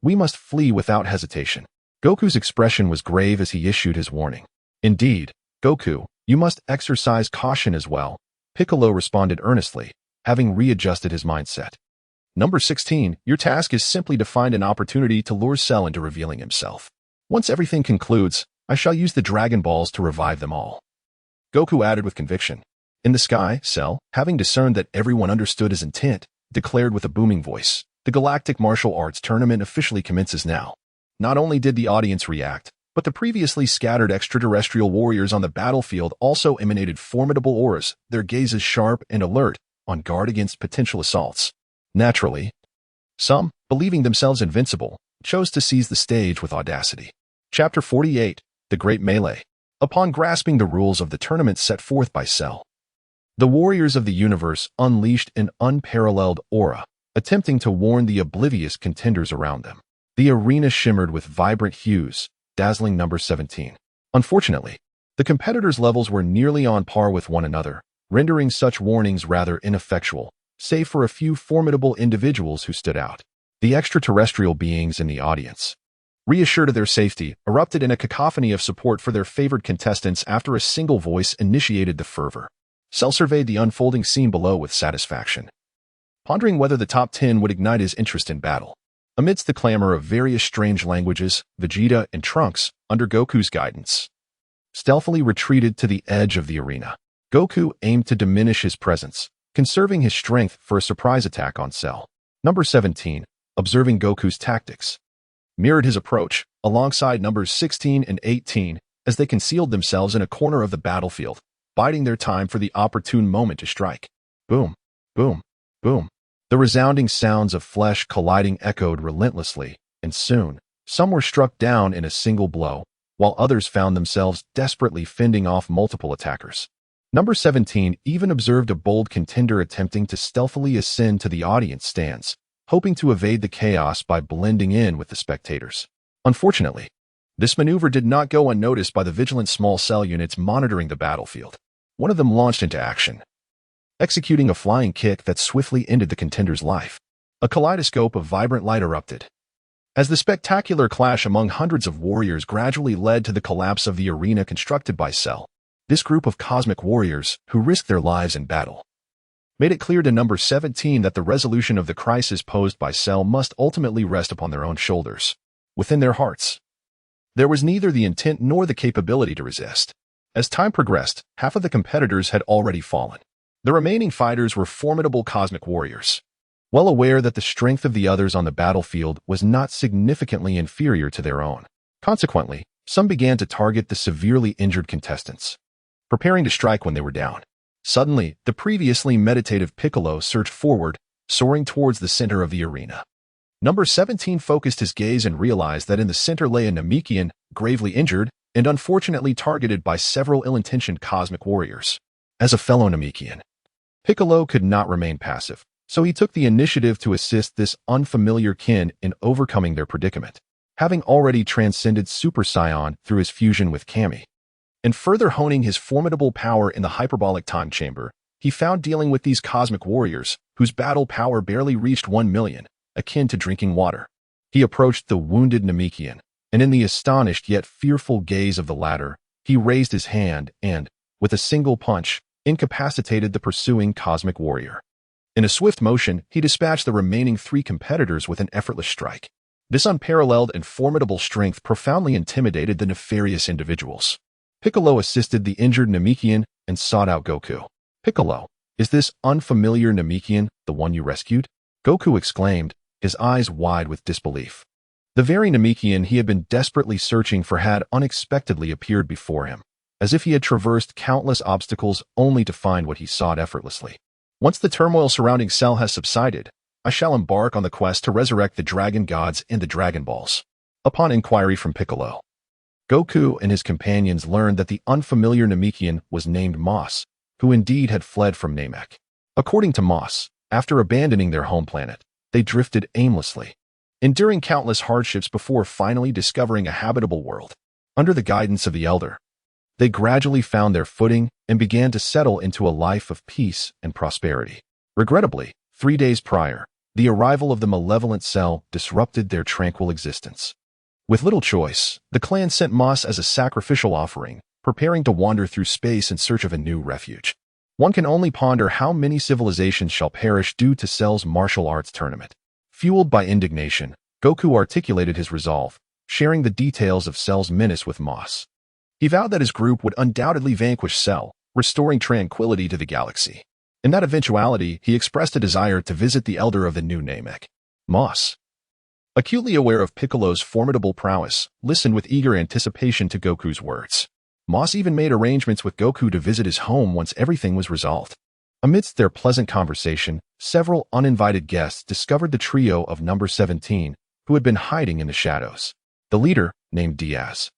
we must flee without hesitation." Goku's expression was grave as he issued his warning. "Indeed, Goku, you must exercise caution as well," Piccolo responded earnestly, having readjusted his mindset. "Number 16, your task is simply to find an opportunity to lure Cell into revealing himself. Once everything concludes, I shall use the Dragon Balls to revive them all." Goku added with conviction. In the sky, Cell, having discerned that everyone understood his intent, declared with a booming voice, "The Galactic Martial Arts Tournament officially commences now." Not only did the audience react, But the previously scattered extraterrestrial warriors on the battlefield also emanated formidable auras, their gazes sharp and alert, on guard against potential assaults. Naturally, some, believing themselves invincible, chose to seize the stage with audacity. Chapter 48, The Great Melee. Upon grasping the rules of the tournament set forth by Cell, the warriors of the universe unleashed an unparalleled aura, attempting to warn the oblivious contenders around them. The arena shimmered with vibrant hues, dazzling number 17. Unfortunately, the competitors' levels were nearly on par with one another, rendering such warnings rather ineffectual, save for a few formidable individuals who stood out. The extraterrestrial beings in the audience, reassured of their safety, erupted in a cacophony of support for their favored contestants after a single voice initiated the fervor. Cell surveyed the unfolding scene below with satisfaction, pondering whether the top 10 would ignite his interest in battle. Amidst the clamor of various strange languages, Vegeta and Trunks, under Goku's guidance, stealthily retreated to the edge of the arena. Goku aimed to diminish his presence, conserving his strength for a surprise attack on Cell. Number 17, observing Goku's tactics, mirrored his approach, alongside numbers 16 and 18, as they concealed themselves in a corner of the battlefield, biding their time for the opportune moment to strike. Boom, boom, boom. The resounding sounds of flesh colliding echoed relentlessly, and soon, some were struck down in a single blow, while others found themselves desperately fending off multiple attackers. Number 17 even observed a bold contender attempting to stealthily ascend to the audience stands, hoping to evade the chaos by blending in with the spectators. Unfortunately, this maneuver did not go unnoticed by the vigilant small cell units monitoring the battlefield. One of them launched into action, executing a flying kick that swiftly ended the contender's life. A kaleidoscope of vibrant light erupted, as the spectacular clash among hundreds of warriors gradually led to the collapse of the arena constructed by Cell. This group of cosmic warriors, who risked their lives in battle, made it clear to number 17 that the resolution of the crisis posed by Cell must ultimately rest upon their own shoulders. Within their hearts, there was neither the intent nor the capability to resist. As time progressed, half of the competitors had already fallen. The remaining fighters were formidable cosmic warriors, well aware that the strength of the others on the battlefield was not significantly inferior to their own. Consequently, some began to target the severely injured contestants, preparing to strike when they were down. Suddenly, the previously meditative Piccolo surged forward, soaring towards the center of the arena. Number 17 focused his gaze and realized that in the center lay a Namekian, gravely injured, and unfortunately targeted by several ill-intentioned cosmic warriors. As a fellow Namekian, Piccolo could not remain passive, so he took the initiative to assist this unfamiliar kin in overcoming their predicament, having already transcended Super Saiyan through his fusion with Kami. And further honing his formidable power in the hyperbolic time chamber, he found dealing with these cosmic warriors, whose battle power barely reached 1 million, akin to drinking water. He approached the wounded Namekian, and in the astonished yet fearful gaze of the latter, he raised his hand and, with a single punch, incapacitated the pursuing cosmic warrior. In a swift motion, he dispatched the remaining 3 competitors with an effortless strike. This unparalleled and formidable strength profoundly intimidated the nefarious individuals. Piccolo assisted the injured Namekian and sought out Goku. "Piccolo, is this unfamiliar Namekian the one you rescued?" Goku exclaimed, his eyes wide with disbelief. The very Namekian he had been desperately searching for had unexpectedly appeared before him, as if he had traversed countless obstacles only to find what he sought effortlessly. "Once the turmoil surrounding Cell has subsided, I shall embark on the quest to resurrect the Dragon Gods and the Dragon Balls." Upon inquiry from Piccolo, Goku and his companions learned that the unfamiliar Namekian was named Moss, who indeed had fled from Namek. According to Moss, after abandoning their home planet, they drifted aimlessly, enduring countless hardships before finally discovering a habitable world. Under the guidance of the Elder, they gradually found their footing and began to settle into a life of peace and prosperity. Regrettably, 3 days prior, the arrival of the malevolent Cell disrupted their tranquil existence. With little choice, the clan sent Moss as a sacrificial offering, preparing to wander through space in search of a new refuge. One can only ponder how many civilizations shall perish due to Cell's martial arts tournament. Fueled by indignation, Goku articulated his resolve, sharing the details of Cell's menace with Moss. He vowed that his group would undoubtedly vanquish Cell, restoring tranquility to the galaxy. In that eventuality, he expressed a desire to visit the Elder of the new Namek. Moss, Acutely aware of Piccolo's formidable prowess, listened with eager anticipation to Goku's words. Moss even made arrangements with Goku to visit his home once everything was resolved. Amidst their pleasant conversation, several uninvited guests discovered the trio of number 17, who had been hiding in the shadows. The leader, named Diaz,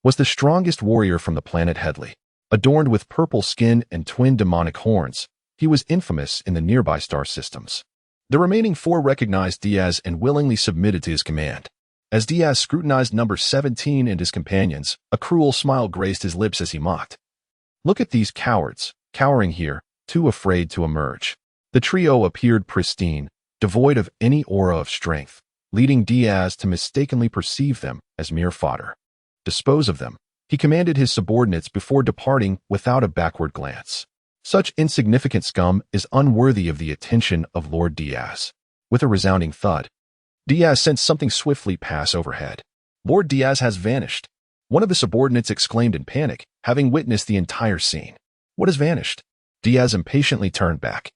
was the strongest warrior from the planet Headley. Adorned with purple skin and twin demonic horns, he was infamous in the nearby star systems. The remaining four recognized Diaz and willingly submitted to his command. As Diaz scrutinized number 17 and his companions, a cruel smile graced his lips as he mocked. "Look at these cowards, cowering here, too afraid to emerge." The trio appeared pristine, devoid of any aura of strength, leading Diaz to mistakenly perceive them as mere fodder. "Dispose of them," he commanded his subordinates before departing without a backward glance. Such insignificant scum is unworthy of the attention of Lord Diaz. With a resounding thud, Diaz sensed something swiftly pass overhead. "Lord Diaz has vanished," one of the subordinates exclaimed in panic, having witnessed the entire scene. "What has vanished?" Diaz impatiently turned back,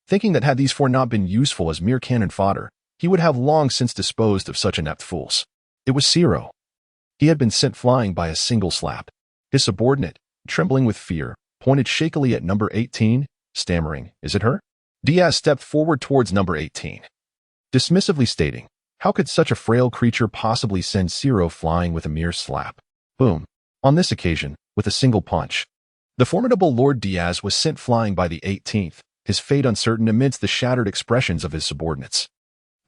thinking that had these four not been useful as mere cannon fodder, he would have long since disposed of such inept fools. It was Zero. He had been sent flying by a single slap. His subordinate, trembling with fear, pointed shakily at number 18, stammering, "Is it her?" Diaz stepped forward towards number 18, dismissively stating, "How could such a frail creature possibly send Zero flying with a mere slap?" Boom. On this occasion, with a single punch, the formidable Lord Diaz was sent flying by the 18th, his fate uncertain amidst the shattered expressions of his subordinates.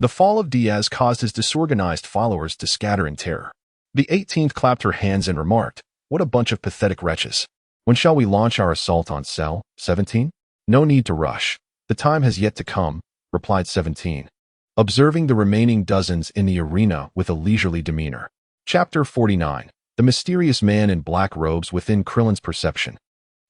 The fall of Diaz caused his disorganized followers to scatter in terror. The 18th clapped her hands and remarked, "What a bunch of pathetic wretches. When shall we launch our assault on Cell 17? "No need to rush. The time has yet to come," replied 17, observing the remaining dozens in the arena with a leisurely demeanor. Chapter 49. The mysterious man in black robes within Krillin's perception.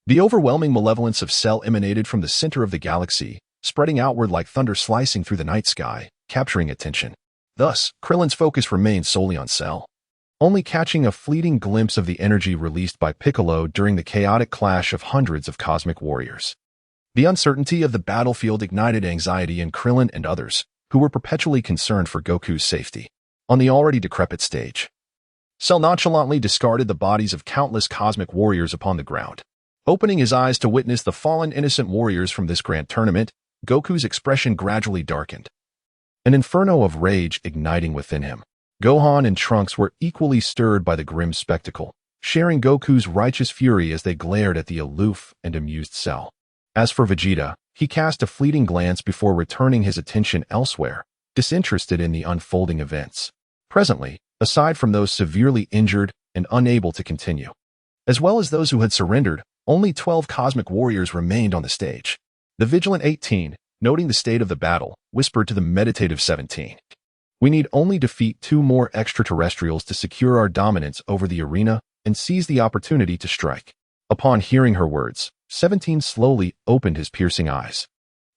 The overwhelming malevolence of Cell emanated from the center of the galaxy, spreading outward like thunder slicing through the night sky, capturing attention. Thus, Krillin's focus remained solely on Cell, only catching a fleeting glimpse of the energy released by Piccolo during the chaotic clash of hundreds of cosmic warriors. The uncertainty of the battlefield ignited anxiety in Krillin and others, who were perpetually concerned for Goku's safety. On the already decrepit stage, Cell nonchalantly discarded the bodies of countless cosmic warriors upon the ground. Opening his eyes to witness the fallen innocent warriors from this grand tournament, Goku's expression gradually darkened, an inferno of rage igniting within him. Gohan and Trunks were equally stirred by the grim spectacle, sharing Goku's righteous fury as they glared at the aloof and amused Cell. As for Vegeta, he cast a fleeting glance before returning his attention elsewhere, disinterested in the unfolding events. Presently, aside from those severely injured and unable to continue, as well as those who had surrendered, only 12 cosmic warriors remained on the stage. The vigilant 18, noting the state of the battle, whispered to the meditative 17, "We need only defeat 2 more extraterrestrials to secure our dominance over the arena and seize the opportunity to strike." Upon hearing her words, 17 slowly opened his piercing eyes,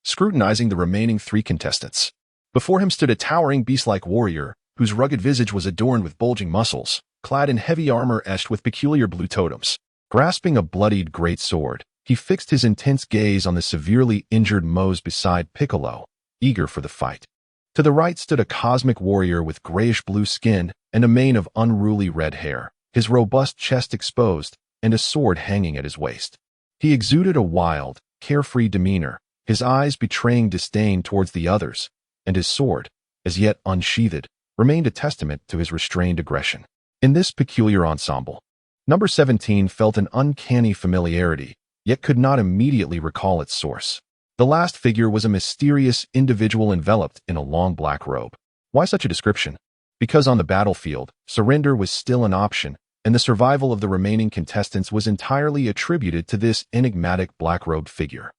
scrutinizing the remaining 3 contestants. Before him stood a towering beast-like warrior, whose rugged visage was adorned with bulging muscles, clad in heavy armor etched with peculiar blue totems. Grasping a bloodied great sword, he fixed his intense gaze on the severely injured Mose beside Piccolo, eager for the fight. To the right stood a cosmic warrior with grayish-blue skin and a mane of unruly red hair, his robust chest exposed and a sword hanging at his waist. He exuded a wild, carefree demeanor, his eyes betraying disdain towards the others, and his sword, as yet unsheathed, remained a testament to his restrained aggression. In this peculiar ensemble, number 17 felt an uncanny familiarity, yet could not immediately recall its source. The last figure was a mysterious individual enveloped in a long black robe. Why such a description? Because on the battlefield, surrender was still an option, and the survival of the remaining contestants was entirely attributed to this enigmatic black-robed figure.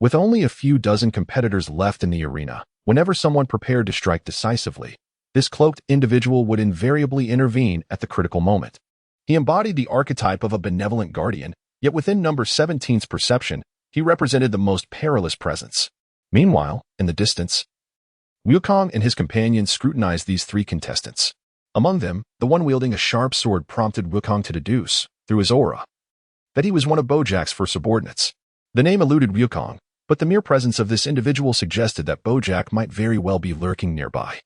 With only a few dozen competitors left in the arena, whenever someone prepared to strike decisively, this cloaked individual would invariably intervene at the critical moment. He embodied the archetype of a benevolent guardian, yet within number 17's perception, he represented the most perilous presence. Meanwhile, in the distance, Wukong and his companions scrutinized these 3 contestants. Among them, the one wielding a sharp sword prompted Wukong to deduce, through his aura, that he was one of Bojack's 4 subordinates. The name eluded Wukong, but the mere presence of this individual suggested that Bojack might very well be lurking nearby.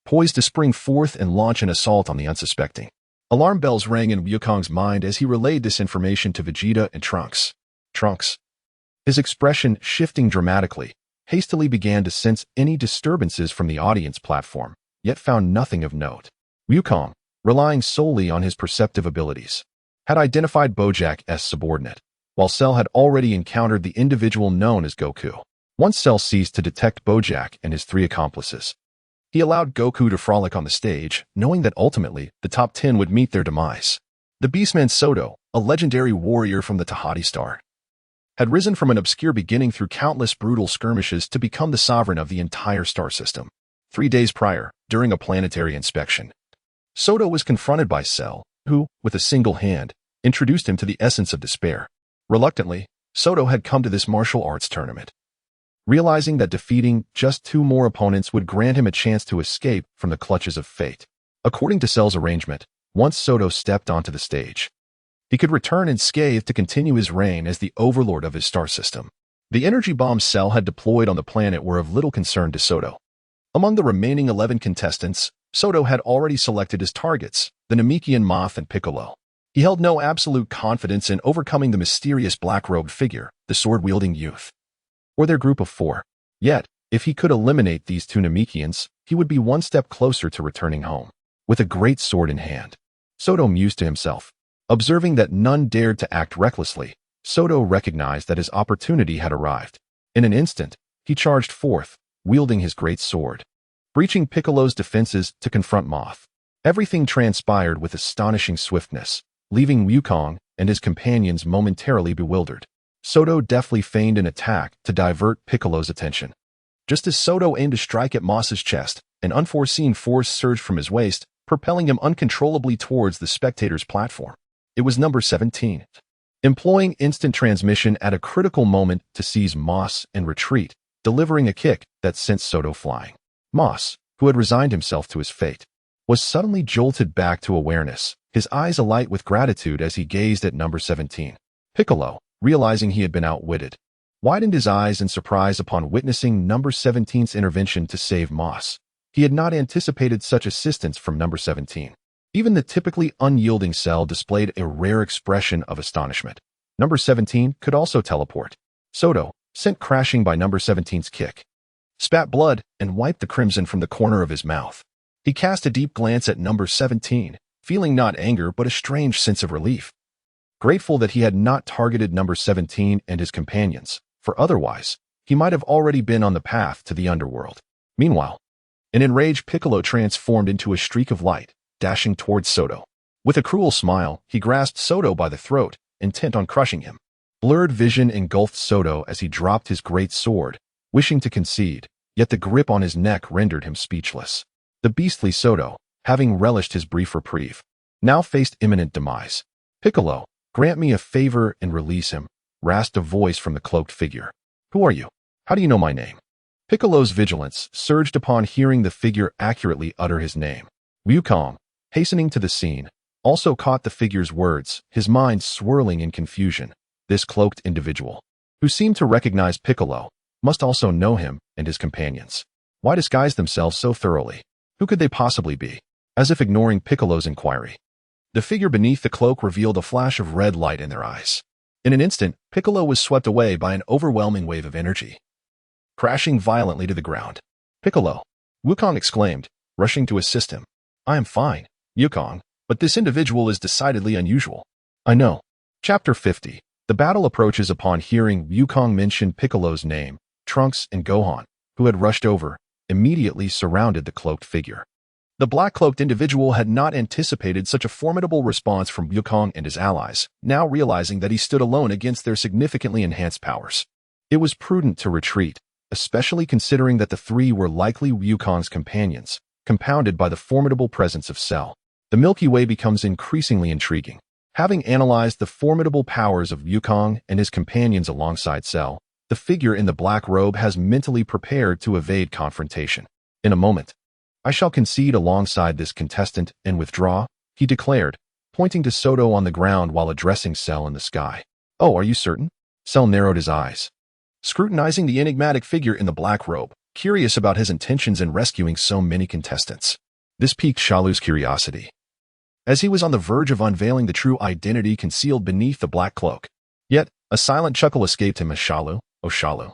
poised to spring forth and launch an assault on the unsuspecting. Alarm bells rang in Wukong's mind as he relayed this information to Vegeta and Trunks. Trunks, his expression shifting dramatically, hastily began to sense any disturbances from the audience platform, yet found nothing of note. Wukong, relying solely on his perceptive abilities, had identified Bojack's subordinate, while Cell had already encountered the individual known as Goku. Once Cell ceased to detect Bojack and his three accomplices, he allowed Goku to frolic on the stage, knowing that ultimately the top 10 would meet their demise. The Beastman Soto, a legendary warrior from the Tahati Star, had risen from an obscure beginning through countless brutal skirmishes to become the sovereign of the entire star system. 3 days prior, during a planetary inspection, Soto was confronted by Cell, who, with a single hand, introduced him to the essence of despair. Reluctantly, Soto had come to this martial arts tournament, realizing that defeating just 2 more opponents would grant him a chance to escape from the clutches of fate. According to Cell's arrangement, once Soto stepped onto the stage, he could return unscathed to continue his reign as the overlord of his star system. The energy bombs Cell had deployed on the planet were of little concern to Soto. Among the remaining 11 contestants, Soto had already selected his targets, the Namekian Moth and Piccolo. He held no absolute confidence in overcoming the mysterious black-robed figure, the sword-wielding youth, or their group of 4. Yet, if he could eliminate these 2 Namekians, he would be 1 step closer to returning home. With a great sword in hand, Soto mused to himself. Observing that none dared to act recklessly, Soto recognized that his opportunity had arrived. In an instant, he charged forth, wielding his great sword, breaching Piccolo's defenses to confront Moth. Everything transpired with astonishing swiftness, leaving Wukong and his companions momentarily bewildered. Soto deftly feigned an attack to divert Piccolo's attention. Just as Soto aimed to strike at Moss's chest, an unforeseen force surged from his waist, propelling him uncontrollably towards the spectator's platform. It was number 17. Employing instant transmission at a critical moment to seize Moss and retreat, delivering a kick that sent Soto flying. Moss, who had resigned himself to his fate, was suddenly jolted back to awareness, his eyes alight with gratitude as he gazed at number 17. Piccolo, realizing he had been outwitted, widened his eyes in surprise upon witnessing number 17's intervention to save Moss. He had not anticipated such assistance from number 17. Even the typically unyielding Cell displayed a rare expression of astonishment. Number 17 could also teleport. Soto, sent crashing by number 17's kick, spat blood and wiped the crimson from the corner of his mouth. He cast a deep glance at number 17, feeling not anger but a strange sense of relief. Grateful that he had not targeted number 17 and his companions, for otherwise, he might have already been on the path to the underworld. Meanwhile, an enraged Piccolo transformed into a streak of light, dashing towards Soto. With a cruel smile, he grasped Soto by the throat, intent on crushing him. Blurred vision engulfed Soto as he dropped his great sword, wishing to concede, yet the grip on his neck rendered him speechless. The beastly Soto, having relished his brief reprieve, now faced imminent demise. Piccolo, grant me a favor and release him, rasped a voice from the cloaked figure. Who are you? How do you know my name? Piccolo's vigilance surged upon hearing the figure accurately utter his name. Wukong, hastening to the scene, also caught the figure's words, his mind swirling in confusion. This cloaked individual, who seemed to recognize Piccolo, must also know him and his companions. Why disguise themselves so thoroughly? Who could they possibly be? As if ignoring Piccolo's inquiry, the figure beneath the cloak revealed a flash of red light in their eyes. In an instant, Piccolo was swept away by an overwhelming wave of energy, crashing violently to the ground. Piccolo! Wukong exclaimed, rushing to assist him. I am fine, Wukong, but this individual is decidedly unusual. I know. Chapter 50. The battle approaches. Upon hearing Wukong mention Piccolo's name, Trunks and Gohan, who had rushed over, immediately surrounded the cloaked figure. The black-cloaked individual had not anticipated such a formidable response from Wukong and his allies, now realizing that he stood alone against their significantly enhanced powers. It was prudent to retreat, especially considering that the 3 were likely Wukong's companions, compounded by the formidable presence of Cell. The Milky Way becomes increasingly intriguing. Having analyzed the formidable powers of Wukong and his companions alongside Cell, the figure in the black robe has mentally prepared to evade confrontation. In a moment, I shall concede alongside this contestant and withdraw, he declared, pointing to Soto on the ground while addressing Cell in the sky. Oh, are you certain? Cell narrowed his eyes, scrutinizing the enigmatic figure in the black robe, curious about his intentions in rescuing so many contestants. This piqued Shalu's curiosity, as he was on the verge of unveiling the true identity concealed beneath the black cloak. Yet, a silent chuckle escaped him as Shalu, "Oh Shalu,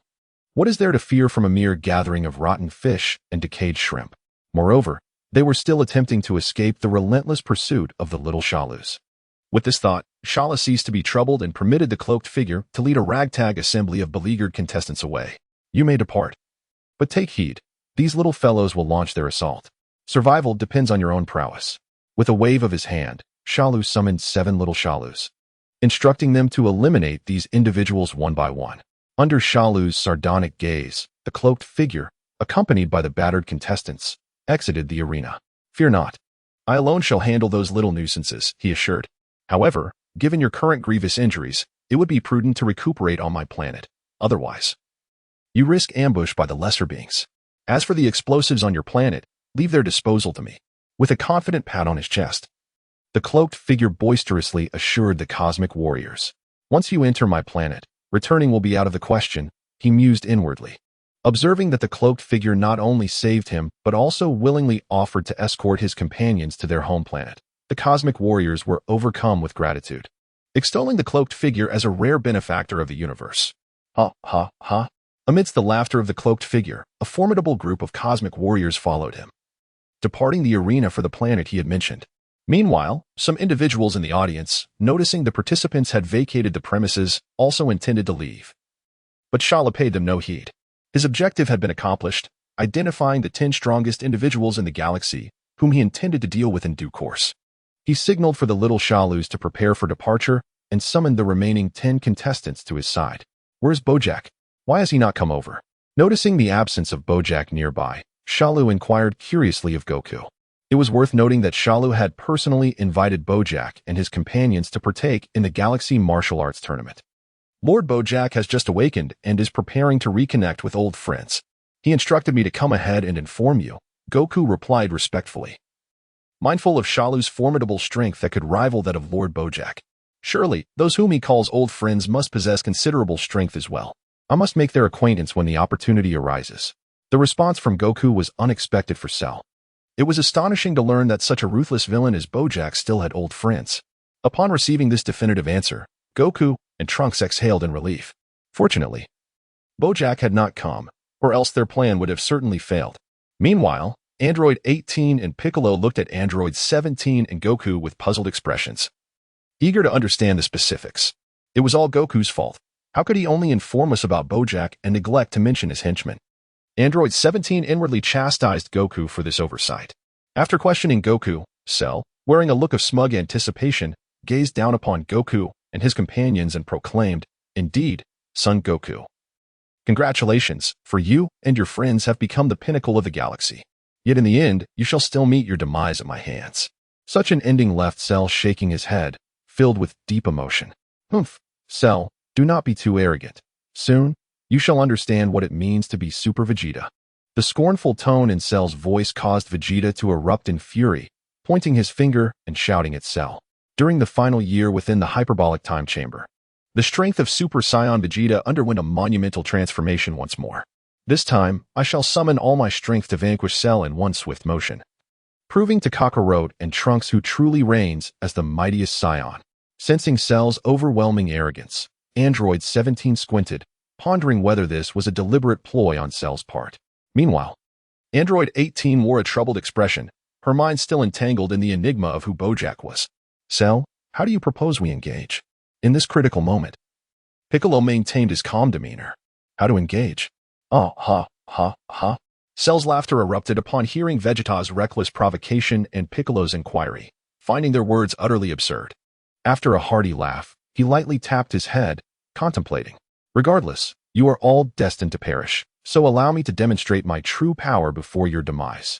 what is there to fear from a mere gathering of rotten fish and decayed shrimp?" Moreover, they were still attempting to escape the relentless pursuit of the little Shalus. With this thought, Shala ceased to be troubled and permitted the cloaked figure to lead a ragtag assembly of beleaguered contestants away. "You may depart. But take heed, these little fellows will launch their assault. Survival depends on your own prowess." With a wave of his hand, Shalu summoned 7 little Shalus, instructing them to eliminate these individuals one by one. Under Shalu's sardonic gaze, the cloaked figure, accompanied by the battered contestants, exited the arena. "Fear not. I alone shall handle those little nuisances," he assured. "However, given your current grievous injuries, it would be prudent to recuperate on my planet. Otherwise, you risk ambush by the lesser beings. As for the explosives on your planet, leave their disposal to me." With a confident pat on his chest, the cloaked figure boisterously assured the cosmic warriors. "Once you enter my planet, returning will be out of the question," he mused inwardly. Observing that the cloaked figure not only saved him, but also willingly offered to escort his companions to their home planet, the cosmic warriors were overcome with gratitude, extolling the cloaked figure as a rare benefactor of the universe. Ha, ha, ha. Amidst the laughter of the cloaked figure, a formidable group of cosmic warriors followed him, departing the arena for the planet he had mentioned. Meanwhile, some individuals in the audience, noticing the participants had vacated the premises, also intended to leave. But Shala paid them no heed. His objective had been accomplished, identifying the 10 strongest individuals in the galaxy, whom he intended to deal with in due course. He signaled for the little Shalus to prepare for departure and summoned the remaining 10 contestants to his side. "Where's Bojack? Why has he not come over?" Noticing the absence of Bojack nearby, Shalu inquired curiously of Goku. It was worth noting that Shalu had personally invited Bojack and his companions to partake in the Galaxy Martial Arts Tournament. "Lord Bojack has just awakened and is preparing to reconnect with old friends. He instructed me to come ahead and inform you," Goku replied respectfully, mindful of Shalu's formidable strength that could rival that of Lord Bojack. Surely, those whom he calls old friends must possess considerable strength as well. I must make their acquaintance when the opportunity arises. The response from Goku was unexpected for Cell. It was astonishing to learn that such a ruthless villain as Bojack still had old friends. Upon receiving this definitive answer, Goku and Trunks exhaled in relief. Fortunately, Bojack had not come, or else their plan would have certainly failed. Meanwhile, Android 18 and Piccolo looked at Android 17 and Goku with puzzled expressions, eager to understand the specifics. It was all Goku's fault. How could he only inform us about Bojack and neglect to mention his henchman? Android 17 inwardly chastised Goku for this oversight. After questioning Goku, Cell, wearing a look of smug anticipation, gazed down upon Goku and his companions and proclaimed, "Indeed, Son Goku. Congratulations, for you and your friends have become the pinnacle of the galaxy. Yet in the end, you shall still meet your demise at my hands." Such an ending left Cell shaking his head, filled with deep emotion. "Humph, Cell, do not be too arrogant. Soon, you shall understand what it means to be Super Vegeta." The scornful tone in Cell's voice caused Vegeta to erupt in fury, pointing his finger and shouting at Cell. During the final year within the hyperbolic time chamber, the strength of Super Saiyan Vegeta underwent a monumental transformation once more. "This time, I shall summon all my strength to vanquish Cell in one swift motion," proving to Kakarot and Trunks who truly reigns as the mightiest Saiyan. Sensing Cell's overwhelming arrogance, Android 17 squinted, pondering whether this was a deliberate ploy on Cell's part. Meanwhile, Android 18 wore a troubled expression, her mind still entangled in the enigma of who Bojack was. "Cell, how do you propose we engage?" In this critical moment, Piccolo maintained his calm demeanor. "How to engage? Oh, ha, ha, ha." Cell's laughter erupted upon hearing Vegeta's reckless provocation and Piccolo's inquiry, finding their words utterly absurd. After a hearty laugh, he lightly tapped his head, contemplating. "Regardless, you are all destined to perish, so allow me to demonstrate my true power before your demise.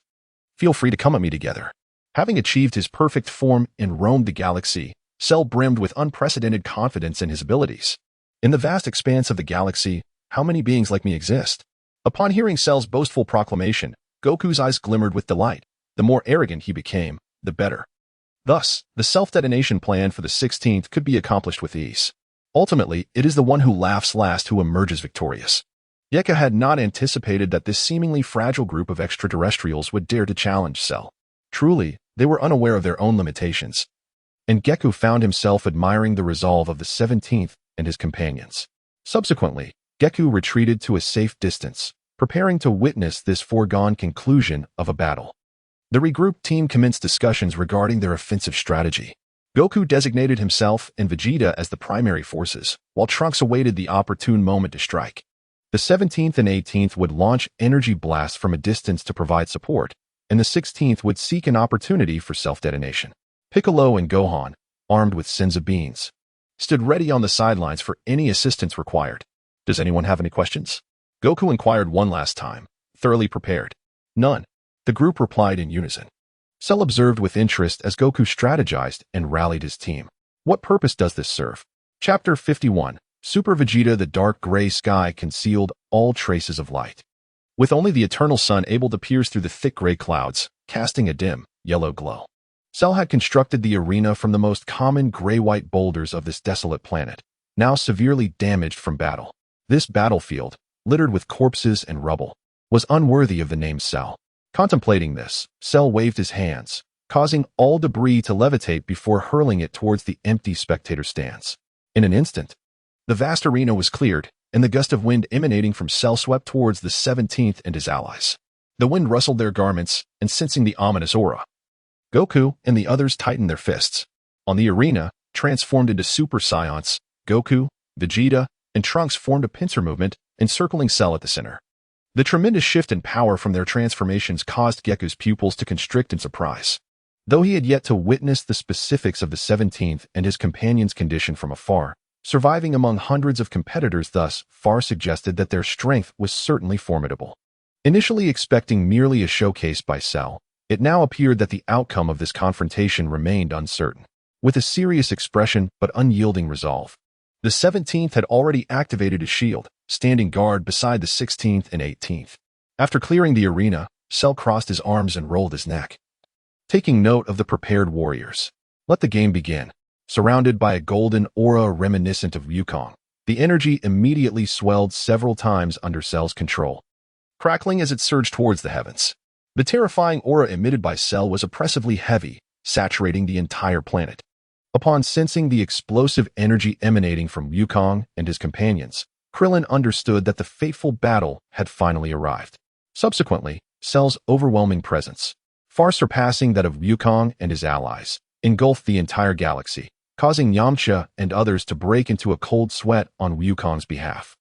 Feel free to come at me together." Having achieved his perfect form and roamed the galaxy, Cell brimmed with unprecedented confidence in his abilities. In the vast expanse of the galaxy, how many beings like me exist? Upon hearing Cell's boastful proclamation, Goku's eyes glimmered with delight. The more arrogant he became, the better. Thus, the self-detonation plan for the 16th could be accomplished with ease. Ultimately, it is the one who laughs last who emerges victorious. Gekka had not anticipated that this seemingly fragile group of extraterrestrials would dare to challenge Cell. Truly, they were unaware of their own limitations, and Gekko found himself admiring the resolve of the 17th and his companions. Subsequently, Gekko retreated to a safe distance, preparing to witness this foregone conclusion of a battle. The regrouped team commenced discussions regarding their offensive strategy. Goku designated himself and Vegeta as the primary forces, while Trunks awaited the opportune moment to strike. The 17th and 18th would launch energy blasts from a distance to provide support, and the 16th would seek an opportunity for self-detonation. Piccolo and Gohan, armed with Senzu beans, stood ready on the sidelines for any assistance required. Does anyone have any questions? Goku inquired one last time, thoroughly prepared. None. The group replied in unison. Cell observed with interest as Goku strategized and rallied his team. What purpose does this serve? Chapter 51. Super Vegeta. The dark gray sky concealed all traces of light, with only the eternal sun able to pierce through the thick gray clouds, casting a dim, yellow glow. Cell had constructed the arena from the most common gray-white boulders of this desolate planet, now severely damaged from battle. This battlefield, littered with corpses and rubble, was unworthy of the name Cell. Contemplating this, Cell waved his hands, causing all debris to levitate before hurling it towards the empty spectator stands. In an instant, the vast arena was cleared, and the gust of wind emanating from Cell swept towards the 17th and his allies. The wind rustled their garments, and sensing the ominous aura, Goku and the others tightened their fists. On the arena, transformed into Super Saiyans, Goku, Vegeta, and Trunks formed a pincer movement, encircling Cell at the center. The tremendous shift in power from their transformations caused Gekko's pupils to constrict in surprise. Though he had yet to witness the specifics of the 17th and his companion's condition from afar, surviving among hundreds of competitors thus far suggested that their strength was certainly formidable. Initially expecting merely a showcase by Cell, it now appeared that the outcome of this confrontation remained uncertain. With a serious expression but unyielding resolve, the 17th had already activated his shield, standing guard beside the 16th and 18th. After clearing the arena, Cell crossed his arms and rolled his neck, taking note of the prepared warriors. Let the game begin. Surrounded by a golden aura reminiscent of Wukong, the energy immediately swelled several times under Cell's control, crackling as it surged towards the heavens. The terrifying aura emitted by Cell was oppressively heavy, saturating the entire planet. Upon sensing the explosive energy emanating from Wukong and his companions, Krillin understood that the fateful battle had finally arrived. Subsequently, Cell's overwhelming presence, far surpassing that of Wukong and his allies, engulfed the entire galaxy, causing Yamcha and others to break into a cold sweat on Wukong's behalf.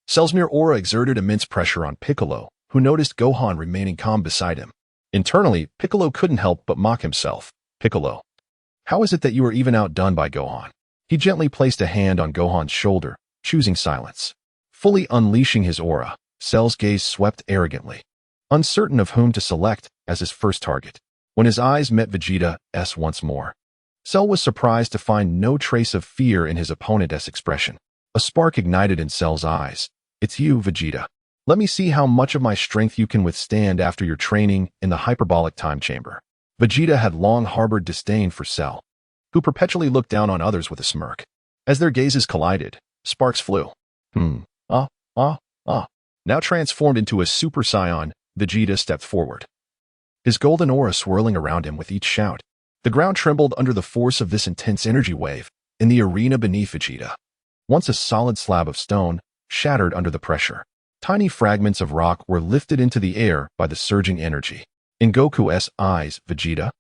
Cell's mere aura exerted immense pressure on Piccolo, who noticed Gohan remaining calm beside him. Internally, Piccolo couldn't help but mock himself. Piccolo, how is it that you are even outdone by Gohan? He gently placed a hand on Gohan's shoulder, choosing silence. Fully unleashing his aura, Cell's gaze swept arrogantly, uncertain of whom to select as his first target. When his eyes met Vegeta's once more, Cell was surprised to find no trace of fear in his opponent's expression. A spark ignited in Cell's eyes. It's you, Vegeta. Let me see how much of my strength you can withstand after your training in the hyperbolic time chamber. Vegeta had long harbored disdain for Cell, who perpetually looked down on others with a smirk. As their gazes collided, sparks flew. Now transformed into a Super Saiyan, Vegeta stepped forward, his golden aura swirling around him with each shout. The ground trembled under the force of this intense energy wave, and the arena beneath Vegeta, once a solid slab of stone, shattered under the pressure. Tiny fragments of rock were lifted into the air by the surging energy. In Goku's eyes, Vegeta,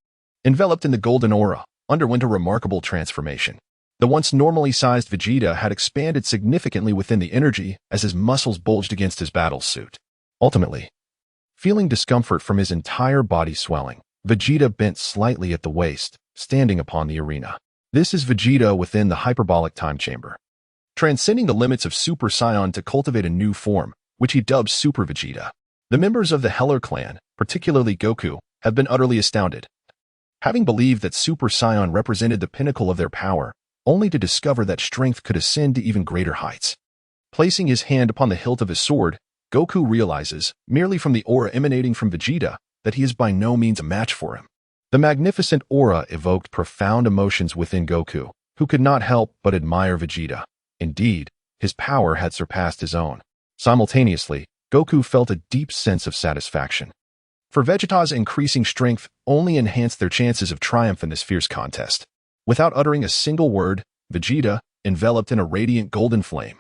enveloped in the golden aura, underwent a remarkable transformation. The once normally sized Vegeta had expanded significantly within the energy as his muscles bulged against his battle suit. Ultimately, feeling discomfort from his entire body swelling, Vegeta bent slightly at the waist, standing upon the arena. This is Vegeta within the hyperbolic time chamber, transcending the limits of Super Saiyan to cultivate a new form, which he dubbed Super Vegeta. The members of the Heller clan, particularly Goku, have been utterly astounded, having believed that Super Saiyan represented the pinnacle of their power, only to discover that strength could ascend to even greater heights. Placing his hand upon the hilt of his sword, Goku realizes, merely from the aura emanating from Vegeta, that he is by no means a match for him. The magnificent aura evoked profound emotions within Goku, who could not help but admire Vegeta. Indeed, his power had surpassed his own. Simultaneously, Goku felt a deep sense of satisfaction. For Vegeta's increasing strength only enhanced their chances of triumph in this fierce contest. Without uttering a single word, Vegeta, enveloped in a radiant golden flame,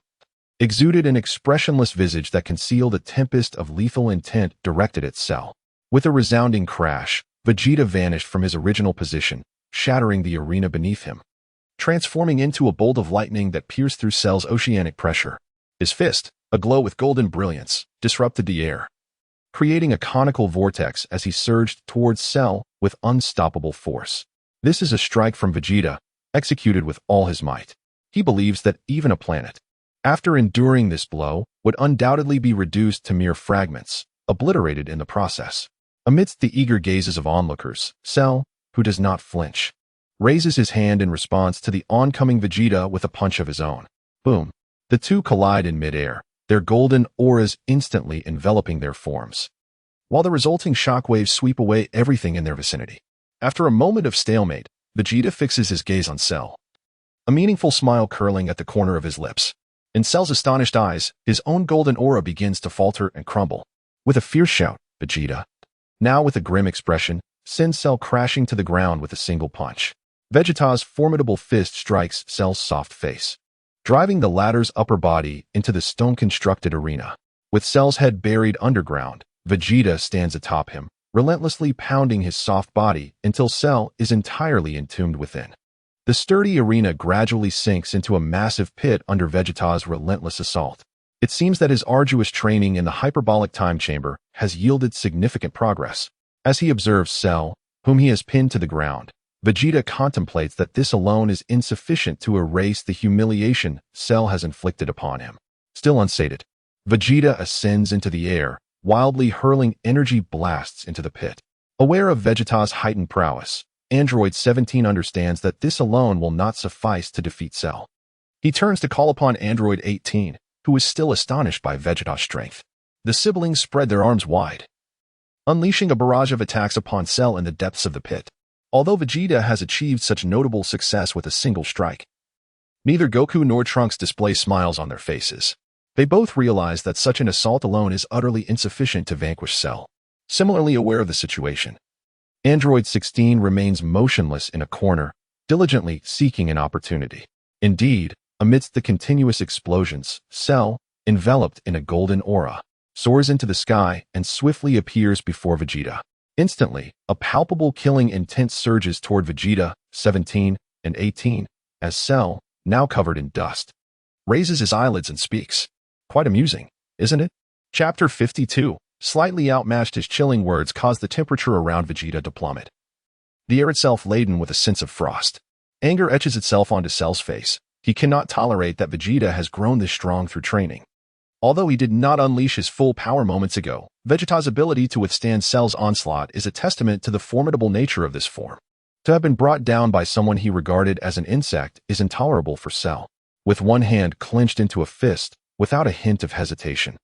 exuded an expressionless visage that concealed a tempest of lethal intent directed at Cell. With a resounding crash, Vegeta vanished from his original position, shattering the arena beneath him, transforming into a bolt of lightning that pierced through Cell's oceanic pressure. His fist, aglow with golden brilliance, disrupted the air, creating a conical vortex as he surged towards Cell with unstoppable force. This is a strike from Vegeta, executed with all his might. He believes that even a planet, after enduring this blow, would undoubtedly be reduced to mere fragments, obliterated in the process. Amidst the eager gazes of onlookers, Cell, who does not flinch, raises his hand in response to the oncoming Vegeta with a punch of his own. Boom. The two collide in midair, their golden auras instantly enveloping their forms, while the resulting shockwaves sweep away everything in their vicinity. After a moment of stalemate, Vegeta fixes his gaze on Cell, a meaningful smile curling at the corner of his lips. In Cell's astonished eyes, his own golden aura begins to falter and crumble. With a fierce shout, Vegeta, now with a grim expression, sends Cell crashing to the ground with a single punch. Vegeta's formidable fist strikes Cell's soft face, driving the latter's upper body into the stone-constructed arena. With Cell's head buried underground, Vegeta stands atop him, relentlessly pounding his soft body until Cell is entirely entombed within. The sturdy arena gradually sinks into a massive pit under Vegeta's relentless assault. It seems that his arduous training in the hyperbolic time chamber has yielded significant progress. As he observes Cell, whom he has pinned to the ground, Vegeta contemplates that this alone is insufficient to erase the humiliation Cell has inflicted upon him. Still unsated, Vegeta ascends into the air, wildly hurling energy blasts into the pit. Aware of Vegeta's heightened prowess, Android 17 understands that this alone will not suffice to defeat Cell. He turns to call upon Android 18, who is still astonished by Vegeta's strength. The siblings spread their arms wide, unleashing a barrage of attacks upon Cell in the depths of the pit. Although Vegeta has achieved such notable success with a single strike, neither Goku nor Trunks display smiles on their faces. They both realize that such an assault alone is utterly insufficient to vanquish Cell. Similarly aware of the situation, Android 16 remains motionless in a corner, diligently seeking an opportunity. Indeed, amidst the continuous explosions, Cell, enveloped in a golden aura, soars into the sky and swiftly appears before Vegeta. Instantly, a palpable killing intent surges toward Vegeta, 17, and 18, as Cell, now covered in dust, raises his eyelids and speaks. Quite amusing, isn't it? Chapter 52. Slightly outmatched, his chilling words cause the temperature around Vegeta to plummet, the air itself laden with a sense of frost. Anger etches itself onto Cell's face. He cannot tolerate that Vegeta has grown this strong through training. Although he did not unleash his full power moments ago, Vegeta's ability to withstand Cell's onslaught is a testament to the formidable nature of this form. To have been brought down by someone he regarded as an insect is intolerable for Cell. With one hand clenched into a fist, without a hint of hesitation,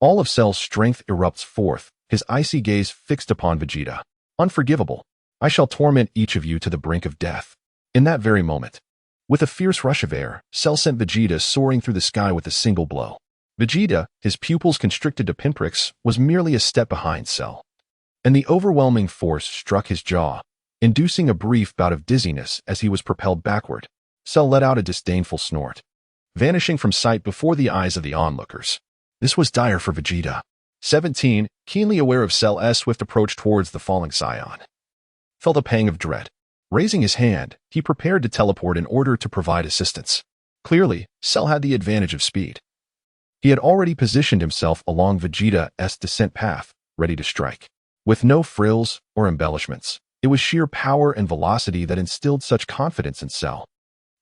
all of Cell's strength erupts forth, his icy gaze fixed upon Vegeta. Unforgivable. I shall torment each of you to the brink of death. In that very moment, with a fierce rush of air, Cell sent Vegeta soaring through the sky with a single blow. Vegeta, his pupils constricted to pinpricks, was merely a step behind Cell, and the overwhelming force struck his jaw, inducing a brief bout of dizziness as he was propelled backward. Cell let out a disdainful snort, vanishing from sight before the eyes of the onlookers. This was dire for Vegeta. 17, keenly aware of Cell's swift approach towards the falling Saiyan, felt a pang of dread. Raising his hand, he prepared to teleport in order to provide assistance. Clearly, Cell had the advantage of speed. He had already positioned himself along Vegeta's descent path, ready to strike. With no frills or embellishments, it was sheer power and velocity that instilled such confidence in Cell.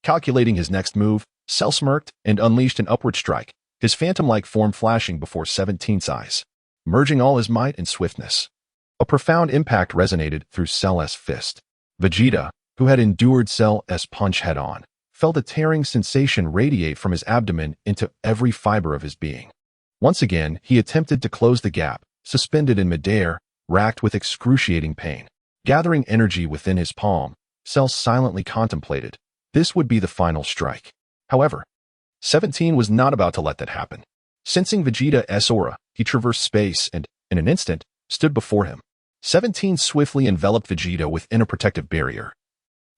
Calculating his next move, Cell smirked and unleashed an upward strike, his phantom-like form flashing before 17's eyes, merging all his might and swiftness. A profound impact resonated through Cell's fist. Vegeta, who had endured Cell's punch head-on, felt a tearing sensation radiate from his abdomen into every fiber of his being. Once again, he attempted to close the gap, suspended in midair, racked with excruciating pain. Gathering energy within his palm, Cell silently contemplated. This would be the final strike. However, 17 was not about to let that happen. Sensing Vegeta's aura, he traversed space and, in an instant, stood before him. 17 swiftly enveloped Vegeta within a protective barrier.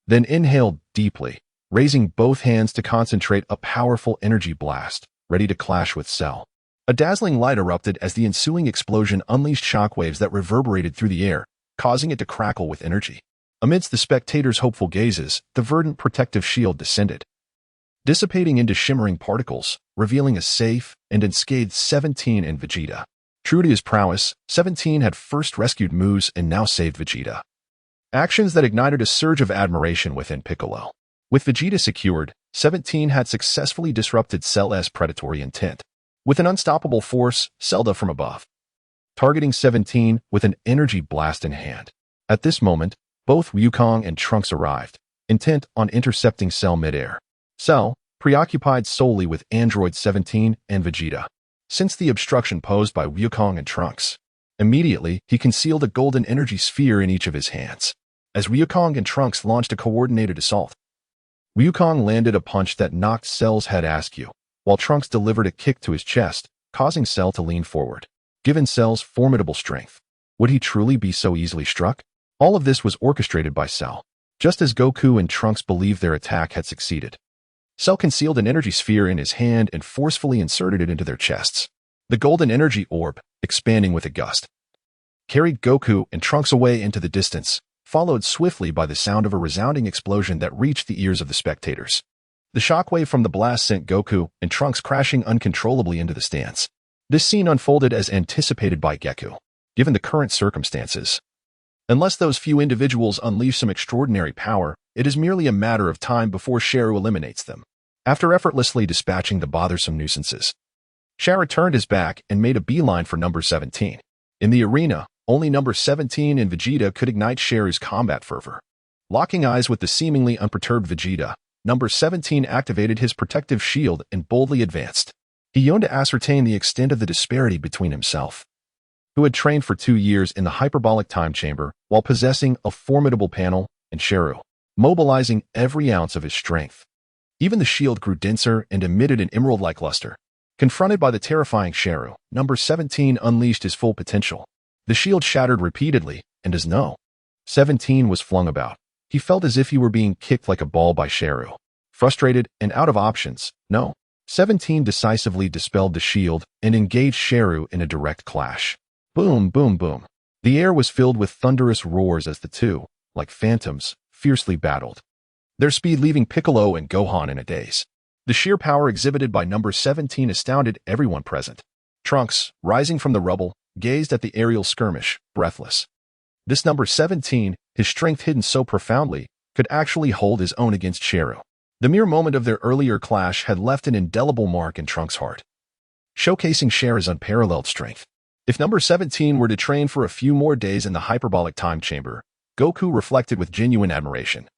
Then inhaled deeply, raising both hands to concentrate a powerful energy blast, ready to clash with Cell. A dazzling light erupted as the ensuing explosion unleashed shockwaves that reverberated through the air, causing it to crackle with energy. Amidst the spectators' hopeful gazes, the verdant protective shield descended, dissipating into shimmering particles, revealing a safe and unscathed 17 in Vegeta. True to his prowess, 17 had first rescued Moose and now saved Vegeta. Actions that ignited a surge of admiration within Piccolo. With Vegeta secured, 17 had successfully disrupted Cell's predatory intent. With an unstoppable force, Zelda from above, targeting 17 with an energy blast in hand. At this moment, both Wukong and Trunks arrived, intent on intercepting Cell midair. Cell, preoccupied solely with Android 17 and Vegeta. Since the obstruction posed by Wukong and Trunks, immediately he concealed a golden energy sphere in each of his hands. As Wukong and Trunks launched a coordinated assault, Wukong landed a punch that knocked Cell's head askew, while Trunks delivered a kick to his chest, causing Cell to lean forward. Given Cell's formidable strength, would he truly be so easily struck? All of this was orchestrated by Cell. Just as Goku and Trunks believed their attack had succeeded, Cell concealed an energy sphere in his hand and forcefully inserted it into their chests. The golden energy orb, expanding with a gust, carried Goku and Trunks away into the distance, followed swiftly by the sound of a resounding explosion that reached the ears of the spectators. The shockwave from the blast sent Goku and Trunks crashing uncontrollably into the stands. This scene unfolded as anticipated by Goku, given the current circumstances. Unless those few individuals unleash some extraordinary power, it is merely a matter of time before Sharu eliminates them. After effortlessly dispatching the bothersome nuisances, Sharu turned his back and made a beeline for number 17. In the arena, only number 17 and Vegeta could ignite Sharu's combat fervor. Locking eyes with the seemingly unperturbed Vegeta, number 17 activated his protective shield and boldly advanced. He yearned to ascertain the extent of the disparity between himself, who had trained for 2 years in the hyperbolic time chamber while possessing a formidable panel, and Sharu, mobilizing every ounce of his strength. Even the shield grew denser and emitted an emerald-like luster. Confronted by the terrifying Sharu, number 17 unleashed his full potential. The shield shattered repeatedly, and as no 17 was flung about, he felt as if he were being kicked like a ball by Sharu. Frustrated and out of options, no 17 decisively dispelled the shield and engaged Sharu in a direct clash. Boom, boom, boom. The air was filled with thunderous roars as the two, like phantoms, fiercely battled, their speed leaving Piccolo and Gohan in a daze. The sheer power exhibited by number 17 astounded everyone present. Trunks, rising from the rubble, gazed at the aerial skirmish, breathless. This number 17, his strength hidden so profoundly, could actually hold his own against Sharu. The mere moment of their earlier clash had left an indelible mark in Trunks' heart, showcasing Sharu's unparalleled strength. If number 17 were to train for a few more days in the hyperbolic time chamber, Goku reflected with genuine admiration.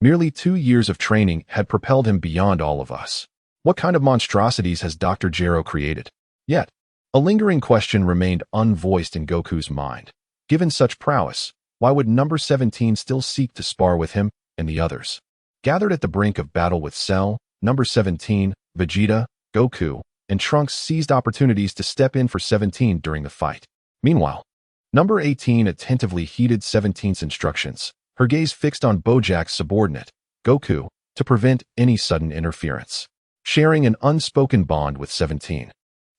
Merely 2 years of training had propelled him beyond all of us. What kind of monstrosities has Dr. Gero created? Yet, a lingering question remained unvoiced in Goku's mind. Given such prowess, why would number 17 still seek to spar with him and the others? Gathered at the brink of battle with Cell, number 17, Vegeta, Goku, and Trunks seized opportunities to step in for 17 during the fight. Meanwhile, number 18 attentively heeded 17's instructions, her gaze fixed on Bojack's subordinate, Goku, to prevent any sudden interference. Sharing an unspoken bond with 17,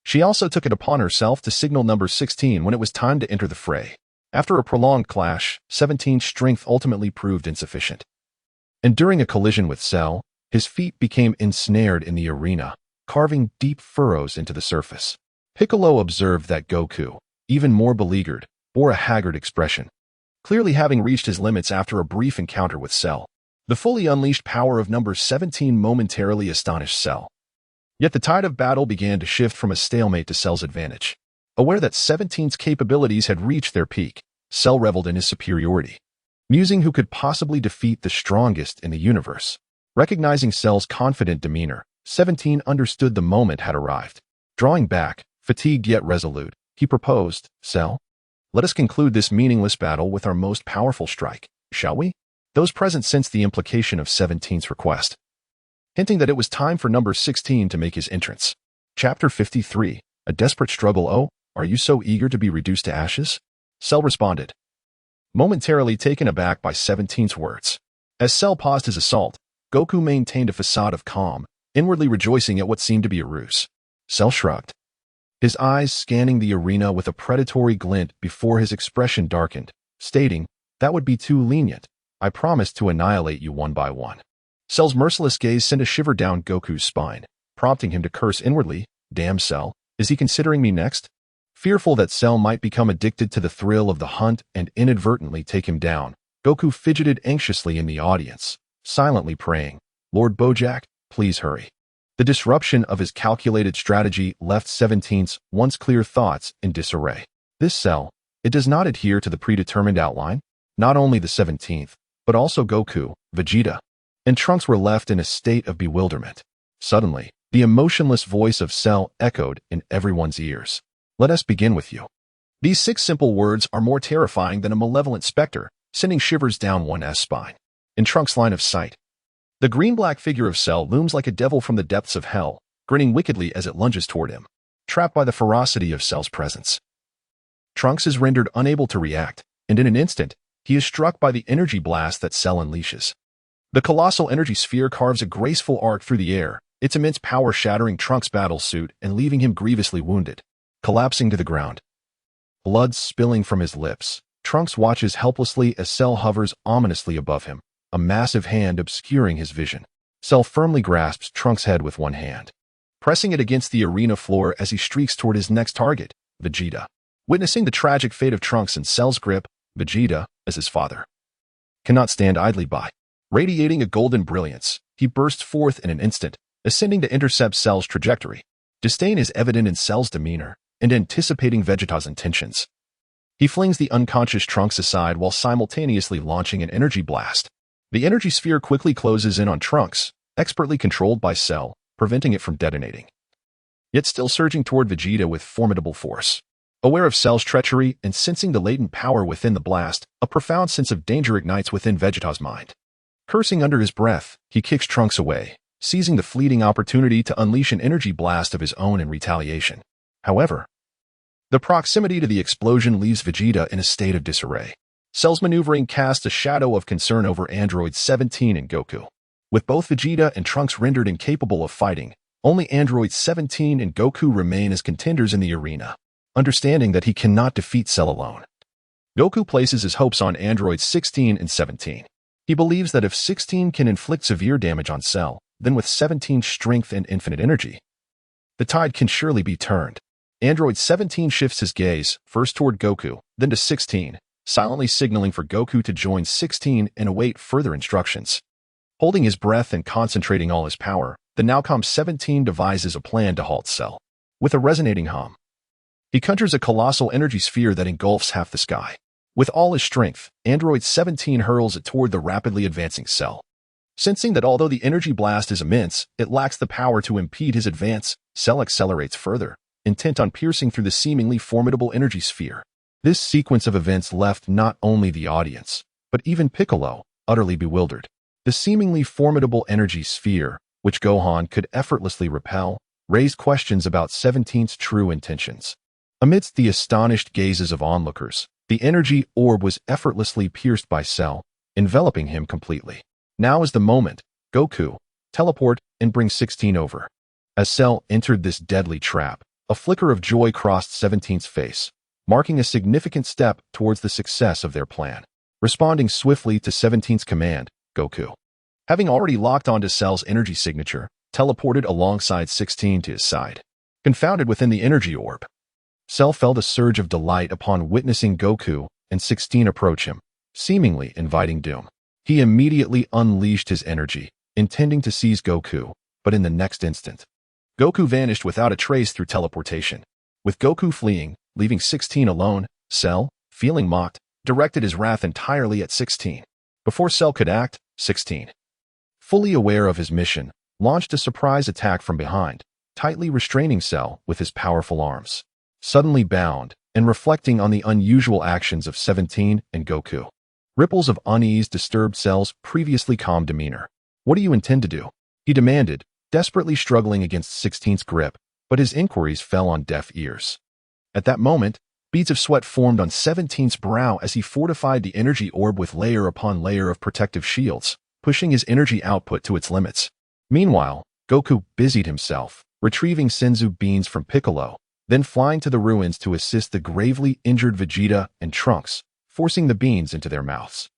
she also took it upon herself to signal number 16 when it was time to enter the fray. After a prolonged clash, 17's strength ultimately proved insufficient. And during a collision with Cell, his feet became ensnared in the arena, carving deep furrows into the surface. Piccolo observed that Goku, even more beleaguered, bore a haggard expression, clearly having reached his limits after a brief encounter with Cell. The fully unleashed power of number 17 momentarily astonished Cell. Yet the tide of battle began to shift from a stalemate to Cell's advantage. Aware that 17's capabilities had reached their peak, Cell reveled in his superiority, musing who could possibly defeat the strongest in the universe. Recognizing Cell's confident demeanor, 17 understood the moment had arrived. Drawing back, fatigued yet resolute, he proposed, "Cell, let us conclude this meaningless battle with our most powerful strike, shall we?" Those present sensed the implication of 17's request, hinting that it was time for number 16 to make his entrance. Chapter 53, A desperate struggle. Oh, are you so eager to be reduced to ashes? Cell responded, momentarily taken aback by 17's words. As Cell paused his assault, Goku maintained a facade of calm, inwardly rejoicing at what seemed to be a ruse. Cell shrugged, his eyes scanning the arena with a predatory glint before his expression darkened, stating, "That would be too lenient. I promised to annihilate you one by one." Cell's merciless gaze sent a shiver down Goku's spine, prompting him to curse inwardly, "Damn Cell, is he considering me next?" Fearful that Cell might become addicted to the thrill of the hunt and inadvertently take him down, Goku fidgeted anxiously in the audience, silently praying, "Lord Bojack, please hurry." The disruption of his calculated strategy left 17's once clear thoughts in disarray. This Cell, it does not adhere to the predetermined outline. Not only the 17th, but also Goku, Vegeta, and Trunks were left in a state of bewilderment. Suddenly, the emotionless voice of Cell echoed in everyone's ears. "Let us begin with you." These 6 simple words are more terrifying than a malevolent specter, sending shivers down one's spine. In Trunks' line of sight, the green-black figure of Cell looms like a devil from the depths of hell, grinning wickedly as it lunges toward him, trapped by the ferocity of Cell's presence. Trunks is rendered unable to react, and in an instant, he is struck by the energy blast that Cell unleashes. The colossal energy sphere carves a graceful arc through the air, its immense power shattering Trunks' battle suit and leaving him grievously wounded. Collapsing to the ground, blood spilling from his lips, Trunks watches helplessly as Cell hovers ominously above him, a massive hand obscuring his vision. Cell firmly grasps Trunks' head with one hand, pressing it against the arena floor as he streaks toward his next target, Vegeta. Witnessing the tragic fate of Trunks in Cell's grip, Vegeta, as his father, cannot stand idly by. Radiating a golden brilliance, he bursts forth in an instant, ascending to intercept Cell's trajectory. Disdain is evident in Cell's demeanor, and anticipating Vegeta's intentions, he flings the unconscious Trunks aside while simultaneously launching an energy blast. The energy sphere quickly closes in on Trunks, expertly controlled by Cell, preventing it from detonating, yet still surging toward Vegeta with formidable force. Aware of Cell's treachery and sensing the latent power within the blast, a profound sense of danger ignites within Vegeta's mind. Cursing under his breath, he kicks Trunks away, seizing the fleeting opportunity to unleash an energy blast of his own in retaliation. However, the proximity to the explosion leaves Vegeta in a state of disarray. Cell's maneuvering casts a shadow of concern over Android 17 and Goku. With both Vegeta and Trunks rendered incapable of fighting, only Android 17 and Goku remain as contenders in the arena. Understanding that he cannot defeat Cell alone, Goku places his hopes on Androids 16 and 17. He believes that if 16 can inflict severe damage on Cell, then with 17's strength and infinite energy, the tide can surely be turned. Android 17 shifts his gaze, first toward Goku, then to 16, silently signaling for Goku to join 16 and await further instructions. Holding his breath and concentrating all his power, the now-calm 17 devises a plan to halt Cell. With a resonating hum, he conjures a colossal energy sphere that engulfs half the sky. With all his strength, Android 17 hurls it toward the rapidly advancing Cell. Sensing that although the energy blast is immense, it lacks the power to impede his advance, Cell accelerates further, intent on piercing through the seemingly formidable energy sphere. This sequence of events left not only the audience, but even Piccolo, utterly bewildered. The seemingly formidable energy sphere, which Gohan could effortlessly repel, raised questions about 17's true intentions. Amidst the astonished gazes of onlookers, the energy orb was effortlessly pierced by Cell, enveloping him completely. Now is the moment. Goku, teleport and bring 16 over. As Cell entered this deadly trap, a flicker of joy crossed 17's face, marking a significant step towards the success of their plan. Responding swiftly to 17's command, Goku, having already locked onto Cell's energy signature, teleported alongside 16 to his side. Confounded within the energy orb, Cell felt a surge of delight upon witnessing Goku and 16 approach him, seemingly inviting doom. He immediately unleashed his energy, intending to seize Goku, but in the next instant, Goku vanished without a trace through teleportation. With Goku fleeing, leaving 16 alone, Cell, feeling mocked, directed his wrath entirely at 16. Before Cell could act, 16, fully aware of his mission, launched a surprise attack from behind, tightly restraining Cell with his powerful arms. Suddenly bound, and reflecting on the unusual actions of 17 and Goku, ripples of unease disturbed Cell's previously calm demeanor. "What do you intend to do?" he demanded, desperately struggling against 16's grip, but his inquiries fell on deaf ears. At that moment, beads of sweat formed on 17's brow as he fortified the energy orb with layer upon layer of protective shields, pushing his energy output to its limits. Meanwhile, Goku busied himself, retrieving Senzu beans from Piccolo, then flying to the ruins to assist the gravely injured Vegeta and Trunks, forcing the beans into their mouths.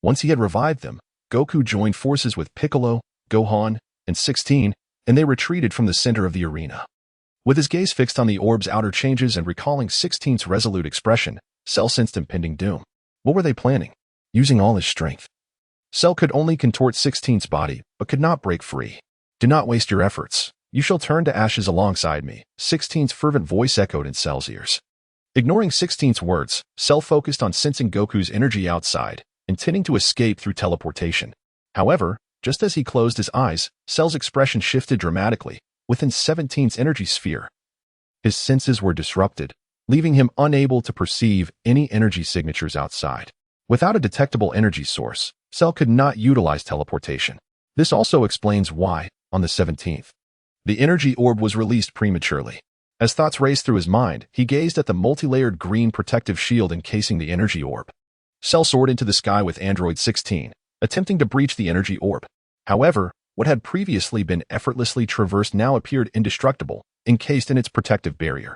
Once he had revived them, Goku joined forces with Piccolo, Gohan, and 16, and they retreated from the center of the arena. With his gaze fixed on the orb's outer changes and recalling 16's resolute expression, Cell sensed impending doom. What were they planning? Using all his strength. Cell could only contort 16's body, but could not break free. Do not waste your efforts. You shall turn to ashes alongside me, 16's fervent voice echoed in Cell's ears. Ignoring 16's words, Cell focused on sensing Goku's energy outside, intending to escape through teleportation. However, just as he closed his eyes, Cell's expression shifted dramatically, within 17's energy sphere. His senses were disrupted, leaving him unable to perceive any energy signatures outside. Without a detectable energy source, Cell could not utilize teleportation. This also explains why, on the 17th, the energy orb was released prematurely. As thoughts raced through his mind, he gazed at the multi-layered green protective shield encasing the energy orb. Cell soared into the sky with Android 16, attempting to breach the energy orb. However, what had previously been effortlessly traversed now appeared indestructible, encased in its protective barrier.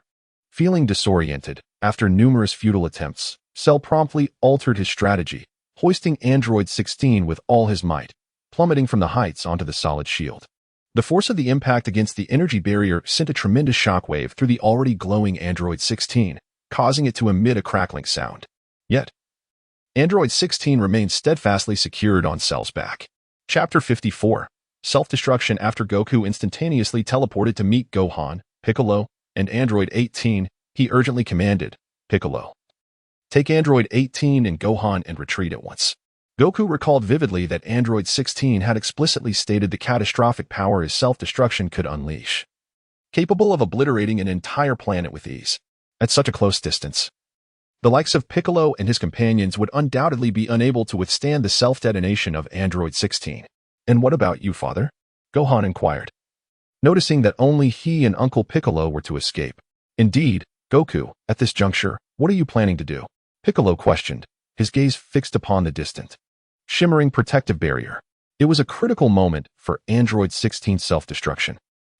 Feeling disoriented, after numerous futile attempts, Cell promptly altered his strategy, hoisting Android 16 with all his might, plummeting from the heights onto the solid shield. The force of the impact against the energy barrier sent a tremendous shockwave through the already glowing Android 16, causing it to emit a crackling sound. Yet, Android 16 remained steadfastly secured on Cell's back. Chapter 54. Self-destruction. After Goku instantaneously teleported to meet Gohan, Piccolo, and Android 18, he urgently commanded, Piccolo, take Android 18 and Gohan and retreat at once. Goku recalled vividly that Android 16 had explicitly stated the catastrophic power his self-destruction could unleash, capable of obliterating an entire planet with ease. At such a close distance, the likes of Piccolo and his companions would undoubtedly be unable to withstand the self-detonation of Android 16. And what about you, father? Gohan inquired, noticing that only he and Uncle Piccolo were to escape. Indeed, Goku, at this juncture, what are you planning to do? Piccolo questioned, his gaze fixed upon the distant, shimmering protective barrier. It was a critical moment for Android 16's self-destruction,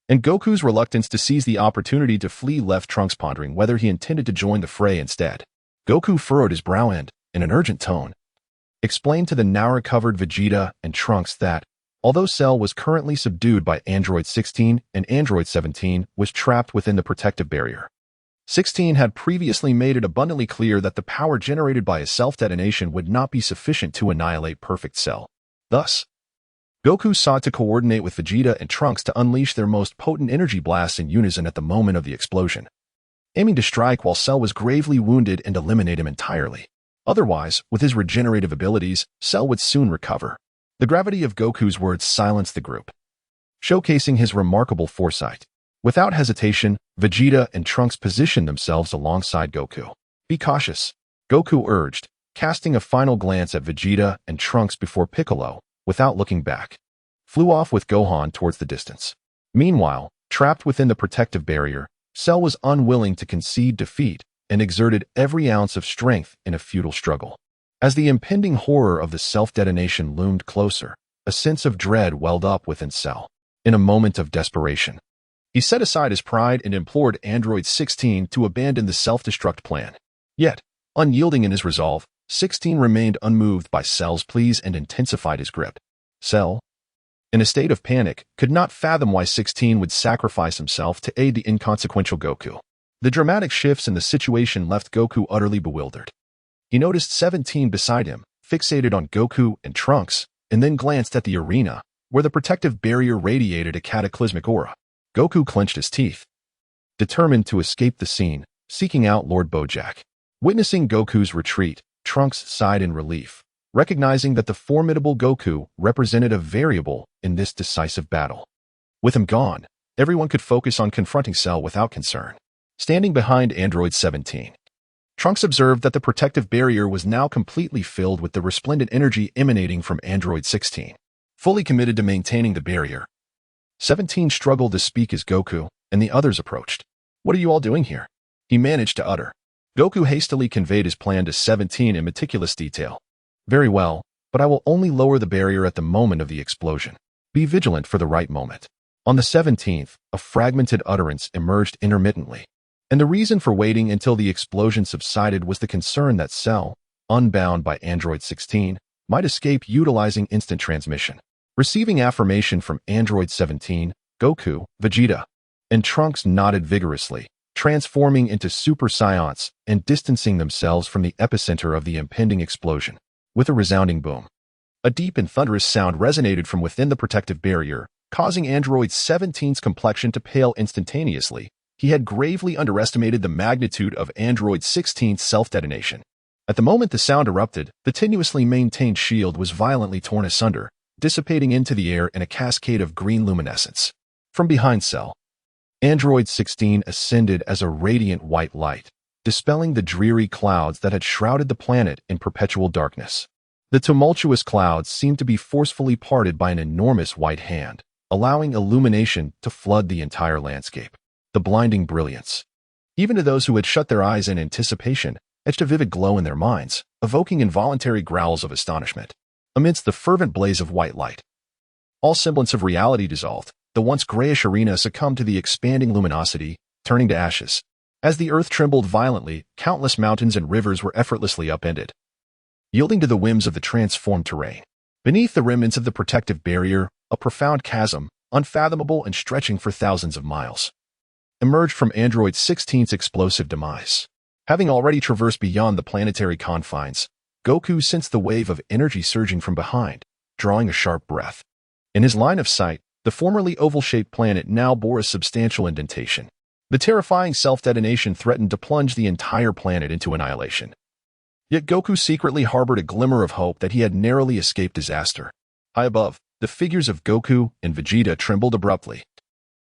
and Goku's reluctance to seize the opportunity to flee left Trunks pondering whether he intended to join the fray instead. Goku furrowed his brow and, in an urgent tone, explained to the now-recovered Vegeta and Trunks that, although Cell was currently subdued by Android 16 and Android 17 was trapped within the protective barrier, 16 had previously made it abundantly clear that the power generated by his self-detonation would not be sufficient to annihilate perfect Cell. Thus, Goku sought to coordinate with Vegeta and Trunks to unleash their most potent energy blasts in unison at the moment of the explosion, aiming to strike while Cell was gravely wounded and eliminate him entirely. Otherwise, with his regenerative abilities, Cell would soon recover. The gravity of Goku's words silenced the group, showcasing his remarkable foresight. Without hesitation, Vegeta and Trunks positioned themselves alongside Goku. Be cautious, Goku urged, casting a final glance at Vegeta and Trunks before Piccolo, without looking back, flew off with Gohan towards the distance. Meanwhile, trapped within the protective barrier, Cell was unwilling to concede defeat and exerted every ounce of strength in a futile struggle. As the impending horror of the self-detonation loomed closer, a sense of dread welled up within Cell. In a moment of desperation, he set aside his pride and implored Android 16 to abandon the self-destruct plan. Yet, unyielding in his resolve, 16 remained unmoved by Cell's pleas and intensified his grip. Cell, in a state of panic, could not fathom why 16 would sacrifice himself to aid the inconsequential Goku. The dramatic shifts in the situation left Goku utterly bewildered. He noticed 17 beside him, fixated on Goku and Trunks, and then glanced at the arena, where the protective barrier radiated a cataclysmic aura. Goku clenched his teeth, determined to escape the scene, seeking out Lord Bojack. Witnessing Goku's retreat, Trunks sighed in relief, recognizing that the formidable Goku represented a variable in this decisive battle. With him gone, everyone could focus on confronting Cell without concern. Standing behind Android 17, Trunks observed that the protective barrier was now completely filled with the resplendent energy emanating from Android 16. Fully committed to maintaining the barrier, 17 struggled to speak as Goku and the others approached. "What are you all doing here?" he managed to utter. Goku hastily conveyed his plan to 17 in meticulous detail. "Very well, but I will only lower the barrier at the moment of the explosion. Be vigilant for the right moment." On the 17th, a fragmented utterance emerged intermittently, and the reason for waiting until the explosion subsided was the concern that Cell, unbound by Android 16, might escape utilizing instant transmission. Receiving affirmation from Android 17, Goku, Vegeta, and Trunks nodded vigorously, transforming into Super Saiyans and distancing themselves from the epicenter of the impending explosion. With a resounding boom, a deep and thunderous sound resonated from within the protective barrier, causing Android 17's complexion to pale instantaneously. He had gravely underestimated the magnitude of Android 16's self-detonation. At the moment the sound erupted, the tenuously maintained shield was violently torn asunder, dissipating into the air in a cascade of green luminescence. From behind Cell, Android 16 ascended as a radiant white light, dispelling the dreary clouds that had shrouded the planet in perpetual darkness. The tumultuous clouds seemed to be forcefully parted by an enormous white hand, allowing illumination to flood the entire landscape. The blinding brilliance, even to those who had shut their eyes in anticipation, etched a vivid glow in their minds, evoking involuntary growls of astonishment. Amidst the fervent blaze of white light, all semblance of reality dissolved. The once grayish arena succumbed to the expanding luminosity, turning to ashes. As the earth trembled violently, countless mountains and rivers were effortlessly upended, yielding to the whims of the transformed terrain. Beneath the remnants of the protective barrier, a profound chasm, unfathomable and stretching for thousands of miles, emerged from Android 16's explosive demise. Having already traversed beyond the planetary confines, Goku sensed the wave of energy surging from behind, drawing a sharp breath. In his line of sight, the formerly oval-shaped planet now bore a substantial indentation. The terrifying self-detonation threatened to plunge the entire planet into annihilation. Yet Goku secretly harbored a glimmer of hope that he had narrowly escaped disaster. High above, the figures of Goku and Vegeta trembled abruptly,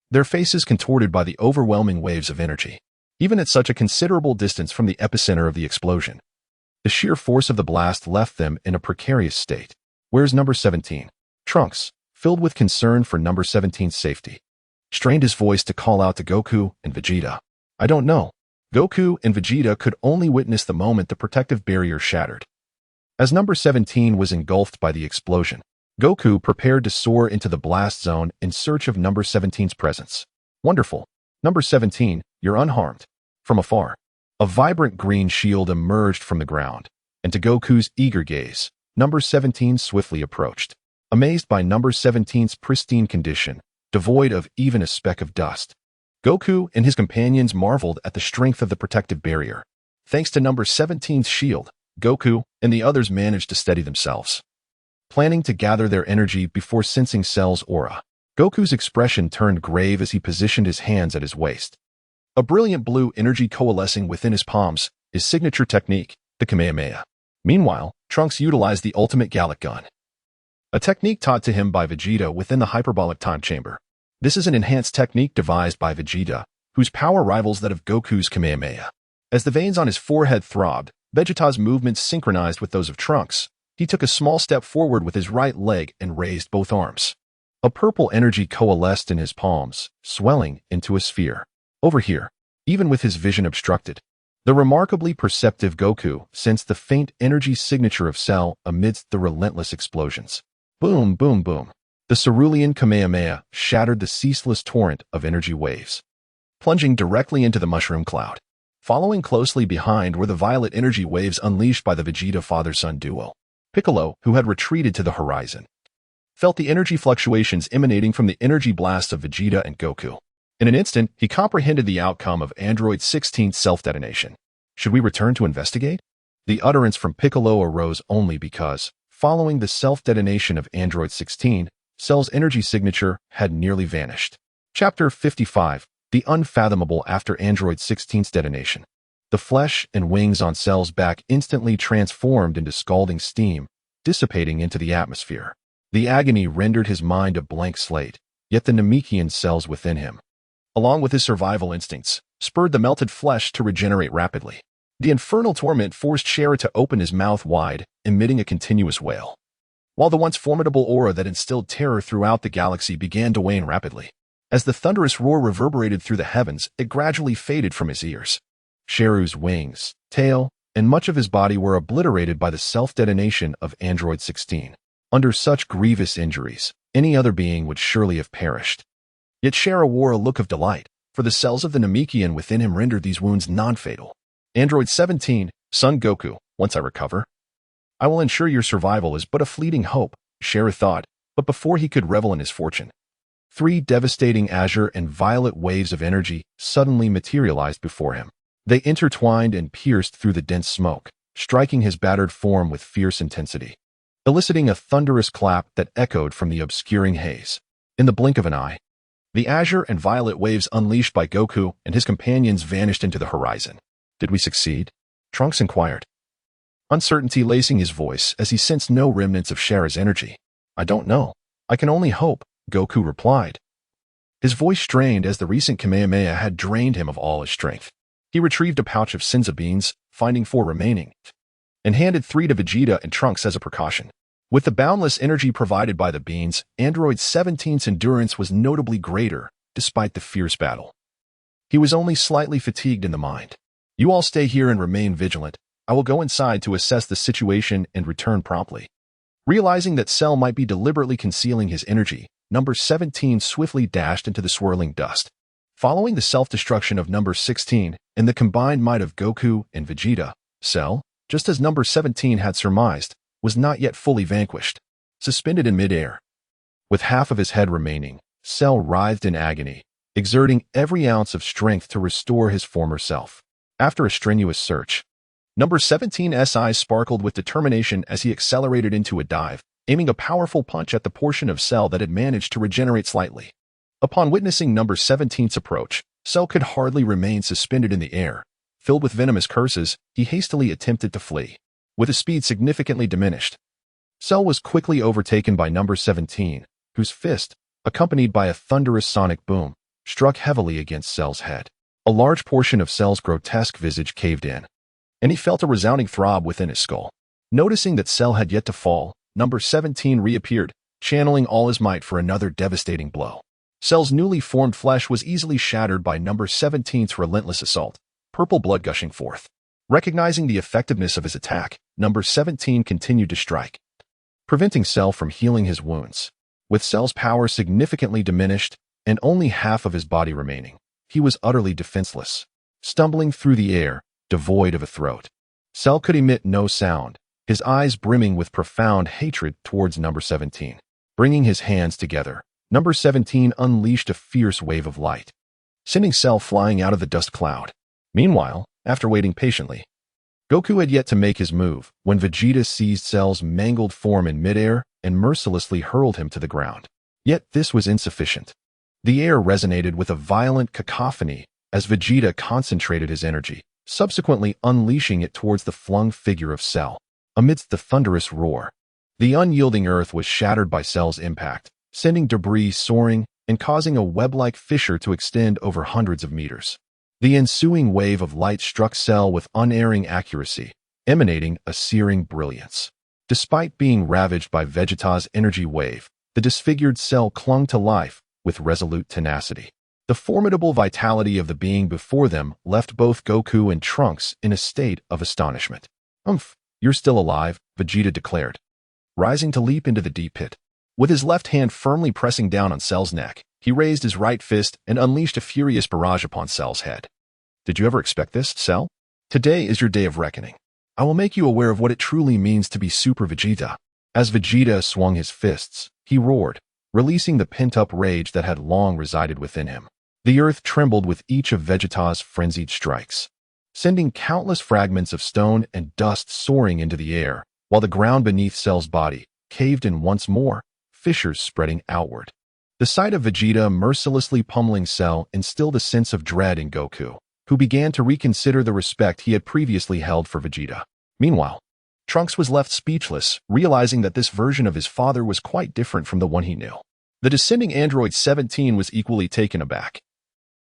their faces contorted by the overwhelming waves of energy. Even at such a considerable distance from the epicenter of the explosion, the sheer force of the blast left them in a precarious state. "Where's number 17? Trunks, filled with concern for number 17's safety, strained his voice to call out to Goku and Vegeta. "I don't know." Goku and Vegeta could only witness the moment the protective barrier shattered. As number 17 was engulfed by the explosion, Goku prepared to soar into the blast zone in search of number 17's presence. "Wonderful. Number 17, you're unharmed." From afar, a vibrant green shield emerged from the ground, and to Goku's eager gaze, number 17 swiftly approached. Amazed by number 17's pristine condition, devoid of even a speck of dust, Goku and his companions marveled at the strength of the protective barrier. Thanks to number 17's shield, Goku and the others managed to steady themselves, planning to gather their energy before sensing Cell's aura. Goku's expression turned grave as he positioned his hands at his waist. A brilliant blue energy coalescing within his palms, his signature technique, the Kamehameha. Meanwhile, Trunks utilized the ultimate Gallic gun, a technique taught to him by Vegeta within the hyperbolic time chamber. This is an enhanced technique devised by Vegeta, whose power rivals that of Goku's Kamehameha. As the veins on his forehead throbbed, Vegeta's movements synchronized with those of Trunks. He took a small step forward with his right leg and raised both arms. A purple energy coalesced in his palms, swelling into a sphere. Over here, even with his vision obstructed, the remarkably perceptive Goku sensed the faint energy signature of Cell amidst the relentless explosions. Boom, boom, boom. The cerulean Kamehameha shattered the ceaseless torrent of energy waves, plunging directly into the mushroom cloud. Following closely behind were the violet energy waves unleashed by the Vegeta father-son duo. Piccolo, who had retreated to the horizon, felt the energy fluctuations emanating from the energy blasts of Vegeta and Goku. In an instant, he comprehended the outcome of Android 16's self-detonation. Should we return to investigate? The utterance from Piccolo arose only because, following the self-detonation of Android 16, Cell's energy signature had nearly vanished. Chapter 55, The Unfathomable After Android 16's Detonation. The flesh and wings on Cell's back instantly transformed into scalding steam, dissipating into the atmosphere. The agony rendered his mind a blank slate, yet the Namekian cells within him, along with his survival instincts, spurred the melted flesh to regenerate rapidly. The infernal torment forced Shara to open his mouth wide, emitting a continuous wail. while the once formidable aura that instilled terror throughout the galaxy began to wane rapidly. As the thunderous roar reverberated through the heavens, it gradually faded from his ears. Sheru's wings, tail, and much of his body were obliterated by the self-detonation of Android 16. Under such grievous injuries, any other being would surely have perished. Yet Sheru wore a look of delight, for the cells of the Namekian within him rendered these wounds non-fatal. Android 17, Son Goku, once I recover, I will ensure your survival is but a fleeting hope, Sheru thought, but before he could revel in his fortune, 3 devastating azure and violet waves of energy suddenly materialized before him. They intertwined and pierced through the dense smoke, striking his battered form with fierce intensity, eliciting a thunderous clap that echoed from the obscuring haze. In the blink of an eye, the azure and violet waves unleashed by Goku and his companions vanished into the horizon. Did we succeed? Trunks inquired, uncertainty lacing his voice as he sensed no remnants of Sheru's energy. I don't know. I can only hope, Goku replied. His voice strained as the recent Kamehameha had drained him of all his strength. He retrieved a pouch of Senza beans, finding 4 remaining, and handed 3 to Vegeta and Trunks as a precaution. With the boundless energy provided by the beans, Android 17's endurance was notably greater, despite the fierce battle. He was only slightly fatigued in the mind. You all stay here and remain vigilant. I will go inside to assess the situation and return promptly. Realizing that Cell might be deliberately concealing his energy, Number 17 swiftly dashed into the swirling dust. Following the self-destruction of Number 16 and the combined might of Goku and Vegeta, Cell, just as Number 17 had surmised, was not yet fully vanquished. Suspended in midair, with half of his head remaining, Cell writhed in agony, exerting every ounce of strength to restore his former self. After a strenuous search, Number 17's eyes sparkled with determination as he accelerated into a dive, aiming a powerful punch at the portion of Cell that had managed to regenerate slightly. Upon witnessing Number 17's approach, Cell could hardly remain suspended in the air. Filled with venomous curses, he hastily attempted to flee. With his speed significantly diminished, Cell was quickly overtaken by Number 17, whose fist, accompanied by a thunderous sonic boom, struck heavily against Cell's head. A large portion of Cell's grotesque visage caved in, and he felt a resounding throb within his skull. Noticing that Cell had yet to fall, Number 17 reappeared, channeling all his might for another devastating blow. Cell's newly formed flesh was easily shattered by Number 17's relentless assault, purple blood gushing forth. Recognizing the effectiveness of his attack, Number 17 continued to strike, preventing Cell from healing his wounds. With Cell's power significantly diminished and only half of his body remaining, he was utterly defenseless, stumbling through the air, devoid of a throat. Cell could emit no sound, his eyes brimming with profound hatred towards Number 17. Bringing his hands together, Number 17 unleashed a fierce wave of light, sending Cell flying out of the dust cloud. Meanwhile, after waiting patiently, Goku had yet to make his move when Vegeta seized Cell's mangled form in midair and mercilessly hurled him to the ground. Yet this was insufficient. The air resonated with a violent cacophony as Vegeta concentrated his energy, subsequently unleashing it towards the flung figure of Cell. Amidst the thunderous roar, the unyielding earth was shattered by Cell's impact, sending debris soaring and causing a web-like fissure to extend over hundreds of meters. The ensuing wave of light struck Cell with unerring accuracy, emanating a searing brilliance. Despite being ravaged by Vegeta's energy wave, the disfigured Cell clung to life with resolute tenacity. The formidable vitality of the being before them left both Goku and Trunks in a state of astonishment. You're still alive, Vegeta declared, rising to leap into the deep pit. With his left hand firmly pressing down on Cell's neck, he raised his right fist and unleashed a furious barrage upon Cell's head. Did you ever expect this, Cell? Today is your day of reckoning. I will make you aware of what it truly means to be Super Vegeta. As Vegeta swung his fists, he roared, releasing the pent-up rage that had long resided within him. The earth trembled with each of Vegeta's frenzied strikes, sending countless fragments of stone and dust soaring into the air, while the ground beneath Cell's body caved in once more, fissures spreading outward. The sight of Vegeta mercilessly pummeling Cell instilled a sense of dread in Goku, who began to reconsider the respect he had previously held for Vegeta. Meanwhile, Trunks was left speechless, realizing that this version of his father was quite different from the one he knew. The descending Android 17 was equally taken aback.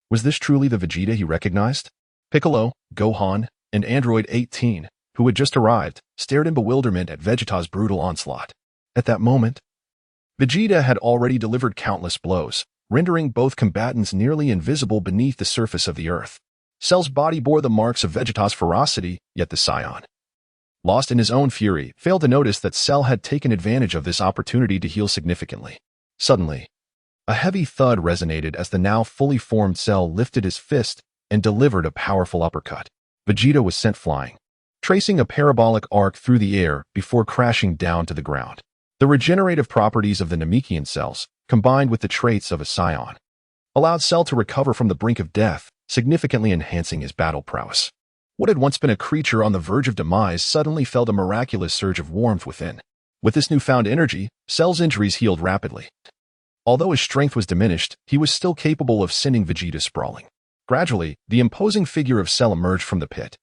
Was this truly the Vegeta he recognized? Piccolo, Gohan, and Android 18, who had just arrived, stared in bewilderment at Vegeta's brutal onslaught. At that moment, Vegeta had already delivered countless blows, rendering both combatants nearly invisible beneath the surface of the earth. Cell's body bore the marks of Vegeta's ferocity, yet the Saiyan, lost in his own fury, failed to notice that Cell had taken advantage of this opportunity to heal significantly. Suddenly, a heavy thud resonated as the now fully formed Cell lifted his fist and delivered a powerful uppercut. Vegeta was sent flying, tracing a parabolic arc through the air before crashing down to the ground. The regenerative properties of the Namekian cells, combined with the traits of a Saiyan, allowed Cell to recover from the brink of death, significantly enhancing his battle prowess. What had once been a creature on the verge of demise suddenly felt a miraculous surge of warmth within. With this newfound energy, Cell's injuries healed rapidly. Although his strength was diminished, he was still capable of sending Vegeta sprawling. Gradually, the imposing figure of Cell emerged from the pit.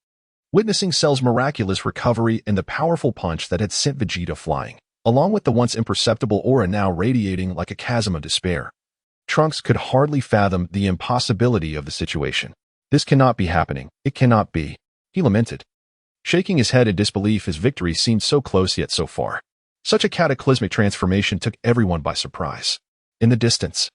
Witnessing Cell's miraculous recovery and the powerful punch that had sent Vegeta flying, along with the once imperceptible aura now radiating like a chasm of despair, Trunks could hardly fathom the impossibility of the situation. This cannot be happening. It cannot be, he lamented, shaking his head in disbelief as victory seemed so close yet so far. Such a cataclysmic transformation took everyone by surprise. In the distance,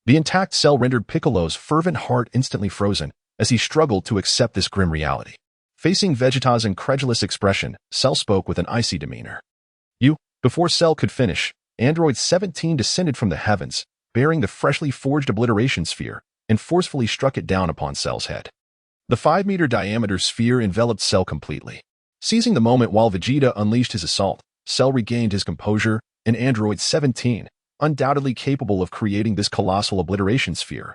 the intact Cell rendered Piccolo's fervent heart instantly frozen as he struggled to accept this grim reality. Facing Vegeta's incredulous expression, Cell spoke with an icy demeanor. Before Cell could finish, Android 17 descended from the heavens, bearing the freshly forged obliteration sphere, and forcefully struck it down upon Cell's head. The 5-meter diameter sphere enveloped Cell completely. Seizing the moment while Vegeta unleashed his assault, Cell regained his composure, and Android 17, undoubtedly capable of creating this colossal obliteration sphere,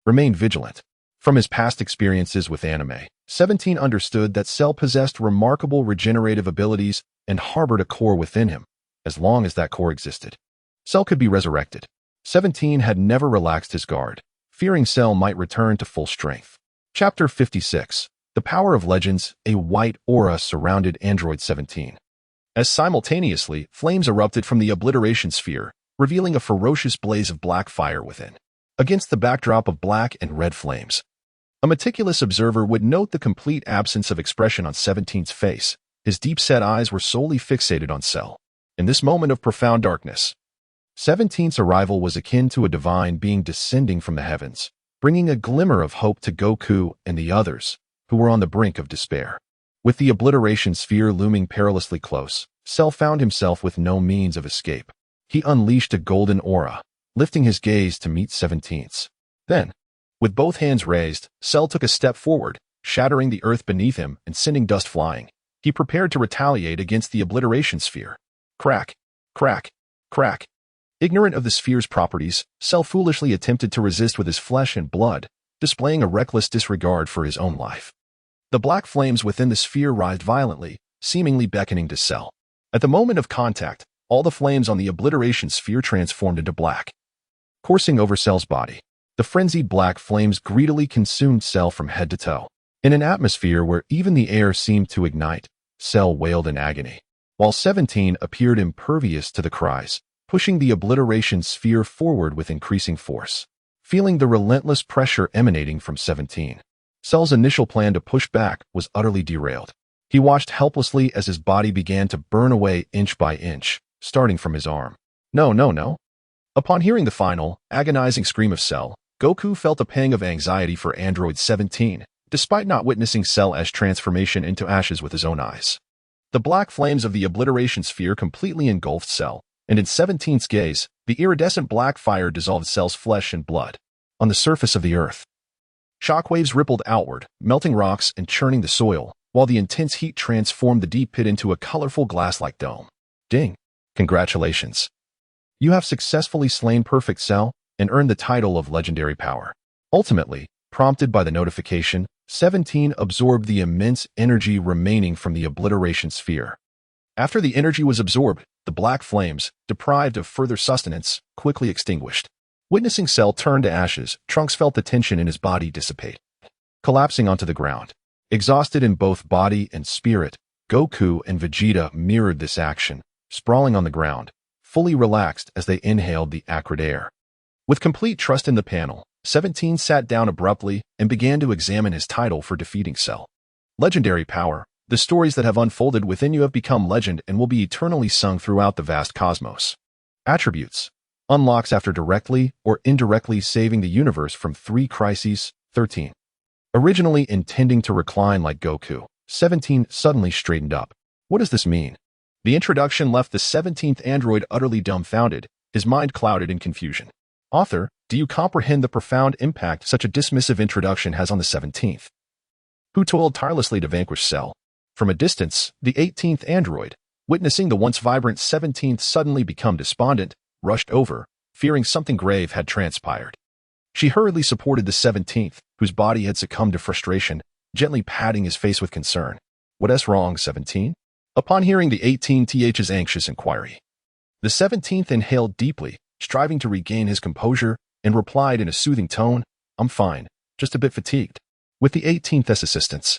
remained vigilant. From his past experiences with anime, 17 understood that Cell possessed remarkable regenerative abilities and harbored a core within him. As long as that core existed, Cell could be resurrected. 17 had never relaxed his guard, fearing Cell might return to full strength. Chapter 56. The Power of Legends. A white aura surrounded Android 17, as simultaneously flames erupted from the obliteration sphere, revealing a ferocious blaze of black fire within. Against the backdrop of black and red flames, a meticulous observer would note the complete absence of expression on 17's face. His deep-set eyes were solely fixated on Cell. In this moment of profound darkness, 17's arrival was akin to a divine being descending from the heavens, bringing a glimmer of hope to Goku and the others, who were on the brink of despair. With the obliteration sphere looming perilously close, Cell found himself with no means of escape. He unleashed a golden aura, lifting his gaze to meet 17's. Then, with both hands raised, Cell took a step forward, shattering the earth beneath him and sending dust flying. He prepared to retaliate against the obliteration sphere. Crack, crack, crack. Ignorant of the sphere's properties, Cell foolishly attempted to resist with his flesh and blood, displaying a reckless disregard for his own life. The black flames within the sphere writhed violently, seemingly beckoning to Cell. At the moment of contact, all the flames on the obliteration sphere transformed into black, coursing over Cell's body. The frenzied black flames greedily consumed Cell from head to toe. In an atmosphere where even the air seemed to ignite, Cell wailed in agony, while 17 appeared impervious to the cries, pushing the obliteration sphere forward with increasing force. Feeling the relentless pressure emanating from 17, Cell's initial plan to push back was utterly derailed. He watched helplessly as his body began to burn away inch by inch, starting from his arm. No, no, no. Upon hearing the final, agonizing scream of Cell, Goku felt a pang of anxiety for Android 17, despite not witnessing Cell's transformation into ashes with his own eyes. The black flames of the obliteration sphere completely engulfed Cell, and in 17's gaze, the iridescent black fire dissolved Cell's flesh and blood. On the surface of the earth, shockwaves rippled outward, melting rocks and churning the soil, while the intense heat transformed the deep pit into a colorful glass-like dome. Ding! Congratulations! You have successfully slain Perfect Cell and earned the title of Legendary Power. Ultimately, prompted by the notification, 17 absorbed the immense energy remaining from the obliteration sphere. After the energy was absorbed, the black flames, deprived of further sustenance, quickly extinguished. Witnessing Cell turn to ashes, Trunks felt the tension in his body dissipate. Collapsing onto the ground, exhausted in both body and spirit, Goku and Vegeta mirrored this action, sprawling on the ground, fully relaxed as they inhaled the acrid air. With complete trust in the panel, 17 sat down abruptly and began to examine his title for defeating Cell. Legendary Power, The stories that have unfolded within you have become legend and will be eternally sung throughout the vast cosmos. Attributes. Unlocks after directly or indirectly saving the universe from 3 crises. 13. Originally intending to recline like Goku, 17 suddenly straightened up. What does this mean? The introduction left the 17th android utterly dumbfounded, his mind clouded in confusion. Author, do you comprehend the profound impact such a dismissive introduction has on the 17th? Who toiled tirelessly to vanquish Cell? From a distance, the 18th android, witnessing the once vibrant 17th suddenly become despondent, rushed over, fearing something grave had transpired. She hurriedly supported the 17th, whose body had succumbed to frustration, gently patting his face with concern. What's wrong, 17? Upon hearing the 18th's anxious inquiry, the 17th inhaled deeply, striving to regain his composure, and replied in a soothing tone, I'm fine, just a bit fatigued. With the 18th's assistance,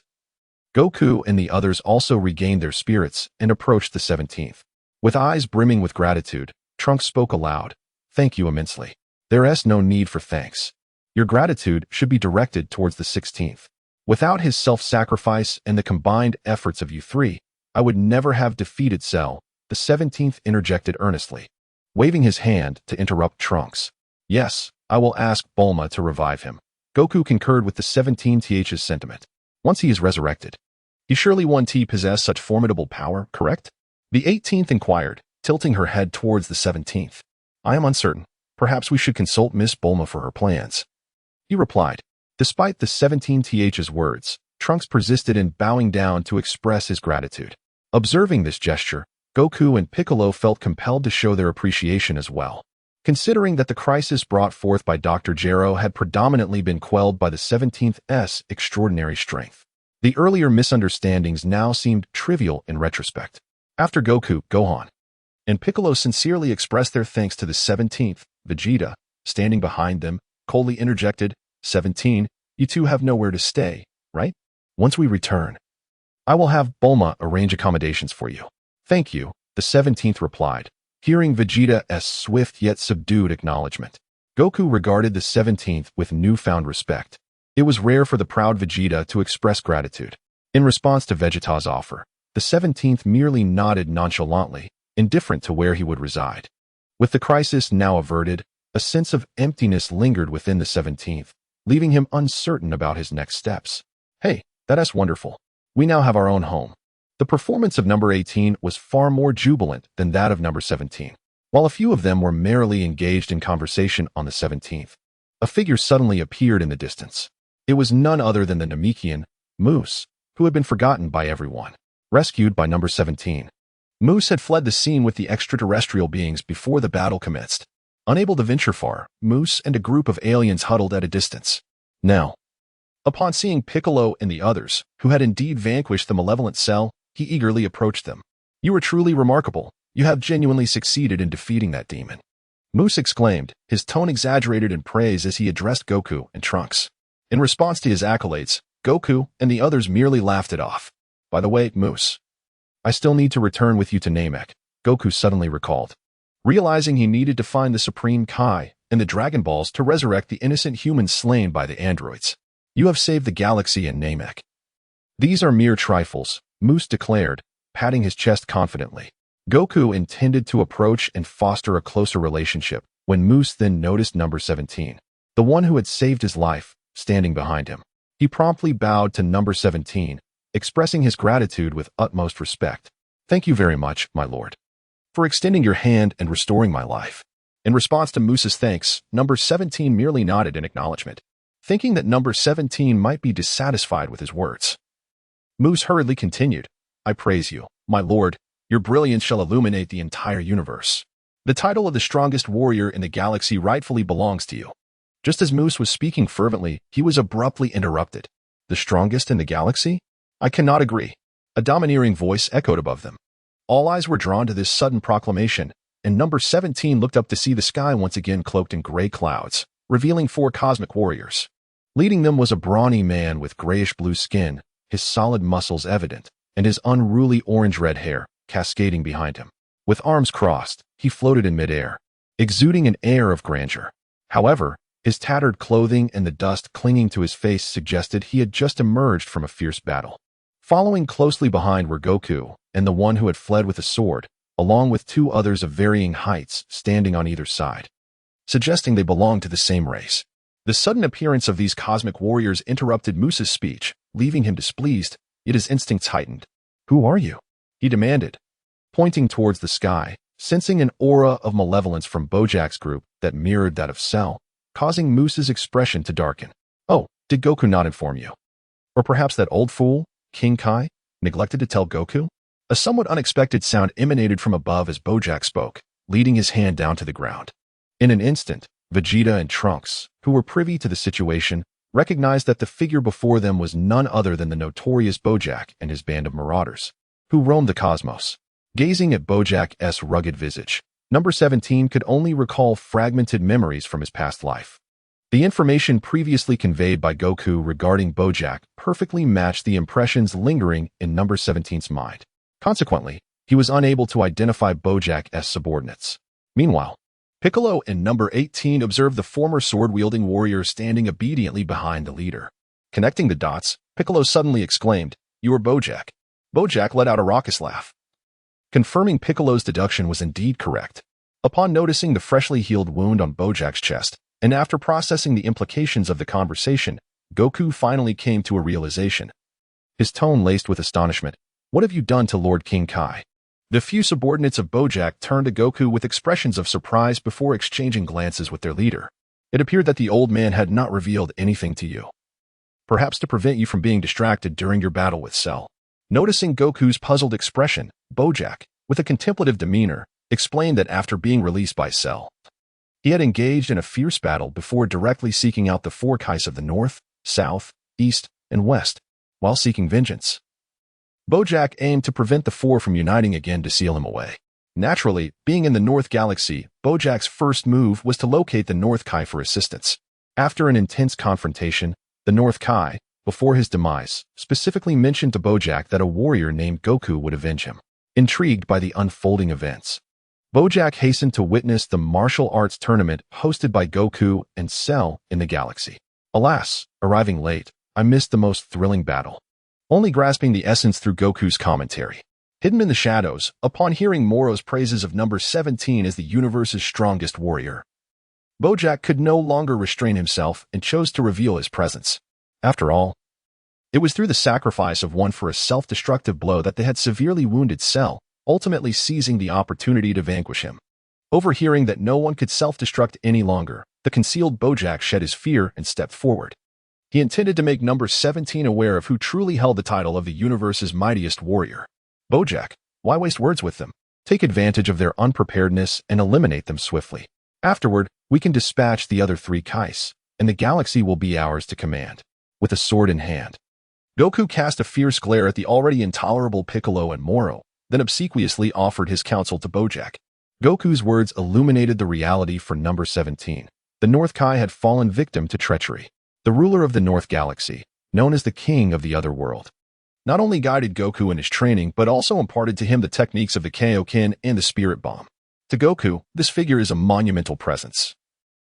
Goku and the others also regained their spirits and approached the 17th. With eyes brimming with gratitude, Trunks spoke aloud. Thank you immensely. There's no need for thanks. Your gratitude should be directed towards the 16th. Without his self-sacrifice and the combined efforts of you 3, I would never have defeated Cell, the 17th interjected earnestly, waving his hand to interrupt Trunks. Yes, I will ask Bulma to revive him. Goku concurred with the 17th's sentiment. Once he is resurrected, he surely won't possess such formidable power, correct? The 18th inquired, tilting her head towards the 17th. I am uncertain. Perhaps we should consult Miss Bulma for her plans. He replied. Despite the 17th's words, Trunks persisted in bowing down to express his gratitude. Observing this gesture, Goku and Piccolo felt compelled to show their appreciation as well. Considering that the crisis brought forth by Dr. Gero had predominantly been quelled by the 17th's extraordinary strength, the earlier misunderstandings now seemed trivial in retrospect. After Goku, Gohan, and Piccolo sincerely expressed their thanks to the 17th, Vegeta, standing behind them, coldly interjected, 17, you two have nowhere to stay, right? Once we return, I will have Bulma arrange accommodations for you. Thank you, the 17th replied, hearing Vegeta's swift yet subdued acknowledgement. Goku regarded the 17th with newfound respect. It was rare for the proud Vegeta to express gratitude. In response to Vegeta's offer, the 17th merely nodded nonchalantly, indifferent to where he would reside. With the crisis now averted, a sense of emptiness lingered within the 17th, leaving him uncertain about his next steps. Hey, that's wonderful. We now have our own home. The performance of number 18 was far more jubilant than that of number 17. While a few of them were merrily engaged in conversation on the 17th, a figure suddenly appeared in the distance. It was none other than the Namekian, Moose, who had been forgotten by everyone. Rescued by number 17. Moose had fled the scene with the extraterrestrial beings before the battle commenced. Unable to venture far, Moose and a group of aliens huddled at a distance. Now, upon seeing Piccolo and the others, who had indeed vanquished the malevolent Cell, he eagerly approached them. You are truly remarkable. You have genuinely succeeded in defeating that demon. Moose exclaimed, his tone exaggerated in praise as he addressed Goku and Trunks. In response to his accolades, Goku and the others merely laughed it off. By the way, Moose, I still need to return with you to Namek, Goku suddenly recalled. Realizing he needed to find the Supreme Kai and the Dragon Balls to resurrect the innocent humans slain by the androids. You have saved the galaxy and Namek. These are mere trifles, Moose declared, patting his chest confidently. Goku intended to approach and foster a closer relationship when Moose then noticed number 17, the one who had saved his life, standing behind him. He promptly bowed to number 17, expressing his gratitude with utmost respect. Thank you very much, my lord, for extending your hand and restoring my life. In response to Moose's thanks, number 17 merely nodded in acknowledgement, thinking that number 17 might be dissatisfied with his words. Moose hurriedly continued, I praise you, my lord. Your brilliance shall illuminate the entire universe. The title of the strongest warrior in the galaxy rightfully belongs to you. Just as Moose was speaking fervently, he was abruptly interrupted. The strongest in the galaxy? I cannot agree. A domineering voice echoed above them. All eyes were drawn to this sudden proclamation, and number 17 looked up to see the sky once again cloaked in gray clouds, revealing 4 cosmic warriors. Leading them was a brawny man with grayish-blue skin, his solid muscles evident, and his unruly orange-red hair cascading behind him. With arms crossed, he floated in midair, exuding an air of grandeur. However, his tattered clothing and the dust clinging to his face suggested he had just emerged from a fierce battle. Following closely behind were Goku and the one who had fled with a sword, along with two others of varying heights standing on either side, suggesting they belonged to the same race. The sudden appearance of these cosmic warriors interrupted Musa's speech, leaving him displeased, yet his instincts heightened. "Who are you?" he demanded, pointing towards the sky, sensing an aura of malevolence from Bojack's group that mirrored that of Cell, causing Musa's expression to darken. "Oh, did Goku not inform you? Or perhaps that old fool, King Kai, neglected to tell Goku?" A somewhat unexpected sound emanated from above as Bojack spoke, leading his hand down to the ground. In an instant, Vegeta and Trunks, who were privy to the situation, recognized that the figure before them was none other than the notorious Bojack and his band of marauders, who roamed the cosmos. Gazing at Bojack's rugged visage, number 17 could only recall fragmented memories from his past life. The information previously conveyed by Goku regarding Bojack perfectly matched the impressions lingering in number 17's mind. Consequently, he was unable to identify Bojack's subordinates. Meanwhile, Piccolo and number 18 observed the former sword-wielding warrior standing obediently behind the leader. Connecting the dots, Piccolo suddenly exclaimed, "You are Bojack." Bojack let out a raucous laugh, confirming Piccolo's deduction was indeed correct. Upon noticing the freshly healed wound on Bojack's chest, and after processing the implications of the conversation, Goku finally came to a realization. His tone laced with astonishment. "What have you done to Lord King Kai?" The few subordinates of Bojack turned to Goku with expressions of surprise before exchanging glances with their leader. It appeared that the old man had not revealed anything to you, perhaps to prevent you from being distracted during your battle with Cell. Noticing Goku's puzzled expression, Bojack, with a contemplative demeanor, explained that after being released by Cell, he had engaged in a fierce battle before directly seeking out the four Kais of the North, South, East, and West, while seeking vengeance. Bojack aimed to prevent the four from uniting again to seal him away. Naturally, being in the North Galaxy, Bojack's first move was to locate the North Kai for assistance. After an intense confrontation, the North Kai, before his demise, specifically mentioned to Bojack that a warrior named Goku would avenge him. Intrigued by the unfolding events, Bojack hastened to witness the martial arts tournament hosted by Goku and Cell in the galaxy. Alas, arriving late, I missed the most thrilling battle, only grasping the essence through Goku's commentary. Hidden in the shadows, upon hearing Moro's praises of number 17 as the universe's strongest warrior, Bojack could no longer restrain himself and chose to reveal his presence. After all, it was through the sacrifice of one for a self-destructive blow that they had severely wounded Cell, ultimately seizing the opportunity to vanquish him. Overhearing that no one could self-destruct any longer, the concealed Bojack shed his fear and stepped forward. He intended to make number 17 aware of who truly held the title of the universe's mightiest warrior. "Bojack, why waste words with them? Take advantage of their unpreparedness and eliminate them swiftly. Afterward, we can dispatch the other three Kais, and the galaxy will be ours to command." With a sword in hand, Goku cast a fierce glare at the already intolerable Piccolo and Moro, then obsequiously offered his counsel to Bojack. Goku's words illuminated the reality for number 17. The North Kai had fallen victim to treachery. The ruler of the North Galaxy, known as the King of the Otherworld, not only guided Goku in his training but also imparted to him the techniques of the Kaioken and the Spirit Bomb. To Goku, this figure is a monumental presence.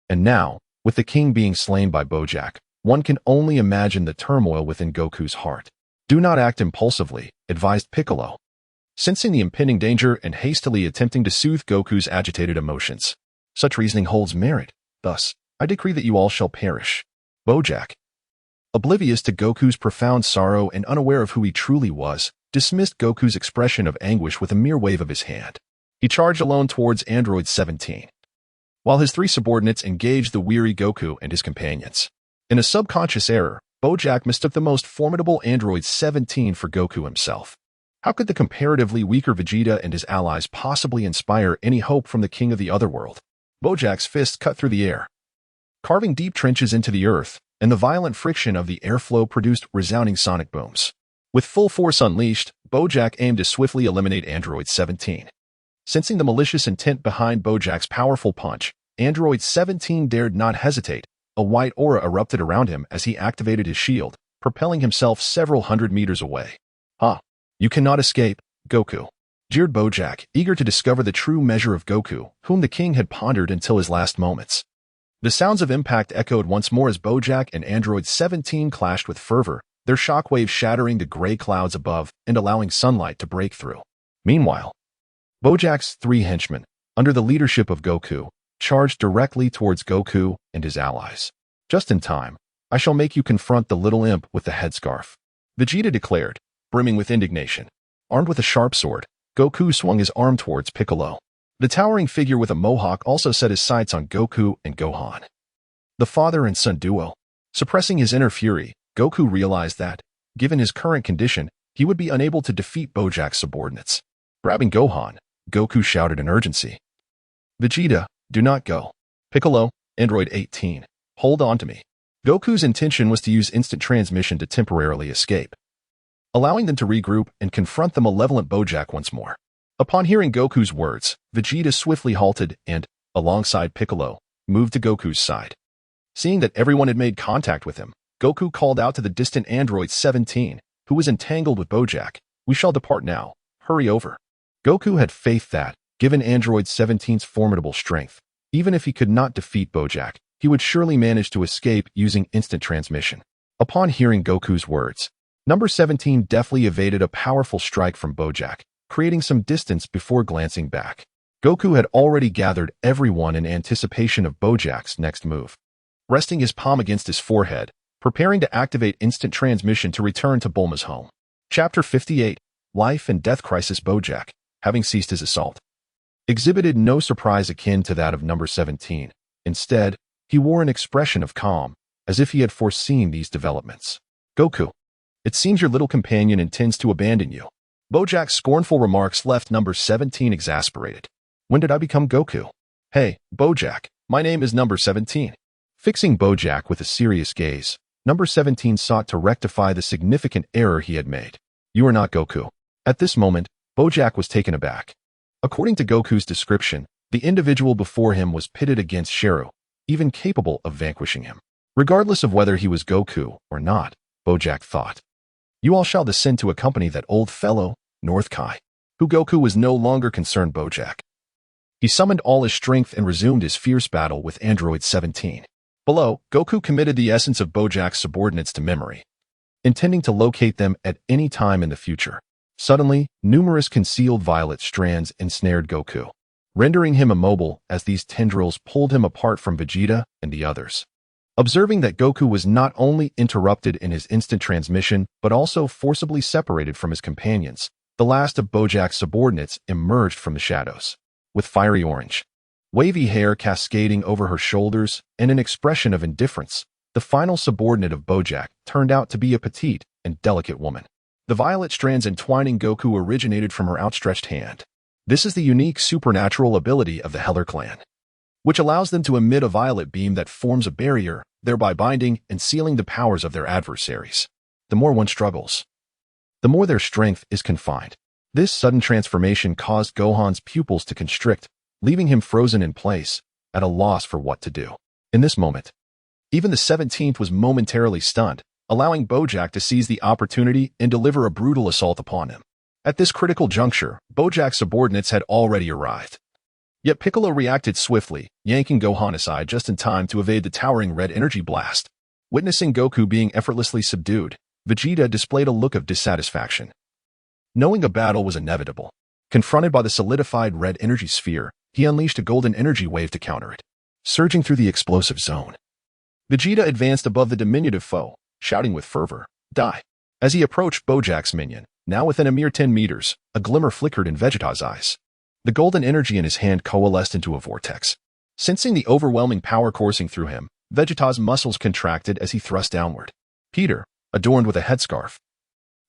And now, with the king being slain by Bojack, one can only imagine the turmoil within Goku's heart. "Do not act impulsively," advised Piccolo, sensing the impending danger and hastily attempting to soothe Goku's agitated emotions. "Such reasoning holds merit. Thus, I decree that you all shall perish." Bojack, oblivious to Goku's profound sorrow and unaware of who he truly was, dismissed Goku's expression of anguish with a mere wave of his hand. He charged alone towards Android 17, while his three subordinates engaged the weary Goku and his companions. In a subconscious error, Bojack mistook the most formidable Android 17 for Goku himself. How could the comparatively weaker Vegeta and his allies possibly inspire any hope from the King of the Otherworld? Bojack's fists cut through the air, carving deep trenches into the earth, and the violent friction of the airflow produced resounding sonic booms. With full force unleashed, Bojack aimed to swiftly eliminate Android 17. Sensing the malicious intent behind Bojack's powerful punch, Android 17 dared not hesitate. A white aura erupted around him as he activated his shield, propelling himself several hundred meters away. "Ha! You cannot escape, Goku," jeered Bojack, eager to discover the true measure of Goku, whom the king had pondered until his last moments. The sounds of impact echoed once more as Bojack and Android 17 clashed with fervor, their shockwaves shattering the gray clouds above and allowing sunlight to break through. Meanwhile, Bojack's three henchmen, under the leadership of Goku, charged directly towards Goku and his allies. Just in time, I shall make you confront the little imp with the headscarf, Vegeta declared, brimming with indignation. Armed with a sharp sword, Goku swung his arm towards Piccolo. The towering figure with a mohawk also set his sights on Goku and Gohan. The father and son duo. Suppressing his inner fury, Goku realized that, given his current condition, he would be unable to defeat Bojack's subordinates. Grabbing Gohan, Goku shouted in urgency. Vegeta, do not go. Piccolo, Android 18, hold on to me. Goku's intention was to use instant transmission to temporarily escape, allowing them to regroup and confront the malevolent Bojack once more. Upon hearing Goku's words, Vegeta swiftly halted and, alongside Piccolo, moved to Goku's side. Seeing that everyone had made contact with him, Goku called out to the distant Android 17, who was entangled with Bojack, "We shall depart now. Hurry over." Goku had faith that, given Android 17's formidable strength, even if he could not defeat Bojack, he would surely manage to escape using instant transmission. Upon hearing Goku's words, Number 17 deftly evaded a powerful strike from Bojack, creating some distance before glancing back. Goku had already gathered everyone in anticipation of Bojack's next move. Resting his palm against his forehead, preparing to activate instant transmission to return to Bulma's home. Chapter 58, Life and Death Crisis. Bojack, having ceased his assault, exhibited no surprise akin to that of number 17. Instead, he wore an expression of calm, as if he had foreseen these developments. Goku, it seems your little companion intends to abandon you. Bojack's scornful remarks left number 17 exasperated. When did I become Goku? Hey, Bojack, my name is number 17. Fixing Bojack with a serious gaze, number 17 sought to rectify the significant error he had made. You are not Goku. At this moment, Bojack was taken aback. According to Goku's description, the individual before him was pitted against Sheru, even capable of vanquishing him. Regardless of whether he was Goku or not, Bojack thought. You all shall descend to accompany that old fellow, North Kai. Who Goku was no longer concerned Bojack. He summoned all his strength and resumed his fierce battle with Android 17. Below, Goku committed the essence of Bojack's subordinates to memory, intending to locate them at any time in the future. Suddenly, numerous concealed violet strands ensnared Goku, rendering him immobile as these tendrils pulled him apart from Vegeta and the others. Observing that Goku was not only interrupted in his instant transmission, but also forcibly separated from his companions, the last of Bojack's subordinates emerged from the shadows. With fiery orange, wavy hair cascading over her shoulders, and an expression of indifference, the final subordinate of Bojack turned out to be a petite and delicate woman. The violet strands entwining Goku originated from her outstretched hand. This is the unique supernatural ability of the Heller clan, which allows them to emit a violet beam that forms a barrier, thereby binding and sealing the powers of their adversaries. The more one struggles, the more their strength is confined. This sudden transformation caused Gohan's pupils to constrict, leaving him frozen in place, at a loss for what to do. In this moment, even the 17th was momentarily stunned, allowing Bojack to seize the opportunity and deliver a brutal assault upon him. At this critical juncture, Bojack's subordinates had already arrived. Yet Piccolo reacted swiftly, yanking Gohan aside just in time to evade the towering red energy blast. Witnessing Goku being effortlessly subdued, Vegeta displayed a look of dissatisfaction. Knowing a battle was inevitable, confronted by the solidified red energy sphere, he unleashed a golden energy wave to counter it. Surging through the explosive zone, Vegeta advanced above the diminutive foe, shouting with fervor, "Die!" As he approached Bojack's minion, now within a mere 10 meters, a glimmer flickered in Vegeta's eyes. The golden energy in his hand coalesced into a vortex. Sensing the overwhelming power coursing through him, Vegeta's muscles contracted as he thrust downward. Peter, adorned with a headscarf,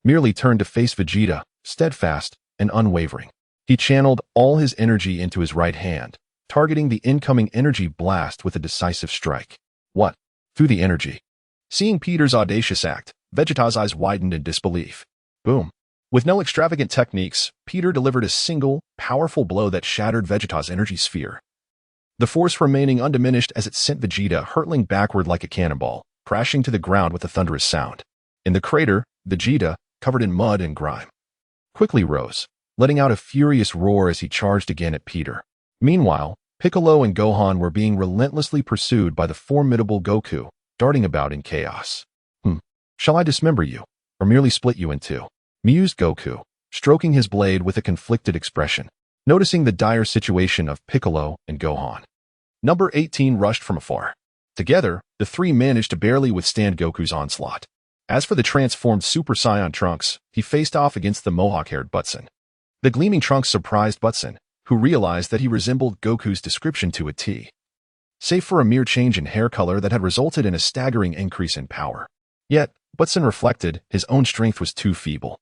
merely turned to face Vegeta, steadfast and unwavering. He channeled all his energy into his right hand, targeting the incoming energy blast with a decisive strike. What? Through the energy. Seeing Peter's audacious act, Vegeta's eyes widened in disbelief. Boom. With no extravagant techniques, Peter delivered a single, powerful blow that shattered Vegeta's energy sphere, the force remaining undiminished as it sent Vegeta hurtling backward like a cannonball, crashing to the ground with a thunderous sound. In the crater, Vegeta, covered in mud and grime, quickly rose, letting out a furious roar as he charged again at Peter. Meanwhile, Piccolo and Gohan were being relentlessly pursued by the formidable Goku, darting about in chaos. Shall I dismember you, or merely split you in two? Mused Goku, stroking his blade with a conflicted expression, noticing the dire situation of Piccolo and Gohan. Number 18 rushed from afar. Together, the three managed to barely withstand Goku's onslaught. As for the transformed Super Saiyan Trunks, he faced off against the mohawk-haired Butson. The gleaming Trunks surprised Butson, who realized that he resembled Goku's description to a T, save for a mere change in hair color that had resulted in a staggering increase in power. Yet, Butson reflected, his own strength was too feeble.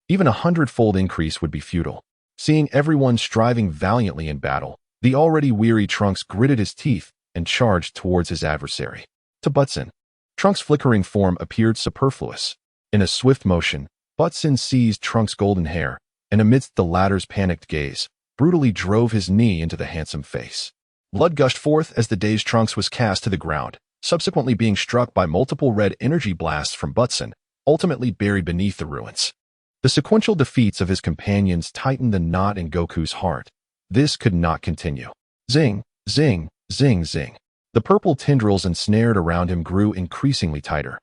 Even a 100-fold increase would be futile. Seeing everyone striving valiantly in battle, the already weary Trunks gritted his teeth and charged towards his adversary. To Butson, Trunks' flickering form appeared superfluous. In a swift motion, Butson seized Trunks' golden hair, and amidst the latter's panicked gaze, brutally drove his knee into the handsome face. Blood gushed forth as the dazed Trunks was cast to the ground, subsequently being struck by multiple red energy blasts from Butson, ultimately buried beneath the ruins. The sequential defeats of his companions tightened the knot in Goku's heart. This could not continue. Zing, zing, zing, zing. The purple tendrils ensnared around him grew increasingly tighter,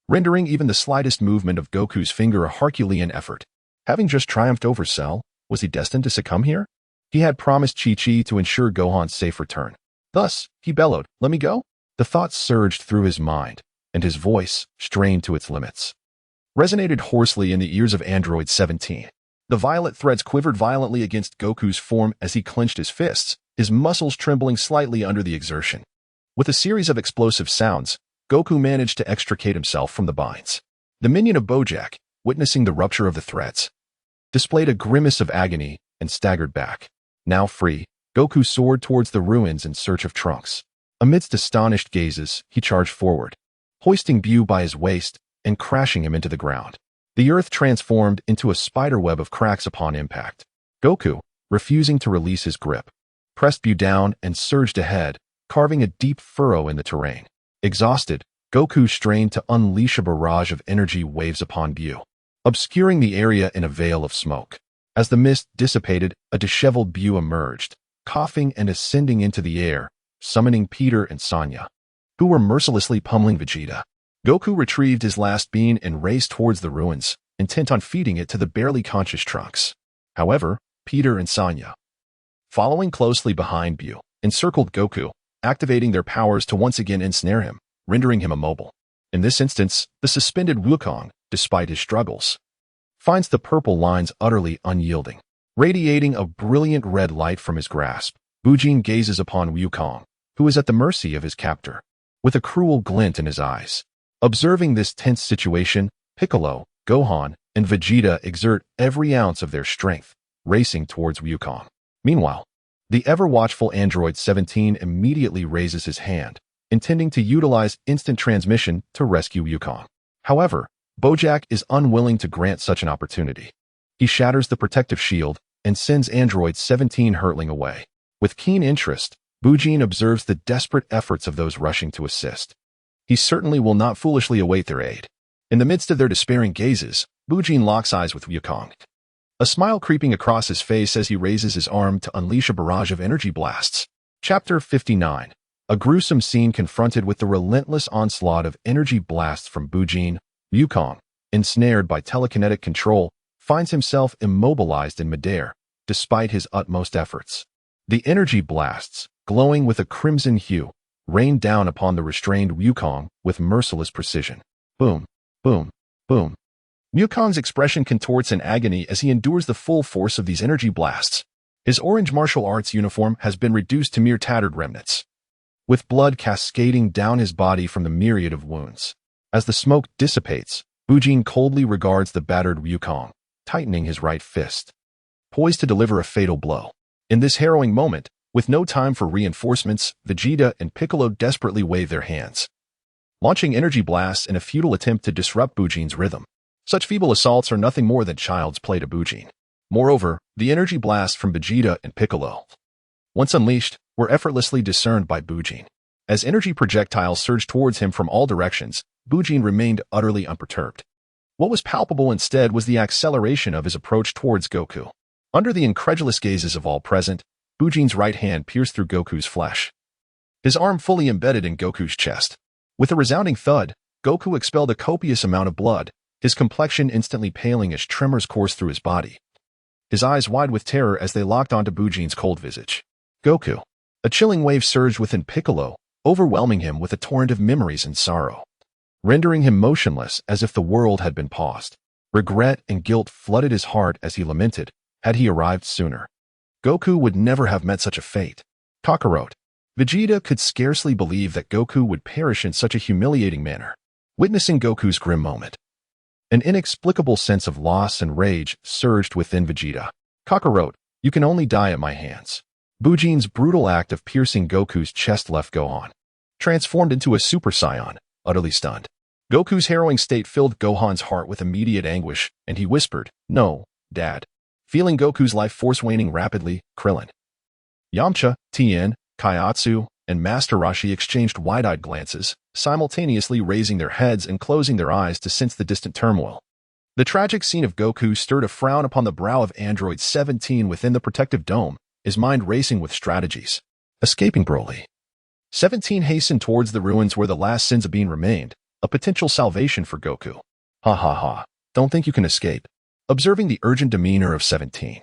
rendering even the slightest movement of Goku's finger a Herculean effort. Having just triumphed over Cell, was he destined to succumb here? He had promised Chi-Chi to ensure Gohan's safe return. Thus, he bellowed, "Let me go?" The thought surged through his mind, and his voice, strained to its limits, resonated hoarsely in the ears of Android 17. The violet threads quivered violently against Goku's form as he clenched his fists, his muscles trembling slightly under the exertion. With a series of explosive sounds, Goku managed to extricate himself from the binds. The minion of Bojack, witnessing the rupture of the threads, displayed a grimace of agony and staggered back. Now free, Goku soared towards the ruins in search of Trunks. Amidst astonished gazes, he charged forward, hoisting Buu by his waist and crashing him into the ground. The earth transformed into a spiderweb of cracks upon impact. Goku, refusing to release his grip, pressed Buu down and surged ahead, carving a deep furrow in the terrain. Exhausted, Goku strained to unleash a barrage of energy waves upon Buu, obscuring the area in a veil of smoke. As the mist dissipated, a disheveled Buu emerged, coughing and ascending into the air, summoning Peter and Sanya, who were mercilessly pummeling Vegeta. Goku retrieved his last bean and raced towards the ruins, intent on feeding it to the barely conscious Trunks. However, Peter and Sanya, following closely behind Buu, encircled Goku, activating their powers to once again ensnare him, rendering him immobile. In this instance, the suspended Wukong, despite his struggles, finds the purple lines utterly unyielding. Radiating a brilliant red light from his grasp, Bujin gazes upon Wukong, who is at the mercy of his captor, with a cruel glint in his eyes. Observing this tense situation, Piccolo, Gohan, and Vegeta exert every ounce of their strength, racing towards Wukong. Meanwhile, the ever-watchful Android 17 immediately raises his hand, intending to utilize instant transmission to rescue Wukong. However, Bojack is unwilling to grant such an opportunity. He shatters the protective shield and sends Android 17 hurtling away. With keen interest, Bujin observes the desperate efforts of those rushing to assist. He certainly will not foolishly await their aid. In the midst of their despairing gazes, Bujin locks eyes with Wukong, a smile creeping across his face as he raises his arm to unleash a barrage of energy blasts. Chapter 59. A gruesome scene confronted with the relentless onslaught of energy blasts from Bujin. Wukong, ensnared by telekinetic control, finds himself immobilized in midair, despite his utmost efforts. The energy blasts, glowing with a crimson hue, rained down upon the restrained Wukong with merciless precision. Boom, boom, boom. Wukong's expression contorts in agony as he endures the full force of these energy blasts. His orange martial arts uniform has been reduced to mere tattered remnants, with blood cascading down his body from the myriad of wounds. As the smoke dissipates, Bujin coldly regards the battered Wukong, tightening his right fist, poised to deliver a fatal blow. In this harrowing moment, with no time for reinforcements, Vegeta and Piccolo desperately wave their hands, launching energy blasts in a futile attempt to disrupt Bujin's rhythm. Such feeble assaults are nothing more than child's play to Bujin. Moreover, the energy blasts from Vegeta and Piccolo, once unleashed, were effortlessly discerned by Bujin. As energy projectiles surged towards him from all directions, Bujin remained utterly unperturbed. What was palpable instead was the acceleration of his approach towards Goku. Under the incredulous gazes of all present, Bujin's right hand pierced through Goku's flesh, his arm fully embedded in Goku's chest. With a resounding thud, Goku expelled a copious amount of blood, his complexion instantly paling as tremors coursed through his body. His eyes wide with terror as they locked onto Bujin's cold visage. Goku. A chilling wave surged within Piccolo, overwhelming him with a torrent of memories and sorrow, rendering him motionless as if the world had been paused. Regret and guilt flooded his heart as he lamented, had he arrived sooner, Goku would never have met such a fate. Kakarot. Vegeta could scarcely believe that Goku would perish in such a humiliating manner. Witnessing Goku's grim moment, an inexplicable sense of loss and rage surged within Vegeta. Kakarot, you can only die at my hands. Bujin's brutal act of piercing Goku's chest left Gohan transformed into a Super Saiyan, utterly stunned. Goku's harrowing state filled Gohan's heart with immediate anguish, and he whispered, "No, Dad." Feeling Goku's life force waning rapidly, Krillin, Yamcha, Tien, Kaiatsu, and Master Roshi exchanged wide-eyed glances, simultaneously raising their heads and closing their eyes to sense the distant turmoil. The tragic scene of Goku stirred a frown upon the brow of Android 17 within the protective dome, his mind racing with strategies. Escaping Broly. 17 hastened towards the ruins where the last Sins of Being remained, a potential salvation for Goku. Ha ha ha, don't think you can escape. Observing the urgent demeanor of 17,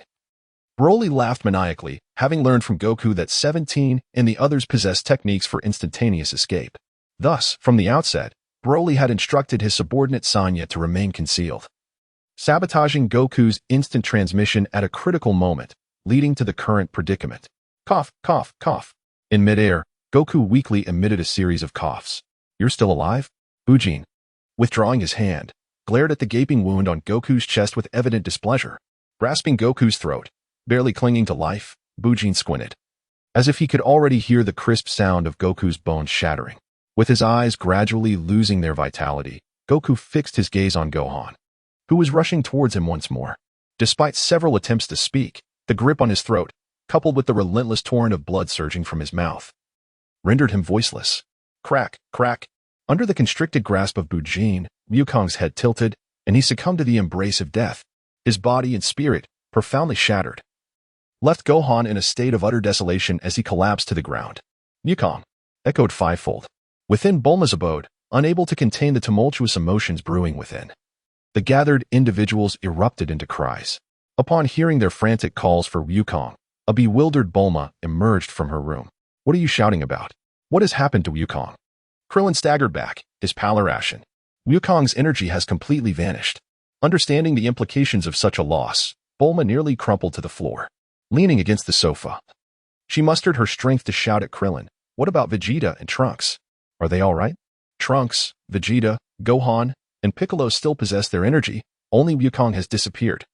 Broly laughed maniacally, having learned from Goku that 17 and the others possessed techniques for instantaneous escape. Thus, from the outset, Broly had instructed his subordinate Sanya to remain concealed, sabotaging Goku's instant transmission at a critical moment, leading to the current predicament. Cough, cough, cough. In midair, Goku weakly emitted a series of coughs. You're still alive? Bujin, withdrawing his hand, glared at the gaping wound on Goku's chest with evident displeasure. Grasping Goku's throat, barely clinging to life, Bujin squinted, as if he could already hear the crisp sound of Goku's bones shattering. With his eyes gradually losing their vitality, Goku fixed his gaze on Gohan, who was rushing towards him once more. Despite several attempts to speak, the grip on his throat, coupled with the relentless torrent of blood surging from his mouth, rendered him voiceless. Crack, crack. Under the constricted grasp of Bujin, Wukong's head tilted, and he succumbed to the embrace of death, his body and spirit profoundly shattered, left Gohan in a state of utter desolation as he collapsed to the ground. Wukong echoed fivefold. Within Bulma's abode, unable to contain the tumultuous emotions brewing within, the gathered individuals erupted into cries. Upon hearing their frantic calls for Wukong, a bewildered Bulma emerged from her room. What are you shouting about? What has happened to Wukong? Krillin staggered back, his pallor ashen. Wukong's energy has completely vanished. Understanding the implications of such a loss, Bulma nearly crumpled to the floor, leaning against the sofa. She mustered her strength to shout at Krillin, "What about Vegeta and Trunks? Are they all right?" Trunks, Vegeta, Gohan, and Piccolo still possess their energy, only Wukong has disappeared.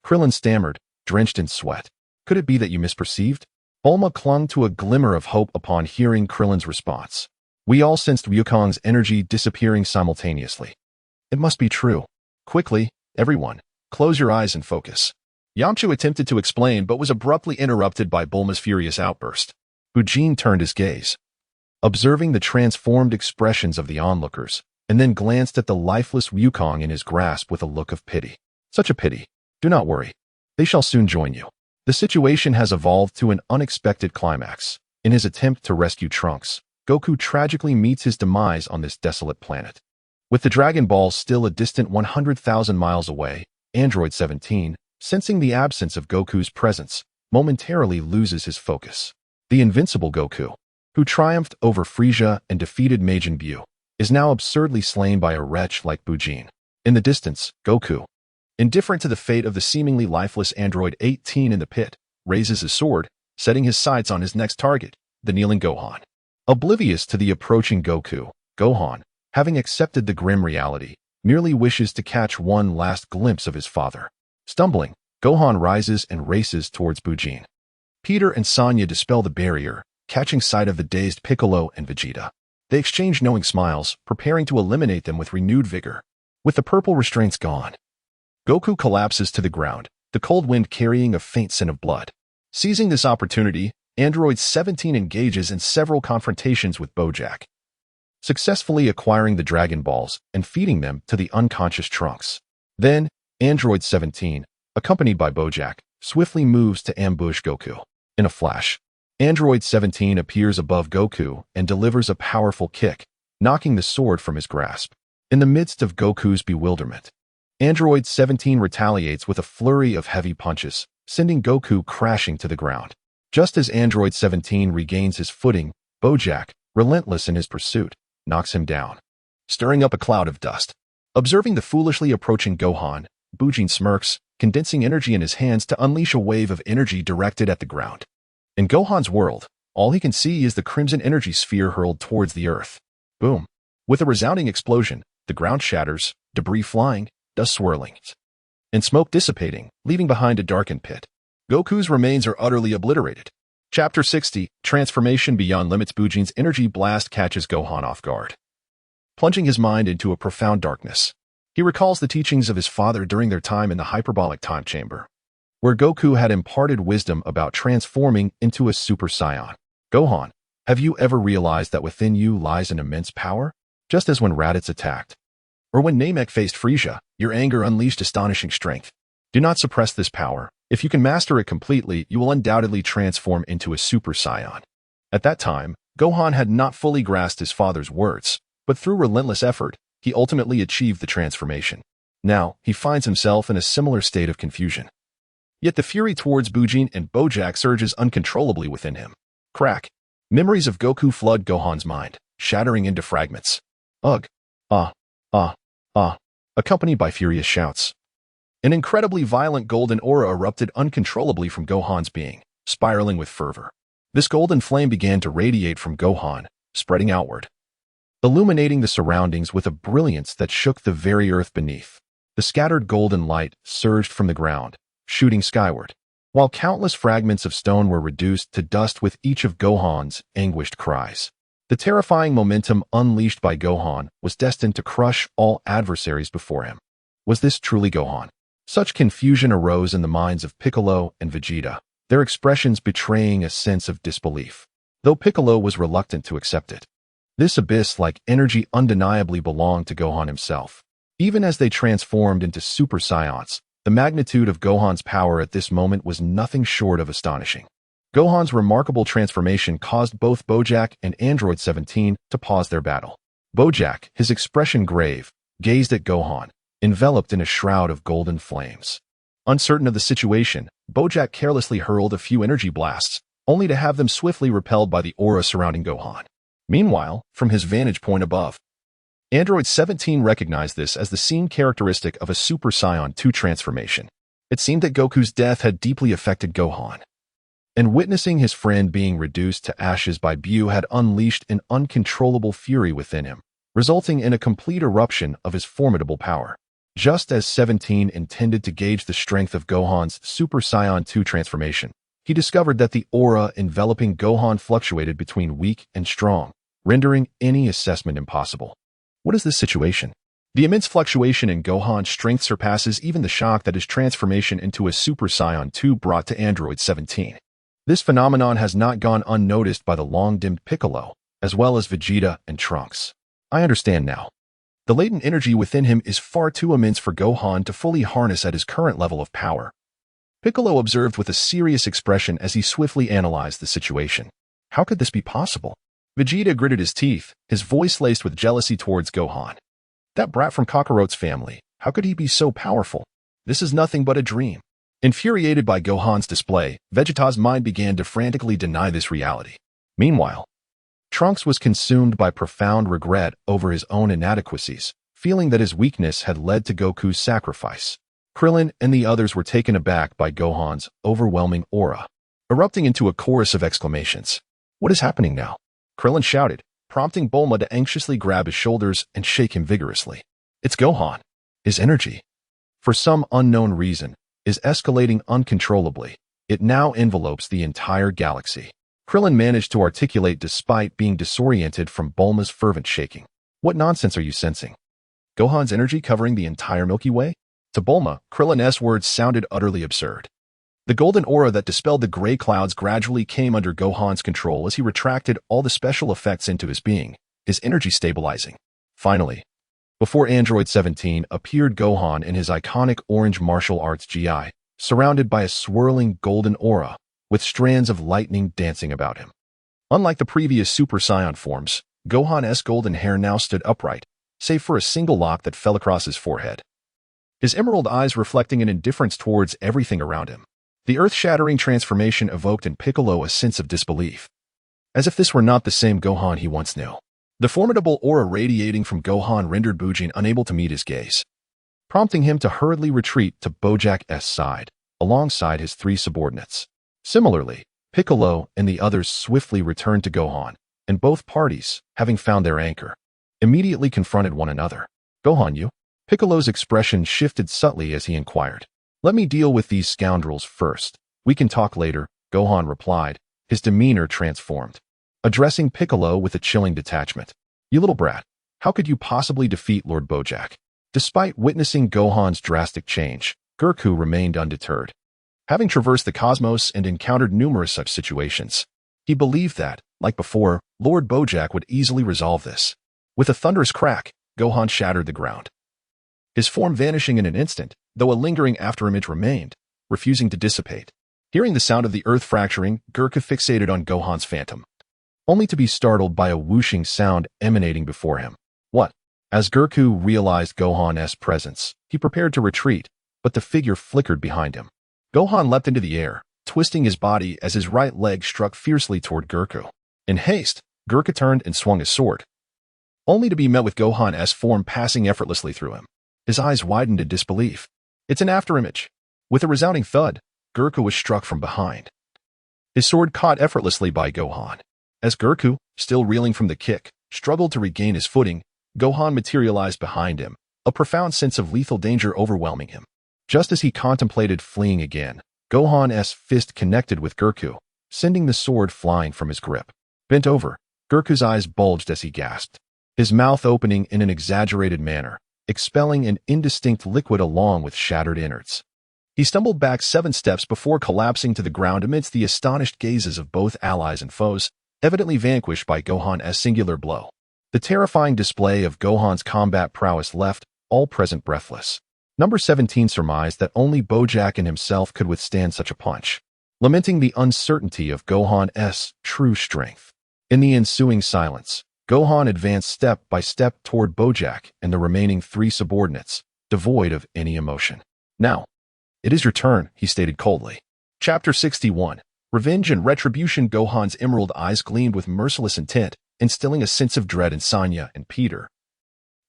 Krillin stammered, drenched in sweat. Could it be that you misperceived? Bulma clung to a glimmer of hope upon hearing Krillin's response. We all sensed Wukong's energy disappearing simultaneously. It must be true. Quickly, everyone, close your eyes and focus. Yamcha attempted to explain but was abruptly interrupted by Bulma's furious outburst. Bujin turned his gaze, observing the transformed expressions of the onlookers, and then glanced at the lifeless Wukong in his grasp with a look of pity. Such a pity. Do not worry. They shall soon join you. The situation has evolved to an unexpected climax. In his attempt to rescue Trunks, Goku tragically meets his demise on this desolate planet. With the Dragon Ball still a distant 100,000 miles away, Android 17, sensing the absence of Goku's presence, momentarily loses his focus. The invincible Goku, who triumphed over Frieza and defeated Majin Buu, is now absurdly slain by a wretch like Bujin. In the distance, Goku, indifferent to the fate of the seemingly lifeless Android 18 in the pit, raises his sword, setting his sights on his next target, the kneeling Gohan. Oblivious to the approaching Goku, Gohan, having accepted the grim reality, merely wishes to catch one last glimpse of his father. Stumbling, Gohan rises and races towards Bujin. Peter and Sanya dispel the barrier, catching sight of the dazed Piccolo and Vegeta. They exchange knowing smiles, preparing to eliminate them with renewed vigor. With the purple restraints gone, Goku collapses to the ground, the cold wind carrying a faint scent of blood. Seizing this opportunity, Android 17 engages in several confrontations with Bojack, successfully acquiring the Dragon Balls and feeding them to the unconscious Trunks. Then, Android 17, accompanied by Bojack, swiftly moves to ambush Goku. In a flash, Android 17 appears above Goku and delivers a powerful kick, knocking the sword from his grasp. In the midst of Goku's bewilderment, Android 17 retaliates with a flurry of heavy punches, sending Goku crashing to the ground. Just as Android 17 regains his footing, Bojack, relentless in his pursuit, knocks him down, stirring up a cloud of dust. Observing the foolishly approaching Gohan, Bujin smirks, condensing energy in his hands to unleash a wave of energy directed at the ground. In Gohan's world, all he can see is the crimson energy sphere hurled towards the earth. Boom. With a resounding explosion, the ground shatters, debris flying, dust swirling, and smoke dissipating, leaving behind a darkened pit. Goku's remains are utterly obliterated. Chapter 60, Transformation Beyond Limits. Bujin's energy blast catches Gohan off guard, plunging his mind into a profound darkness. He recalls the teachings of his father during their time in the hyperbolic time chamber, where Goku had imparted wisdom about transforming into a Super Saiyan. Gohan, have you ever realized that within you lies an immense power? Just as when Raditz attacked, or when Namek faced Frieza, your anger unleashed astonishing strength. Do not suppress this power. If you can master it completely, you will undoubtedly transform into a Super Saiyan. At that time, Gohan had not fully grasped his father's words, but through relentless effort, he ultimately achieved the transformation. Now, he finds himself in a similar state of confusion. Yet the fury towards Bujin and Bojack surges uncontrollably within him. Crack. Memories of Goku flood Gohan's mind, shattering into fragments. Ugh. Accompanied by furious shouts. An incredibly violent golden aura erupted uncontrollably from Gohan's being, spiraling with fervor. This golden flame began to radiate from Gohan, spreading outward, illuminating the surroundings with a brilliance that shook the very earth beneath. The scattered golden light surged from the ground, shooting skyward, while countless fragments of stone were reduced to dust with each of Gohan's anguished cries. The terrifying momentum unleashed by Gohan was destined to crush all adversaries before him. Was this truly Gohan? Such confusion arose in the minds of Piccolo and Vegeta, their expressions betraying a sense of disbelief, though Piccolo was reluctant to accept it. This abyss-like energy undeniably belonged to Gohan himself. Even as they transformed into Super Saiyans, the magnitude of Gohan's power at this moment was nothing short of astonishing. Gohan's remarkable transformation caused both Bojack and Android 17 to pause their battle. Bojack, his expression grave, gazed at Gohan, enveloped in a shroud of golden flames. Uncertain of the situation, Bojack carelessly hurled a few energy blasts, only to have them swiftly repelled by the aura surrounding Gohan. Meanwhile, from his vantage point above, Android 17 recognized this as the scene characteristic of a Super Saiyan 2 transformation. It seemed that Goku's death had deeply affected Gohan, and witnessing his friend being reduced to ashes by Buu had unleashed an uncontrollable fury within him, resulting in a complete eruption of his formidable power. Just as 17 intended to gauge the strength of Gohan's Super Saiyan 2 transformation, he discovered that the aura enveloping Gohan fluctuated between weak and strong, rendering any assessment impossible. What is this situation? The immense fluctuation in Gohan's strength surpasses even the shock that his transformation into a Super Saiyan 2 brought to Android 17. This phenomenon has not gone unnoticed by the long-dimmed Piccolo, as well as Vegeta and Trunks. I understand now. The latent energy within him is far too immense for Gohan to fully harness at his current level of power. Piccolo observed with a serious expression as he swiftly analyzed the situation. How could this be possible? Vegeta gritted his teeth, his voice laced with jealousy towards Gohan. That brat from Kakarot's family, how could he be so powerful? This is nothing but a dream. Infuriated by Gohan's display, Vegeta's mind began to frantically deny this reality. Meanwhile, Trunks was consumed by profound regret over his own inadequacies, feeling that his weakness had led to Goku's sacrifice. Krillin and the others were taken aback by Gohan's overwhelming aura, erupting into a chorus of exclamations. What is happening now? Krillin shouted, prompting Bulma to anxiously grab his shoulders and shake him vigorously. It's Gohan. His energy, for some unknown reason, is escalating uncontrollably. It now envelopes the entire galaxy. Krillin managed to articulate despite being disoriented from Bulma's fervent shaking. What nonsense are you sensing? Gohan's energy covering the entire Milky Way? To Bulma, Krillin's words sounded utterly absurd. The golden aura that dispelled the gray clouds gradually came under Gohan's control as he retracted all the special effects into his being, his energy stabilizing. Finally, before Android 17 appeared Gohan in his iconic orange martial arts GI, surrounded by a swirling golden aura, with strands of lightning dancing about him. Unlike the previous Super Saiyan forms, Gohan's golden hair now stood upright, save for a single lock that fell across his forehead. His emerald eyes reflecting an indifference towards everything around him. The earth-shattering transformation evoked in Piccolo a sense of disbelief, as if this were not the same Gohan he once knew. The formidable aura radiating from Gohan rendered Bujin unable to meet his gaze, prompting him to hurriedly retreat to Bojack's side, alongside his three subordinates. Similarly, Piccolo and the others swiftly returned to Gohan, and both parties, having found their anchor, immediately confronted one another. "Gohan, you?" Piccolo's expression shifted subtly as he inquired. "Let me deal with these scoundrels first. We can talk later," Gohan replied, his demeanor transformed, addressing Piccolo with a chilling detachment. "You little brat, how could you possibly defeat Lord Bojack?" Despite witnessing Gohan's drastic change, Goku remained undeterred. Having traversed the cosmos and encountered numerous such situations, he believed that, like before, Lord Bojack would easily resolve this. With a thunderous crack, Gohan shattered the ground, his form vanishing in an instant, though a lingering afterimage remained, refusing to dissipate. Hearing the sound of the earth fracturing, Goku fixated on Gohan's phantom, only to be startled by a whooshing sound emanating before him. "What?" As Goku realized Gohan's presence, he prepared to retreat, but the figure flickered behind him. Gohan leapt into the air, twisting his body as his right leg struck fiercely toward Goku. In haste, Goku turned and swung his sword, only to be met with Gohan's form passing effortlessly through him. His eyes widened in disbelief. "It's an afterimage." With a resounding thud, Goku was struck from behind, his sword caught effortlessly by Gohan. As Goku, still reeling from the kick, struggled to regain his footing, Gohan materialized behind him, a profound sense of lethal danger overwhelming him. Just as he contemplated fleeing again, Gohan's fist connected with Goku, sending the sword flying from his grip. Bent over, Goku's eyes bulged as he gasped, his mouth opening in an exaggerated manner, expelling an indistinct liquid along with shattered innards. He stumbled back 7 steps before collapsing to the ground amidst the astonished gazes of both allies and foes, evidently vanquished by Gohan's singular blow. The terrifying display of Gohan's combat prowess left all present breathless. Number 17 surmised that only Bojack and himself could withstand such a punch, lamenting the uncertainty of Gohan's true strength. In the ensuing silence, Gohan advanced step by step toward Bojack and the remaining 3 subordinates, devoid of any emotion. "Now, it is your turn," he stated coldly. Chapter 61. Revenge and Retribution. Gohan's emerald eyes gleamed with merciless intent, instilling a sense of dread in Sanya and Peter,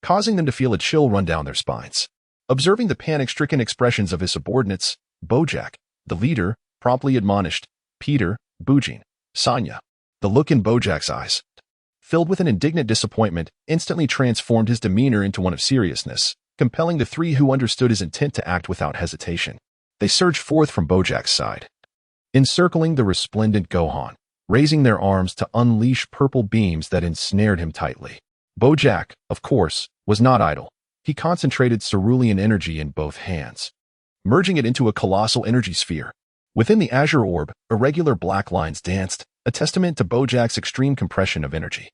causing them to feel a chill run down their spines. Observing the panic-stricken expressions of his subordinates, Bojack, the leader, promptly admonished Peter, Bujin, Sanya. The look in Bojack's eyes, filled with an indignant disappointment, instantly transformed his demeanor into one of seriousness, compelling the 3 who understood his intent to act without hesitation. They surged forth from Bojack's side, encircling the resplendent Gohan, raising their arms to unleash purple beams that ensnared him tightly. Bojack, of course, was not idle. He concentrated cerulean energy in both hands, merging it into a colossal energy sphere. Within the azure orb, irregular black lines danced, a testament to Bojack's extreme compression of energy.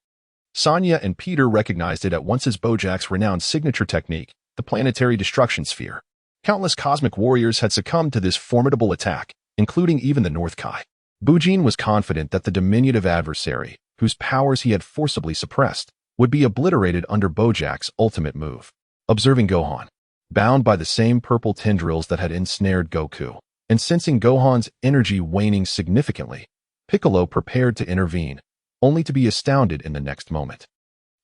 Sanya and Peter recognized it at once as Bojack's renowned signature technique, the planetary destruction sphere. Countless cosmic warriors had succumbed to this formidable attack, including even the North Kai. Bujin was confident that the diminutive adversary, whose powers he had forcibly suppressed, would be obliterated under Bojack's ultimate move. Observing Gohan, bound by the same purple tendrils that had ensnared Goku, and sensing Gohan's energy waning significantly, Piccolo prepared to intervene, only to be astounded in the next moment.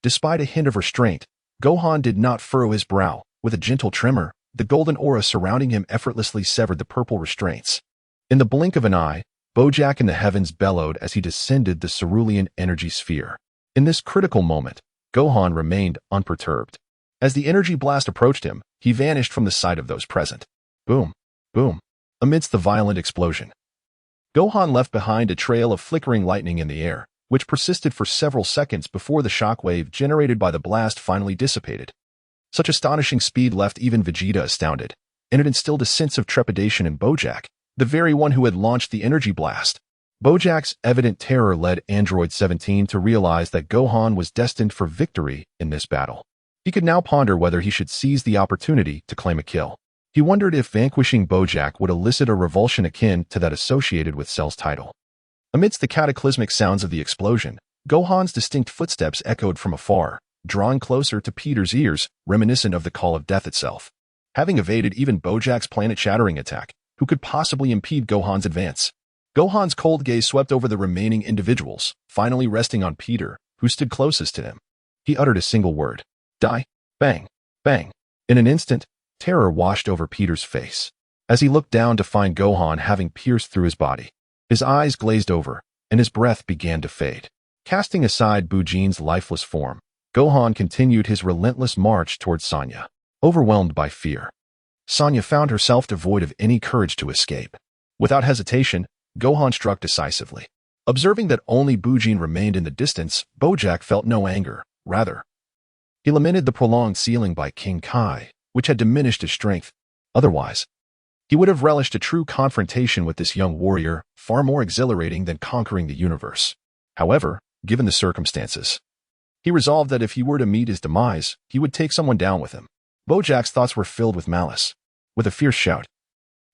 Despite a hint of restraint, Gohan did not furrow his brow. With a gentle tremor, the golden aura surrounding him effortlessly severed the purple restraints. In the blink of an eye, Bojack in the heavens bellowed as he descended the cerulean energy sphere. In this critical moment, Gohan remained unperturbed. As the energy blast approached him, he vanished from the sight of those present. Boom, boom. Amidst the violent explosion, Gohan left behind a trail of flickering lightning in the air, which persisted for several seconds before the shockwave generated by the blast finally dissipated. Such astonishing speed left even Vegeta astounded, and it instilled a sense of trepidation in Bojack, the very one who had launched the energy blast. Bojack's evident terror led Android 17 to realize that Gohan was destined for victory in this battle. He could now ponder whether he should seize the opportunity to claim a kill. He wondered if vanquishing Bojack would elicit a revulsion akin to that associated with Cell's title. Amidst the cataclysmic sounds of the explosion, Gohan's distinct footsteps echoed from afar, drawing closer to Peter's ears, reminiscent of the call of death itself. Having evaded even Bojack's planet-shattering attack, who could possibly impede Gohan's advance? Gohan's cold gaze swept over the remaining individuals, finally resting on Peter, who stood closest to him. He uttered a single word. Die. Bang. Bang. In an instant, terror washed over Peter's face. As he looked down to find Gohan having pierced through his body, his eyes glazed over, and his breath began to fade. Casting aside Bujin's lifeless form, Gohan continued his relentless march towards Sanya, overwhelmed by fear. Sanya found herself devoid of any courage to escape. Without hesitation, Gohan struck decisively. Observing that only Bujin remained in the distance, Bojack felt no anger. Rather, he lamented the prolonged sealing by King Kai, which had diminished his strength. Otherwise, he would have relished a true confrontation with this young warrior, far more exhilarating than conquering the universe. However, given the circumstances, he resolved that if he were to meet his demise, he would take someone down with him. Bojack's thoughts were filled with malice. With a fierce shout,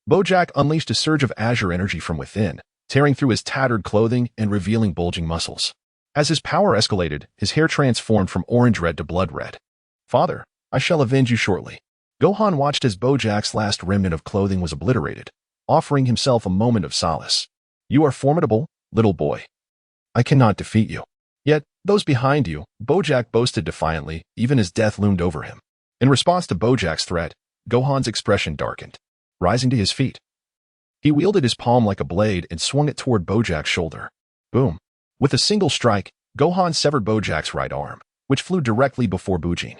Bojack unleashed a surge of azure energy from within, tearing through his tattered clothing and revealing bulging muscles. As his power escalated, his hair transformed from orange-red to blood-red. Father, I shall avenge you shortly. Gohan watched as Bojack's last remnant of clothing was obliterated, offering himself a moment of solace. You are formidable, little boy. I cannot defeat you. Yet, those behind you, Bojack boasted defiantly, even as death loomed over him. In response to Bojack's threat, Gohan's expression darkened. Rising to his feet, he wielded his palm like a blade and swung it toward Bojack's shoulder. Boom. With a single strike, Gohan severed Bojack's right arm, which flew directly before Bujin.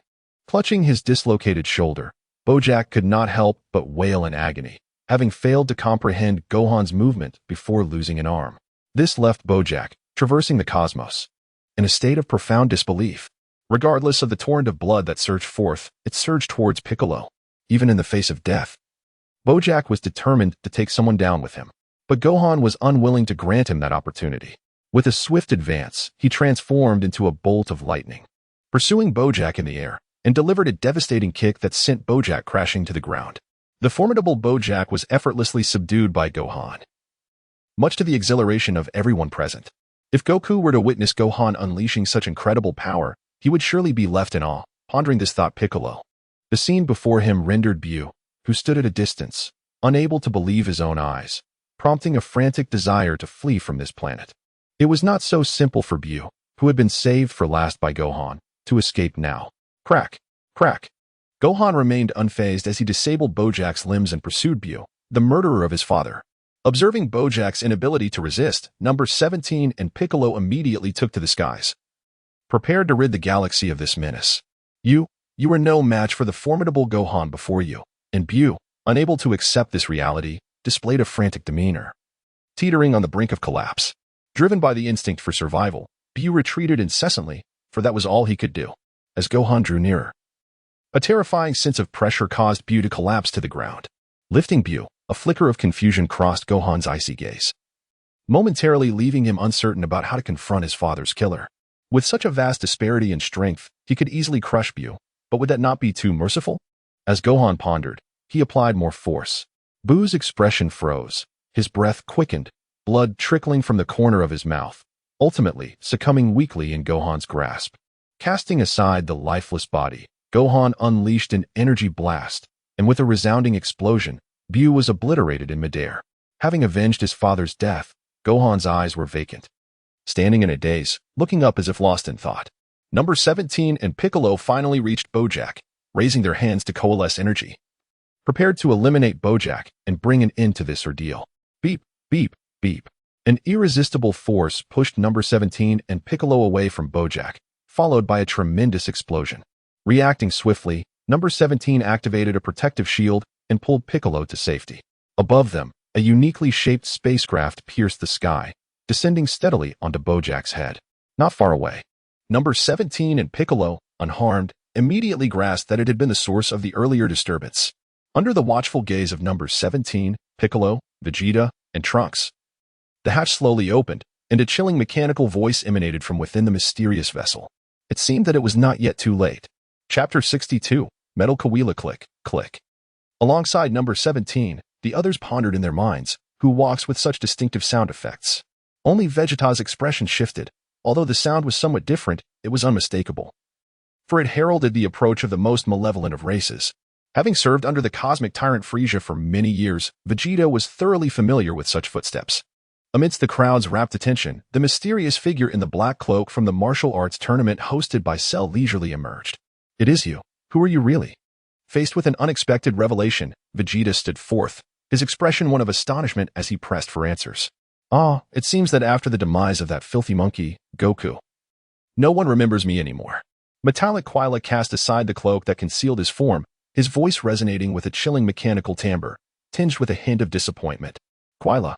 Clutching his dislocated shoulder, Bojack could not help but wail in agony, having failed to comprehend Gohan's movement before losing an arm. This left Bojack, traversing the cosmos, in a state of profound disbelief. Regardless of the torrent of blood that surged forth, it surged towards Piccolo. Even in the face of death, Bojack was determined to take someone down with him. But Gohan was unwilling to grant him that opportunity. With a swift advance, he transformed into a bolt of lightning, pursuing Bojack in the air, and delivered a devastating kick that sent Bojack crashing to the ground. The formidable Bojack was effortlessly subdued by Gohan, much to the exhilaration of everyone present. If Goku were to witness Gohan unleashing such incredible power, he would surely be left in awe. Pondering this thought, Piccolo, the scene before him, rendered Buu, who stood at a distance, unable to believe his own eyes, prompting a frantic desire to flee from this planet. It was not so simple for Buu, who had been saved for last by Gohan, to escape now. Crack! Crack! Gohan remained unfazed as he disabled Bojack's limbs and pursued Buu, the murderer of his father. Observing Bojack's inability to resist, number 17 and Piccolo immediately took to the skies, prepared to rid the galaxy of this menace. You were no match for the formidable Gohan before you, and Buu, unable to accept this reality, displayed a frantic demeanor, teetering on the brink of collapse. Driven by the instinct for survival, Buu retreated incessantly, for that was all he could do. As Gohan drew nearer, a terrifying sense of pressure caused Buu to collapse to the ground. Lifting Buu, a flicker of confusion crossed Gohan's icy gaze, momentarily leaving him uncertain about how to confront his father's killer. With such a vast disparity in strength, he could easily crush Buu, but would that not be too merciful? As Gohan pondered, he applied more force. Buu's expression froze, his breath quickened, blood trickling from the corner of his mouth, ultimately succumbing weakly in Gohan's grasp. Casting aside the lifeless body, Gohan unleashed an energy blast, and with a resounding explosion, Buu was obliterated in midair. Having avenged his father's death, Gohan's eyes were vacant. Standing in a daze, looking up as if lost in thought, number 17 and Piccolo finally reached Bojack, raising their hands to coalesce energy, prepared to eliminate Bojack and bring an end to this ordeal. Beep, beep, beep. An irresistible force pushed number 17 and Piccolo away from Bojack, followed by a tremendous explosion. Reacting swiftly, number 17 activated a protective shield and pulled Piccolo to safety. Above them, a uniquely shaped spacecraft pierced the sky, descending steadily onto Bojack's head. Not far away, number 17 and Piccolo, unharmed, immediately grasped that it had been the source of the earlier disturbance. Under the watchful gaze of number 17, Piccolo, Vegeta, and Trunks, the hatch slowly opened, and a chilling mechanical voice emanated from within the mysterious vessel. It seemed that it was not yet too late. Chapter 62, Metal Kawila Click, Click. Alongside number 17, the others pondered in their minds, who walks with such distinctive sound effects. Only Vegeta's expression shifted. Although the sound was somewhat different, it was unmistakable. for it heralded the approach of the most malevolent of races. Having served under the cosmic tyrant Frieza for many years, Vegeta was thoroughly familiar with such footsteps. Amidst the crowd's rapt attention, the mysterious figure in the black cloak from the martial arts tournament hosted by Cell leisurely emerged. "It is you. Who are you really?" Faced with an unexpected revelation, Vegeta stood forth, his expression one of astonishment as he pressed for answers. "Ah, it seems that after the demise of that filthy monkey, Goku, no one remembers me anymore." Metallic Quila cast aside the cloak that concealed his form, his voice resonating with a chilling mechanical timbre, tinged with a hint of disappointment. "Quila,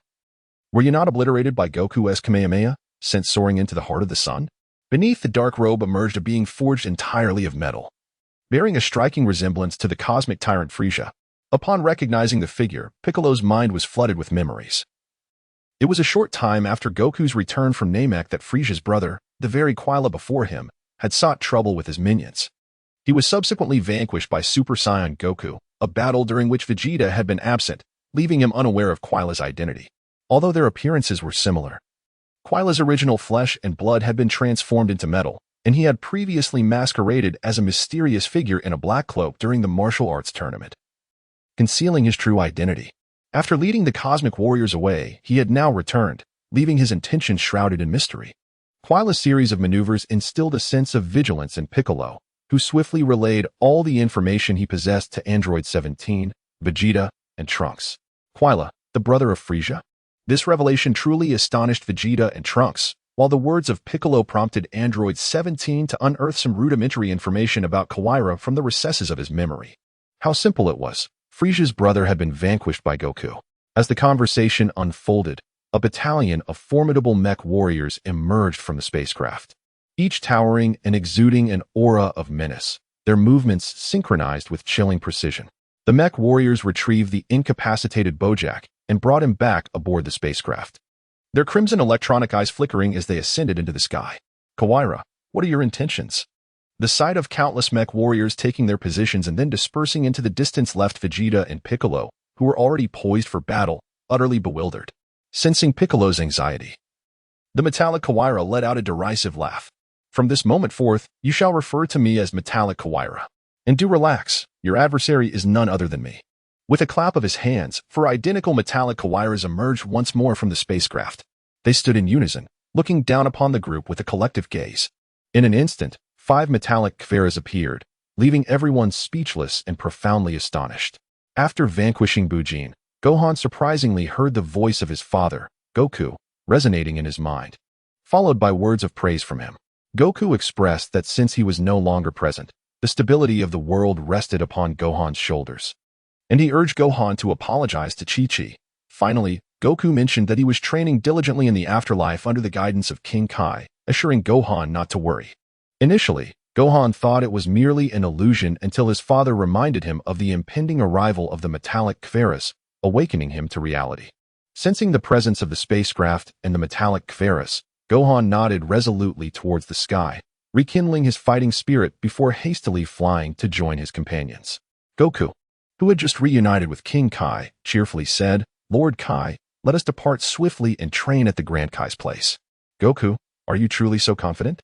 were you not obliterated by Goku's Kamehameha, sent soaring into the heart of the sun?" Beneath the dark robe emerged a being forged entirely of metal, bearing a striking resemblance to the cosmic tyrant Frieza. Upon recognizing the figure, Piccolo's mind was flooded with memories. It was a short time after Goku's return from Namek that Frieza's brother, the very Quila before him, had sought trouble with his minions. He was subsequently vanquished by Super Saiyan Goku, a battle during which Vegeta had been absent, leaving him unaware of Quila's identity. Although their appearances were similar, Quila's original flesh and blood had been transformed into metal, and he had previously masqueraded as a mysterious figure in a black cloak during the martial arts tournament, concealing his true identity. After leading the cosmic warriors away, he had now returned, leaving his intentions shrouded in mystery. Quila's series of maneuvers instilled a sense of vigilance in Piccolo, who swiftly relayed all the information he possessed to Android 17, Vegeta, and Trunks. Quila, the brother of Frieza? This revelation truly astonished Vegeta and Trunks, while the words of Piccolo prompted Android 17 to unearth some rudimentary information about Quila from the recesses of his memory. How simple it was. Frieza's brother had been vanquished by Goku. As the conversation unfolded, a battalion of formidable mech warriors emerged from the spacecraft, each towering and exuding an aura of menace, their movements synchronized with chilling precision. The mech warriors retrieved the incapacitated Bojack and brought him back aboard the spacecraft, their crimson electronic eyes flickering as they ascended into the sky. "Quila, what are your intentions?" The sight of countless mech warriors taking their positions and then dispersing into the distance left Vegeta and Piccolo, who were already poised for battle, utterly bewildered. Sensing Piccolo's anxiety, the metallic Quila let out a derisive laugh. "From this moment forth, you shall refer to me as Metallic Quila. And do relax, your adversary is none other than me." With a clap of his hands, four identical metallic Quilas emerged once more from the spacecraft. They stood in unison, looking down upon the group with a collective gaze. In an instant, 5 metallic Quilas appeared, leaving everyone speechless and profoundly astonished. After vanquishing Bujin, Gohan surprisingly heard the voice of his father, Goku, resonating in his mind, followed by words of praise from him. Goku expressed that since he was no longer present, the stability of the world rested upon Gohan's shoulders, and he urged Gohan to apologize to Chi-Chi. Finally, Goku mentioned that he was training diligently in the afterlife under the guidance of King Kai, assuring Gohan not to worry. Initially, Gohan thought it was merely an illusion until his father reminded him of the impending arrival of the metallic Quilas, awakening him to reality. Sensing the presence of the spacecraft and the metallic Quilas, Gohan nodded resolutely towards the sky, rekindling his fighting spirit before hastily flying to join his companions. Goku, who had just reunited with King Kai, cheerfully said, "Lord Kai, let us depart swiftly and train at the Grand Kai's place." "Goku, are you truly so confident?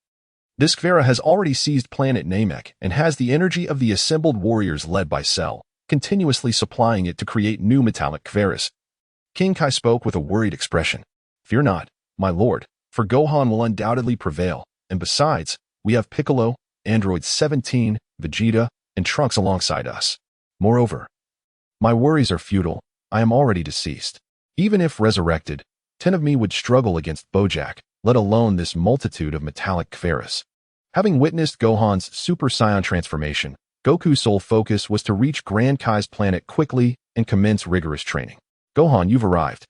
This Quila has already seized planet Namek and has the energy of the assembled warriors led by Cell, continuously supplying it to create new metallic Quilas." King Kai spoke with a worried expression. "Fear not, my lord, for Gohan will undoubtedly prevail, and besides, we have Piccolo, Android 17, Vegeta, and Trunks alongside us. Moreover, my worries are futile. I am already deceased. Even if resurrected, 10 of me would struggle against Bojack, let alone this multitude of metallic Quilas." Having witnessed Gohan's Super Saiyan transformation, Goku's sole focus was to reach Grand Kai's planet quickly and commence rigorous training. "Gohan, you've arrived,"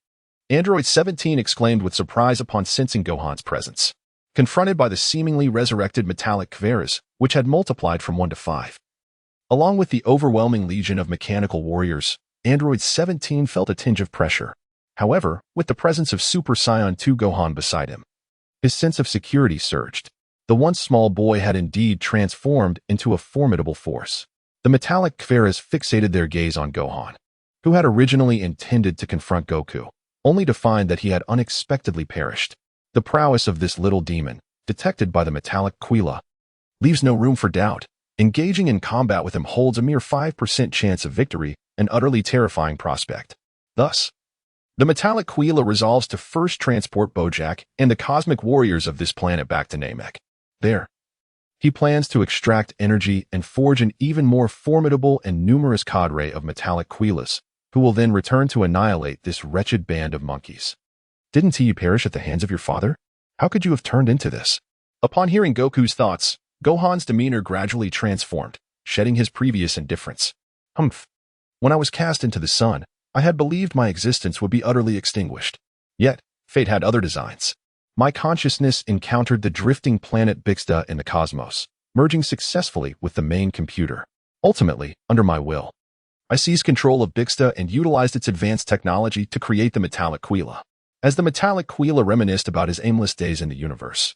Android 17 exclaimed with surprise upon sensing Gohan's presence, confronted by the seemingly resurrected metallic Quilas, which had multiplied from 1 to 5. Along with the overwhelming legion of mechanical warriors, Android 17 felt a tinge of pressure. However, with the presence of Super Saiyan 2 Gohan beside him, his sense of security surged. The once small boy had indeed transformed into a formidable force. The metallic Quilas fixated their gaze on Gohan, who had originally intended to confront Goku, only to find that he had unexpectedly perished. The prowess of this little demon, detected by the metallic Quila, leaves no room for doubt. Engaging in combat with him holds a mere 5% chance of victory, an utterly terrifying prospect. Thus, the metallic Quila resolves to first transport Bojack and the cosmic warriors of this planet back to Namek. There, he plans to extract energy and forge an even more formidable and numerous cadre of metallic Quilas, who will then return to annihilate this wretched band of monkeys. Didn't he perish at the hands of your father? How could you have turned into this? Upon hearing Goku's thoughts, Gohan's demeanor gradually transformed, shedding his previous indifference. Humph. When I was cast into the sun, I had believed my existence would be utterly extinguished. Yet, fate had other designs. My consciousness encountered the drifting planet Bixta in the cosmos, merging successfully with the main computer. Ultimately, under my will, I seized control of Bixta and utilized its advanced technology to create the metallic Quila. As the metallic Quila reminisced about his aimless days in the universe,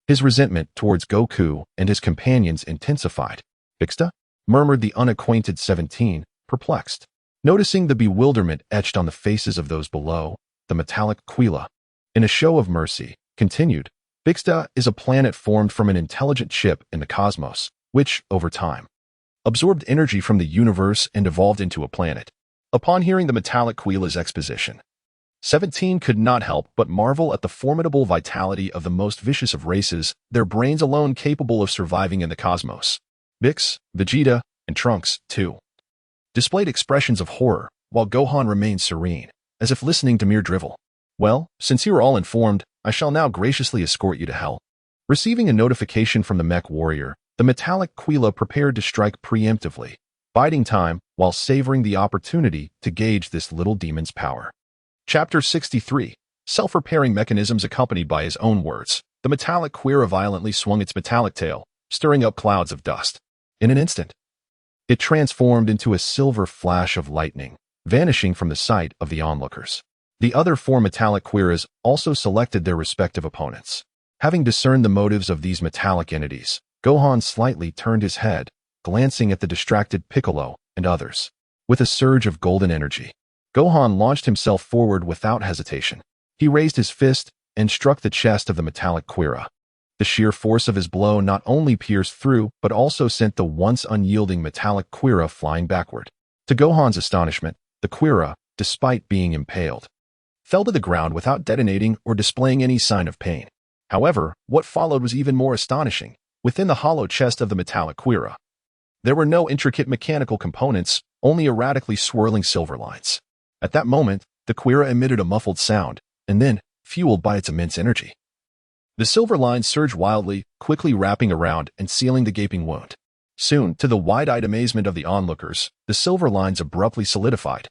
his resentment towards Goku and his companions intensified. Bixta? Murmured the unacquainted 17, perplexed. Noticing the bewilderment etched on the faces of those below, the metallic Quila, in a show of mercy, continued, Bixta is a planet formed from an intelligent chip in the cosmos, which, over time, absorbed energy from the universe and evolved into a planet. Upon hearing the metallic Quila's exposition, 17 could not help but marvel at the formidable vitality of the most vicious of races, their brains alone capable of surviving in the cosmos. Bix, Vegeta, and Trunks, too, displayed expressions of horror, while Gohan remained serene, as if listening to mere drivel. Well, since you are all informed, I shall now graciously escort you to hell. Receiving a notification from the mech warrior, the metallic Quila prepared to strike preemptively, biding time while savoring the opportunity to gauge this little demon's power. Chapter 63. Self-repairing mechanisms. Accompanied by his own words, the metallic Quira violently swung its metallic tail, stirring up clouds of dust. In an instant, it transformed into a silver flash of lightning, vanishing from the sight of the onlookers. The other 4 metallic Quiras also selected their respective opponents. Having discerned the motives of these metallic entities, Gohan slightly turned his head, glancing at the distracted Piccolo and others. With a surge of golden energy, Gohan launched himself forward without hesitation. He raised his fist and struck the chest of the metallic Quira. The sheer force of his blow not only pierced through, but also sent the once unyielding metallic Quira flying backward. To Gohan's astonishment, the Quira, despite being impaled, fell to the ground without detonating or displaying any sign of pain. However, what followed was even more astonishing. Within the hollow chest of the metallic Quira, there were no intricate mechanical components, only erratically swirling silver lines. At that moment, the Quira emitted a muffled sound, and then, fueled by its immense energy, the silver lines surged wildly, quickly wrapping around and sealing the gaping wound. Soon, to the wide-eyed amazement of the onlookers, the silver lines abruptly solidified,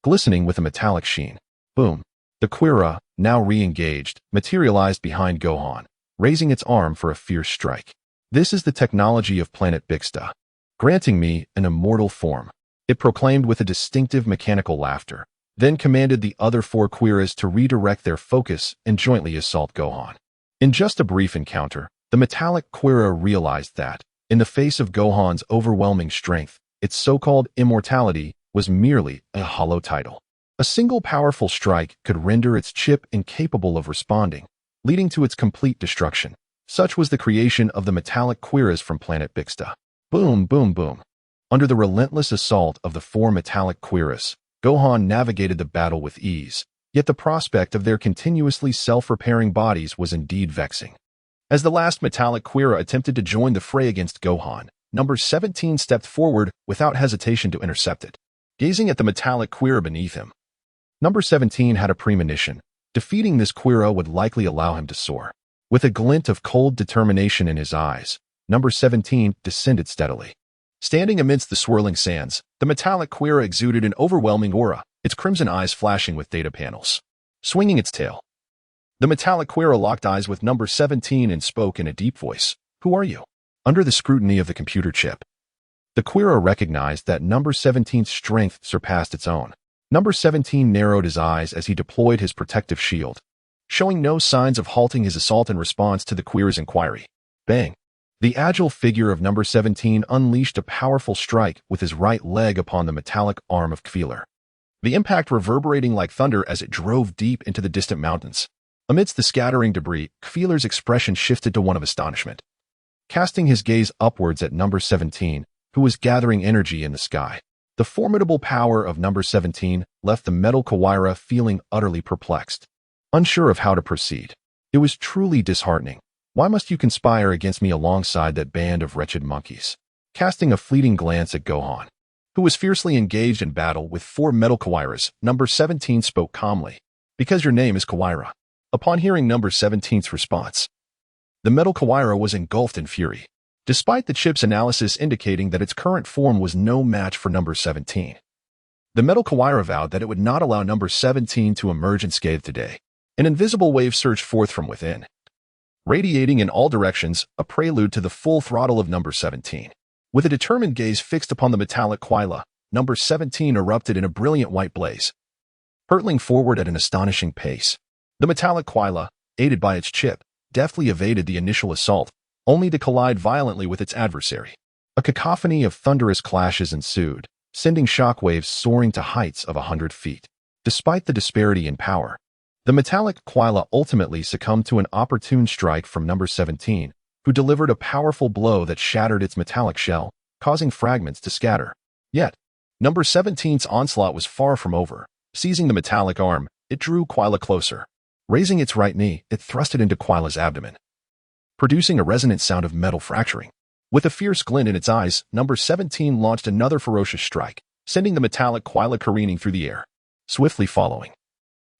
glistening with a metallic sheen. Boom! The Quira, now re-engaged, materialized behind Gohan, raising its arm for a fierce strike. This is the technology of planet Bixta, granting me an immortal form, it proclaimed with a distinctive mechanical laughter, then commanded the other 4 Quiras to redirect their focus and jointly assault Gohan. In just a brief encounter, the metallic Quira realized that, in the face of Gohan's overwhelming strength, its so-called immortality was merely a hollow title. A single powerful strike could render its chip incapable of responding, leading to its complete destruction. Such was the creation of the metallic Quiras from planet Bixta. Boom, boom, boom. Under the relentless assault of the 4 metallic Quiras, Gohan navigated the battle with ease, yet the prospect of their continuously self-repairing bodies was indeed vexing. As the last metallic Quira attempted to join the fray against Gohan, number 17 stepped forward without hesitation to intercept it. Gazing at the metallic Quira beneath him, number 17 had a premonition. Defeating this Quira would likely allow him to soar. With a glint of cold determination in his eyes, number 17 descended steadily. Standing amidst the swirling sands, the metallic Quira exuded an overwhelming aura, its crimson eyes flashing with data panels. Swinging its tail, the metallic Quira locked eyes with number 17 and spoke in a deep voice. Who are you? Under the scrutiny of the computer chip, the Quira recognized that number 17's strength surpassed its own. Number 17 narrowed his eyes as he deployed his protective shield, showing no signs of halting his assault in response to the Quira's inquiry. Bang! The agile figure of number 17 unleashed a powerful strike with his right leg upon the metallic arm of Kveler, the impact reverberating like thunder as it drove deep into the distant mountains. Amidst the scattering debris, Kveler's expression shifted to one of astonishment. casting his gaze upwards at number 17, who was gathering energy in the sky. The formidable power of number 17 left the metal Kawaira feeling utterly perplexed, unsure of how to proceed. It was truly disheartening. Why must you conspire against me alongside that band of wretched monkeys? Casting a fleeting glance at Gohan, who was fiercely engaged in battle with 4 metal Kawairas, number 17 spoke calmly. Because your name is Kawaira. Upon hearing number 17's response, the metal Kawaira was engulfed in fury, despite the chip's analysis indicating that its current form was no match for number 17. The metal Kawaira vowed that it would not allow number 17 to emerge unscathed today. An invisible wave surged forth from within, radiating in all directions, a prelude to the full throttle of number 17. With a determined gaze fixed upon the metallic Kawaira, number 17 erupted in a brilliant white blaze, hurtling forward at an astonishing pace. The metallic Kawaira, aided by its chip, deftly evaded the initial assault, only to collide violently with its adversary. A cacophony of thunderous clashes ensued, sending shockwaves soaring to heights of 100 feet. Despite the disparity in power, the metallic Kawaira ultimately succumbed to an opportune strike from number 17, who delivered a powerful blow that shattered its metallic shell, causing fragments to scatter. Yet, number 17's onslaught was far from over. Seizing the metallic arm, it drew Kawaira closer. Raising its right knee, it thrust it into Kawaira's abdomen, producing a resonant sound of metal fracturing. With a fierce glint in its eyes, number 17 launched another ferocious strike, sending the metallic Kawaira careening through the air. Swiftly following,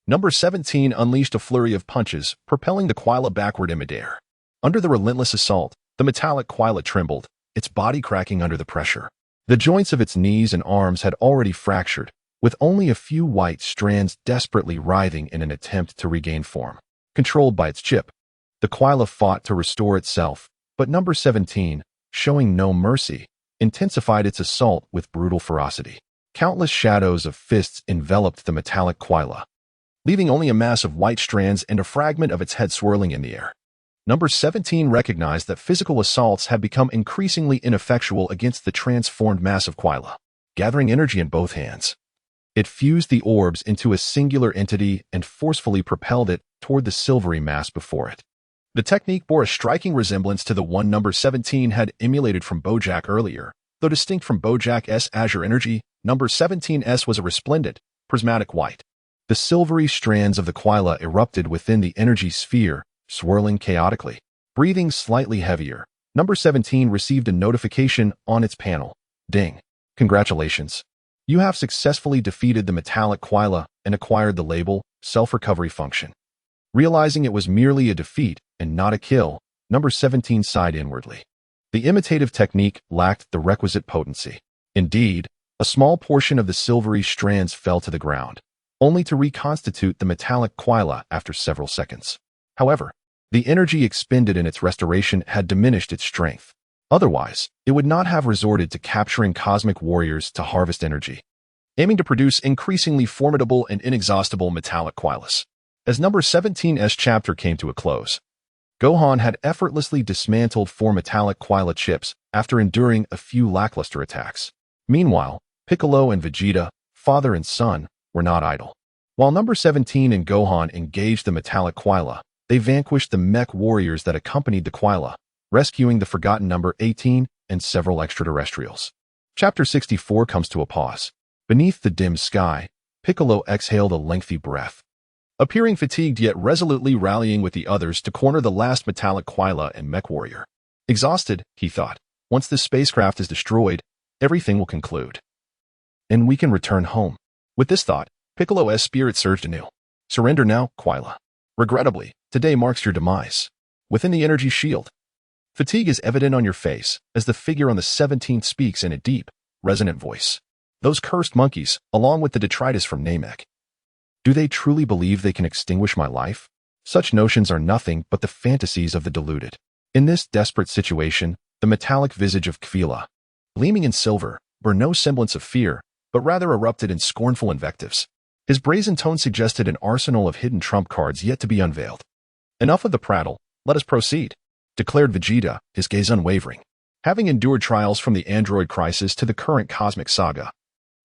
number 17 unleashed a flurry of punches, propelling the Kawaira backward in midair. Under the relentless assault, the metallic Kawaira trembled, its body cracking under the pressure. The joints of its knees and arms had already fractured, with only a few white strands desperately writhing in an attempt to regain form. Controlled by its chip, the Kawaira fought to restore itself, but number 17, showing no mercy, intensified its assault with brutal ferocity. Countless shadows of fists enveloped the metallic Kawaira, leaving only a mass of white strands and a fragment of its head swirling in the air. Number 17 recognized that physical assaults had become increasingly ineffectual against the transformed mass of Kawaira. Gathering energy in both hands, it fused the orbs into a singular entity and forcefully propelled it toward the silvery mass before it. The technique bore a striking resemblance to the one number 17 had emulated from Bojack earlier. Though distinct from Bojack's azure energy, number 17's was a resplendent, prismatic white. The silvery strands of the Kawaira erupted within the energy sphere, swirling chaotically. Breathing slightly heavier, number 17 received a notification on its panel. Ding. Congratulations. You have successfully defeated the metallic Kawaira and acquired the label self-recovery function. Realizing it was merely a defeat and not a kill, number 17 sighed inwardly. The imitative technique lacked the requisite potency. Indeed, a small portion of the silvery strands fell to the ground, only to reconstitute the metallic Kawaira after several seconds. However, the energy expended in its restoration had diminished its strength. Otherwise, it would not have resorted to capturing cosmic warriors to harvest energy, aiming to produce increasingly formidable and inexhaustible metallic Kawairas. As number 17's chapter came to a close, Gohan had effortlessly dismantled 4 metallic Kawaira chips after enduring a few lackluster attacks. Meanwhile, Piccolo and Vegeta, father and son, were not idle. While number 17 and Gohan engaged the metallic Kawaira, they vanquished the mech warriors that accompanied the Kawaira, rescuing the forgotten number 18 and several extraterrestrials. Chapter 64 comes to a pause. Beneath the dim sky, Piccolo exhaled a lengthy breath. Appearing fatigued yet resolutely rallying with the others to corner the last metallic Kawaira and mech warrior. Exhausted, he thought, once this spacecraft is destroyed, everything will conclude, and we can return home. With this thought, Piccolo's spirit surged anew. Surrender now, Kawaira. Regrettably, today marks your demise. Within the energy shield, fatigue is evident on your face as the figure on the 17th speaks in a deep, resonant voice. Those cursed monkeys, along with the detritus from Namek. Do they truly believe they can extinguish my life? Such notions are nothing but the fantasies of the deluded. In this desperate situation, the metallic visage of Kfila, gleaming in silver, bore no semblance of fear, but rather erupted in scornful invectives. His brazen tone suggested an arsenal of hidden trump cards yet to be unveiled. Enough of the prattle, let us proceed, declared Vegeta, his gaze unwavering. Having endured trials from the android crisis to the current cosmic saga,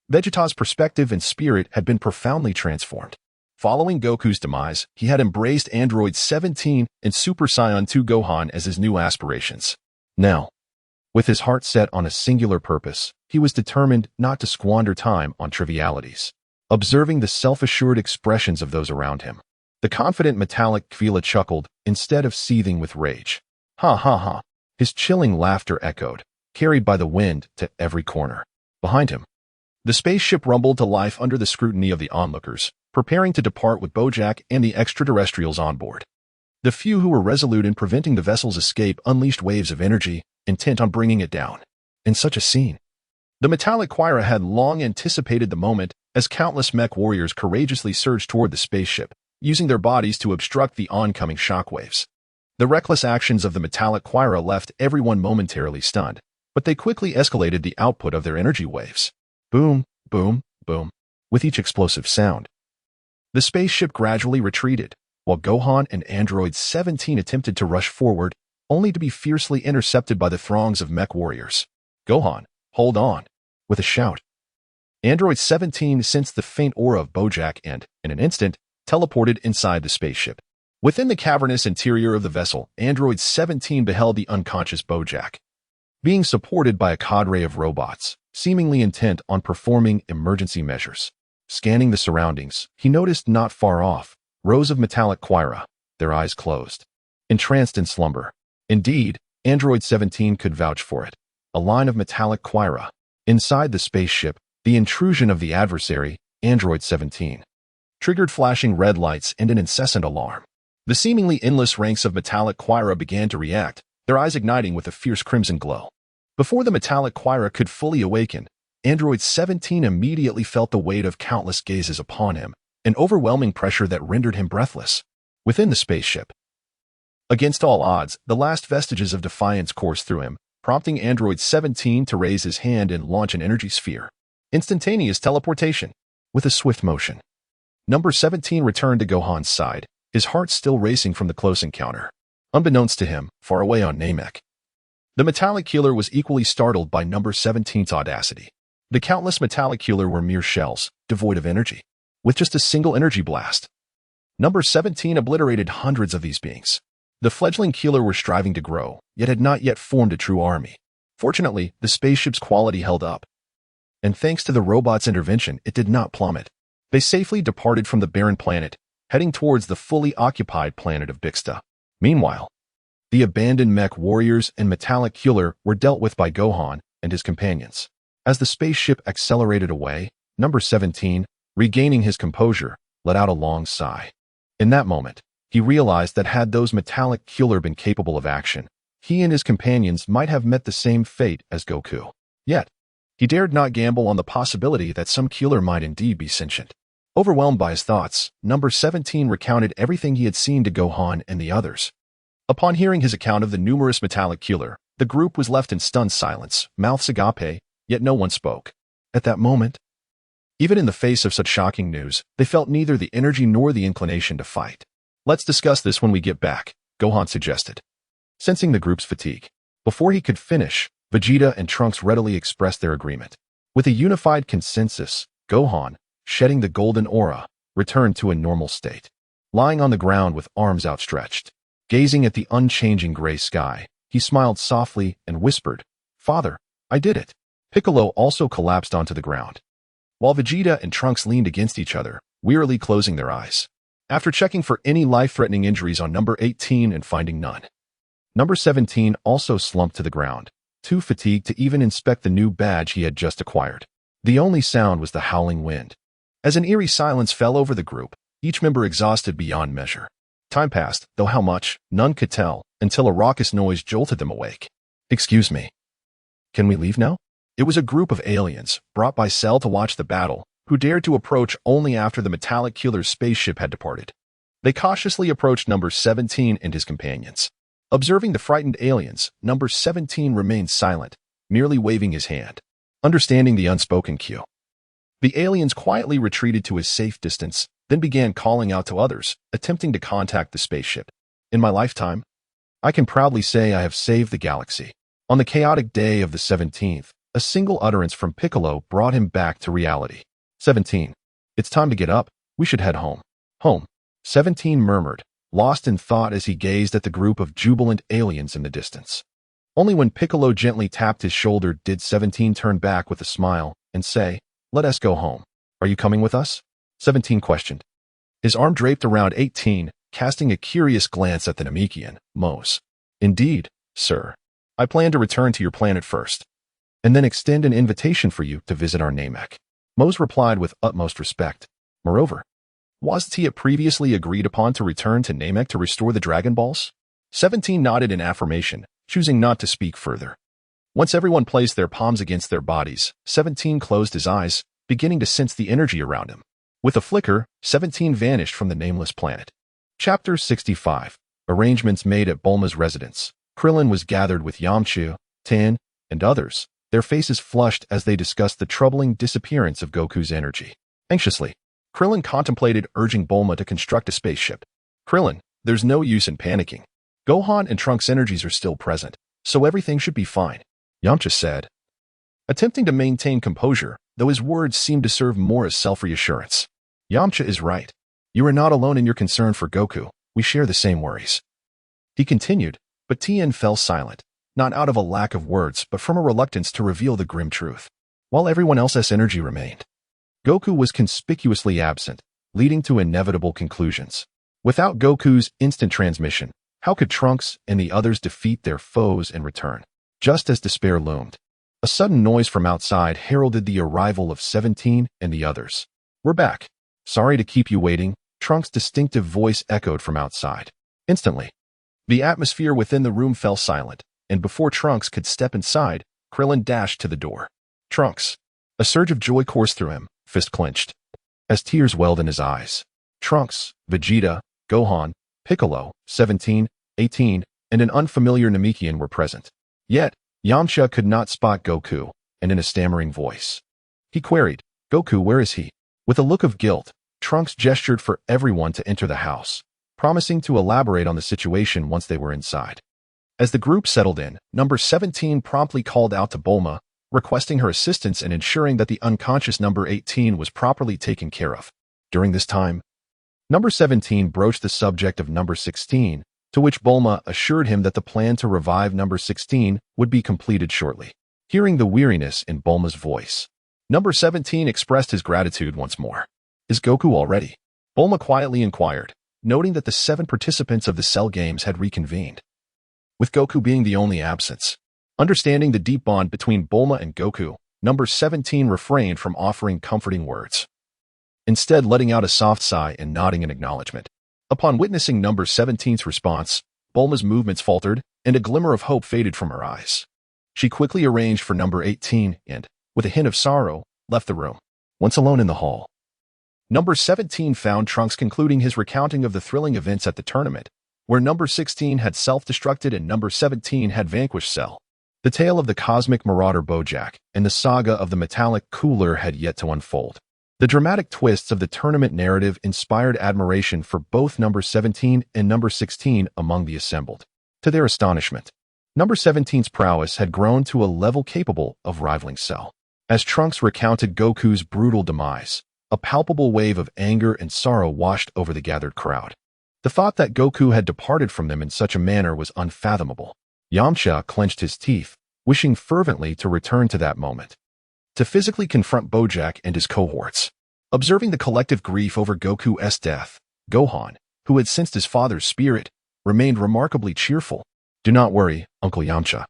Vegeta's perspective and spirit had been profoundly transformed. Following Goku's demise, he had embraced Android 17 and Super Saiyan 2 Gohan as his new aspirations. Now, with his heart set on a singular purpose, he was determined not to squander time on trivialities. Observing the self-assured expressions of those around him, the confident metallic Kvila chuckled instead of seething with rage. Ha ha ha. His chilling laughter echoed, carried by the wind to every corner. Behind him, the spaceship rumbled to life under the scrutiny of the onlookers, preparing to depart with Bojack and the extraterrestrials on board. The few who were resolute in preventing the vessel's escape unleashed waves of energy, intent on bringing it down. In such a scene, the metallic Quira had long anticipated the moment as countless mech warriors courageously surged toward the spaceship, using their bodies to obstruct the oncoming shockwaves. The reckless actions of the metallic Quira left everyone momentarily stunned, but they quickly escalated the output of their energy waves. Boom, boom, boom. With each explosive sound, the spaceship gradually retreated, while Gohan and Android 17 attempted to rush forward, only to be fiercely intercepted by the throngs of mech warriors. Gohan, hold on! With a shout, Android 17 sensed the faint aura of Bojack and, in an instant, teleported inside the spaceship. Within the cavernous interior of the vessel, Android 17 beheld the unconscious Bojack, being supported by a cadre of robots, seemingly intent on performing emergency measures. Scanning the surroundings, he noticed not far off rows of metallic Quira, their eyes closed, entranced in slumber. Indeed, Android 17 could vouch for it. A line of metallic Quira. Inside the spaceship, the intrusion of the adversary, Android 17, triggered flashing red lights and an incessant alarm. The seemingly endless ranks of metallic Quira began to react, their eyes igniting with a fierce crimson glow. Before the metallic Quira could fully awaken, Android 17 immediately felt the weight of countless gazes upon him, an overwhelming pressure that rendered him breathless. Within the spaceship, against all odds, the last vestiges of defiance coursed through him, prompting Android 17 to raise his hand and launch an energy sphere. Instantaneous teleportation. With a swift motion, Number 17 returned to Gohan's side, his heart still racing from the close encounter. Unbeknownst to him, far away on Namek, the metallic healer was equally startled by Number 17's audacity. The countless metallic healer were mere shells, devoid of energy. With just a single energy blast, Number 17 obliterated hundreds of these beings. The fledgling healer were striving to grow, yet had not yet formed a true army. Fortunately, the spaceship's quality held up, and thanks to the robot's intervention, it did not plummet. They safely departed from the barren planet, heading towards the fully occupied planet of Bixta. Meanwhile, the abandoned mech warriors and metallic healer were dealt with by Gohan and his companions. As the spaceship accelerated away, Number 17, regaining his composure, let out a long sigh. In that moment, he realized that had those metallic healer been capable of action, he and his companions might have met the same fate as Goku. Yet, he dared not gamble on the possibility that some healer might indeed be sentient. Overwhelmed by his thoughts, Number 17 recounted everything he had seen to Gohan and the others. Upon hearing his account of the numerous metallic healer, the group was left in stunned silence, mouths agape, yet no one spoke. At that moment, even in the face of such shocking news, they felt neither the energy nor the inclination to fight. Let's discuss this when we get back, Gohan suggested, sensing the group's fatigue. Before he could finish, Vegeta and Trunks readily expressed their agreement. With a unified consensus, Gohan, shedding the golden aura, returned to a normal state. Lying on the ground with arms outstretched, gazing at the unchanging gray sky, he smiled softly and whispered, "Father, I did it." Piccolo also collapsed onto the ground, while Vegeta and Trunks leaned against each other, wearily closing their eyes. After checking for any life-threatening injuries on Number 18 and finding none, Number 17 also slumped to the ground, too fatigued to even inspect the new badge he had just acquired. The only sound was the howling wind. As an eerie silence fell over the group, each member exhausted beyond measure. Time passed, though how much, none could tell, until a raucous noise jolted them awake. "Excuse me. Can we leave now?" It was a group of aliens, brought by Cell to watch the battle, who dared to approach only after the metallic healer's spaceship had departed. They cautiously approached Number 17 and his companions. Observing the frightened aliens, Number 17 remained silent, merely waving his hand. Understanding the unspoken cue, the aliens quietly retreated to a safe distance, then began calling out to others, attempting to contact the spaceship. In my lifetime, I can proudly say I have saved the galaxy. On the chaotic day of the 17th, a single utterance from Piccolo brought him back to reality. 17. It's time to get up. We should head home. Home. 17 murmured, lost in thought as he gazed at the group of jubilant aliens in the distance. Only when Piccolo gently tapped his shoulder did 17 turn back with a smile and say, "Let us go home. Are you coming with us?" 17 questioned. His arm draped around 18, casting a curious glance at the Namekian, Mose. "Indeed, sir. I plan to return to your planet first, and then extend an invitation for you to visit our Namek." Mose replied with utmost respect. Moreover, wasn't he previously agreed upon to return to Namek to restore the Dragon Balls? 17 nodded in affirmation, choosing not to speak further. Once everyone placed their palms against their bodies, 17 closed his eyes, beginning to sense the energy around him. With a flicker, 17 vanished from the nameless planet. Chapter 65. Arrangements made at Bulma's residence. Krillin was gathered with Yamcha, Tan, and others, their faces flushed as they discussed the troubling disappearance of Goku's energy. Anxiously, Krillin contemplated urging Bulma to construct a spaceship. "Krillin, there's no use in panicking. Gohan and Trunks' energies are still present, so everything should be fine," Yamcha said, attempting to maintain composure, though his words seemed to serve more as self-reassurance. "Yamcha is right. You are not alone in your concern for Goku. We share the same worries," he continued, but Tien fell silent, not out of a lack of words but from a reluctance to reveal the grim truth. While everyone else's energy remained, Goku was conspicuously absent, leading to inevitable conclusions. Without Goku's instant transmission, how could Trunks and the others defeat their foes in return? Just as despair loomed, a sudden noise from outside heralded the arrival of 17 and the others. "We're back. Sorry to keep you waiting," Trunks' distinctive voice echoed from outside. Instantly, the atmosphere within the room fell silent, and before Trunks could step inside, Krillin dashed to the door. "Trunks!" A surge of joy coursed through him, fist clenched, as tears welled in his eyes. Trunks, Vegeta, Gohan, Piccolo, 17, 18, and an unfamiliar Namekian were present. Yet, Yamcha could not spot Goku, and in a stammering voice, he queried, "Goku, where is he?" With a look of guilt, Trunks gestured for everyone to enter the house, promising to elaborate on the situation once they were inside. As the group settled in, number 17 promptly called out to Bulma, requesting her assistance in ensuring that the unconscious number 18 was properly taken care of. During this time, number 17 broached the subject of number 16, to which Bulma assured him that the plan to revive number 16 would be completed shortly. Hearing the weariness in Bulma's voice, number 17 expressed his gratitude once more. "Is Goku all ready?" Bulma quietly inquired, noting that the 7 participants of the Cell Games had reconvened, with Goku being the only absence. Understanding the deep bond between Bulma and Goku, number 17 refrained from offering comforting words, instead letting out a soft sigh and nodding in acknowledgement. Upon witnessing number 17's response, Bulma's movements faltered, and a glimmer of hope faded from her eyes. She quickly arranged for number 18 and, with a hint of sorrow, left the room. Once alone in the hall, number 17 found Trunks concluding his recounting of the thrilling events at the tournament, where number 16 had self-destructed and number 17 had vanquished Cell. The tale of the cosmic marauder Bojack and the saga of the metallic cooler had yet to unfold. The dramatic twists of the tournament narrative inspired admiration for both number 17 and number 16 among the assembled. To their astonishment, number 17's prowess had grown to a level capable of rivaling Cell. As Trunks recounted Goku's brutal demise, a palpable wave of anger and sorrow washed over the gathered crowd. The thought that Goku had departed from them in such a manner was unfathomable. Yamcha clenched his teeth, wishing fervently to return to that moment, to physically confront Bojack and his cohorts. Observing the collective grief over Goku's death, Gohan, who had sensed his father's spirit, remained remarkably cheerful. "Do not worry, Uncle Yamcha,"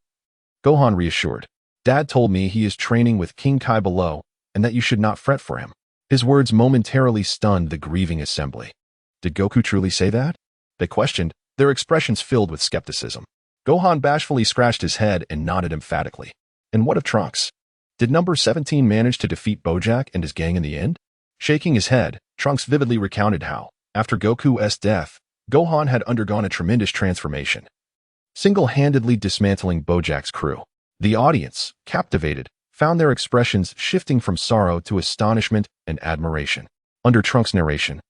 Gohan reassured. "Dad told me he is training with King Kai below, and that you should not fret for him." His words momentarily stunned the grieving assembly. Did Goku truly say that? They questioned, their expressions filled with skepticism. Gohan bashfully scratched his head and nodded emphatically. And what of Trunks? Did number 17 manage to defeat Bojack and his gang in the end? Shaking his head, Trunks vividly recounted how, after Goku's death, Gohan had undergone a tremendous transformation, single-handedly dismantling Bojack's crew. The audience, captivated, found their expressions shifting from sorrow to astonishment and admiration. Under Trunks' narration,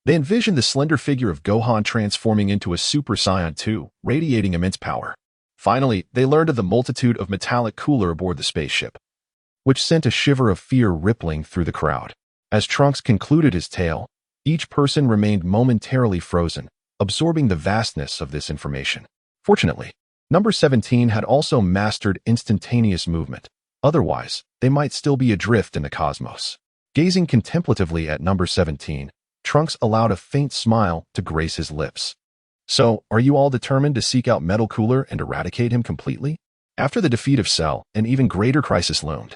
they envisioned the slender figure of Gohan transforming into a Super Saiyan 2, radiating immense power. Finally, they learned of the multitude of metallic cooler aboard the spaceship, which sent a shiver of fear rippling through the crowd. As Trunks concluded his tale, each person remained momentarily frozen, absorbing the vastness of this information. Fortunately, Number 17 had also mastered instantaneous movement. Otherwise, they might still be adrift in the cosmos. Gazing contemplatively at number 17, Trunks allowed a faint smile to grace his lips. So, are you all determined to seek out Metal Cooler and eradicate him completely? After the defeat of Cell, an even greater crisis loomed.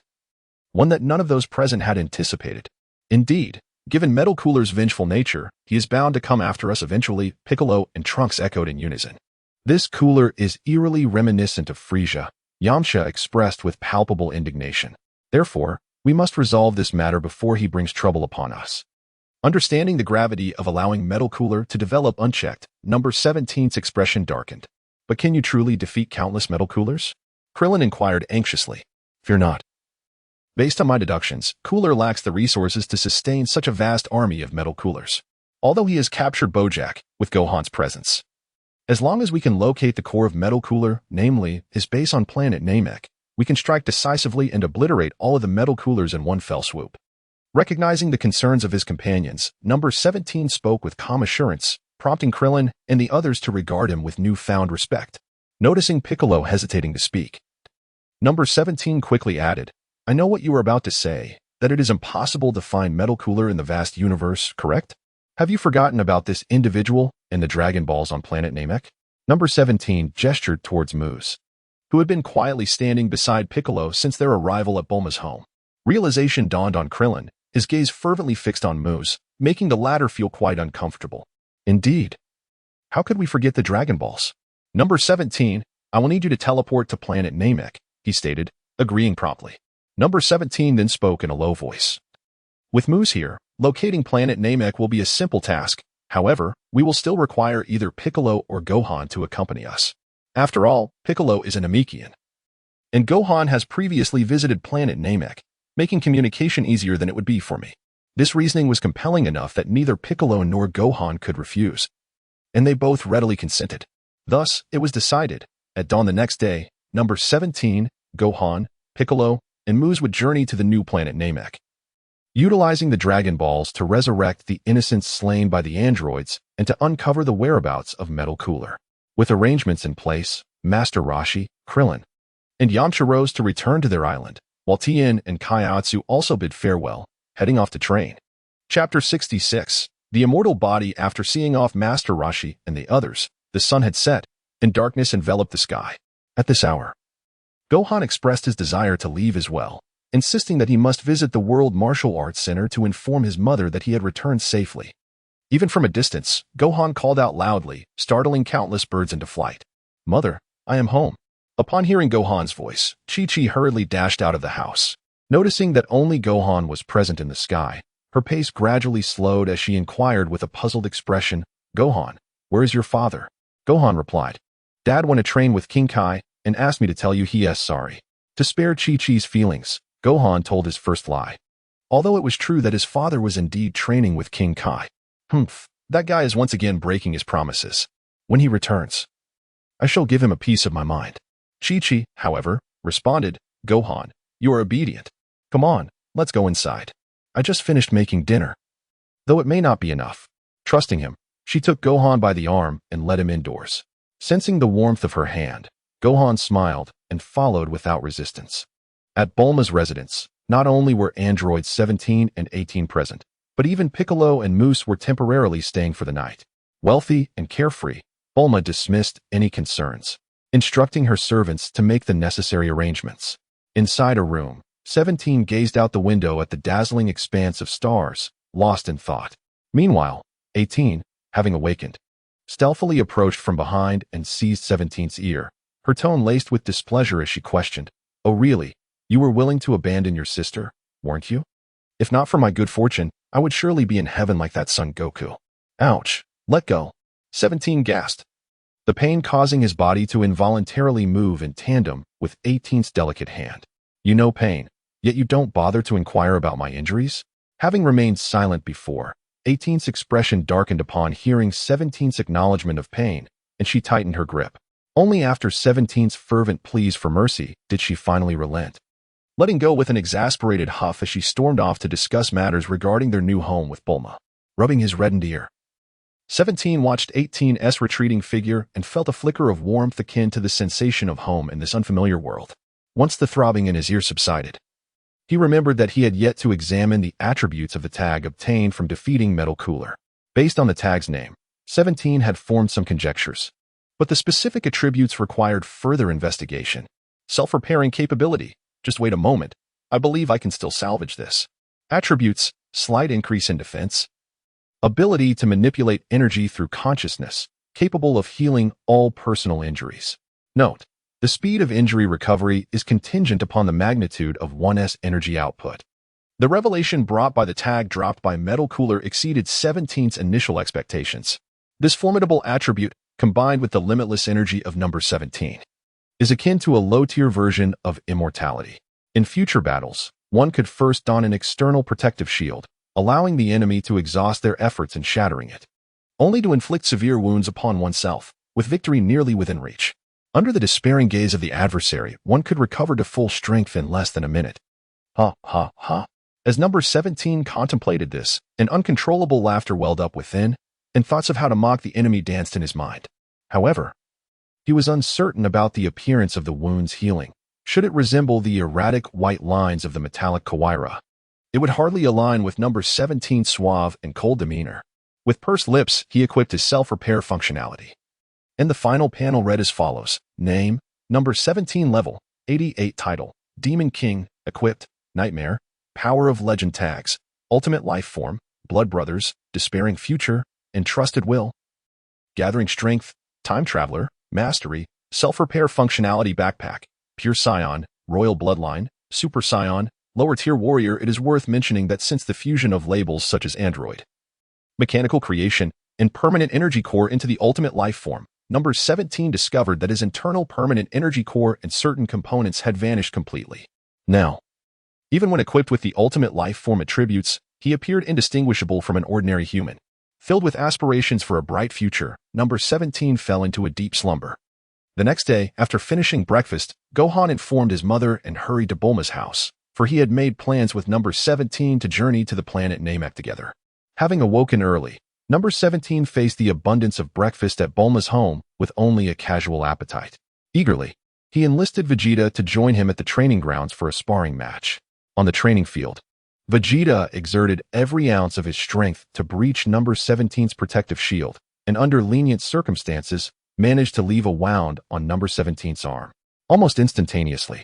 One that none of those present had anticipated. Indeed, given Metal Cooler's vengeful nature, he is bound to come after us eventually, Piccolo and Trunks echoed in unison. This cooler is eerily reminiscent of Frieza, Yamcha expressed with palpable indignation. Therefore, we must resolve this matter before he brings trouble upon us. Understanding the gravity of allowing Metal Cooler to develop unchecked, number 17's expression darkened. But can you truly defeat countless Metal Coolers? Krillin inquired anxiously. Fear not. Based on my deductions, Cooler lacks the resources to sustain such a vast army of Metal Coolers. Although he has captured Bojack with Gohan's presence. As long as we can locate the core of Metal Cooler, namely, his base on planet Namek, we can strike decisively and obliterate all of the Metal Coolers in one fell swoop. Recognizing the concerns of his companions, number 17 spoke with calm assurance, prompting Krillin and the others to regard him with newfound respect. Noticing Piccolo hesitating to speak, number 17 quickly added, I know what you are about to say, that it is impossible to find Metal Cooler in the vast universe, correct? Have you forgotten about this individual and the Dragon Balls on planet Namek? Number 17 gestured towards Moose, who had been quietly standing beside Piccolo since their arrival at Bulma's home. Realization dawned on Krillin, his gaze fervently fixed on Moose, making the latter feel quite uncomfortable. Indeed. How could we forget the Dragon Balls? Number 17, I will need you to teleport to planet Namek, he stated, agreeing promptly. Number 17 then spoke in a low voice. With Moose here, locating planet Namek will be a simple task. However, we will still require either Piccolo or Gohan to accompany us. After all, Piccolo is an Namekian. And Gohan has previously visited planet Namek, making communication easier than it would be for me. This reasoning was compelling enough that neither Piccolo nor Gohan could refuse. And they both readily consented. Thus, it was decided, at dawn the next day, number 17, Gohan, Piccolo, and Moose would journey to the new planet Namek. Utilizing the Dragon Balls to resurrect the innocents slain by the androids and to uncover the whereabouts of Metal Cooler. With arrangements in place, Master Roshi, Krillin, and Yamcha rose to return to their island, while Tien and Kaiatsu also bid farewell, heading off to train. Chapter 66. The immortal body. After seeing off Master Roshi and the others, the sun had set, and darkness enveloped the sky. At this hour, Gohan expressed his desire to leave as well, insisting that he must visit the World Martial Arts Center to inform his mother that he had returned safely. Even from a distance, Gohan called out loudly, startling countless birds into flight. Mother, I am home. Upon hearing Gohan's voice, Chi-Chi hurriedly dashed out of the house. Noticing that only Gohan was present in the sky, her pace gradually slowed as she inquired with a puzzled expression, Gohan, where is your father? Gohan replied, Dad went to train with King Kai and asked me to tell you he is sorry. To spare Chi-Chi's feelings, Gohan told his first lie. Although it was true that his father was indeed training with King Kai. That guy is once again breaking his promises. When he returns, I shall give him a piece of my mind. Chi-Chi, however, responded, Gohan, you are obedient. Come on, let's go inside. I just finished making dinner. Though it may not be enough. Trusting him, she took Gohan by the arm and led him indoors. Sensing the warmth of her hand, Gohan smiled and followed without resistance. At Bulma's residence, not only were androids 17 and 18 present, but even Piccolo and Moose were temporarily staying for the night. Wealthy and carefree, Bulma dismissed any concerns, instructing her servants to make the necessary arrangements. Inside a room, 17 gazed out the window at the dazzling expanse of stars, lost in thought. Meanwhile, 18, having awakened, stealthily approached from behind and seized 17's ear, her tone laced with displeasure as she questioned, Oh really, you were willing to abandon your sister, weren't you? If not for my good fortune, I would surely be in heaven like that son Goku. Ouch, let go. 17 gasped, the pain causing his body to involuntarily move in tandem with 18's delicate hand. You know pain, yet you don't bother to inquire about my injuries? Having remained silent before, 18's expression darkened upon hearing 17's acknowledgement of pain, and she tightened her grip. Only after 17's fervent pleas for mercy did she finally relent, letting go with an exasperated huff as she stormed off to discuss matters regarding their new home with Bulma. Rubbing his reddened ear, 17 watched 18's retreating figure and felt a flicker of warmth akin to the sensation of home in this unfamiliar world. Once the throbbing in his ear subsided, he remembered that he had yet to examine the attributes of the tag obtained from defeating Metal Cooler. Based on the tag's name, 17 had formed some conjectures, but the specific attributes required further investigation. Self-repairing capability. Just wait a moment. I believe I can still salvage this. Attributes. Slight increase in defense. Ability to manipulate energy through consciousness, capable of healing all personal injuries. Note: the speed of injury recovery is contingent upon the magnitude of 1's energy output. The revelation brought by the tag dropped by Metal Cooler exceeded 17's initial expectations. This formidable attribute, combined with the limitless energy of number 17, is akin to a low-tier version of immortality. In future battles, one could first don an external protective shield, allowing the enemy to exhaust their efforts in shattering it, only to inflict severe wounds upon oneself, with victory nearly within reach. Under the despairing gaze of the adversary, one could recover to full strength in less than a minute. Ha, ha, ha. As number 17 contemplated this, an uncontrollable laughter welled up within, and thoughts of how to mock the enemy danced in his mind. However, he was uncertain about the appearance of the wound's healing. Should it resemble the erratic white lines of the metallic Kawaira, it would hardly align with number 17's suave and cold demeanor. With pursed lips, he equipped his self-repair functionality. And the final panel read as follows: Name, number 17 level, 88 title, Demon King, equipped, Nightmare, Power of Legend tags, Ultimate Life Form, Blood Brothers, Despairing Future, and Trusted Will. Gathering Strength, Time Traveler, Mastery, Self-Repair Functionality Backpack, Pure Saiyan, Royal Bloodline, Super Saiyan, Lower Tier Warrior. It is worth mentioning that since the fusion of labels such as Android, Mechanical Creation, and Permanent Energy Core into the Ultimate Life Form, number 17 discovered that his internal permanent energy core and certain components had vanished completely. Now, even when equipped with the Ultimate Life Form attributes, he appeared indistinguishable from an ordinary human. Filled with aspirations for a bright future, number 17 fell into a deep slumber. The next day, after finishing breakfast, Gohan informed his mother and hurried to Bulma's house, for he had made plans with number 17 to journey to the planet Namek together. Having awoken early, number 17 faced the abundance of breakfast at Bulma's home with only a casual appetite. Eagerly, he enlisted Vegeta to join him at the training grounds for a sparring match. On the training field, Vegeta exerted every ounce of his strength to breach number 17's protective shield, and under lenient circumstances, managed to leave a wound on number 17's arm. Almost instantaneously,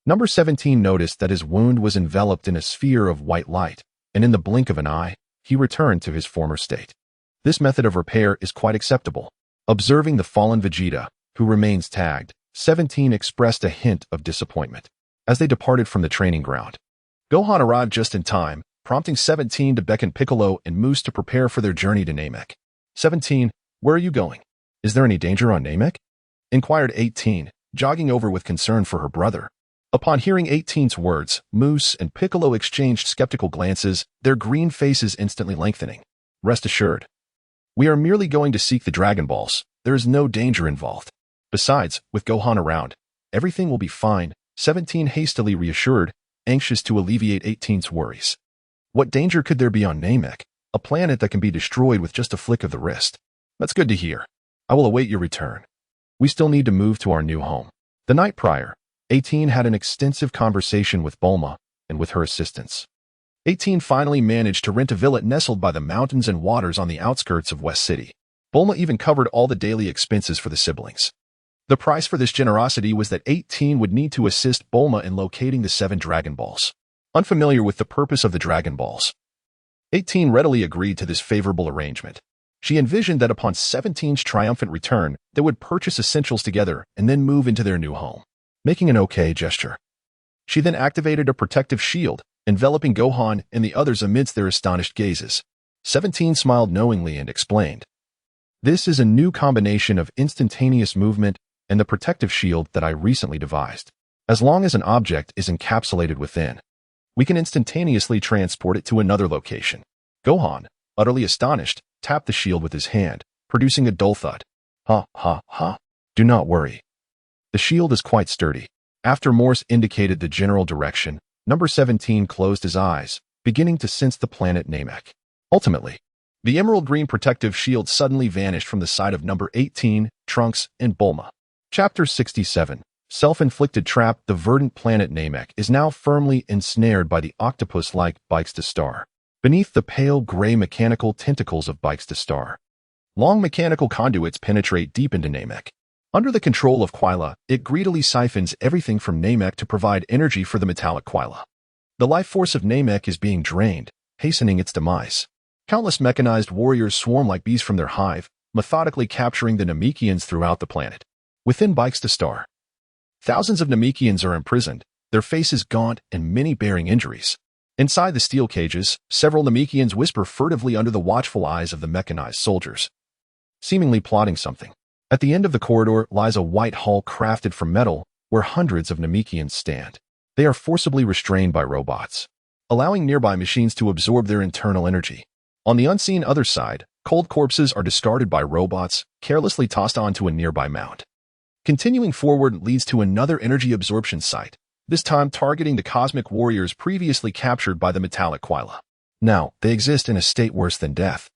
number 17 noticed that his wound was enveloped in a sphere of white light, and in the blink of an eye, he returned to his former state. This method of repair is quite acceptable. Observing the fallen Vegeta, who remains tagged, 17 expressed a hint of disappointment. As they departed from the training ground, Gohan arrived just in time, prompting 17 to beckon Piccolo and Moose to prepare for their journey to Namek. 17, where are you going? Is there any danger on Namek? Inquired 18, jogging over with concern for her brother. Upon hearing 18's words, Moose and Piccolo exchanged skeptical glances, their green faces instantly lengthening. Rest assured, we are merely going to seek the Dragon Balls. There is no danger involved. Besides, with Gohan around, everything will be fine, 17 hastily reassured, anxious to alleviate 18's worries. What danger could there be on Namek, a planet that can be destroyed with just a flick of the wrist? That's good to hear. I will await your return. We still need to move to our new home. The night prior, 18 had an extensive conversation with Bulma and with her assistants. 18 finally managed to rent a villa nestled by the mountains and waters on the outskirts of West City. Bulma even covered all the daily expenses for the siblings. The price for this generosity was that 18 would need to assist Bulma in locating the 7 Dragon Balls. Unfamiliar with the purpose of the Dragon Balls, 18 readily agreed to this favorable arrangement. She envisioned that upon 17's triumphant return, they would purchase essentials together and then move into their new home. Making an okay gesture, she then activated a protective shield, enveloping Gohan and the others amidst their astonished gazes. 17 smiled knowingly and explained, "This is a new combination of instantaneous movement and the protective shield that I recently devised. As long as an object is encapsulated within, we can instantaneously transport it to another location." Gohan, utterly astonished, tapped the shield with his hand, producing a dull thud. Ha ha ha. Do not worry. The shield is quite sturdy. After Morse indicated the general direction, number 17 closed his eyes, beginning to sense the planet Namek. Ultimately, The emerald green protective shield suddenly vanished from the side of number 18, Trunks, and Bulma. Chapter 67. Self-inflicted trap. The verdant planet Namek is now firmly ensnared by the octopus-like Bikes to Star. Beneath the pale gray mechanical tentacles of Bikes to Star, long mechanical conduits penetrate deep into Namek. Under the control of Quila, it greedily siphons everything from Namek to provide energy for the metallic Quila. The life force of Namek is being drained, hastening its demise. Countless mechanized warriors swarm like bees from their hive, methodically capturing the Namekians throughout the planet. Within Bikes to Star, thousands of Namekians are imprisoned, their faces gaunt and many bearing injuries. Inside the steel cages, several Namekians whisper furtively under the watchful eyes of the mechanized soldiers, seemingly plotting something. At the end of the corridor lies a white hall crafted from metal, where hundreds of Namekians stand. They are forcibly restrained by robots, allowing nearby machines to absorb their internal energy. On the unseen other side, cold corpses are discarded by robots, carelessly tossed onto a nearby mound. Continuing forward leads to another energy absorption site, this time targeting the cosmic warriors previously captured by the metallic Quila. Now, they exist in a state worse than death.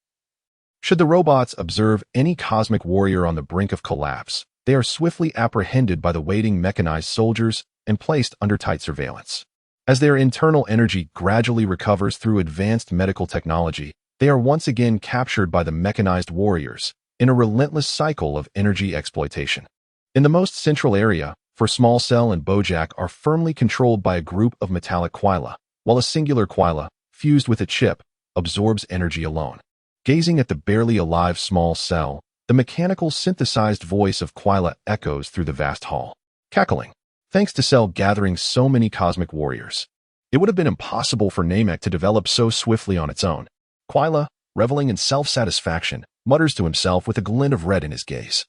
Should the robots observe any cosmic warrior on the brink of collapse, they are swiftly apprehended by the waiting mechanized soldiers and placed under tight surveillance. As their internal energy gradually recovers through advanced medical technology, they are once again captured by the mechanized warriors in a relentless cycle of energy exploitation. In the most central area, for Small Cell and Bojack are firmly controlled by a group of metallic Quila, while a singular Quila, fused with a chip, absorbs energy alone. Gazing at the barely alive Small Cell, the mechanical synthesized voice of Quila echoes through the vast hall, cackling. Thanks to Cell gathering so many cosmic warriors, it would have been impossible for Namek to develop so swiftly on its own. Quila, reveling in self-satisfaction, mutters to himself with a glint of red in his gaze,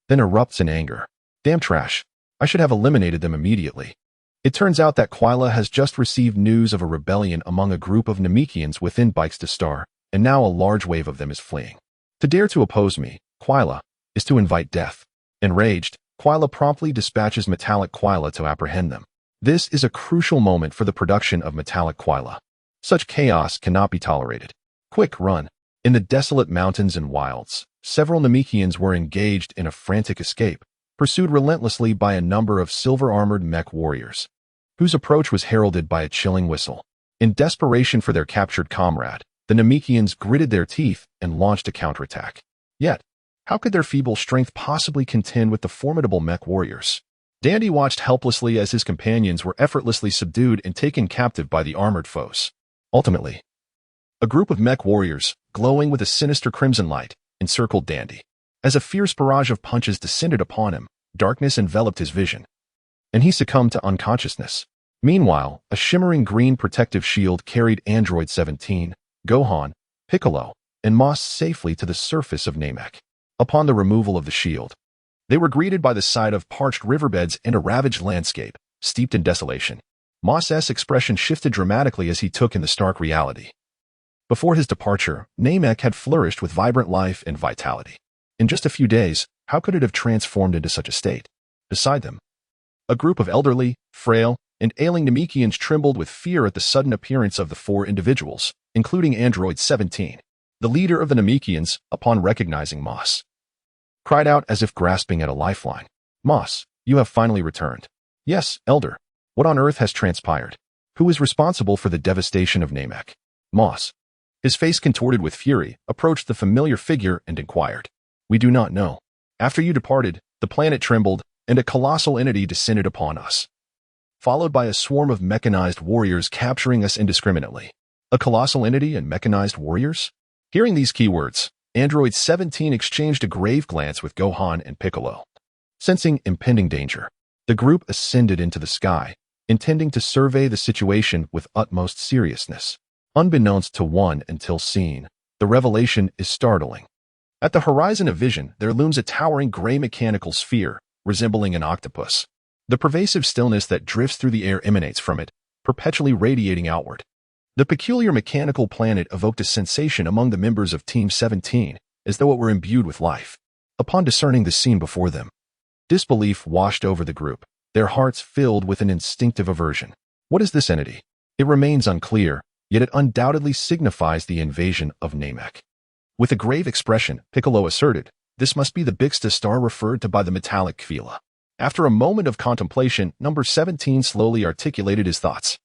then erupts in anger. Damn trash. I should have eliminated them immediately. It turns out that Quila has just received news of a rebellion among a group of Namekians within Bikes to Star, and now a large wave of them is fleeing. To dare to oppose me, Quila, is to invite death. Enraged, Quila promptly dispatches metallic Quila to apprehend them. This is a crucial moment for the production of metallic Quila. Such chaos cannot be tolerated. Quick, run. In the desolate mountains and wilds, several Namekians were engaged in a frantic escape, pursued relentlessly by a number of silver-armored mech warriors, whose approach was heralded by a chilling whistle. In desperation for their captured comrade, the Namekians gritted their teeth and launched a counterattack. Yet, how could their feeble strength possibly contend with the formidable mech warriors? Dandy watched helplessly as his companions were effortlessly subdued and taken captive by the armored foes. Ultimately, a group of mech warriors, glowing with a sinister crimson light, encircled Dandy. As a fierce barrage of punches descended upon him, darkness enveloped his vision, and he succumbed to unconsciousness. Meanwhile, a shimmering green protective shield carried Android 17, Gohan, Piccolo, and Moss safely to the surface of Namek. Upon the removal of the shield, they were greeted by the sight of parched riverbeds and a ravaged landscape, steeped in desolation. Moss's expression shifted dramatically as he took in the stark reality. Before his departure, Namek had flourished with vibrant life and vitality. In just a few days, how could it have transformed into such a state? Beside them, a group of elderly, frail, and ailing Namekians trembled with fear at the sudden appearance of the four individuals, including Android 17. The leader of the Namekians, upon recognizing Moss, cried out as if grasping at a lifeline. Moss, you have finally returned. Yes, Elder. What on earth has transpired? Who is responsible for the devastation of Namek? Moss, his face contorted with fury, approached the familiar figure and inquired. We do not know. After you departed, the planet trembled, and a colossal entity descended upon us, followed by a swarm of mechanized warriors capturing us indiscriminately. A colossal entity and mechanized warriors? Hearing these keywords, Android 17 exchanged a grave glance with Gohan and Piccolo. Sensing impending danger, the group ascended into the sky, intending to survey the situation with utmost seriousness. Unbeknownst to one until seen, the revelation is startling. At the horizon of vision, there looms a towering gray mechanical sphere, resembling an octopus. The pervasive stillness that drifts through the air emanates from it, perpetually radiating outward. The peculiar mechanical planet evoked a sensation among the members of Team 17, as though it were imbued with life. Upon discerning the scene before them, disbelief washed over the group, their hearts filled with an instinctive aversion. What is this entity? It remains unclear, yet it undoubtedly signifies the invasion of Namek. With a grave expression, Piccolo asserted, "This must be the Bixta star referred to by the metallic Kvila." After a moment of contemplation, number 17 slowly articulated his thoughts.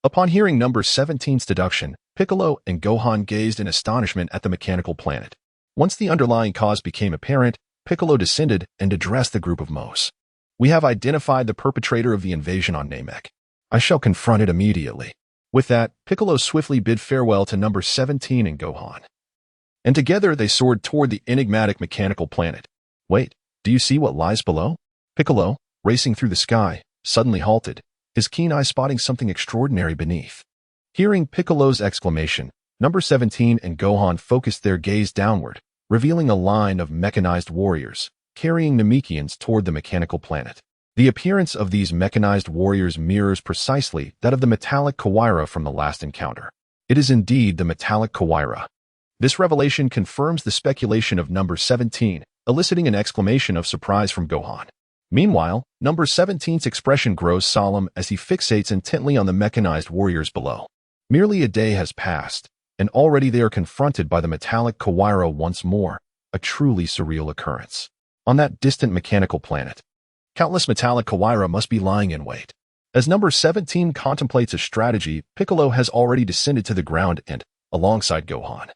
Upon hearing number 17's deduction, Piccolo and Gohan gazed in astonishment at the mechanical planet. Once the underlying cause became apparent, Piccolo descended and addressed the group of Moes. "We have identified the perpetrator of the invasion on Namek. I shall confront it immediately." With that, Piccolo swiftly bid farewell to number 17 and Gohan. And together they soared toward the enigmatic mechanical planet. "Wait, do you see what lies below?" Piccolo, racing through the sky, suddenly halted, his keen eye spotting something extraordinary beneath. Hearing Piccolo's exclamation, number 17 and Gohan focused their gaze downward, revealing a line of mechanized warriors, carrying Namekians toward the mechanical planet. The appearance of these mechanized warriors mirrors precisely that of the metallic Kawaira from the last encounter. It is indeed the metallic Kawaira. This revelation confirms the speculation of number 17, eliciting an exclamation of surprise from Gohan. Meanwhile, number 17's expression grows solemn as he fixates intently on the mechanized warriors below. Merely a day has passed, and already they are confronted by the metallic Kawaira once more, a truly surreal occurrence. On that distant mechanical planet, countless metallic Kawaira must be lying in wait. As number 17 contemplates a strategy, Piccolo has already descended to the ground and, alongside Gohan,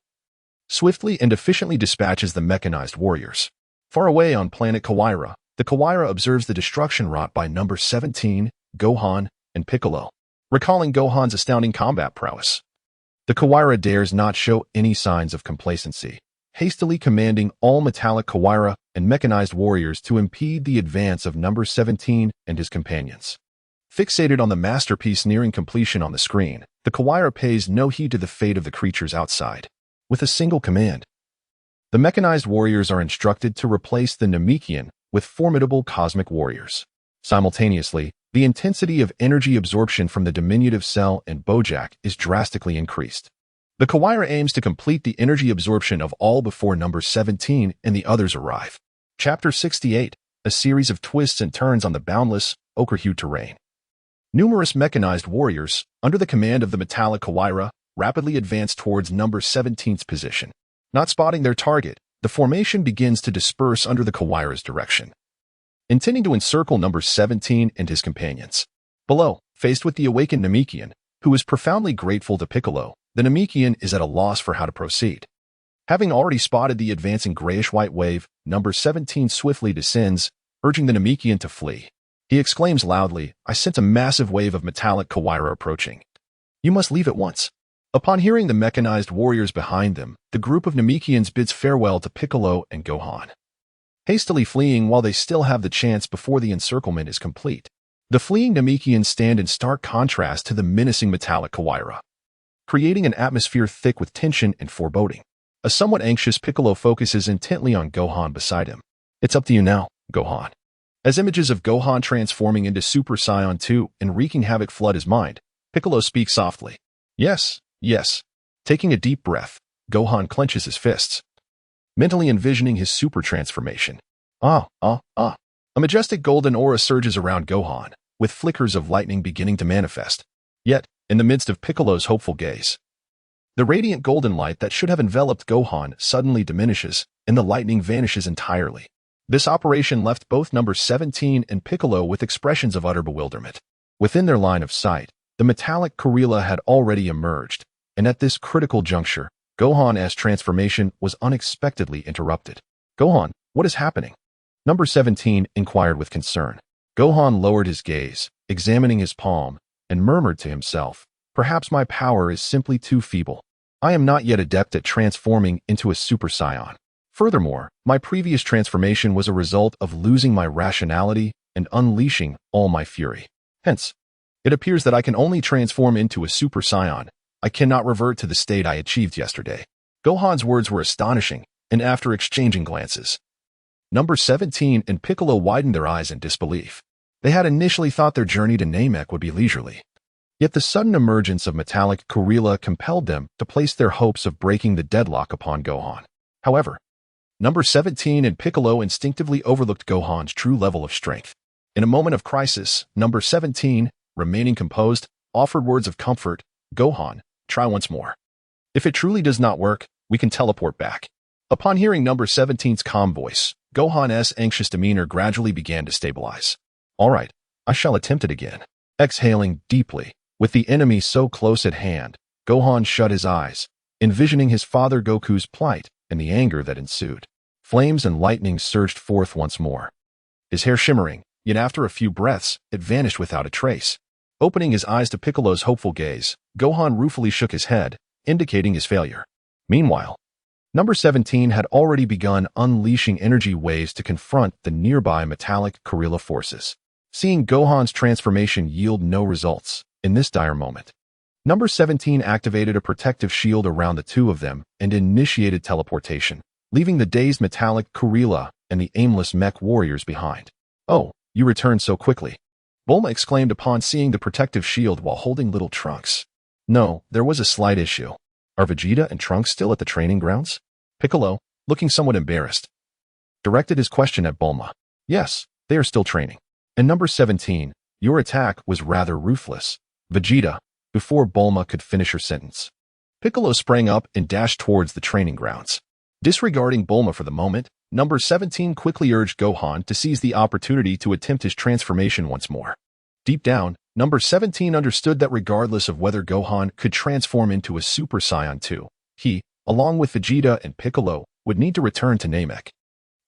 swiftly and efficiently dispatches the mechanized warriors. Far away on planet Kawaira, the Kawaira observes the destruction wrought by number 17, Gohan, and Piccolo, recalling Gohan's astounding combat prowess. The Kawaira dares not show any signs of complacency, hastily commanding all metallic Kawaira and mechanized warriors to impede the advance of number 17 and his companions. Fixated on the masterpiece nearing completion on the screen, the Kawaira pays no heed to the fate of the creatures outside. With a single command, the mechanized warriors are instructed to replace the Namekian with formidable cosmic warriors. Simultaneously, the intensity of energy absorption from the diminutive Cell and Bojack is drastically increased. The Kawaira aims to complete the energy absorption of all before number 17 and the others arrive. Chapter 68, a series of twists and turns on the boundless, ochre-hued terrain. Numerous mechanized warriors, under the command of the metallic Kawaira, rapidly advance towards number 17's position. Not spotting their target, the formation begins to disperse under the Kawaira's direction, intending to encircle number 17 and his companions. Below, faced with the awakened Namekian, who is profoundly grateful to Piccolo, the Namekian is at a loss for how to proceed. Having already spotted the advancing grayish-white wave, number 17 swiftly descends, urging the Namekian to flee. He exclaims loudly, "I sense a massive wave of metallic Kawaira approaching. You must leave at once." Upon hearing the mechanized warriors behind them, the group of Namekians bids farewell to Piccolo and Gohan, hastily fleeing while they still have the chance before the encirclement is complete. The fleeing Namekians stand in stark contrast to the menacing metallic Kawaira, creating an atmosphere thick with tension and foreboding. A somewhat anxious Piccolo focuses intently on Gohan beside him. "It's up to you now, Gohan." As images of Gohan transforming into Super Saiyan 2 and wreaking havoc flood his mind, Piccolo speaks softly. "Yes, yes." Taking a deep breath, Gohan clenches his fists, mentally envisioning his super transformation. A majestic golden aura surges around Gohan, with flickers of lightning beginning to manifest. Yet, in the midst of Piccolo's hopeful gaze, the radiant golden light that should have enveloped Gohan suddenly diminishes, and the lightning vanishes entirely. This operation left both number 17 and Piccolo with expressions of utter bewilderment. Within their line of sight, the metallic Kurila had already emerged, and at this critical juncture, Gohan's transformation was unexpectedly interrupted. "Gohan, what is happening?" Number 17 inquired with concern. Gohan lowered his gaze, examining his palm, and murmured to himself, "Perhaps my power is simply too feeble. I am not yet adept at transforming into a Super Saiyan. Furthermore, my previous transformation was a result of losing my rationality and unleashing all my fury. Hence, it appears that I can only transform into a Super Saiyan. I cannot revert to the state I achieved yesterday." Gohan's words were astonishing, and after exchanging glances, number 17 and Piccolo widened their eyes in disbelief. They had initially thought their journey to Namek would be leisurely. Yet the sudden emergence of metallic Kurila compelled them to place their hopes of breaking the deadlock upon Gohan. However, number 17 and Piccolo instinctively overlooked Gohan's true level of strength. In a moment of crisis, number 17, remaining composed, offered words of comfort. "Gohan, try once more. If it truly does not work, we can teleport back." Upon hearing number 17's calm voice, Gohan's anxious demeanor gradually began to stabilize. All right, I shall attempt it again. Exhaling deeply, with the enemy so close at hand, Gohan shut his eyes, envisioning his father Goku's plight and the anger that ensued. Flames and lightning surged forth once more. His hair shimmering, yet after a few breaths, it vanished without a trace. Opening his eyes to Piccolo's hopeful gaze, Gohan ruefully shook his head, indicating his failure. Meanwhile, number 17 had already begun unleashing energy waves to confront the nearby metallic gorilla forces. Seeing Gohan's transformation yield no results in this dire moment, number 17 activated a protective shield around the two of them and initiated teleportation, leaving the dazed metallic gorilla and the aimless mech warriors behind. Oh, you returned so quickly, Bulma exclaimed upon seeing the protective shield while holding little Trunks. No, there was a slight issue. Are Vegeta and Trunks still at the training grounds? Piccolo, looking somewhat embarrassed, directed his question at Bulma. Yes, they are still training. And number 17, your attack was rather ruthless, Vegeta, before Bulma could finish her sentence. Piccolo sprang up and dashed towards the training grounds. Disregarding Bulma for the moment, number 17 quickly urged Gohan to seize the opportunity to attempt his transformation once more. Deep down, number 17 understood that regardless of whether Gohan could transform into a Super Saiyan 2, he, along with Vegeta and Piccolo, would need to return to Namek.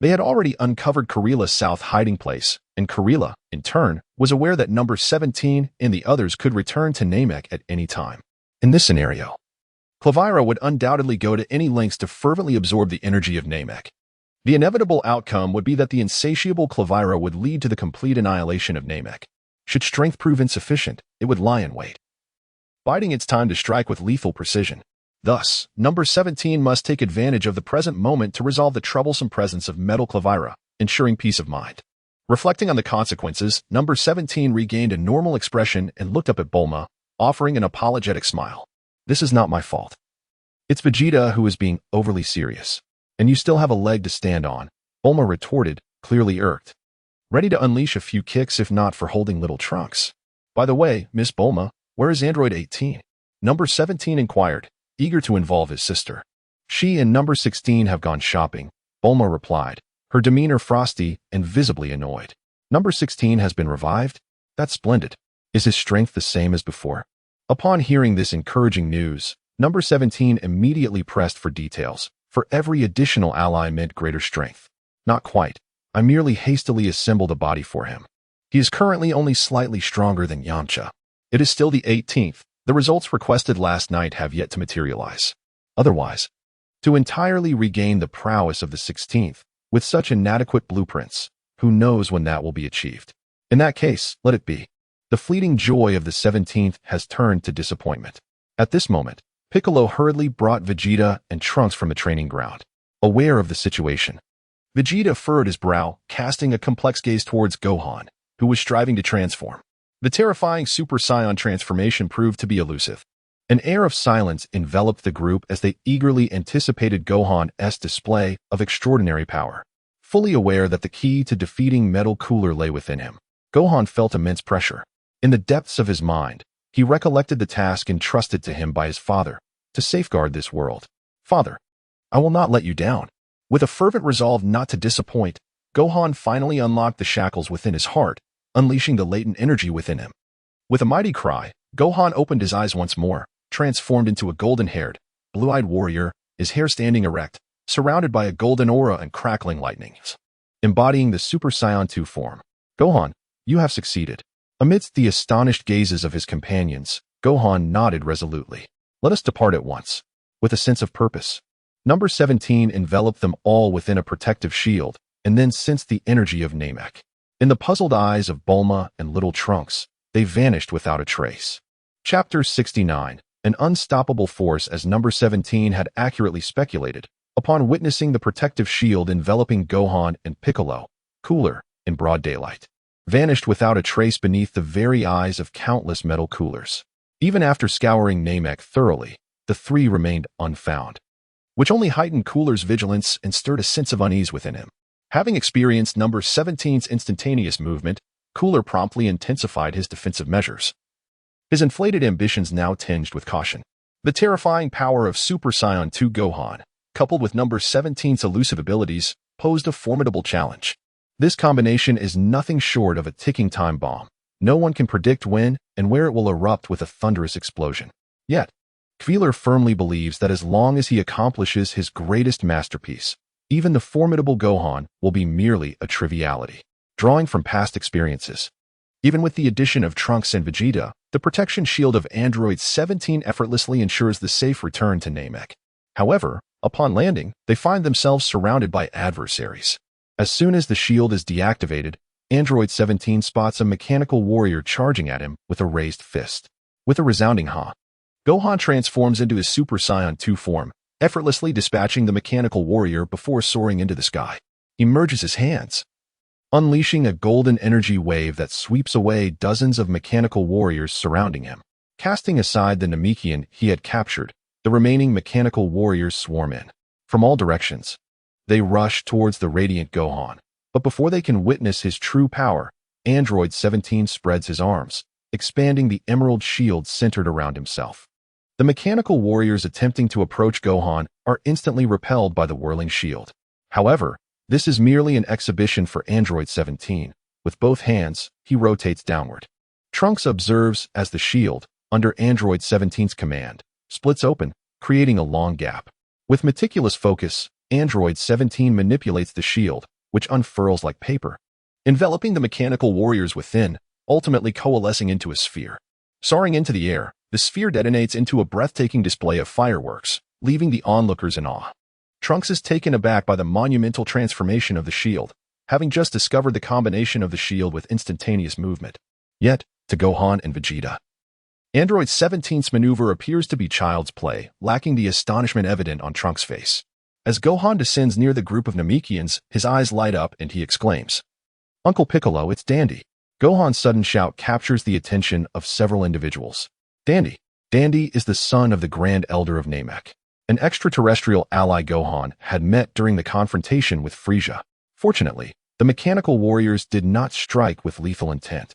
They had already uncovered Kurilla's south hiding place, and Kurilla, in turn, was aware that number 17 and the others could return to Namek at any time. In this scenario, Clavira would undoubtedly go to any lengths to fervently absorb the energy of Namek. The inevitable outcome would be that the insatiable Clavira would lead to the complete annihilation of Namek. Should strength prove insufficient, it would lie in wait, biding its time to strike with lethal precision. Thus, number 17 must take advantage of the present moment to resolve the troublesome presence of Metal Clavira, ensuring peace of mind. Reflecting on the consequences, number 17 regained a normal expression and looked up at Bulma, offering an apologetic smile. This is not my fault. It's Vegeta who is being overly serious. And you still have a leg to stand on, Bulma retorted, clearly irked. Ready to unleash a few kicks if not for holding little Trunks. By the way, Miss Bulma, where is Android 18? Number 17 inquired, eager to involve his sister. She and number 16 have gone shopping, Bulma replied, her demeanor frosty and visibly annoyed. Number 16 has been revived? That's splendid. Is his strength the same as before? Upon hearing this encouraging news, number 17 immediately pressed for details, for every additional ally meant greater strength. Not quite. I merely hastily assembled a body for him. He is currently only slightly stronger than Yamcha. It is still the 18th. The results requested last night have yet to materialize. Otherwise, to entirely regain the prowess of the 16th, with such inadequate blueprints, who knows when that will be achieved? In that case, let it be. The fleeting joy of the 17th has turned to disappointment. At this moment, Piccolo hurriedly brought Vegeta and Trunks from the training ground. Aware of the situation, Vegeta furrowed his brow, casting a complex gaze towards Gohan, who was striving to transform. The terrifying Super Saiyan transformation proved to be elusive. An air of silence enveloped the group as they eagerly anticipated Gohan's display of extraordinary power. Fully aware that the key to defeating Metal Cooler lay within him, Gohan felt immense pressure. In the depths of his mind, he recollected the task entrusted to him by his father, to safeguard this world. Father, I will not let you down. With a fervent resolve not to disappoint, Gohan finally unlocked the shackles within his heart, unleashing the latent energy within him. With a mighty cry, Gohan opened his eyes once more, transformed into a golden-haired, blue-eyed warrior, his hair standing erect, surrounded by a golden aura and crackling lightnings. Embodying the Super Saiyan 2 form. Gohan, you have succeeded. Amidst the astonished gazes of his companions, Gohan nodded resolutely. Let us depart at once. With a sense of purpose, number 17 enveloped them all within a protective shield, and then sensed the energy of Namek. In the puzzled eyes of Bulma and little Trunks, they vanished without a trace. Chapter 69, an unstoppable force. As number 17 had accurately speculated, upon witnessing the protective shield enveloping Gohan and Piccolo, Cooler, in broad daylight, vanished without a trace beneath the very eyes of countless metal coolers. Even after scouring Namek thoroughly, the three remained unfound, which only heightened Cooler's vigilance and stirred a sense of unease within him. Having experienced number 17's instantaneous movement, Cooler promptly intensified his defensive measures. His inflated ambitions now tinged with caution. The terrifying power of Super Saiyan 2 Gohan, coupled with number 17's elusive abilities, posed a formidable challenge. This combination is nothing short of a ticking time bomb. No one can predict when and where it will erupt with a thunderous explosion. Yet, Kveler firmly believes that as long as he accomplishes his greatest masterpiece, even the formidable Gohan will be merely a triviality. Drawing from past experiences, even with the addition of Trunks and Vegeta, the protection shield of Android 17 effortlessly ensures the safe return to Namek. However, upon landing, they find themselves surrounded by adversaries. As soon as the shield is deactivated, Android 17 spots a mechanical warrior charging at him with a raised fist. With a resounding ha, Gohan transforms into his Super Saiyan 2 form, effortlessly dispatching the mechanical warrior before soaring into the sky. He merges his hands, unleashing a golden energy wave that sweeps away dozens of mechanical warriors surrounding him. Casting aside the Namekian he had captured, the remaining mechanical warriors swarm in. From all directions, they rush towards the radiant Gohan. But before they can witness his true power, Android 17 spreads his arms, expanding the emerald shield centered around himself. The mechanical warriors attempting to approach Gohan are instantly repelled by the whirling shield. However, this is merely an exhibition for Android 17. With both hands, he rotates downward. Trunks observes as the shield, under Android 17's command, splits open, creating a long gap. With meticulous focus, Android 17 manipulates the shield, which unfurls like paper, enveloping the mechanical warriors within, ultimately coalescing into a sphere. Soaring into the air, the sphere detonates into a breathtaking display of fireworks, leaving the onlookers in awe. Trunks is taken aback by the monumental transformation of the shield, having just discovered the combination of the shield with instantaneous movement. Yet, to Gohan and Vegeta, Android 17's maneuver appears to be child's play, lacking the astonishment evident on Trunks' face. As Gohan descends near the group of Namekians, his eyes light up and he exclaims, "Uncle Piccolo, it's Dandy." Gohan's sudden shout captures the attention of several individuals. Dandy. Dandy is the son of the Grand Elder of Namek, an extraterrestrial ally Gohan had met during the confrontation with Frieza. Fortunately, the mechanical warriors did not strike with lethal intent.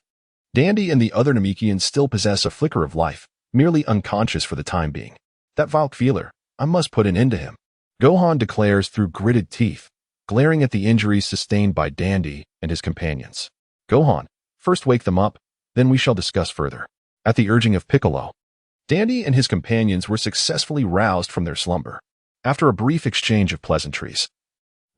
Dandy and the other Namekians still possess a flicker of life, merely unconscious for the time being. That vile Kveler, I must put an end to him, Gohan declares through gritted teeth, glaring at the injuries sustained by Dandy and his companions. Gohan, first wake them up, then we shall discuss further. At the urging of Piccolo, Dandy and his companions were successfully roused from their slumber. After a brief exchange of pleasantries,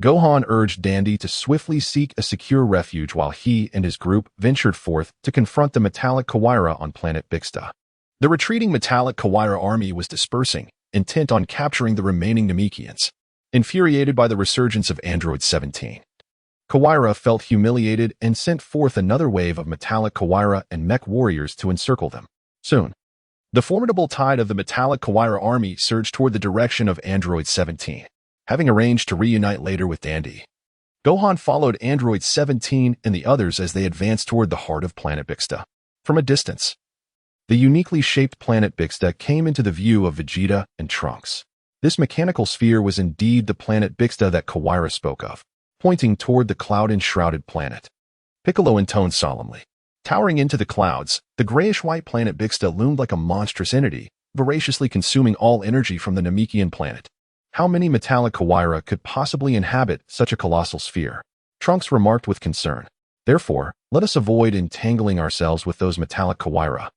Gohan urged Dandy to swiftly seek a secure refuge while he and his group ventured forth to confront the metallic Kawaira on planet Bixta. The retreating metallic Kawaira army was dispersing, intent on capturing the remaining Namekians. Infuriated by the resurgence of Android 17, Kawaira felt humiliated and sent forth another wave of metallic Kawaira and mech warriors to encircle them. Soon, the formidable tide of the metallic Kawaira army surged toward the direction of Android 17. Having arranged to reunite later with Dandy, Gohan followed Android 17 and the others as they advanced toward the heart of planet Bixta. From a distance, the uniquely shaped planet Bixta came into the view of Vegeta and Trunks. This mechanical sphere was indeed the planet Bixta that Kawaira spoke of, pointing toward the cloud-enshrouded planet. Piccolo intoned solemnly. Towering into the clouds, the grayish-white planet Bixta loomed like a monstrous entity, voraciously consuming all energy from the Namekian planet. How many metallic Kawaira could possibly inhabit such a colossal sphere? Trunks remarked with concern. Therefore, let us avoid entangling ourselves with those metallic Kawaira.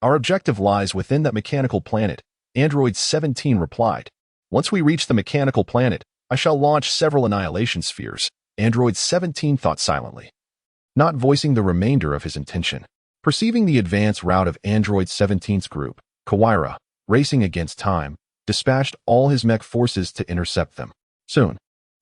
Our objective lies within that mechanical planet, Android 17 replied. Once we reach the mechanical planet, I shall launch several annihilation spheres, Android 17 thought silently, not voicing the remainder of his intention. Perceiving the advance route of Android 17's group, Kawaira, racing against time, dispatched all his mech forces to intercept them. Soon,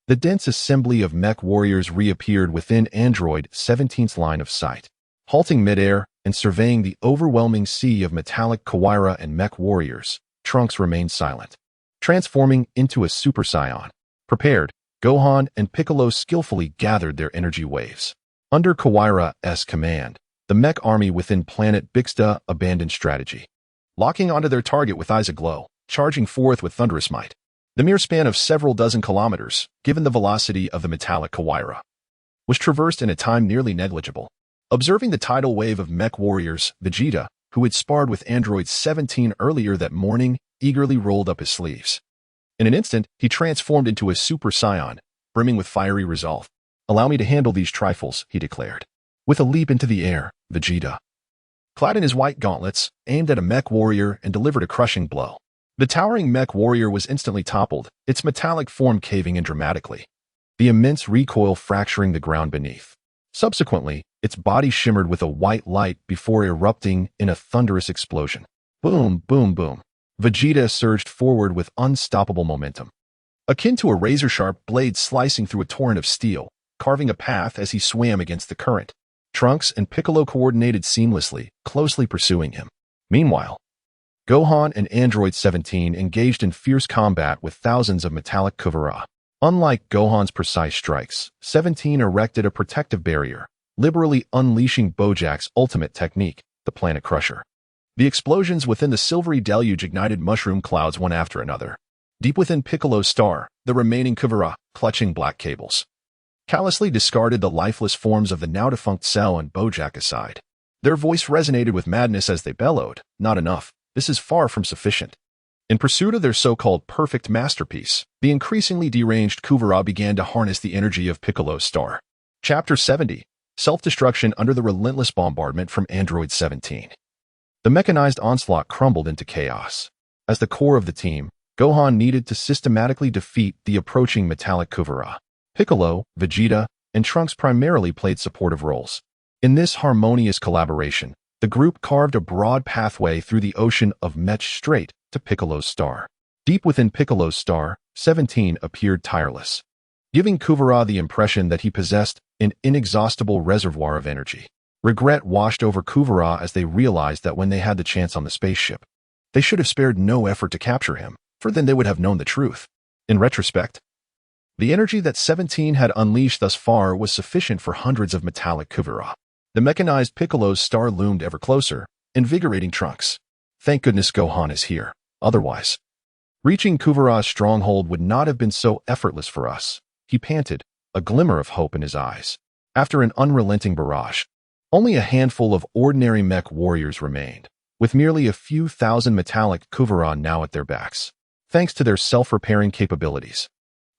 the dense assembly of mech warriors reappeared within Android 17's line of sight. Halting midair and surveying the overwhelming sea of metallic Kawaira and mech warriors, Trunks remained silent. Transforming into a Super Saiyan, prepared, Gohan and Piccolo skillfully gathered their energy waves. Under Kawaira's command, the mech army within planet Bixta abandoned strategy. Locking onto their target with eyes aglow, charging forth with thunderous might. The mere span of several dozen kilometers, given the velocity of the metallic Kawaira, was traversed in a time nearly negligible. Observing the tidal wave of mech warriors, Vegeta, who had sparred with Android 17 earlier that morning, eagerly rolled up his sleeves. In an instant, he transformed into a Super Saiyan, brimming with fiery resolve. "Allow me to handle these trifles," he declared. With a leap into the air, Vegeta, clad in his white gauntlets, aimed at a mech warrior and delivered a crushing blow. The towering mech warrior was instantly toppled, its metallic form caving in dramatically, the immense recoil fracturing the ground beneath. Subsequently, its body shimmered with a white light before erupting in a thunderous explosion. Boom, boom, boom. Vegeta surged forward with unstoppable momentum, akin to a razor-sharp blade slicing through a torrent of steel, carving a path as he swam against the current. Trunks and Piccolo coordinated seamlessly, closely pursuing him. Meanwhile, Gohan and Android 17 engaged in fierce combat with thousands of metallic Kuvara. Unlike Gohan's precise strikes, 17 erected a protective barrier, liberally unleashing Bojack's ultimate technique, the Planet Crusher. The explosions within the silvery deluge ignited mushroom clouds one after another. Deep within Piccolo's star, the remaining Kuvara, clutching black cables, callously discarded the lifeless forms of the now-defunct Cell and Bojack aside. Their voice resonated with madness as they bellowed, "Not enough. This is far from sufficient." In pursuit of their so-called perfect masterpiece, the increasingly deranged Kuvara began to harness the energy of Piccolo's star. Chapter 70. Self-Destruction under the relentless bombardment from Android 17. The mechanized onslaught crumbled into chaos. As the core of the team, Gohan needed to systematically defeat the approaching metallic Kuvara. Piccolo, Vegeta, and Trunks primarily played supportive roles. In this harmonious collaboration, the group carved a broad pathway through the ocean of mech straight to Piccolo's star. Deep within Piccolo's star, 17 appeared tireless, giving Kuvara the impression that he possessed an inexhaustible reservoir of energy. Regret washed over Kuvara as they realized that when they had the chance on the spaceship, they should have spared no effort to capture him, for then they would have known the truth. In retrospect, the energy that 17 had unleashed thus far was sufficient for hundreds of metallic Kuvara. The mechanized Piccolo's star loomed ever closer, invigorating Trunks. Thank goodness Gohan is here. Otherwise, reaching Kuvara's stronghold would not have been so effortless for us, he panted, a glimmer of hope in his eyes. After an unrelenting barrage, only a handful of ordinary mech warriors remained, with merely a few thousand metallic Kuvara now at their backs. Thanks to their self-repairing capabilities,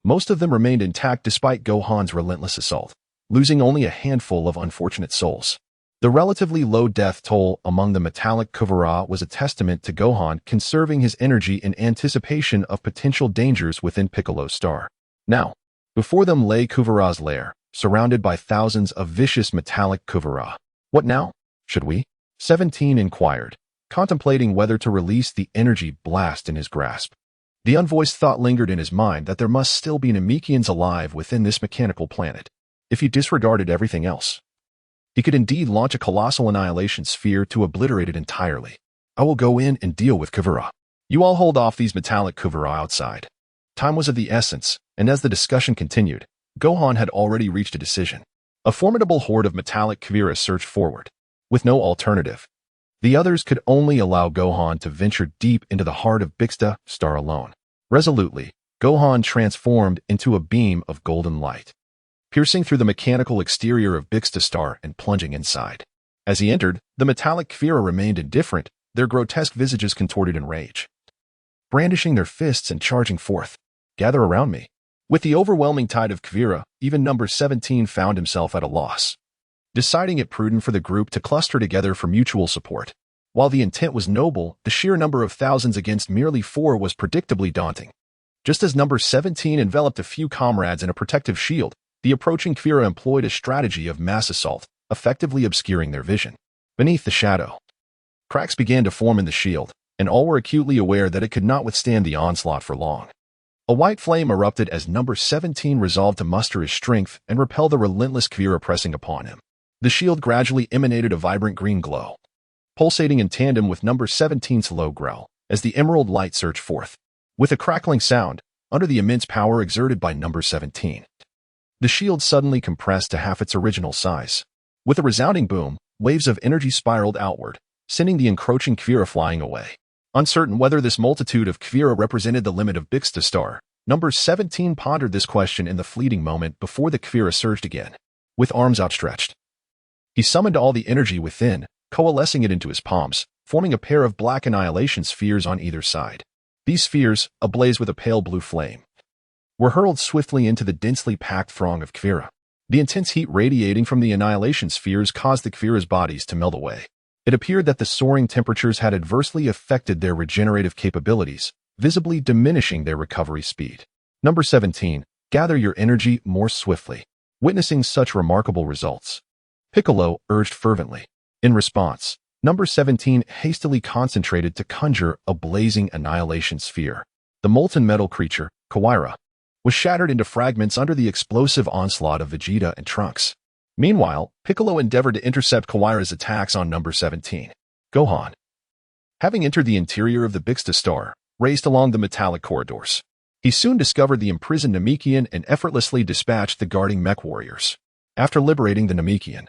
most of them remained intact despite Gohan's relentless assault, losing only a handful of unfortunate souls. The relatively low death toll among the metallic Kuvara was a testament to Gohan conserving his energy in anticipation of potential dangers within Piccolo's star. Now, before them lay Kuvara's lair, surrounded by thousands of vicious metallic Kuvara. What now? Should we? 17 inquired, contemplating whether to release the energy blast in his grasp. The unvoiced thought lingered in his mind that there must still be Namekians alive within this mechanical planet. If he disregarded everything else, he could indeed launch a colossal annihilation sphere to obliterate it entirely. I will go in and deal with Kuvara. You all hold off these metallic Kuvara outside. Time was of the essence, and as the discussion continued, Gohan had already reached a decision. A formidable horde of metallic Kuvara surged forward. With no alternative, the others could only allow Gohan to venture deep into the heart of Bixta star alone. Resolutely, Gohan transformed into a beam of golden light, piercing through the mechanical exterior of Bixta star and plunging inside. As he entered, the metallic Kuvara remained indifferent, their grotesque visages contorted in rage, brandishing their fists and charging forth. Gather around me. With the overwhelming tide of Kuvara, even number 17 found himself at a loss, deciding it prudent for the group to cluster together for mutual support. While the intent was noble, the sheer number of thousands against merely 4 was predictably daunting. Just as number 17 enveloped a few comrades in a protective shield, the approaching Kuvara employed a strategy of mass assault, effectively obscuring their vision. Beneath the shadow, cracks began to form in the shield, and all were acutely aware that it could not withstand the onslaught for long. A white flame erupted as number 17 resolved to muster his strength and repel the relentless Kuvara pressing upon him. The shield gradually emanated a vibrant green glow, pulsating in tandem with number 17's low growl as the emerald light surged forth. With a crackling sound, under the immense power exerted by number 17, the shield suddenly compressed to half its original size. With a resounding boom, waves of energy spiraled outward, sending the encroaching Kuvara flying away. Uncertain whether this multitude of Kuvara represented the limit of Bixta star, number 17 pondered this question in the fleeting moment before the Kuvara surged again. With arms outstretched, he summoned all the energy within, coalescing it into his palms, forming a pair of black annihilation spheres on either side. These spheres, ablaze with a pale blue flame, were hurled swiftly into the densely packed throng of Kfira. The intense heat radiating from the annihilation spheres caused the Kfira's bodies to melt away. It appeared that the soaring temperatures had adversely affected their regenerative capabilities, visibly diminishing their recovery speed. Number 17. Gather your energy more swiftly. Witnessing such remarkable results, Piccolo urged fervently. In response, Number 17 hastily concentrated to conjure a blazing annihilation sphere. The molten metal creature, Kawaira, was shattered into fragments under the explosive onslaught of Vegeta and Trunks. Meanwhile, Piccolo endeavored to intercept Kawaira's attacks on Number 17. Gohan, having entered the interior of the Bixta star, raced along the metallic corridors. He soon discovered the imprisoned Namekian and effortlessly dispatched the guarding mech warriors. After liberating the Namekian,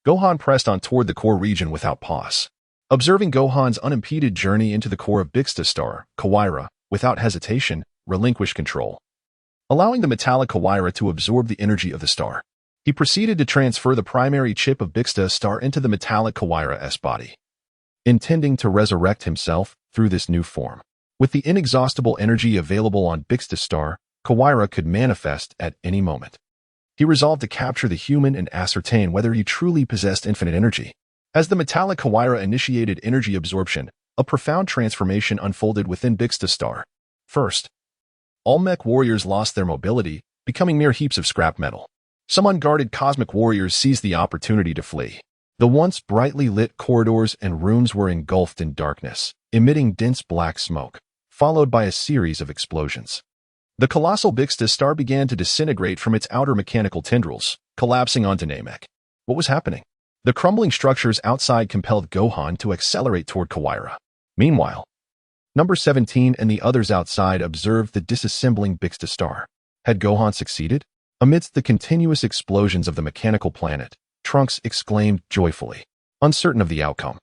Gohan pressed on toward the core region without pause. Observing Gohan's unimpeded journey into the core of Bixta star, Kawaira, without hesitation, relinquished control, allowing the metallic Kawaira to absorb the energy of the star. He proceeded to transfer the primary chip of Bixta star into the metallic Kawaira's body, intending to resurrect himself through this new form. With the inexhaustible energy available on Bixta star, Kawaira could manifest at any moment. He resolved to capture the human and ascertain whether he truly possessed infinite energy. As the metallic Kawaira initiated energy absorption, a profound transformation unfolded within Bixta star. First, all mech warriors lost their mobility, becoming mere heaps of scrap metal. Some unguarded cosmic warriors seized the opportunity to flee. The once brightly lit corridors and rooms were engulfed in darkness, emitting dense black smoke, followed by a series of explosions. The colossal Bixta star began to disintegrate from its outer mechanical tendrils, collapsing onto Namek. What was happening? The crumbling structures outside compelled Gohan to accelerate toward Kawaira. Meanwhile, Number 17 and the others outside observed the disassembling Bixta star. Had Gohan succeeded? Amidst the continuous explosions of the mechanical planet, Trunks exclaimed joyfully, uncertain of the outcome.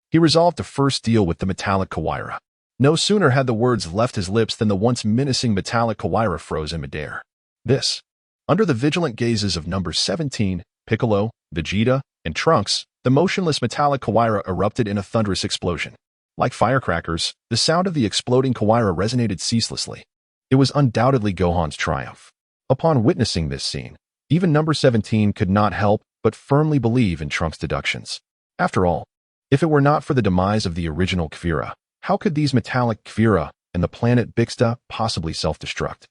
He resolved to first deal with the metallic Kawaira. No sooner had the words left his lips than the once menacing metallic Kawaira froze in midair. This, under the vigilant gazes of Number 17, Piccolo, Vegeta, and Trunks, the motionless metallic Kawaira erupted in a thunderous explosion. Like firecrackers, the sound of the exploding Kawaira resonated ceaselessly. It was undoubtedly Gohan's triumph. Upon witnessing this scene, even Number 17 could not help but firmly believe in Trunks' deductions. After all, if it were not for the demise of the original Kfira, how could these metallic Kfira and the planet Bixta possibly self-destruct?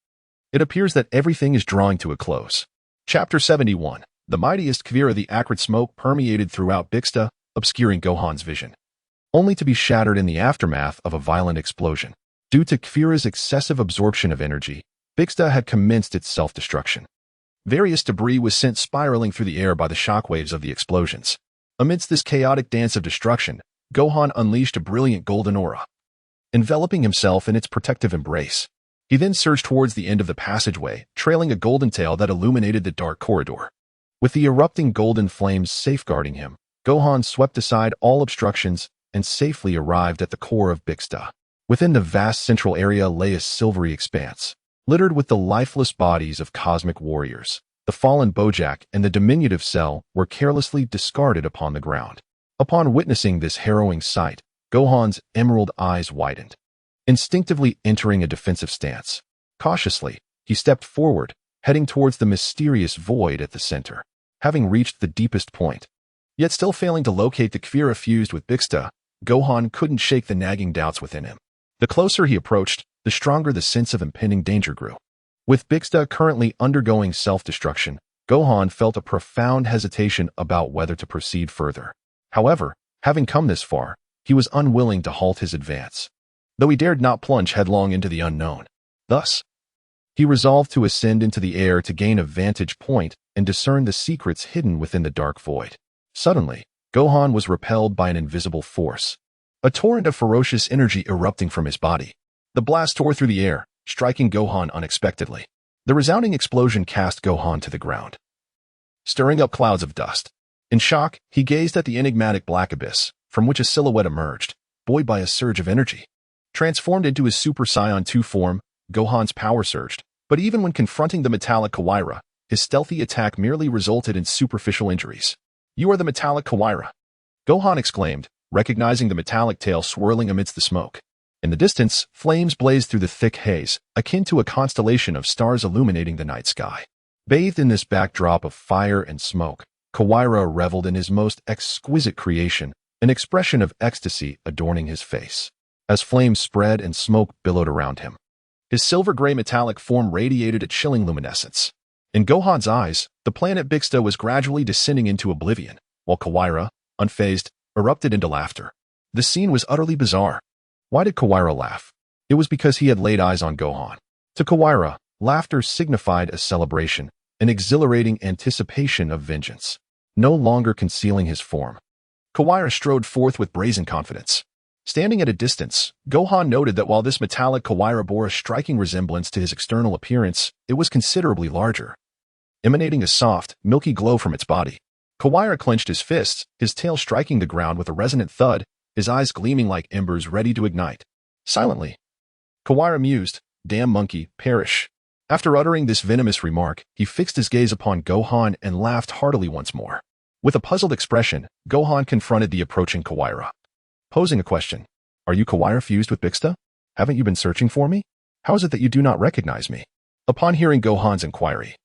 It appears that everything is drawing to a close. Chapter 71. The mightiest Kfira. The acrid smoke permeated throughout Bixta, obscuring Gohan's vision, only to be shattered in the aftermath of a violent explosion. Due to Kfira's excessive absorption of energy, Bixta had commenced its self-destruction. Various debris was sent spiraling through the air by the shockwaves of the explosions. Amidst this chaotic dance of destruction, Gohan unleashed a brilliant golden aura, enveloping himself in its protective embrace. He then surged towards the end of the passageway, trailing a golden tail that illuminated the dark corridor. With the erupting golden flames safeguarding him, Gohan swept aside all obstructions and safely arrived at the core of Bixta. Within the vast central area lay a silvery expanse, littered with the lifeless bodies of cosmic warriors. The fallen Bojack and the diminutive Cell were carelessly discarded upon the ground. Upon witnessing this harrowing sight, Gohan's emerald eyes widened. Instinctively entering a defensive stance, cautiously, he stepped forward, heading towards the mysterious void at the center. Having reached the deepest point, yet still failing to locate the Kfira fused with Bixta, Gohan couldn't shake the nagging doubts within him. The closer he approached, the stronger the sense of impending danger grew. With Bixta currently undergoing self-destruction, Gohan felt a profound hesitation about whether to proceed further. However, having come this far, he was unwilling to halt his advance, though he dared not plunge headlong into the unknown. Thus, he resolved to ascend into the air to gain a vantage point and discern the secrets hidden within the dark void. Suddenly, Gohan was repelled by an invisible force, a torrent of ferocious energy erupting from his body. The blast tore through the air, striking Gohan unexpectedly. The resounding explosion cast Gohan to the ground, stirring up clouds of dust. In shock, he gazed at the enigmatic black abyss, from which a silhouette emerged, buoyed by a surge of energy. Transformed into his Super Saiyan 2 form, Gohan's power surged, but even when confronting the metallic Kawaira, his stealthy attack merely resulted in superficial injuries. "You are the metallic Kawaira," Gohan exclaimed, recognizing the metallic tail swirling amidst the smoke. In the distance, flames blazed through the thick haze, akin to a constellation of stars illuminating the night sky. Bathed in this backdrop of fire and smoke, Kawaira reveled in his most exquisite creation, an expression of ecstasy adorning his face. As flames spread and smoke billowed around him, his silver-gray metallic form radiated a chilling luminescence. In Gohan's eyes, the planet Bixta was gradually descending into oblivion, while Kawaira, unfazed, erupted into laughter. The scene was utterly bizarre. Why did Kawaira laugh? It was because he had laid eyes on Gohan. To Kawaira, laughter signified a celebration, an exhilarating anticipation of vengeance. No longer concealing his form, Kawaira strode forth with brazen confidence. Standing at a distance, Gohan noted that while this metallic Kawaira bore a striking resemblance to his external appearance, it was considerably larger. Emanating a soft, milky glow from its body, Kawaira clenched his fists, his tail striking the ground with a resonant thud, his eyes gleaming like embers ready to ignite. Silently, Kawaira mused, "Damn monkey, perish." After uttering this venomous remark, he fixed his gaze upon Gohan and laughed heartily once more. With a puzzled expression, Gohan confronted the approaching Kawaira, posing a question. "Are you Kawaira fused with Bixta? Haven't you been searching for me? How is it that you do not recognize me?" Upon hearing Gohan's inquiry,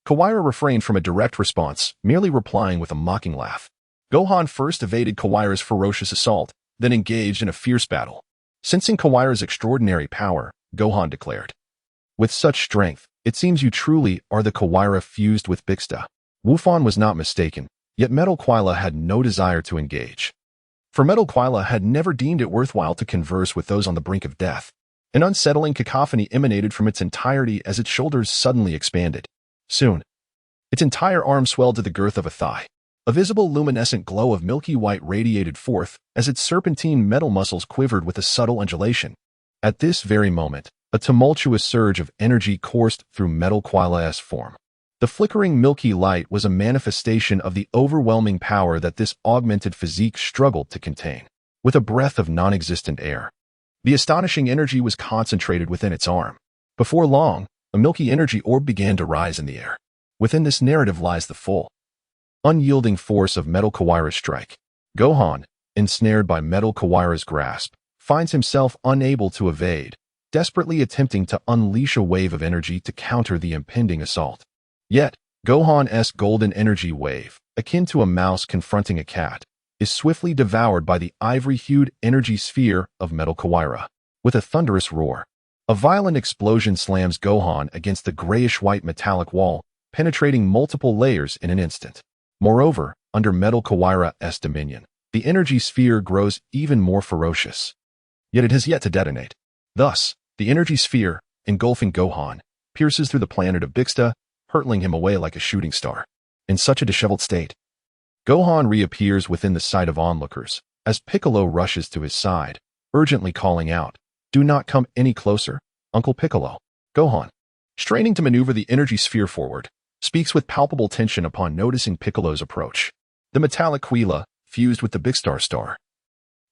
Kawaira refrained from a direct response, merely replying with a mocking laugh. Gohan first evaded Kawaira's ferocious assault, then engaged in a fierce battle. Sensing Kawaira's extraordinary power, Gohan declared, "With such strength, it seems you truly are the Kawaira fused with Bixta." Wufan was not mistaken, yet Metal Quila had no desire to engage. For Metal Quila had never deemed it worthwhile to converse with those on the brink of death. An unsettling cacophony emanated from its entirety as its shoulders suddenly expanded. Soon, its entire arm swelled to the girth of a thigh. A visible luminescent glow of milky white radiated forth as its serpentine metal muscles quivered with a subtle undulation. At this very moment, a tumultuous surge of energy coursed through Metal Quila's form. The flickering milky light was a manifestation of the overwhelming power that this augmented physique struggled to contain. With a breath of non-existent air, the astonishing energy was concentrated within its arm. Before long, a milky energy orb began to rise in the air. Within this narrative lies the full, unyielding force of Metal Kawaira's strike. Gohan, ensnared by Metal Kawaira's grasp, finds himself unable to evade, desperately attempting to unleash a wave of energy to counter the impending assault. Yet, Gohan's golden energy wave, akin to a mouse confronting a cat, is swiftly devoured by the ivory-hued energy sphere of Metal Kawaira. With a thunderous roar, a violent explosion slams Gohan against the grayish-white metallic wall, penetrating multiple layers in an instant. Moreover, under Metal Kawaira's dominion, the energy sphere grows even more ferocious. Yet it has yet to detonate. Thus, the energy sphere, engulfing Gohan, pierces through the planet of Bixta, hurtling him away like a shooting star. In such a disheveled state, Gohan reappears within the sight of onlookers, as Piccolo rushes to his side, urgently calling out, "Do not come any closer, Uncle Piccolo." Gohan, straining to maneuver the energy sphere forward, speaks with palpable tension upon noticing Piccolo's approach. The metallic Quila, fused with the Bixstar star,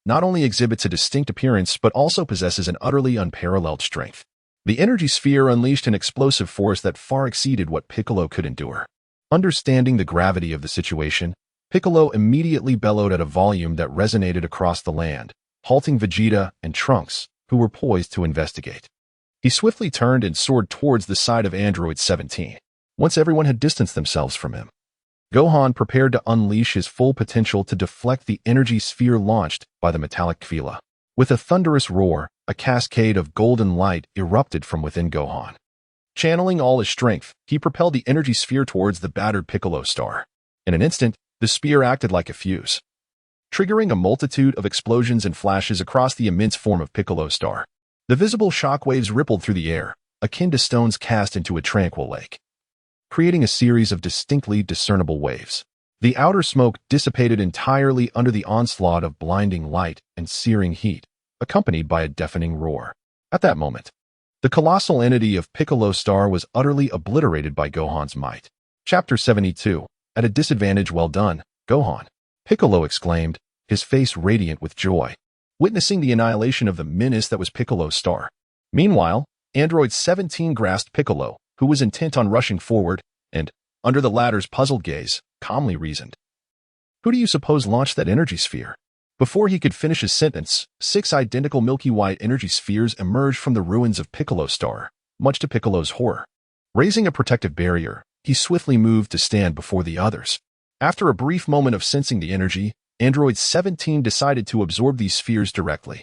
not only exhibits a distinct appearance but also possesses an utterly unparalleled strength. The energy sphere unleashed an explosive force that far exceeded what Piccolo could endure. Understanding the gravity of the situation, Piccolo immediately bellowed at a volume that resonated across the land, halting Vegeta and Trunks, who were poised to investigate. He swiftly turned and soared towards the side of Android 17. Once everyone had distanced themselves from him, Gohan prepared to unleash his full potential to deflect the energy sphere launched by the metallic Quila. With a thunderous roar, a cascade of golden light erupted from within Gohan. Channeling all his strength, he propelled the energy sphere towards the battered Piccolo star. In an instant, the sphere acted like a fuse, triggering a multitude of explosions and flashes across the immense form of Piccolo star. The visible shockwaves rippled through the air, akin to stones cast into a tranquil lake, creating a series of distinctly discernible waves. The outer smoke dissipated entirely under the onslaught of blinding light and searing heat, accompanied by a deafening roar. At that moment, the colossal entity of Piccolo Star was utterly obliterated by Gohan's might. Chapter 72. At a disadvantage. Well done, Gohan, Piccolo exclaimed, his face radiant with joy, witnessing the annihilation of the menace that was Piccolo Star. Meanwhile, Android 17 grasped Piccolo, who was intent on rushing forward, and, under the latter's puzzled gaze, calmly reasoned. "Who do you suppose launched that energy sphere? Before he could finish his sentence, 6 identical milky white energy spheres emerged from the ruins of Piccolo's star, much to Piccolo's horror. Raising a protective barrier, he swiftly moved to stand before the others. After a brief moment of sensing the energy, Android 17 decided to absorb these spheres directly.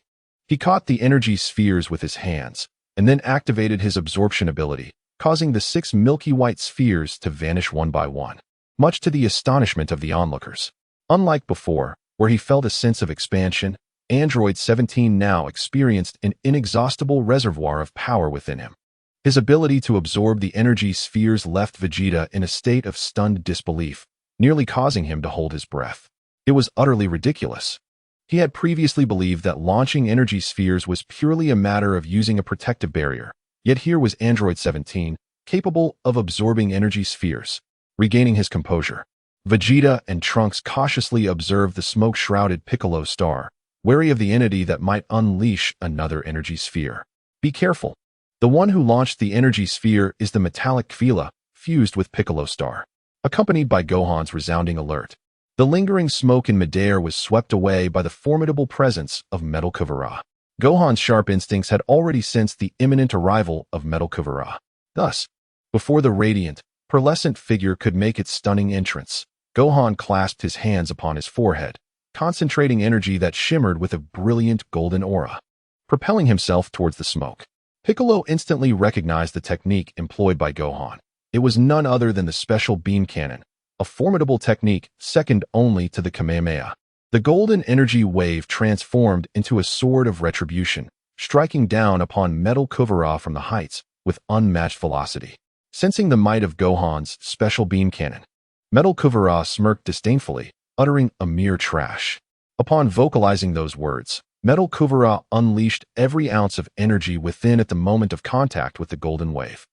He caught the energy spheres with his hands, and then activated his absorption ability, causing the 6 milky white spheres to vanish one by one, much to the astonishment of the onlookers. Unlike before, where he felt a sense of expansion, Android 17 now experienced an inexhaustible reservoir of power within him. His ability to absorb the energy spheres left Vegeta in a state of stunned disbelief, nearly causing him to hold his breath. It was utterly ridiculous. He had previously believed that launching energy spheres was purely a matter of using a protective barrier, yet here was Android 17, capable of absorbing energy spheres. Regaining his composure, Vegeta and Trunks cautiously observed the smoke-shrouded Piccolo star, wary of the entity that might unleash another energy sphere. Be careful. The one who launched the energy sphere is the metallic Kvila, fused with Piccolo star. Accompanied by Gohan's resounding alert, the lingering smoke in midair was swept away by the formidable presence of Metal Kuvara. Gohan's sharp instincts had already sensed the imminent arrival of Metal Kuvara. Thus, before the radiant, pearlescent figure could make its stunning entrance, Gohan clasped his hands upon his forehead, concentrating energy that shimmered with a brilliant golden aura. Propelling himself towards the smoke, Piccolo instantly recognized the technique employed by Gohan. It was none other than the special beam cannon, a formidable technique second only to the Kamehameha. The golden energy wave transformed into a sword of retribution, striking down upon Metal Kuvara from the heights with unmatched velocity. Sensing the might of Gohan's special beam cannon, Metal Kuvara smirked disdainfully, uttering a mere trash. Upon vocalizing those words, Metal Kuvara unleashed every ounce of energy within at the moment of contact with the golden wave.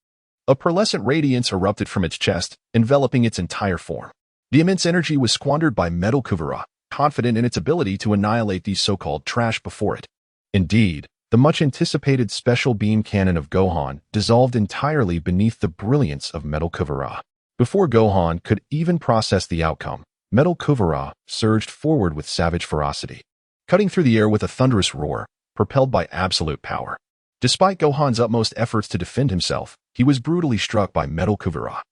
A pearlescent radiance erupted from its chest, enveloping its entire form. The immense energy was squandered by Metal Kuvara, confident in its ability to annihilate these so-called trash before it. Indeed, the much-anticipated special beam cannon of Gohan dissolved entirely beneath the brilliance of Metal Kuvara. Before Gohan could even process the outcome, Metal Kuvara surged forward with savage ferocity, cutting through the air with a thunderous roar, propelled by absolute power. Despite Gohan's utmost efforts to defend himself, he was brutally struck by Metal Kuvara,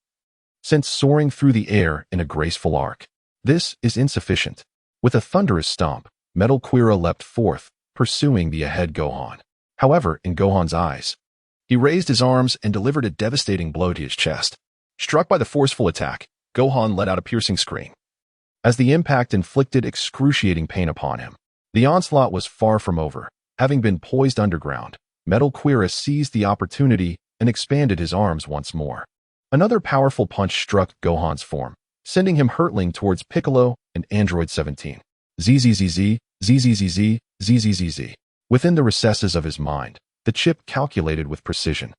sent soaring through the air in a graceful arc. This is insufficient. With a thunderous stomp, Metal Kuvara leapt forth, pursuing the ahead Gohan. However, in Gohan's eyes, he raised his arms and delivered a devastating blow to his chest. Struck by the forceful attack, Gohan let out a piercing scream. As the impact inflicted excruciating pain upon him, the onslaught was far from over. Having been poised underground, Metal Kuvara seized the opportunity and expanded his arms once more. Another powerful punch struck Gohan's form, sending him hurtling towards Piccolo and Android 17. ZZZZ, ZZZZ, ZZZZ. Within the recesses of his mind, the chip calculated with precision,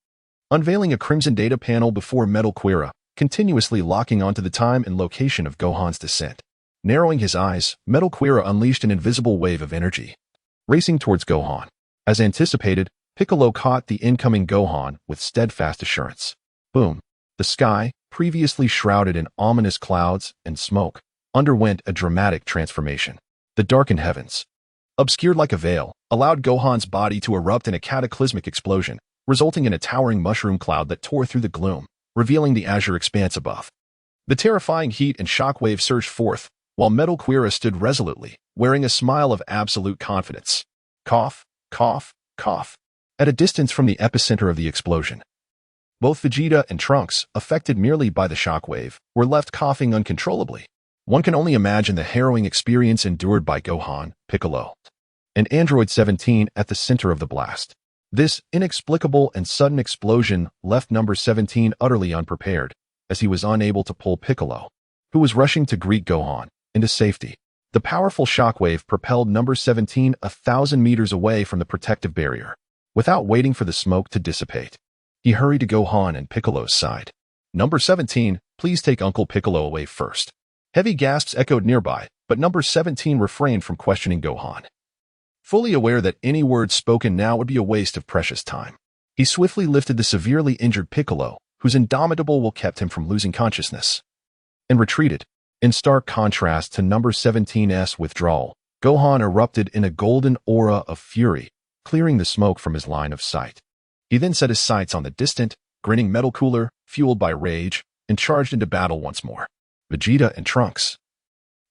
unveiling a crimson data panel before Metal Kuvara, continuously locking onto the time and location of Gohan's descent. Narrowing his eyes, Metal Kuvara unleashed an invisible wave of energy, racing towards Gohan. As anticipated, Piccolo caught the incoming Gohan with steadfast assurance. Boom! The sky, previously shrouded in ominous clouds and smoke, underwent a dramatic transformation. The darkened heavens, obscured like a veil, allowed Gohan's body to erupt in a cataclysmic explosion, resulting in a towering mushroom cloud that tore through the gloom, revealing the azure expanse above. The terrifying heat and shockwave surged forth, while Metal Kuvara stood resolutely, wearing a smile of absolute confidence. Cough, cough, cough. At a distance from the epicenter of the explosion, both Vegeta and Trunks, affected merely by the shockwave, were left coughing uncontrollably. One can only imagine the harrowing experience endured by Gohan, Piccolo, and Android 17 at the center of the blast. This inexplicable and sudden explosion left number 17 utterly unprepared, as he was unable to pull Piccolo, who was rushing to greet Gohan, into safety. The powerful shockwave propelled number 17 1,000 meters away from the protective barrier. Without waiting for the smoke to dissipate, he hurried to Gohan and Piccolo's side. Number 17, please take Uncle Piccolo away first. Heavy gasps echoed nearby, but number 17 refrained from questioning Gohan, fully aware that any words spoken now would be a waste of precious time. He swiftly lifted the severely injured Piccolo, whose indomitable will kept him from losing consciousness, and retreated. In stark contrast to number 17's withdrawal, Gohan erupted in a golden aura of fury, clearing the smoke from his line of sight. He then set his sights on the distant, grinning metal cooler, fueled by rage, and charged into battle once more. Vegeta and Trunks,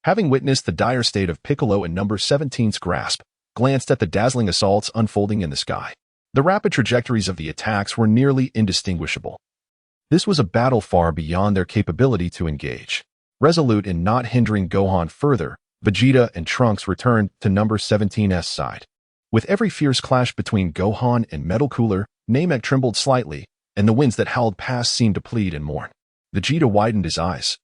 having witnessed the dire state of Piccolo and Number 17's grasp, glanced at the dazzling assaults unfolding in the sky. The rapid trajectories of the attacks were nearly indistinguishable. This was a battle far beyond their capability to engage. Resolute in not hindering Gohan further, Vegeta and Trunks returned to Number 17's side. With every fierce clash between Gohan and Metal Cooler, Namek trembled slightly, and the winds that howled past seemed to plead and mourn. Vegeta widened his eyes,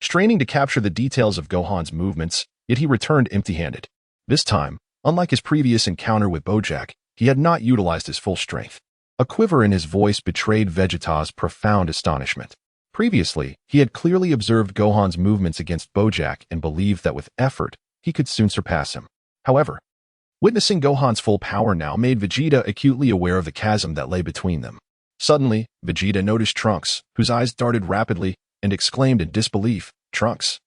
straining to capture the details of Gohan's movements, yet he returned empty-handed. This time, unlike his previous encounter with Bojack, he had not utilized his full strength. A quiver in his voice betrayed Vegeta's profound astonishment. Previously, he had clearly observed Gohan's movements against Bojack and believed that with effort, he could soon surpass him. However, witnessing Gohan's full power now made Vegeta acutely aware of the chasm that lay between them. Suddenly, Vegeta noticed Trunks, whose eyes darted rapidly, and exclaimed in disbelief, "Trunks,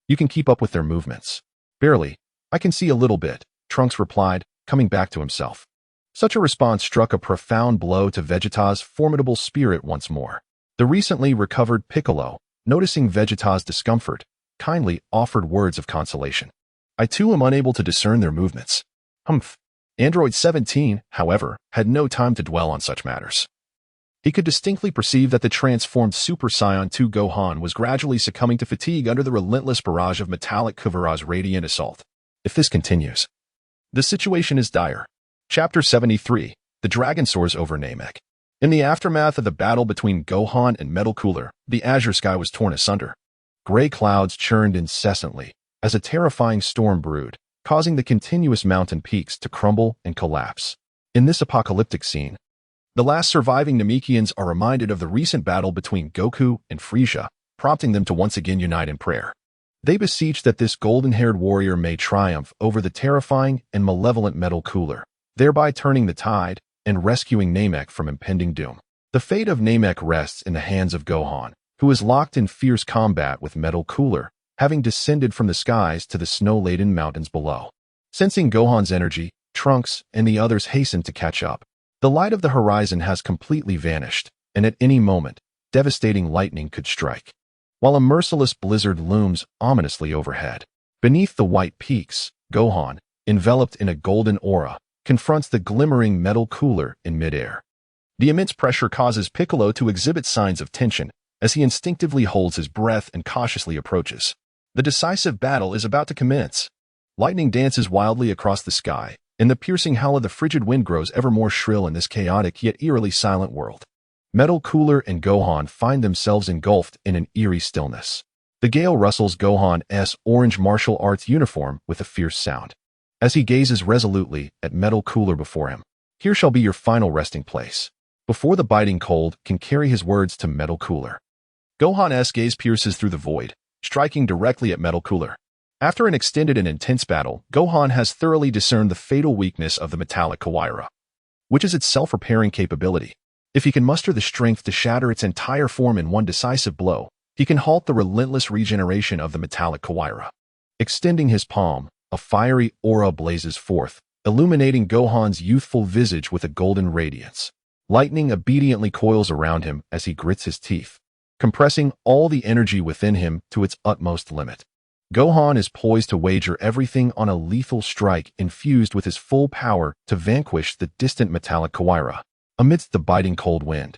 you can keep up with their movements." "Barely. I can see a little bit," Trunks replied, coming back to himself. Such a response struck a profound blow to Vegeta's formidable spirit once more. The recently recovered Piccolo, noticing Vegeta's discomfort, kindly offered words of consolation. "I too am unable to discern their movements." Humph. Android 17, however, had no time to dwell on such matters. He could distinctly perceive that the transformed Super Saiyan 2 Gohan was gradually succumbing to fatigue under the relentless barrage of metallic Kuvara's radiant assault. If this continues, the situation is dire. Chapter 73, The Dragon Soars Over Namek. In the aftermath of the battle between Gohan and Metal Cooler, the azure sky was torn asunder. Gray clouds churned incessantly, as a terrifying storm brewed, causing the continuous mountain peaks to crumble and collapse. In this apocalyptic scene, the last surviving Namekians are reminded of the recent battle between Goku and Frieza, prompting them to once again unite in prayer. They beseech that this golden-haired warrior may triumph over the terrifying and malevolent Metal Cooler, thereby turning the tide and rescuing Namek from impending doom. The fate of Namek rests in the hands of Gohan, who is locked in fierce combat with Metal Cooler, having descended from the skies to the snow-laden mountains below. Sensing Gohan's energy, Trunks and the others hasten to catch up. The light of the horizon has completely vanished, and at any moment, devastating lightning could strike. While a merciless blizzard looms ominously overhead, beneath the white peaks, Gohan, enveloped in a golden aura, confronts the glimmering Metal Cooler in midair. The immense pressure causes Piccolo to exhibit signs of tension as he instinctively holds his breath and cautiously approaches. The decisive battle is about to commence. Lightning dances wildly across the sky, and the piercing howl of the frigid wind grows ever more shrill in this chaotic yet eerily silent world. Metal Cooler and Gohan find themselves engulfed in an eerie stillness. The gale rustles Gohan's orange martial arts uniform with a fierce sound. As he gazes resolutely at Metal Cooler before him, "Here shall be your final resting place," before the biting cold can carry his words to Metal Cooler. Gohan's gaze pierces through the void, striking directly at Metal Cooler. After an extended and intense battle, Gohan has thoroughly discerned the fatal weakness of the metallic Kawaira, which is its self-repairing capability. If he can muster the strength to shatter its entire form in one decisive blow, he can halt the relentless regeneration of the metallic Kawaira. Extending his palm, a fiery aura blazes forth, illuminating Gohan's youthful visage with a golden radiance. Lightning obediently coils around him as he grits his teeth, compressing all the energy within him to its utmost limit. Gohan is poised to wager everything on a lethal strike infused with his full power to vanquish the distant metallic Kawaira. Amidst the biting cold wind,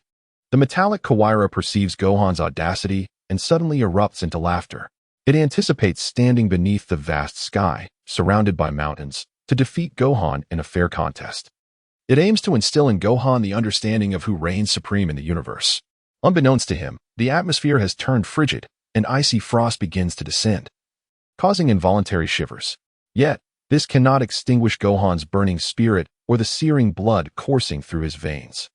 the metallic Kawaira perceives Gohan's audacity and suddenly erupts into laughter. It anticipates standing beneath the vast sky, surrounded by mountains, to defeat Gohan in a fair contest. It aims to instill in Gohan the understanding of who reigns supreme in the universe. Unbeknownst to him, the atmosphere has turned frigid, and icy frost begins to descend, causing involuntary shivers. Yet, this cannot extinguish Gohan's burning spirit or the searing blood coursing through his veins.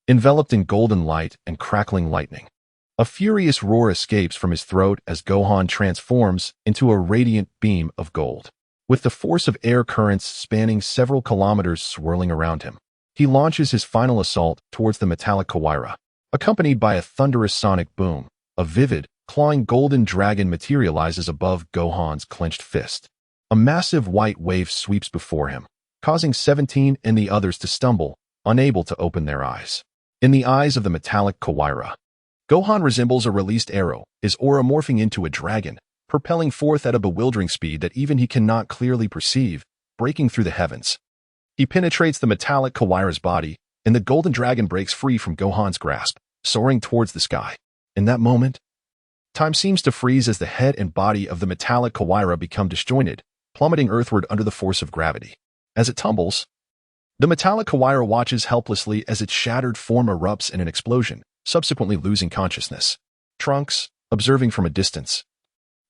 Enveloped in golden light and crackling lightning, a furious roar escapes from his throat as Gohan transforms into a radiant beam of gold. With the force of air currents spanning several kilometers swirling around him, he launches his final assault towards the metallic Kawaira. Accompanied by a thunderous sonic boom, a vivid, clawing golden dragon materializes above Gohan's clenched fist. A massive white wave sweeps before him, causing 17 and the others to stumble, unable to open their eyes. In the eyes of the metallic Kawaira, Gohan resembles a released arrow, his aura morphing into a dragon, propelling forth at a bewildering speed that even he cannot clearly perceive, breaking through the heavens. He penetrates the metallic Kawaira's body, and the golden dragon breaks free from Gohan's grasp, soaring towards the sky. In that moment, time seems to freeze as the head and body of the metallic Kawaira become disjointed, plummeting earthward under the force of gravity. As it tumbles, the metallic Kawaira watches helplessly as its shattered form erupts in an explosion, subsequently losing consciousness. Trunks, observing from a distance,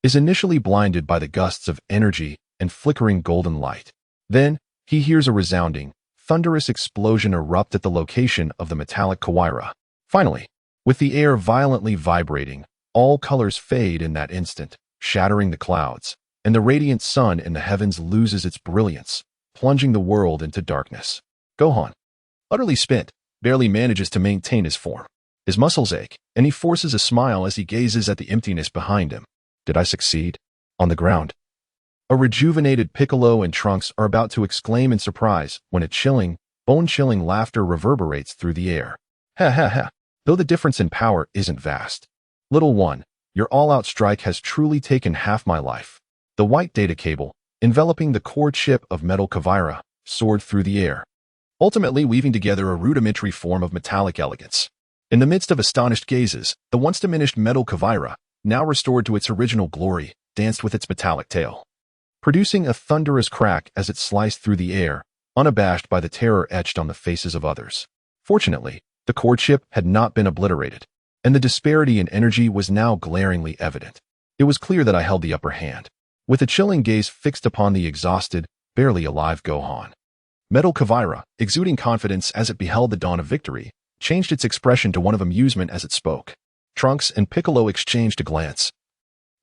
is initially blinded by the gusts of energy and flickering golden light. Then, he hears a resounding, thunderous explosion erupt at the location of the metallic Kawaira. Finally, with the air violently vibrating, all colors fade in that instant, shattering the clouds, and the radiant sun in the heavens loses its brilliance, plunging the world into darkness. Gohan, utterly spent, barely manages to maintain his form. His muscles ache, and he forces a smile as he gazes at the emptiness behind him. Did I succeed? On the ground, a rejuvenated Piccolo and Trunks are about to exclaim in surprise when a chilling, bone-chilling laughter reverberates through the air. Ha ha ha, though the difference in power isn't vast. Little one, your all-out strike has truly taken half my life. The white data cable, enveloping the core chip of Metal Kawaira, soared through the air, ultimately weaving together a rudimentary form of metallic elegance. In the midst of astonished gazes, the once-diminished Metal Kawaira, now restored to its original glory, danced with its metallic tail, producing a thunderous crack as it sliced through the air, unabashed by the terror etched on the faces of others. Fortunately, the core chip had not been obliterated, and the disparity in energy was now glaringly evident. It was clear that I held the upper hand, with a chilling gaze fixed upon the exhausted, barely alive Gohan. Metal Kawaira, exuding confidence as it beheld the dawn of victory, changed its expression to one of amusement as it spoke. Trunks and Piccolo exchanged a glance,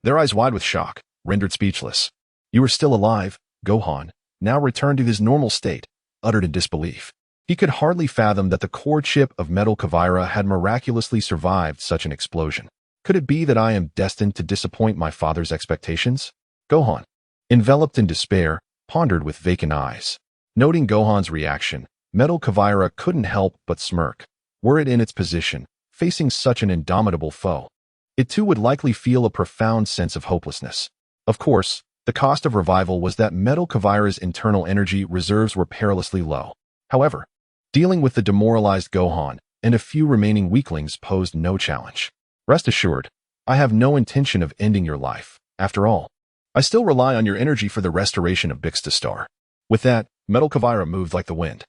their eyes wide with shock, rendered speechless. You are still alive, Gohan, now returned to his normal state, uttered in disbelief. He could hardly fathom that the core chip of Metal Kawaira had miraculously survived such an explosion. Could it be that I am destined to disappoint my father's expectations? Gohan, enveloped in despair, pondered with vacant eyes. Noting Gohan's reaction, Metal Kawaira couldn't help but smirk. Were it in its position, facing such an indomitable foe, it too would likely feel a profound sense of hopelessness. Of course, the cost of revival was that Metal Kawaira's internal energy reserves were perilously low. However, dealing with the demoralized Gohan and a few remaining weaklings posed no challenge. Rest assured, I have no intention of ending your life. After all, I still rely on your energy for the restoration of Bixta Star. With that, Metal Kawaira moved like the wind,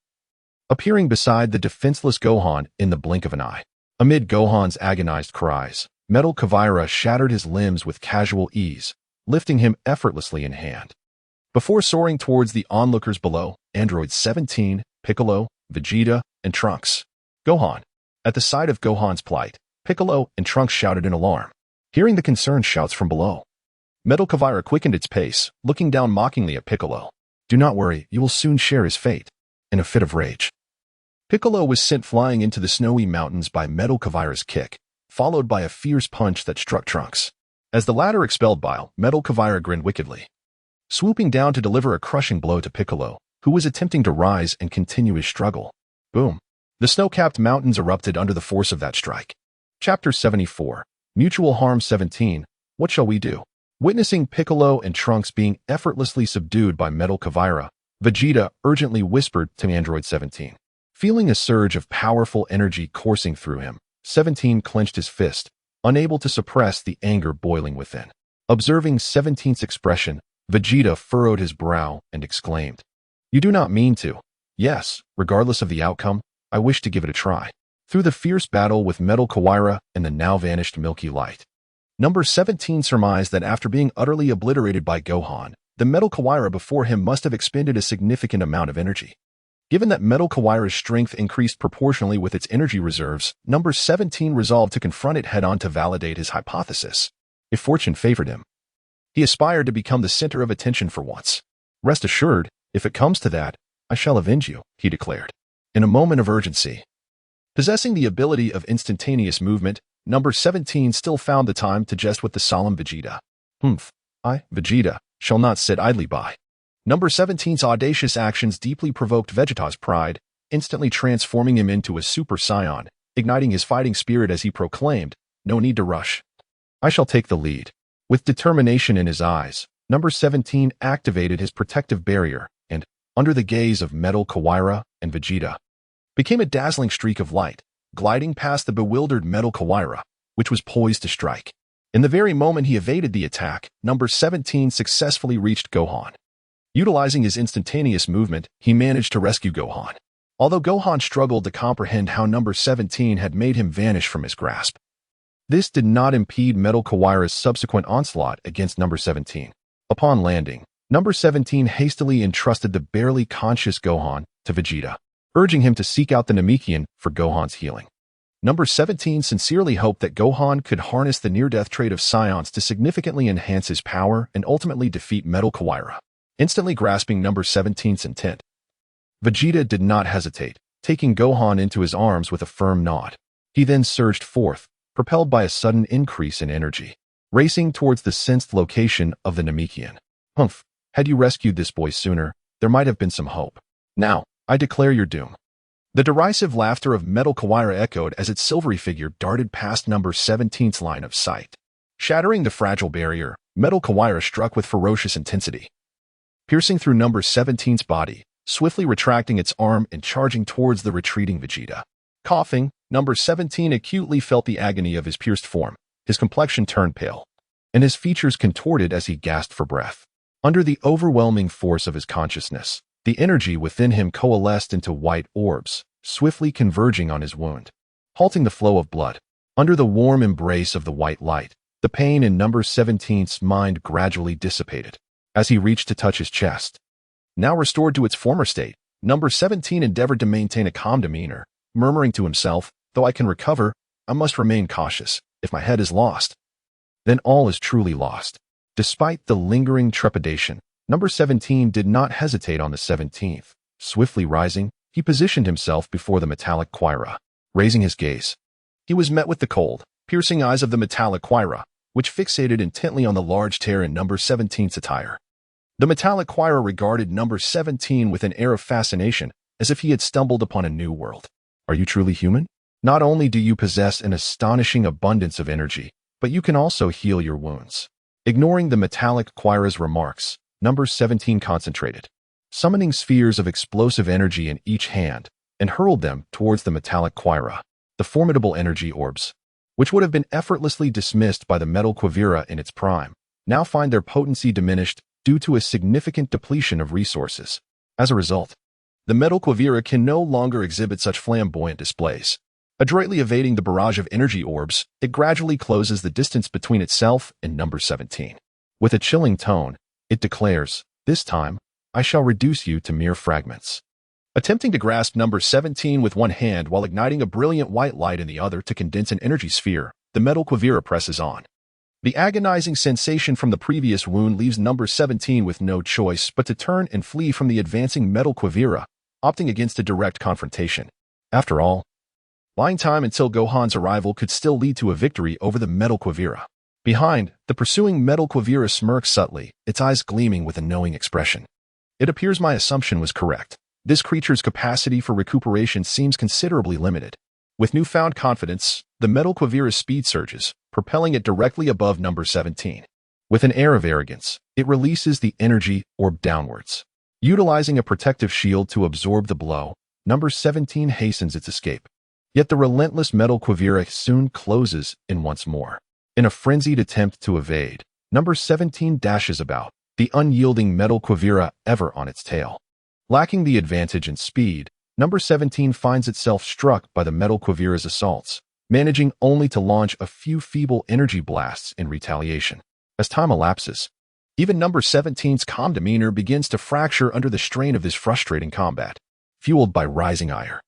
appearing beside the defenseless Gohan in the blink of an eye. Amid Gohan's agonized cries, Metal Kawaira shattered his limbs with casual ease, lifting him effortlessly in hand. Before soaring towards the onlookers below, androids 17, Piccolo, Vegeta, and Trunks. Gohan. At the sight of Gohan's plight, Piccolo and Trunks shouted in alarm. Hearing the concerned shouts from below, Metal Kawaira quickened its pace, looking down mockingly at Piccolo. Do not worry, you will soon share his fate. In a fit of rage, Piccolo was sent flying into the snowy mountains by Metal Kawaira's kick, followed by a fierce punch that struck Trunks. As the latter expelled bile, Metal Kawaira grinned wickedly, swooping down to deliver a crushing blow to Piccolo, who was attempting to rise and continue his struggle. Boom! The snow-capped mountains erupted under the force of that strike. Chapter 74. Mutual Harm 17. What shall we do? Witnessing Piccolo and Trunks being effortlessly subdued by Metal Kawaira, Vegeta urgently whispered to Android 17. Feeling a surge of powerful energy coursing through him, 17 clenched his fist, unable to suppress the anger boiling within. Observing 17's expression, Vegeta furrowed his brow and exclaimed, You do not mean to. Yes, regardless of the outcome, I wish to give it a try. Through the fierce battle with Metal Kawaira and the now vanished Milky Light, Number 17 surmised that after being utterly obliterated by Gohan, the Metal Kawaira before him must have expended a significant amount of energy. Given that Metal Kawaira's strength increased proportionally with its energy reserves, Number 17 resolved to confront it head-on to validate his hypothesis. If fortune favored him, he aspired to become the center of attention for once. Rest assured, if it comes to that, I shall avenge you, he declared. In a moment of urgency, possessing the ability of instantaneous movement, Number 17 still found the time to jest with the solemn Vegeta. Vegeta, shall not sit idly by. Number 17's audacious actions deeply provoked Vegeta's pride, instantly transforming him into a Super Saiyan, igniting his fighting spirit as he proclaimed, "No need to rush. I shall take the lead." With determination in his eyes, Number 17 activated his protective barrier and, under the gaze of Metal Kawaira and Vegeta, became a dazzling streak of light, gliding past the bewildered Metal Kawaira, which was poised to strike. In the very moment he evaded the attack, Number 17 successfully reached Gohan. Utilizing his instantaneous movement, he managed to rescue Gohan. Although Gohan struggled to comprehend how Number 17 had made him vanish from his grasp. This did not impede Metal Kawaira's subsequent onslaught against Number 17. Upon landing, Number 17 hastily entrusted the barely conscious Gohan to Vegeta, urging him to seek out the Namekian for Gohan's healing. Number 17 sincerely hoped that Gohan could harness the near-death trait of Scions to significantly enhance his power and ultimately defeat Metal Kawaira, instantly grasping Number 17's intent. Vegeta did not hesitate, taking Gohan into his arms with a firm nod. He then surged forth, propelled by a sudden increase in energy, racing towards the sensed location of the Namekian. "Humph, had you rescued this boy sooner, there might have been some hope. Now, I declare your doom." The derisive laughter of Metal Kawaira echoed as its silvery figure darted past Number 17's line of sight. Shattering the fragile barrier, Metal Kawaira struck with ferocious intensity, piercing through Number 17's body, swiftly retracting its arm and charging towards the retreating Vegeta. Coughing, Number 17 acutely felt the agony of his pierced form. His complexion turned pale, and his features contorted as he gasped for breath. Under the overwhelming force of his consciousness, the energy within him coalesced into white orbs, swiftly converging on his wound, halting the flow of blood. Under the warm embrace of the white light, the pain in Number 17's mind gradually dissipated. As he reached to touch his chest, now restored to its former state, Number 17 endeavored to maintain a calm demeanor, murmuring to himself, "Though I can recover, I must remain cautious. If my head is lost, then all is truly lost." Despite the lingering trepidation, Number 17 did not hesitate on the 17th. Swiftly rising, he positioned himself before the metallic Kawaira. Raising his gaze, he was met with the cold, piercing eyes of the metallic Kawaira, which fixated intently on the large tear in Number 17's attire. The metallic Kawaira regarded Number 17 with an air of fascination, as if he had stumbled upon a new world. "Are you truly human? Not only do you possess an astonishing abundance of energy, but you can also heal your wounds." Ignoring the metallic Kawaira's remarks, Number 17 concentrated, summoning spheres of explosive energy in each hand, and hurled them towards the metallic Kawaira. The formidable energy orbs, which would have been effortlessly dismissed by the Metal Kawaira in its prime, now find their potency diminished due to a significant depletion of resources. As a result, the Metal Kawaira can no longer exhibit such flamboyant displays. Adroitly evading the barrage of energy orbs, it gradually closes the distance between itself and Number 17. With a chilling tone, it declares, "This time, I shall reduce you to mere fragments." Attempting to grasp Number 17 with one hand while igniting a brilliant white light in the other to condense an energy sphere, the Metal Kawaira presses on. The agonizing sensation from the previous wound leaves Number 17 with no choice but to turn and flee from the advancing Metal Kawaira, opting against a direct confrontation. After all, buying time until Gohan's arrival could still lead to a victory over the Metal Kawaira. Behind, the pursuing Metal Kawaira smirks subtly, its eyes gleaming with a knowing expression. "It appears my assumption was correct. This creature's capacity for recuperation seems considerably limited." With newfound confidence, the Metal Kawaira's speed surges, propelling it directly above Number 17. With an air of arrogance, it releases the energy orb downwards. Utilizing a protective shield to absorb the blow, Number 17 hastens its escape. Yet the relentless Metal Kawaira soon closes in once more. In a frenzied attempt to evade, Number 17 dashes about, the unyielding Metal Kawaira ever on its tail. Lacking the advantage in speed, Number 17 finds itself struck by the Metal Kawaira's assaults, managing only to launch a few feeble energy blasts in retaliation. As time elapses, even Number 17's calm demeanor begins to fracture under the strain of this frustrating combat, fueled by rising ire.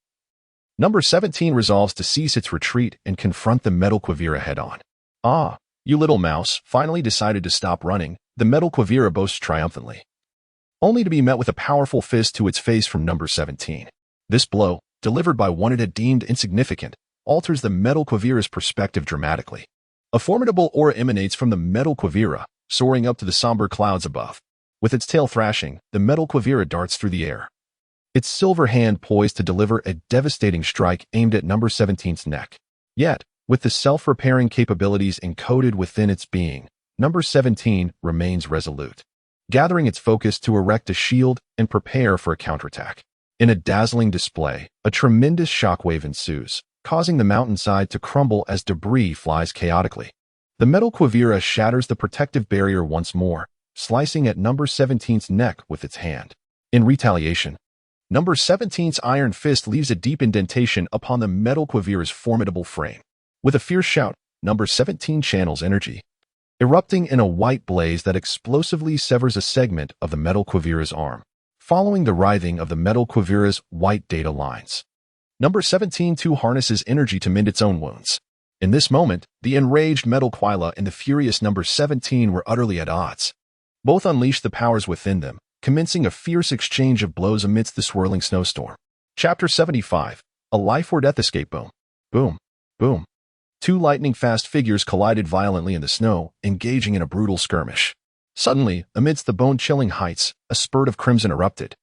Number 17 resolves to cease its retreat and confront the Metal Kawaira head-on. "Ah, you little mouse, finally decided to stop running," the Metal Kawaira boasts triumphantly, only to be met with a powerful fist to its face from Number 17. This blow, delivered by one it had deemed insignificant, alters the Metal Kawaira's perspective dramatically. A formidable aura emanates from the Metal Kawaira, soaring up to the somber clouds above. With its tail thrashing, the metal Quivira darts through the air, its silver hand poised to deliver a devastating strike aimed at number 17's neck. Yet, with the self-repairing capabilities encoded within its being, number 17 remains resolute, gathering its focus to erect a shield and prepare for a counterattack. In a dazzling display, a tremendous shockwave ensues, causing the mountainside to crumble as debris flies chaotically. The metal Quivira shatters the protective barrier once more, slicing at number 17's neck with its hand. In retaliation, number 17's iron fist leaves a deep indentation upon the metal Quivira's formidable frame. With a fierce shout, number 17 channels energy, erupting in a white blaze that explosively severs a segment of the metal Quivira's arm, following the writhing of the metal Quivira's white data lines. Number 17 too harnesses energy to mend its own wounds. In this moment, the enraged metal Quilla and the furious number 17 were utterly at odds. Both unleashed the powers within them, commencing a fierce exchange of blows amidst the swirling snowstorm. Chapter 75. A life-or-death escape. Boom. Boom. Boom. Two lightning-fast figures collided violently in the snow, engaging in a brutal skirmish. Suddenly, amidst the bone-chilling heights, a spurt of crimson erupted,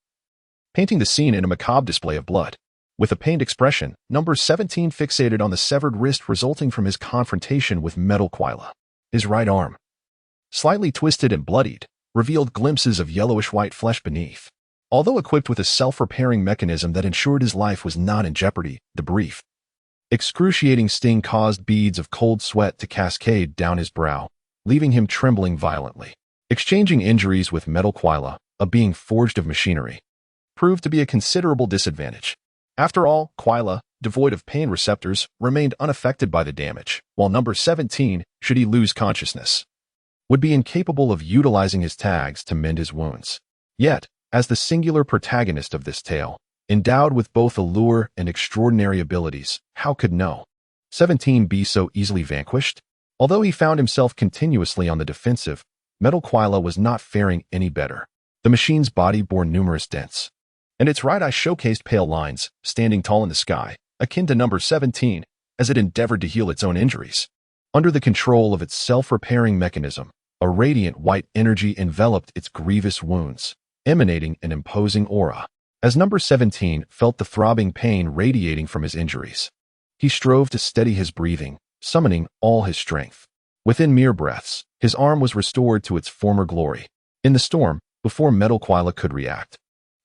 painting the scene in a macabre display of blood. With a pained expression, number 17 fixated on the severed wrist resulting from his confrontation with metal Quilla. His right arm, slightly twisted and bloodied, revealed glimpses of yellowish-white flesh beneath. Although equipped with a self-repairing mechanism that ensured his life was not in jeopardy, the brief, excruciating sting caused beads of cold sweat to cascade down his brow, leaving him trembling violently. Exchanging injuries with metal Quilla, a being forged of machinery, proved to be a considerable disadvantage. After all, Quilla, devoid of pain receptors, remained unaffected by the damage, while number 17, should he lose consciousness, would be incapable of utilizing his tags to mend his wounds. Yet, as the singular protagonist of this tale, endowed with both allure and extraordinary abilities, how could no 17 be so easily vanquished? Although he found himself continuously on the defensive, metal Quilla was not faring any better. The machine's body bore numerous dents, and its right eye showcased pale lines, standing tall in the sky, akin to number 17, as it endeavored to heal its own injuries. Under the control of its self-repairing mechanism, a radiant white energy enveloped its grievous wounds, emanating an imposing aura. As number 17 felt the throbbing pain radiating from his injuries, he strove to steady his breathing, summoning all his strength. Within mere breaths, his arm was restored to its former glory. In the storm, before metal Quilla could react,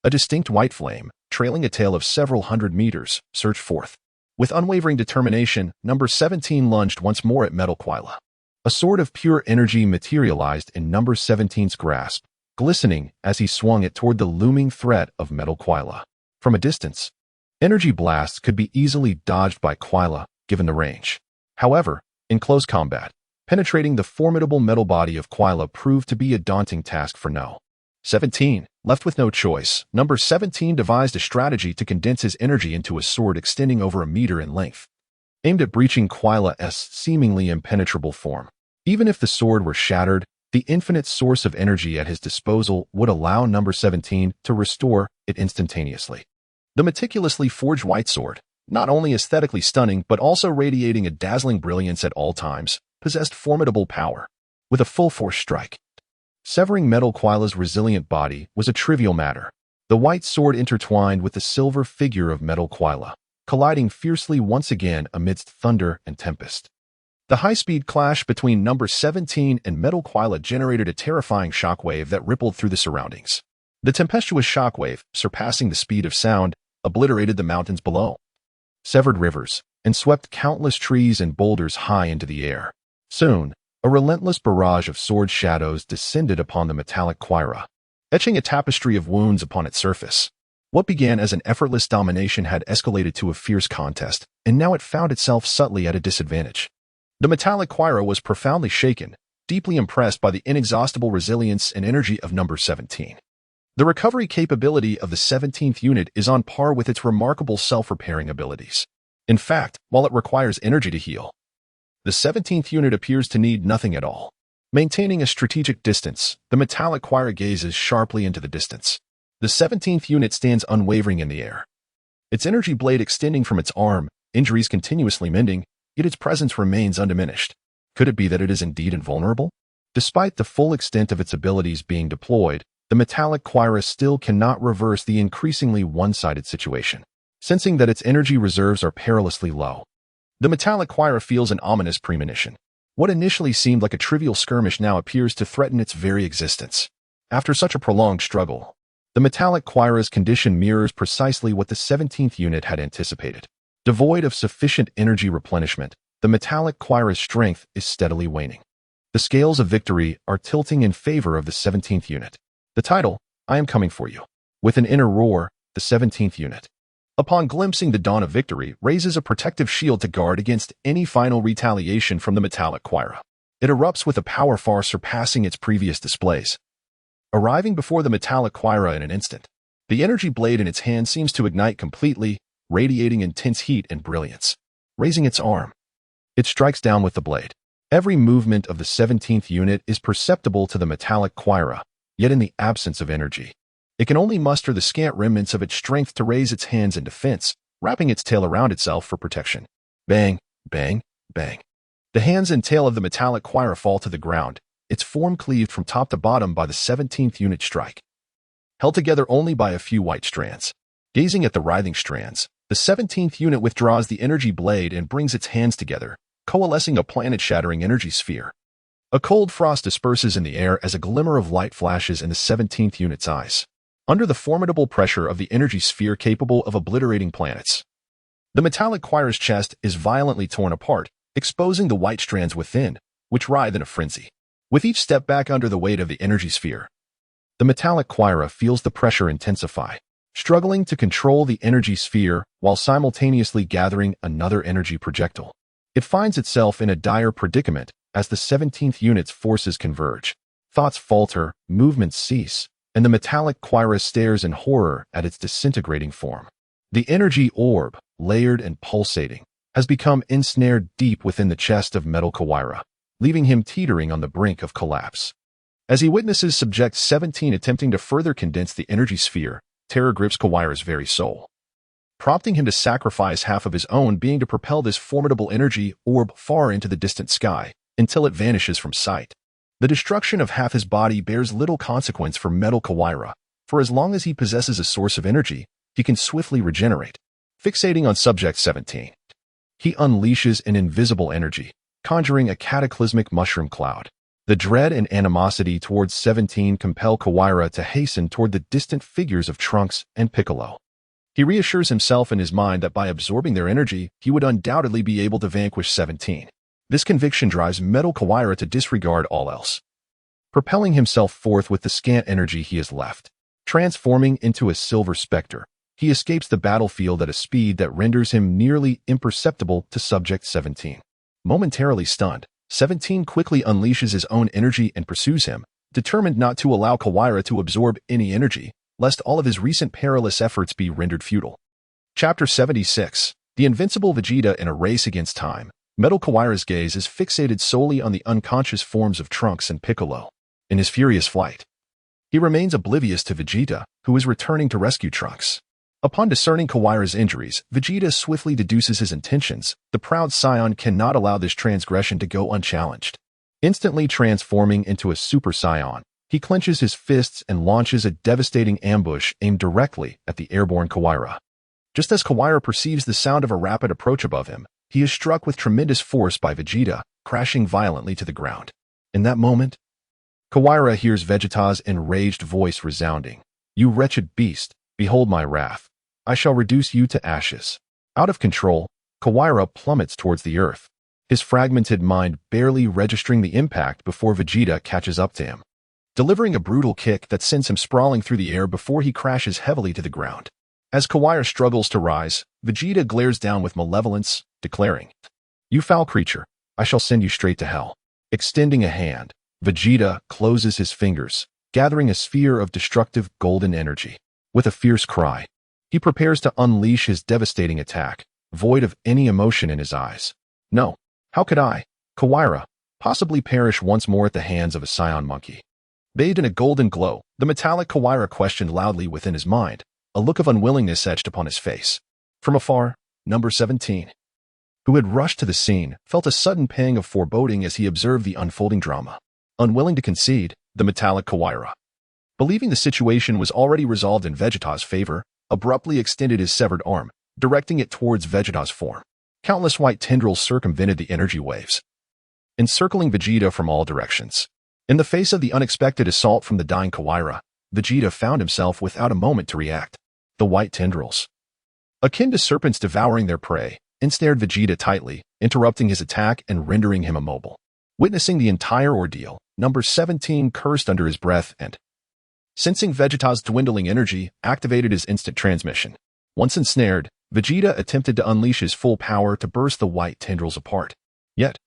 a distinct white flame, trailing a tail of several hundred meters, surged forth. With unwavering determination, number 17 lunged once more at metal Quilla. A sword of pure energy materialized in number 17's grasp, glistening as he swung it toward the looming threat of metal Quilla. From a distance, energy blasts could be easily dodged by Quilla, given the range. However, in close combat, penetrating the formidable metal body of Quilla proved to be a daunting task for no 17. Left with no choice, number 17 devised a strategy to condense his energy into a sword extending over a meter in length, aimed at breaching Quilla's seemingly impenetrable form. Even if the sword were shattered, the infinite source of energy at his disposal would allow number 17 to restore it instantaneously. The meticulously forged white sword, not only aesthetically stunning but also radiating a dazzling brilliance at all times, possessed formidable power. With a full-force strike, severing metal Quilla's resilient body was a trivial matter. The white sword intertwined with the silver figure of metal Quilla, colliding fiercely once again amidst thunder and tempest. The high-speed clash between number 17 and metal Quilla generated a terrifying shockwave that rippled through the surroundings. The tempestuous shockwave, surpassing the speed of sound, obliterated the mountains below, severed rivers, and swept countless trees and boulders high into the air. Soon, a relentless barrage of sword shadows descended upon the metallic Quilla, etching a tapestry of wounds upon its surface. What began as an effortless domination had escalated to a fierce contest, and now it found itself subtly at a disadvantage. The metallic Quilla was profoundly shaken, deeply impressed by the inexhaustible resilience and energy of number 17. The recovery capability of the 17th unit is on par with its remarkable self-repairing abilities. In fact, while it requires energy to heal, the 17th unit appears to need nothing at all. Maintaining a strategic distance, the metallic Quilla gazes sharply into the distance. The 17th unit stands unwavering in the air, its energy blade extending from its arm, injuries continuously mending, yet its presence remains undiminished. Could it be that it is indeed invulnerable? Despite the full extent of its abilities being deployed, the metallic Quira still cannot reverse the increasingly one-sided situation. Sensing that its energy reserves are perilously low, the metallic Quira feels an ominous premonition. What initially seemed like a trivial skirmish now appears to threaten its very existence. After such a prolonged struggle, the metallic Quira's condition mirrors precisely what the 17th unit had anticipated. Devoid of sufficient energy replenishment, the metallic Quira's strength is steadily waning. The scales of victory are tilting in favor of the 17th unit. The title, I am coming for you. With an inner roar, the 17th unit, upon glimpsing the dawn of victory, raises a protective shield to guard against any final retaliation from the metallic Quira. It erupts with a power far surpassing its previous displays. Arriving before the metallic Quira in an instant, the energy blade in its hand seems to ignite completely, radiating intense heat and brilliance. Raising its arm, it strikes down with the blade. Every movement of the 17th unit is perceptible to the metallic Quira, yet in the absence of energy, it can only muster the scant remnants of its strength to raise its hands in defense, wrapping its tail around itself for protection. Bang, bang, bang. The hands and tail of the metallic Quira fall to the ground, its form cleaved from top to bottom by the 17th unit strike, held together only by a few white strands. Gazing at the writhing strands, the 17th unit withdraws the energy blade and brings its hands together, coalescing a planet-shattering energy sphere. A cold frost disperses in the air as a glimmer of light flashes in the 17th unit's eyes. Under the formidable pressure of the energy sphere capable of obliterating planets, the metallic Quira's chest is violently torn apart, exposing the white strands within, which writhe in a frenzy. With each step back under the weight of the energy sphere, the metallic Quira feels the pressure intensify, struggling to control the energy sphere while simultaneously gathering another energy projectile. It finds itself in a dire predicament as the 17th unit's forces converge. Thoughts falter, movements cease, and the metallic Quira stares in horror at its disintegrating form. The energy orb, layered and pulsating, has become ensnared deep within the chest of metal Quira, leaving him teetering on the brink of collapse. As he witnesses Subject 17 attempting to further condense the energy sphere, terror grips Quira's very soul, prompting him to sacrifice half of his own being to propel this formidable energy orb far into the distant sky, until it vanishes from sight. The destruction of half his body bears little consequence for metal Quira, for as long as he possesses a source of energy, he can swiftly regenerate. Fixating on Subject 17, he unleashes an invisible energy, conjuring a cataclysmic mushroom cloud. The dread and animosity towards 17 compel Quira to hasten toward the distant figures of Trunks and Piccolo. He reassures himself in his mind that by absorbing their energy, he would undoubtedly be able to vanquish 17. This conviction drives metal Quira to disregard all else, propelling himself forth with the scant energy he has left. Transforming into a silver specter, he escapes the battlefield at a speed that renders him nearly imperceptible to Subject 17. Momentarily stunned, 17 quickly unleashes his own energy and pursues him, determined not to allow Quira to absorb any energy, lest all of his recent perilous efforts be rendered futile. Chapter 76. The Invincible Vegeta in a Race Against Time. Metal Quira's gaze is fixated solely on the unconscious forms of Trunks and Piccolo. In his furious flight, he remains oblivious to Vegeta, who is returning to rescue Trunks. Upon discerning Quira's injuries, Vegeta swiftly deduces his intentions. The proud Saiyan cannot allow this transgression to go unchallenged. Instantly transforming into a Super Saiyan, he clenches his fists and launches a devastating ambush aimed directly at the airborne Quira. Just as Quira perceives the sound of a rapid approach above him, he is struck with tremendous force by Vegeta, crashing violently to the ground. In that moment, Quira hears Vegeta's enraged voice resounding. "You wretched beast, behold my wrath. I shall reduce you to ashes." Out of control, Quira plummets towards the earth, his fragmented mind barely registering the impact before Vegeta catches up to him, delivering a brutal kick that sends him sprawling through the air before he crashes heavily to the ground. As Quira struggles to rise, Vegeta glares down with malevolence, declaring, "You foul creature, I shall send you straight to hell." Extending a hand, Vegeta closes his fingers, gathering a sphere of destructive golden energy. With a fierce cry, he prepares to unleash his devastating attack, void of any emotion in his eyes. No, how could I, Quira, possibly perish once more at the hands of a Saiyan monkey? Bathed in a golden glow, the metallic Quira questioned loudly within his mind, a look of unwillingness etched upon his face. From afar, number 17, who had rushed to the scene, felt a sudden pang of foreboding as he observed the unfolding drama. Unwilling to concede, the metallic Kawaira, believing the situation was already resolved in Vegeta's favor, abruptly extended his severed arm, directing it towards Vegeta's form. Countless white tendrils circumvented the energy waves, encircling Vegeta from all directions. In the face of the unexpected assault from the dying Kawaira, Vegeta found himself without a moment to react. The white tendrils, akin to serpents devouring their prey, ensnared Vegeta tightly, interrupting his attack and rendering him immobile. Witnessing the entire ordeal, number 17 cursed under his breath and, sensing Vegeta's dwindling energy, activated his instant transmission. Once ensnared, Vegeta attempted to unleash his full power to burst the white tendrils apart. Yet,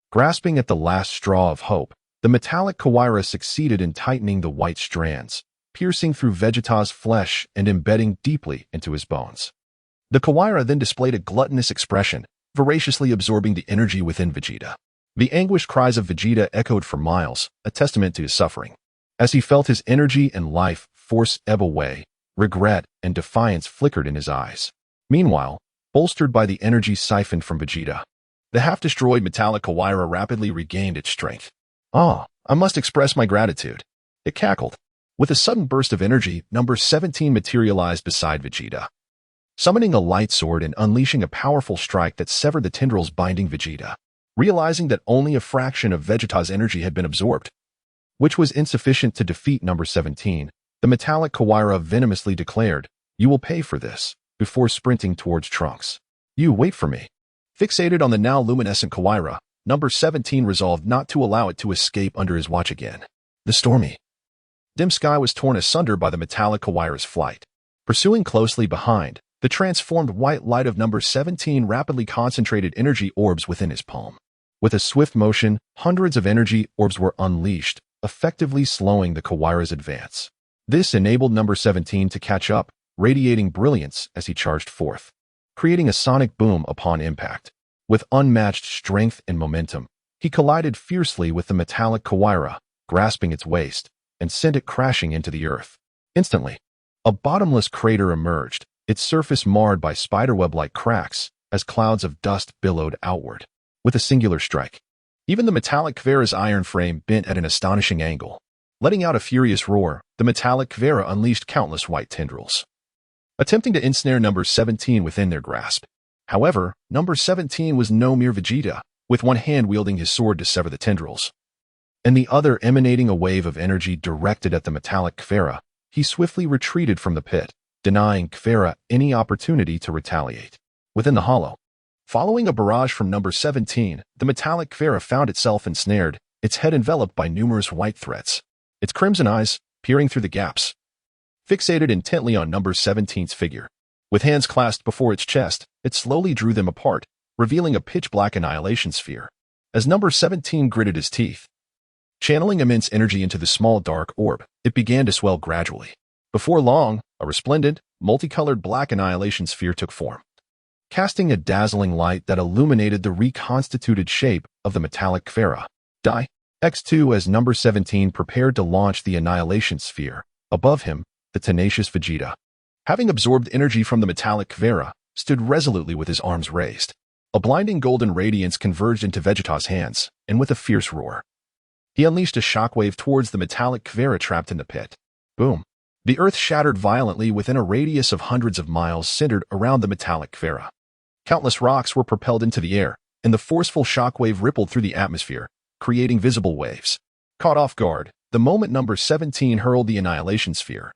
grasping at the last straw of hope, the metallic Kawaira succeeded in tightening the white strands, piercing through Vegeta's flesh and embedding deeply into his bones. The Kawaira then displayed a gluttonous expression, voraciously absorbing the energy within Vegeta. The anguished cries of Vegeta echoed for miles, a testament to his suffering. As he felt his energy and life force ebb away, regret and defiance flickered in his eyes. Meanwhile, bolstered by the energy siphoned from Vegeta, the half-destroyed metallic Kawaira rapidly regained its strength. "Ah, I must express my gratitude," it cackled. With a sudden burst of energy, number 17 materialized beside Vegeta, summoning a light sword and unleashing a powerful strike that severed the tendrils binding Vegeta. Realizing that only a fraction of Vegeta's energy had been absorbed, which was insufficient to defeat number 17, the metallic Kawaira venomously declared, "You will pay for this," before sprinting towards Trunks. "You wait for me." Fixated on the now luminescent Kawaira, number 17 resolved not to allow it to escape under his watch again. The stormy, dim sky was torn asunder by the metallic Kawaira's flight. Pursuing closely behind, the transformed white light of number 17 rapidly concentrated energy orbs within his palm. With a swift motion, hundreds of energy orbs were unleashed, effectively slowing the Kawaira's advance. This enabled number 17 to catch up, radiating brilliance as he charged forth, creating a sonic boom upon impact. With unmatched strength and momentum, he collided fiercely with the metallic Kawaira, grasping its waist, and sent it crashing into the earth. Instantly, a bottomless crater emerged, its surface marred by spiderweb-like cracks as clouds of dust billowed outward. With a singular strike, even the metallic Kawaira's iron frame bent at an astonishing angle. Letting out a furious roar, the metallic Kawaira unleashed countless white tendrils, attempting to ensnare number 17 within their grasp. However, number 17 was no mere Vegeta, with one hand wielding his sword to sever the tendrils, and the other emanating a wave of energy directed at the metallic Kawaira. He swiftly retreated from the pit, denying Kawaira any opportunity to retaliate. Within the hollow, following a barrage from number 17, the metallic Kawaira found itself ensnared, its head enveloped by numerous white threads, its crimson eyes peering through the gaps. Fixated intently on number 17's figure, with hands clasped before its chest, it slowly drew them apart, revealing a pitch-black annihilation sphere. As number 17 gritted his teeth, channeling immense energy into the small dark orb, it began to swell gradually. Before long, a resplendent, multicolored black annihilation sphere took form, casting a dazzling light that illuminated the reconstituted shape of the metallic Kawaira. Die. X2 as number 17 prepared to launch the annihilation sphere. Above him, the tenacious Vegeta, having absorbed energy from the metallic Kawaira, stood resolutely with his arms raised. A blinding golden radiance converged into Vegeta's hands, and with a fierce roar, he unleashed a shockwave towards the metallic Kawaira trapped in the pit. Boom. The earth shattered violently within a radius of hundreds of miles centered around the metallic Kawaira. Countless rocks were propelled into the air, and the forceful shockwave rippled through the atmosphere, creating visible waves. Caught off guard, the moment number 17 hurled the annihilation sphere,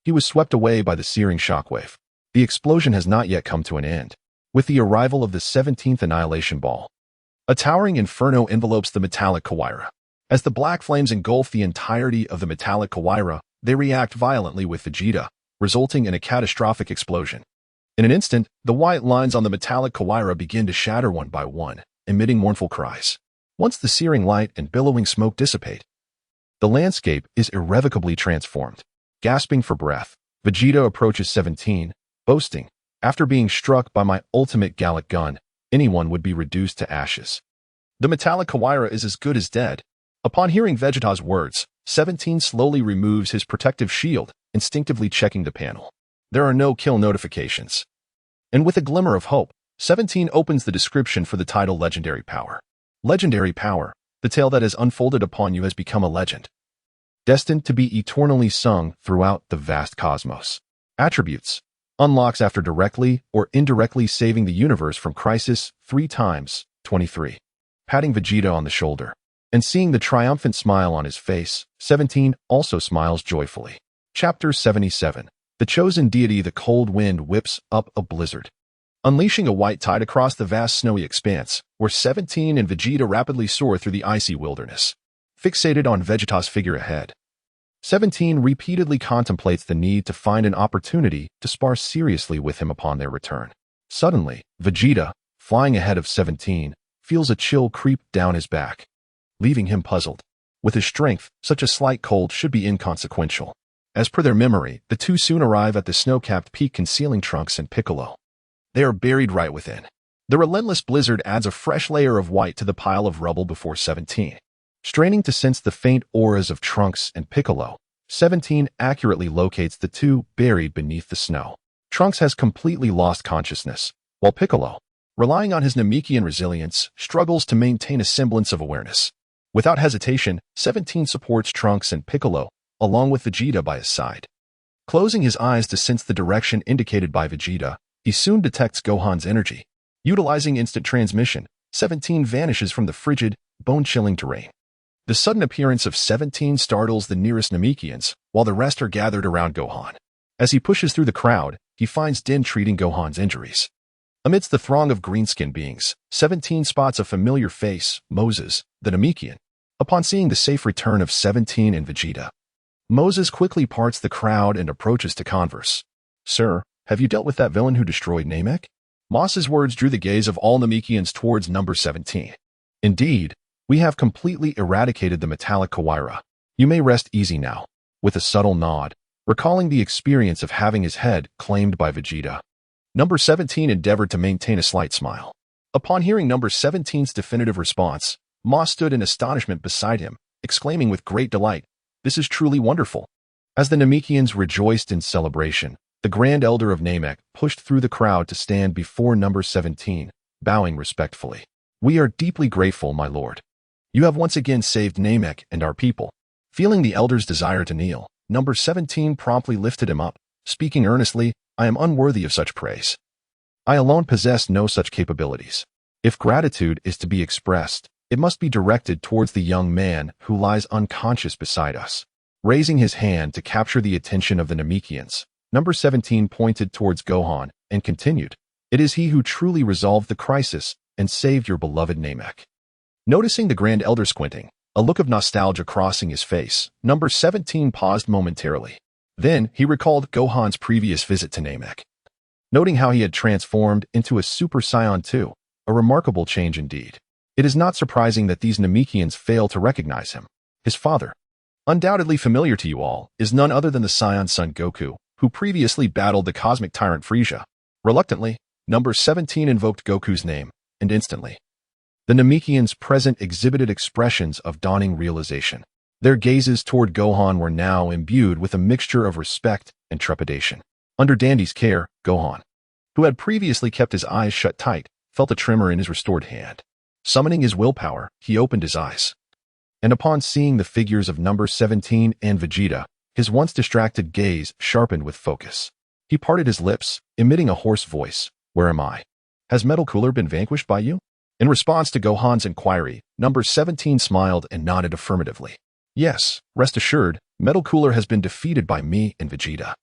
he was swept away by the searing shockwave. The explosion has not yet come to an end. With the arrival of the 17th annihilation ball, a towering inferno envelopes the metallic Kawaira. As the black flames engulf the entirety of the metallic Kawaira, they react violently with Vegeta, resulting in a catastrophic explosion. In an instant, the white lines on the metallic Kawaira begin to shatter one by one, emitting mournful cries. Once the searing light and billowing smoke dissipate, the landscape is irrevocably transformed. Gasping for breath, Vegeta approaches 17, boasting, "After being struck by my ultimate Gallic gun, anyone would be reduced to ashes." The metallic Kawaira is as good as dead. Upon hearing Vegeta's words, 17 slowly removes his protective shield, instinctively checking the panel. There are no kill notifications. And with a glimmer of hope, 17 opens the description for the title Legendary Power. Legendary Power, The tale that has unfolded upon you has become a legend, destined to be eternally sung throughout the vast cosmos. Attributes. Unlocks after directly or indirectly saving the universe from crisis 3 times. 23. Patting Vegeta on the shoulder and seeing the triumphant smile on his face, 17 also smiles joyfully. Chapter 77. The chosen deity. The cold wind whips up a blizzard, unleashing a white tide across the vast snowy expanse, where 17 and Vegeta rapidly soar through the icy wilderness. Fixated on Vegeta's figure ahead, 17 repeatedly contemplates the need to find an opportunity to spar seriously with him upon their return. Suddenly, Vegeta, flying ahead of 17, feels a chill creep down his back, leaving him puzzled. With his strength, such a slight cold should be inconsequential. As per their memory, the two soon arrive at the snow-capped peak concealing Trunks and Piccolo. They are buried right within. The relentless blizzard adds a fresh layer of white to the pile of rubble before 17. Straining to sense the faint auras of Trunks and Piccolo, 17 accurately locates the two buried beneath the snow. Trunks has completely lost consciousness, while Piccolo, relying on his Namekian resilience, struggles to maintain a semblance of awareness. Without hesitation, 17 supports Trunks and Piccolo, along with Vegeta by his side. Closing his eyes to sense the direction indicated by Vegeta, he soon detects Gohan's energy. Utilizing instant transmission, 17 vanishes from the frigid, bone-chilling terrain. The sudden appearance of 17 startles the nearest Namekians, while the rest are gathered around Gohan. As he pushes through the crowd, he finds Din treating Gohan's injuries. Amidst the throng of green-skinned beings, 17 spots a familiar face, Moses, the Namekian. Upon seeing the safe return of 17 and Vegeta, Moses quickly parts the crowd and approaches to converse. "Sir, have you dealt with that villain who destroyed Namek?" Moss's words drew the gaze of all Namekians towards number 17. "Indeed, we have completely eradicated the metallic Kawaira. You may rest easy now," with a subtle nod, recalling the experience of having his head claimed by Vegeta. Number 17 endeavored to maintain a slight smile. Upon hearing number 17's definitive response, Moss stood in astonishment beside him, exclaiming with great delight, "This is truly wonderful." As the Namekians rejoiced in celebration, the Grand Elder of Namek pushed through the crowd to stand before number 17, bowing respectfully. "We are deeply grateful, my lord. You have once again saved Namek and our people." Feeling the elder's desire to kneel, number 17 promptly lifted him up, speaking earnestly, "I am unworthy of such praise. I alone possess no such capabilities. If gratitude is to be expressed, it must be directed towards the young man who lies unconscious beside us." Raising his hand to capture the attention of the Namekians, number 17 pointed towards Gohan and continued, "It is he who truly resolved the crisis and saved your beloved Namek." Noticing the Grand Elder squinting, a look of nostalgia crossing his face, number 17 paused momentarily. Then he recalled Gohan's previous visit to Namek. Noting how he had transformed into a Super Saiyan 2, a remarkable change indeed. It is not surprising that these Namekians fail to recognize him. His father, undoubtedly familiar to you all, is none other than the Saiyan son Goku, who previously battled the cosmic tyrant Frieza. Reluctantly, number 17 invoked Goku's name, and instantly, the Namekians present exhibited expressions of dawning realization. Their gazes toward Gohan were now imbued with a mixture of respect and trepidation. Under Dandy's care, Gohan, who had previously kept his eyes shut tight, felt a tremor in his restored hand. Summoning his willpower, he opened his eyes. And upon seeing the figures of number 17 and Vegeta, his once distracted gaze sharpened with focus. He parted his lips, emitting a hoarse voice, "Where am I? Has Metal Cooler been vanquished by you?" In response to Gohan's inquiry, number 17 smiled and nodded affirmatively. "Yes, rest assured, Metal Cooler has been defeated by me and Vegeta.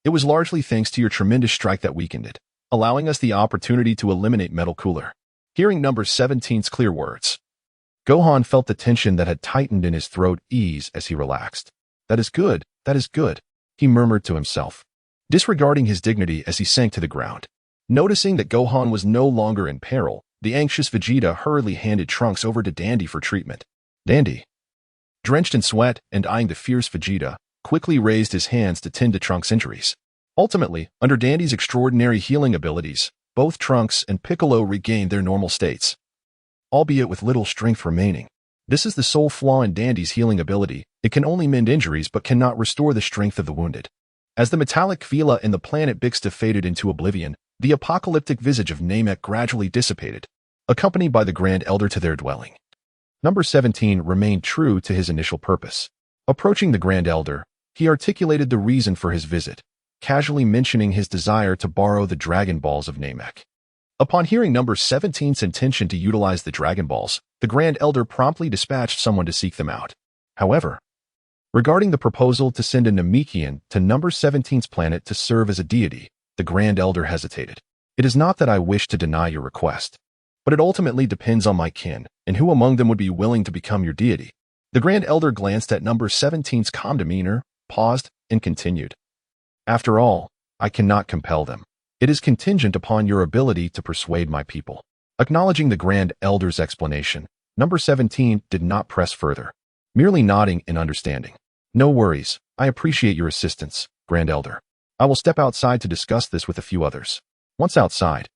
It was largely thanks to your tremendous strike that weakened it, allowing us the opportunity to eliminate Metal Cooler." Hearing number 17's clear words, Gohan felt the tension that had tightened in his throat ease as he relaxed. That is good, he murmured to himself, disregarding his dignity as he sank to the ground. Noticing that Gohan was no longer in peril, the anxious Vegeta hurriedly handed Trunks over to Dandy for treatment. Dandy, drenched in sweat and eyeing the fierce Vegeta, quickly raised his hands to tend to Trunks' injuries. Ultimately, under Dandy's extraordinary healing abilities, both Trunks and Piccolo regained their normal states, albeit with little strength remaining. This is the sole flaw in Dandy's healing ability. It can only mend injuries but cannot restore the strength of the wounded. As the metallic Vila and the planet Bixta faded into oblivion, the apocalyptic visage of Namek gradually dissipated, accompanied by the Grand Elder to their dwelling. Number 17 remained true to his initial purpose. Approaching the Grand Elder, he articulated the reason for his visit, casually mentioning his desire to borrow the Dragon Balls of Namek. Upon hearing Number 17's intention to utilize the Dragon Balls, the Grand Elder promptly dispatched someone to seek them out. However, regarding the proposal to send a Namekian to Number 17's planet to serve as a deity, the Grand Elder hesitated. It is not that I wish to deny your request, but it ultimately depends on my kin, and who among them would be willing to become your deity. The Grand Elder glanced at Number 17's calm demeanor, paused, and continued. After all, I cannot compel them. It is contingent upon your ability to persuade my people. Acknowledging the Grand Elder's explanation, Number 17 did not press further, merely nodding in understanding. No worries, I appreciate your assistance, Grand Elder. I will step outside to discuss this with a few others. Once outside,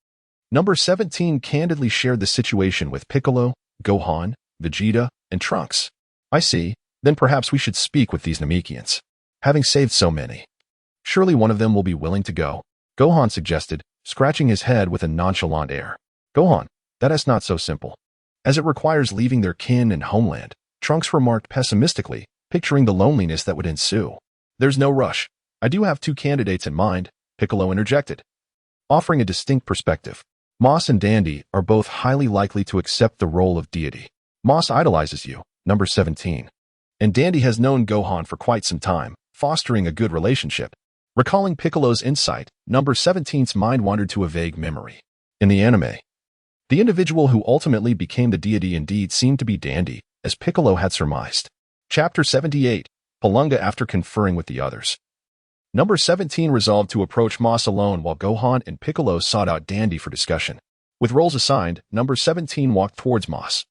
Number 17 candidly shared the situation with Piccolo, Gohan, Vegeta, and Trunks. I see, then perhaps we should speak with these Namekians. Having saved so many, surely one of them will be willing to go, Gohan suggested, scratching his head with a nonchalant air. Gohan, that is not so simple. As it requires leaving their kin and homeland, Trunks remarked pessimistically, picturing the loneliness that would ensue. There's no rush. I do have two candidates in mind, Piccolo interjected, offering a distinct perspective. Moss and Dandy are both highly likely to accept the role of deity. Moss idolizes you, Number 17. And Dandy has known Gohan for quite some time, fostering a good relationship. Recalling Piccolo's insight, Number 17's mind wandered to a vague memory. In the anime, the individual who ultimately became the deity indeed seemed to be Dandy, as Piccolo had surmised. Chapter 78, Palunga. After conferring with the others, Number 17 resolved to approach Moss alone while Gohan and Piccolo sought out Dandy for discussion. With roles assigned, Number 17 walked towards Moss,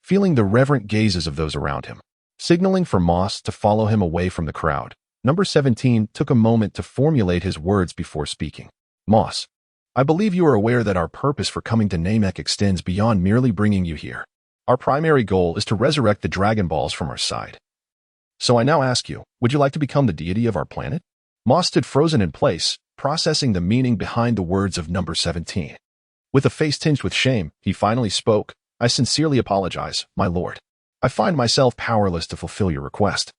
feeling the reverent gazes of those around him. Signaling for Moss to follow him away from the crowd, Number 17 took a moment to formulate his words before speaking. Moss, I believe you are aware that our purpose for coming to Namek extends beyond merely bringing you here. Our primary goal is to resurrect the Dragon Balls from our side. So I now ask you, would you like to become the deity of our planet? Moss stood frozen in place, processing the meaning behind the words of Number 17. With a face tinged with shame, he finally spoke. I sincerely apologize, my lord. I find myself powerless to fulfill your request,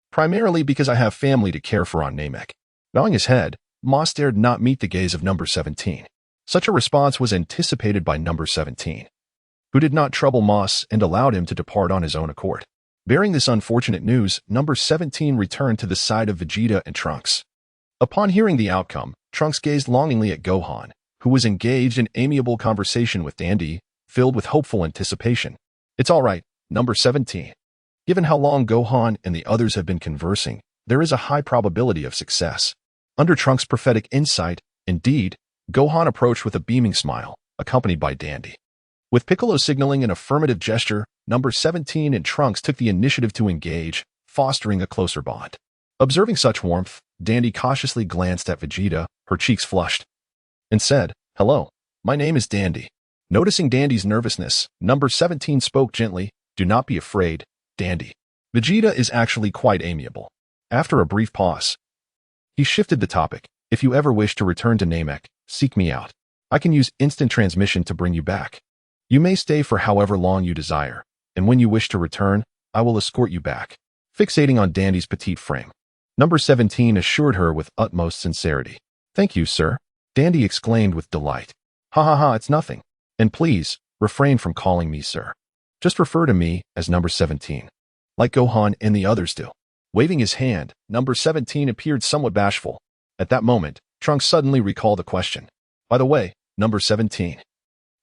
primarily because I have family to care for on Namek. Bowing his head, Moss dared not meet the gaze of Number 17. Such a response was anticipated by Number 17, who did not trouble Moss and allowed him to depart on his own accord. Bearing this unfortunate news, Number 17 returned to the side of Vegeta and Trunks. Upon hearing the outcome, Trunks gazed longingly at Gohan, who was engaged in amiable conversation with Dandy, filled with hopeful anticipation. It's all right, Number 17. Given how long Gohan and the others have been conversing, there is a high probability of success. Under Trunks' prophetic insight, indeed, Gohan approached with a beaming smile, accompanied by Dandy. With Piccolo signaling an affirmative gesture, Number 17 and Trunks took the initiative to engage, fostering a closer bond. Observing such warmth, Dandy cautiously glanced at Vegeta, her cheeks flushed, and said, Hello, my name is Dandy. Noticing Dandy's nervousness, Number 17 spoke gently, Do not be afraid, Dandy. Vegeta is actually quite amiable. After a brief pause, he shifted the topic. If you ever wish to return to Namek, seek me out. I can use instant transmission to bring you back. You may stay for however long you desire, and when you wish to return, I will escort you back. Fixating on Dandy's petite frame, Number 17 assured her with utmost sincerity. Thank you, sir, Dandy exclaimed with delight. Ha ha ha, it's nothing. And please, refrain from calling me sir. Just refer to me as Number 17, like Gohan and the others do. Waving his hand, Number 17 appeared somewhat bashful. At that moment, Trunks suddenly recalled a question. By the way, Number 17,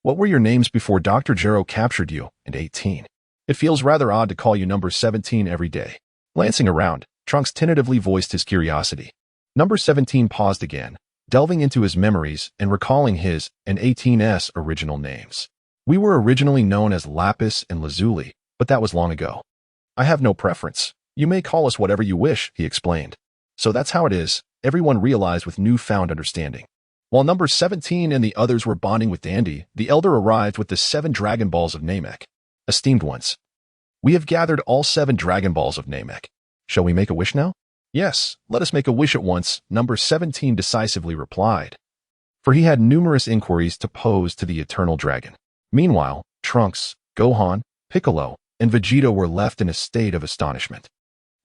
what were your names before Dr. Gero captured you, and 18? It feels rather odd to call you Number 17 every day. Glancing around, Trunks tentatively voiced his curiosity. Number 17 paused again, delving into his memories and recalling his and 18's original names. We were originally known as Lapis and Lazuli, but that was long ago. I have no preference. You may call us whatever you wish, he explained. So that's how it is, everyone realized with newfound understanding. While Number 17 and the others were bonding with Dandy, the Elder arrived with the 7 Dragon Balls of Namek. Esteemed ones, we have gathered all 7 Dragon Balls of Namek. Shall we make a wish now? Yes, let us make a wish at once, Number 17 decisively replied, for he had numerous inquiries to pose to the Eternal Dragon. Meanwhile, Trunks, Gohan, Piccolo, and Vegeta were left in a state of astonishment.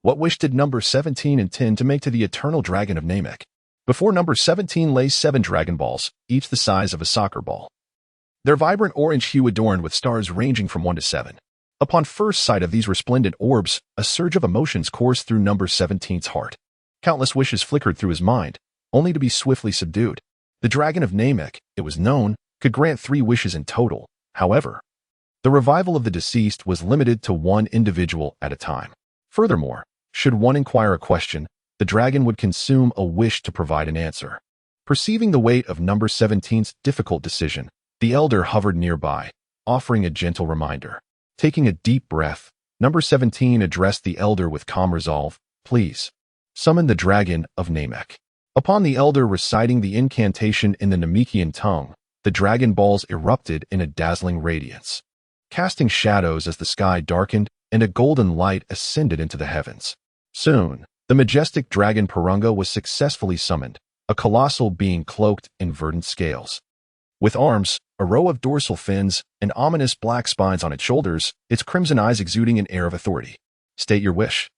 What wish did number 17 intend to make to the eternal dragon of Namek? Before number 17 lay 7 Dragon Balls, each the size of a soccer ball. Their vibrant orange hue adorned with stars ranging from 1 to 7. Upon first sight of these resplendent orbs, a surge of emotions coursed through number 17's heart. Countless wishes flickered through his mind, only to be swiftly subdued. The dragon of Namek, it was known, could grant 3 wishes in total. However, the revival of the deceased was limited to 1 individual at a time. Furthermore, should one inquire a question, the dragon would consume a wish to provide an answer. Perceiving the weight of number 17's difficult decision, the elder hovered nearby, offering a gentle reminder. Taking a deep breath, number 17 addressed the elder with calm resolve. Please, summon the dragon of Namek. Upon the elder reciting the incantation in the Namekian tongue, the dragon balls erupted in a dazzling radiance, casting shadows as the sky darkened and a golden light ascended into the heavens. Soon, the majestic dragon Porunga was successfully summoned, a colossal being cloaked in verdant scales. With arms, a row of dorsal fins, and ominous black spines on its shoulders, its crimson eyes exuding an air of authority. State your wish.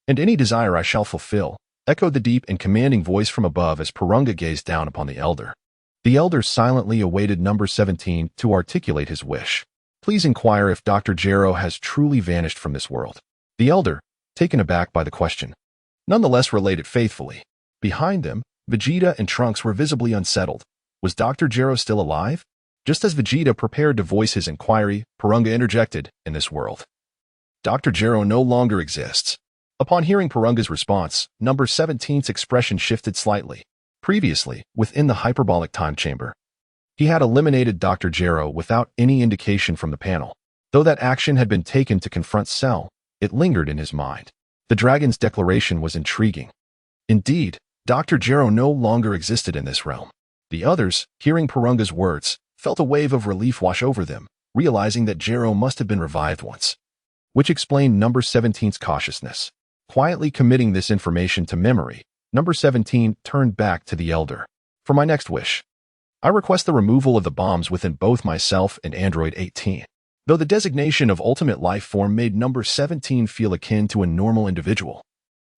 And any desire I shall fulfill, echoed the deep and commanding voice from above as Porunga gazed down upon the elder. The elder silently awaited number 17 to articulate his wish. Please inquire if Dr. Gero has truly vanished from this world. The elder, taken aback by the question, nonetheless related faithfully. Behind them, Vegeta and Trunks were visibly unsettled. Was Dr. Gero still alive? Just as Vegeta prepared to voice his inquiry, Porunga interjected, in this world, Dr. Gero no longer exists. Upon hearing Porunga's response, number 17's expression shifted slightly. Previously, within the hyperbolic time chamber, he had eliminated Dr. Gero without any indication from the panel. Though that action had been taken to confront Cell, it lingered in his mind. The dragon's declaration was intriguing. Indeed, Dr. Gero no longer existed in this realm. The others, hearing Porunga's words, felt a wave of relief wash over them, realizing that Gero must have been revived once, which explained number 17's cautiousness. Quietly committing this information to memory, number 17 turned back to the elder. For my next wish, I request the removal of the bombs within both myself and Android 18. Though the designation of ultimate life form made number 17 feel akin to a normal individual,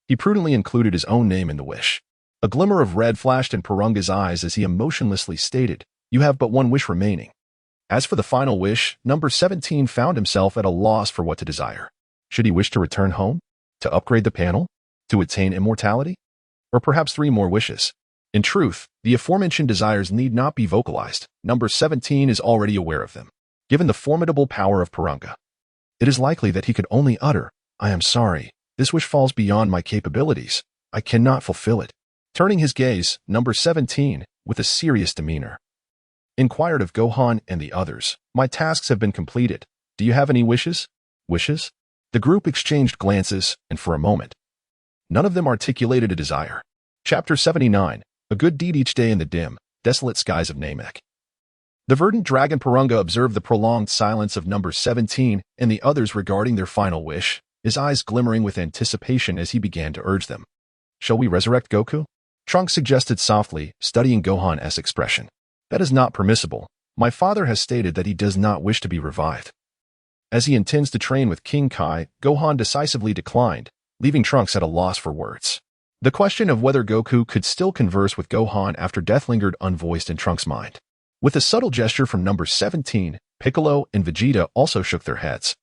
he prudently included his own name in the wish. A glimmer of red flashed in Porunga's eyes as he emotionlessly stated, "You have but 1 wish remaining." As for the final wish, number 17 found himself at a loss for what to desire. Should he wish to return home? To upgrade the panel? To attain immortality? Or perhaps 3 more wishes? In truth, the aforementioned desires need not be vocalized. Number 17 is already aware of them. Given the formidable power of Porunga, it is likely that he could only utter, "I am sorry. This wish falls beyond my capabilities. I cannot fulfill it." Turning his gaze, number 17, with a serious demeanor, inquired of Gohan and the others, "My tasks have been completed. Do you have any wishes?" Wishes? The group exchanged glances, and for a moment, none of them articulated a desire. Chapter 79, A Good Deed Each Day in the Dim, Desolate Skies of Namek. The verdant dragon Porunga observed the prolonged silence of number 17 and the others regarding their final wish, his eyes glimmering with anticipation as he began to urge them. "Shall we resurrect Goku?" Trunks suggested softly, studying Gohan's expression. "That is not permissible. My father has stated that he does not wish to be revived. As he intends to train with King Kai, Gohan decisively declined, leaving Trunks at a loss for words. The question of whether Goku could still converse with Gohan after death lingered unvoiced in Trunks' mind. With a subtle gesture from number 17, Piccolo and Vegeta also shook their heads,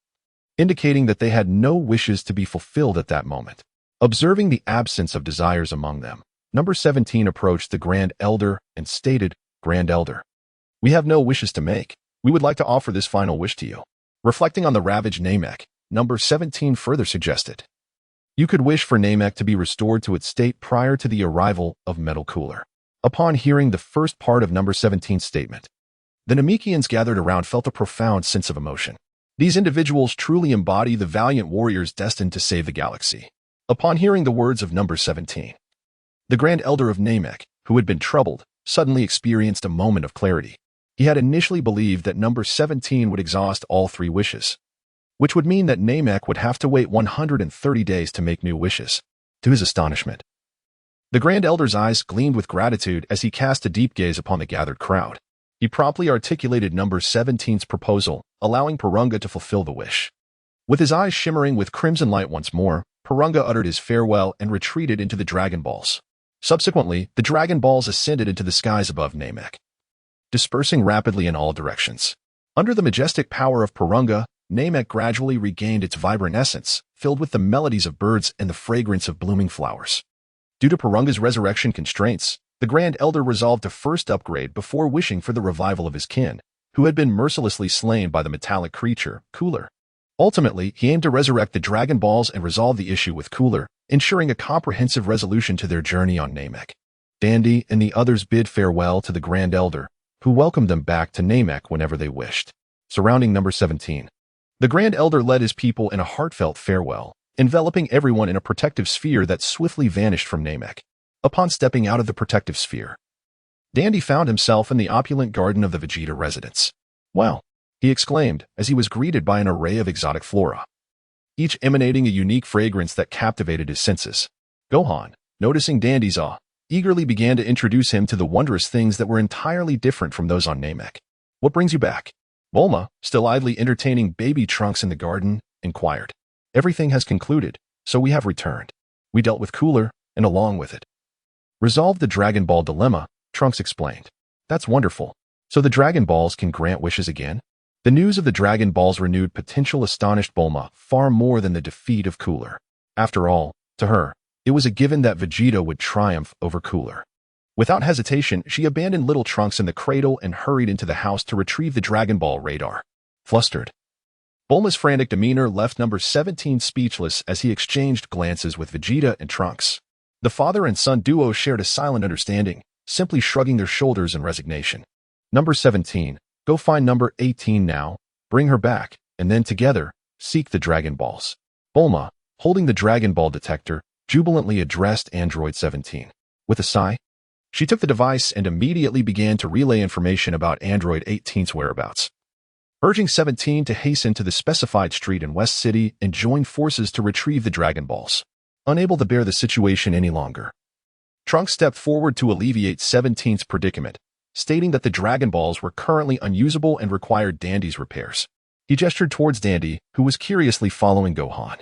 indicating that they had no wishes to be fulfilled at that moment. Observing the absence of desires among them, number 17 approached the Grand Elder and stated, "Grand Elder, we have no wishes to make. We would like to offer this final wish to you." Reflecting on the ravaged Namek, number 17 further suggested, "You could wish for Namek to be restored to its state prior to the arrival of Metal Cooler." Upon hearing the first part of number 17's statement, the Namekians gathered around felt a profound sense of emotion. These individuals truly embody the valiant warriors destined to save the galaxy. Upon hearing the words of number 17, the Grand Elder of Namek, who had been troubled, suddenly experienced a moment of clarity. He had initially believed that number 17 would exhaust all 3 wishes, which would mean that Namek would have to wait 130 days to make new wishes. To his astonishment, the Grand Elder's eyes gleamed with gratitude as he cast a deep gaze upon the gathered crowd. He promptly articulated number 17's proposal, allowing Porunga to fulfill the wish. With his eyes shimmering with crimson light once more, Porunga uttered his farewell and retreated into the Dragon Balls. Subsequently, the Dragon Balls ascended into the skies above Namek, dispersing rapidly in all directions. Under the majestic power of Porunga, Namek gradually regained its vibrant essence, filled with the melodies of birds and the fragrance of blooming flowers. Due to Porunga's resurrection constraints, the Grand Elder resolved to first upgrade before wishing for the revival of his kin, who had been mercilessly slain by the metallic creature, Cooler. Ultimately, he aimed to resurrect the Dragon Balls and resolve the issue with Cooler, ensuring a comprehensive resolution to their journey on Namek. Dandy and the others bid farewell to the Grand Elder, who welcomed them back to Namek whenever they wished. Surrounding number 17. The Grand Elder led his people in a heartfelt farewell, enveloping everyone in a protective sphere that swiftly vanished from Namek. Upon stepping out of the protective sphere, Dandy found himself in the opulent garden of the Vegeta residence. "Wow," he exclaimed as he was greeted by an array of exotic flora, each emanating a unique fragrance that captivated his senses. Gohan, noticing Dandy's awe, eagerly began to introduce him to the wondrous things that were entirely different from those on Namek. "What brings you back?" Bulma, still idly entertaining baby Trunks in the garden, inquired. "Everything has concluded, so we have returned. We dealt with Cooler, and along with it resolved the Dragon Ball dilemma," Trunks explained. "That's wonderful. So the Dragon Balls can grant wishes again?" The news of the Dragon Balls' renewed potential astonished Bulma far more than the defeat of Cooler. After all, to her, it was a given that Vegeta would triumph over Cooler. Without hesitation, she abandoned little Trunks in the cradle and hurried into the house to retrieve the Dragon Ball radar. Flustered, Bulma's frantic demeanor left number 17 speechless as he exchanged glances with Vegeta and Trunks. The father and son duo shared a silent understanding, simply shrugging their shoulders in resignation. Number 17, go find number 18 now, bring her back, and then together, seek the Dragon Balls. Bulma, holding the Dragon Ball detector, jubilantly addressed Android 17. With a sigh, she took the device and immediately began to relay information about Android 18's whereabouts, urging 17 to hasten to the specified street in West City and join forces to retrieve the Dragon Balls. Unable to bear the situation any longer, Trunks stepped forward to alleviate 17's predicament, stating that the Dragon Balls were currently unusable and required Dandy's repairs. He gestured towards Dandy, who was curiously following Gohan,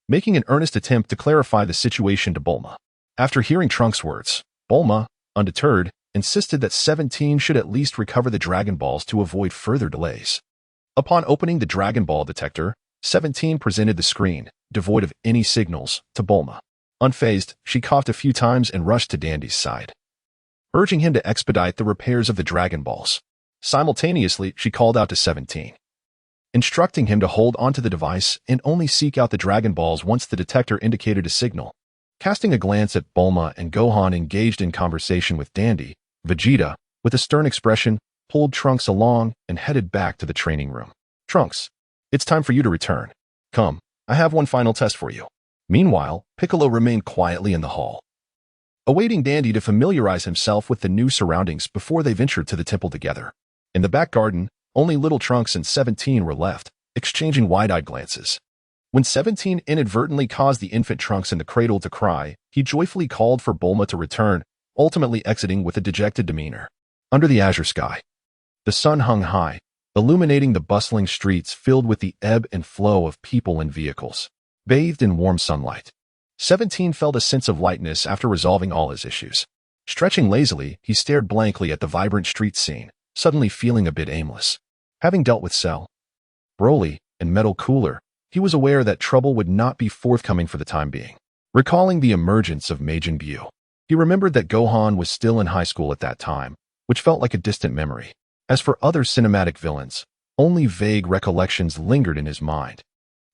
making an earnest attempt to clarify the situation to Bulma. After hearing Trunks' words, Bulma, undeterred, insisted that 17 should at least recover the Dragon Balls to avoid further delays. Upon opening the Dragon Ball detector, 17 presented the screen, devoid of any signals, to Bulma. Unfazed, she coughed a few times and rushed to Dandy's side, urging him to expedite the repairs of the Dragon Balls. Simultaneously, she called out to 17, instructing him to hold onto the device and only seek out the Dragon Balls once the detector indicated a signal. Casting a glance at Bulma and Gohan engaged in conversation with Dandy, Vegeta, with a stern expression, pulled Trunks along and headed back to the training room. "Trunks, it's time for you to return. Come, I have one final test for you." Meanwhile, Piccolo remained quietly in the hall, awaiting Dandy to familiarize himself with the new surroundings before they ventured to the temple together. In the back garden, only little Trunks and 17 were left, exchanging wide-eyed glances. When 17 inadvertently caused the infant Trunks in the cradle to cry, he joyfully called for Bulma to return, ultimately exiting with a dejected demeanor. Under the azure sky, the sun hung high, illuminating the bustling streets filled with the ebb and flow of people and vehicles. Bathed in warm sunlight, 17 felt a sense of lightness after resolving all his issues. Stretching lazily, he stared blankly at the vibrant street scene, suddenly feeling a bit aimless. Having dealt with Cell, Broly, and Metal Cooler, he was aware that trouble would not be forthcoming for the time being. Recalling the emergence of Majin Buu, he remembered that Gohan was still in high school at that time, which felt like a distant memory. As for other cinematic villains, only vague recollections lingered in his mind,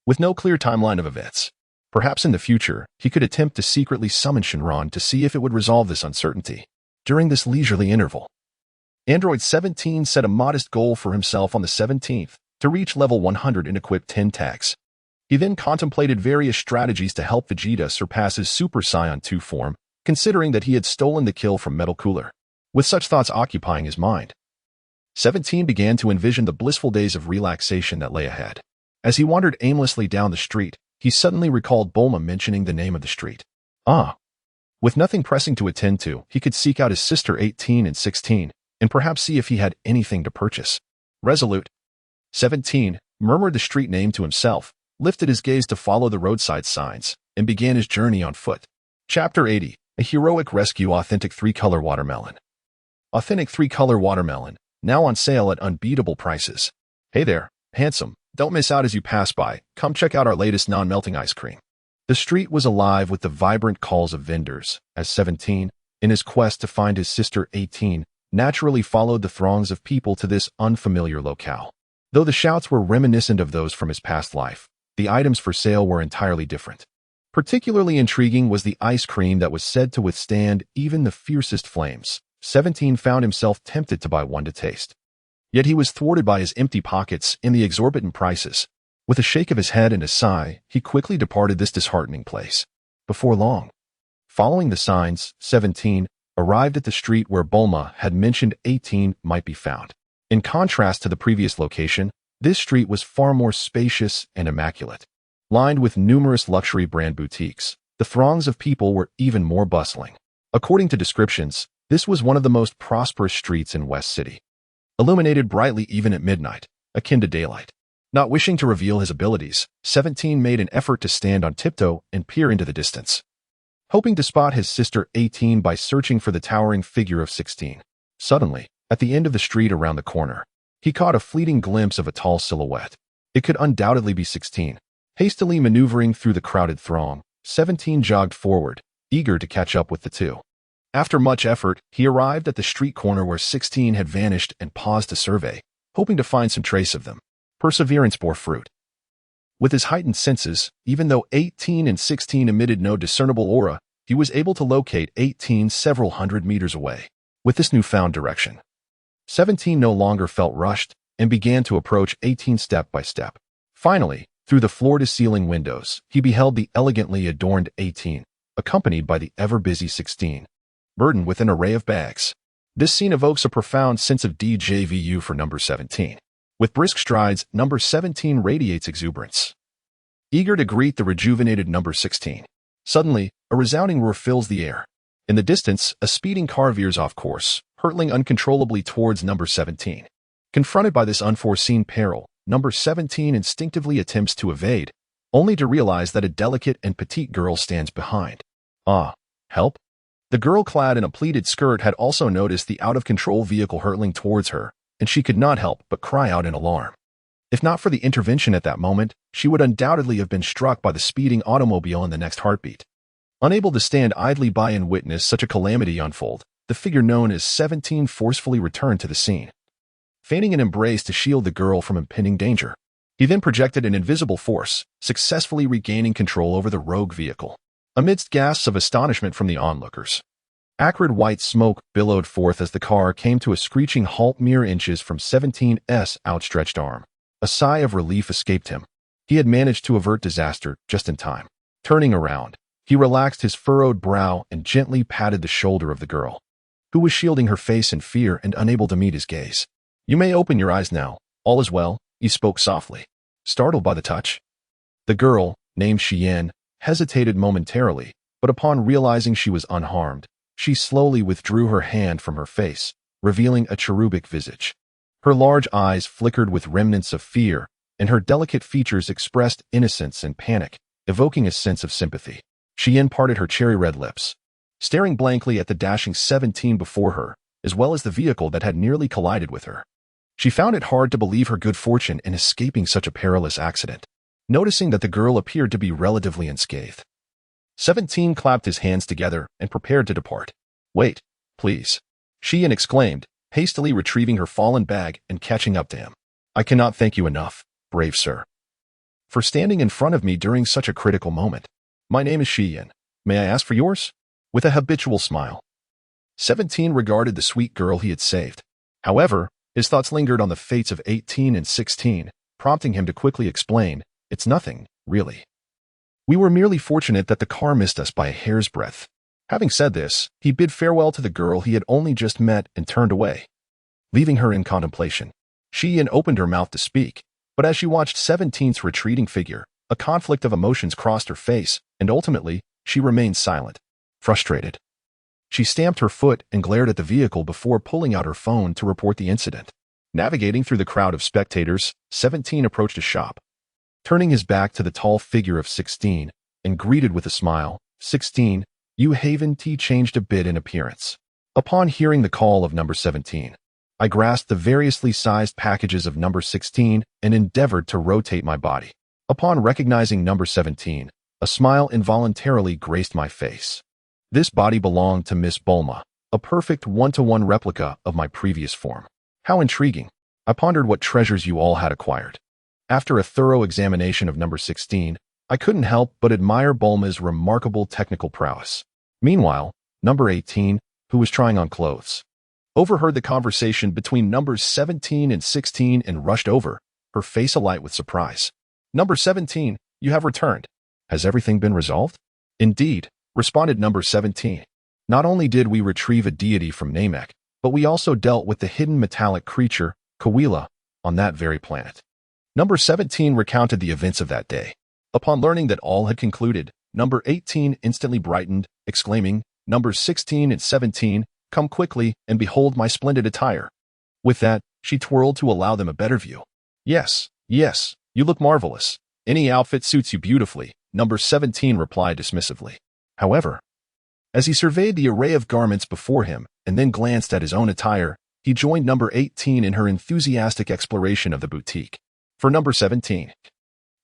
with no clear timeline of events. Perhaps in the future, he could attempt to secretly summon Shenron to see if it would resolve this uncertainty. During this leisurely interval, Android 17 set a modest goal for himself on the 17th, to reach level 100 and equip 10 tags. He then contemplated various strategies to help Vegeta surpass his Super Saiyan 2 form, considering that he had stolen the kill from Metal Cooler. With such thoughts occupying his mind, 17 began to envision the blissful days of relaxation that lay ahead. As he wandered aimlessly down the street, he suddenly recalled Bulma mentioning the name of the street. With nothing pressing to attend to, he could seek out his sister 18 and 16, and perhaps see if he had anything to purchase. Resolute, 17 murmured the street name to himself, lifted his gaze to follow the roadside signs, and began his journey on foot. Chapter 80. A Heroic Rescue. Authentic 3-Color Watermelon. Authentic 3-Color Watermelon, now on sale at unbeatable prices. Hey there, handsome. Don't miss out as you pass by. Come check out our latest non-melting ice cream. The street was alive with the vibrant calls of vendors, as 17, in his quest to find his sister 18, naturally followed the throngs of people to this unfamiliar locale. Though the shouts were reminiscent of those from his past life, the items for sale were entirely different. Particularly intriguing was the ice cream that was said to withstand even the fiercest flames. 17 found himself tempted to buy one to taste. Yet he was thwarted by his empty pockets and the exorbitant prices. With a shake of his head and a sigh, he quickly departed this disheartening place. Before long, following the signs, 17 arrived at the street where Bulma had mentioned 18 might be found. In contrast to the previous location, this street was far more spacious and immaculate. Lined with numerous luxury brand boutiques, the throngs of people were even more bustling. According to descriptions, this was one of the most prosperous streets in West City. Illuminated brightly even at midnight, akin to daylight. Not wishing to reveal his abilities, 17 made an effort to stand on tiptoe and peer into the distance, hoping to spot his sister 18 by searching for the towering figure of 16. Suddenly, at the end of the street around the corner, he caught a fleeting glimpse of a tall silhouette. It could undoubtedly be 16. Hastily maneuvering through the crowded throng, 17 jogged forward, eager to catch up with the two. After much effort, he arrived at the street corner where 16 had vanished and paused to survey, hoping to find some trace of them. Perseverance bore fruit. With his heightened senses, even though 18 and 16 emitted no discernible aura, he was able to locate 18 several hundred meters away. With this newfound direction, 17 no longer felt rushed and began to approach 18 step by step. Finally, through the floor-to-ceiling windows, he beheld the elegantly adorned 18, accompanied by the ever-busy 16, burdened with an array of bags. This scene evokes a profound sense of déjà vu for number 17. With brisk strides, number 17 radiates exuberance, eager to greet the rejuvenated number 16. Suddenly, a resounding roar fills the air. In the distance, a speeding car veers off course, hurtling uncontrollably towards number 17. Confronted by this unforeseen peril, number 17 instinctively attempts to evade, only to realize that a delicate and petite girl stands behind. Ah, help? The girl clad in a pleated skirt had also noticed the out-of-control vehicle hurtling towards her, and she could not help but cry out in alarm. If not for the intervention at that moment, she would undoubtedly have been struck by the speeding automobile in the next heartbeat. Unable to stand idly by and witness such a calamity unfold, the figure known as 17 forcefully returned to the scene, feigning an embrace to shield the girl from impending danger. He then projected an invisible force, successfully regaining control over the rogue vehicle. Amidst gasps of astonishment from the onlookers, acrid white smoke billowed forth as the car came to a screeching halt mere inches from 17's outstretched arm. A sigh of relief escaped him. He had managed to avert disaster just in time. Turning around, he relaxed his furrowed brow and gently patted the shoulder of the girl, who was shielding her face in fear and unable to meet his gaze. "You may open your eyes now. All is well," he spoke softly. Startled by the touch, the girl, named Xian, hesitated momentarily, but upon realizing she was unharmed, she slowly withdrew her hand from her face, revealing a cherubic visage. Her large eyes flickered with remnants of fear, and her delicate features expressed innocence and panic, evoking a sense of sympathy. Xian parted her cherry-red lips, staring blankly at the dashing 17 before her, as well as the vehicle that had nearly collided with her. She found it hard to believe her good fortune in escaping such a perilous accident. Noticing that the girl appeared to be relatively unscathed, 17 clapped his hands together and prepared to depart. "Wait, please," Xian exclaimed, hastily retrieving her fallen bag and catching up to him. "I cannot thank you enough, brave sir, for standing in front of me during such a critical moment. My name is Xian. May I ask for yours?" With a habitual smile, 17 regarded the sweet girl he had saved. However, his thoughts lingered on the fates of 18 and 16, prompting him to quickly explain, "It's nothing, really. We were merely fortunate that the car missed us by a hair's breadth." Having said this, he bid farewell to the girl he had only just met and turned away, leaving her in contemplation. Xian opened her mouth to speak, but as she watched 17's retreating figure, a conflict of emotions crossed her face, and ultimately, she remained silent. Frustrated, she stamped her foot and glared at the vehicle before pulling out her phone to report the incident. Navigating through the crowd of spectators, 17 approached a shop, turning his back to the tall figure of 16, and greeted with a smile. 16, you haven't changed a bit in appearance. Upon hearing the call of number 17, I grasped the variously sized packages of number 16 and endeavored to rotate my body. Upon recognizing number 17, a smile involuntarily graced my face. This body belonged to Miss Bulma, a perfect one-to-one replica of my previous form. How intriguing. I pondered what treasures you all had acquired. After a thorough examination of number 16, I couldn't help but admire Bulma's remarkable technical prowess. Meanwhile, number 18, who was trying on clothes, overheard the conversation between numbers 17 and 16 and rushed over, her face alight with surprise. Number 17, you have returned. Has everything been resolved? Indeed, responded number 17. Not only did we retrieve a deity from Namek, but we also dealt with the hidden metallic creature, Kawila, on that very planet. Number 17 recounted the events of that day. Upon learning that all had concluded, number 18 instantly brightened, exclaiming, Numbers 16 and 17, come quickly and behold my splendid attire. With that, she twirled to allow them a better view. Yes, yes, you look marvelous. Any outfit suits you beautifully, number 17 replied dismissively. However, as he surveyed the array of garments before him and then glanced at his own attire, he joined number 18 in her enthusiastic exploration of the boutique. For number 17,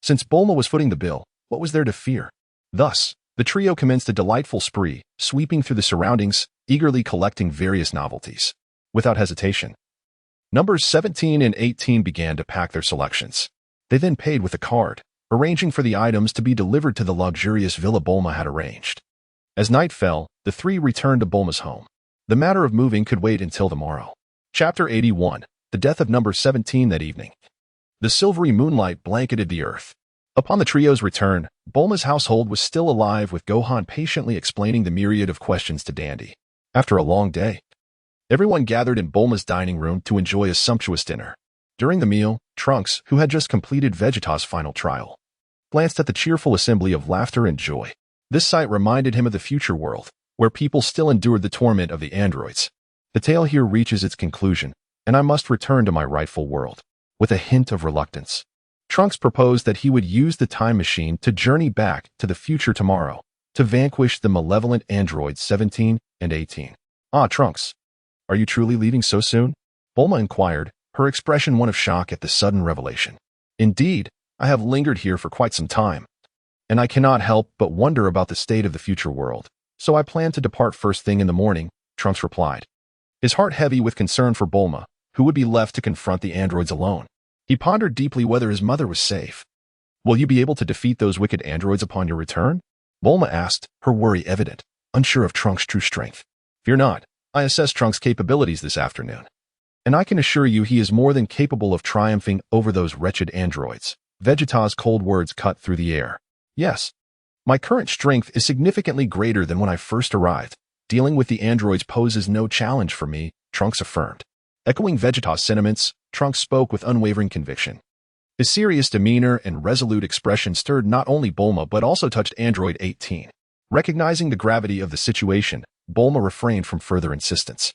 since Bulma was footing the bill, what was there to fear? Thus, the trio commenced a delightful spree, sweeping through the surroundings, eagerly collecting various novelties. Without hesitation, numbers 17 and 18 began to pack their selections. They then paid with a card, arranging for the items to be delivered to the luxurious villa Bulma had arranged. As night fell, the three returned to Bulma's home. The matter of moving could wait until the morrow. Chapter 81, The Death of Number 17 that evening. The silvery moonlight blanketed the earth. Upon the trio's return, Bulma's household was still alive with Gohan patiently explaining the myriad of questions to Dandy. After a long day, everyone gathered in Bulma's dining room to enjoy a sumptuous dinner. During the meal, Trunks, who had just completed Vegeta's final trial, glanced at the cheerful assembly of laughter and joy. This sight reminded him of the future world, where people still endured the torment of the androids. The tale here reaches its conclusion, and I must return to my rightful world. With a hint of reluctance, Trunks proposed that he would use the time machine to journey back to the future tomorrow, to vanquish the malevolent androids 17 and 18. Ah, Trunks, are you truly leaving so soon? Bulma inquired, her expression one of shock at the sudden revelation. Indeed, I have lingered here for quite some time, and I cannot help but wonder about the state of the future world, so I plan to depart first thing in the morning, Trunks replied, his heart heavy with concern for Bulma, who would be left to confront the androids alone. He pondered deeply whether his mother was safe. Will you be able to defeat those wicked androids upon your return? Bulma asked, her worry evident, unsure of Trunks' true strength. Fear not, I assessed Trunks' capabilities this afternoon, and I can assure you he is more than capable of triumphing over those wretched androids. Vegeta's cold words cut through the air. Yes, my current strength is significantly greater than when I first arrived. Dealing with the androids poses no challenge for me, Trunks affirmed. Echoing Vegeta's sentiments, Trunks spoke with unwavering conviction. His serious demeanor and resolute expression stirred not only Bulma but also touched Android 18. Recognizing the gravity of the situation, Bulma refrained from further insistence,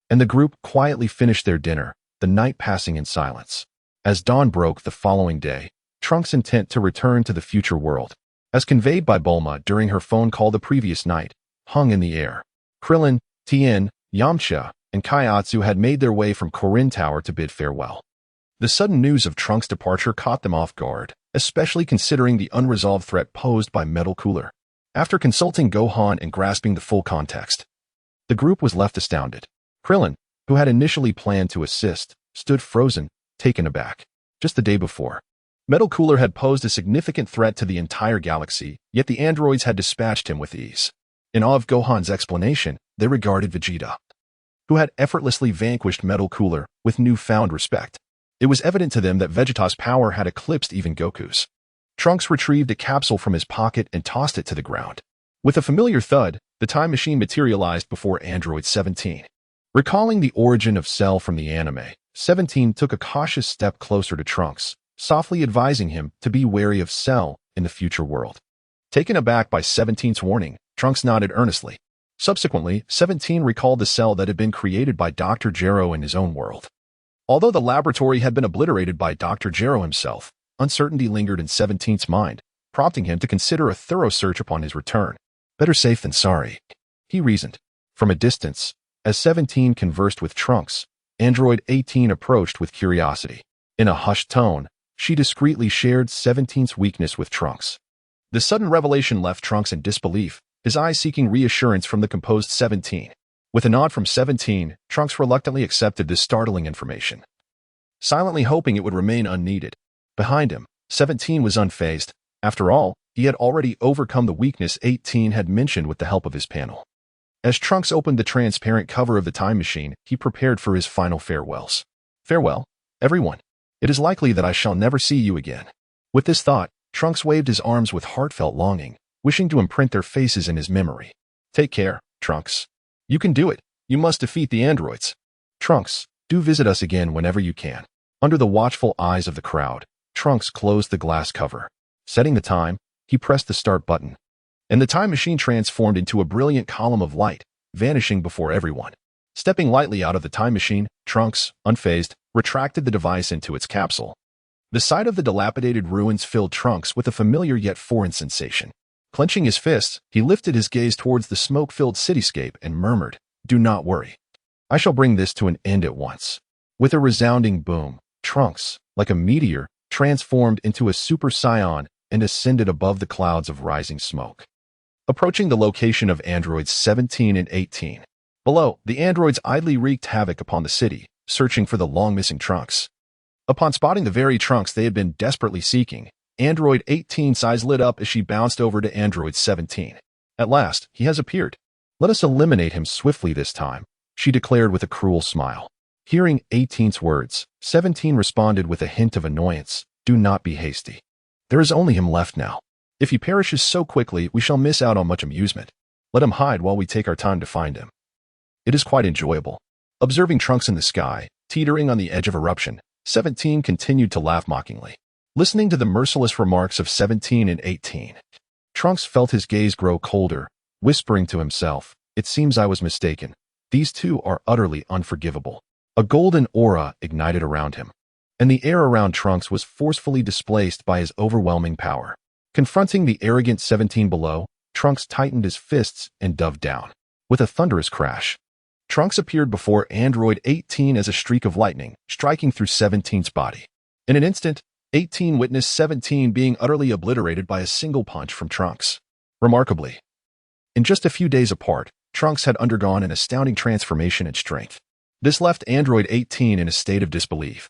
and the group quietly finished their dinner, the night passing in silence. As dawn broke the following day, Trunks' intent to return to the future world, as conveyed by Bulma during her phone call the previous night, hung in the air. Krillin, Tien, Yamcha, and Kaiatsu had made their way from Korin Tower to bid farewell. The sudden news of Trunks' departure caught them off guard, especially considering the unresolved threat posed by Metal Cooler. After consulting Gohan and grasping the full context, the group was left astounded. Krillin, who had initially planned to assist, stood frozen, taken aback. Just the day before, Metal Cooler had posed a significant threat to the entire galaxy, yet the androids had dispatched him with ease. In awe of Gohan's explanation, they regarded Vegeta, who had effortlessly vanquished Metal Cooler, with newfound respect. It was evident to them that Vegeta's power had eclipsed even Goku's. Trunks retrieved a capsule from his pocket and tossed it to the ground. With a familiar thud, the time machine materialized before Android 17. Recalling the origin of Cell from the anime, 17 took a cautious step closer to Trunks, softly advising him to be wary of Cell in the future world. Taken aback by 17's warning, Trunks nodded earnestly. Subsequently, 17 recalled the cell that had been created by Dr. Gero in his own world. Although the laboratory had been obliterated by Dr. Gero himself, uncertainty lingered in 17's mind, prompting him to consider a thorough search upon his return. Better safe than sorry, he reasoned. From a distance, as 17 conversed with Trunks, Android 18 approached with curiosity. In a hushed tone, she discreetly shared 17's weakness with Trunks. The sudden revelation left Trunks in disbelief, his eyes seeking reassurance from the composed 17. With a nod from 17, Trunks reluctantly accepted this startling information, silently hoping it would remain unneeded. Behind him, 17 was unfazed. After all, he had already overcome the weakness 18 had mentioned with the help of his panel. As Trunks opened the transparent cover of the time machine, he prepared for his final farewells. Farewell, everyone. It is likely that I shall never see you again. With this thought, Trunks waved his arms with heartfelt longing, wishing to imprint their faces in his memory. Take care, Trunks. You can do it. You must defeat the androids. Trunks, do visit us again whenever you can. Under the watchful eyes of the crowd, Trunks closed the glass cover. Setting the time, he pressed the start button, and the time machine transformed into a brilliant column of light, vanishing before everyone. Stepping lightly out of the time machine, Trunks, unfazed, retracted the device into its capsule. The sight of the dilapidated ruins filled Trunks with a familiar yet foreign sensation. Clenching his fists, he lifted his gaze towards the smoke-filled cityscape and murmured, "Do not worry. I shall bring this to an end at once." With a resounding boom, Trunks, like a meteor, transformed into a Super Saiyan and ascended above the clouds of rising smoke. Approaching the location of androids 17 and 18. Below, the androids idly wreaked havoc upon the city, searching for the long-missing Trunks. Upon spotting the very Trunks they had been desperately seeking, Android 18's eyes lit up as she bounced over to Android 17. At last, he has appeared. Let us eliminate him swiftly this time, she declared with a cruel smile. Hearing 18's words, 17 responded with a hint of annoyance. Do not be hasty. There is only him left now. If he perishes so quickly, we shall miss out on much amusement. Let him hide while we take our time to find him. It is quite enjoyable. Observing Trunks in the sky, teetering on the edge of eruption, 17 continued to laugh mockingly. Listening to the merciless remarks of 17 and 18, Trunks felt his gaze grow colder, whispering to himself, "It seems I was mistaken. These two are utterly unforgivable." A golden aura ignited around him, and the air around Trunks was forcefully displaced by his overwhelming power. Confronting the arrogant 17 below, Trunks tightened his fists and dove down. With a thunderous crash, Trunks appeared before Android 18 as a streak of lightning, striking through 17's body. In an instant, 18 witnessed 17 being utterly obliterated by a single punch from Trunks. Remarkably, in just a few days apart, Trunks had undergone an astounding transformation in strength. This left Android 18 in a state of disbelief.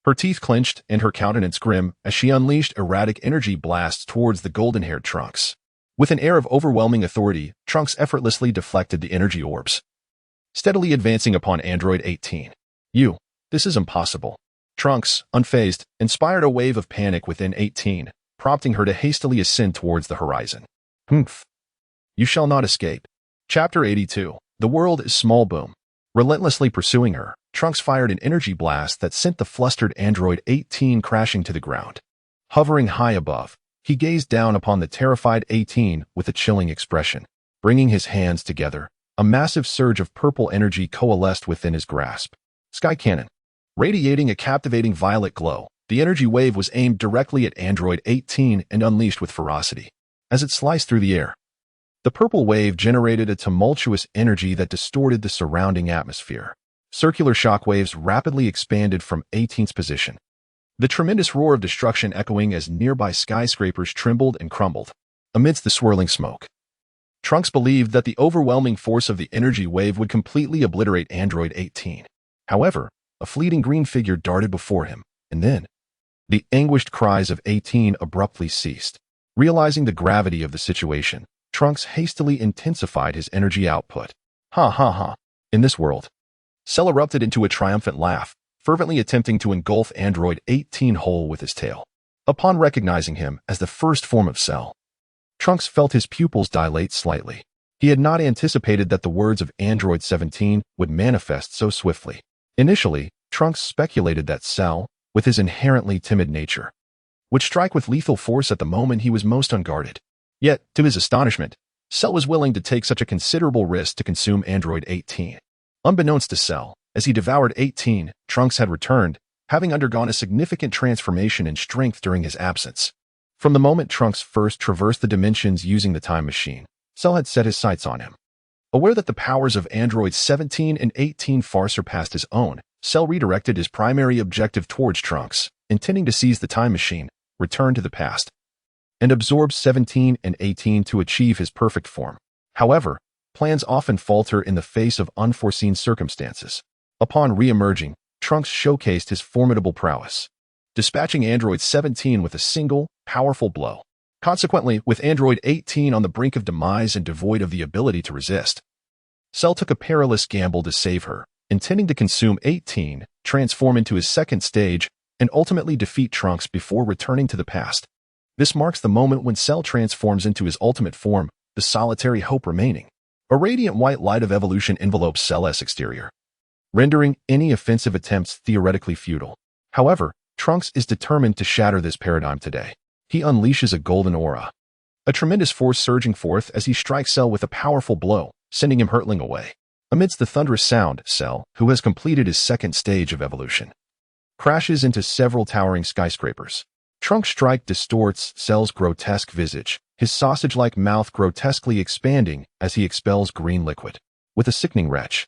Her teeth clenched and her countenance grim as she unleashed erratic energy blasts towards the golden-haired Trunks. With an air of overwhelming authority, Trunks effortlessly deflected the energy orbs, steadily advancing upon Android 18. This is impossible. Trunks, unfazed, inspired a wave of panic within 18, prompting her to hastily ascend towards the horizon. Humph. You shall not escape. Chapter 82. The World is Small. Boom. Relentlessly pursuing her, Trunks fired an energy blast that sent the flustered Android 18 crashing to the ground. Hovering high above, he gazed down upon the terrified 18 with a chilling expression. Bringing his hands together, a massive surge of purple energy coalesced within his grasp. Sky Cannon. Radiating a captivating violet glow, the energy wave was aimed directly at Android 18 and unleashed with ferocity. As it sliced through the air, the purple wave generated a tumultuous energy that distorted the surrounding atmosphere. Circular shockwaves rapidly expanded from 18's position, the tremendous roar of destruction echoing as nearby skyscrapers trembled and crumbled. Amidst the swirling smoke, Trunks believed that the overwhelming force of the energy wave would completely obliterate Android 18. However, a fleeting green figure darted before him, and then the anguished cries of 18 abruptly ceased. Realizing the gravity of the situation, Trunks hastily intensified his energy output. Ha ha ha. In this world, Cell erupted into a triumphant laugh, fervently attempting to engulf Android 18 whole with his tail. Upon recognizing him as the first form of Cell, Trunks felt his pupils dilate slightly. He had not anticipated that the words of Android 17 would manifest so swiftly. Initially, Trunks speculated that Cell, with his inherently timid nature, would strike with lethal force at the moment he was most unguarded. Yet, to his astonishment, Cell was willing to take such a considerable risk to consume Android 18. Unbeknownst to Cell, as he devoured 18, Trunks had returned, having undergone a significant transformation in strength during his absence. From the moment Trunks first traversed the dimensions using the time machine, Cell had set his sights on him. Aware that the powers of androids 17 and 18 far surpassed his own, Cell redirected his primary objective towards Trunks, intending to seize the time machine, return to the past, and absorb 17 and 18 to achieve his perfect form. However, plans often falter in the face of unforeseen circumstances. Upon re-emerging, Trunks showcased his formidable prowess, dispatching Android 17 with a single, powerful blow. Consequently, with Android 18 on the brink of demise and devoid of the ability to resist, Cell took a perilous gamble to save her, intending to consume 18, transform into his second stage, and ultimately defeat Trunks before returning to the past. This marks the moment when Cell transforms into his ultimate form, the solitary hope remaining. A radiant white light of evolution envelopes Cell's exterior, rendering any offensive attempts theoretically futile. However, Trunks is determined to shatter this paradigm today. He unleashes a golden aura, a tremendous force surging forth as he strikes Cell with a powerful blow, sending him hurtling away. Amidst the thunderous sound, Cell, who has completed his second stage of evolution, crashes into several towering skyscrapers. Trunks' strike distorts Cell's grotesque visage, his sausage-like mouth grotesquely expanding as he expels green liquid. With a sickening retch,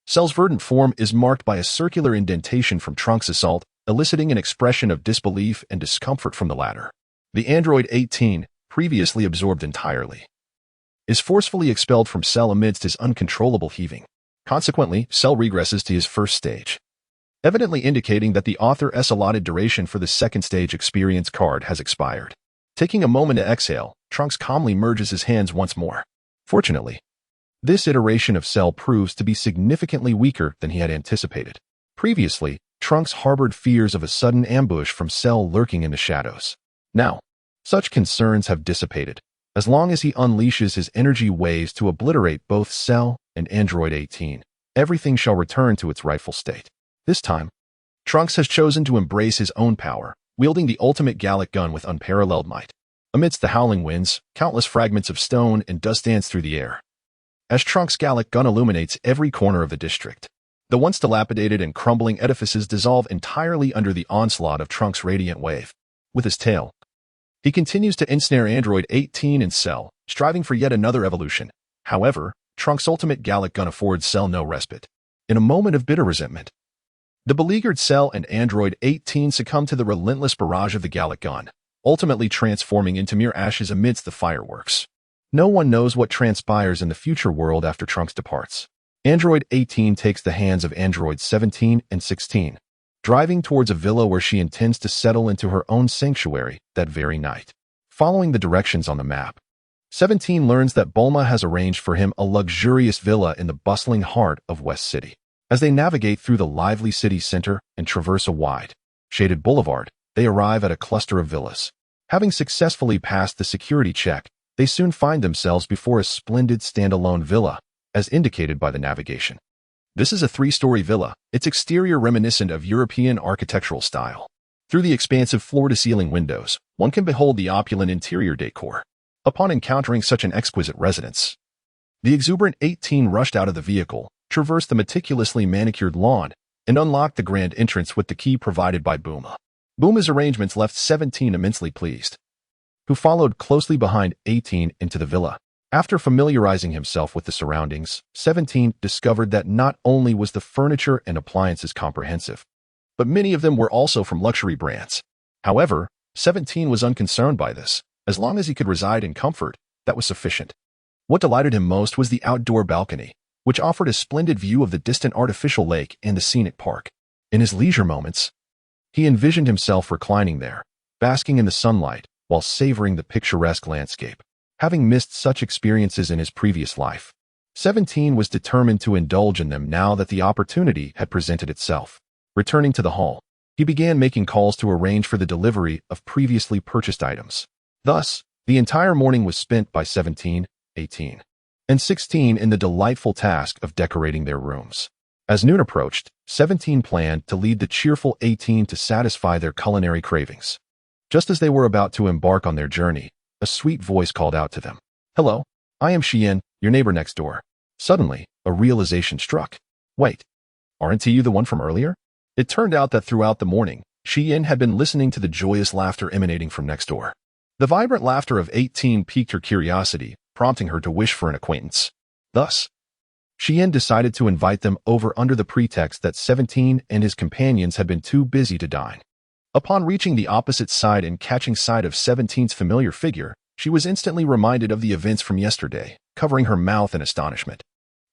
Cell's verdant form is marked by a circular indentation from Trunks' assault, eliciting an expression of disbelief and discomfort from the latter. The android 18, previously absorbed entirely, is forcefully expelled from Cell amidst his uncontrollable heaving. Consequently, Cell regresses to his first stage, evidently indicating that the author's allotted duration for the second stage experience card has expired. Taking a moment to exhale, Trunks calmly merges his hands once more. Fortunately, this iteration of Cell proves to be significantly weaker than he had anticipated. Previously, Trunks harbored fears of a sudden ambush from Cell lurking in the shadows. Now, such concerns have dissipated. As long as he unleashes his energy waves to obliterate both Cell and Android 18, everything shall return to its rightful state. This time, Trunks has chosen to embrace his own power, wielding the ultimate Gallic gun with unparalleled might. Amidst the howling winds, countless fragments of stone and dust dance through the air, as Trunks' Gallic gun illuminates every corner of the district. The once dilapidated and crumbling edifices dissolve entirely under the onslaught of Trunks' radiant wave. With his tail, he continues to ensnare Android 18 and Cell, striving for yet another evolution. However, Trunks' ultimate Gallic gun affords Cell no respite. In a moment of bitter resentment, the beleaguered Cell and Android 18 succumb to the relentless barrage of the Gallic gun, ultimately transforming into mere ashes amidst the fireworks. No one knows what transpires in the future world after Trunks departs. Android 18 takes the hands of Androids 17 and 16, driving towards a villa where she intends to settle into her own sanctuary that very night. Following the directions on the map, 17 learns that Bulma has arranged for him a luxurious villa in the bustling heart of West City. As they navigate through the lively city center and traverse a wide, shaded boulevard, they arrive at a cluster of villas. Having successfully passed the security check, they soon find themselves before a splendid standalone villa, as indicated by the navigation. This is a 3-story villa, its exterior reminiscent of European architectural style. Through the expansive floor-to-ceiling windows, one can behold the opulent interior decor. Upon encountering such an exquisite residence, the exuberant 18 rushed out of the vehicle, traversed the meticulously manicured lawn, and unlocked the grand entrance with the key provided by Bulma. Bulma's arrangements left 17 immensely pleased, who followed closely behind 18 into the villa. After familiarizing himself with the surroundings, 17 discovered that not only was the furniture and appliances comprehensive, but many of them were also from luxury brands. However, 17 was unconcerned by this. As long as he could reside in comfort, that was sufficient. What delighted him most was the outdoor balcony, which offered a splendid view of the distant artificial lake and the scenic park. In his leisure moments, he envisioned himself reclining there, basking in the sunlight while savoring the picturesque landscape. Having missed such experiences in his previous life, 17 was determined to indulge in them now that the opportunity had presented itself. Returning to the hall, he began making calls to arrange for the delivery of previously purchased items. Thus, the entire morning was spent by 17, 18, and 16 in the delightful task of decorating their rooms. As noon approached, 17 planned to lead the cheerful 18 to satisfy their culinary cravings. Just as they were about to embark on their journey, a sweet voice called out to them. "Hello, I am Xian, your neighbor next door." Suddenly, a realization struck. Wait, aren't you the one from earlier? It turned out that throughout the morning, Xian had been listening to the joyous laughter emanating from next door. The vibrant laughter of 18 piqued her curiosity, prompting her to wish for an acquaintance. Thus, Xian decided to invite them over under the pretext that 17 and his companions had been too busy to dine. Upon reaching the opposite side and catching sight of 17's familiar figure, she was instantly reminded of the events from yesterday, covering her mouth in astonishment.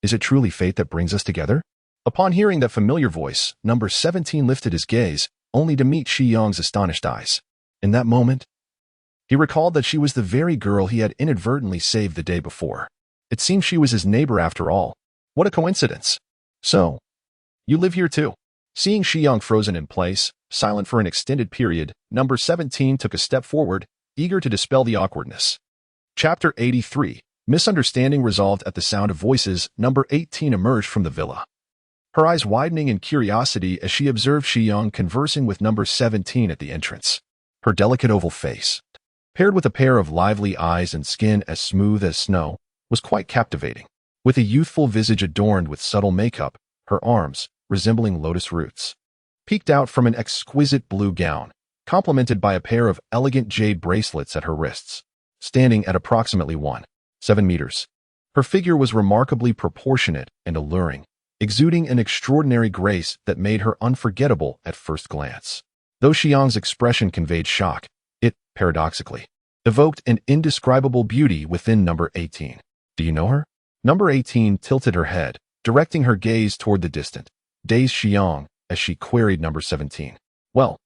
Is it truly fate that brings us together? Upon hearing that familiar voice, number 17 lifted his gaze, only to meet Xiang's astonished eyes. In that moment, he recalled that she was the very girl he had inadvertently saved the day before. It seemed she was his neighbor after all. What a coincidence. So, you live here too. Seeing Xiang frozen in place, silent for an extended period, number 17 took a step forward, eager to dispel the awkwardness. Chapter 83. Misunderstanding resolved at the sound of voices, number 18 emerged from the villa. Her eyes widening in curiosity as she observed Xiang conversing with number 17 at the entrance. Her delicate oval face, paired with a pair of lively eyes and skin as smooth as snow, was quite captivating. With a youthful visage adorned with subtle makeup, her arms, resembling lotus roots, peeked out from an exquisite blue gown, complemented by a pair of elegant jade bracelets at her wrists. Standing at approximately 1.7 meters, her figure was remarkably proportionate and alluring, exuding an extraordinary grace that made her unforgettable at first glance. Though Xiang's expression conveyed shock, it, paradoxically, evoked an indescribable beauty within number 18. Do you know her? Number 18 tilted her head, directing her gaze toward the distant, dazed Xiang as she queried number 17. Well,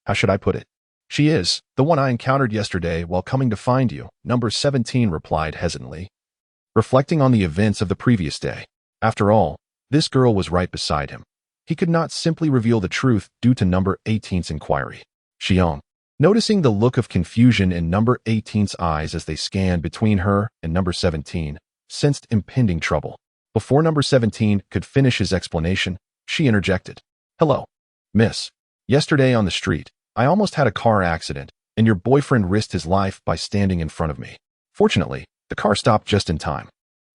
how should I put it? She is the one I encountered yesterday while coming to find you, number 17 replied hesitantly, reflecting on the events of the previous day. After all, this girl was right beside him. He could not simply reveal the truth due to number 18's inquiry. Xiang, noticing the look of confusion in number 18's eyes as they scanned between her and number 17, sensed impending trouble. Before number 17 could finish his explanation, she interjected. Hello, miss. Yesterday on the street, I almost had a car accident, and your boyfriend risked his life by standing in front of me. Fortunately, the car stopped just in time,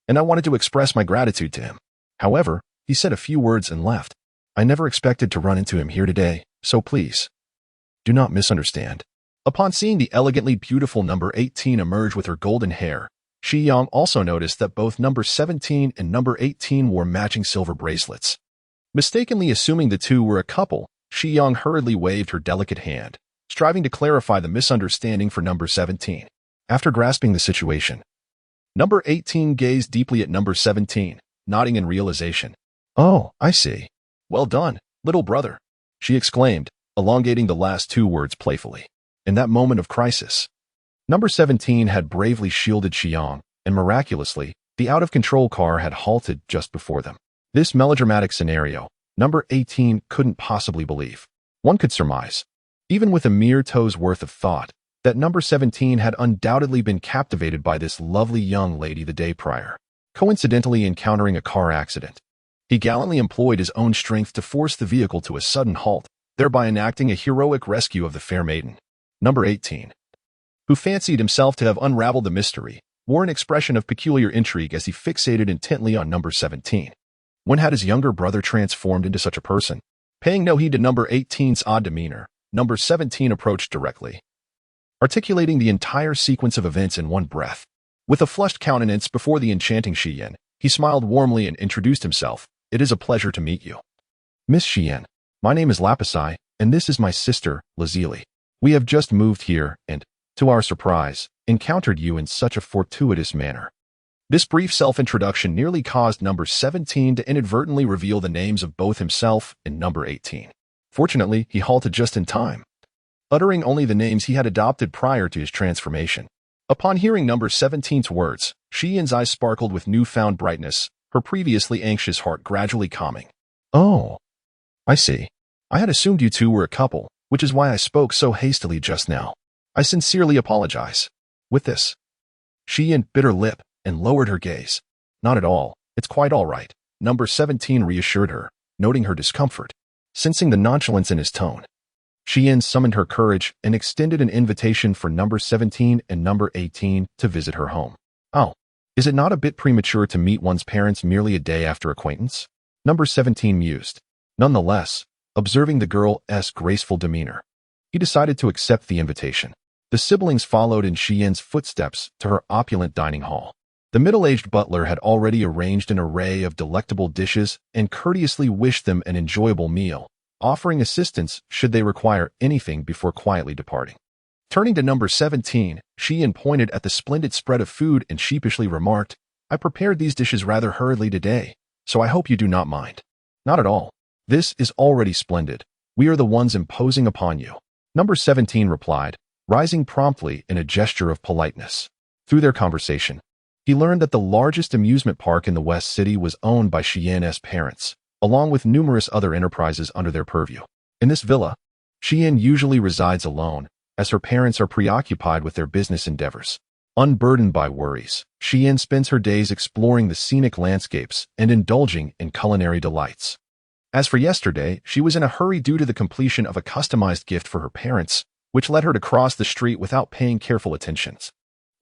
and I wanted to express my gratitude to him. However, he said a few words and left. I never expected to run into him here today, so please, do not misunderstand. Upon seeing the elegantly beautiful number 18 emerge with her golden hair, Xiang also noticed that both number 17 and number 18 wore matching silver bracelets. Mistakenly assuming the two were a couple, Xiang hurriedly waved her delicate hand, striving to clarify the misunderstanding for number 17. After grasping the situation, number 18 gazed deeply at number 17, nodding in realization. Oh, I see. Well done, little brother, she exclaimed, elongating the last two words playfully. In that moment of crisis, number 17 had bravely shielded Xiang, and miraculously, the out-of-control car had halted just before them. This melodramatic scenario, number 18 couldn't possibly believe. One could surmise, even with a mere toe's worth of thought, that number 17 had undoubtedly been captivated by this lovely young lady the day prior, coincidentally encountering a car accident. He gallantly employed his own strength to force the vehicle to a sudden halt, thereby enacting a heroic rescue of the fair maiden. Number 18, who fancied himself to have unraveled the mystery, wore an expression of peculiar intrigue as he fixated intently on number 17. When had his younger brother transformed into such a person? Paying no heed to number 18's odd demeanor, number 17 approached directly, articulating the entire sequence of events in one breath. With a flushed countenance before the enchanting Xian, he smiled warmly and introduced himself. It is a pleasure to meet you. Miss Xian, my name is Lapisai, and this is my sister, Lazili. We have just moved here and, to our surprise, encountered you in such a fortuitous manner. This brief self-introduction nearly caused number 17 to inadvertently reveal the names of both himself and number 18. Fortunately, he halted just in time, uttering only the names he had adopted prior to his transformation. Upon hearing number 17's words, Xian's eyes sparkled with newfound brightness, her previously anxious heart gradually calming. Oh, I see. I had assumed you two were a couple, which is why I spoke so hastily just now. I sincerely apologize. With this, Xian bit her lip and lowered her gaze. Not at all. It's quite all right, number 17 reassured her, noting her discomfort. Sensing the nonchalance in his tone, Xian summoned her courage and extended an invitation for number 17 and number 18 to visit her home. Oh, is it not a bit premature to meet one's parents merely a day after acquaintance? Number 17 mused. Nonetheless, Observing the girl's graceful demeanor, he decided to accept the invitation. The siblings followed in Xian's footsteps to her opulent dining hall. The middle-aged butler had already arranged an array of delectable dishes and courteously wished them an enjoyable meal, offering assistance should they require anything before quietly departing. Turning to number 17, Xian pointed at the splendid spread of food and sheepishly remarked, "I prepared these dishes rather hurriedly today, so I hope you do not mind." "Not at all. This is already splendid. We are the ones imposing upon you," Number 17 replied, rising promptly in a gesture of politeness. Through their conversation, he learned that the largest amusement park in the West City was owned by Xian's parents, along with numerous other enterprises under their purview. In this villa, Xian usually resides alone, as her parents are preoccupied with their business endeavors. Unburdened by worries, Xian spends her days exploring the scenic landscapes and indulging in culinary delights. As for yesterday, she was in a hurry due to the completion of a customized gift for her parents, which led her to cross the street without paying careful attention,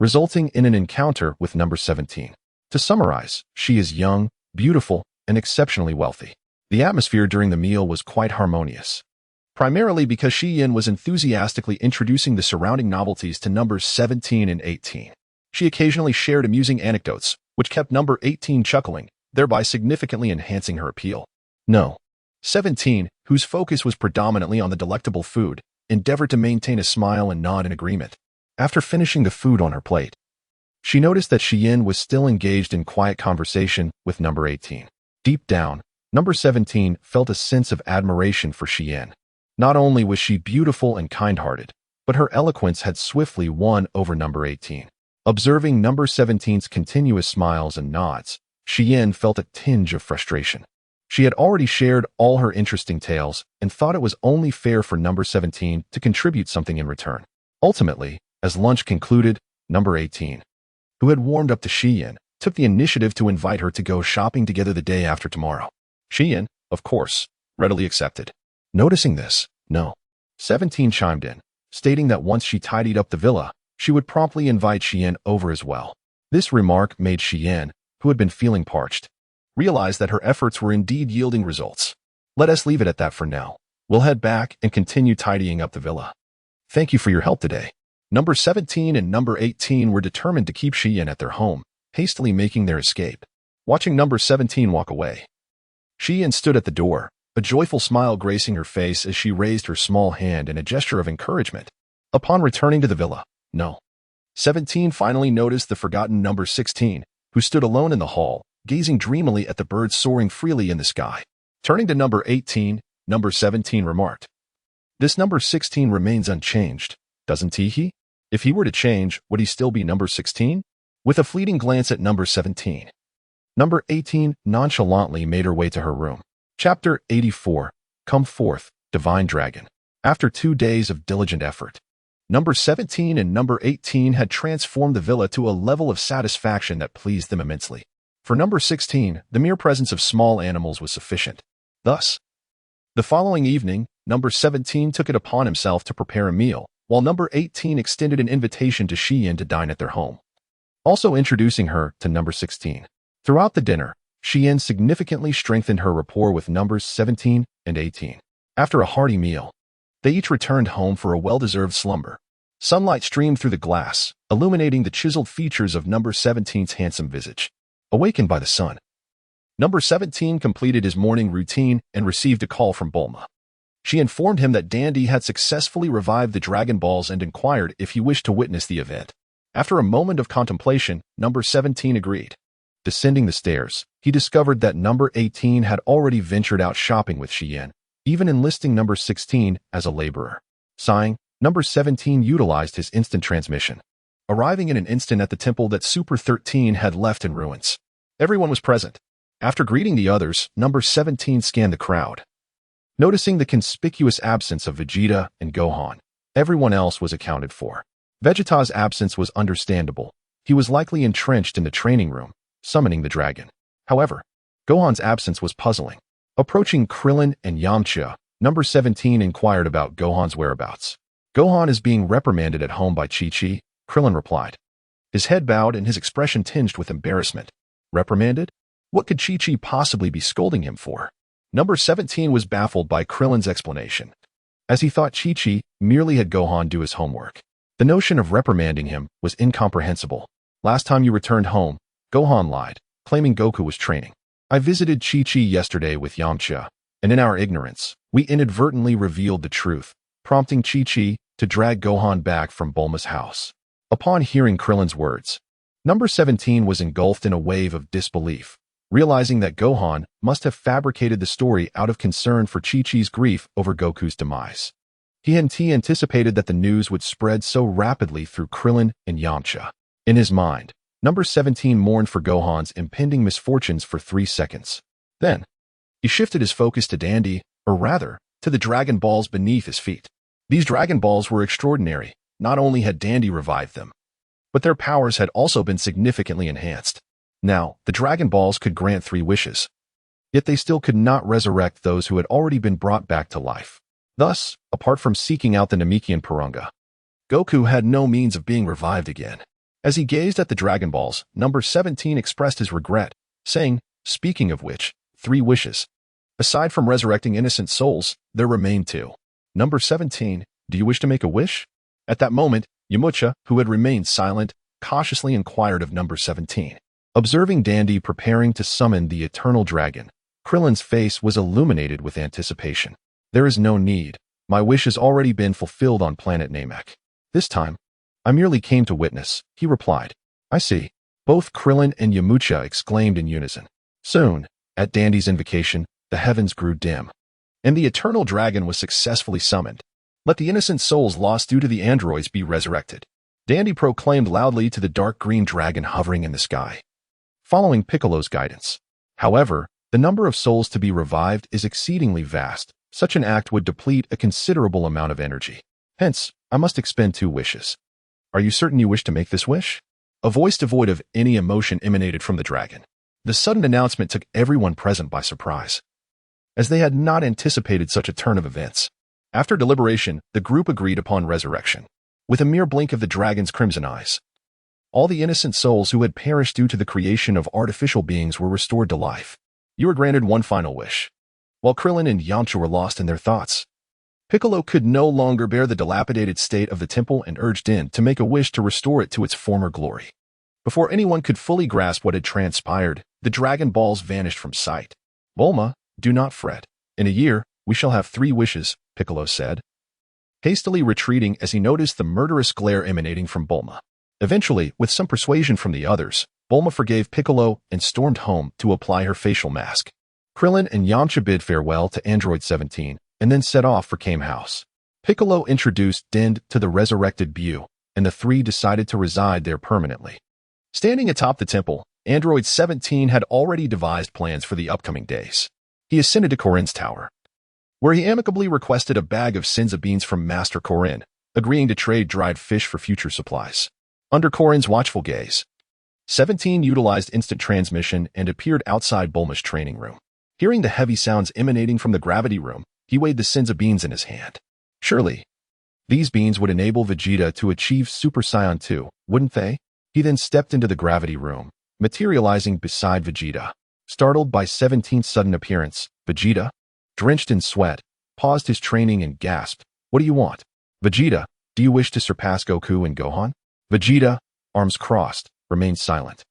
resulting in an encounter with number 17. To summarize, she is young, beautiful, and exceptionally wealthy. The atmosphere during the meal was quite harmonious, primarily because Xian was enthusiastically introducing the surrounding novelties to numbers 17 and 18. She occasionally shared amusing anecdotes, which kept number 18 chuckling, thereby significantly enhancing her appeal. No. 17, whose focus was predominantly on the delectable food, endeavored to maintain a smile and nod in agreement. After finishing the food on her plate, she noticed that Xian was still engaged in quiet conversation with number 18. Deep down, number 17 felt a sense of admiration for Xian. Not only was she beautiful and kind-hearted, but her eloquence had swiftly won over number 18. Observing number 17's continuous smiles and nods, Xian felt a tinge of frustration. She had already shared all her interesting tales and thought it was only fair for number 17 to contribute something in return. Ultimately, as lunch concluded, number 18, who had warmed up to Xian, took the initiative to invite her to go shopping together the day after tomorrow. Xian, of course, readily accepted. Noticing this, no. 17 chimed in, stating that once she tidied up the villa, she would promptly invite Xian over as well. This remark made Xian, who had been feeling parched, realized that her efforts were indeed yielding results. Let us leave it at that for now. We'll head back and continue tidying up the villa. Thank you for your help today. Number 17 and number 18 were determined to keep Xian at their home, hastily making their escape. Watching number 17 walk away, Xian stood at the door, a joyful smile gracing her face as she raised her small hand in a gesture of encouragement. Upon returning to the villa, no. 17 finally noticed the forgotten number 16, who stood alone in the hall, gazing dreamily at the birds soaring freely in the sky. Turning to number 18, number 17 remarked, "This number 16 remains unchanged, doesn't he? If he were to change, would he still be number 16? With a fleeting glance at number 17, number 18 nonchalantly made her way to her room. Chapter 84, Come Forth, Divine Dragon. After 2 days of diligent effort, number 17 and number 18 had transformed the villa to a level of satisfaction that pleased them immensely. For number 16, the mere presence of small animals was sufficient. Thus, the following evening, number 17 took it upon himself to prepare a meal, while number 18 extended an invitation to Xian to dine at their home, also introducing her to number 16. Throughout the dinner, Xian significantly strengthened her rapport with numbers 17 and 18. After a hearty meal, they each returned home for a well-deserved slumber. Sunlight streamed through the glass, illuminating the chiseled features of number 17's handsome visage. Awakened by the sun, number 17 completed his morning routine and received a call from Bulma. She informed him that Dandy had successfully revived the Dragon Balls and inquired if he wished to witness the event. After a moment of contemplation, number 17 agreed. Descending the stairs, he discovered that number 18 had already ventured out shopping with Xian, even enlisting number 16 as a laborer. Sighing, number 17 utilized his instant transmission, arriving in an instant at the temple that Super 13 had left in ruins. Everyone was present. After greeting the others, number 17 scanned the crowd. Noticing the conspicuous absence of Vegeta and Gohan, everyone else was accounted for. Vegeta's absence was understandable. He was likely entrenched in the training room, summoning the dragon. However, Gohan's absence was puzzling. Approaching Krillin and Yamcha, number 17 inquired about Gohan's whereabouts. Gohan is being reprimanded at home by Chi-Chi, Krillin replied. His head bowed and his expression tinged with embarrassment. Reprimanded? What could Chi-Chi possibly be scolding him for? Number 17 was baffled by Krillin's explanation, as he thought Chi-Chi merely had Gohan do his homework. The notion of reprimanding him was incomprehensible. Last time you returned home, Gohan lied, claiming Goku was training. I visited Chi-Chi yesterday with Yamcha, and in our ignorance, we inadvertently revealed the truth, prompting Chi-Chi to drag Gohan back from Bulma's house. Upon hearing Krillin's words, number 17 was engulfed in a wave of disbelief, realizing that Gohan must have fabricated the story out of concern for Chi-Chi's grief over Goku's demise. He anticipated that the news would spread so rapidly through Krillin and Yamcha. In his mind, number 17 mourned for Gohan's impending misfortunes for 3 seconds. Then, he shifted his focus to Dandy, or rather, to the Dragon Balls beneath his feet. These Dragon Balls were extraordinary. Not only had Dandy revived them, but their powers had also been significantly enhanced. Now, the Dragon Balls could grant 3 wishes, yet they still could not resurrect those who had already been brought back to life. Thus, apart from seeking out the Namekian Purunga, Goku had no means of being revived again. As he gazed at the Dragon Balls, number 17 expressed his regret, saying, "Speaking of which, 3 wishes. Aside from resurrecting innocent souls, there remain 2. Number 17, do you wish to make a wish?" At that moment, Yamcha, who had remained silent, cautiously inquired of number 17. Observing Dandy preparing to summon the Eternal Dragon, Krillin's face was illuminated with anticipation. "There is no need. My wish has already been fulfilled on planet Namek. This time, I merely came to witness," he replied. "I see." Both Krillin and Yamcha exclaimed in unison. Soon, at Dandy's invocation, the heavens grew dim, and the Eternal Dragon was successfully summoned. "Let the innocent souls lost due to the androids be resurrected," Dandy proclaimed loudly to the dark green dragon hovering in the sky, following Piccolo's guidance. However, the number of souls to be revived is exceedingly vast. Such an act would deplete a considerable amount of energy. Hence, I must expend 2 wishes. Are you certain you wish to make this wish? A voice devoid of any emotion emanated from the dragon. The sudden announcement took everyone present by surprise, as they had not anticipated such a turn of events. After deliberation, the group agreed upon resurrection. With a mere blink of the dragon's crimson eyes, all the innocent souls who had perished due to the creation of artificial beings were restored to life. You were granted 1 final wish. While Krillin and Yamcha were lost in their thoughts, Piccolo could no longer bear the dilapidated state of the temple and urged Din to make a wish to restore it to its former glory. Before anyone could fully grasp what had transpired, the Dragon Balls vanished from sight. "Bulma, do not fret. In a year, we shall have 3 wishes," Piccolo said, hastily retreating as he noticed the murderous glare emanating from Bulma. Eventually, with some persuasion from the others, Bulma forgave Piccolo and stormed home to apply her facial mask. Krillin and Yamcha bid farewell to Android 17 and then set off for Kame House. Piccolo introduced Din to the resurrected Buu, and the 3 decided to reside there permanently. Standing atop the temple, Android 17 had already devised plans for the upcoming days. He ascended to Korin's tower, where he amicably requested a bag of Senza beans from Master Korin, agreeing to trade dried fish for future supplies. Under Korin's watchful gaze, 17 utilized instant transmission and appeared outside Bulma's training room. Hearing the heavy sounds emanating from the gravity room, he weighed the Senza beans in his hand. Surely, these beans would enable Vegeta to achieve Super Saiyan 2, wouldn't they? He then stepped into the gravity room, materializing beside Vegeta. Startled by 17's sudden appearance, Vegeta, drenched in sweat, paused his training and gasped, "What do you want?" "Vegeta, do you wish to surpass Goku and Gohan?" Vegeta, arms crossed, remained silent,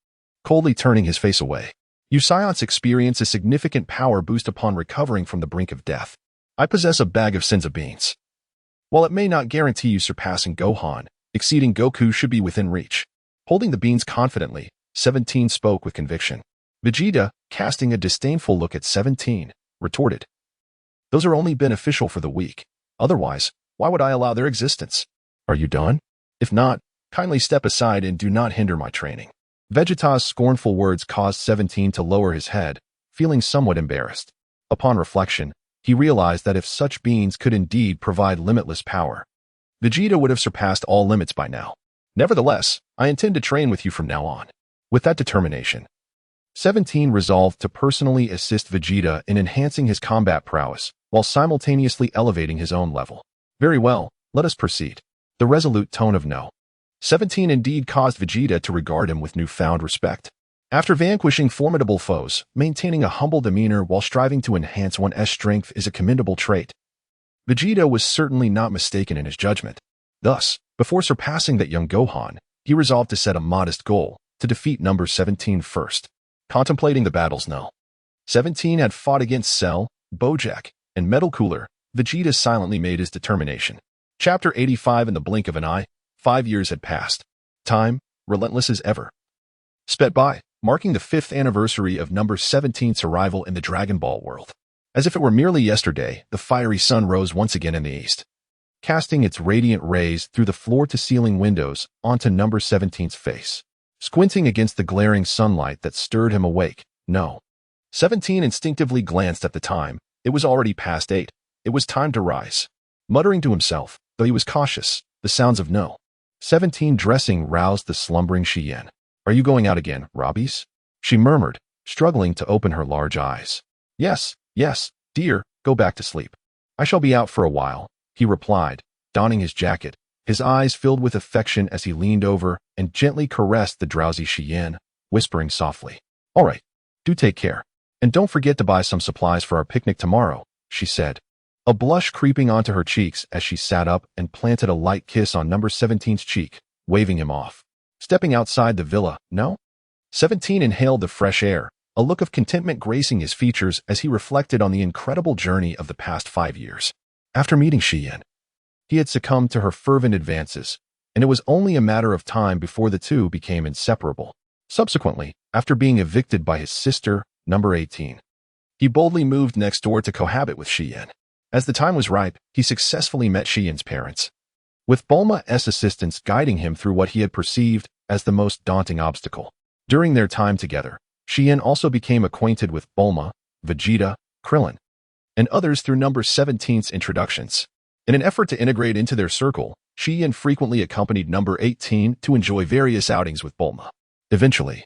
coldly turning his face away. "You Saiyans experience a significant power boost upon recovering from the brink of death. I possess a bag of Senza beans. While it may not guarantee you surpassing Gohan, exceeding Goku should be within reach." Holding the beans confidently, 17 spoke with conviction. Vegeta, casting a disdainful look at 17, retorted, "Those are only beneficial for the weak. Otherwise, why would I allow their existence? Are you done? If not, kindly step aside and do not hinder my training." Vegeta's scornful words caused 17 to lower his head, feeling somewhat embarrassed. Upon reflection, he realized that if such beings could indeed provide limitless power, Vegeta would have surpassed all limits by now. "Nevertheless, I intend to train with you from now on." With that determination, 17 resolved to personally assist Vegeta in enhancing his combat prowess while simultaneously elevating his own level. "Very well, let us proceed." The resolute tone of No. 17 indeed caused Vegeta to regard him with newfound respect. After vanquishing formidable foes, maintaining a humble demeanor while striving to enhance one's strength is a commendable trait. Vegeta was certainly not mistaken in his judgment. Thus, before surpassing that young Gohan, he resolved to set a modest goal, to defeat number 17 first. Contemplating the battles No. 17 had fought against Cell, Bojack, and Metal Cooler, Vegeta silently made his determination. Chapter 85. In the blink of an eye, 5 years had passed. Time, relentless as ever, sped by, marking the 5th anniversary of number 17's arrival in the Dragon Ball world. As if it were merely yesterday, the fiery sun rose once again in the east, casting its radiant rays through the floor-to-ceiling windows onto number 17's face. Squinting against the glaring sunlight that stirred him awake, No. 17 instinctively glanced at the time. It was already past 8. It was time to rise. Muttering to himself, though he was cautious, the sounds of No. 17 dressing roused the slumbering Xian. "Are you going out again, Robbies?" she murmured, struggling to open her large eyes. Yes, dear, go back to sleep. I shall be out for a while," he replied, donning his jacket, his eyes filled with affection as he leaned over and gently caressed the drowsy Xian, whispering softly, "All right, do take care. And don't forget to buy some supplies for our picnic tomorrow," she said, a blush creeping onto her cheeks as she sat up and planted a light kiss on number 17's cheek, waving him off. Stepping outside the villa, No. 17 inhaled the fresh air, a look of contentment gracing his features as he reflected on the incredible journey of the past 5 years. After meeting Xian, he had succumbed to her fervent advances, and it was only a matter of time before the two became inseparable. Subsequently, after being evicted by his sister, number 18, he boldly moved next door to cohabit with Xian. As the time was ripe, he successfully met Xian's parents, with Bulma's assistance guiding him through what he had perceived as the most daunting obstacle. During their time together, Xian also became acquainted with Bulma, Vegeta, Krillin, and others through number 17's introductions. In an effort to integrate into their circle, Xian frequently accompanied number 18 to enjoy various outings with Bulma. Eventually,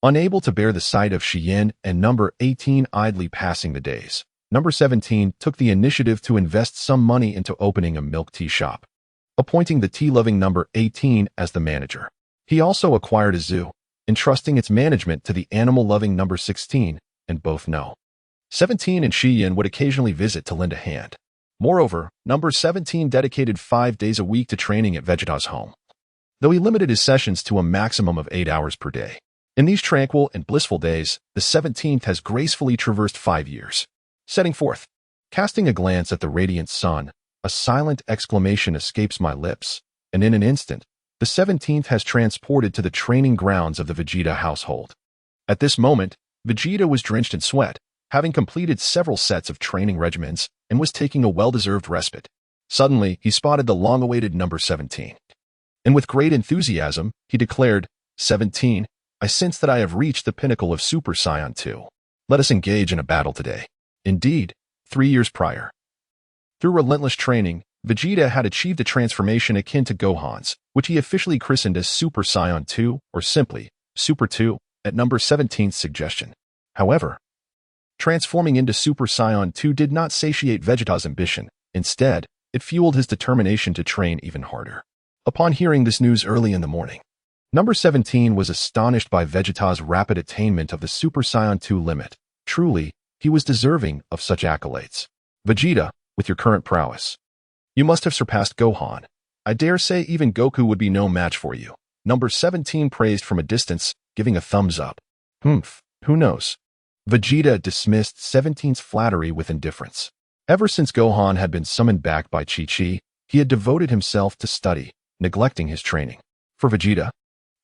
unable to bear the sight of Xian and number 18 idly passing the days, number 17 took the initiative to invest some money into opening a milk tea shop, appointing the tea-loving number 18 as the manager. He also acquired a zoo, entrusting its management to the animal-loving number 16, and both No. 17 and Xian would occasionally visit to lend a hand. Moreover, number 17 dedicated 5 days a week to training at Vegeta's home, though he limited his sessions to a maximum of 8 hours per day. In these tranquil and blissful days, the 17th has gracefully traversed 5 years. Setting forth, casting a glance at the radiant sun, a silent exclamation escapes my lips, and in an instant, the 17th has transported to the training grounds of the Vegeta household. At this moment, Vegeta was drenched in sweat, having completed several sets of training regimens, and was taking a well-deserved respite. Suddenly, he spotted the long-awaited number 17. And with great enthusiasm, he declared, "17, I sense that I have reached the pinnacle of Super Saiyan 2. Let us engage in a battle today." Indeed, 3 years prior, through relentless training, Vegeta had achieved a transformation akin to Gohan's, which he officially christened as Super Saiyan 2, or simply Super 2, at number 17's suggestion. However, transforming into Super Saiyan 2 did not satiate Vegeta's ambition. Instead, it fueled his determination to train even harder. Upon hearing this news early in the morning, number 17 was astonished by Vegeta's rapid attainment of the Super Saiyan 2 limit. Truly, he was deserving of such accolades. "Vegeta, with your current prowess, you must have surpassed Gohan. I dare say even Goku would be no match for you," number 17 praised from a distance, giving a thumbs up. Who knows? Vegeta dismissed 17's flattery with indifference. Ever since Gohan had been summoned back by Chi-Chi, he had devoted himself to study, neglecting his training. For Vegeta,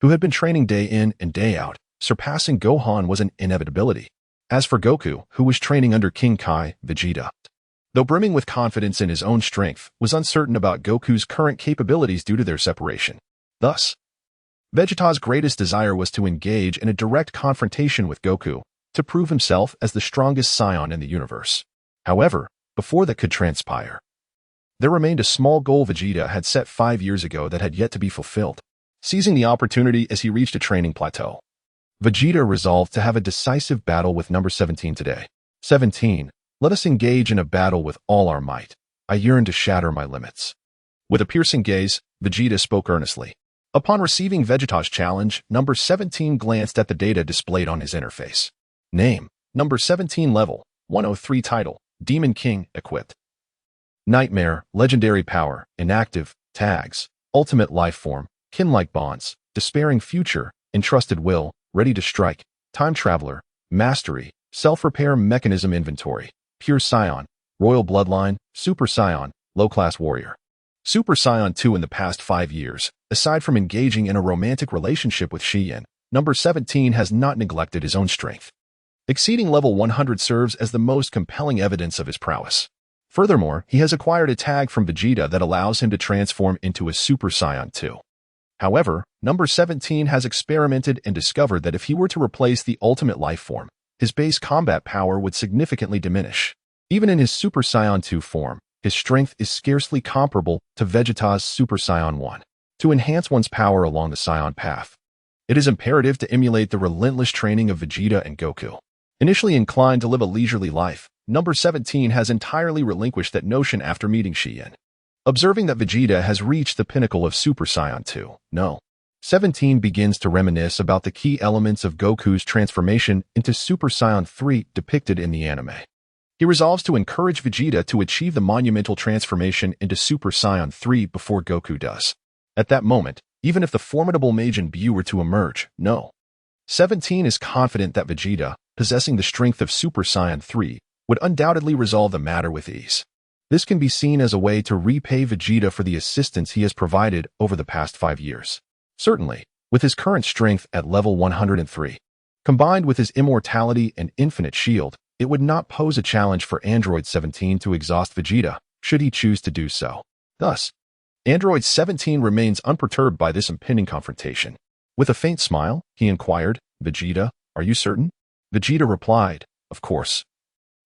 who had been training day in and day out, surpassing Gohan was an inevitability. As for Goku, who was training under King Kai, Vegeta, though brimming with confidence in his own strength, was uncertain about Goku's current capabilities due to their separation. Thus, Vegeta's greatest desire was to engage in a direct confrontation with Goku, to prove himself as the strongest Saiyan in the universe. However, before that could transpire, there remained a small goal Vegeta had set 5 years ago that had yet to be fulfilled. Seizing the opportunity as he reached a training plateau, Vegeta resolved to have a decisive battle with number 17 today. 17, let us engage in a battle with all our might. I yearn to shatter my limits. With a piercing gaze, Vegeta spoke earnestly. Upon receiving Vegeta's challenge, number 17 glanced at the data displayed on his interface. Name, number 17 level, 103 title, Demon King, equipped. Nightmare, legendary power, inactive, tags, ultimate life form, kin-like bonds, despairing future, entrusted will, ready to strike, time traveler, mastery, self-repair mechanism inventory, pure Saiyan, royal bloodline, Super Saiyan, low-class warrior. Super Saiyan 2 in the past 5 years, aside from engaging in a romantic relationship with Xian, number 17 has not neglected his own strength. Exceeding level 100 serves as the most compelling evidence of his prowess. Furthermore, he has acquired a tag from Vegeta that allows him to transform into a Super Saiyan 2. However, number 17 has experimented and discovered that if he were to replace the ultimate life form, his base combat power would significantly diminish. Even in his Super Saiyan 2 form, his strength is scarcely comparable to Vegeta's Super Saiyan 1. To enhance one's power along the Saiyan path, it is imperative to emulate the relentless training of Vegeta and Goku. Initially inclined to live a leisurely life, number 17 has entirely relinquished that notion after meeting Xian. Observing that Vegeta has reached the pinnacle of Super Saiyan 2, 17 begins to reminisce about the key elements of Goku's transformation into Super Saiyan 3 depicted in the anime. He resolves to encourage Vegeta to achieve the monumental transformation into Super Saiyan 3 before Goku does. At that moment, even if the formidable Majin Buu were to emerge, 17 is confident that Vegeta, possessing the strength of Super Saiyan 3, would undoubtedly resolve the matter with ease. This can be seen as a way to repay Vegeta for the assistance he has provided over the past 5 years. Certainly, with his current strength at level 103, combined with his immortality and infinite shield, it would not pose a challenge for Android 17 to exhaust Vegeta, should he choose to do so. Thus, Android 17 remains unperturbed by this impending confrontation. With a faint smile, he inquired, "Vegeta, are you certain?" Vegeta replied, "Of course.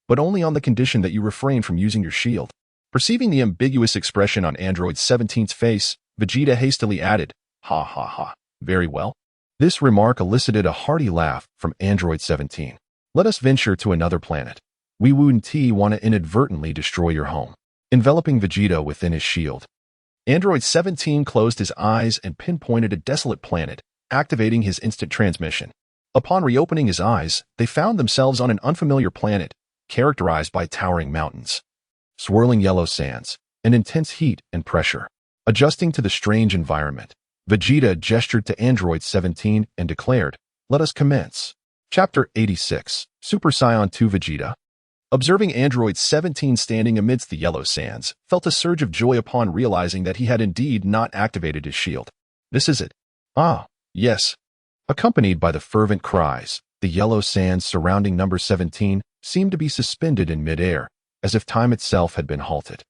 But only on the condition that you refrain from using your shield." Perceiving the ambiguous expression on Android 17's face, Vegeta hastily added, "Ha ha ha, very well." This remark elicited a hearty laugh from Android 17. "Let us venture to another planet. We wouldn't want to inadvertently destroy your home." Enveloping Vegeta within his shield, Android 17 closed his eyes and pinpointed a desolate planet, activating his instant transmission. Upon reopening his eyes, they found themselves on an unfamiliar planet, characterized by towering mountains, swirling yellow sands, and intense heat and pressure. Adjusting to the strange environment, Vegeta gestured to Android 17 and declared, "Let us commence." Chapter 86, Super Saiyan 2 Vegeta. Observing Android 17 standing amidst the yellow sands, felt a surge of joy upon realizing that he had indeed not activated his shield. "This is it." "Ah, yes." Accompanied by the fervent cries, the yellow sands surrounding number 17 seemed to be suspended in midair, as if time itself had been halted.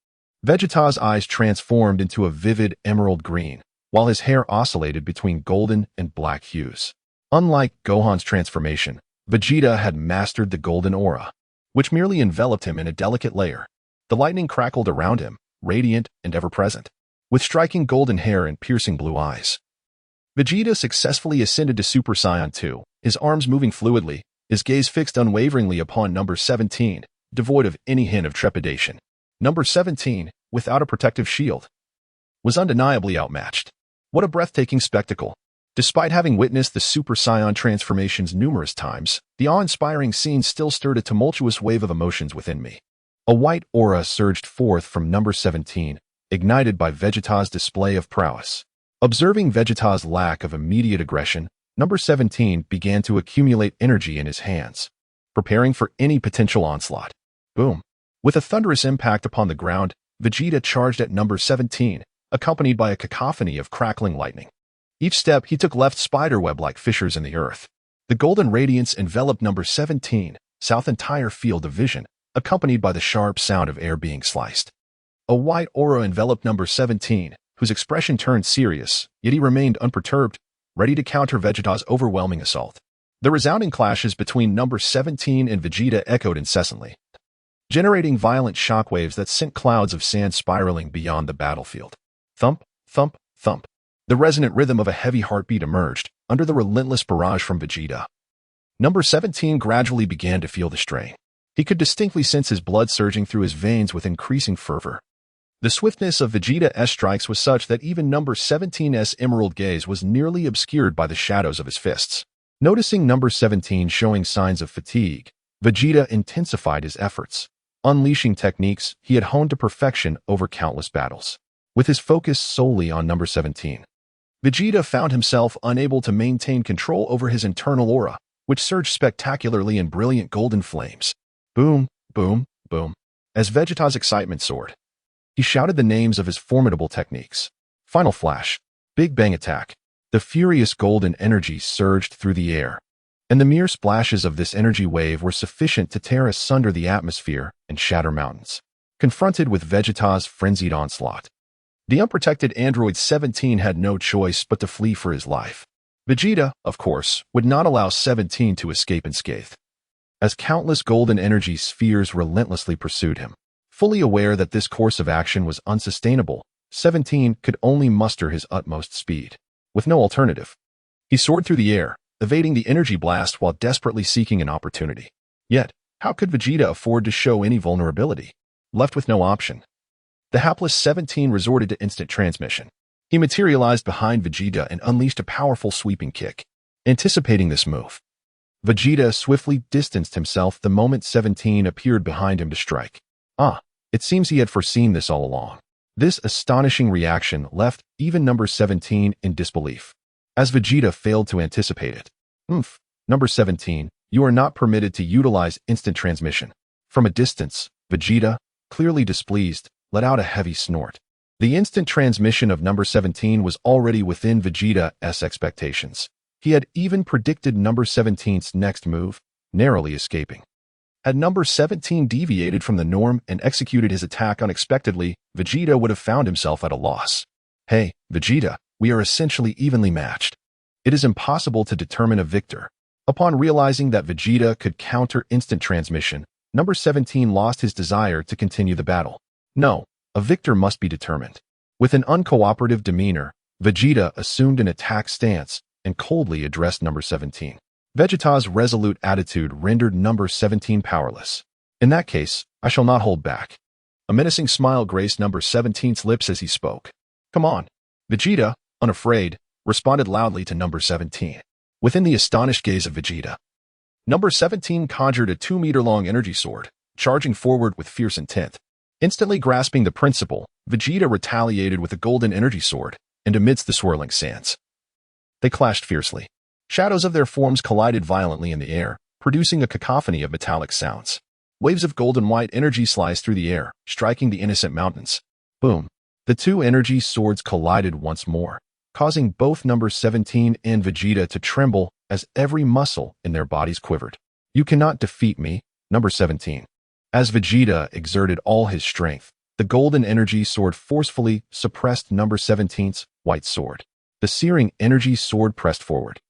Vegeta's eyes transformed into a vivid emerald green, while his hair oscillated between golden and black hues. Unlike Gohan's transformation, Vegeta had mastered the golden aura, which merely enveloped him in a delicate layer. The lightning crackled around him, radiant and ever-present, with striking golden hair and piercing blue eyes. Vegeta successfully ascended to Super Saiyan 2, his arms moving fluidly, his gaze fixed unwaveringly upon number 17, devoid of any hint of trepidation. Number 17, without a protective shield, was undeniably outmatched. What a breathtaking spectacle! Despite having witnessed the Super Saiyan transformations numerous times, the awe-inspiring scene still stirred a tumultuous wave of emotions within me. A white aura surged forth from number 17, ignited by Vegeta's display of prowess. Observing Vegeta's lack of immediate aggression, number 17 began to accumulate energy in his hands, preparing for any potential onslaught. Boom! With a thunderous impact upon the ground, Vegeta charged at number 17, accompanied by a cacophony of crackling lightning. Each step he took left spiderweb-like fissures in the earth. The golden radiance enveloped number 17, south entire field of vision, accompanied by the sharp sound of air being sliced. A white aura enveloped number 17, whose expression turned serious, yet he remained unperturbed, ready to counter Vegeta's overwhelming assault. The resounding clashes between number 17 and Vegeta echoed incessantly, generating violent shockwaves that sent clouds of sand spiraling beyond the battlefield. Thump, thump, thump. The resonant rhythm of a heavy heartbeat emerged, under the relentless barrage from Vegeta. Number 17 gradually began to feel the strain. He could distinctly sense his blood surging through his veins with increasing fervor. The swiftness of Vegeta's strikes was such that even number 17's emerald gaze was nearly obscured by the shadows of his fists. Noticing number 17 showing signs of fatigue, Vegeta intensified his efforts, unleashing techniques he had honed to perfection over countless battles. With his focus solely on number 17, Vegeta found himself unable to maintain control over his internal aura, which surged spectacularly in brilliant golden flames. Boom, boom, boom. As Vegeta's excitement soared, he shouted the names of his formidable techniques. Final Flash, Big Bang Attack. The furious golden energy surged through the air, and the mere splashes of this energy wave were sufficient to tear asunder the atmosphere and shatter mountains. Confronted with Vegeta's frenzied onslaught, the unprotected android 17 had no choice but to flee for his life. Vegeta, of course, would not allow 17 to escape unscathed, as countless golden energy spheres relentlessly pursued him. Fully aware that this course of action was unsustainable, 17 could only muster his utmost speed. With no alternative, he soared through the air, evading the energy blast while desperately seeking an opportunity. Yet, how could Vegeta afford to show any vulnerability? Left with no option, the hapless 17 resorted to instant transmission. He materialized behind Vegeta and unleashed a powerful sweeping kick. Anticipating this move, Vegeta swiftly distanced himself the moment 17 appeared behind him to strike. It seems he had foreseen this all along. This astonishing reaction left even number 17 in disbelief, as Vegeta failed to anticipate it. Number 17, you are not permitted to utilize instant transmission. From a distance, Vegeta, clearly displeased, let out a heavy snort. The instant transmission of number 17 was already within Vegeta's expectations. He had even predicted number 17's next move, narrowly escaping. Had number 17 deviated from the norm and executed his attack unexpectedly, Vegeta would have found himself at a loss. Hey, Vegeta, we are essentially evenly matched. It is impossible to determine a victor. Upon realizing that Vegeta could counter instant transmission, number 17 lost his desire to continue the battle. No, a victor must be determined. With an uncooperative demeanor, Vegeta assumed an attack stance and coldly addressed number 17. Vegeta's resolute attitude rendered number 17 powerless. In that case, I shall not hold back. A menacing smile graced number 17's lips as he spoke. Come on. Vegeta, unafraid, responded loudly to number 17. Within the astonished gaze of Vegeta, number 17 conjured a 2-meter-long energy sword, charging forward with fierce intent. Instantly grasping the principle, Vegeta retaliated with a golden energy sword, and amidst the swirling sands, they clashed fiercely. Shadows of their forms collided violently in the air, producing a cacophony of metallic sounds. Waves of golden white energy sliced through the air, striking the innocent mountains. Boom. The two energy swords collided once more, causing both number 17 and Vegeta to tremble as every muscle in their bodies quivered. You cannot defeat me, number 17. As Vegeta exerted all his strength, the golden energy sword forcefully suppressed number 17's white sword. The searing energy sword pressed forward,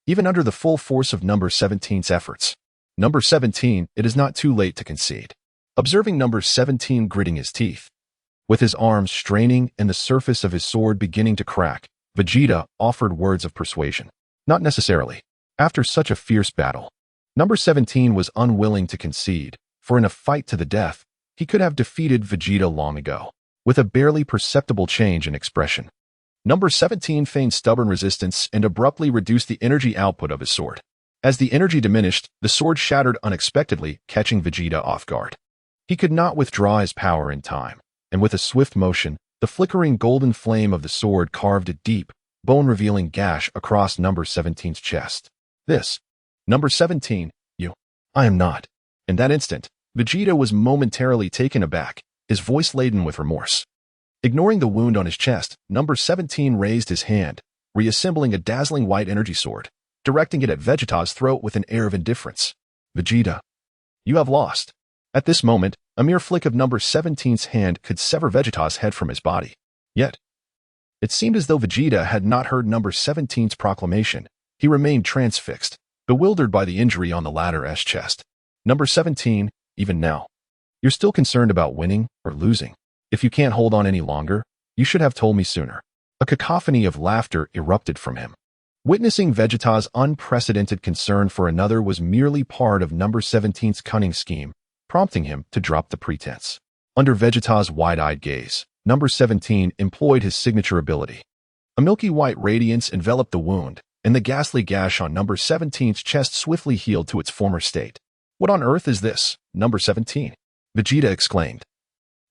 even under the full force of number 17's efforts. Number 17, it is not too late to concede. Observing number 17 gritting his teeth, with his arms straining and the surface of his sword beginning to crack, Vegeta offered words of persuasion. Not necessarily. After such a fierce battle, number 17 was unwilling to concede, for in a fight to the death, he could have defeated Vegeta long ago. With a barely perceptible change in expression, number 17 feigned stubborn resistance and abruptly reduced the energy output of his sword. As the energy diminished, the sword shattered unexpectedly, catching Vegeta off guard. He could not withdraw his power in time, and with a swift motion, the flickering golden flame of the sword carved a deep, bone-revealing gash across number 17's chest. This, number 17, you. I am not. In that instant, Vegeta was momentarily taken aback, his voice laden with remorse. Ignoring the wound on his chest, number 17 raised his hand, reassembling a dazzling white energy sword, directing it at Vegeta's throat with an air of indifference. Vegeta, you have lost. At this moment, a mere flick of number 17's hand could sever Vegeta's head from his body. Yet, it seemed as though Vegeta had not heard number 17's proclamation. He remained transfixed, bewildered by the injury on the latter's chest. Number 17, even now, you're still concerned about winning or losing. If you can't hold on any longer, you should have told me sooner. A cacophony of laughter erupted from him. Witnessing Vegeta's unprecedented concern for another was merely part of number 17's cunning scheme, prompting him to drop the pretense. Under Vegeta's wide-eyed gaze, Number 17 employed his signature ability. A milky white radiance enveloped the wound, and the ghastly gash on number 17's chest swiftly healed to its former state. What on earth is this, number 17? Vegeta exclaimed,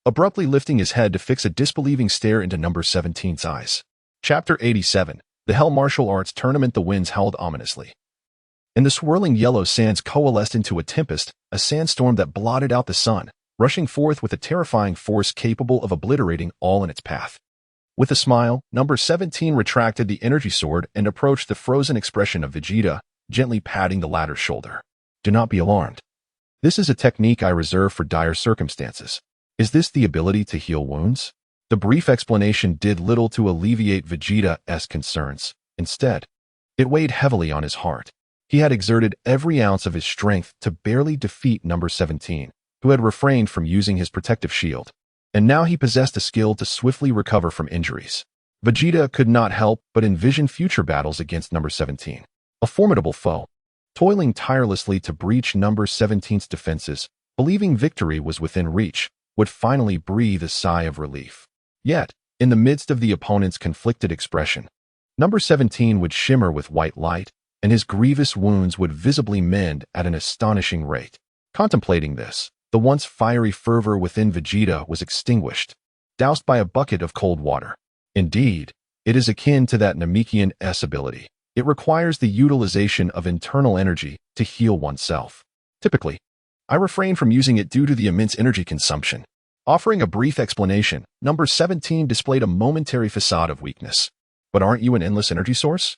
abruptly lifting his head to fix a disbelieving stare into number 17's eyes. Chapter 87, The Hell Martial Arts Tournament. The winds howled ominously, and the swirling yellow sands coalesced into a tempest, a sandstorm that blotted out the sun, rushing forth with a terrifying force capable of obliterating all in its path. With a smile, number 17 retracted the energy sword and approached the frozen expression of Vegeta, gently patting the latter's shoulder. Do not be alarmed. This is a technique I reserve for dire circumstances. Is this the ability to heal wounds? The brief explanation did little to alleviate Vegeta's concerns. Instead, it weighed heavily on his heart. He had exerted every ounce of his strength to barely defeat number 17, who had refrained from using his protective shield. And now he possessed a skill to swiftly recover from injuries. Vegeta could not help but envision future battles against number 17, a formidable foe, toiling tirelessly to breach number 17's defenses, believing victory was within reach, would finally breathe a sigh of relief. Yet, in the midst of the opponent's conflicted expression, number 17 would shimmer with white light, and his grievous wounds would visibly mend at an astonishing rate. Contemplating this, the once fiery fervor within Vegeta was extinguished, doused by a bucket of cold water. Indeed, it is akin to that Namekian's ability. It requires the utilization of internal energy to heal oneself. Typically, I refrain from using it due to the immense energy consumption. Offering a brief explanation, number 17 displayed a momentary facade of weakness. But aren't you an endless energy source?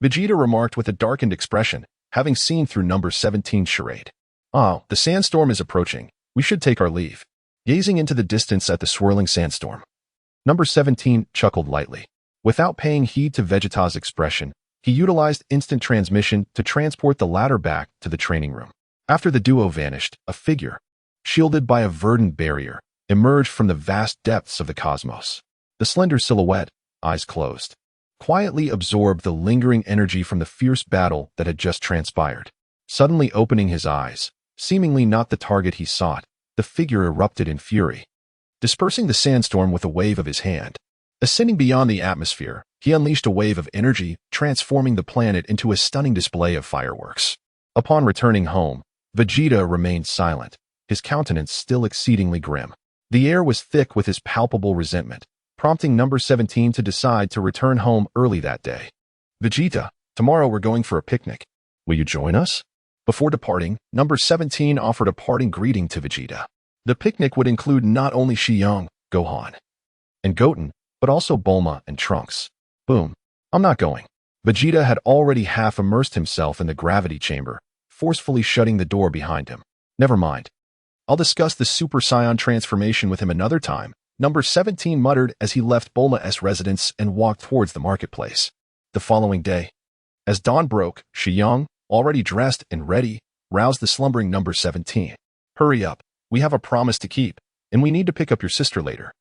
Vegeta remarked with a darkened expression, having seen through number 17's charade. Ah, the sandstorm is approaching. We should take our leave. Gazing into the distance at the swirling sandstorm, number 17 chuckled lightly. Without paying heed to Vegeta's expression, he utilized instant transmission to transport the latter back to the training room. After the duo vanished, a figure, shielded by a verdant barrier, emerged from the vast depths of the cosmos. The slender silhouette, eyes closed, quietly absorbed the lingering energy from the fierce battle that had just transpired. Suddenly opening his eyes, seemingly not the target he sought, the figure erupted in fury, dispersing the sandstorm with a wave of his hand. Ascending beyond the atmosphere, he unleashed a wave of energy, transforming the planet into a stunning display of fireworks. Upon returning home, Vegeta remained silent, his countenance still exceedingly grim. The air was thick with his palpable resentment, prompting number 17 to decide to return home early that day. Vegeta, tomorrow we're going for a picnic. Will you join us? Before departing, number 17 offered a parting greeting to Vegeta. The picnic would include not only Saiyan, Gohan, and Goten, but also Bulma and Trunks. Boom. I'm not going. Vegeta had already half immersed himself in the gravity chamber, forcefully shutting the door behind him. Never mind. I'll discuss the Super Saiyan transformation with him another time, number 17 muttered as he left Bulma's residence and walked towards the marketplace. The following day, as dawn broke, Saiyan, already dressed and ready, roused the slumbering number 17. Hurry up. We have a promise to keep, and we need to pick up your sister later.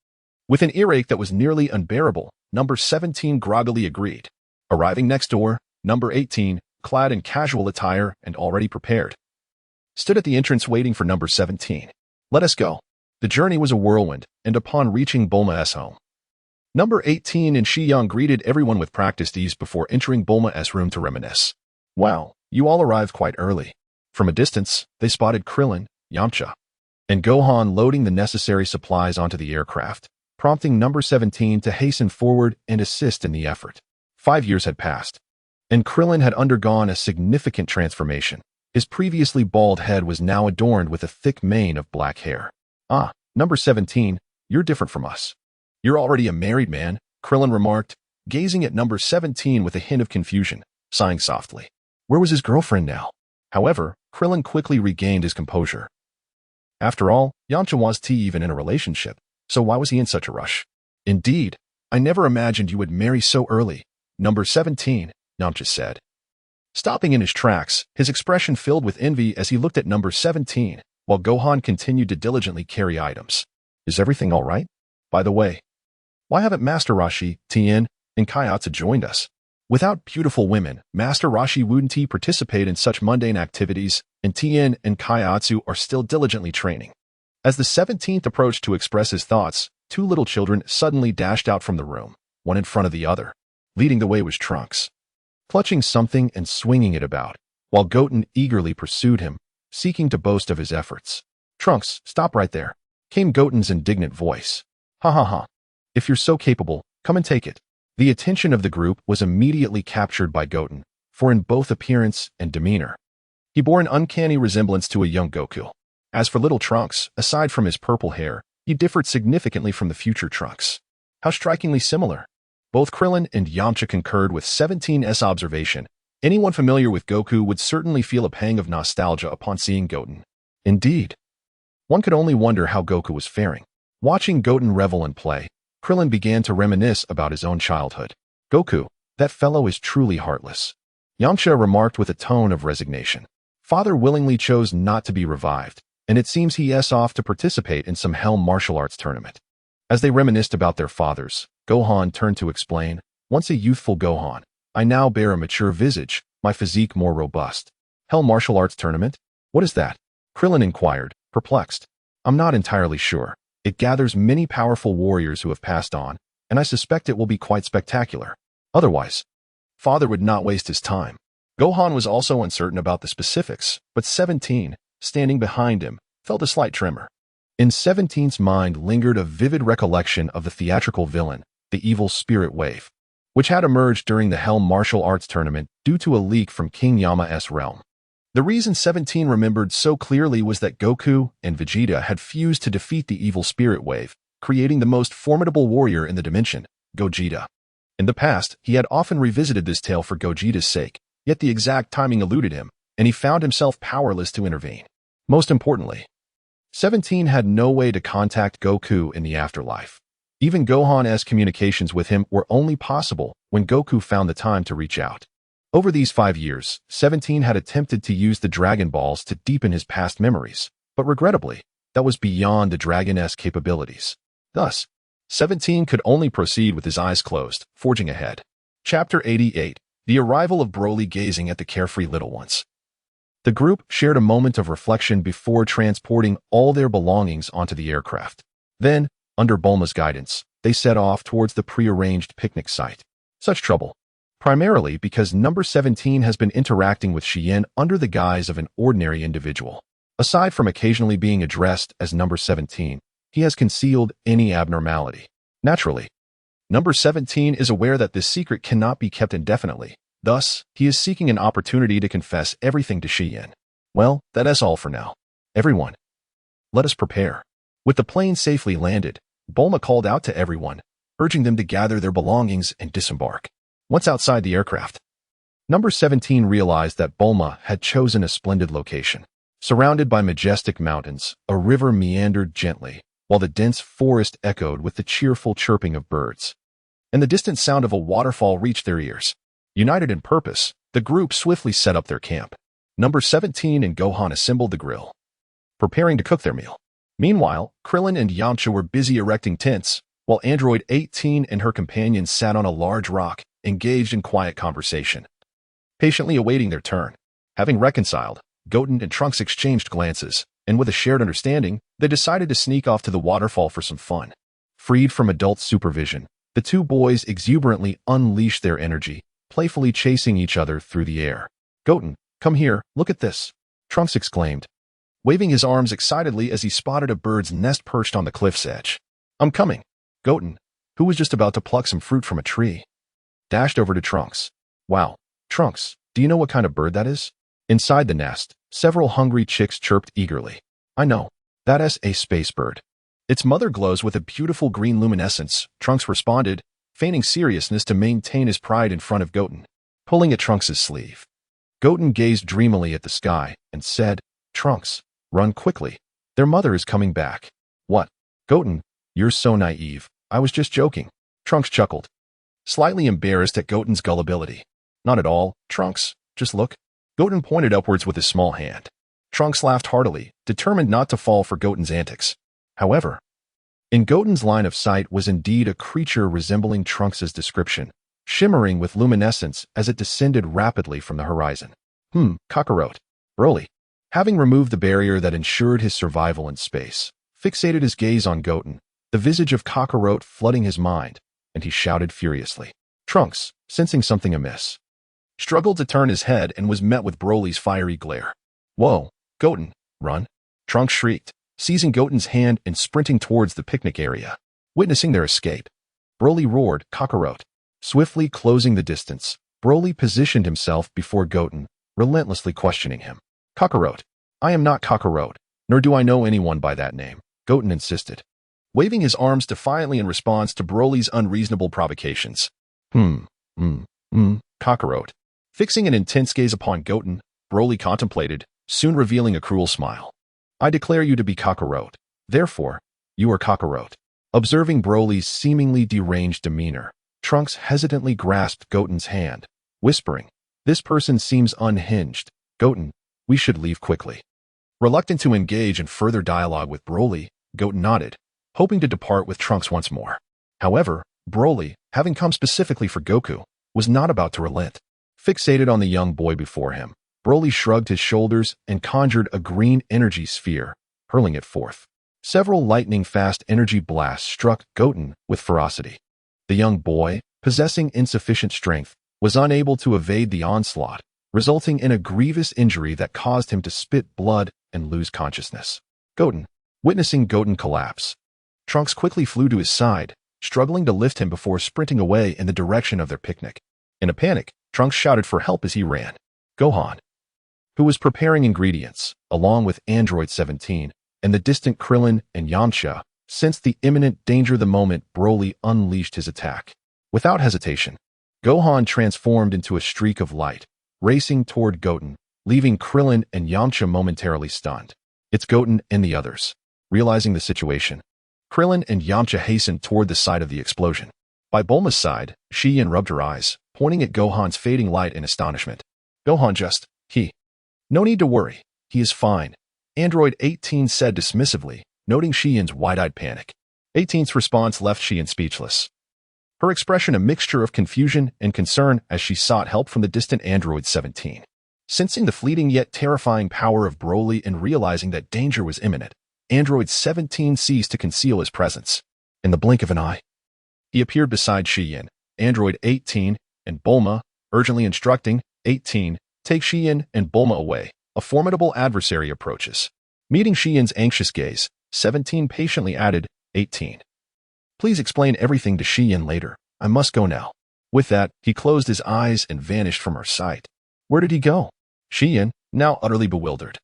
With an earache that was nearly unbearable, number 17 groggily agreed. Arriving next door, number 18, clad in casual attire and already prepared, stood at the entrance waiting for number 17. Let us go. The journey was a whirlwind, and upon reaching Bulma's home, number 18 and Saiyan greeted everyone with practiced ease before entering Bulma's room to reminisce. Wow, you all arrived quite early. From a distance, they spotted Krillin, Yamcha, and Gohan loading the necessary supplies onto the aircraft, prompting number 17 to hasten forward and assist in the effort. 5 years had passed, and Krillin had undergone a significant transformation. His previously bald head was now adorned with a thick mane of black hair. Ah, number 17, you're different from us. You're already a married man, Krillin remarked, gazing at number 17 with a hint of confusion, sighing softly. Where was his girlfriend now? However, Krillin quickly regained his composure. After all, Yamcha wasn't even in a relationship, so why was he in such a rush? Indeed, I never imagined you would marry so early, number 17, Yamcha said. Stopping in his tracks, his expression filled with envy as he looked at number 17, while Gohan continued to diligently carry items. Is everything all right? By the way, why haven't Master Roshi, Tien, and Kaiatsu joined us? Without beautiful women, Master Roshi wouldn't participate in such mundane activities, and Tien and Kaiatsu are still diligently training. As the 17th approached to express his thoughts, two little children suddenly dashed out from the room, one in front of the other. Leading the way was Trunks, clutching something and swinging it about, while Goten eagerly pursued him, seeking to boast of his efforts. "Trunks, stop right there," came Goten's indignant voice. "Ha ha ha. If you're so capable, come and take it." The attention of the group was immediately captured by Goten, for in both appearance and demeanor, he bore an uncanny resemblance to a young Goku. As for little Trunks, aside from his purple hair, he differed significantly from the future Trunks. How strikingly similar. Both Krillin and Yamcha concurred with 17's observation. Anyone familiar with Goku would certainly feel a pang of nostalgia upon seeing Goten. Indeed, one could only wonder how Goku was faring. Watching Goten revel and play, Krillin began to reminisce about his own childhood. "Goku, that fellow is truly heartless," Yamcha remarked with a tone of resignation. Father willingly chose not to be revived, and it seems he's off to participate in some hell martial arts tournament. As they reminisced about their fathers, Gohan turned to explain, "Once a youthful Gohan, I now bear a mature visage, my physique more robust." "Hell martial arts tournament? What is that?" Krillin inquired, perplexed. "I'm not entirely sure. It gathers many powerful warriors who have passed on, and I suspect it will be quite spectacular. Otherwise, Father would not waste his time." Gohan was also uncertain about the specifics, but 17, standing behind him, felt a slight tremor. In 17's mind lingered a vivid recollection of the theatrical villain, the evil spirit wave, which had emerged during the Hell Martial Arts Tournament due to a leak from King Yama's realm. The reason 17 remembered so clearly was that Goku and Vegeta had fused to defeat the evil spirit wave, creating the most formidable warrior in the dimension, Gogeta. In the past, he had often revisited this tale for Gogeta's sake, yet the exact timing eluded him, and he found himself powerless to intervene. Most importantly, 17 had no way to contact Goku in the afterlife. Even Gohan's communications with him were only possible when Goku found the time to reach out. Over these 5 years, 17 had attempted to use the Dragon Balls to deepen his past memories, but regrettably, that was beyond the Dragon's capabilities. Thus, 17 could only proceed with his eyes closed, forging ahead. Chapter 88. The arrival of Broly gazing at the carefree little ones. The group shared a moment of reflection before transporting all their belongings onto the aircraft. Then, under Bulma's guidance, they set off towards the prearranged picnic site. Such trouble. Primarily because number 17 has been interacting with Xian under the guise of an ordinary individual. Aside from occasionally being addressed as number 17, he has concealed any abnormality. Naturally, number 17 is aware that this secret cannot be kept indefinitely. Thus, he is seeking an opportunity to confess everything to Xian. Well, that's all for now. Everyone, let us prepare. With the plane safely landed, Bulma called out to everyone, urging them to gather their belongings and disembark. Once outside the aircraft, number 17 realized that Bulma had chosen a splendid location. Surrounded by majestic mountains, a river meandered gently, while the dense forest echoed with the cheerful chirping of birds. And the distant sound of a waterfall reached their ears. United in purpose, the group swiftly set up their camp. Number 17 and Gohan assembled the grill, preparing to cook their meal. Meanwhile, Krillin and Yamcha were busy erecting tents, while Android 18 and her companions sat on a large rock, engaged in quiet conversation, patiently awaiting their turn. Having reconciled, Goten and Trunks exchanged glances, and with a shared understanding, they decided to sneak off to the waterfall for some fun. Freed from adult supervision, the two boys exuberantly unleashed their energy, playfully chasing each other through the air. "Goten, come here, look at this," Trunks exclaimed, waving his arms excitedly as he spotted a bird's nest perched on the cliff's edge. "I'm coming." Goten, who was just about to pluck some fruit from a tree, dashed over to Trunks. "Wow, Trunks, do you know what kind of bird that is?" Inside the nest, several hungry chicks chirped eagerly. "I know. That's a space bird. Its mother glows with a beautiful green luminescence," Trunks responded, feigning seriousness to maintain his pride in front of Goten, pulling at Trunks' sleeve. Goten gazed dreamily at the sky and said, "Trunks, run quickly. Their mother is coming back." "What? Goten, you're so naive. I was just joking." Trunks chuckled, slightly embarrassed at Goten's gullibility. "Not at all, Trunks. Just look." Goten pointed upwards with his small hand. Trunks laughed heartily, determined not to fall for Goten's antics. However, in Goten's line of sight was indeed a creature resembling Trunks' description, shimmering with luminescence as it descended rapidly from the horizon. Kakarot. Broly, having removed the barrier that ensured his survival in space, fixated his gaze on Goten, the visage of Kakarot flooding his mind, and he shouted furiously. Trunks, sensing something amiss, struggled to turn his head and was met with Broly's fiery glare. Whoa, Goten, run! Trunks shrieked, seizing Goten's hand and sprinting towards the picnic area. Witnessing their escape, Broly roared, Kakarot. Swiftly closing the distance, Broly positioned himself before Goten, relentlessly questioning him. Kakarot, I am not Kakarot, nor do I know anyone by that name, Goten insisted, waving his arms defiantly in response to Broly's unreasonable provocations. Kakarot. Fixing an intense gaze upon Goten, Broly contemplated, soon revealing a cruel smile. I declare you to be Kakarot. Therefore, you are Kakarot. Observing Broly's seemingly deranged demeanor, Trunks hesitantly grasped Goten's hand, whispering, This person seems unhinged. Goten, we should leave quickly. Reluctant to engage in further dialogue with Broly, Goten nodded, hoping to depart with Trunks once more. However, Broly, having come specifically for Goku, was not about to relent. Fixated on the young boy before him, Broly shrugged his shoulders and conjured a green energy sphere, hurling it forth. Several lightning-fast energy blasts struck Goten with ferocity. The young boy, possessing insufficient strength, was unable to evade the onslaught, resulting in a grievous injury that caused him to spit blood and lose consciousness. Goten, witnessing Goten collapse, Trunks quickly flew to his side, struggling to lift him before sprinting away in the direction of their picnic. In a panic, Trunks shouted for help as he ran. Gohan, who was preparing ingredients, along with Android 17, and the distant Krillin and Yamcha, sensed the imminent danger the moment Broly unleashed his attack. Without hesitation, Gohan transformed into a streak of light, racing toward Goten, leaving Krillin and Yamcha momentarily stunned. It's Goten and the others. Realizing the situation, Krillin and Yamcha hastened toward the site of the explosion. By Bulma's side, Xian rubbed her eyes, pointing at Gohan's fading light in astonishment. Gohan No need to worry. He is fine, Android 18 said dismissively, noting Xian's wide-eyed panic. 18's response left Xian speechless, her expression a mixture of confusion and concern as she sought help from the distant Android 17. Sensing the fleeting yet terrifying power of Broly and realizing that danger was imminent, Android 17 ceased to conceal his presence. In the blink of an eye, he appeared beside Xian, Android 18, and Bulma, urgently instructing 18, take Xian and Bulma away. A formidable adversary approaches. Meeting Xian's anxious gaze, 17 patiently added, 18. Please explain everything to Xian later. I must go now. With that, he closed his eyes and vanished from her sight. Where did he go? Xian, now utterly bewildered,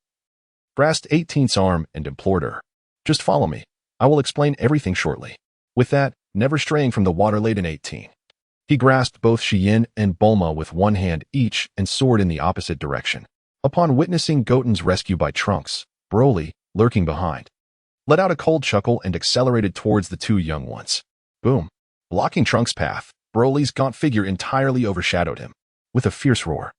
grasped 18's arm and implored her. Just follow me. I will explain everything shortly. With that, never straying from the water-laden 18. He grasped both Xian and Bulma with one hand each and soared in the opposite direction. Upon witnessing Goten's rescue by Trunks, Broly, lurking behind, let out a cold chuckle and accelerated towards the two young ones. Boom! Blocking Trunks' path, Broly's gaunt figure entirely overshadowed him. With a fierce roar,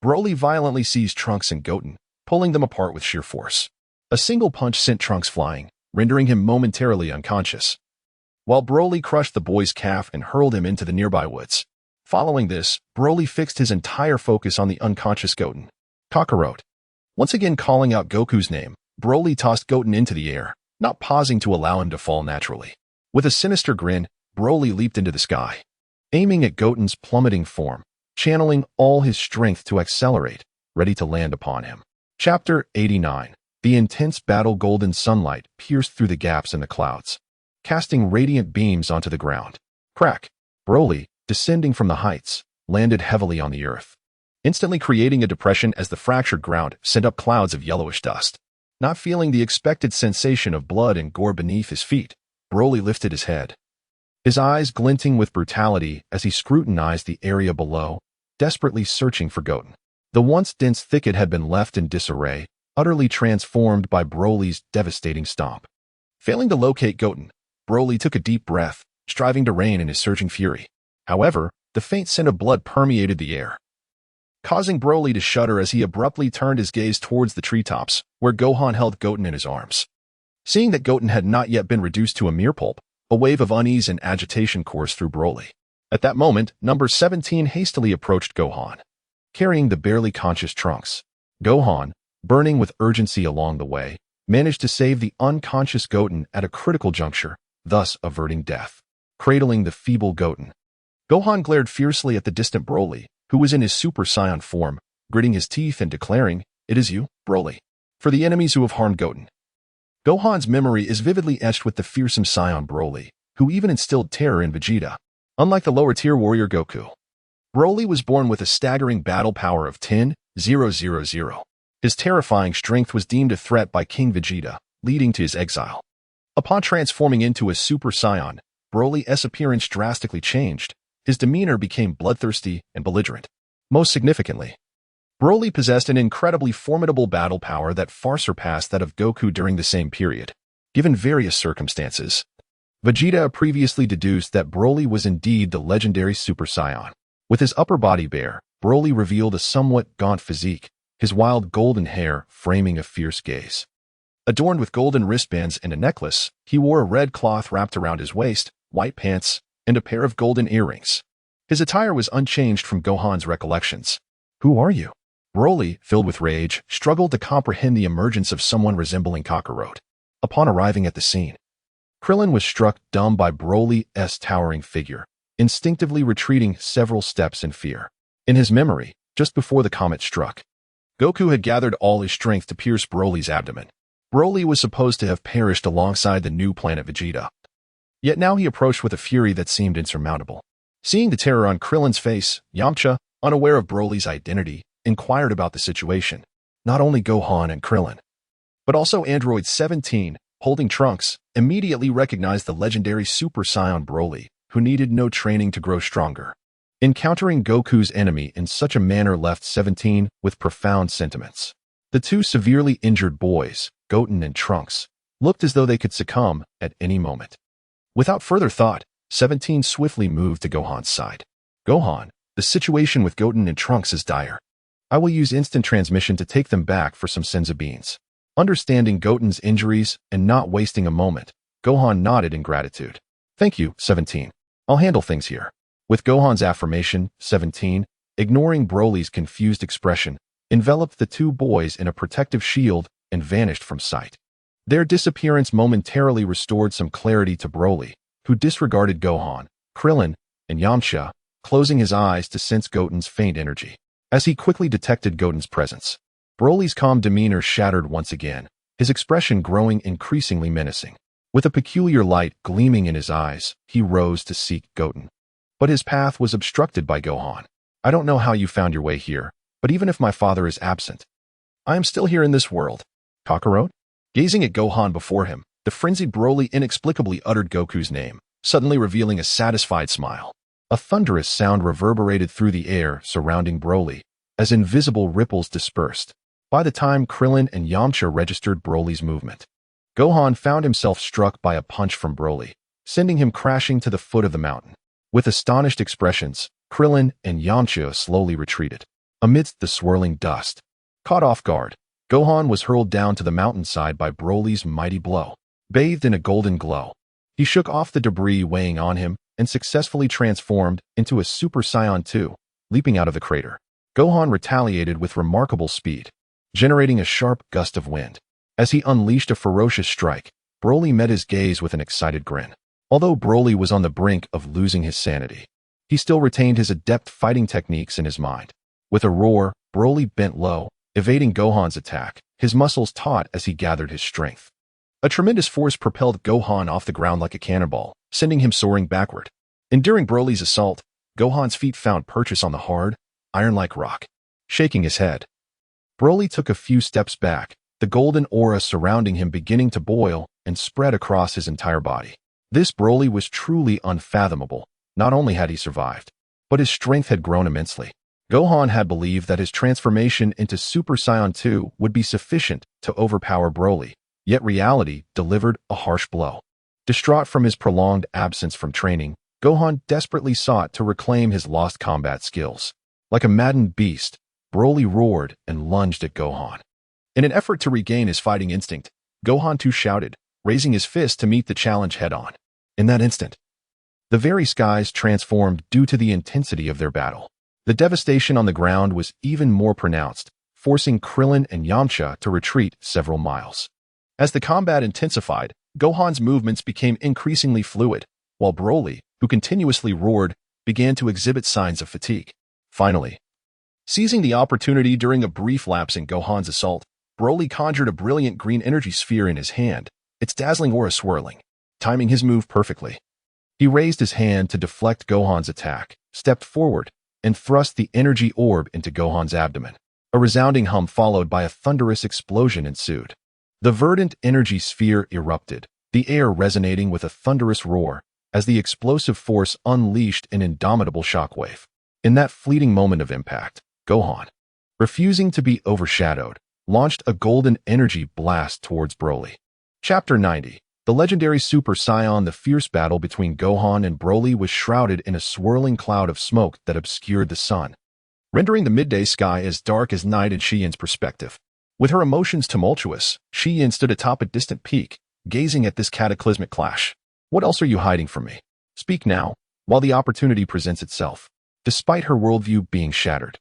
Broly violently seized Trunks and Goten, pulling them apart with sheer force. A single punch sent Trunks flying, rendering him momentarily unconscious, while Broly crushed the boy's calf and hurled him into the nearby woods. Following this, Broly fixed his entire focus on the unconscious Goten. Kakarot. Once again calling out Goku's name, Broly tossed Goten into the air, not pausing to allow him to fall naturally. With a sinister grin, Broly leaped into the sky, aiming at Goten's plummeting form, channeling all his strength to accelerate, ready to land upon him. Chapter 89. The intense battle. Golden sunlight pierced through the gaps in the clouds, casting radiant beams onto the ground. Crack! Broly, descending from the heights, landed heavily on the earth, instantly creating a depression as the fractured ground sent up clouds of yellowish dust. Not feeling the expected sensation of blood and gore beneath his feet, Broly lifted his head, his eyes glinting with brutality as he scrutinized the area below, desperately searching for Goten. The once dense thicket had been left in disarray, utterly transformed by Broly's devastating stomp. Failing to locate Goten, Broly took a deep breath, striving to rein in his surging fury. However, the faint scent of blood permeated the air, causing Broly to shudder as he abruptly turned his gaze towards the treetops, where Gohan held Goten in his arms. Seeing that Goten had not yet been reduced to a mere pulp, a wave of unease and agitation coursed through Broly. At that moment, number 17 hastily approached Gohan, carrying the barely conscious Trunks. Gohan, burning with urgency along the way, managed to save the unconscious Goten at a critical juncture, thus averting death. Cradling the feeble Goten, Gohan glared fiercely at the distant Broly, who was in his Super Saiyan form, gritting his teeth and declaring, "It is you, Broly. For the enemies who have harmed Goten." Gohan's memory is vividly etched with the fearsome Saiyan Broly, who even instilled terror in Vegeta. Unlike the lower-tier warrior Goku, Broly was born with a staggering battle power of 10,000. His terrifying strength was deemed a threat by King Vegeta, leading to his exile. Upon transforming into a Super Saiyan, Broly's appearance drastically changed. His demeanor became bloodthirsty and belligerent. Most significantly, Broly possessed an incredibly formidable battle power that far surpassed that of Goku during the same period. Given various circumstances, Vegeta previously deduced that Broly was indeed the legendary Super Saiyan. With his upper body bare, Broly revealed a somewhat gaunt physique, his wild golden hair framing a fierce gaze. Adorned with golden wristbands and a necklace, he wore a red cloth wrapped around his waist, white pants, and a pair of golden earrings. His attire was unchanged from Gohan's recollections. "Who are you?" Broly, filled with rage, struggled to comprehend the emergence of someone resembling Kakarot. Upon arriving at the scene, Krillin was struck dumb by Broly's towering figure, instinctively retreating several steps in fear. In his memory, just before the comet struck, Goku had gathered all his strength to pierce Broly's abdomen. Broly was supposed to have perished alongside the new planet Vegeta. Yet now he approached with a fury that seemed insurmountable. Seeing the terror on Krillin's face, Yamcha, unaware of Broly's identity, inquired about the situation. Not only Gohan and Krillin, but also Android 17, holding Trunks, immediately recognized the legendary Super Saiyan Broly, who needed no training to grow stronger. Encountering Goku's enemy in such a manner left 17 with profound sentiments. The two severely injured boys, Goten and Trunks, looked as though they could succumb at any moment. Without further thought, 17 swiftly moved to Gohan's side. "Gohan, the situation with Goten and Trunks is dire. I will use instant transmission to take them back for some senzu beans." Understanding Goten's injuries and not wasting a moment, Gohan nodded in gratitude. "Thank you, 17. I'll handle things here." With Gohan's affirmation, 17, ignoring Broly's confused expression, enveloped the two boys in a protective shield and vanished from sight. Their disappearance momentarily restored some clarity to Broly, who disregarded Gohan, Krillin, and Yamcha, closing his eyes to sense Goten's faint energy. As he quickly detected Goten's presence, Broly's calm demeanor shattered once again, his expression growing increasingly menacing. With a peculiar light gleaming in his eyes, he rose to seek Goten. But his path was obstructed by Gohan. "I don't know how you found your way here, but even if my father is absent, I am still here in this world." "Kakarot?" Gazing at Gohan before him, the frenzied Broly inexplicably uttered Goku's name, suddenly revealing a satisfied smile. A thunderous sound reverberated through the air surrounding Broly, as invisible ripples dispersed. By the time Krillin and Yamcha registered Broly's movement, Gohan found himself struck by a punch from Broly, sending him crashing to the foot of the mountain. With astonished expressions, Krillin and Yamcha slowly retreated. Amidst the swirling dust, caught off guard, Gohan was hurled down to the mountainside by Broly's mighty blow. Bathed in a golden glow, he shook off the debris weighing on him and successfully transformed into a Super Saiyan 2, leaping out of the crater. Gohan retaliated with remarkable speed, generating a sharp gust of wind. As he unleashed a ferocious strike, Broly met his gaze with an excited grin. Although Broly was on the brink of losing his sanity, he still retained his adept fighting techniques in his mind. With a roar, Broly bent low, evading Gohan's attack, his muscles taut as he gathered his strength. A tremendous force propelled Gohan off the ground like a cannonball, sending him soaring backward. Enduring Broly's assault, Gohan's feet found purchase on the hard, iron-like rock. Shaking his head, Broly took a few steps back, the golden aura surrounding him beginning to boil and spread across his entire body. This Broly was truly unfathomable. Not only had he survived, but his strength had grown immensely. Gohan had believed that his transformation into Super Saiyan 2 would be sufficient to overpower Broly, yet reality delivered a harsh blow. Distraught from his prolonged absence from training, Gohan desperately sought to reclaim his lost combat skills. Like a maddened beast, Broly roared and lunged at Gohan. In an effort to regain his fighting instinct, Gohan too shouted, raising his fist to meet the challenge head-on. In that instant, the very skies transformed due to the intensity of their battle. The devastation on the ground was even more pronounced, forcing Krillin and Yamcha to retreat several miles. As the combat intensified, Gohan's movements became increasingly fluid, while Broly, who continuously roared, began to exhibit signs of fatigue. Finally, seizing the opportunity during a brief lapse in Gohan's assault, Broly conjured a brilliant green energy sphere in his hand, its dazzling aura swirling, timing his move perfectly. He raised his hand to deflect Gohan's attack, stepped forward, and thrust the energy orb into Gohan's abdomen. A resounding hum followed by a thunderous explosion ensued. The verdant energy sphere erupted, the air resonating with a thunderous roar, as the explosive force unleashed an indomitable shockwave. In that fleeting moment of impact, Gohan, refusing to be overshadowed, launched a golden energy blast towards Broly. Chapter 90. The legendary Super Saiyan. The fierce battle between Gohan and Broly was shrouded in a swirling cloud of smoke that obscured the sun, rendering the midday sky as dark as night in Xian's perspective. With her emotions tumultuous, Xian stood atop a distant peak, gazing at this cataclysmic clash. What else are you hiding from me? Speak now, while the opportunity presents itself. Despite her worldview being shattered,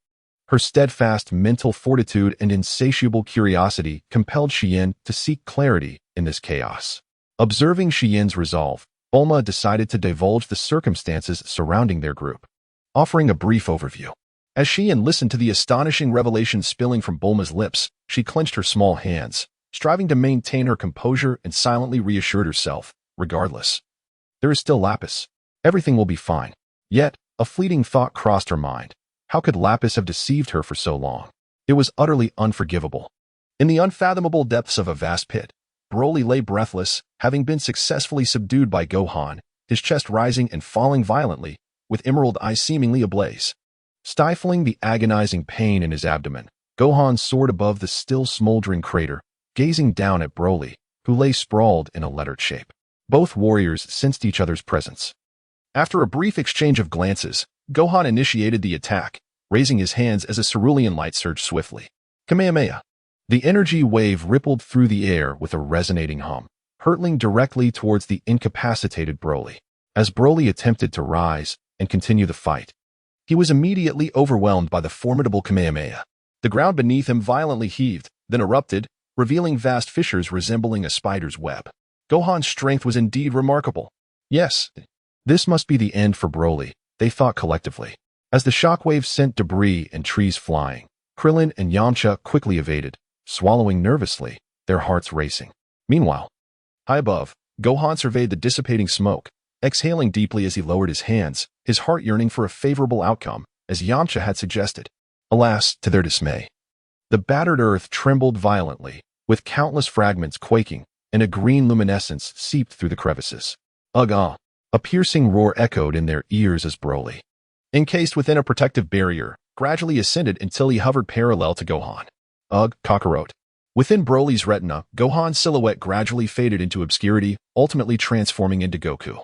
her steadfast mental fortitude and insatiable curiosity compelled Xian to seek clarity in this chaos. Observing Xian's resolve, Bulma decided to divulge the circumstances surrounding their group, offering a brief overview. As Xian listened to the astonishing revelation spilling from Bulma's lips, she clenched her small hands, striving to maintain her composure and silently reassured herself, regardless. There is still Lapis. Everything will be fine. Yet, a fleeting thought crossed her mind. How could Lapis have deceived her for so long? It was utterly unforgivable. In the unfathomable depths of a vast pit, Broly lay breathless, having been successfully subdued by Gohan, his chest rising and falling violently, with emerald eyes seemingly ablaze. Stifling the agonizing pain in his abdomen, Gohan soared above the still smoldering crater, gazing down at Broly, who lay sprawled in a lettered shape. Both warriors sensed each other's presence. After a brief exchange of glances, Gohan initiated the attack, raising his hands as a cerulean light surged swiftly. Kamehameha. The energy wave rippled through the air with a resonating hum, hurtling directly towards the incapacitated Broly. As Broly attempted to rise and continue the fight, he was immediately overwhelmed by the formidable Kamehameha. The ground beneath him violently heaved, then erupted, revealing vast fissures resembling a spider's web. Gohan's strength was indeed remarkable. Yes, this must be the end for Broly, they thought collectively. As the shockwave sent debris and trees flying, Krillin and Yamcha quickly evaded, swallowing nervously, their hearts racing. Meanwhile, high above, Gohan surveyed the dissipating smoke, exhaling deeply as he lowered his hands, his heart yearning for a favorable outcome, as Yamcha had suggested. Alas, to their dismay, the battered earth trembled violently, with countless fragments quaking, and a green luminescence seeped through the crevices. Ugh ah! A piercing roar echoed in their ears as Broly, encased within a protective barrier, gradually ascended until he hovered parallel to Gohan. Ugh, Kakarot. Within Broly's retina, Gohan's silhouette gradually faded into obscurity, ultimately transforming into Goku,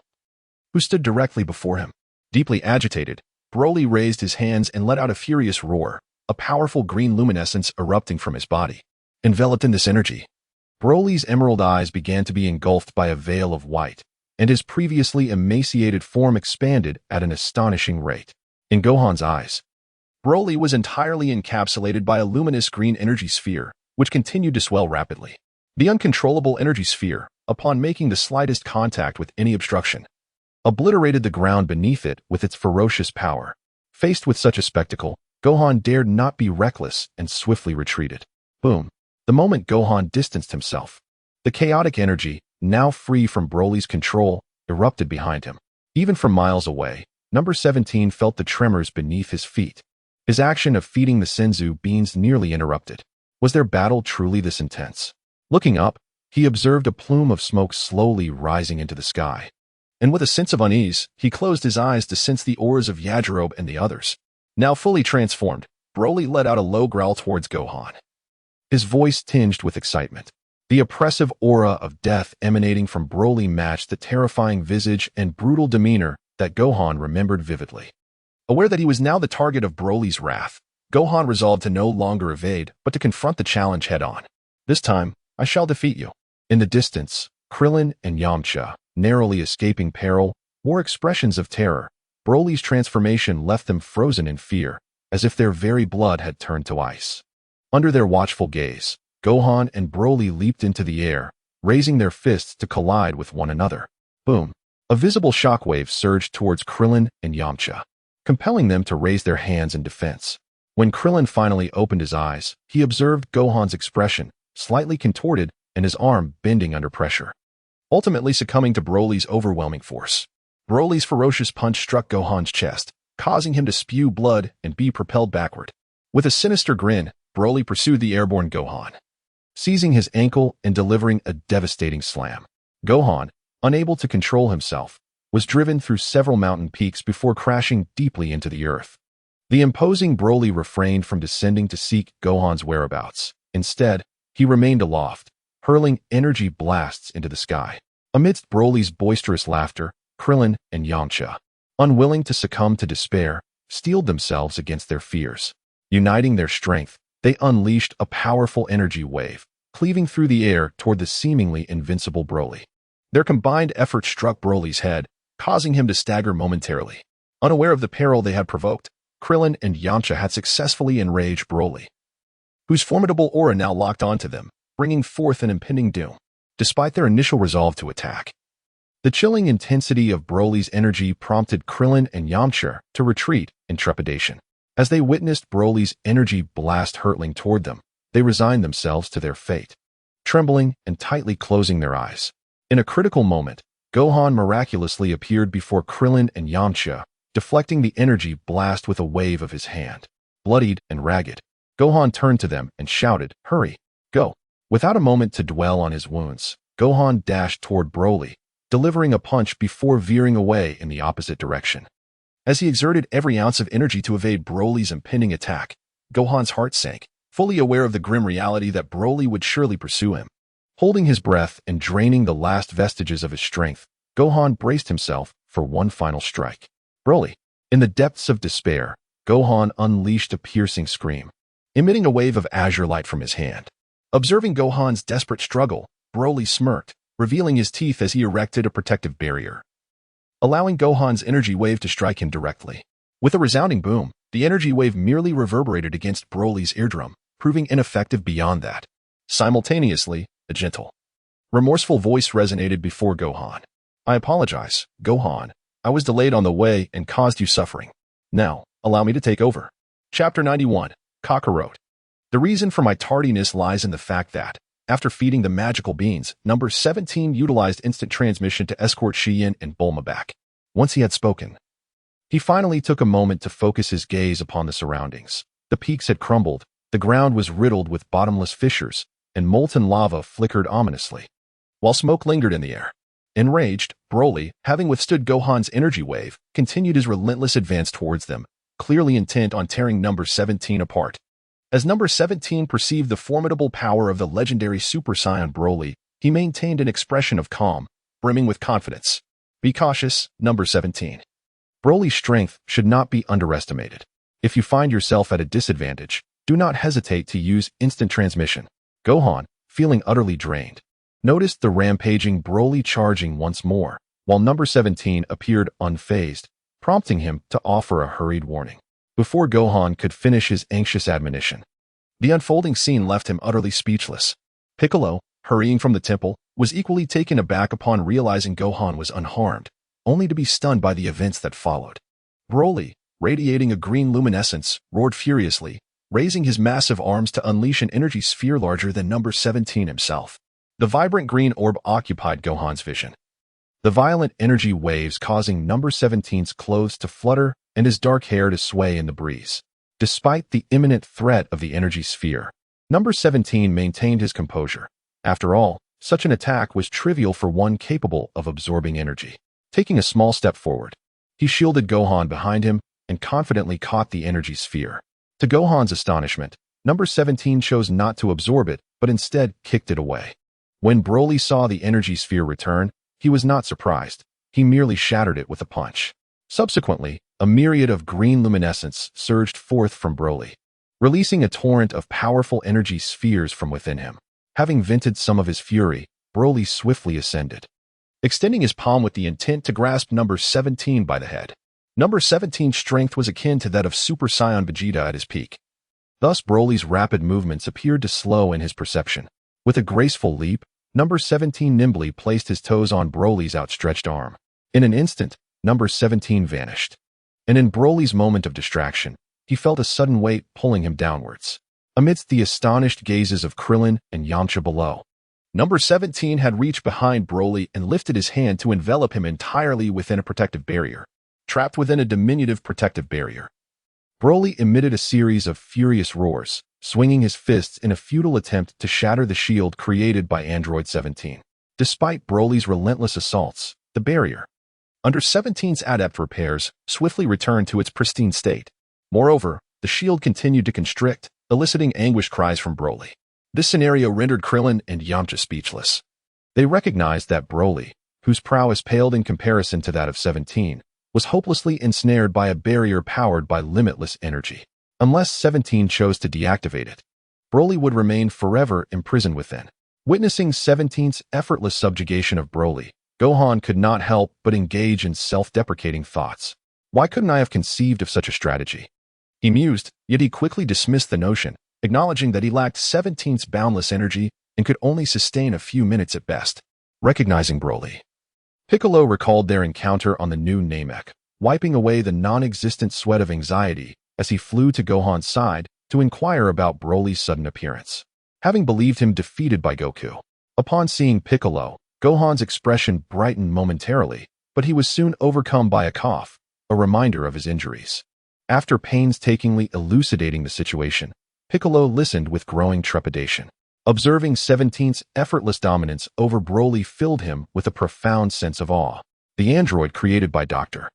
who stood directly before him. Deeply agitated, Broly raised his hands and let out a furious roar, a powerful green luminescence erupting from his body. Enveloped in this energy, Broly's emerald eyes began to be engulfed by a veil of white, and his previously emaciated form expanded at an astonishing rate. In Gohan's eyes, Broly was entirely encapsulated by a luminous green energy sphere, which continued to swell rapidly. The uncontrollable energy sphere, upon making the slightest contact with any obstruction, obliterated the ground beneath it with its ferocious power. Faced with such a spectacle, Gohan dared not be reckless and swiftly retreated. Boom. The moment Gohan distanced himself, the chaotic energy, now free from Broly's control, erupted behind him. Even from miles away, Number 17 felt the tremors beneath his feet. His action of feeding the Senzu beans nearly interrupted. Was their battle truly this intense? Looking up, he observed a plume of smoke slowly rising into the sky. And with a sense of unease, he closed his eyes to sense the auras of Yajirobe and the others. Now fully transformed, Broly let out a low growl towards Gohan, his voice tinged with excitement. The oppressive aura of death emanating from Broly matched the terrifying visage and brutal demeanor that Gohan remembered vividly. Aware that he was now the target of Broly's wrath, Gohan resolved to no longer evade, but to confront the challenge head-on. This time, I shall defeat you. In the distance, Krillin and Yamcha, narrowly escaping peril, wore expressions of terror. Broly's transformation left them frozen in fear, as if their very blood had turned to ice. Under their watchful gaze, Gohan and Broly leaped into the air, raising their fists to collide with one another. Boom! A visible shockwave surged towards Krillin and Yamcha, compelling them to raise their hands in defense. When Krillin finally opened his eyes, he observed Gohan's expression, slightly contorted and his arm bending under pressure, ultimately succumbing to Broly's overwhelming force. Broly's ferocious punch struck Gohan's chest, causing him to spew blood and be propelled backward. With a sinister grin, Broly pursued the airborne Gohan, seizing his ankle and delivering a devastating slam. Gohan, unable to control himself, was driven through several mountain peaks before crashing deeply into the earth. The imposing Broly refrained from descending to seek Gohan's whereabouts. Instead, he remained aloft, hurling energy blasts into the sky. Amidst Broly's boisterous laughter, Krillin and Yamcha, unwilling to succumb to despair, steeled themselves against their fears. Uniting their strength, they unleashed a powerful energy wave, cleaving through the air toward the seemingly invincible Broly. Their combined effort struck Broly's head, causing him to stagger momentarily. Unaware of the peril they had provoked, Krillin and Yamcha had successfully enraged Broly, whose formidable aura now locked onto them, bringing forth an impending doom. Despite their initial resolve to attack, the chilling intensity of Broly's energy prompted Krillin and Yamcha to retreat in trepidation. As they witnessed Broly's energy blast hurtling toward them, they resigned themselves to their fate, trembling and tightly closing their eyes. In a critical moment, Gohan miraculously appeared before Krillin and Yamcha, deflecting the energy blast with a wave of his hand. Bloodied and ragged, Gohan turned to them and shouted, "Hurry, go!" Without a moment to dwell on his wounds, Gohan dashed toward Broly, delivering a punch before veering away in the opposite direction. As he exerted every ounce of energy to evade Broly's impending attack, Gohan's heart sank, fully aware of the grim reality that Broly would surely pursue him. Holding his breath and draining the last vestiges of his strength, Gohan braced himself for one final strike. Broly! In the depths of despair, Gohan unleashed a piercing scream, emitting a wave of azure light from his hand. Observing Gohan's desperate struggle, Broly smirked, revealing his teeth as he erected a protective barrier, allowing Gohan's energy wave to strike him directly. With a resounding boom, the energy wave merely reverberated against Broly's eardrum, proving ineffective beyond that. Simultaneously, a gentle, remorseful voice resonated before Gohan. "I apologize, Gohan. I was delayed on the way and caused you suffering. Now, allow me to take over." Chapter 91, Kakarot. The reason for my tardiness lies in the fact that, after feeding the magical beans, number 17 utilized instant transmission to escort Xian and Bulma back. Once he had spoken, he finally took a moment to focus his gaze upon the surroundings. The peaks had crumbled, the ground was riddled with bottomless fissures, and molten lava flickered ominously, while smoke lingered in the air. Enraged, Broly, having withstood Gohan's energy wave, continued his relentless advance towards them, clearly intent on tearing number 17 apart. As number 17 perceived the formidable power of the legendary Super Saiyan Broly, he maintained an expression of calm, brimming with confidence. "Be cautious, number 17. Broly's strength should not be underestimated. If you find yourself at a disadvantage, do not hesitate to use instant transmission." Gohan, feeling utterly drained, noticed the rampaging Broly charging once more, while number 17 appeared unfazed, prompting him to offer a hurried warning. Before Gohan could finish his anxious admonition, the unfolding scene left him utterly speechless. Piccolo, hurrying from the temple, was equally taken aback upon realizing Gohan was unharmed, only to be stunned by the events that followed. Broly, radiating a green luminescence, roared furiously, raising his massive arms to unleash an energy sphere larger than number 17 himself. The vibrant green orb occupied Gohan's vision, the violent energy waves causing number 17's clothes to flutter and his dark hair to sway in the breeze. Despite the imminent threat of the energy sphere, number 17 maintained his composure. After all, such an attack was trivial for one capable of absorbing energy. Taking a small step forward, he shielded Gohan behind him and confidently caught the energy sphere. To Gohan's astonishment, number 17 chose not to absorb it, but instead kicked it away. When Broly saw the energy sphere return, he was not surprised. He merely shattered it with a punch. Subsequently, a myriad of green luminescence surged forth from Broly, releasing a torrent of powerful energy spheres from within him. Having vented some of his fury, Broly swiftly ascended, extending his palm with the intent to grasp number 17 by the head. Number 17's strength was akin to that of Super Saiyan Vegeta at his peak. Thus Broly's rapid movements appeared to slow in his perception. With a graceful leap, Number 17 nimbly placed his toes on Broly's outstretched arm. In an instant, number 17 vanished. And in Broly's moment of distraction, he felt a sudden weight pulling him downwards. Amidst the astonished gazes of Krillin and Yamcha below, number 17 had reached behind Broly and lifted his hand to envelop him entirely within a protective barrier. Trapped within a diminutive protective barrier, Broly emitted a series of furious roars, swinging his fists in a futile attempt to shatter the shield created by Android 17. Despite Broly's relentless assaults, the barrier, under 17's adept repairs, swiftly returned to its pristine state. Moreover, the shield continued to constrict, eliciting anguished cries from Broly. This scenario rendered Krillin and Yamcha speechless. They recognized that Broly, whose prowess paled in comparison to that of 17, was hopelessly ensnared by a barrier powered by limitless energy. Unless 17 chose to deactivate it, Broly would remain forever imprisoned within. Witnessing 17's effortless subjugation of Broly, Gohan could not help but engage in self-deprecating thoughts. Why couldn't I have conceived of such a strategy? He mused, yet he quickly dismissed the notion, acknowledging that he lacked 17's boundless energy and could only sustain a few minutes at best. Recognizing Broly, Piccolo recalled their encounter on the new Namek, wiping away the non-existent sweat of anxiety as he flew to Gohan's side to inquire about Broly's sudden appearance. Having believed him defeated by Goku, upon seeing Piccolo, Gohan's expression brightened momentarily, but he was soon overcome by a cough, a reminder of his injuries. After painstakingly elucidating the situation, Piccolo listened with growing trepidation. Observing 17's effortless dominance over Broly filled him with a profound sense of awe. The android created by Dr.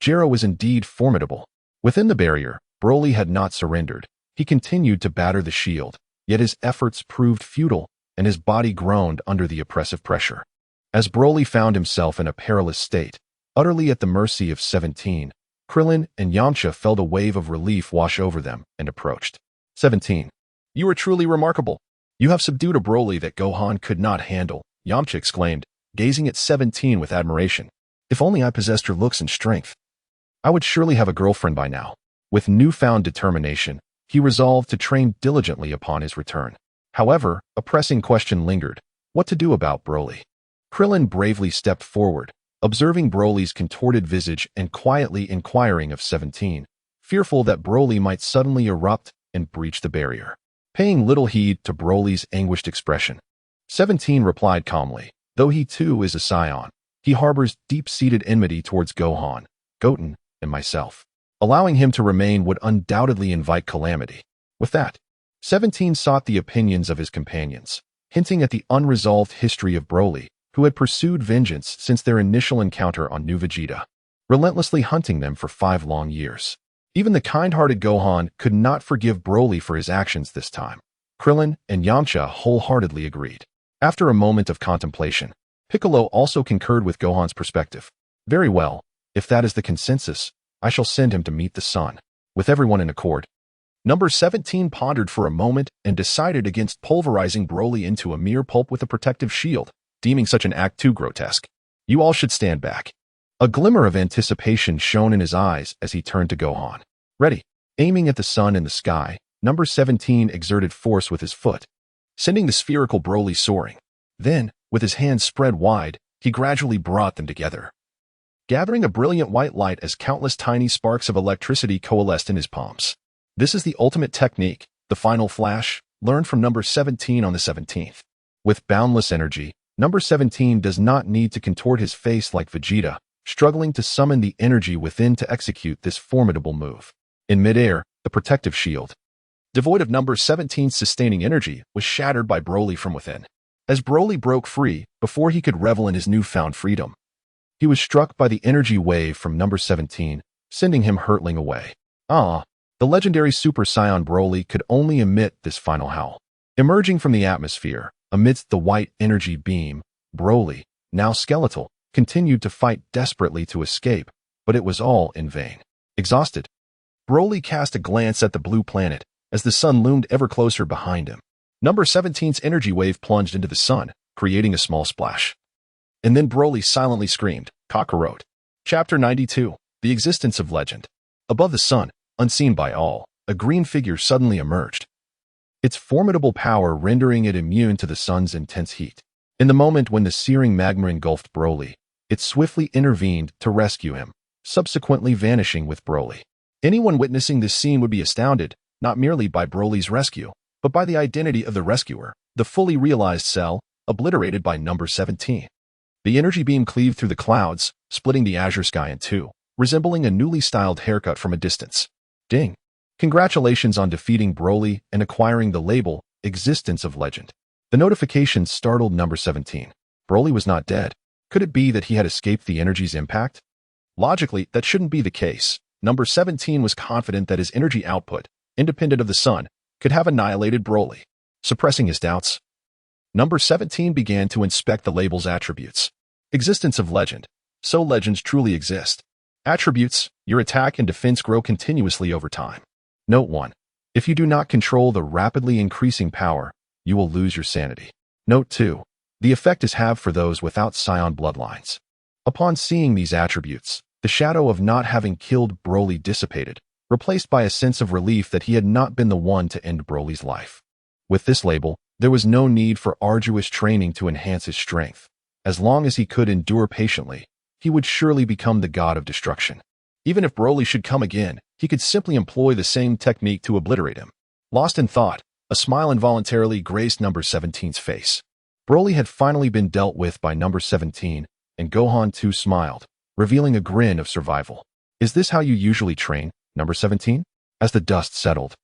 Gero was indeed formidable. Within the barrier, Broly had not surrendered. He continued to batter the shield, yet his efforts proved futile, and his body groaned under the oppressive pressure. As Broly found himself in a perilous state, utterly at the mercy of 17, Krillin and Yamcha felt a wave of relief wash over them and approached. 17. You are truly remarkable. You have subdued a Broly that Gohan could not handle, Yamcha exclaimed, gazing at 17 with admiration. If only I possessed your looks and strength, I would surely have a girlfriend by now. With newfound determination, he resolved to train diligently upon his return. However, a pressing question lingered: what to do about Broly? Krillin bravely stepped forward, observing Broly's contorted visage and quietly inquiring of 17, fearful that Broly might suddenly erupt and breach the barrier. Paying little heed to Broly's anguished expression, 17 replied calmly, though he too is a Saiyan, he harbors deep-seated enmity towards Gohan, Goten, and myself. Allowing him to remain would undoubtedly invite calamity. With that, 17 sought the opinions of his companions, hinting at the unresolved history of Broly, who had pursued vengeance since their initial encounter on New Vegeta, relentlessly hunting them for 5 long years. Even the kind-hearted Gohan could not forgive Broly for his actions this time. Krillin and Yamcha wholeheartedly agreed. After a moment of contemplation, Piccolo also concurred with Gohan's perspective. Very well, if that is the consensus, I shall send him to meet the sun. With everyone in accord, Number 17 pondered for a moment and decided against pulverizing Broly into a mere pulp with a protective shield, deeming such an act too grotesque. You all should stand back. A glimmer of anticipation shone in his eyes as he turned to Gohan. Ready. Aiming at the sun in the sky, number 17 exerted force with his foot, sending the spherical Broly soaring. Then, with his hands spread wide, he gradually brought them together, gathering a brilliant white light as countless tiny sparks of electricity coalesced in his palms. This is the ultimate technique, the final flash, learned from number 17 on the 17th. With boundless energy, number 17 does not need to contort his face like Vegeta, struggling to summon the energy within to execute this formidable move. In midair, the protective shield, devoid of number 17's sustaining energy, was shattered by Broly from within. As Broly broke free, before he could revel in his newfound freedom, he was struck by the energy wave from number 17, sending him hurtling away. The legendary Super Saiyan Broly could only emit this final howl. Emerging from the atmosphere, amidst the white energy beam, Broly, now skeletal, continued to fight desperately to escape, but it was all in vain. Exhausted, Broly cast a glance at the blue planet as the sun loomed ever closer behind him. Number 17's energy wave plunged into the sun, creating a small splash. And then Broly silently screamed, "Kakarot." Chapter 92, The Existence of Legend. Above the sun, unseen by all, a green figure suddenly emerged, its formidable power rendering it immune to the sun's intense heat. In the moment when the searing magma engulfed Broly, it swiftly intervened to rescue him, subsequently vanishing with Broly. Anyone witnessing this scene would be astounded, not merely by Broly's rescue, but by the identity of the rescuer, the fully realized Cell, obliterated by number 17. The energy beam cleaved through the clouds, splitting the azure sky in two, resembling a newly styled haircut from a distance. Ding! Congratulations on defeating Broly and acquiring the label, Existence of Legend. The notification startled number 17. Broly was not dead. Could it be that he had escaped the energy's impact? Logically, that shouldn't be the case. Number 17 was confident that his energy output, independent of the sun, could have annihilated Broly. Suppressing his doubts, number 17 began to inspect the label's attributes. Existence of Legend. So legends truly exist. Attributes, your attack and defense grow continuously over time. Note 1. If you do not control the rapidly increasing power, you will lose your sanity. Note 2. The effect is halved for those without Saiyan bloodlines. Upon seeing these attributes, the shadow of not having killed Broly dissipated, replaced by a sense of relief that he had not been the one to end Broly's life. With this label, there was no need for arduous training to enhance his strength. As long as he could endure patiently, he would surely become the god of destruction. Even if Broly should come again, he could simply employ the same technique to obliterate him. Lost in thought, a smile involuntarily graced number 17's face. Broly had finally been dealt with by number 17, and Gohan too smiled, revealing a grin of survival. Is this how you usually train, number 17? As the dust settled,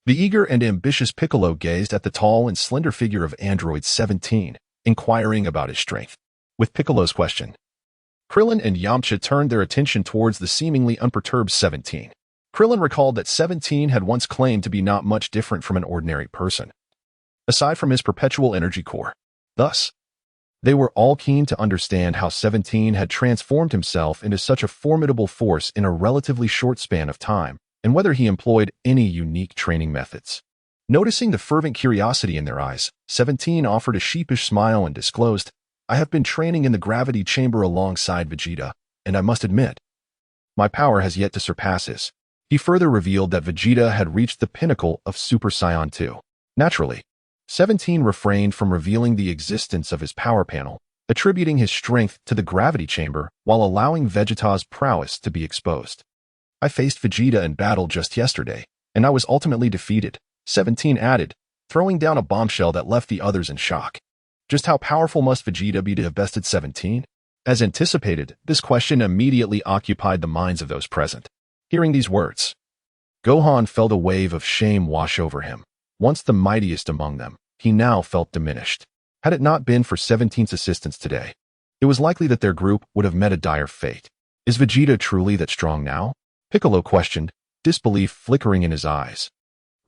the eager and ambitious Piccolo gazed at the tall and slender figure of Android 17, inquiring about his strength. With Piccolo's question, Krillin and Yamcha turned their attention towards the seemingly unperturbed 17. Krillin recalled that 17 had once claimed to be not much different from an ordinary person, aside from his perpetual energy core. Thus, they were all keen to understand how 17 had transformed himself into such a formidable force in a relatively short span of time, and whether he employed any unique training methods. Noticing the fervent curiosity in their eyes, 17 offered a sheepish smile and disclosed, I have been training in the gravity chamber alongside Vegeta, and I must admit, my power has yet to surpass his. He further revealed that Vegeta had reached the pinnacle of Super Saiyan 2. Naturally, 17 refrained from revealing the existence of his power panel, attributing his strength to the gravity chamber while allowing Vegeta's prowess to be exposed. I faced Vegeta in battle just yesterday, and I was ultimately defeated, 17 added, throwing down a bombshell that left the others in shock. Just how powerful must Vegeta be to have bested 17? As anticipated, this question immediately occupied the minds of those present. Hearing these words, Gohan felt a wave of shame wash over him. Once the mightiest among them, he now felt diminished. Had it not been for 17's assistance today, it was likely that their group would have met a dire fate. Is Vegeta truly that strong now? Piccolo questioned, disbelief flickering in his eyes,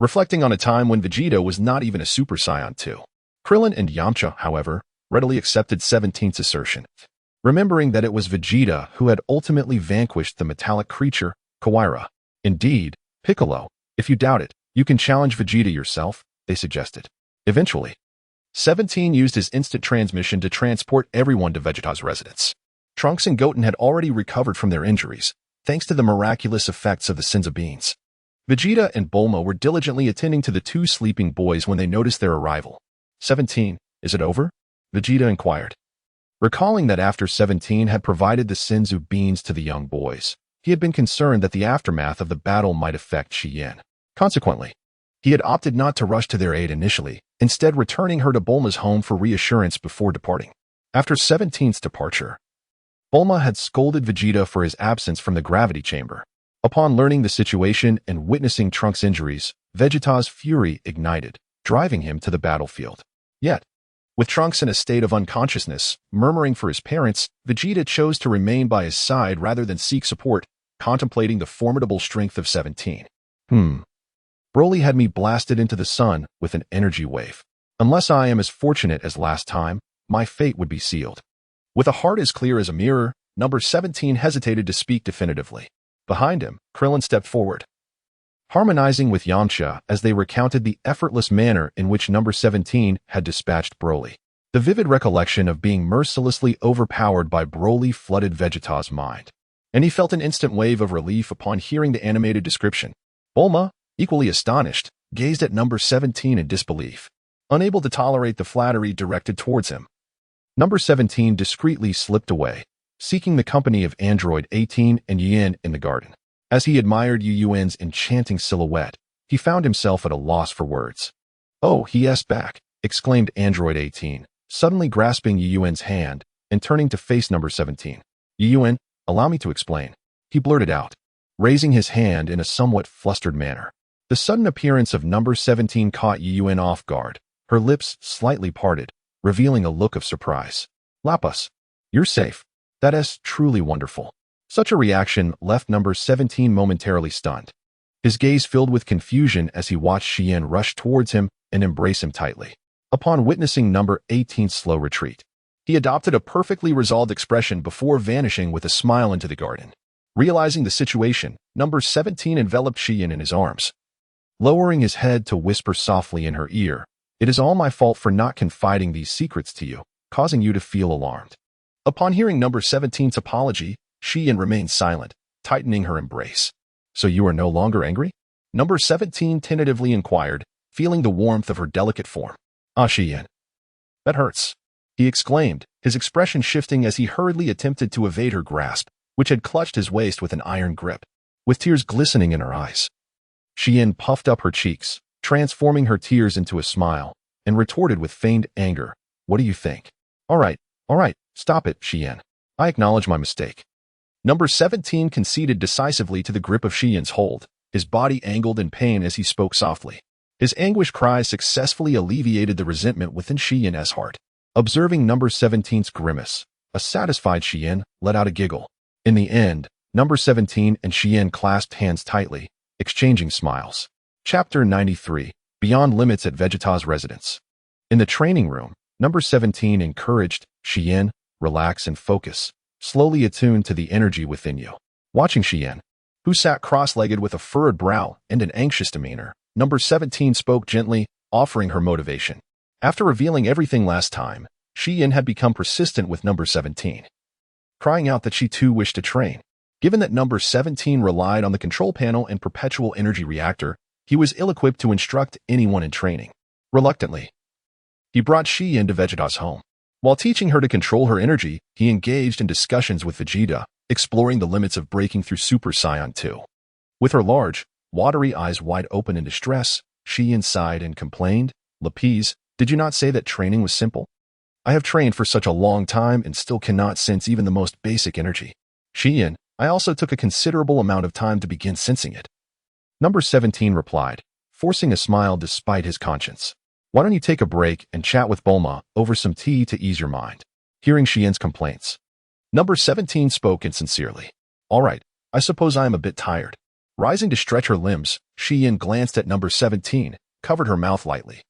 reflecting on a time when Vegeta was not even a Super Saiyan 2. Krillin and Yamcha, however, readily accepted 17's assertion, remembering that it was Vegeta who had ultimately vanquished the metallic creature, Kawaira. Indeed, Piccolo, if you doubt it, you can challenge Vegeta yourself, they suggested. Eventually, 17 used his instant transmission to transport everyone to Vegeta's residence. Trunks and Goten had already recovered from their injuries, thanks to the miraculous effects of the Senzu beans. Vegeta and Bulma were diligently attending to the two sleeping boys when they noticed their arrival. 17, is it over? Vegeta inquired. Recalling that after 17 had provided the Senzu beans to the young boys, he had been concerned that the aftermath of the battle might affect Xian. Consequently, he had opted not to rush to their aid initially, instead returning her to Bulma's home for reassurance before departing. After 17's departure, Bulma had scolded Vegeta for his absence from the gravity chamber. Upon learning the situation and witnessing Trunks' injuries, Vegeta's fury ignited, driving him to the battlefield. Yet, with Trunks in a state of unconsciousness, murmuring for his parents, Vegeta chose to remain by his side rather than seek support, contemplating the formidable strength of 17. Broly had me blasted into the sun with an energy wave. Unless I am as fortunate as last time, my fate would be sealed. With a heart as clear as a mirror, number 17 hesitated to speak definitively. Behind him, Krillin stepped forward, harmonizing with Yamcha as they recounted the effortless manner in which number 17 had dispatched Broly. The vivid recollection of being mercilessly overpowered by Broly flooded Vegeta's mind, and he felt an instant wave of relief upon hearing the animated description. Bulma, equally astonished, gazed at number 17 in disbelief, unable to tolerate the flattery directed towards him. Number 17 discreetly slipped away, seeking the company of Android 18 and Yin in the garden. As he admired Yun's enchanting silhouette, he found himself at a loss for words. "Oh," he asked back, exclaimed Android 18, suddenly grasping Yun's hand and turning to face number 17. "Yun, allow me to explain," he blurted out, raising his hand in a somewhat flustered manner. The sudden appearance of number 17 caught Yun off guard, her lips slightly parted, revealing a look of surprise. "Lapus, you're safe. That is truly wonderful." Such a reaction left number 17 momentarily stunned. His gaze filled with confusion as he watched Xian rush towards him and embrace him tightly. Upon witnessing number 18's slow retreat, he adopted a perfectly resolved expression before vanishing with a smile into the garden. Realizing the situation, number 17 enveloped Xian in his arms, lowering his head to whisper softly in her ear, "It is all my fault for not confiding these secrets to you, causing you to feel alarmed." Upon hearing number 17's apology, Xian remained silent, tightening her embrace. "So you are no longer angry?" Number 17 tentatively inquired, feeling the warmth of her delicate form. "Ah, Xian. That hurts," he exclaimed, his expression shifting as he hurriedly attempted to evade her grasp, which had clutched his waist with an iron grip. With tears glistening in her eyes, Xian puffed up her cheeks, transforming her tears into a smile, and retorted with feigned anger, "What do you think?" All right, stop it, Xian. I acknowledge my mistake." Number 17 conceded decisively to the grip of Xian's hold, his body angled in pain as he spoke softly. His anguished cries successfully alleviated the resentment within Xian's heart. Observing number 17's grimace, a satisfied Xian let out a giggle. In the end, number 17 and Xian clasped hands tightly, exchanging smiles. Chapter 93, Beyond Limits at Vegeta's Residence. In the training room, number 17 encouraged, "Xian, relax and focus, slowly attune to the energy within you." Watching Xian, who sat cross-legged with a furrowed brow and an anxious demeanor, number 17 spoke gently, offering her motivation. After revealing everything last time, Xian had become persistent with number 17, crying out that she too wished to train. Given that number 17 relied on the control panel and perpetual energy reactor, he was ill-equipped to instruct anyone in training. Reluctantly, he brought Xian to Vegeta's home. While teaching her to control her energy, he engaged in discussions with Vegeta, exploring the limits of breaking through Super Saiyan 2. With her large, watery eyes wide open in distress, Xian sighed and complained, "Lapis, did you not say that training was simple? I have trained for such a long time and still cannot sense even the most basic energy." "Xian, I also took a considerable amount of time to begin sensing it," number 17 replied, forcing a smile despite his conscience. "Why don't you take a break and chat with Bulma over some tea to ease your mind?" Hearing Xian's complaints, number 17 spoke insincerely. "All right, I suppose I am a bit tired." Rising to stretch her limbs, Xian glanced at number 17, covered her mouth lightly,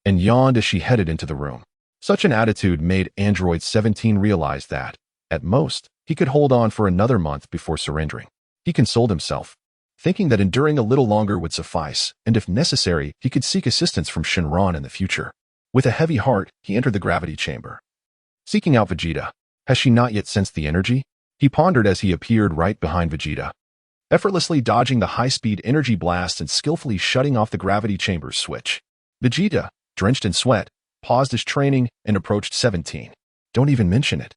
and yawned as she headed into the room. Such an attitude made Android 17 realize that, at most, he could hold on for another month before surrendering. He consoled himself, thinking that enduring a little longer would suffice, and if necessary, he could seek assistance from Shenron in the future. With a heavy heart, he entered the gravity chamber, seeking out Vegeta. Has she not yet sensed the energy? He pondered as he appeared right behind Vegeta, effortlessly dodging the high-speed energy blast and skillfully shutting off the gravity chamber's switch. Vegeta, drenched in sweat, paused his training and approached 17. "Don't even mention it.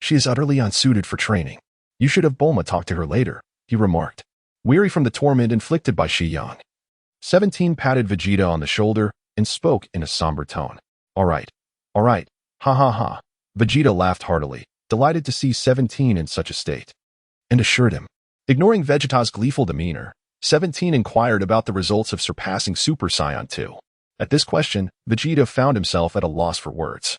She is utterly unsuited for training. You should have Bulma talk to her later," he remarked, weary from the torment inflicted by Xian. 17 patted Vegeta on the shoulder and spoke in a somber tone. All right, ha ha ha." Vegeta laughed heartily, delighted to see 17 in such a state, and assured him. Ignoring Vegeta's gleeful demeanor, 17 inquired about the results of surpassing Super Saiyan 2. At this question, Vegeta found himself at a loss for words.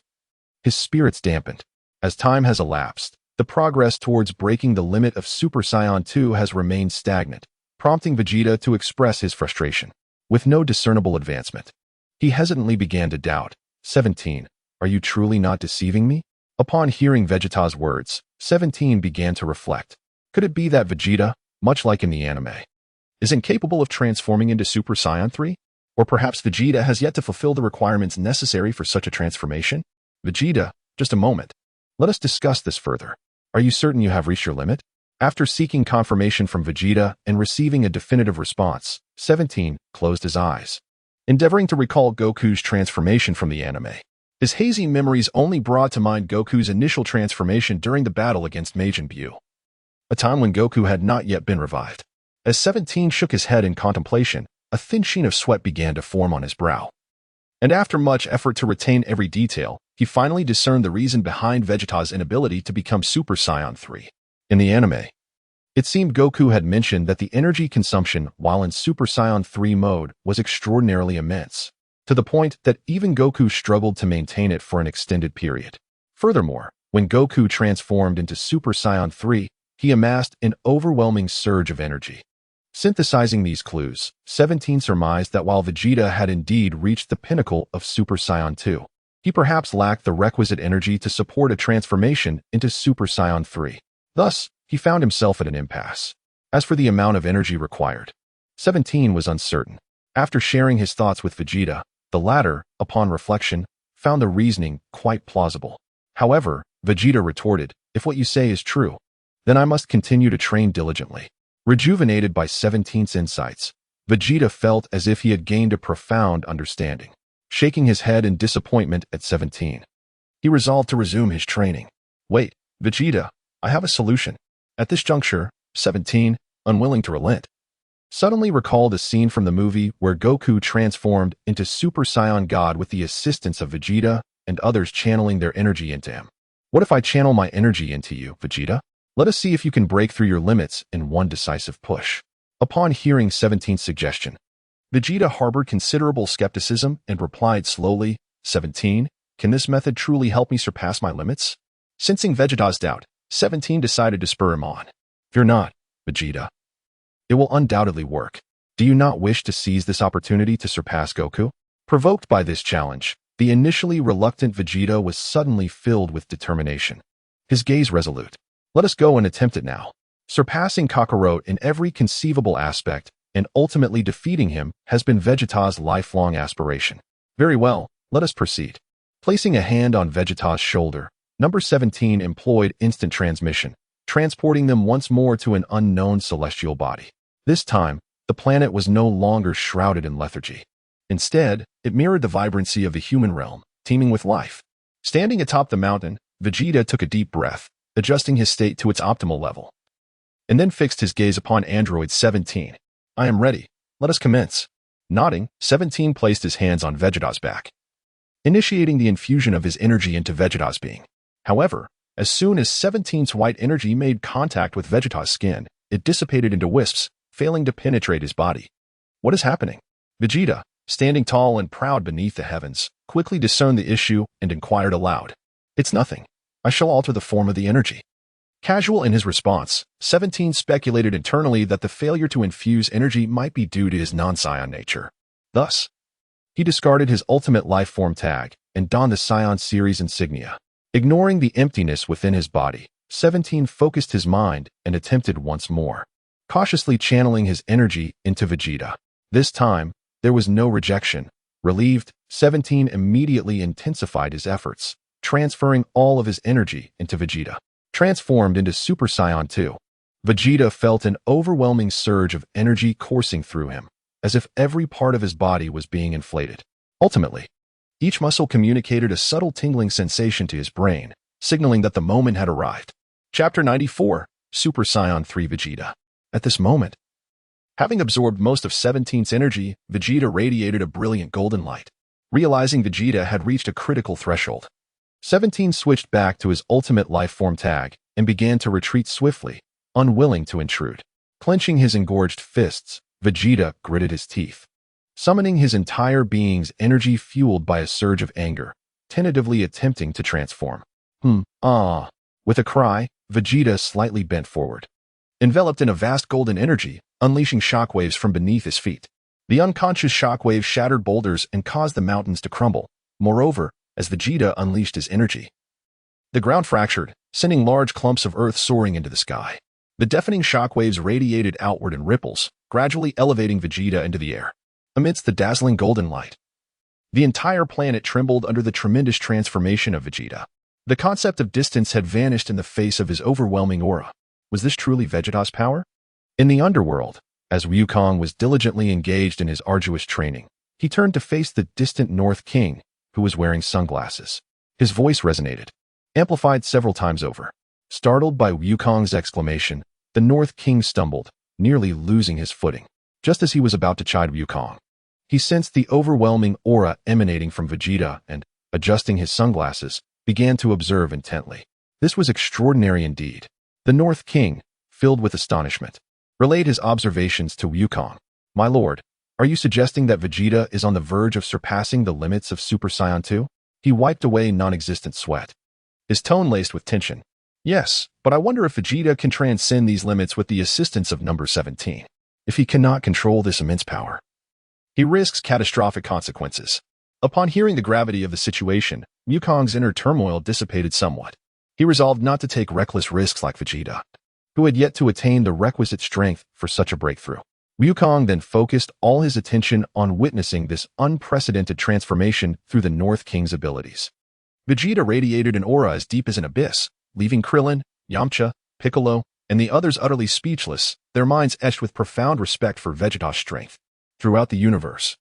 His spirits dampened. As time has elapsed, the progress towards breaking the limit of Super Saiyan 2 has remained stagnant, prompting Vegeta to express his frustration. With no discernible advancement, he hesitantly began to doubt. 17, are you truly not deceiving me? Upon hearing Vegeta's words, 17 began to reflect. Could it be that Vegeta, much like in the anime, is incapable of transforming into Super Saiyan 3? Or perhaps Vegeta has yet to fulfill the requirements necessary for such a transformation? Vegeta, just a moment. Let us discuss this further. Are you certain you have reached your limit? After seeking confirmation from Vegeta and receiving a definitive response, 17 closed his eyes, endeavoring to recall Goku's transformation from the anime. His hazy memories only brought to mind Goku's initial transformation during the battle against Majin Buu, a time when Goku had not yet been revived. As 17 shook his head in contemplation, a thin sheen of sweat began to form on his brow. And after much effort to retain every detail, he finally discerned the reason behind Vegeta's inability to become Super Saiyan 3. In the anime, it seemed Goku had mentioned that the energy consumption while in Super Saiyan 3 mode was extraordinarily immense, to the point that even Goku struggled to maintain it for an extended period. Furthermore, when Goku transformed into Super Saiyan 3, he amassed an overwhelming surge of energy. Synthesizing these clues, 17 surmised that while Vegeta had indeed reached the pinnacle of Super Saiyan 2, he perhaps lacked the requisite energy to support a transformation into Super Saiyan 3. Thus, he found himself at an impasse. As for the amount of energy required, 17 was uncertain. After sharing his thoughts with Vegeta, the latter, upon reflection, found the reasoning quite plausible. However, Vegeta retorted, "If what you say is true, then I must continue to train diligently." Rejuvenated by 17's insights, Vegeta felt as if he had gained a profound understanding. Shaking his head in disappointment at 17, he resolved to resume his training. "Wait, Vegeta, I have a solution." At this juncture, 17, unwilling to relent, suddenly recalled a scene from the movie where Goku transformed into Super Saiyan God with the assistance of Vegeta and others channeling their energy into him. "What if I channel my energy into you, Vegeta? Let us see if you can break through your limits in one decisive push." Upon hearing 17's suggestion, Vegeta harbored considerable skepticism and replied slowly, "17, can this method truly help me surpass my limits?" Sensing Vegeta's doubt, 17 decided to spur him on. "Fear not, Vegeta. It will undoubtedly work. Do you not wish to seize this opportunity to surpass Goku?" Provoked by this challenge, the initially reluctant Vegeta was suddenly filled with determination. His gaze resolute. "Let us go and attempt it now. Surpassing Kakarot in every conceivable aspect and ultimately defeating him has been Vegeta's lifelong aspiration. Very well, let us proceed." Placing a hand on Vegeta's shoulder, number 17 employed instant transmission, transporting them once more to an unknown celestial body. This time, the planet was no longer shrouded in lethargy. Instead, it mirrored the vibrancy of the human realm, teeming with life. Standing atop the mountain, Vegeta took a deep breath, adjusting his state to its optimal level, and then fixed his gaze upon android 17. "I am ready. Let us commence." Nodding, 17 placed his hands on Vegeta's back, initiating the infusion of his energy into Vegeta's being. However, as soon as 17's white energy made contact with Vegeta's skin, it dissipated into wisps, failing to penetrate his body. "What is happening?" Vegeta, standing tall and proud beneath the heavens, quickly discerned the issue and inquired aloud. "It's nothing. I shall alter the form of the energy." Casual in his response, 17 speculated internally that the failure to infuse energy might be due to his non-Saiyan nature. Thus, he discarded his ultimate life form tag and donned the Saiyan series insignia. Ignoring the emptiness within his body, 17 focused his mind and attempted once more, cautiously channeling his energy into Vegeta. This time, there was no rejection. Relieved, 17 immediately intensified his efforts, transferring all of his energy into Vegeta. Transformed into Super Saiyan 2, Vegeta felt an overwhelming surge of energy coursing through him, as if every part of his body was being inflated. Ultimately, each muscle communicated a subtle tingling sensation to his brain, signaling that the moment had arrived. Chapter 94, Super Saiyan 3 Vegeta. At this moment, having absorbed most of 17's energy, Vegeta radiated a brilliant golden light. Realizing Vegeta had reached a critical threshold, 17 switched back to his ultimate life form tag and began to retreat swiftly, unwilling to intrude. Clenching his engorged fists, Vegeta gritted his teeth, summoning his entire being's energy fueled by a surge of anger, tentatively attempting to transform. With a cry, Vegeta slightly bent forward, enveloped in a vast golden energy, unleashing shockwaves from beneath his feet. The unconscious shockwave shattered boulders and caused the mountains to crumble. Moreover, as Vegeta unleashed his energy, the ground fractured, sending large clumps of earth soaring into the sky. The deafening shockwaves radiated outward in ripples, gradually elevating Vegeta into the air. Amidst the dazzling golden light, the entire planet trembled under the tremendous transformation of Vegeta. The concept of distance had vanished in the face of his overwhelming aura. Was this truly Vegeta's power? In the underworld, as Wukong was diligently engaged in his arduous training, he turned to face the distant North King, who was wearing sunglasses. His voice resonated, amplified several times over. Startled by Wukong's exclamation, the North King stumbled, nearly losing his footing. Just as he was about to chide Wukong, he sensed the overwhelming aura emanating from Vegeta and, adjusting his sunglasses, began to observe intently. This was extraordinary indeed. The North King, filled with astonishment, relayed his observations to Wukong. "My lord, are you suggesting that Vegeta is on the verge of surpassing the limits of Super Saiyan 2? He wiped away non-existent sweat, his tone laced with tension. "Yes, but I wonder if Vegeta can transcend these limits with the assistance of number 17. If he cannot control this immense power, he risks catastrophic consequences." Upon hearing the gravity of the situation, Wukong's inner turmoil dissipated somewhat. He resolved not to take reckless risks like Vegeta, who had yet to attain the requisite strength for such a breakthrough. Wukong then focused all his attention on witnessing this unprecedented transformation through the North King's abilities. Vegeta radiated an aura as deep as an abyss, leaving Krillin, Yamcha, Piccolo, and the others utterly speechless, their minds etched with profound respect for Vegeta's strength. Throughout the universe,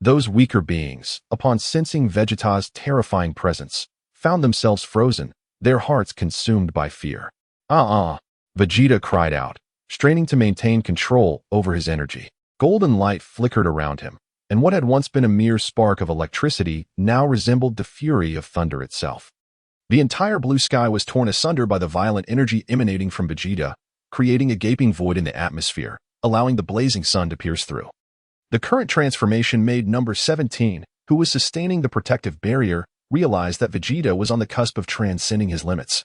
those weaker beings, upon sensing Vegeta's terrifying presence, found themselves frozen, their hearts consumed by fear. Vegeta cried out, straining to maintain control over his energy. Golden light flickered around him, and what had once been a mere spark of electricity now resembled the fury of thunder itself. The entire blue sky was torn asunder by the violent energy emanating from Vegeta, creating a gaping void in the atmosphere, allowing the blazing sun to pierce through. The current transformation made number 17, who was sustaining the protective barrier, realize that Vegeta was on the cusp of transcending his limits,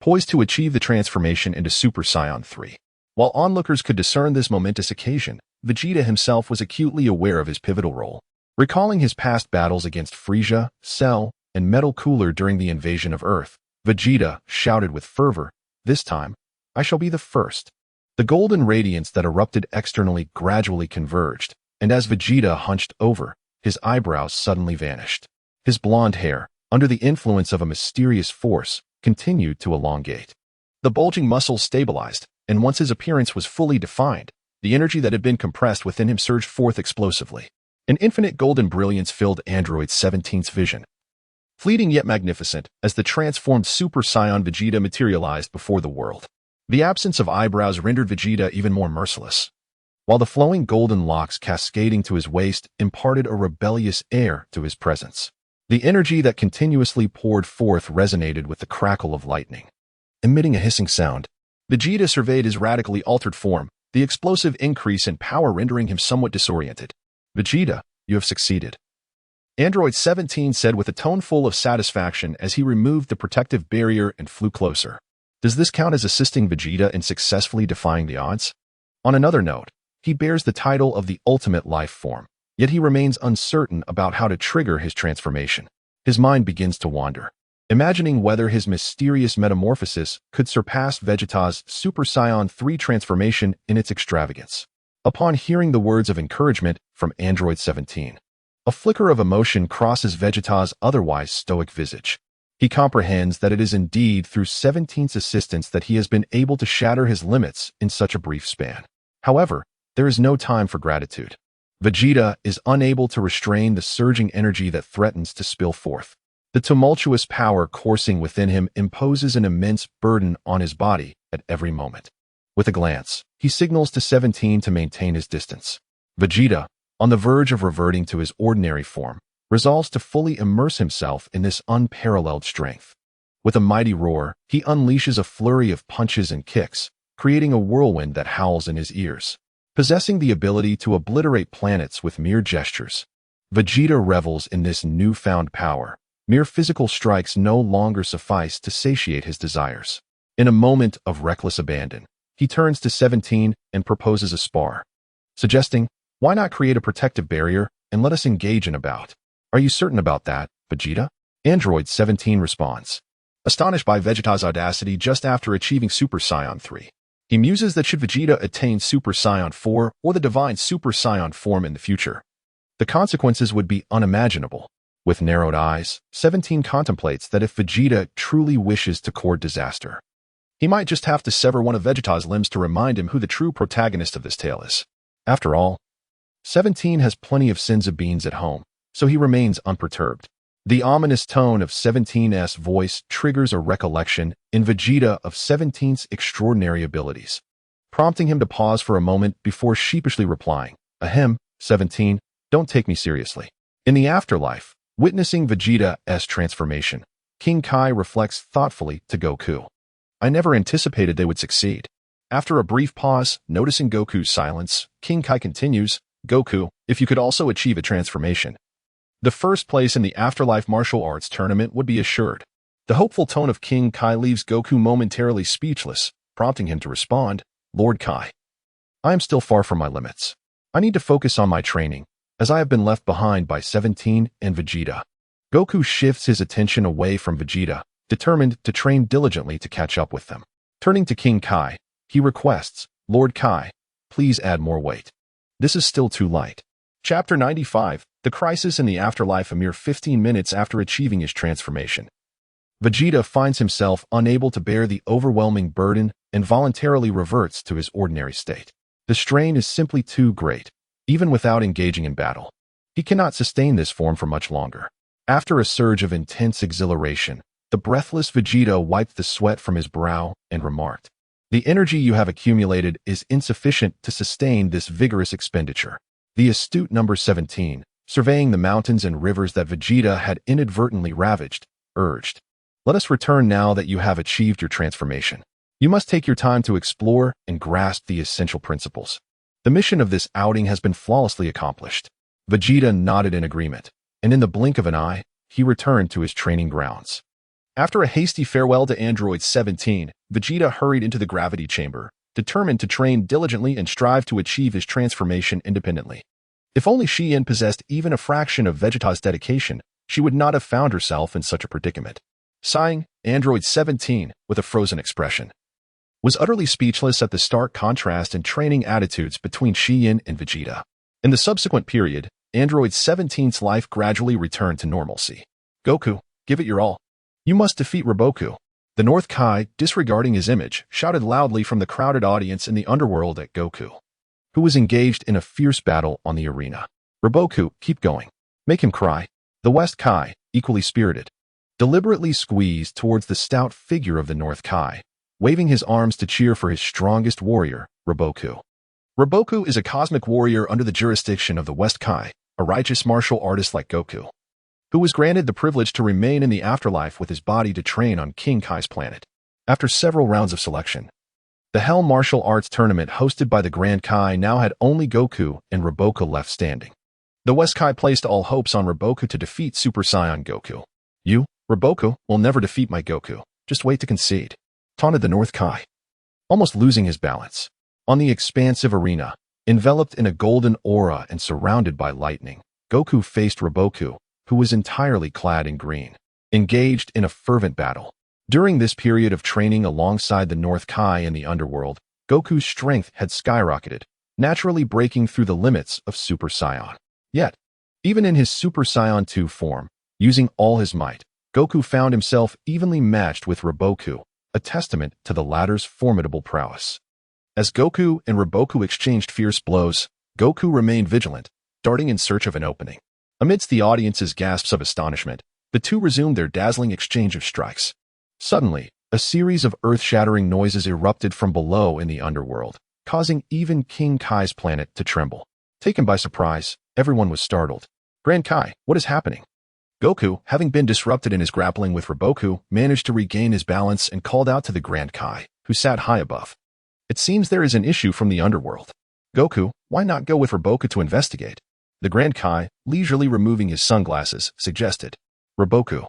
poised to achieve the transformation into Super Saiyan 3. While onlookers could discern this momentous occasion, Vegeta himself was acutely aware of his pivotal role. Recalling his past battles against Frieza, Cell, and Metal Cooler during the invasion of Earth, Vegeta shouted with fervor, "This time, I shall be the first." The golden radiance that erupted externally gradually converged, and as Vegeta hunched over, his eyebrows suddenly vanished. His blonde hair, under the influence of a mysterious force, continued to elongate. The bulging muscles stabilized, and once his appearance was fully defined, the energy that had been compressed within him surged forth explosively. An infinite golden brilliance filled Android 17's vision, fleeting yet magnificent, as the transformed Super Saiyan Vegeta materialized before the world. The absence of eyebrows rendered Vegeta even more merciless, while the flowing golden locks cascading to his waist imparted a rebellious air to his presence. The energy that continuously poured forth resonated with the crackle of lightning. Emitting a hissing sound, Vegeta surveyed his radically altered form, the explosive increase in power rendering him somewhat disoriented. "Vegeta, you have succeeded," Android 17 said with a tone full of satisfaction as he removed the protective barrier and flew closer. Does this count as assisting Vegeta in successfully defying the odds? On another note, he bears the title of the ultimate life form, yet he remains uncertain about how to trigger his transformation. His mind begins to wander, imagining whether his mysterious metamorphosis could surpass Vegeta's Super Saiyan 3 transformation in its extravagance. Upon hearing the words of encouragement from Android 17, a flicker of emotion crosses Vegeta's otherwise stoic visage. He comprehends that it is indeed through 17's assistance that he has been able to shatter his limits in such a brief span. However, there is no time for gratitude. Vegeta is unable to restrain the surging energy that threatens to spill forth. The tumultuous power coursing within him imposes an immense burden on his body at every moment. With a glance, he signals to 17 to maintain his distance. Vegeta, on the verge of reverting to his ordinary form, resolves to fully immerse himself in this unparalleled strength. With a mighty roar, he unleashes a flurry of punches and kicks, creating a whirlwind that howls in his ears. Possessing the ability to obliterate planets with mere gestures, Vegeta revels in this newfound power. Mere physical strikes no longer suffice to satiate his desires. In a moment of reckless abandon, he turns to 17 and proposes a spar, suggesting, "Why not create a protective barrier and let us engage in a bout?" "Are you certain about that, Vegeta?" Android 17 responds, astonished by Vegeta's audacity just after achieving Super Saiyan 3. He muses that should Vegeta attain Super Saiyan 4 or the divine Super Saiyan form in the future, the consequences would be unimaginable. With narrowed eyes, 17 contemplates that if Vegeta truly wishes to court disaster, he might just have to sever one of Vegeta's limbs to remind him who the true protagonist of this tale is. After all, 17 has plenty of sins of beans at home, so he remains unperturbed. The ominous tone of 17's voice triggers a recollection in Vegeta of 17's extraordinary abilities, prompting him to pause for a moment before sheepishly replying, "Ahem, 17, don't take me seriously." In the afterlife, witnessing Vegeta's transformation, King Kai reflects thoughtfully to Goku. "I never anticipated they would succeed." After a brief pause, noticing Goku's silence, King Kai continues, "Goku, if you could also achieve a transformation, the first place in the Afterlife martial arts tournament would be assured." The hopeful tone of King Kai leaves Goku momentarily speechless, prompting him to respond, "Lord Kai, I am still far from my limits. I need to focus on my training, as I have been left behind by 17 and Vegeta." Goku shifts his attention away from Vegeta, determined to train diligently to catch up with them. Turning to King Kai, he requests, "Lord Kai, please add more weight. This is still too light." Chapter 95, The Crisis in the Afterlife. A mere 15 minutes after achieving his transformation, Vegeta finds himself unable to bear the overwhelming burden and voluntarily reverts to his ordinary state. The strain is simply too great, even without engaging in battle. He cannot sustain this form for much longer. After a surge of intense exhilaration, the breathless Vegeta wiped the sweat from his brow and remarked, "The energy you have accumulated is insufficient to sustain this vigorous expenditure." The astute number 17, surveying the mountains and rivers that Vegeta had inadvertently ravaged, urged, "Let us return now that you have achieved your transformation. You must take your time to explore and grasp the essential principles. The mission of this outing has been flawlessly accomplished." Vegeta nodded in agreement, and in the blink of an eye, he returned to his training grounds. After a hasty farewell to Android 17, Vegeta hurried into the gravity chamber, determined to train diligently and strive to achieve his transformation independently. If only Xian possessed even a fraction of Vegeta's dedication, she would not have found herself in such a predicament. Sighing, Android 17, with a frozen expression, was utterly speechless at the stark contrast in training attitudes between Xian and Vegeta. In the subsequent period, Android 17's life gradually returned to normalcy. "Goku, give it your all. You must defeat Roboku." The North Kai, disregarding his image, shouted loudly from the crowded audience in the underworld at Goku, who was engaged in a fierce battle on the arena. "Roboku, keep going. Make him cry." The West Kai, equally spirited, deliberately squeezed towards the stout figure of the North Kai, waving his arms to cheer for his strongest warrior, Roboku. Roboku is a cosmic warrior under the jurisdiction of the West Kai, a righteous martial artist like Goku, who was granted the privilege to remain in the afterlife with his body to train on King Kai's planet. After several rounds of selection, the Hell Martial Arts Tournament hosted by the Grand Kai now had only Goku and Roboku left standing. The West Kai placed all hopes on Roboku to defeat Super Saiyan Goku. "You, Roboku, will never defeat my Goku. Just wait to concede," taunted the North Kai, almost losing his balance. On the expansive arena, enveloped in a golden aura and surrounded by lightning, Goku faced Roboku, who was entirely clad in green, engaged in a fervent battle. During this period of training alongside the North Kai in the underworld, Goku's strength had skyrocketed, naturally breaking through the limits of Super Saiyan. Yet, even in his Super Saiyan 2 form, using all his might, Goku found himself evenly matched with Roboku, a testament to the latter's formidable prowess. As Goku and Roboku exchanged fierce blows, Goku remained vigilant, darting in search of an opening. Amidst the audience's gasps of astonishment, the two resumed their dazzling exchange of strikes. Suddenly, a series of earth-shattering noises erupted from below in the underworld, causing even King Kai's planet to tremble. Taken by surprise, everyone was startled. "Grand Kai, what is happening?" Goku, having been disrupted in his grappling with Roboku, managed to regain his balance and called out to the Grand Kai, who sat high above. "It seems there is an issue from the underworld. Goku, why not go with Roboku to investigate?" The Grand Kai, leisurely removing his sunglasses, suggested. "Roboku,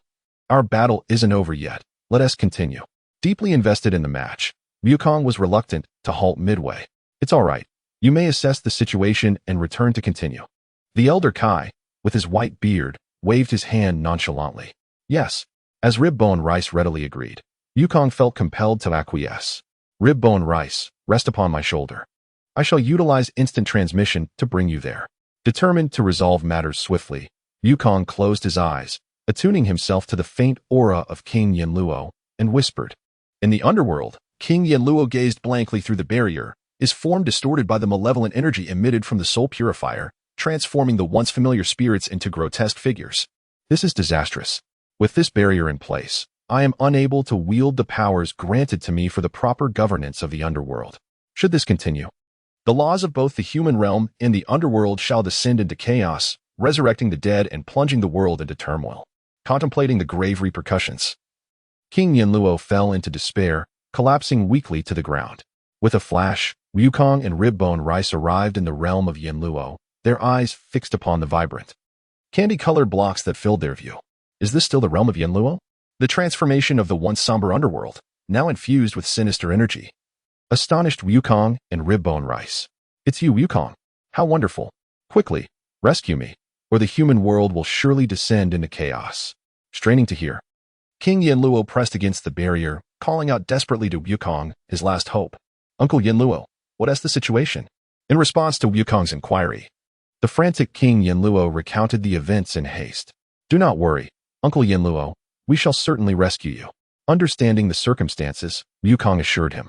our battle isn't over yet. Let us continue." Deeply invested in the match, Wukong was reluctant to halt midway. "It's all right. You may assess the situation and return to continue." The Elder Kai, with his white beard, waved his hand nonchalantly. "Yes." As Ribbone Rice readily agreed, Wukong felt compelled to acquiesce. "Ribbone Rice, rest upon my shoulder. I shall utilize instant transmission to bring you there." Determined to resolve matters swiftly, Wukong closed his eyes, attuning himself to the faint aura of King Yanluo, and whispered. In the underworld, King Yanluo gazed blankly through the barrier, his form distorted by the malevolent energy emitted from the soul purifier, transforming the once familiar spirits into grotesque figures. This is disastrous. With this barrier in place, I am unable to wield the powers granted to me for the proper governance of the underworld. Should this continue, the laws of both the human realm and the underworld shall descend into chaos, resurrecting the dead and plunging the world into turmoil. Contemplating the grave repercussions, King Yanluo fell into despair, collapsing weakly to the ground. With a flash, Wukong and Ribbone Rice arrived in the realm of Yanluo, their eyes fixed upon the vibrant, candy-colored blocks that filled their view. Is this still the realm of Yanluo? The transformation of the once somber underworld, now infused with sinister energy. Astonished Wukong and Ribbone Rice. It's you, Wukong. How wonderful. Quickly, rescue me, or the human world will surely descend into chaos. Straining to hear, King Yanluo pressed against the barrier, calling out desperately to Wukong, his last hope. Uncle Yanluo, what is the situation? In response to Wukong's inquiry, the frantic King Yanluo recounted the events in haste. Do not worry, Uncle Yanluo, we shall certainly rescue you. Understanding the circumstances, Wukong assured him,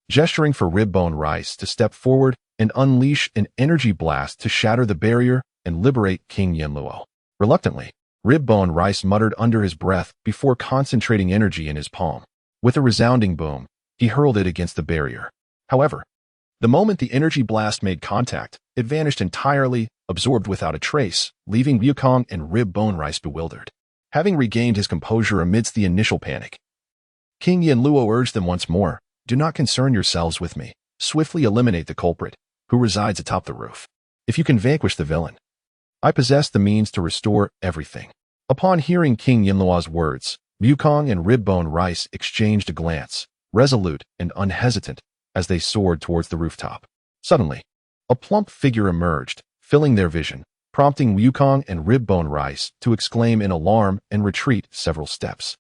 gesturing for Ribbone Rice to step forward and unleash an energy blast to shatter the barrier and liberate King Yanluo. Reluctantly, Ribbone Rice muttered under his breath before concentrating energy in his palm. With a resounding boom, he hurled it against the barrier. However, the moment the energy blast made contact, it vanished entirely, absorbed without a trace, leaving Wukong and Ribbone Rice bewildered. Having regained his composure amidst the initial panic, King Yanluo urged them once more, do not concern yourselves with me. Swiftly eliminate the culprit, who resides atop the roof. If you can vanquish the villain, I possess the means to restore everything. Upon hearing King Yanluo's words, Wukong and Ribbone Rice exchanged a glance, resolute and unhesitant, as they soared towards the rooftop. Suddenly, a plump figure emerged, filling their vision, prompting Wukong and Ribbone Rice to exclaim in alarm and retreat several steps.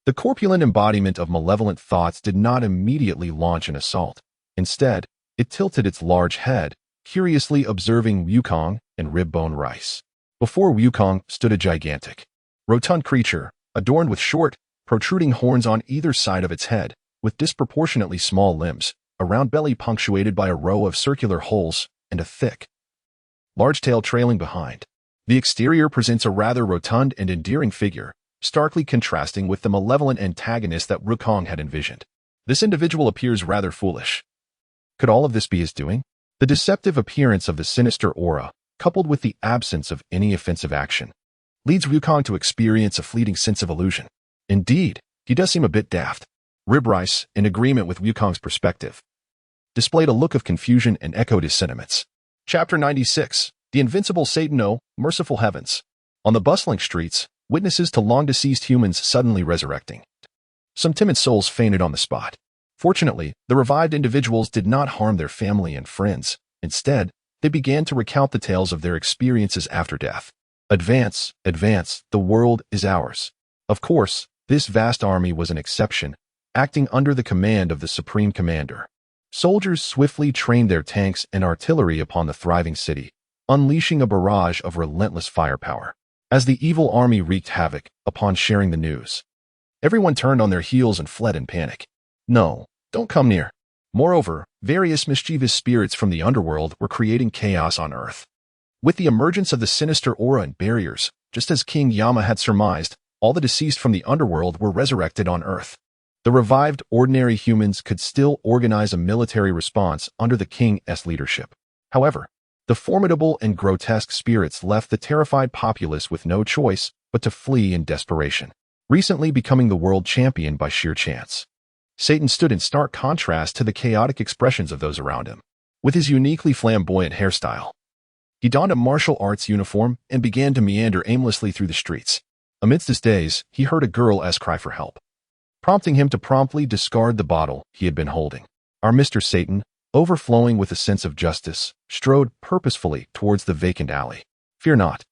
The corpulent embodiment of malevolent thoughts did not immediately launch an assault. Instead, it tilted its large head, curiously observing Wukong and Ribbone Rice. Before Wukong stood a gigantic, rotund creature, adorned with short, protruding horns on either side of its head, with disproportionately small limbs, a round belly punctuated by a row of circular holes, and a thick, large tail trailing behind. The exterior presents a rather rotund and endearing figure, starkly contrasting with the malevolent antagonist that Wukong had envisioned. This individual appears rather foolish. Could all of this be his doing? The deceptive appearance of the sinister aura, coupled with the absence of any offensive action, leads Wukong to experience a fleeting sense of illusion. Indeed, he does seem a bit daft. Rib Rice, in agreement with Wukong's perspective, displayed a look of confusion and echoed his sentiments. Chapter 96. The Invincible Satan. Oh, merciful heavens. On the bustling streets, witnesses to long-deceased humans suddenly resurrecting. Some timid souls fainted on the spot. Fortunately, the revived individuals did not harm their family and friends. Instead, they began to recount the tales of their experiences after death. Advance, advance, the world is ours. Of course, this vast army was an exception, acting under the command of the Supreme Commander. Soldiers swiftly trained their tanks and artillery upon the thriving city, unleashing a barrage of relentless firepower. As the evil army wreaked havoc upon sharing the news, everyone turned on their heels and fled in panic. No, don't come near. Moreover, various mischievous spirits from the underworld were creating chaos on Earth. With the emergence of the sinister aura and barriers, just as King Yama had surmised, all the deceased from the underworld were resurrected on Earth. The revived ordinary humans could still organize a military response under the King's leadership. However, the formidable and grotesque spirits left the terrified populace with no choice but to flee in desperation, recently becoming the world champion by sheer chance. Satan stood in stark contrast to the chaotic expressions of those around him. With his uniquely flamboyant hairstyle, he donned a martial arts uniform and began to meander aimlessly through the streets. Amidst his daze, he heard a girl's cry for help, prompting him to promptly discard the bottle he had been holding. Our Mr. Satan, overflowing with a sense of justice, strode purposefully towards the vacant alley. Fear not,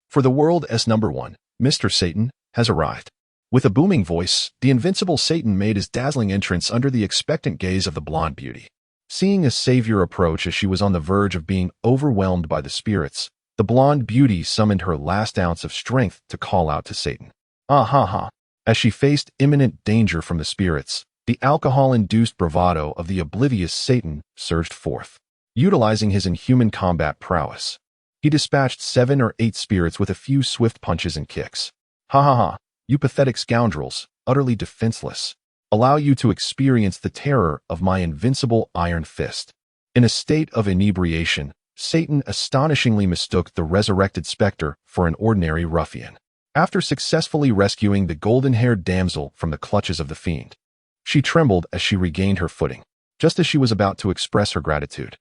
for the world's number one, Mr. Satan, has arrived. With a booming voice, the invincible Satan made his dazzling entrance under the expectant gaze of the blonde beauty. Seeing a savior approach as she was on the verge of being overwhelmed by the spirits, the blonde beauty summoned her last ounce of strength to call out to Satan. Ah ha ha. As she faced imminent danger from the spirits, the alcohol-induced bravado of the oblivious Satan surged forth. Utilizing his inhuman combat prowess, he dispatched 7 or 8 spirits with a few swift punches and kicks. Ha ha ha, you pathetic scoundrels, utterly defenseless. Allow you to experience the terror of my invincible iron fist. In a state of inebriation, Satan astonishingly mistook the resurrected specter for an ordinary ruffian. After successfully rescuing the golden-haired damsel from the clutches of the fiend, she trembled as she regained her footing, just as she was about to express her gratitude.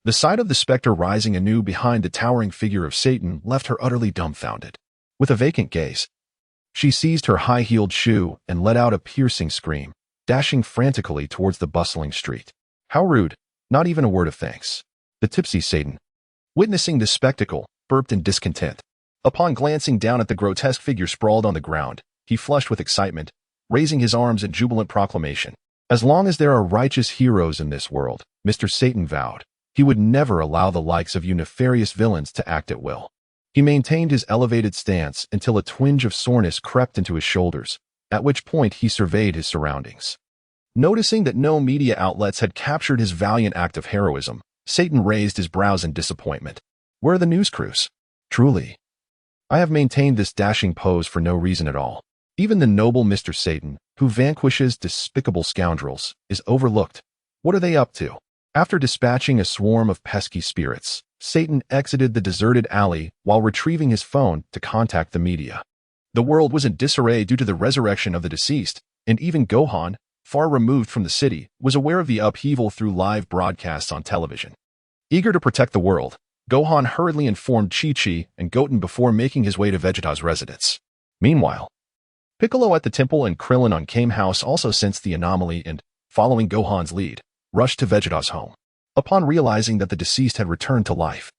The sight of the specter rising anew behind the towering figure of Satan left her utterly dumbfounded. With a vacant gaze, she seized her high-heeled shoe and let out a piercing scream, dashing frantically towards the bustling street. How rude, not even a word of thanks. The tipsy Satan, witnessing this spectacle, burped in discontent. Upon glancing down at the grotesque figure sprawled on the ground, he flushed with excitement, raising his arms in jubilant proclamation. As long as there are righteous heroes in this world, Mr. Satan vowed, he would never allow the likes of you nefarious villains to act at will. He maintained his elevated stance until a twinge of soreness crept into his shoulders, at which point he surveyed his surroundings. Noticing that no media outlets had captured his valiant act of heroism, Satan raised his brows in disappointment. Where are the news crews? Truly, I have maintained this dashing pose for no reason at all. Even the noble Mr. Satan, who vanquishes despicable scoundrels, is overlooked. What are they up to? After dispatching a swarm of pesky spirits, Satan exited the deserted alley while retrieving his phone to contact the media. The world was in disarray due to the resurrection of the deceased, and even Gohan, far removed from the city, was aware of the upheaval through live broadcasts on television. Eager to protect the world, Gohan hurriedly informed Chi-Chi and Goten before making his way to Vegeta's residence. Meanwhile, Piccolo at the temple and Krillin on Kame House also sensed the anomaly and, following Gohan's lead, rushed to Vegeta's home. Upon realizing that the deceased had returned to life,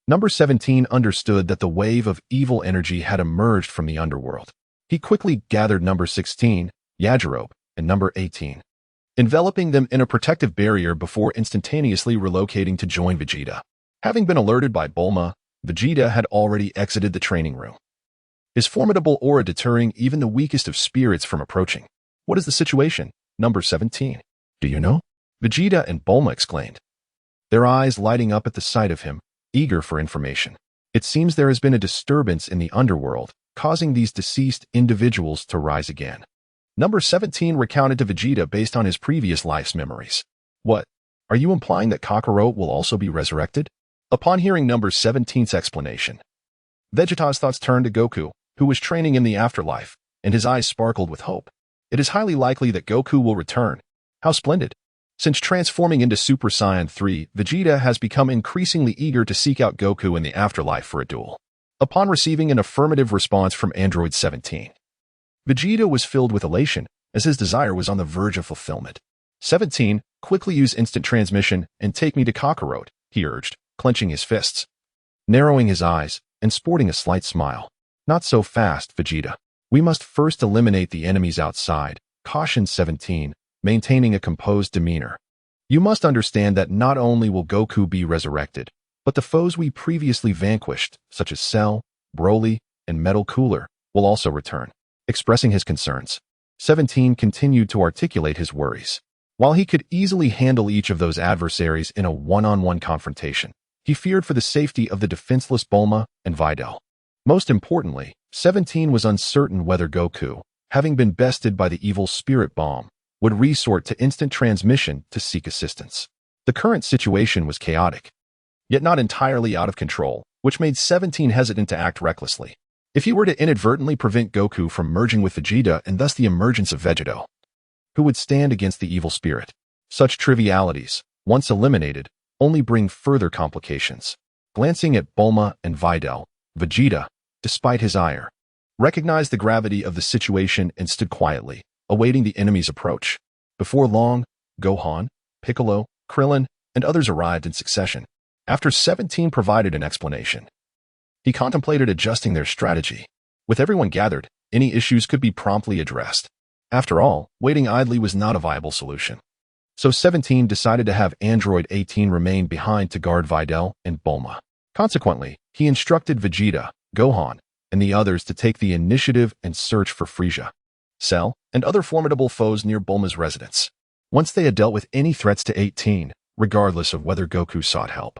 Number 17 understood that the wave of evil energy had emerged from the underworld. He quickly gathered Number 16, Yajirobe, and Number 18, enveloping them in a protective barrier before instantaneously relocating to join Vegeta. Having been alerted by Bulma, Vegeta had already exited the training room, his formidable aura deterring even the weakest of spirits from approaching. What is the situation, Number 17? Do you know? Vegeta and Bulma exclaimed, their eyes lighting up at the sight of him, eager for information. It seems there has been a disturbance in the underworld, causing these deceased individuals to rise again. Number 17 recounted to Vegeta based on his previous life's memories. What? Are you implying that Kakarot will also be resurrected? Upon hearing Number 17's explanation, Vegeta's thoughts turned to Goku, who was training in the afterlife, and his eyes sparkled with hope. It is highly likely that Goku will return. How splendid! Since transforming into Super Saiyan 3, Vegeta has become increasingly eager to seek out Goku in the afterlife for a duel. Upon receiving an affirmative response from Android 17, Vegeta was filled with elation, as his desire was on the verge of fulfillment. 17, quickly use instant transmission and take me to Kakarot, he urged, clenching his fists, narrowing his eyes, and sporting a slight smile. Not so fast, Vegeta. We must first eliminate the enemies outside, cautioned 17, maintaining a composed demeanor. You must understand that not only will Goku be resurrected, but the foes we previously vanquished, such as Cell, Broly, and Metal Cooler, will also return. Expressing his concerns, 17 continued to articulate his worries. While he could easily handle each of those adversaries in a one-on-one confrontation, he feared for the safety of the defenseless Bulma and Videl. Most importantly, 17 was uncertain whether Goku, having been bested by the evil spirit bomb, would resort to instant transmission to seek assistance. The current situation was chaotic, yet not entirely out of control, which made 17 hesitant to act recklessly. If he were to inadvertently prevent Goku from merging with Vegeta and thus the emergence of Vegeto, who would stand against the evil spirit? Such trivialities, once eliminated, only bring further complications. Glancing at Bulma and Videl, Vegeta, despite his ire, recognized the gravity of the situation and stood quietly, awaiting the enemy's approach. Before long, Gohan, Piccolo, Krillin, and others arrived in succession. After 17 provided an explanation, he contemplated adjusting their strategy. With everyone gathered, any issues could be promptly addressed. After all, waiting idly was not a viable solution. So 17 decided to have Android 18 remain behind to guard Videl and Bulma. Consequently, he instructed Vegeta, Gohan, and the others to take the initiative and search for Frieza, Cell, and other formidable foes near Bulma's residence. Once they had dealt with any threats to 18, regardless of whether Goku sought help,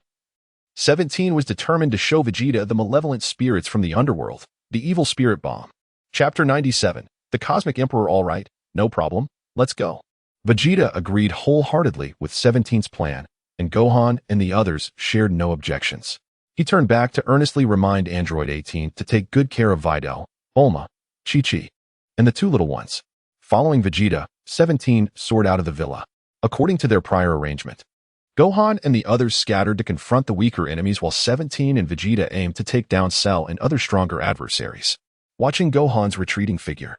17 was determined to show Vegeta the malevolent spirits from the underworld, the evil spirit bomb. Chapter 97. The Cosmic Emperor. All right, no problem, let's go. Vegeta agreed wholeheartedly with 17's plan, and Gohan and the others shared no objections. He turned back to earnestly remind Android 18 to take good care of Videl, Bulma, Chi-Chi, and the two little ones. Following Vegeta, 17 soared out of the villa. According to their prior arrangement, Gohan and the others scattered to confront the weaker enemies while 17 and Vegeta aimed to take down Cell and other stronger adversaries. Watching Gohan's retreating figure,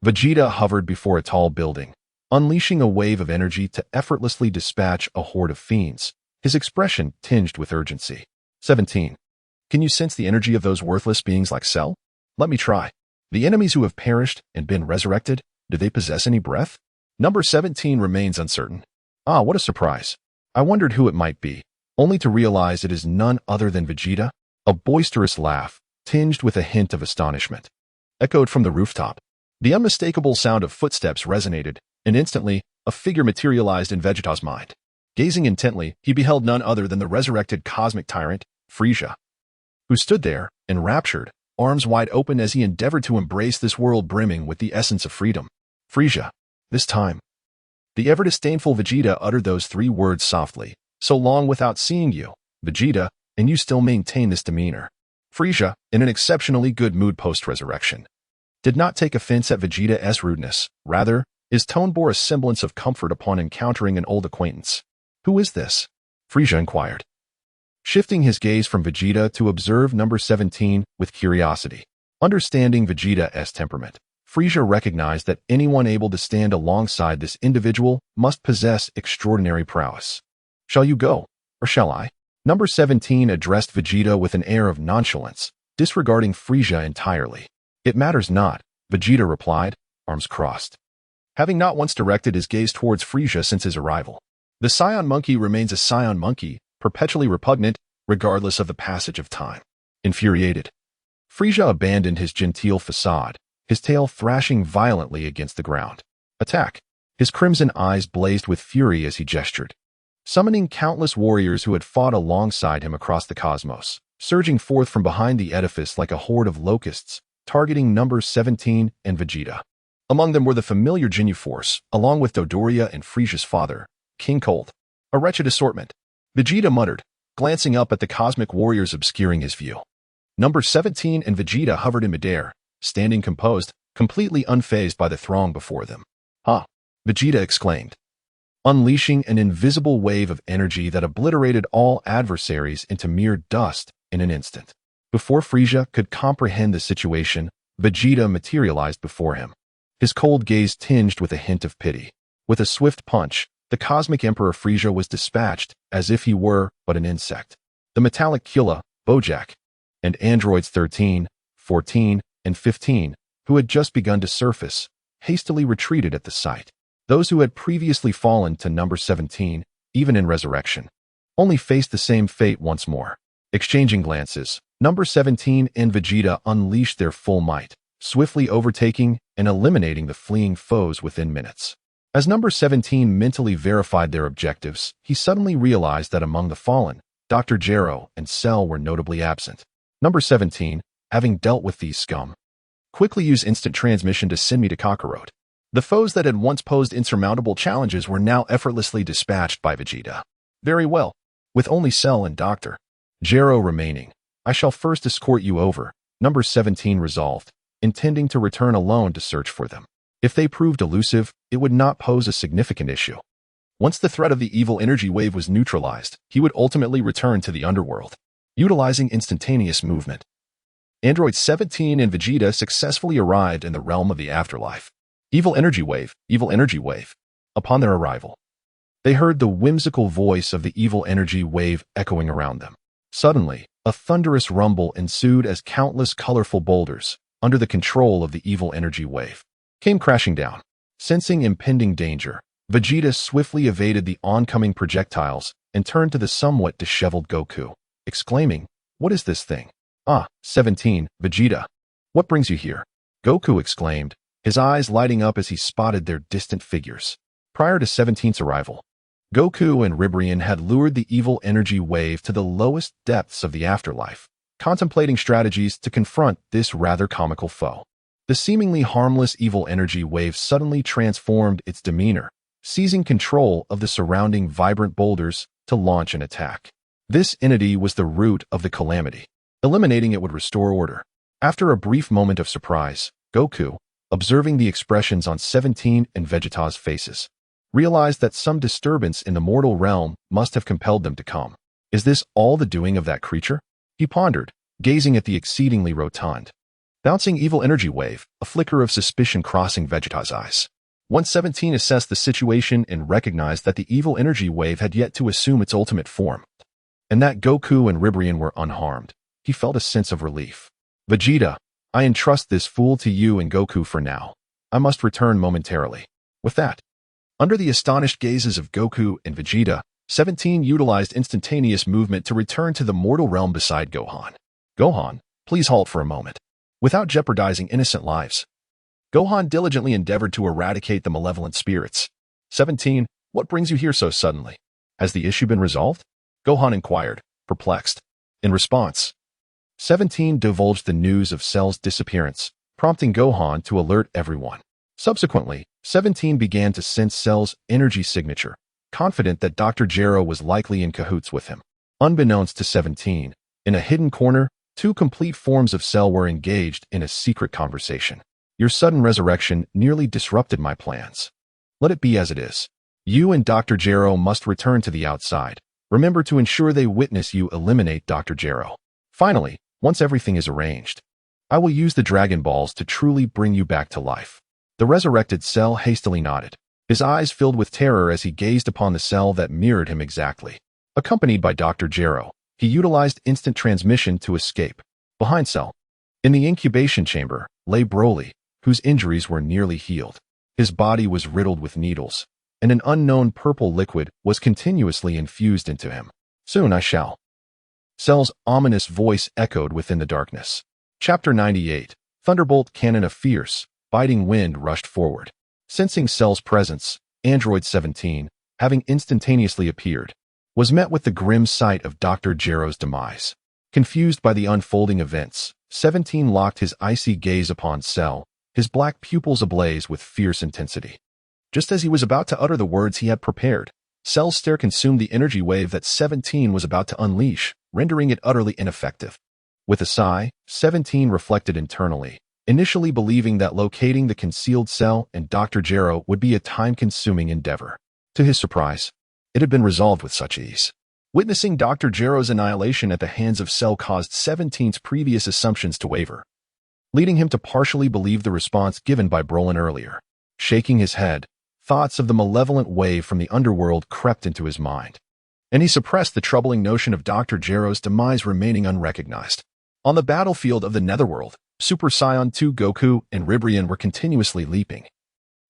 Vegeta hovered before a tall building, unleashing a wave of energy to effortlessly dispatch a horde of fiends, his expression tinged with urgency. 17. Can you sense the energy of those worthless beings like Cell? Let me try. The enemies who have perished and been resurrected, do they possess any breath? Number 17 remains uncertain. Ah, what a surprise. I wondered who it might be, only to realize it is none other than Vegeta. A boisterous laugh, tinged with a hint of astonishment, echoed from the rooftop. The unmistakable sound of footsteps resonated, and instantly, a figure materialized in Vegeta's mind. Gazing intently, he beheld none other than the resurrected cosmic tyrant, Frieza, who stood there, enraptured, arms wide open as he endeavored to embrace this world brimming with the essence of freedom. Frieza, this time. The ever-disdainful Vegeta uttered those three words softly. So long without seeing you, Vegeta, and you still maintain this demeanor. Frieza, in an exceptionally good mood post-resurrection, did not take offense at Vegeta's rudeness. Rather, his tone bore a semblance of comfort upon encountering an old acquaintance. Who is this? Frieza inquired, shifting his gaze from Vegeta to observe number 17 with curiosity. Understanding Vegeta's temperament, Frieza recognized that anyone able to stand alongside this individual must possess extraordinary prowess. Shall you go, or shall I? Number 17 addressed Vegeta with an air of nonchalance, disregarding Frieza entirely. It matters not, Vegeta replied, arms crossed, having not once directed his gaze towards Frieza since his arrival. The Saiyan monkey remains a Saiyan monkey, perpetually repugnant, regardless of the passage of time. Infuriated, Frieza abandoned his genteel facade, his tail thrashing violently against the ground. Attack! His crimson eyes blazed with fury as he gestured, summoning countless warriors who had fought alongside him across the cosmos, surging forth from behind the edifice like a horde of locusts, targeting number 17 and Vegeta. Among them were the familiar Ginyu Force, along with Dodoria and Frieza's father, King Cold. A wretched assortment, Vegeta muttered, glancing up at the cosmic warriors obscuring his view. Number 17 and Vegeta hovered in midair, standing composed, completely unfazed by the throng before them. Ha! Vegeta exclaimed, unleashing an invisible wave of energy that obliterated all adversaries into mere dust in an instant. Before Frieza could comprehend the situation, Vegeta materialized before him, his cold gaze tinged with a hint of pity. With a swift punch, the Cosmic Emperor Frieza was dispatched as if he were but an insect. The metallic Killa, Bojack, and androids 13, 14, and 15, who had just begun to surface, hastily retreated at the sight. Those who had previously fallen to number 17, even in resurrection, only faced the same fate once more. Exchanging glances, number 17 and Vegeta unleashed their full might, swiftly overtaking and eliminating the fleeing foes within minutes. As number 17 mentally verified their objectives, he suddenly realized that among the fallen, Dr. Gero and Cell were notably absent. Number 17, having dealt with these scum, quickly used instant transmission to send me to Kakarot. The foes that had once posed insurmountable challenges were now effortlessly dispatched by Vegeta. Very well. With only Cell and Dr. Gero remaining, I shall first escort you over, number 17 resolved, intending to return alone to search for them. If they proved elusive, it would not pose a significant issue. Once the threat of the evil energy wave was neutralized, he would ultimately return to the underworld, utilizing instantaneous movement. Android 17 and Vegeta successfully arrived in the realm of the afterlife. Evil energy wave, evil energy wave. Upon their arrival, they heard the whimsical voice of the evil energy wave echoing around them. Suddenly, a thunderous rumble ensued as countless colorful boulders, under the control of the evil energy wave, came crashing down. Sensing impending danger, Vegeta swiftly evaded the oncoming projectiles and turned to the somewhat disheveled Goku, exclaiming, "What is this thing?" "Ah, 17, Vegeta. What brings you here?" Goku exclaimed, his eyes lighting up as he spotted their distant figures. Prior to 17's arrival, Goku and Ribrian had lured the evil energy wave to the lowest depths of the afterlife, contemplating strategies to confront this rather comical foe. The seemingly harmless evil energy wave suddenly transformed its demeanor, seizing control of the surrounding vibrant boulders to launch an attack. This entity was the root of the calamity. Eliminating it would restore order. After a brief moment of surprise, Goku, observing the expressions on 17 and Vegeta's faces, realized that some disturbance in the mortal realm must have compelled them to come. Is this all the doing of that creature? He pondered, gazing at the exceedingly rotund, bouncing evil energy wave, a flicker of suspicion crossing Vegeta's eyes. Once 17 assessed the situation and recognized that the evil energy wave had yet to assume its ultimate form, and that Goku and Ribrian were unharmed, he felt a sense of relief. Vegeta, I entrust this fool to you and Goku for now. I must return momentarily. With that, under the astonished gazes of Goku and Vegeta, 17 utilized instantaneous movement to return to the mortal realm beside Gohan. Gohan, please halt for a moment. Without jeopardizing innocent lives. Gohan diligently endeavored to eradicate the malevolent spirits. 17, what brings you here so suddenly? Has the issue been resolved? Gohan inquired, perplexed. In response, 17 divulged the news of Cell's disappearance, prompting Gohan to alert everyone. Subsequently, 17 began to sense Cell's energy signature, confident that Dr. Gero was likely in cahoots with him. Unbeknownst to 17, in a hidden corner, two complete forms of Cell were engaged in a secret conversation. Your sudden resurrection nearly disrupted my plans. Let it be as it is. You and Dr. Gero must return to the outside. Remember to ensure they witness you eliminate Dr. Gero. Finally, once everything is arranged, I will use the Dragon Balls to truly bring you back to life. The resurrected Cell hastily nodded, his eyes filled with terror as he gazed upon the Cell that mirrored him exactly. Accompanied by Dr. Gero, he utilized instant transmission to escape. Behind Cell, in the incubation chamber, lay Broly, whose injuries were nearly healed. His body was riddled with needles, and an unknown purple liquid was continuously infused into him. Soon I shall. Cell's ominous voice echoed within the darkness. Chapter 98. Thunderbolt cannon. A fierce, biting wind rushed forward. Sensing Cell's presence, Android 17, having instantaneously appeared, was met with the grim sight of Dr. Gero's demise. Confused by the unfolding events, 17 locked his icy gaze upon Cell, his black pupils ablaze with fierce intensity. Just as he was about to utter the words he had prepared, Cell's stare consumed the energy wave that 17 was about to unleash, rendering it utterly ineffective. With a sigh, 17 reflected internally, initially believing that locating the concealed Cell and Dr. Gero would be a time-consuming endeavor. To his surprise, it had been resolved with such ease. Witnessing Dr. Gero's annihilation at the hands of Cell caused 17's previous assumptions to waver, leading him to partially believe the response given by Brolin earlier. Shaking his head, thoughts of the malevolent wave from the underworld crept into his mind, and he suppressed the troubling notion of Dr. Gero's demise remaining unrecognized. On the battlefield of the Netherworld, Super Saiyan 2 Goku and Ribrian were continuously leaping,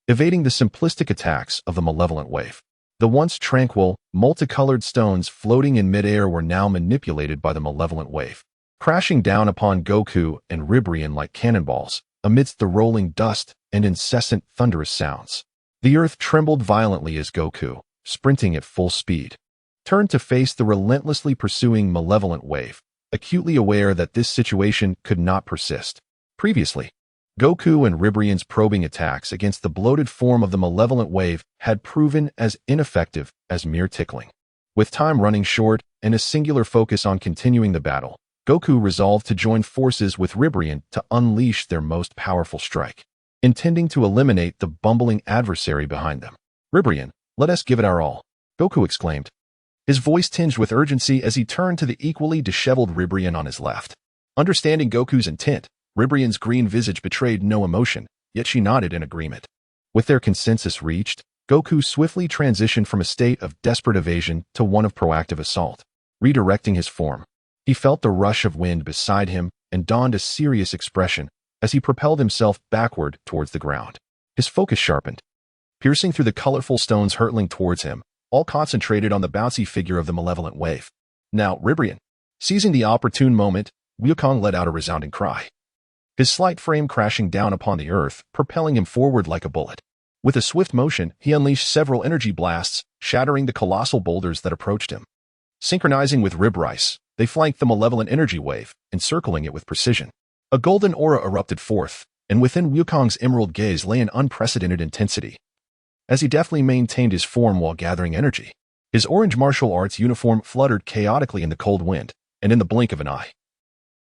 evading the simplistic attacks of the malevolent wave. The once tranquil, multicolored stones floating in midair were now manipulated by the malevolent wave, crashing down upon Goku and Ribrian like cannonballs, amidst the rolling dust and incessant thunderous sounds. The earth trembled violently as Goku, sprinting at full speed, turned to face the relentlessly pursuing malevolent wave, acutely aware that this situation could not persist. Previously, Goku and Ribrian's probing attacks against the bloated form of the malevolent wave had proven as ineffective as mere tickling. With time running short and a singular focus on continuing the battle, Goku resolved to join forces with Ribrian to unleash their most powerful strike, intending to eliminate the bumbling adversary behind them. Ribrian, let us give it our all, Goku exclaimed, his voice tinged with urgency as he turned to the equally disheveled Ribrian on his left. Understanding Goku's intent, Ribrian's green visage betrayed no emotion, yet she nodded in agreement. With their consensus reached, Goku swiftly transitioned from a state of desperate evasion to one of proactive assault. Redirecting his form, he felt the rush of wind beside him and donned a serious expression as he propelled himself backward towards the ground. His focus sharpened, piercing through the colorful stones hurtling towards him, all concentrated on the bouncy figure of the malevolent wave. Now, Ribrian, seizing the opportune moment, Wukong let out a resounding cry, his slight frame crashing down upon the earth, propelling him forward like a bullet. With a swift motion, he unleashed several energy blasts, shattering the colossal boulders that approached him. Synchronizing with Ribrice, they flanked the malevolent energy wave, encircling it with precision. A golden aura erupted forth, and within Wukong's emerald gaze lay an unprecedented intensity, as he deftly maintained his form while gathering energy. His orange martial arts uniform fluttered chaotically in the cold wind, and in the blink of an eye,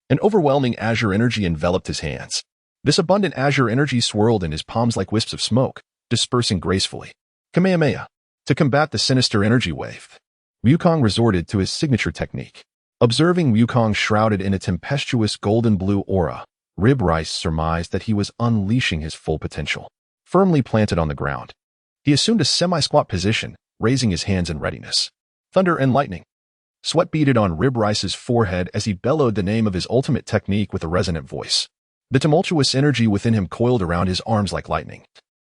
an overwhelming azure energy enveloped his hands. This abundant azure energy swirled in his palms like wisps of smoke, dispersing gracefully. Kamehameha. To combat the sinister energy wave, Wukong resorted to his signature technique. Observing Wukong shrouded in a tempestuous golden blue aura, Rib Rice surmised that he was unleashing his full potential. Firmly planted on the ground, he assumed a semi-squat position, raising his hands in readiness. Thunder and lightning. Sweat beaded on Rib Rice's forehead as he bellowed the name of his ultimate technique with a resonant voice. The tumultuous energy within him coiled around his arms like lightning,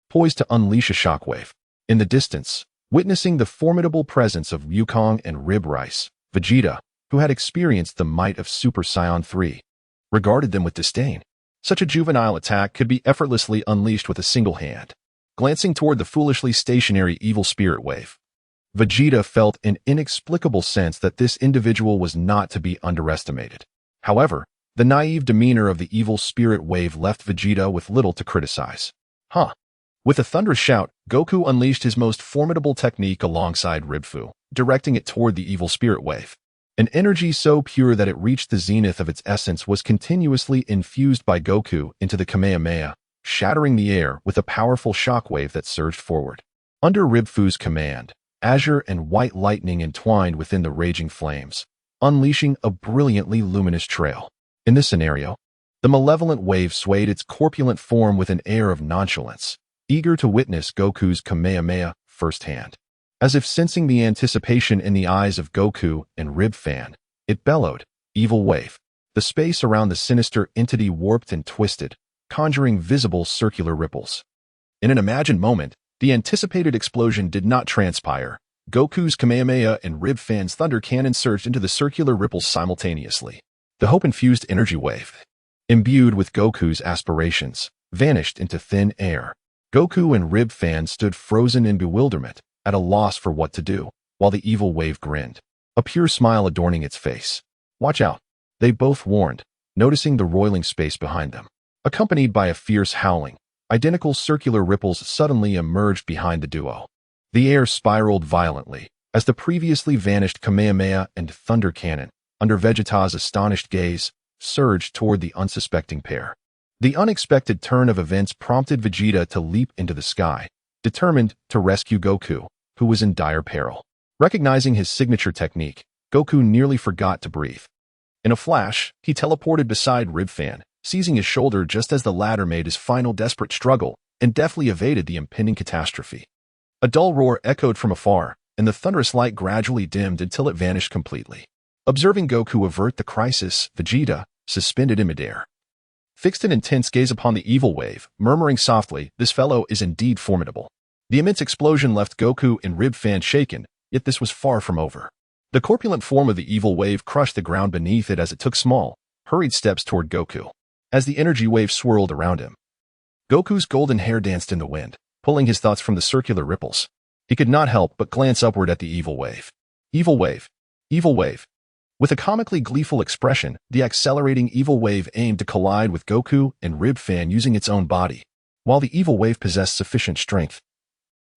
poised to unleash a shockwave. In the distance, witnessing the formidable presence of Wukong and Rib Rice, Vegeta, who had experienced the might of Super Saiyan 3, regarded them with disdain. Such a juvenile attack could be effortlessly unleashed with a single hand. Glancing toward the foolishly stationary evil spirit wave, Vegeta felt an inexplicable sense that this individual was not to be underestimated. However, the naive demeanor of the evil spirit wave left Vegeta with little to criticize. With a thunderous shout, Goku unleashed his most formidable technique alongside Ribfu, directing it toward the evil spirit wave. An energy so pure that it reached the zenith of its essence was continuously infused by Goku into the Kamehameha, shattering the air with a powerful shockwave that surged forward. Under Ribfu's command, azure and white lightning entwined within the raging flames, unleashing a brilliantly luminous trail. In this scenario, the malevolent wave swayed its corpulent form with an air of nonchalance, eager to witness Goku's Kamehameha firsthand. As if sensing the anticipation in the eyes of Goku and Rib Fan, it bellowed, "Evil wave." The space around the sinister entity warped and twisted, conjuring visible circular ripples. In an imagined moment, the anticipated explosion did not transpire. Goku's Kamehameha and Rib Fan's thunder cannon surged into the circular ripples simultaneously. The hope-infused energy wave, imbued with Goku's aspirations, vanished into thin air. Goku and Rib Fan stood frozen in bewilderment, at a loss for what to do, while the evil wave grinned, a pure smile adorning its face. "Watch out," they both warned, noticing the roiling space behind them. Accompanied by a fierce howling, identical circular ripples suddenly emerged behind the duo. The air spiraled violently, as the previously vanished Kamehameha and Thunder Cannon, under Vegeta's astonished gaze, surged toward the unsuspecting pair. The unexpected turn of events prompted Vegeta to leap into the sky, determined to rescue Goku, who was in dire peril. Recognizing his signature technique, Goku nearly forgot to breathe. In a flash, he teleported beside Rib Fan, seizing his shoulder just as the latter made his final desperate struggle and deftly evaded the impending catastrophe. A dull roar echoed from afar, and the thunderous light gradually dimmed until it vanished completely. Observing Goku avert the crisis, Vegeta, suspended in midair, fixed an intense gaze upon the evil wave, murmuring softly, "This fellow is indeed formidable." The immense explosion left Goku and Rib Fan shaken, yet this was far from over. The corpulent form of the evil wave crushed the ground beneath it as it took small, hurried steps toward Goku. As the energy wave swirled around him, Goku's golden hair danced in the wind, pulling his thoughts from the circular ripples. He could not help but glance upward at the evil wave. Evil wave. Evil wave. With a comically gleeful expression, the accelerating evil wave aimed to collide with Goku and Rib Fan using its own body. While the evil wave possessed sufficient strength,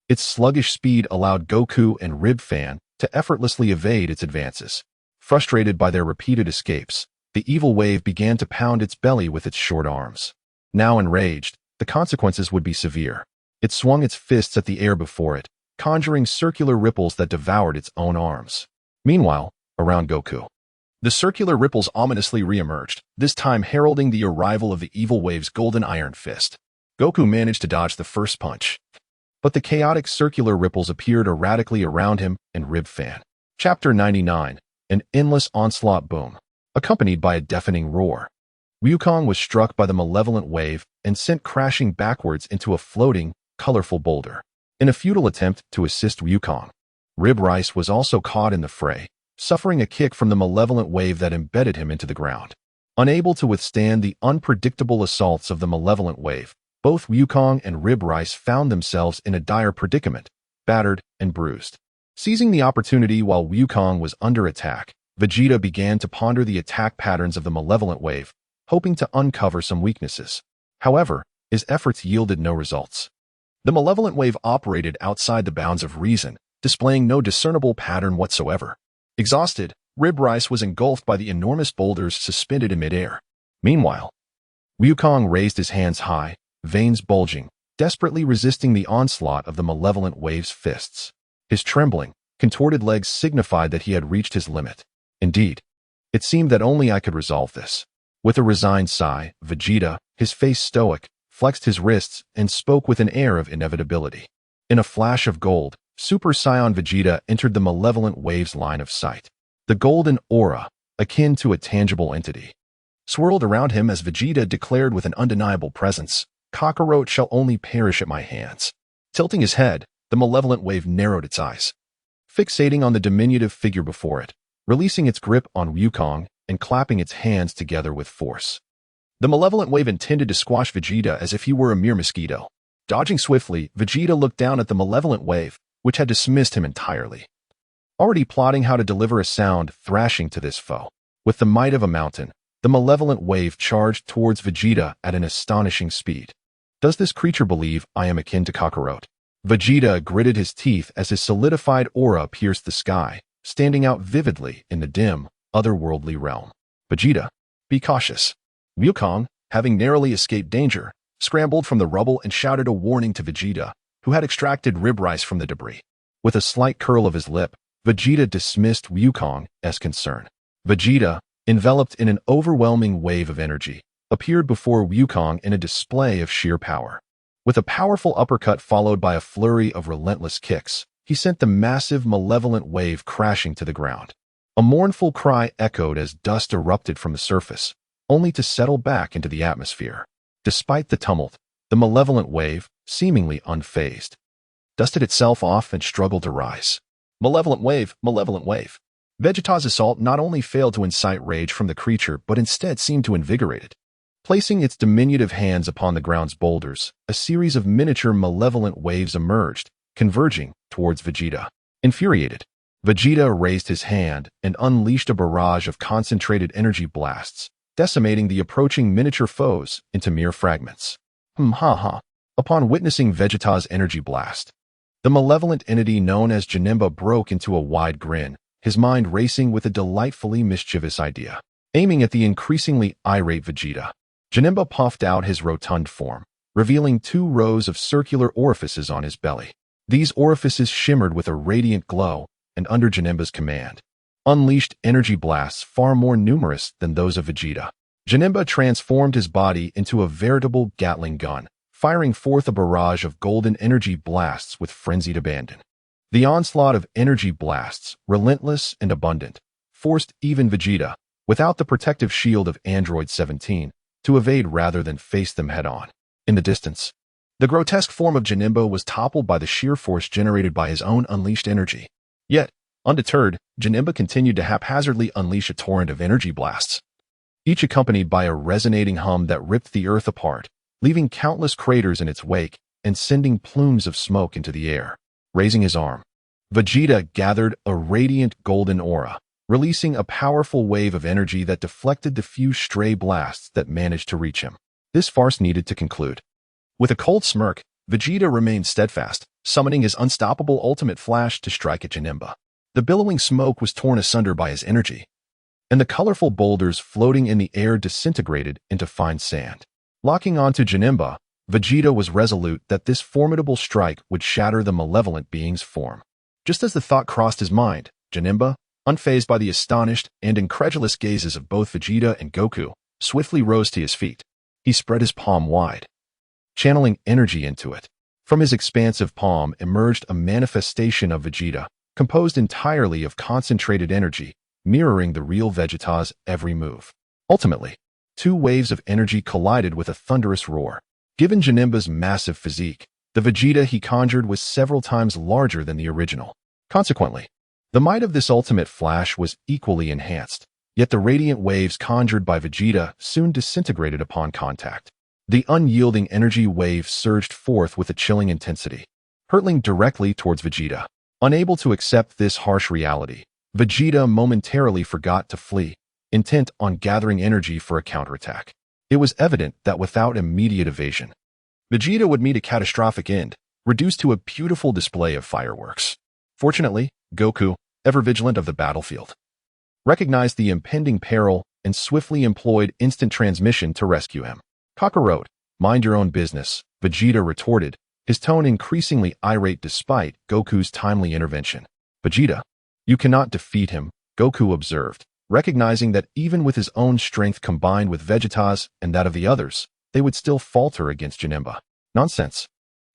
its sluggish speed allowed Goku and Rib Fan to effortlessly evade its advances. Frustrated by their repeated escapes, the evil wave began to pound its belly with its short arms. Now enraged, the consequences would be severe. It swung its fists at the air before it, conjuring circular ripples that devoured its own arms. Meanwhile, around Goku, the circular ripples ominously re-emerged, this time heralding the arrival of the evil wave's golden iron fist. Goku managed to dodge the first punch, but the chaotic circular ripples appeared erratically around him and Rib Fan. Chapter 99. An endless onslaught boom, accompanied by a deafening roar. Wukong was struck by the malevolent wave and sent crashing backwards into a floating, colorful boulder. In a futile attempt to assist Wukong, Rib Rice was also caught in the fray, suffering a kick from the malevolent wave that embedded him into the ground. Unable to withstand the unpredictable assaults of the malevolent wave, both Wukong and Rib Rice found themselves in a dire predicament, battered and bruised. Seizing the opportunity while Wukong was under attack, Vegeta began to ponder the attack patterns of the malevolent wave, hoping to uncover some weaknesses. However, his efforts yielded no results. The malevolent wave operated outside the bounds of reason, displaying no discernible pattern whatsoever. Exhausted, Rib Rice was engulfed by the enormous boulders suspended in midair. Meanwhile, Wukong raised his hands high, veins bulging, desperately resisting the onslaught of the malevolent wave's fists. His trembling, contorted legs signified that he had reached his limit. Indeed, it seemed that only I could resolve this. With a resigned sigh, Vegeta, his face stoic, flexed his wrists and spoke with an air of inevitability. In a flash of gold, Super Saiyan Vegeta entered the malevolent wave's line of sight. The golden aura, akin to a tangible entity, swirled around him as Vegeta declared with an undeniable presence, "Kakarot shall only perish at my hands." Tilting his head, the malevolent wave narrowed its eyes, fixating on the diminutive figure before it, releasing its grip on Wukong and clapping its hands together with force. The malevolent wave intended to squash Vegeta as if he were a mere mosquito. Dodging swiftly, Vegeta looked down at the malevolent wave, which had dismissed him entirely. Already plotting how to deliver a sound thrashing to this foe. With the might of a mountain, the malevolent wave charged towards Vegeta at an astonishing speed. Does this creature believe I am akin to Kakarot? Vegeta gritted his teeth as his solidified aura pierced the sky, standing out vividly in the dim, otherworldly realm. Vegeta, be cautious. Wukong, having narrowly escaped danger, scrambled from the rubble and shouted a warning to Vegeta, who had extracted Rib Rice from the debris. With a slight curl of his lip, Vegeta dismissed Wukong as concern. Vegeta, enveloped in an overwhelming wave of energy, appeared before Wukong in a display of sheer power. With a powerful uppercut followed by a flurry of relentless kicks, he sent the massive malevolent wave crashing to the ground. A mournful cry echoed as dust erupted from the surface, only to settle back into the atmosphere. Despite the tumult, the malevolent wave, seemingly unfazed, dusted itself off and struggled to rise. Malevolent wave, malevolent wave. Vegeta's assault not only failed to incite rage from the creature but instead seemed to invigorate it. Placing its diminutive hands upon the ground's boulders, a series of miniature malevolent waves emerged, converging towards Vegeta. Infuriated, Vegeta raised his hand and unleashed a barrage of concentrated energy blasts, decimating the approaching miniature foes into mere fragments. Upon witnessing Vegeta's energy blast, the malevolent entity known as Janemba broke into a wide grin, his mind racing with a delightfully mischievous idea. Aiming at the increasingly irate Vegeta, Janemba puffed out his rotund form, revealing 2 rows of circular orifices on his belly. These orifices shimmered with a radiant glow, and under Janemba's command, unleashed energy blasts far more numerous than those of Vegeta. Janemba transformed his body into a veritable Gatling gun, firing forth a barrage of golden energy blasts with frenzied abandon. The onslaught of energy blasts, relentless and abundant, forced even Vegeta, without the protective shield of Android 17, to evade rather than face them head-on. In the distance, the grotesque form of Janemba was toppled by the sheer force generated by his own unleashed energy. Yet, undeterred, Janemba continued to haphazardly unleash a torrent of energy blasts, each accompanied by a resonating hum that ripped the earth apart, leaving countless craters in its wake and sending plumes of smoke into the air. Raising his arm, Vegeta gathered a radiant golden aura, releasing a powerful wave of energy that deflected the few stray blasts that managed to reach him. This farce needed to conclude. With a cold smirk, Vegeta remained steadfast, summoning his unstoppable ultimate flash to strike at Janemba. The billowing smoke was torn asunder by his energy, and the colorful boulders floating in the air disintegrated into fine sand. Locking onto Janemba, Vegeta was resolute that this formidable strike would shatter the malevolent being's form. Just as the thought crossed his mind, Janemba, unfazed by the astonished and incredulous gazes of both Vegeta and Goku, swiftly rose to his feet. He spread his palm wide, channeling energy into it. From his expansive palm emerged a manifestation of Vegeta, composed entirely of concentrated energy, mirroring the real Vegeta's every move. Ultimately, 2 waves of energy collided with a thunderous roar. Given Janemba's massive physique, the Vegeta he conjured was several times larger than the original. Consequently, the might of this ultimate flash was equally enhanced, yet the radiant waves conjured by Vegeta soon disintegrated upon contact. The unyielding energy wave surged forth with a chilling intensity, hurtling directly towards Vegeta. Unable to accept this harsh reality, Vegeta momentarily forgot to flee, intent on gathering energy for a counterattack. It was evident that without immediate evasion, Vegeta would meet a catastrophic end, reduced to a beautiful display of fireworks. Fortunately, Goku, ever vigilant of the battlefield, recognized the impending peril and swiftly employed instant transmission to rescue him. Kakarot, mind your own business, Vegeta retorted, his tone increasingly irate despite Goku's timely intervention. Vegeta, you cannot defeat him, Goku observed, recognizing that even with his own strength combined with Vegeta's and that of the others, they would still falter against Janemba. Nonsense.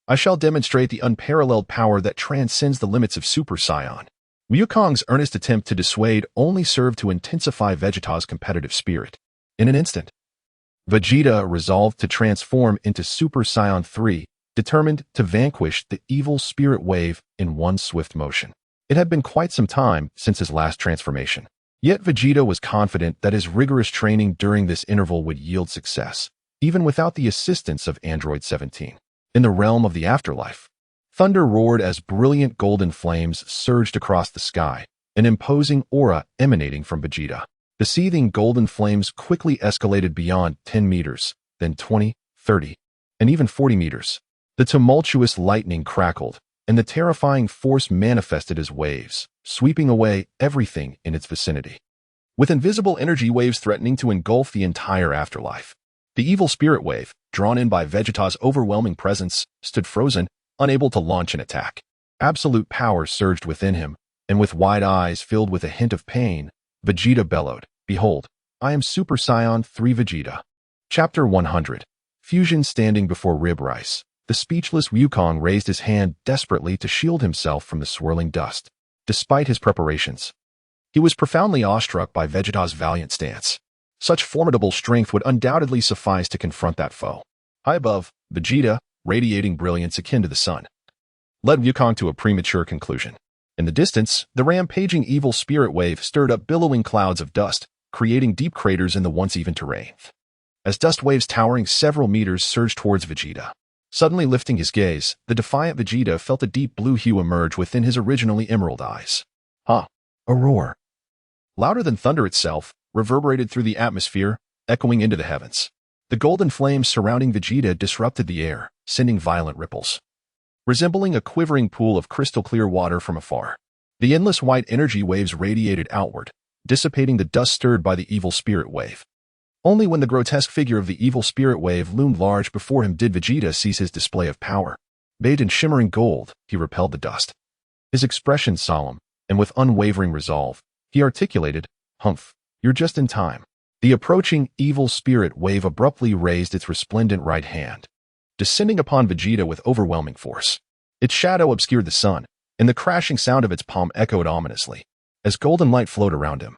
I shall demonstrate the unparalleled power that transcends the limits of Super Saiyan. Wukong's earnest attempt to dissuade only served to intensify Vegeta's competitive spirit. In an instant, Vegeta resolved to transform into Super Saiyan 3, determined to vanquish the evil spirit wave in one swift motion. It had been quite some time since his last transformation. Yet Vegeta was confident that his rigorous training during this interval would yield success, even without the assistance of Android 17. In the realm of the afterlife, thunder roared as brilliant golden flames surged across the sky, an imposing aura emanating from Vegeta. The seething golden flames quickly escalated beyond 10 meters, then 20, 30, and even 40 meters. The tumultuous lightning crackled, and the terrifying force manifested as waves, sweeping away everything in its vicinity. With invisible energy waves threatening to engulf the entire afterlife, the evil spirit wave, drawn in by Vegeta's overwhelming presence, stood frozen, unable to launch an attack. Absolute power surged within him, and with wide eyes filled with a hint of pain, Vegeta bellowed, "Behold, I am Super Saiyan 3 Vegeta." Chapter 100. Fusion standing before rib rice. The speechless Wukong raised his hand desperately to shield himself from the swirling dust. Despite his preparations, he was profoundly awestruck by Vegeta's valiant stance. Such formidable strength would undoubtedly suffice to confront that foe. High above, Vegeta, radiating brilliance akin to the sun, led Wukong to a premature conclusion. In the distance, the rampaging evil spirit wave stirred up billowing clouds of dust, creating deep craters in the once even terrain. As dust waves towering several meters surged towards Vegeta, suddenly lifting his gaze, the defiant Vegeta felt a deep blue hue emerge within his originally emerald eyes. A roar, louder than thunder itself, reverberated through the atmosphere, echoing into the heavens. The golden flames surrounding Vegeta disrupted the air, sending violent ripples, resembling a quivering pool of crystal-clear water from afar. The endless white energy waves radiated outward, dissipating the dust stirred by the evil spirit wave. Only when the grotesque figure of the evil spirit wave loomed large before him did Vegeta cease his display of power. Bathed in shimmering gold, he repelled the dust. His expression solemn, and with unwavering resolve, he articulated, "Humph, you're just in time." The approaching evil spirit wave abruptly raised its resplendent right hand, descending upon Vegeta with overwhelming force. Its shadow obscured the sun, and the crashing sound of its palm echoed ominously, as golden light flowed around him.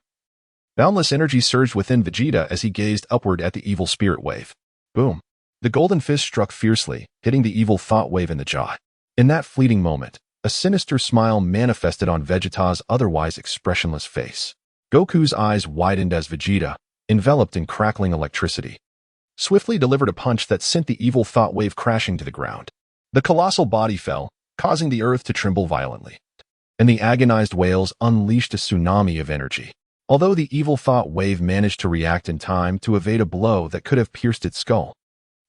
Boundless energy surged within Vegeta as he gazed upward at the evil spirit wave. Boom! The golden fist struck fiercely, hitting the evil thought wave in the jaw. In that fleeting moment, a sinister smile manifested on Vegeta's otherwise expressionless face. Goku's eyes widened as Vegeta, enveloped in crackling electricity, swiftly delivered a punch that sent the evil thought wave crashing to the ground. The colossal body fell, causing the earth to tremble violently, and the agonized wails unleashed a tsunami of energy. Although the evil thought wave managed to react in time to evade a blow that could have pierced its skull,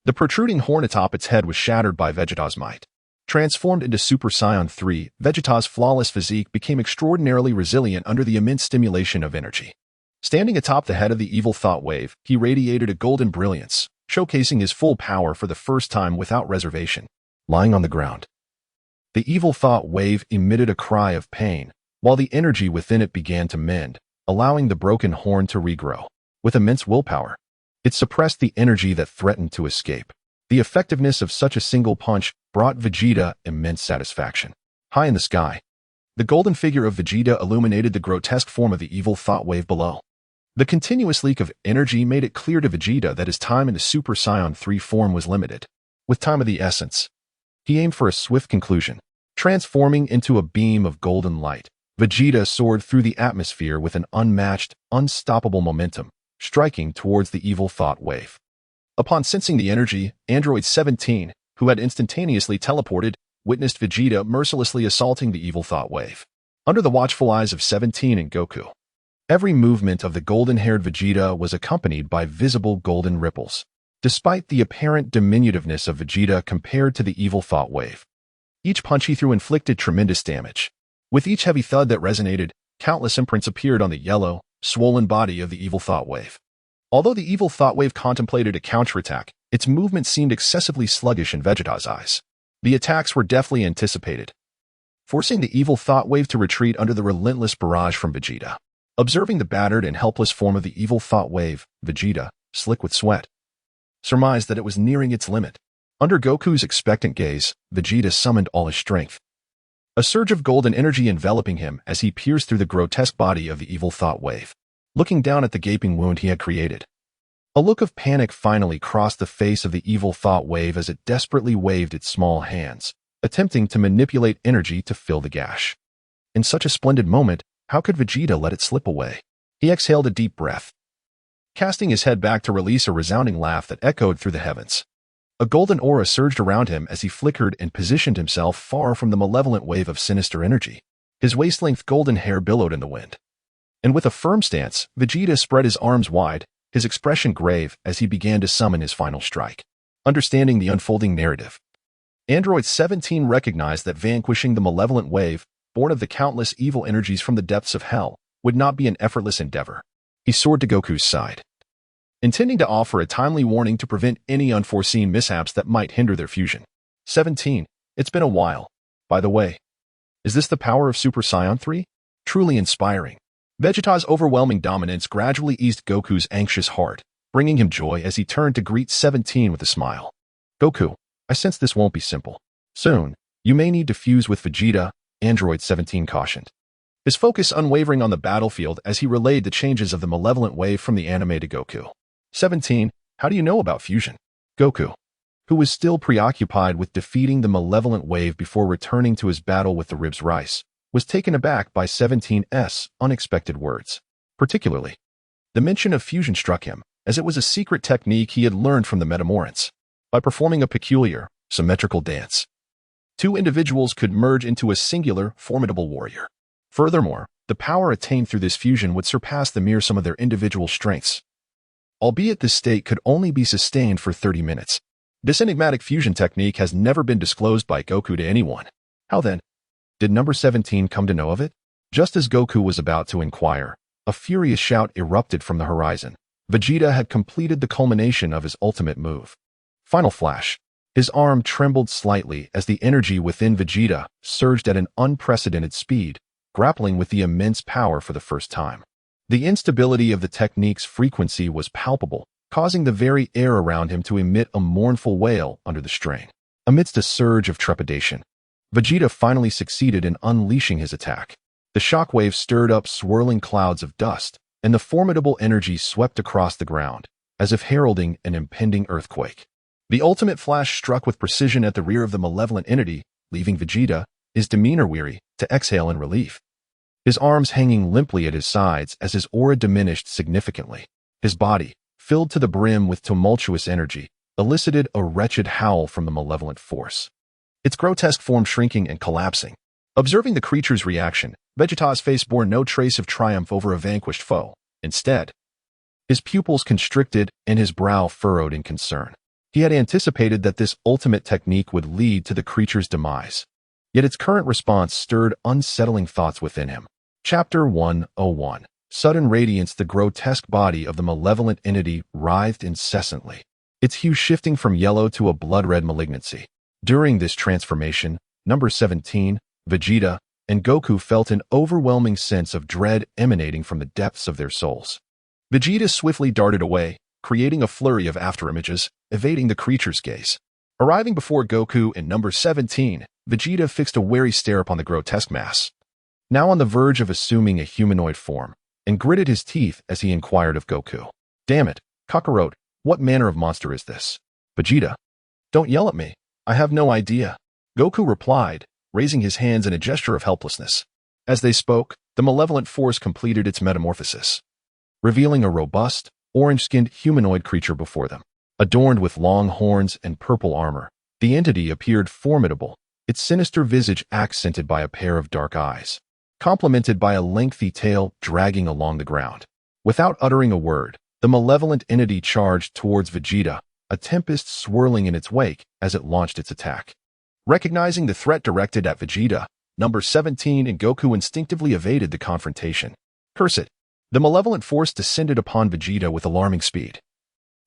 the protruding horn atop its head was shattered by Vegeta's might. Transformed into Super Saiyan 3, Vegeta's flawless physique became extraordinarily resilient under the immense stimulation of energy. Standing atop the head of the evil thought wave, he radiated a golden brilliance, showcasing his full power for the first time without reservation. Lying on the ground, the evil thought wave emitted a cry of pain, while the energy within it began to mend, allowing the broken horn to regrow. With immense willpower, it suppressed the energy that threatened to escape. The effectiveness of such a single punch brought Vegeta immense satisfaction. High in the sky, the golden figure of Vegeta illuminated the grotesque form of the evil thought wave below. The continuous leak of energy made it clear to Vegeta that his time in the Super Saiyan 3 form was limited. With time of the essence, he aimed for a swift conclusion. Transforming into a beam of golden light, Vegeta soared through the atmosphere with an unmatched, unstoppable momentum, striking towards the evil thought wave. Upon sensing the energy, Android 17, who had instantaneously teleported, witnessed Vegeta mercilessly assaulting the evil thought wave. Under the watchful eyes of 17 and Goku, every movement of the golden-haired Vegeta was accompanied by visible golden ripples. despite the apparent diminutiveness of Vegeta compared to the evil thought wave. Each punch he threw inflicted tremendous damage. With each heavy thud that resonated, countless imprints appeared on the yellow, swollen body of the evil thought wave. Although the evil thought wave contemplated a counterattack, its movement seemed excessively sluggish in Vegeta's eyes. The attacks were deftly anticipated, forcing the evil thought wave to retreat under the relentless barrage from Vegeta. Observing the battered and helpless form of the evil thought wave, Vegeta, slick with sweat, surmised that it was nearing its limit. Under Goku's expectant gaze, Vegeta summoned all his strength. A surge of golden energy enveloping him as he pierced through the grotesque body of the evil thought wave, looking down at the gaping wound he had created. A look of panic finally crossed the face of the evil thought wave as it desperately waved its small hands, attempting to manipulate energy to fill the gash. In such a splendid moment, how could Vegeta let it slip away? He exhaled a deep breath, casting his head back to release a resounding laugh that echoed through the heavens. A golden aura surged around him as he flickered and positioned himself far from the malevolent wave of sinister energy. His waist-length golden hair billowed in the wind. And with a firm stance, Vegeta spread his arms wide, his expression grave as he began to summon his final strike. Understanding the unfolding narrative, Android 17 recognized that vanquishing the malevolent wave, born of the countless evil energies from the depths of hell, would not be an effortless endeavor. He soared to Goku's side, intending to offer a timely warning to prevent any unforeseen mishaps that might hinder their fusion. 17. It's been a while. By the way, is this the power of Super Saiyan 3? Truly inspiring. Vegeta's overwhelming dominance gradually eased Goku's anxious heart, bringing him joy as he turned to greet 17 with a smile. Goku, I sense this won't be simple. Soon, you may need to fuse with Vegeta, Android 17 cautioned, his focus unwavering on the battlefield as he relayed the changes of the malevolent wave from the anime to Goku. 17. How do you know about fusion? Goku, who was still preoccupied with defeating the malevolent wave before returning to his battle with the Ribs Rice, was taken aback by 17's unexpected words. Particularly, the mention of fusion struck him, as it was a secret technique he had learned from the Metamorphs. By performing a peculiar, symmetrical dance, two individuals could merge into a singular, formidable warrior. Furthermore, the power attained through this fusion would surpass the mere sum of their individual strengths, albeit this state could only be sustained for 30 minutes. This enigmatic fusion technique has never been disclosed by Goku to anyone. How then did number 17 come to know of it? Just as Goku was about to inquire, a furious shout erupted from the horizon. Vegeta had completed the culmination of his ultimate move. Final flash. His arm trembled slightly as the energy within Vegeta surged at an unprecedented speed, grappling with the immense power for the first time. The instability of the technique's frequency was palpable, causing the very air around him to emit a mournful wail under the strain. Amidst a surge of trepidation, Vegeta finally succeeded in unleashing his attack. The shockwave stirred up swirling clouds of dust, and the formidable energy swept across the ground, as if heralding an impending earthquake. The ultimate flash struck with precision at the rear of the malevolent entity, leaving Vegeta, his demeanor weary, to exhale in relief. His arms hanging limply at his sides as his aura diminished significantly. His body, filled to the brim with tumultuous energy, elicited a wretched howl from the malevolent force, its grotesque form shrinking and collapsing. Observing the creature's reaction, Vegeta's face bore no trace of triumph over a vanquished foe. Instead, his pupils constricted and his brow furrowed in concern. He had anticipated that this ultimate technique would lead to the creature's demise, yet its current response stirred unsettling thoughts within him. Chapter 101. Sudden radiance. The grotesque body of the malevolent entity writhed incessantly, its hue shifting from yellow to a blood-red malignancy. During this transformation, number 17, Vegeta, and Goku felt an overwhelming sense of dread emanating from the depths of their souls. Vegeta swiftly darted away, creating a flurry of afterimages, evading the creature's gaze. Arriving before Goku and number 17, Vegeta fixed a wary stare upon the grotesque mass, now on the verge of assuming a humanoid form, and gritted his teeth as he inquired of Goku. Damn it, Kakarot, what manner of monster is this? Vegeta, don't yell at me. I have no idea. Goku replied, raising his hands in a gesture of helplessness. As they spoke, the malevolent force completed its metamorphosis, revealing a robust, orange-skinned humanoid creature before them. Adorned with long horns and purple armor, the entity appeared formidable, its sinister visage accented by a pair of dark eyes, complemented by a lengthy tail dragging along the ground. Without uttering a word, the malevolent entity charged towards Vegeta, a tempest swirling in its wake as it launched its attack. Recognizing the threat directed at Vegeta, number 17 and Goku instinctively evaded the confrontation. Curse it! The malevolent force descended upon Vegeta with alarming speed,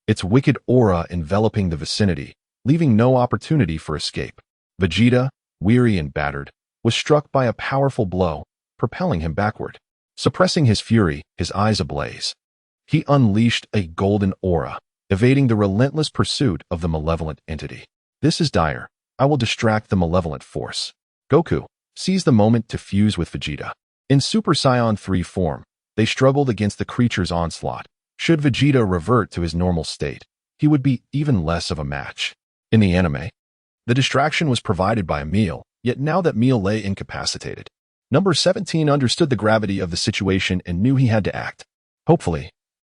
its wicked aura enveloping the vicinity, leaving no opportunity for escape. Vegeta, weary and battered, was struck by a powerful blow, propelling him backward. Suppressing his fury, his eyes ablaze, he unleashed a golden aura, evading the relentless pursuit of the malevolent entity. This is dire. I will distract the malevolent force. Goku seized the moment to fuse with Vegeta. In Super Saiyan 3 form, they struggled against the creature's onslaught. Should Vegeta revert to his normal state, he would be even less of a match. In the anime, the distraction was provided by Emil, yet now that Emil lay incapacitated, number 17 understood the gravity of the situation and knew he had to act. Hopefully,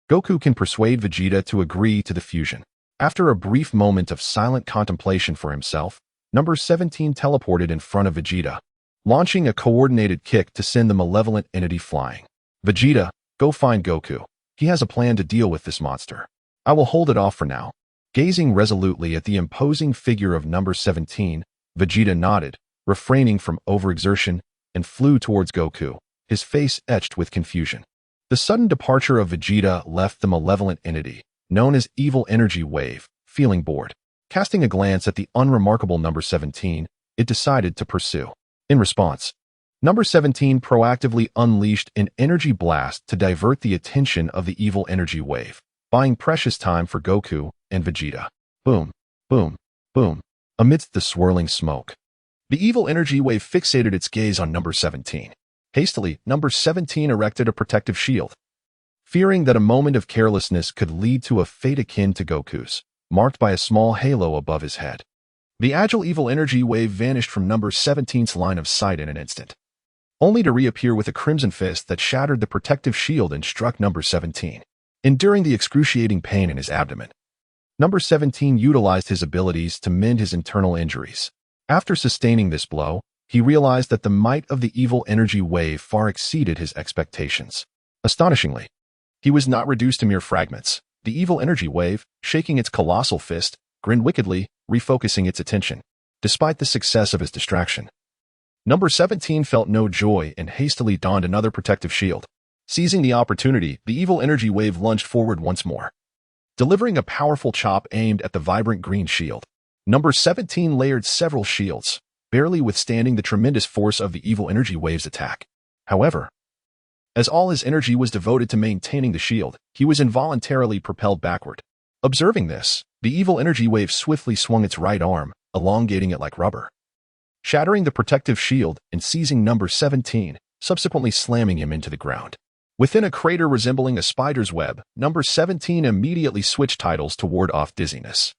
Goku can persuade Vegeta to agree to the fusion. After a brief moment of silent contemplation for himself, number 17 teleported in front of Vegeta, launching a coordinated kick to send the malevolent entity flying. Vegeta, go find Goku. He has a plan to deal with this monster. I will hold it off for now. Gazing resolutely at the imposing figure of number 17, Vegeta nodded, refraining from overexertion, and flew towards Goku, his face etched with confusion. The sudden departure of Vegeta left the malevolent entity, known as Evil Energy Wave, feeling bored. Casting a glance at the unremarkable number 17, it decided to pursue. In response, number 17 proactively unleashed an energy blast to divert the attention of the Evil Energy Wave, buying precious time for Goku and Vegeta. Boom, boom, boom. Amidst the swirling smoke, the Evil Energy Wave fixated its gaze on number 17. Hastily, number 17 erected a protective shield, fearing that a moment of carelessness could lead to a fate akin to Goku's, marked by a small halo above his head. The agile Evil Energy Wave vanished from number 17's line of sight in an instant, only to reappear with a crimson fist that shattered the protective shield and struck number 17, enduring the excruciating pain in his abdomen. Number 17 utilized his abilities to mend his internal injuries. After sustaining this blow, he realized that the might of the Evil Energy Wave far exceeded his expectations. Astonishingly, he was not reduced to mere fragments. The Evil Energy Wave, shaking its colossal fist, grinned wickedly, refocusing its attention. Despite the success of his distraction, number 17 felt no joy and hastily donned another protective shield. Seizing the opportunity, the Evil Energy Wave lunged forward once more, delivering a powerful chop aimed at the vibrant green shield. Number 17 layered several shields, barely withstanding the tremendous force of the Evil Energy Wave's attack. However, as all his energy was devoted to maintaining the shield, he was involuntarily propelled backward. Observing this, the Evil Energy Wave swiftly swung its right arm, elongating it like rubber, shattering the protective shield and seizing number 17, subsequently slamming him into the ground. Within a crater resembling a spider's web, number 17 immediately switched titles to ward off dizziness.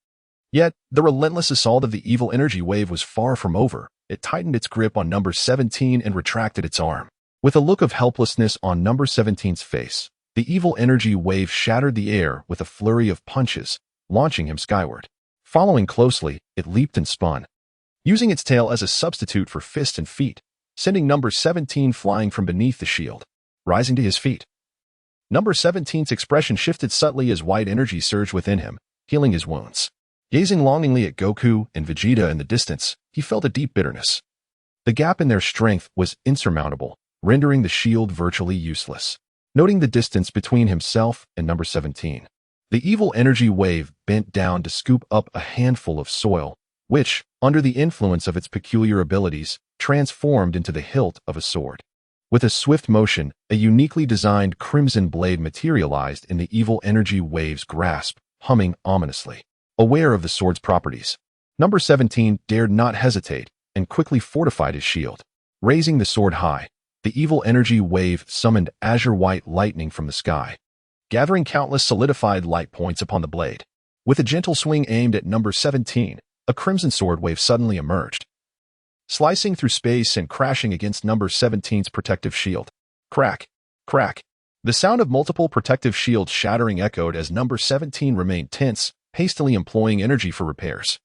Yet, the relentless assault of the Evil Energy Wave was far from over. It tightened its grip on number 17 and retracted its arm. With a look of helplessness on number 17's face, the Evil Energy Wave shattered the air with a flurry of punches, launching him skyward. Following closely, it leaped and spun, using its tail as a substitute for fists and feet, sending number 17 flying from beneath the shield. Rising to his feet, number 17's expression shifted subtly as white energy surged within him, healing his wounds. Gazing longingly at Goku and Vegeta in the distance, he felt a deep bitterness. The gap in their strength was insurmountable, rendering the shield virtually useless. Noting the distance between himself and number 17, the Evil Energy Wave bent down to scoop up a handful of soil, which, under the influence of its peculiar abilities, transformed into the hilt of a sword. With a swift motion, a uniquely designed crimson blade materialized in the Evil Energy Wave's grasp, humming ominously. Aware of the sword's properties, number 17 dared not hesitate and quickly fortified his shield. Raising the sword high, the Evil Energy Wave summoned azure-white lightning from the sky, gathering countless solidified light points upon the blade. With a gentle swing aimed at number 17, a crimson sword wave suddenly emerged, slicing through space and crashing against number 17's protective shield. Crack, crack. The sound of multiple protective shields shattering echoed as number 17 remained tense, hastily employing energy for repairs.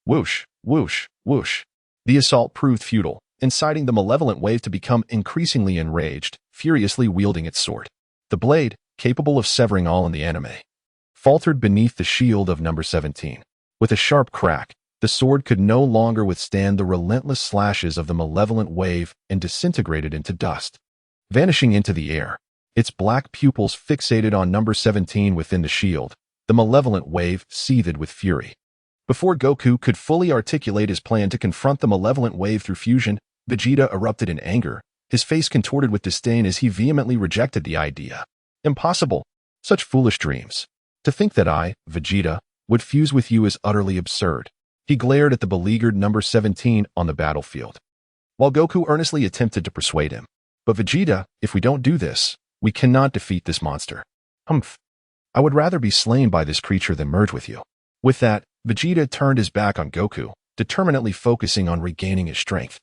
Whoosh, whoosh, whoosh. The assault proved futile, inciting the malevolent wave to become increasingly enraged, furiously wielding its sword. The blade, capable of severing all in the anime, faltered beneath the shield of number 17. With a sharp crack, the sword could no longer withstand the relentless slashes of the malevolent wave and disintegrated into dust. Vanishing into the air, its black pupils fixated on number 17 within the shield, the malevolent wave seethed with fury. Before Goku could fully articulate his plan to confront the malevolent wave through fusion, Vegeta erupted in anger, his face contorted with disdain as he vehemently rejected the idea. Impossible! Such foolish dreams. To think that I, Vegeta, would fuse with you is utterly absurd. He glared at the beleaguered number 17 on the battlefield, while Goku earnestly attempted to persuade him. But Vegeta, if we don't do this, we cannot defeat this monster. Humph. I would rather be slain by this creature than merge with you. With that, Vegeta turned his back on Goku, determinedly focusing on regaining his strength.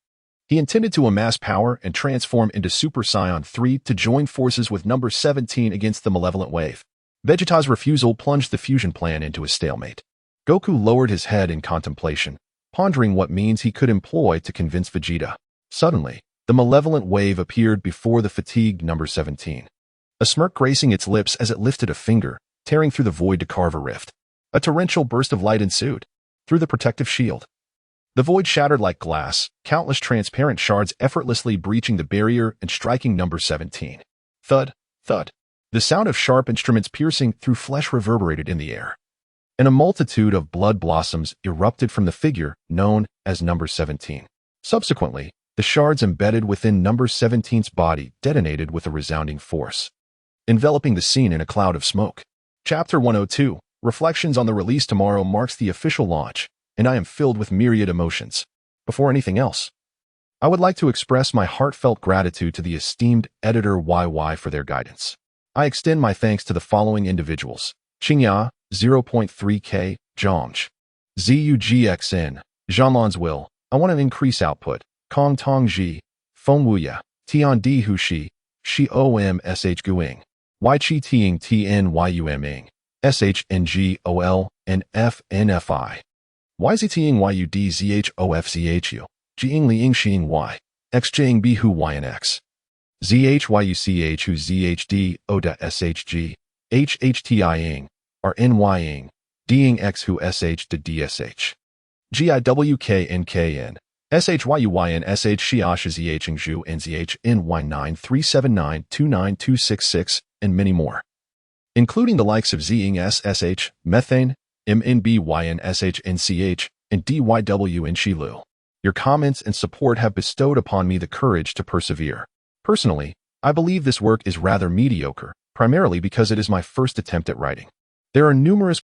He intended to amass power and transform into Super Saiyan 3 to join forces with number 17 against the malevolent wave. Vegeta's refusal plunged the fusion plan into a stalemate. Goku lowered his head in contemplation, pondering what means he could employ to convince Vegeta. Suddenly, the malevolent wave appeared before the fatigued number 17. A smirk gracing its lips as it lifted a finger, tearing through the void to carve a rift. A torrential burst of light ensued, through the protective shield. The void shattered like glass, countless transparent shards effortlessly breaching the barrier and striking number 17. Thud, thud. The sound of sharp instruments piercing through flesh reverberated in the air, and a multitude of blood blossoms erupted from the figure known as number 17. Subsequently, the shards embedded within number 17's body detonated with a resounding force, enveloping the scene in a cloud of smoke. Chapter 102, Reflections on the Release tomorrow marks the official launch, and I am filled with myriad emotions. Before anything else, I would like to express my heartfelt gratitude to the esteemed editor YY for their guidance. I extend my thanks to the following individuals: Qingya, 0.3K, Zhongj, ZUGXN, Zhanlon's Will, I want to increase output, Kong Tongji, Feng Wuya, Tian Di Hushi, Shi Om Sh Guing, Y Chi Ting Tn Yum Ing, SHNGOL, and FNFI. YZTing YUDZHOFZHU, Jing Liing Xing Y, XJing Bihu YNX, ZHYUCHU ZHD Oda SHG, HHTIing, RNYing, Ding X Hu SH to DSH, GIWKNKN, SHYUYN SH Shiash ZHing Zhu NZH NY9379292266, and many more, including the likes of Zing SSH, Methane, MNBYN SHNCH, and DYW in Shilu. Your comments and support have bestowed upon me the courage to persevere. Personally, I believe this work is rather mediocre, primarily because it is my first attempt at writing. There are numerous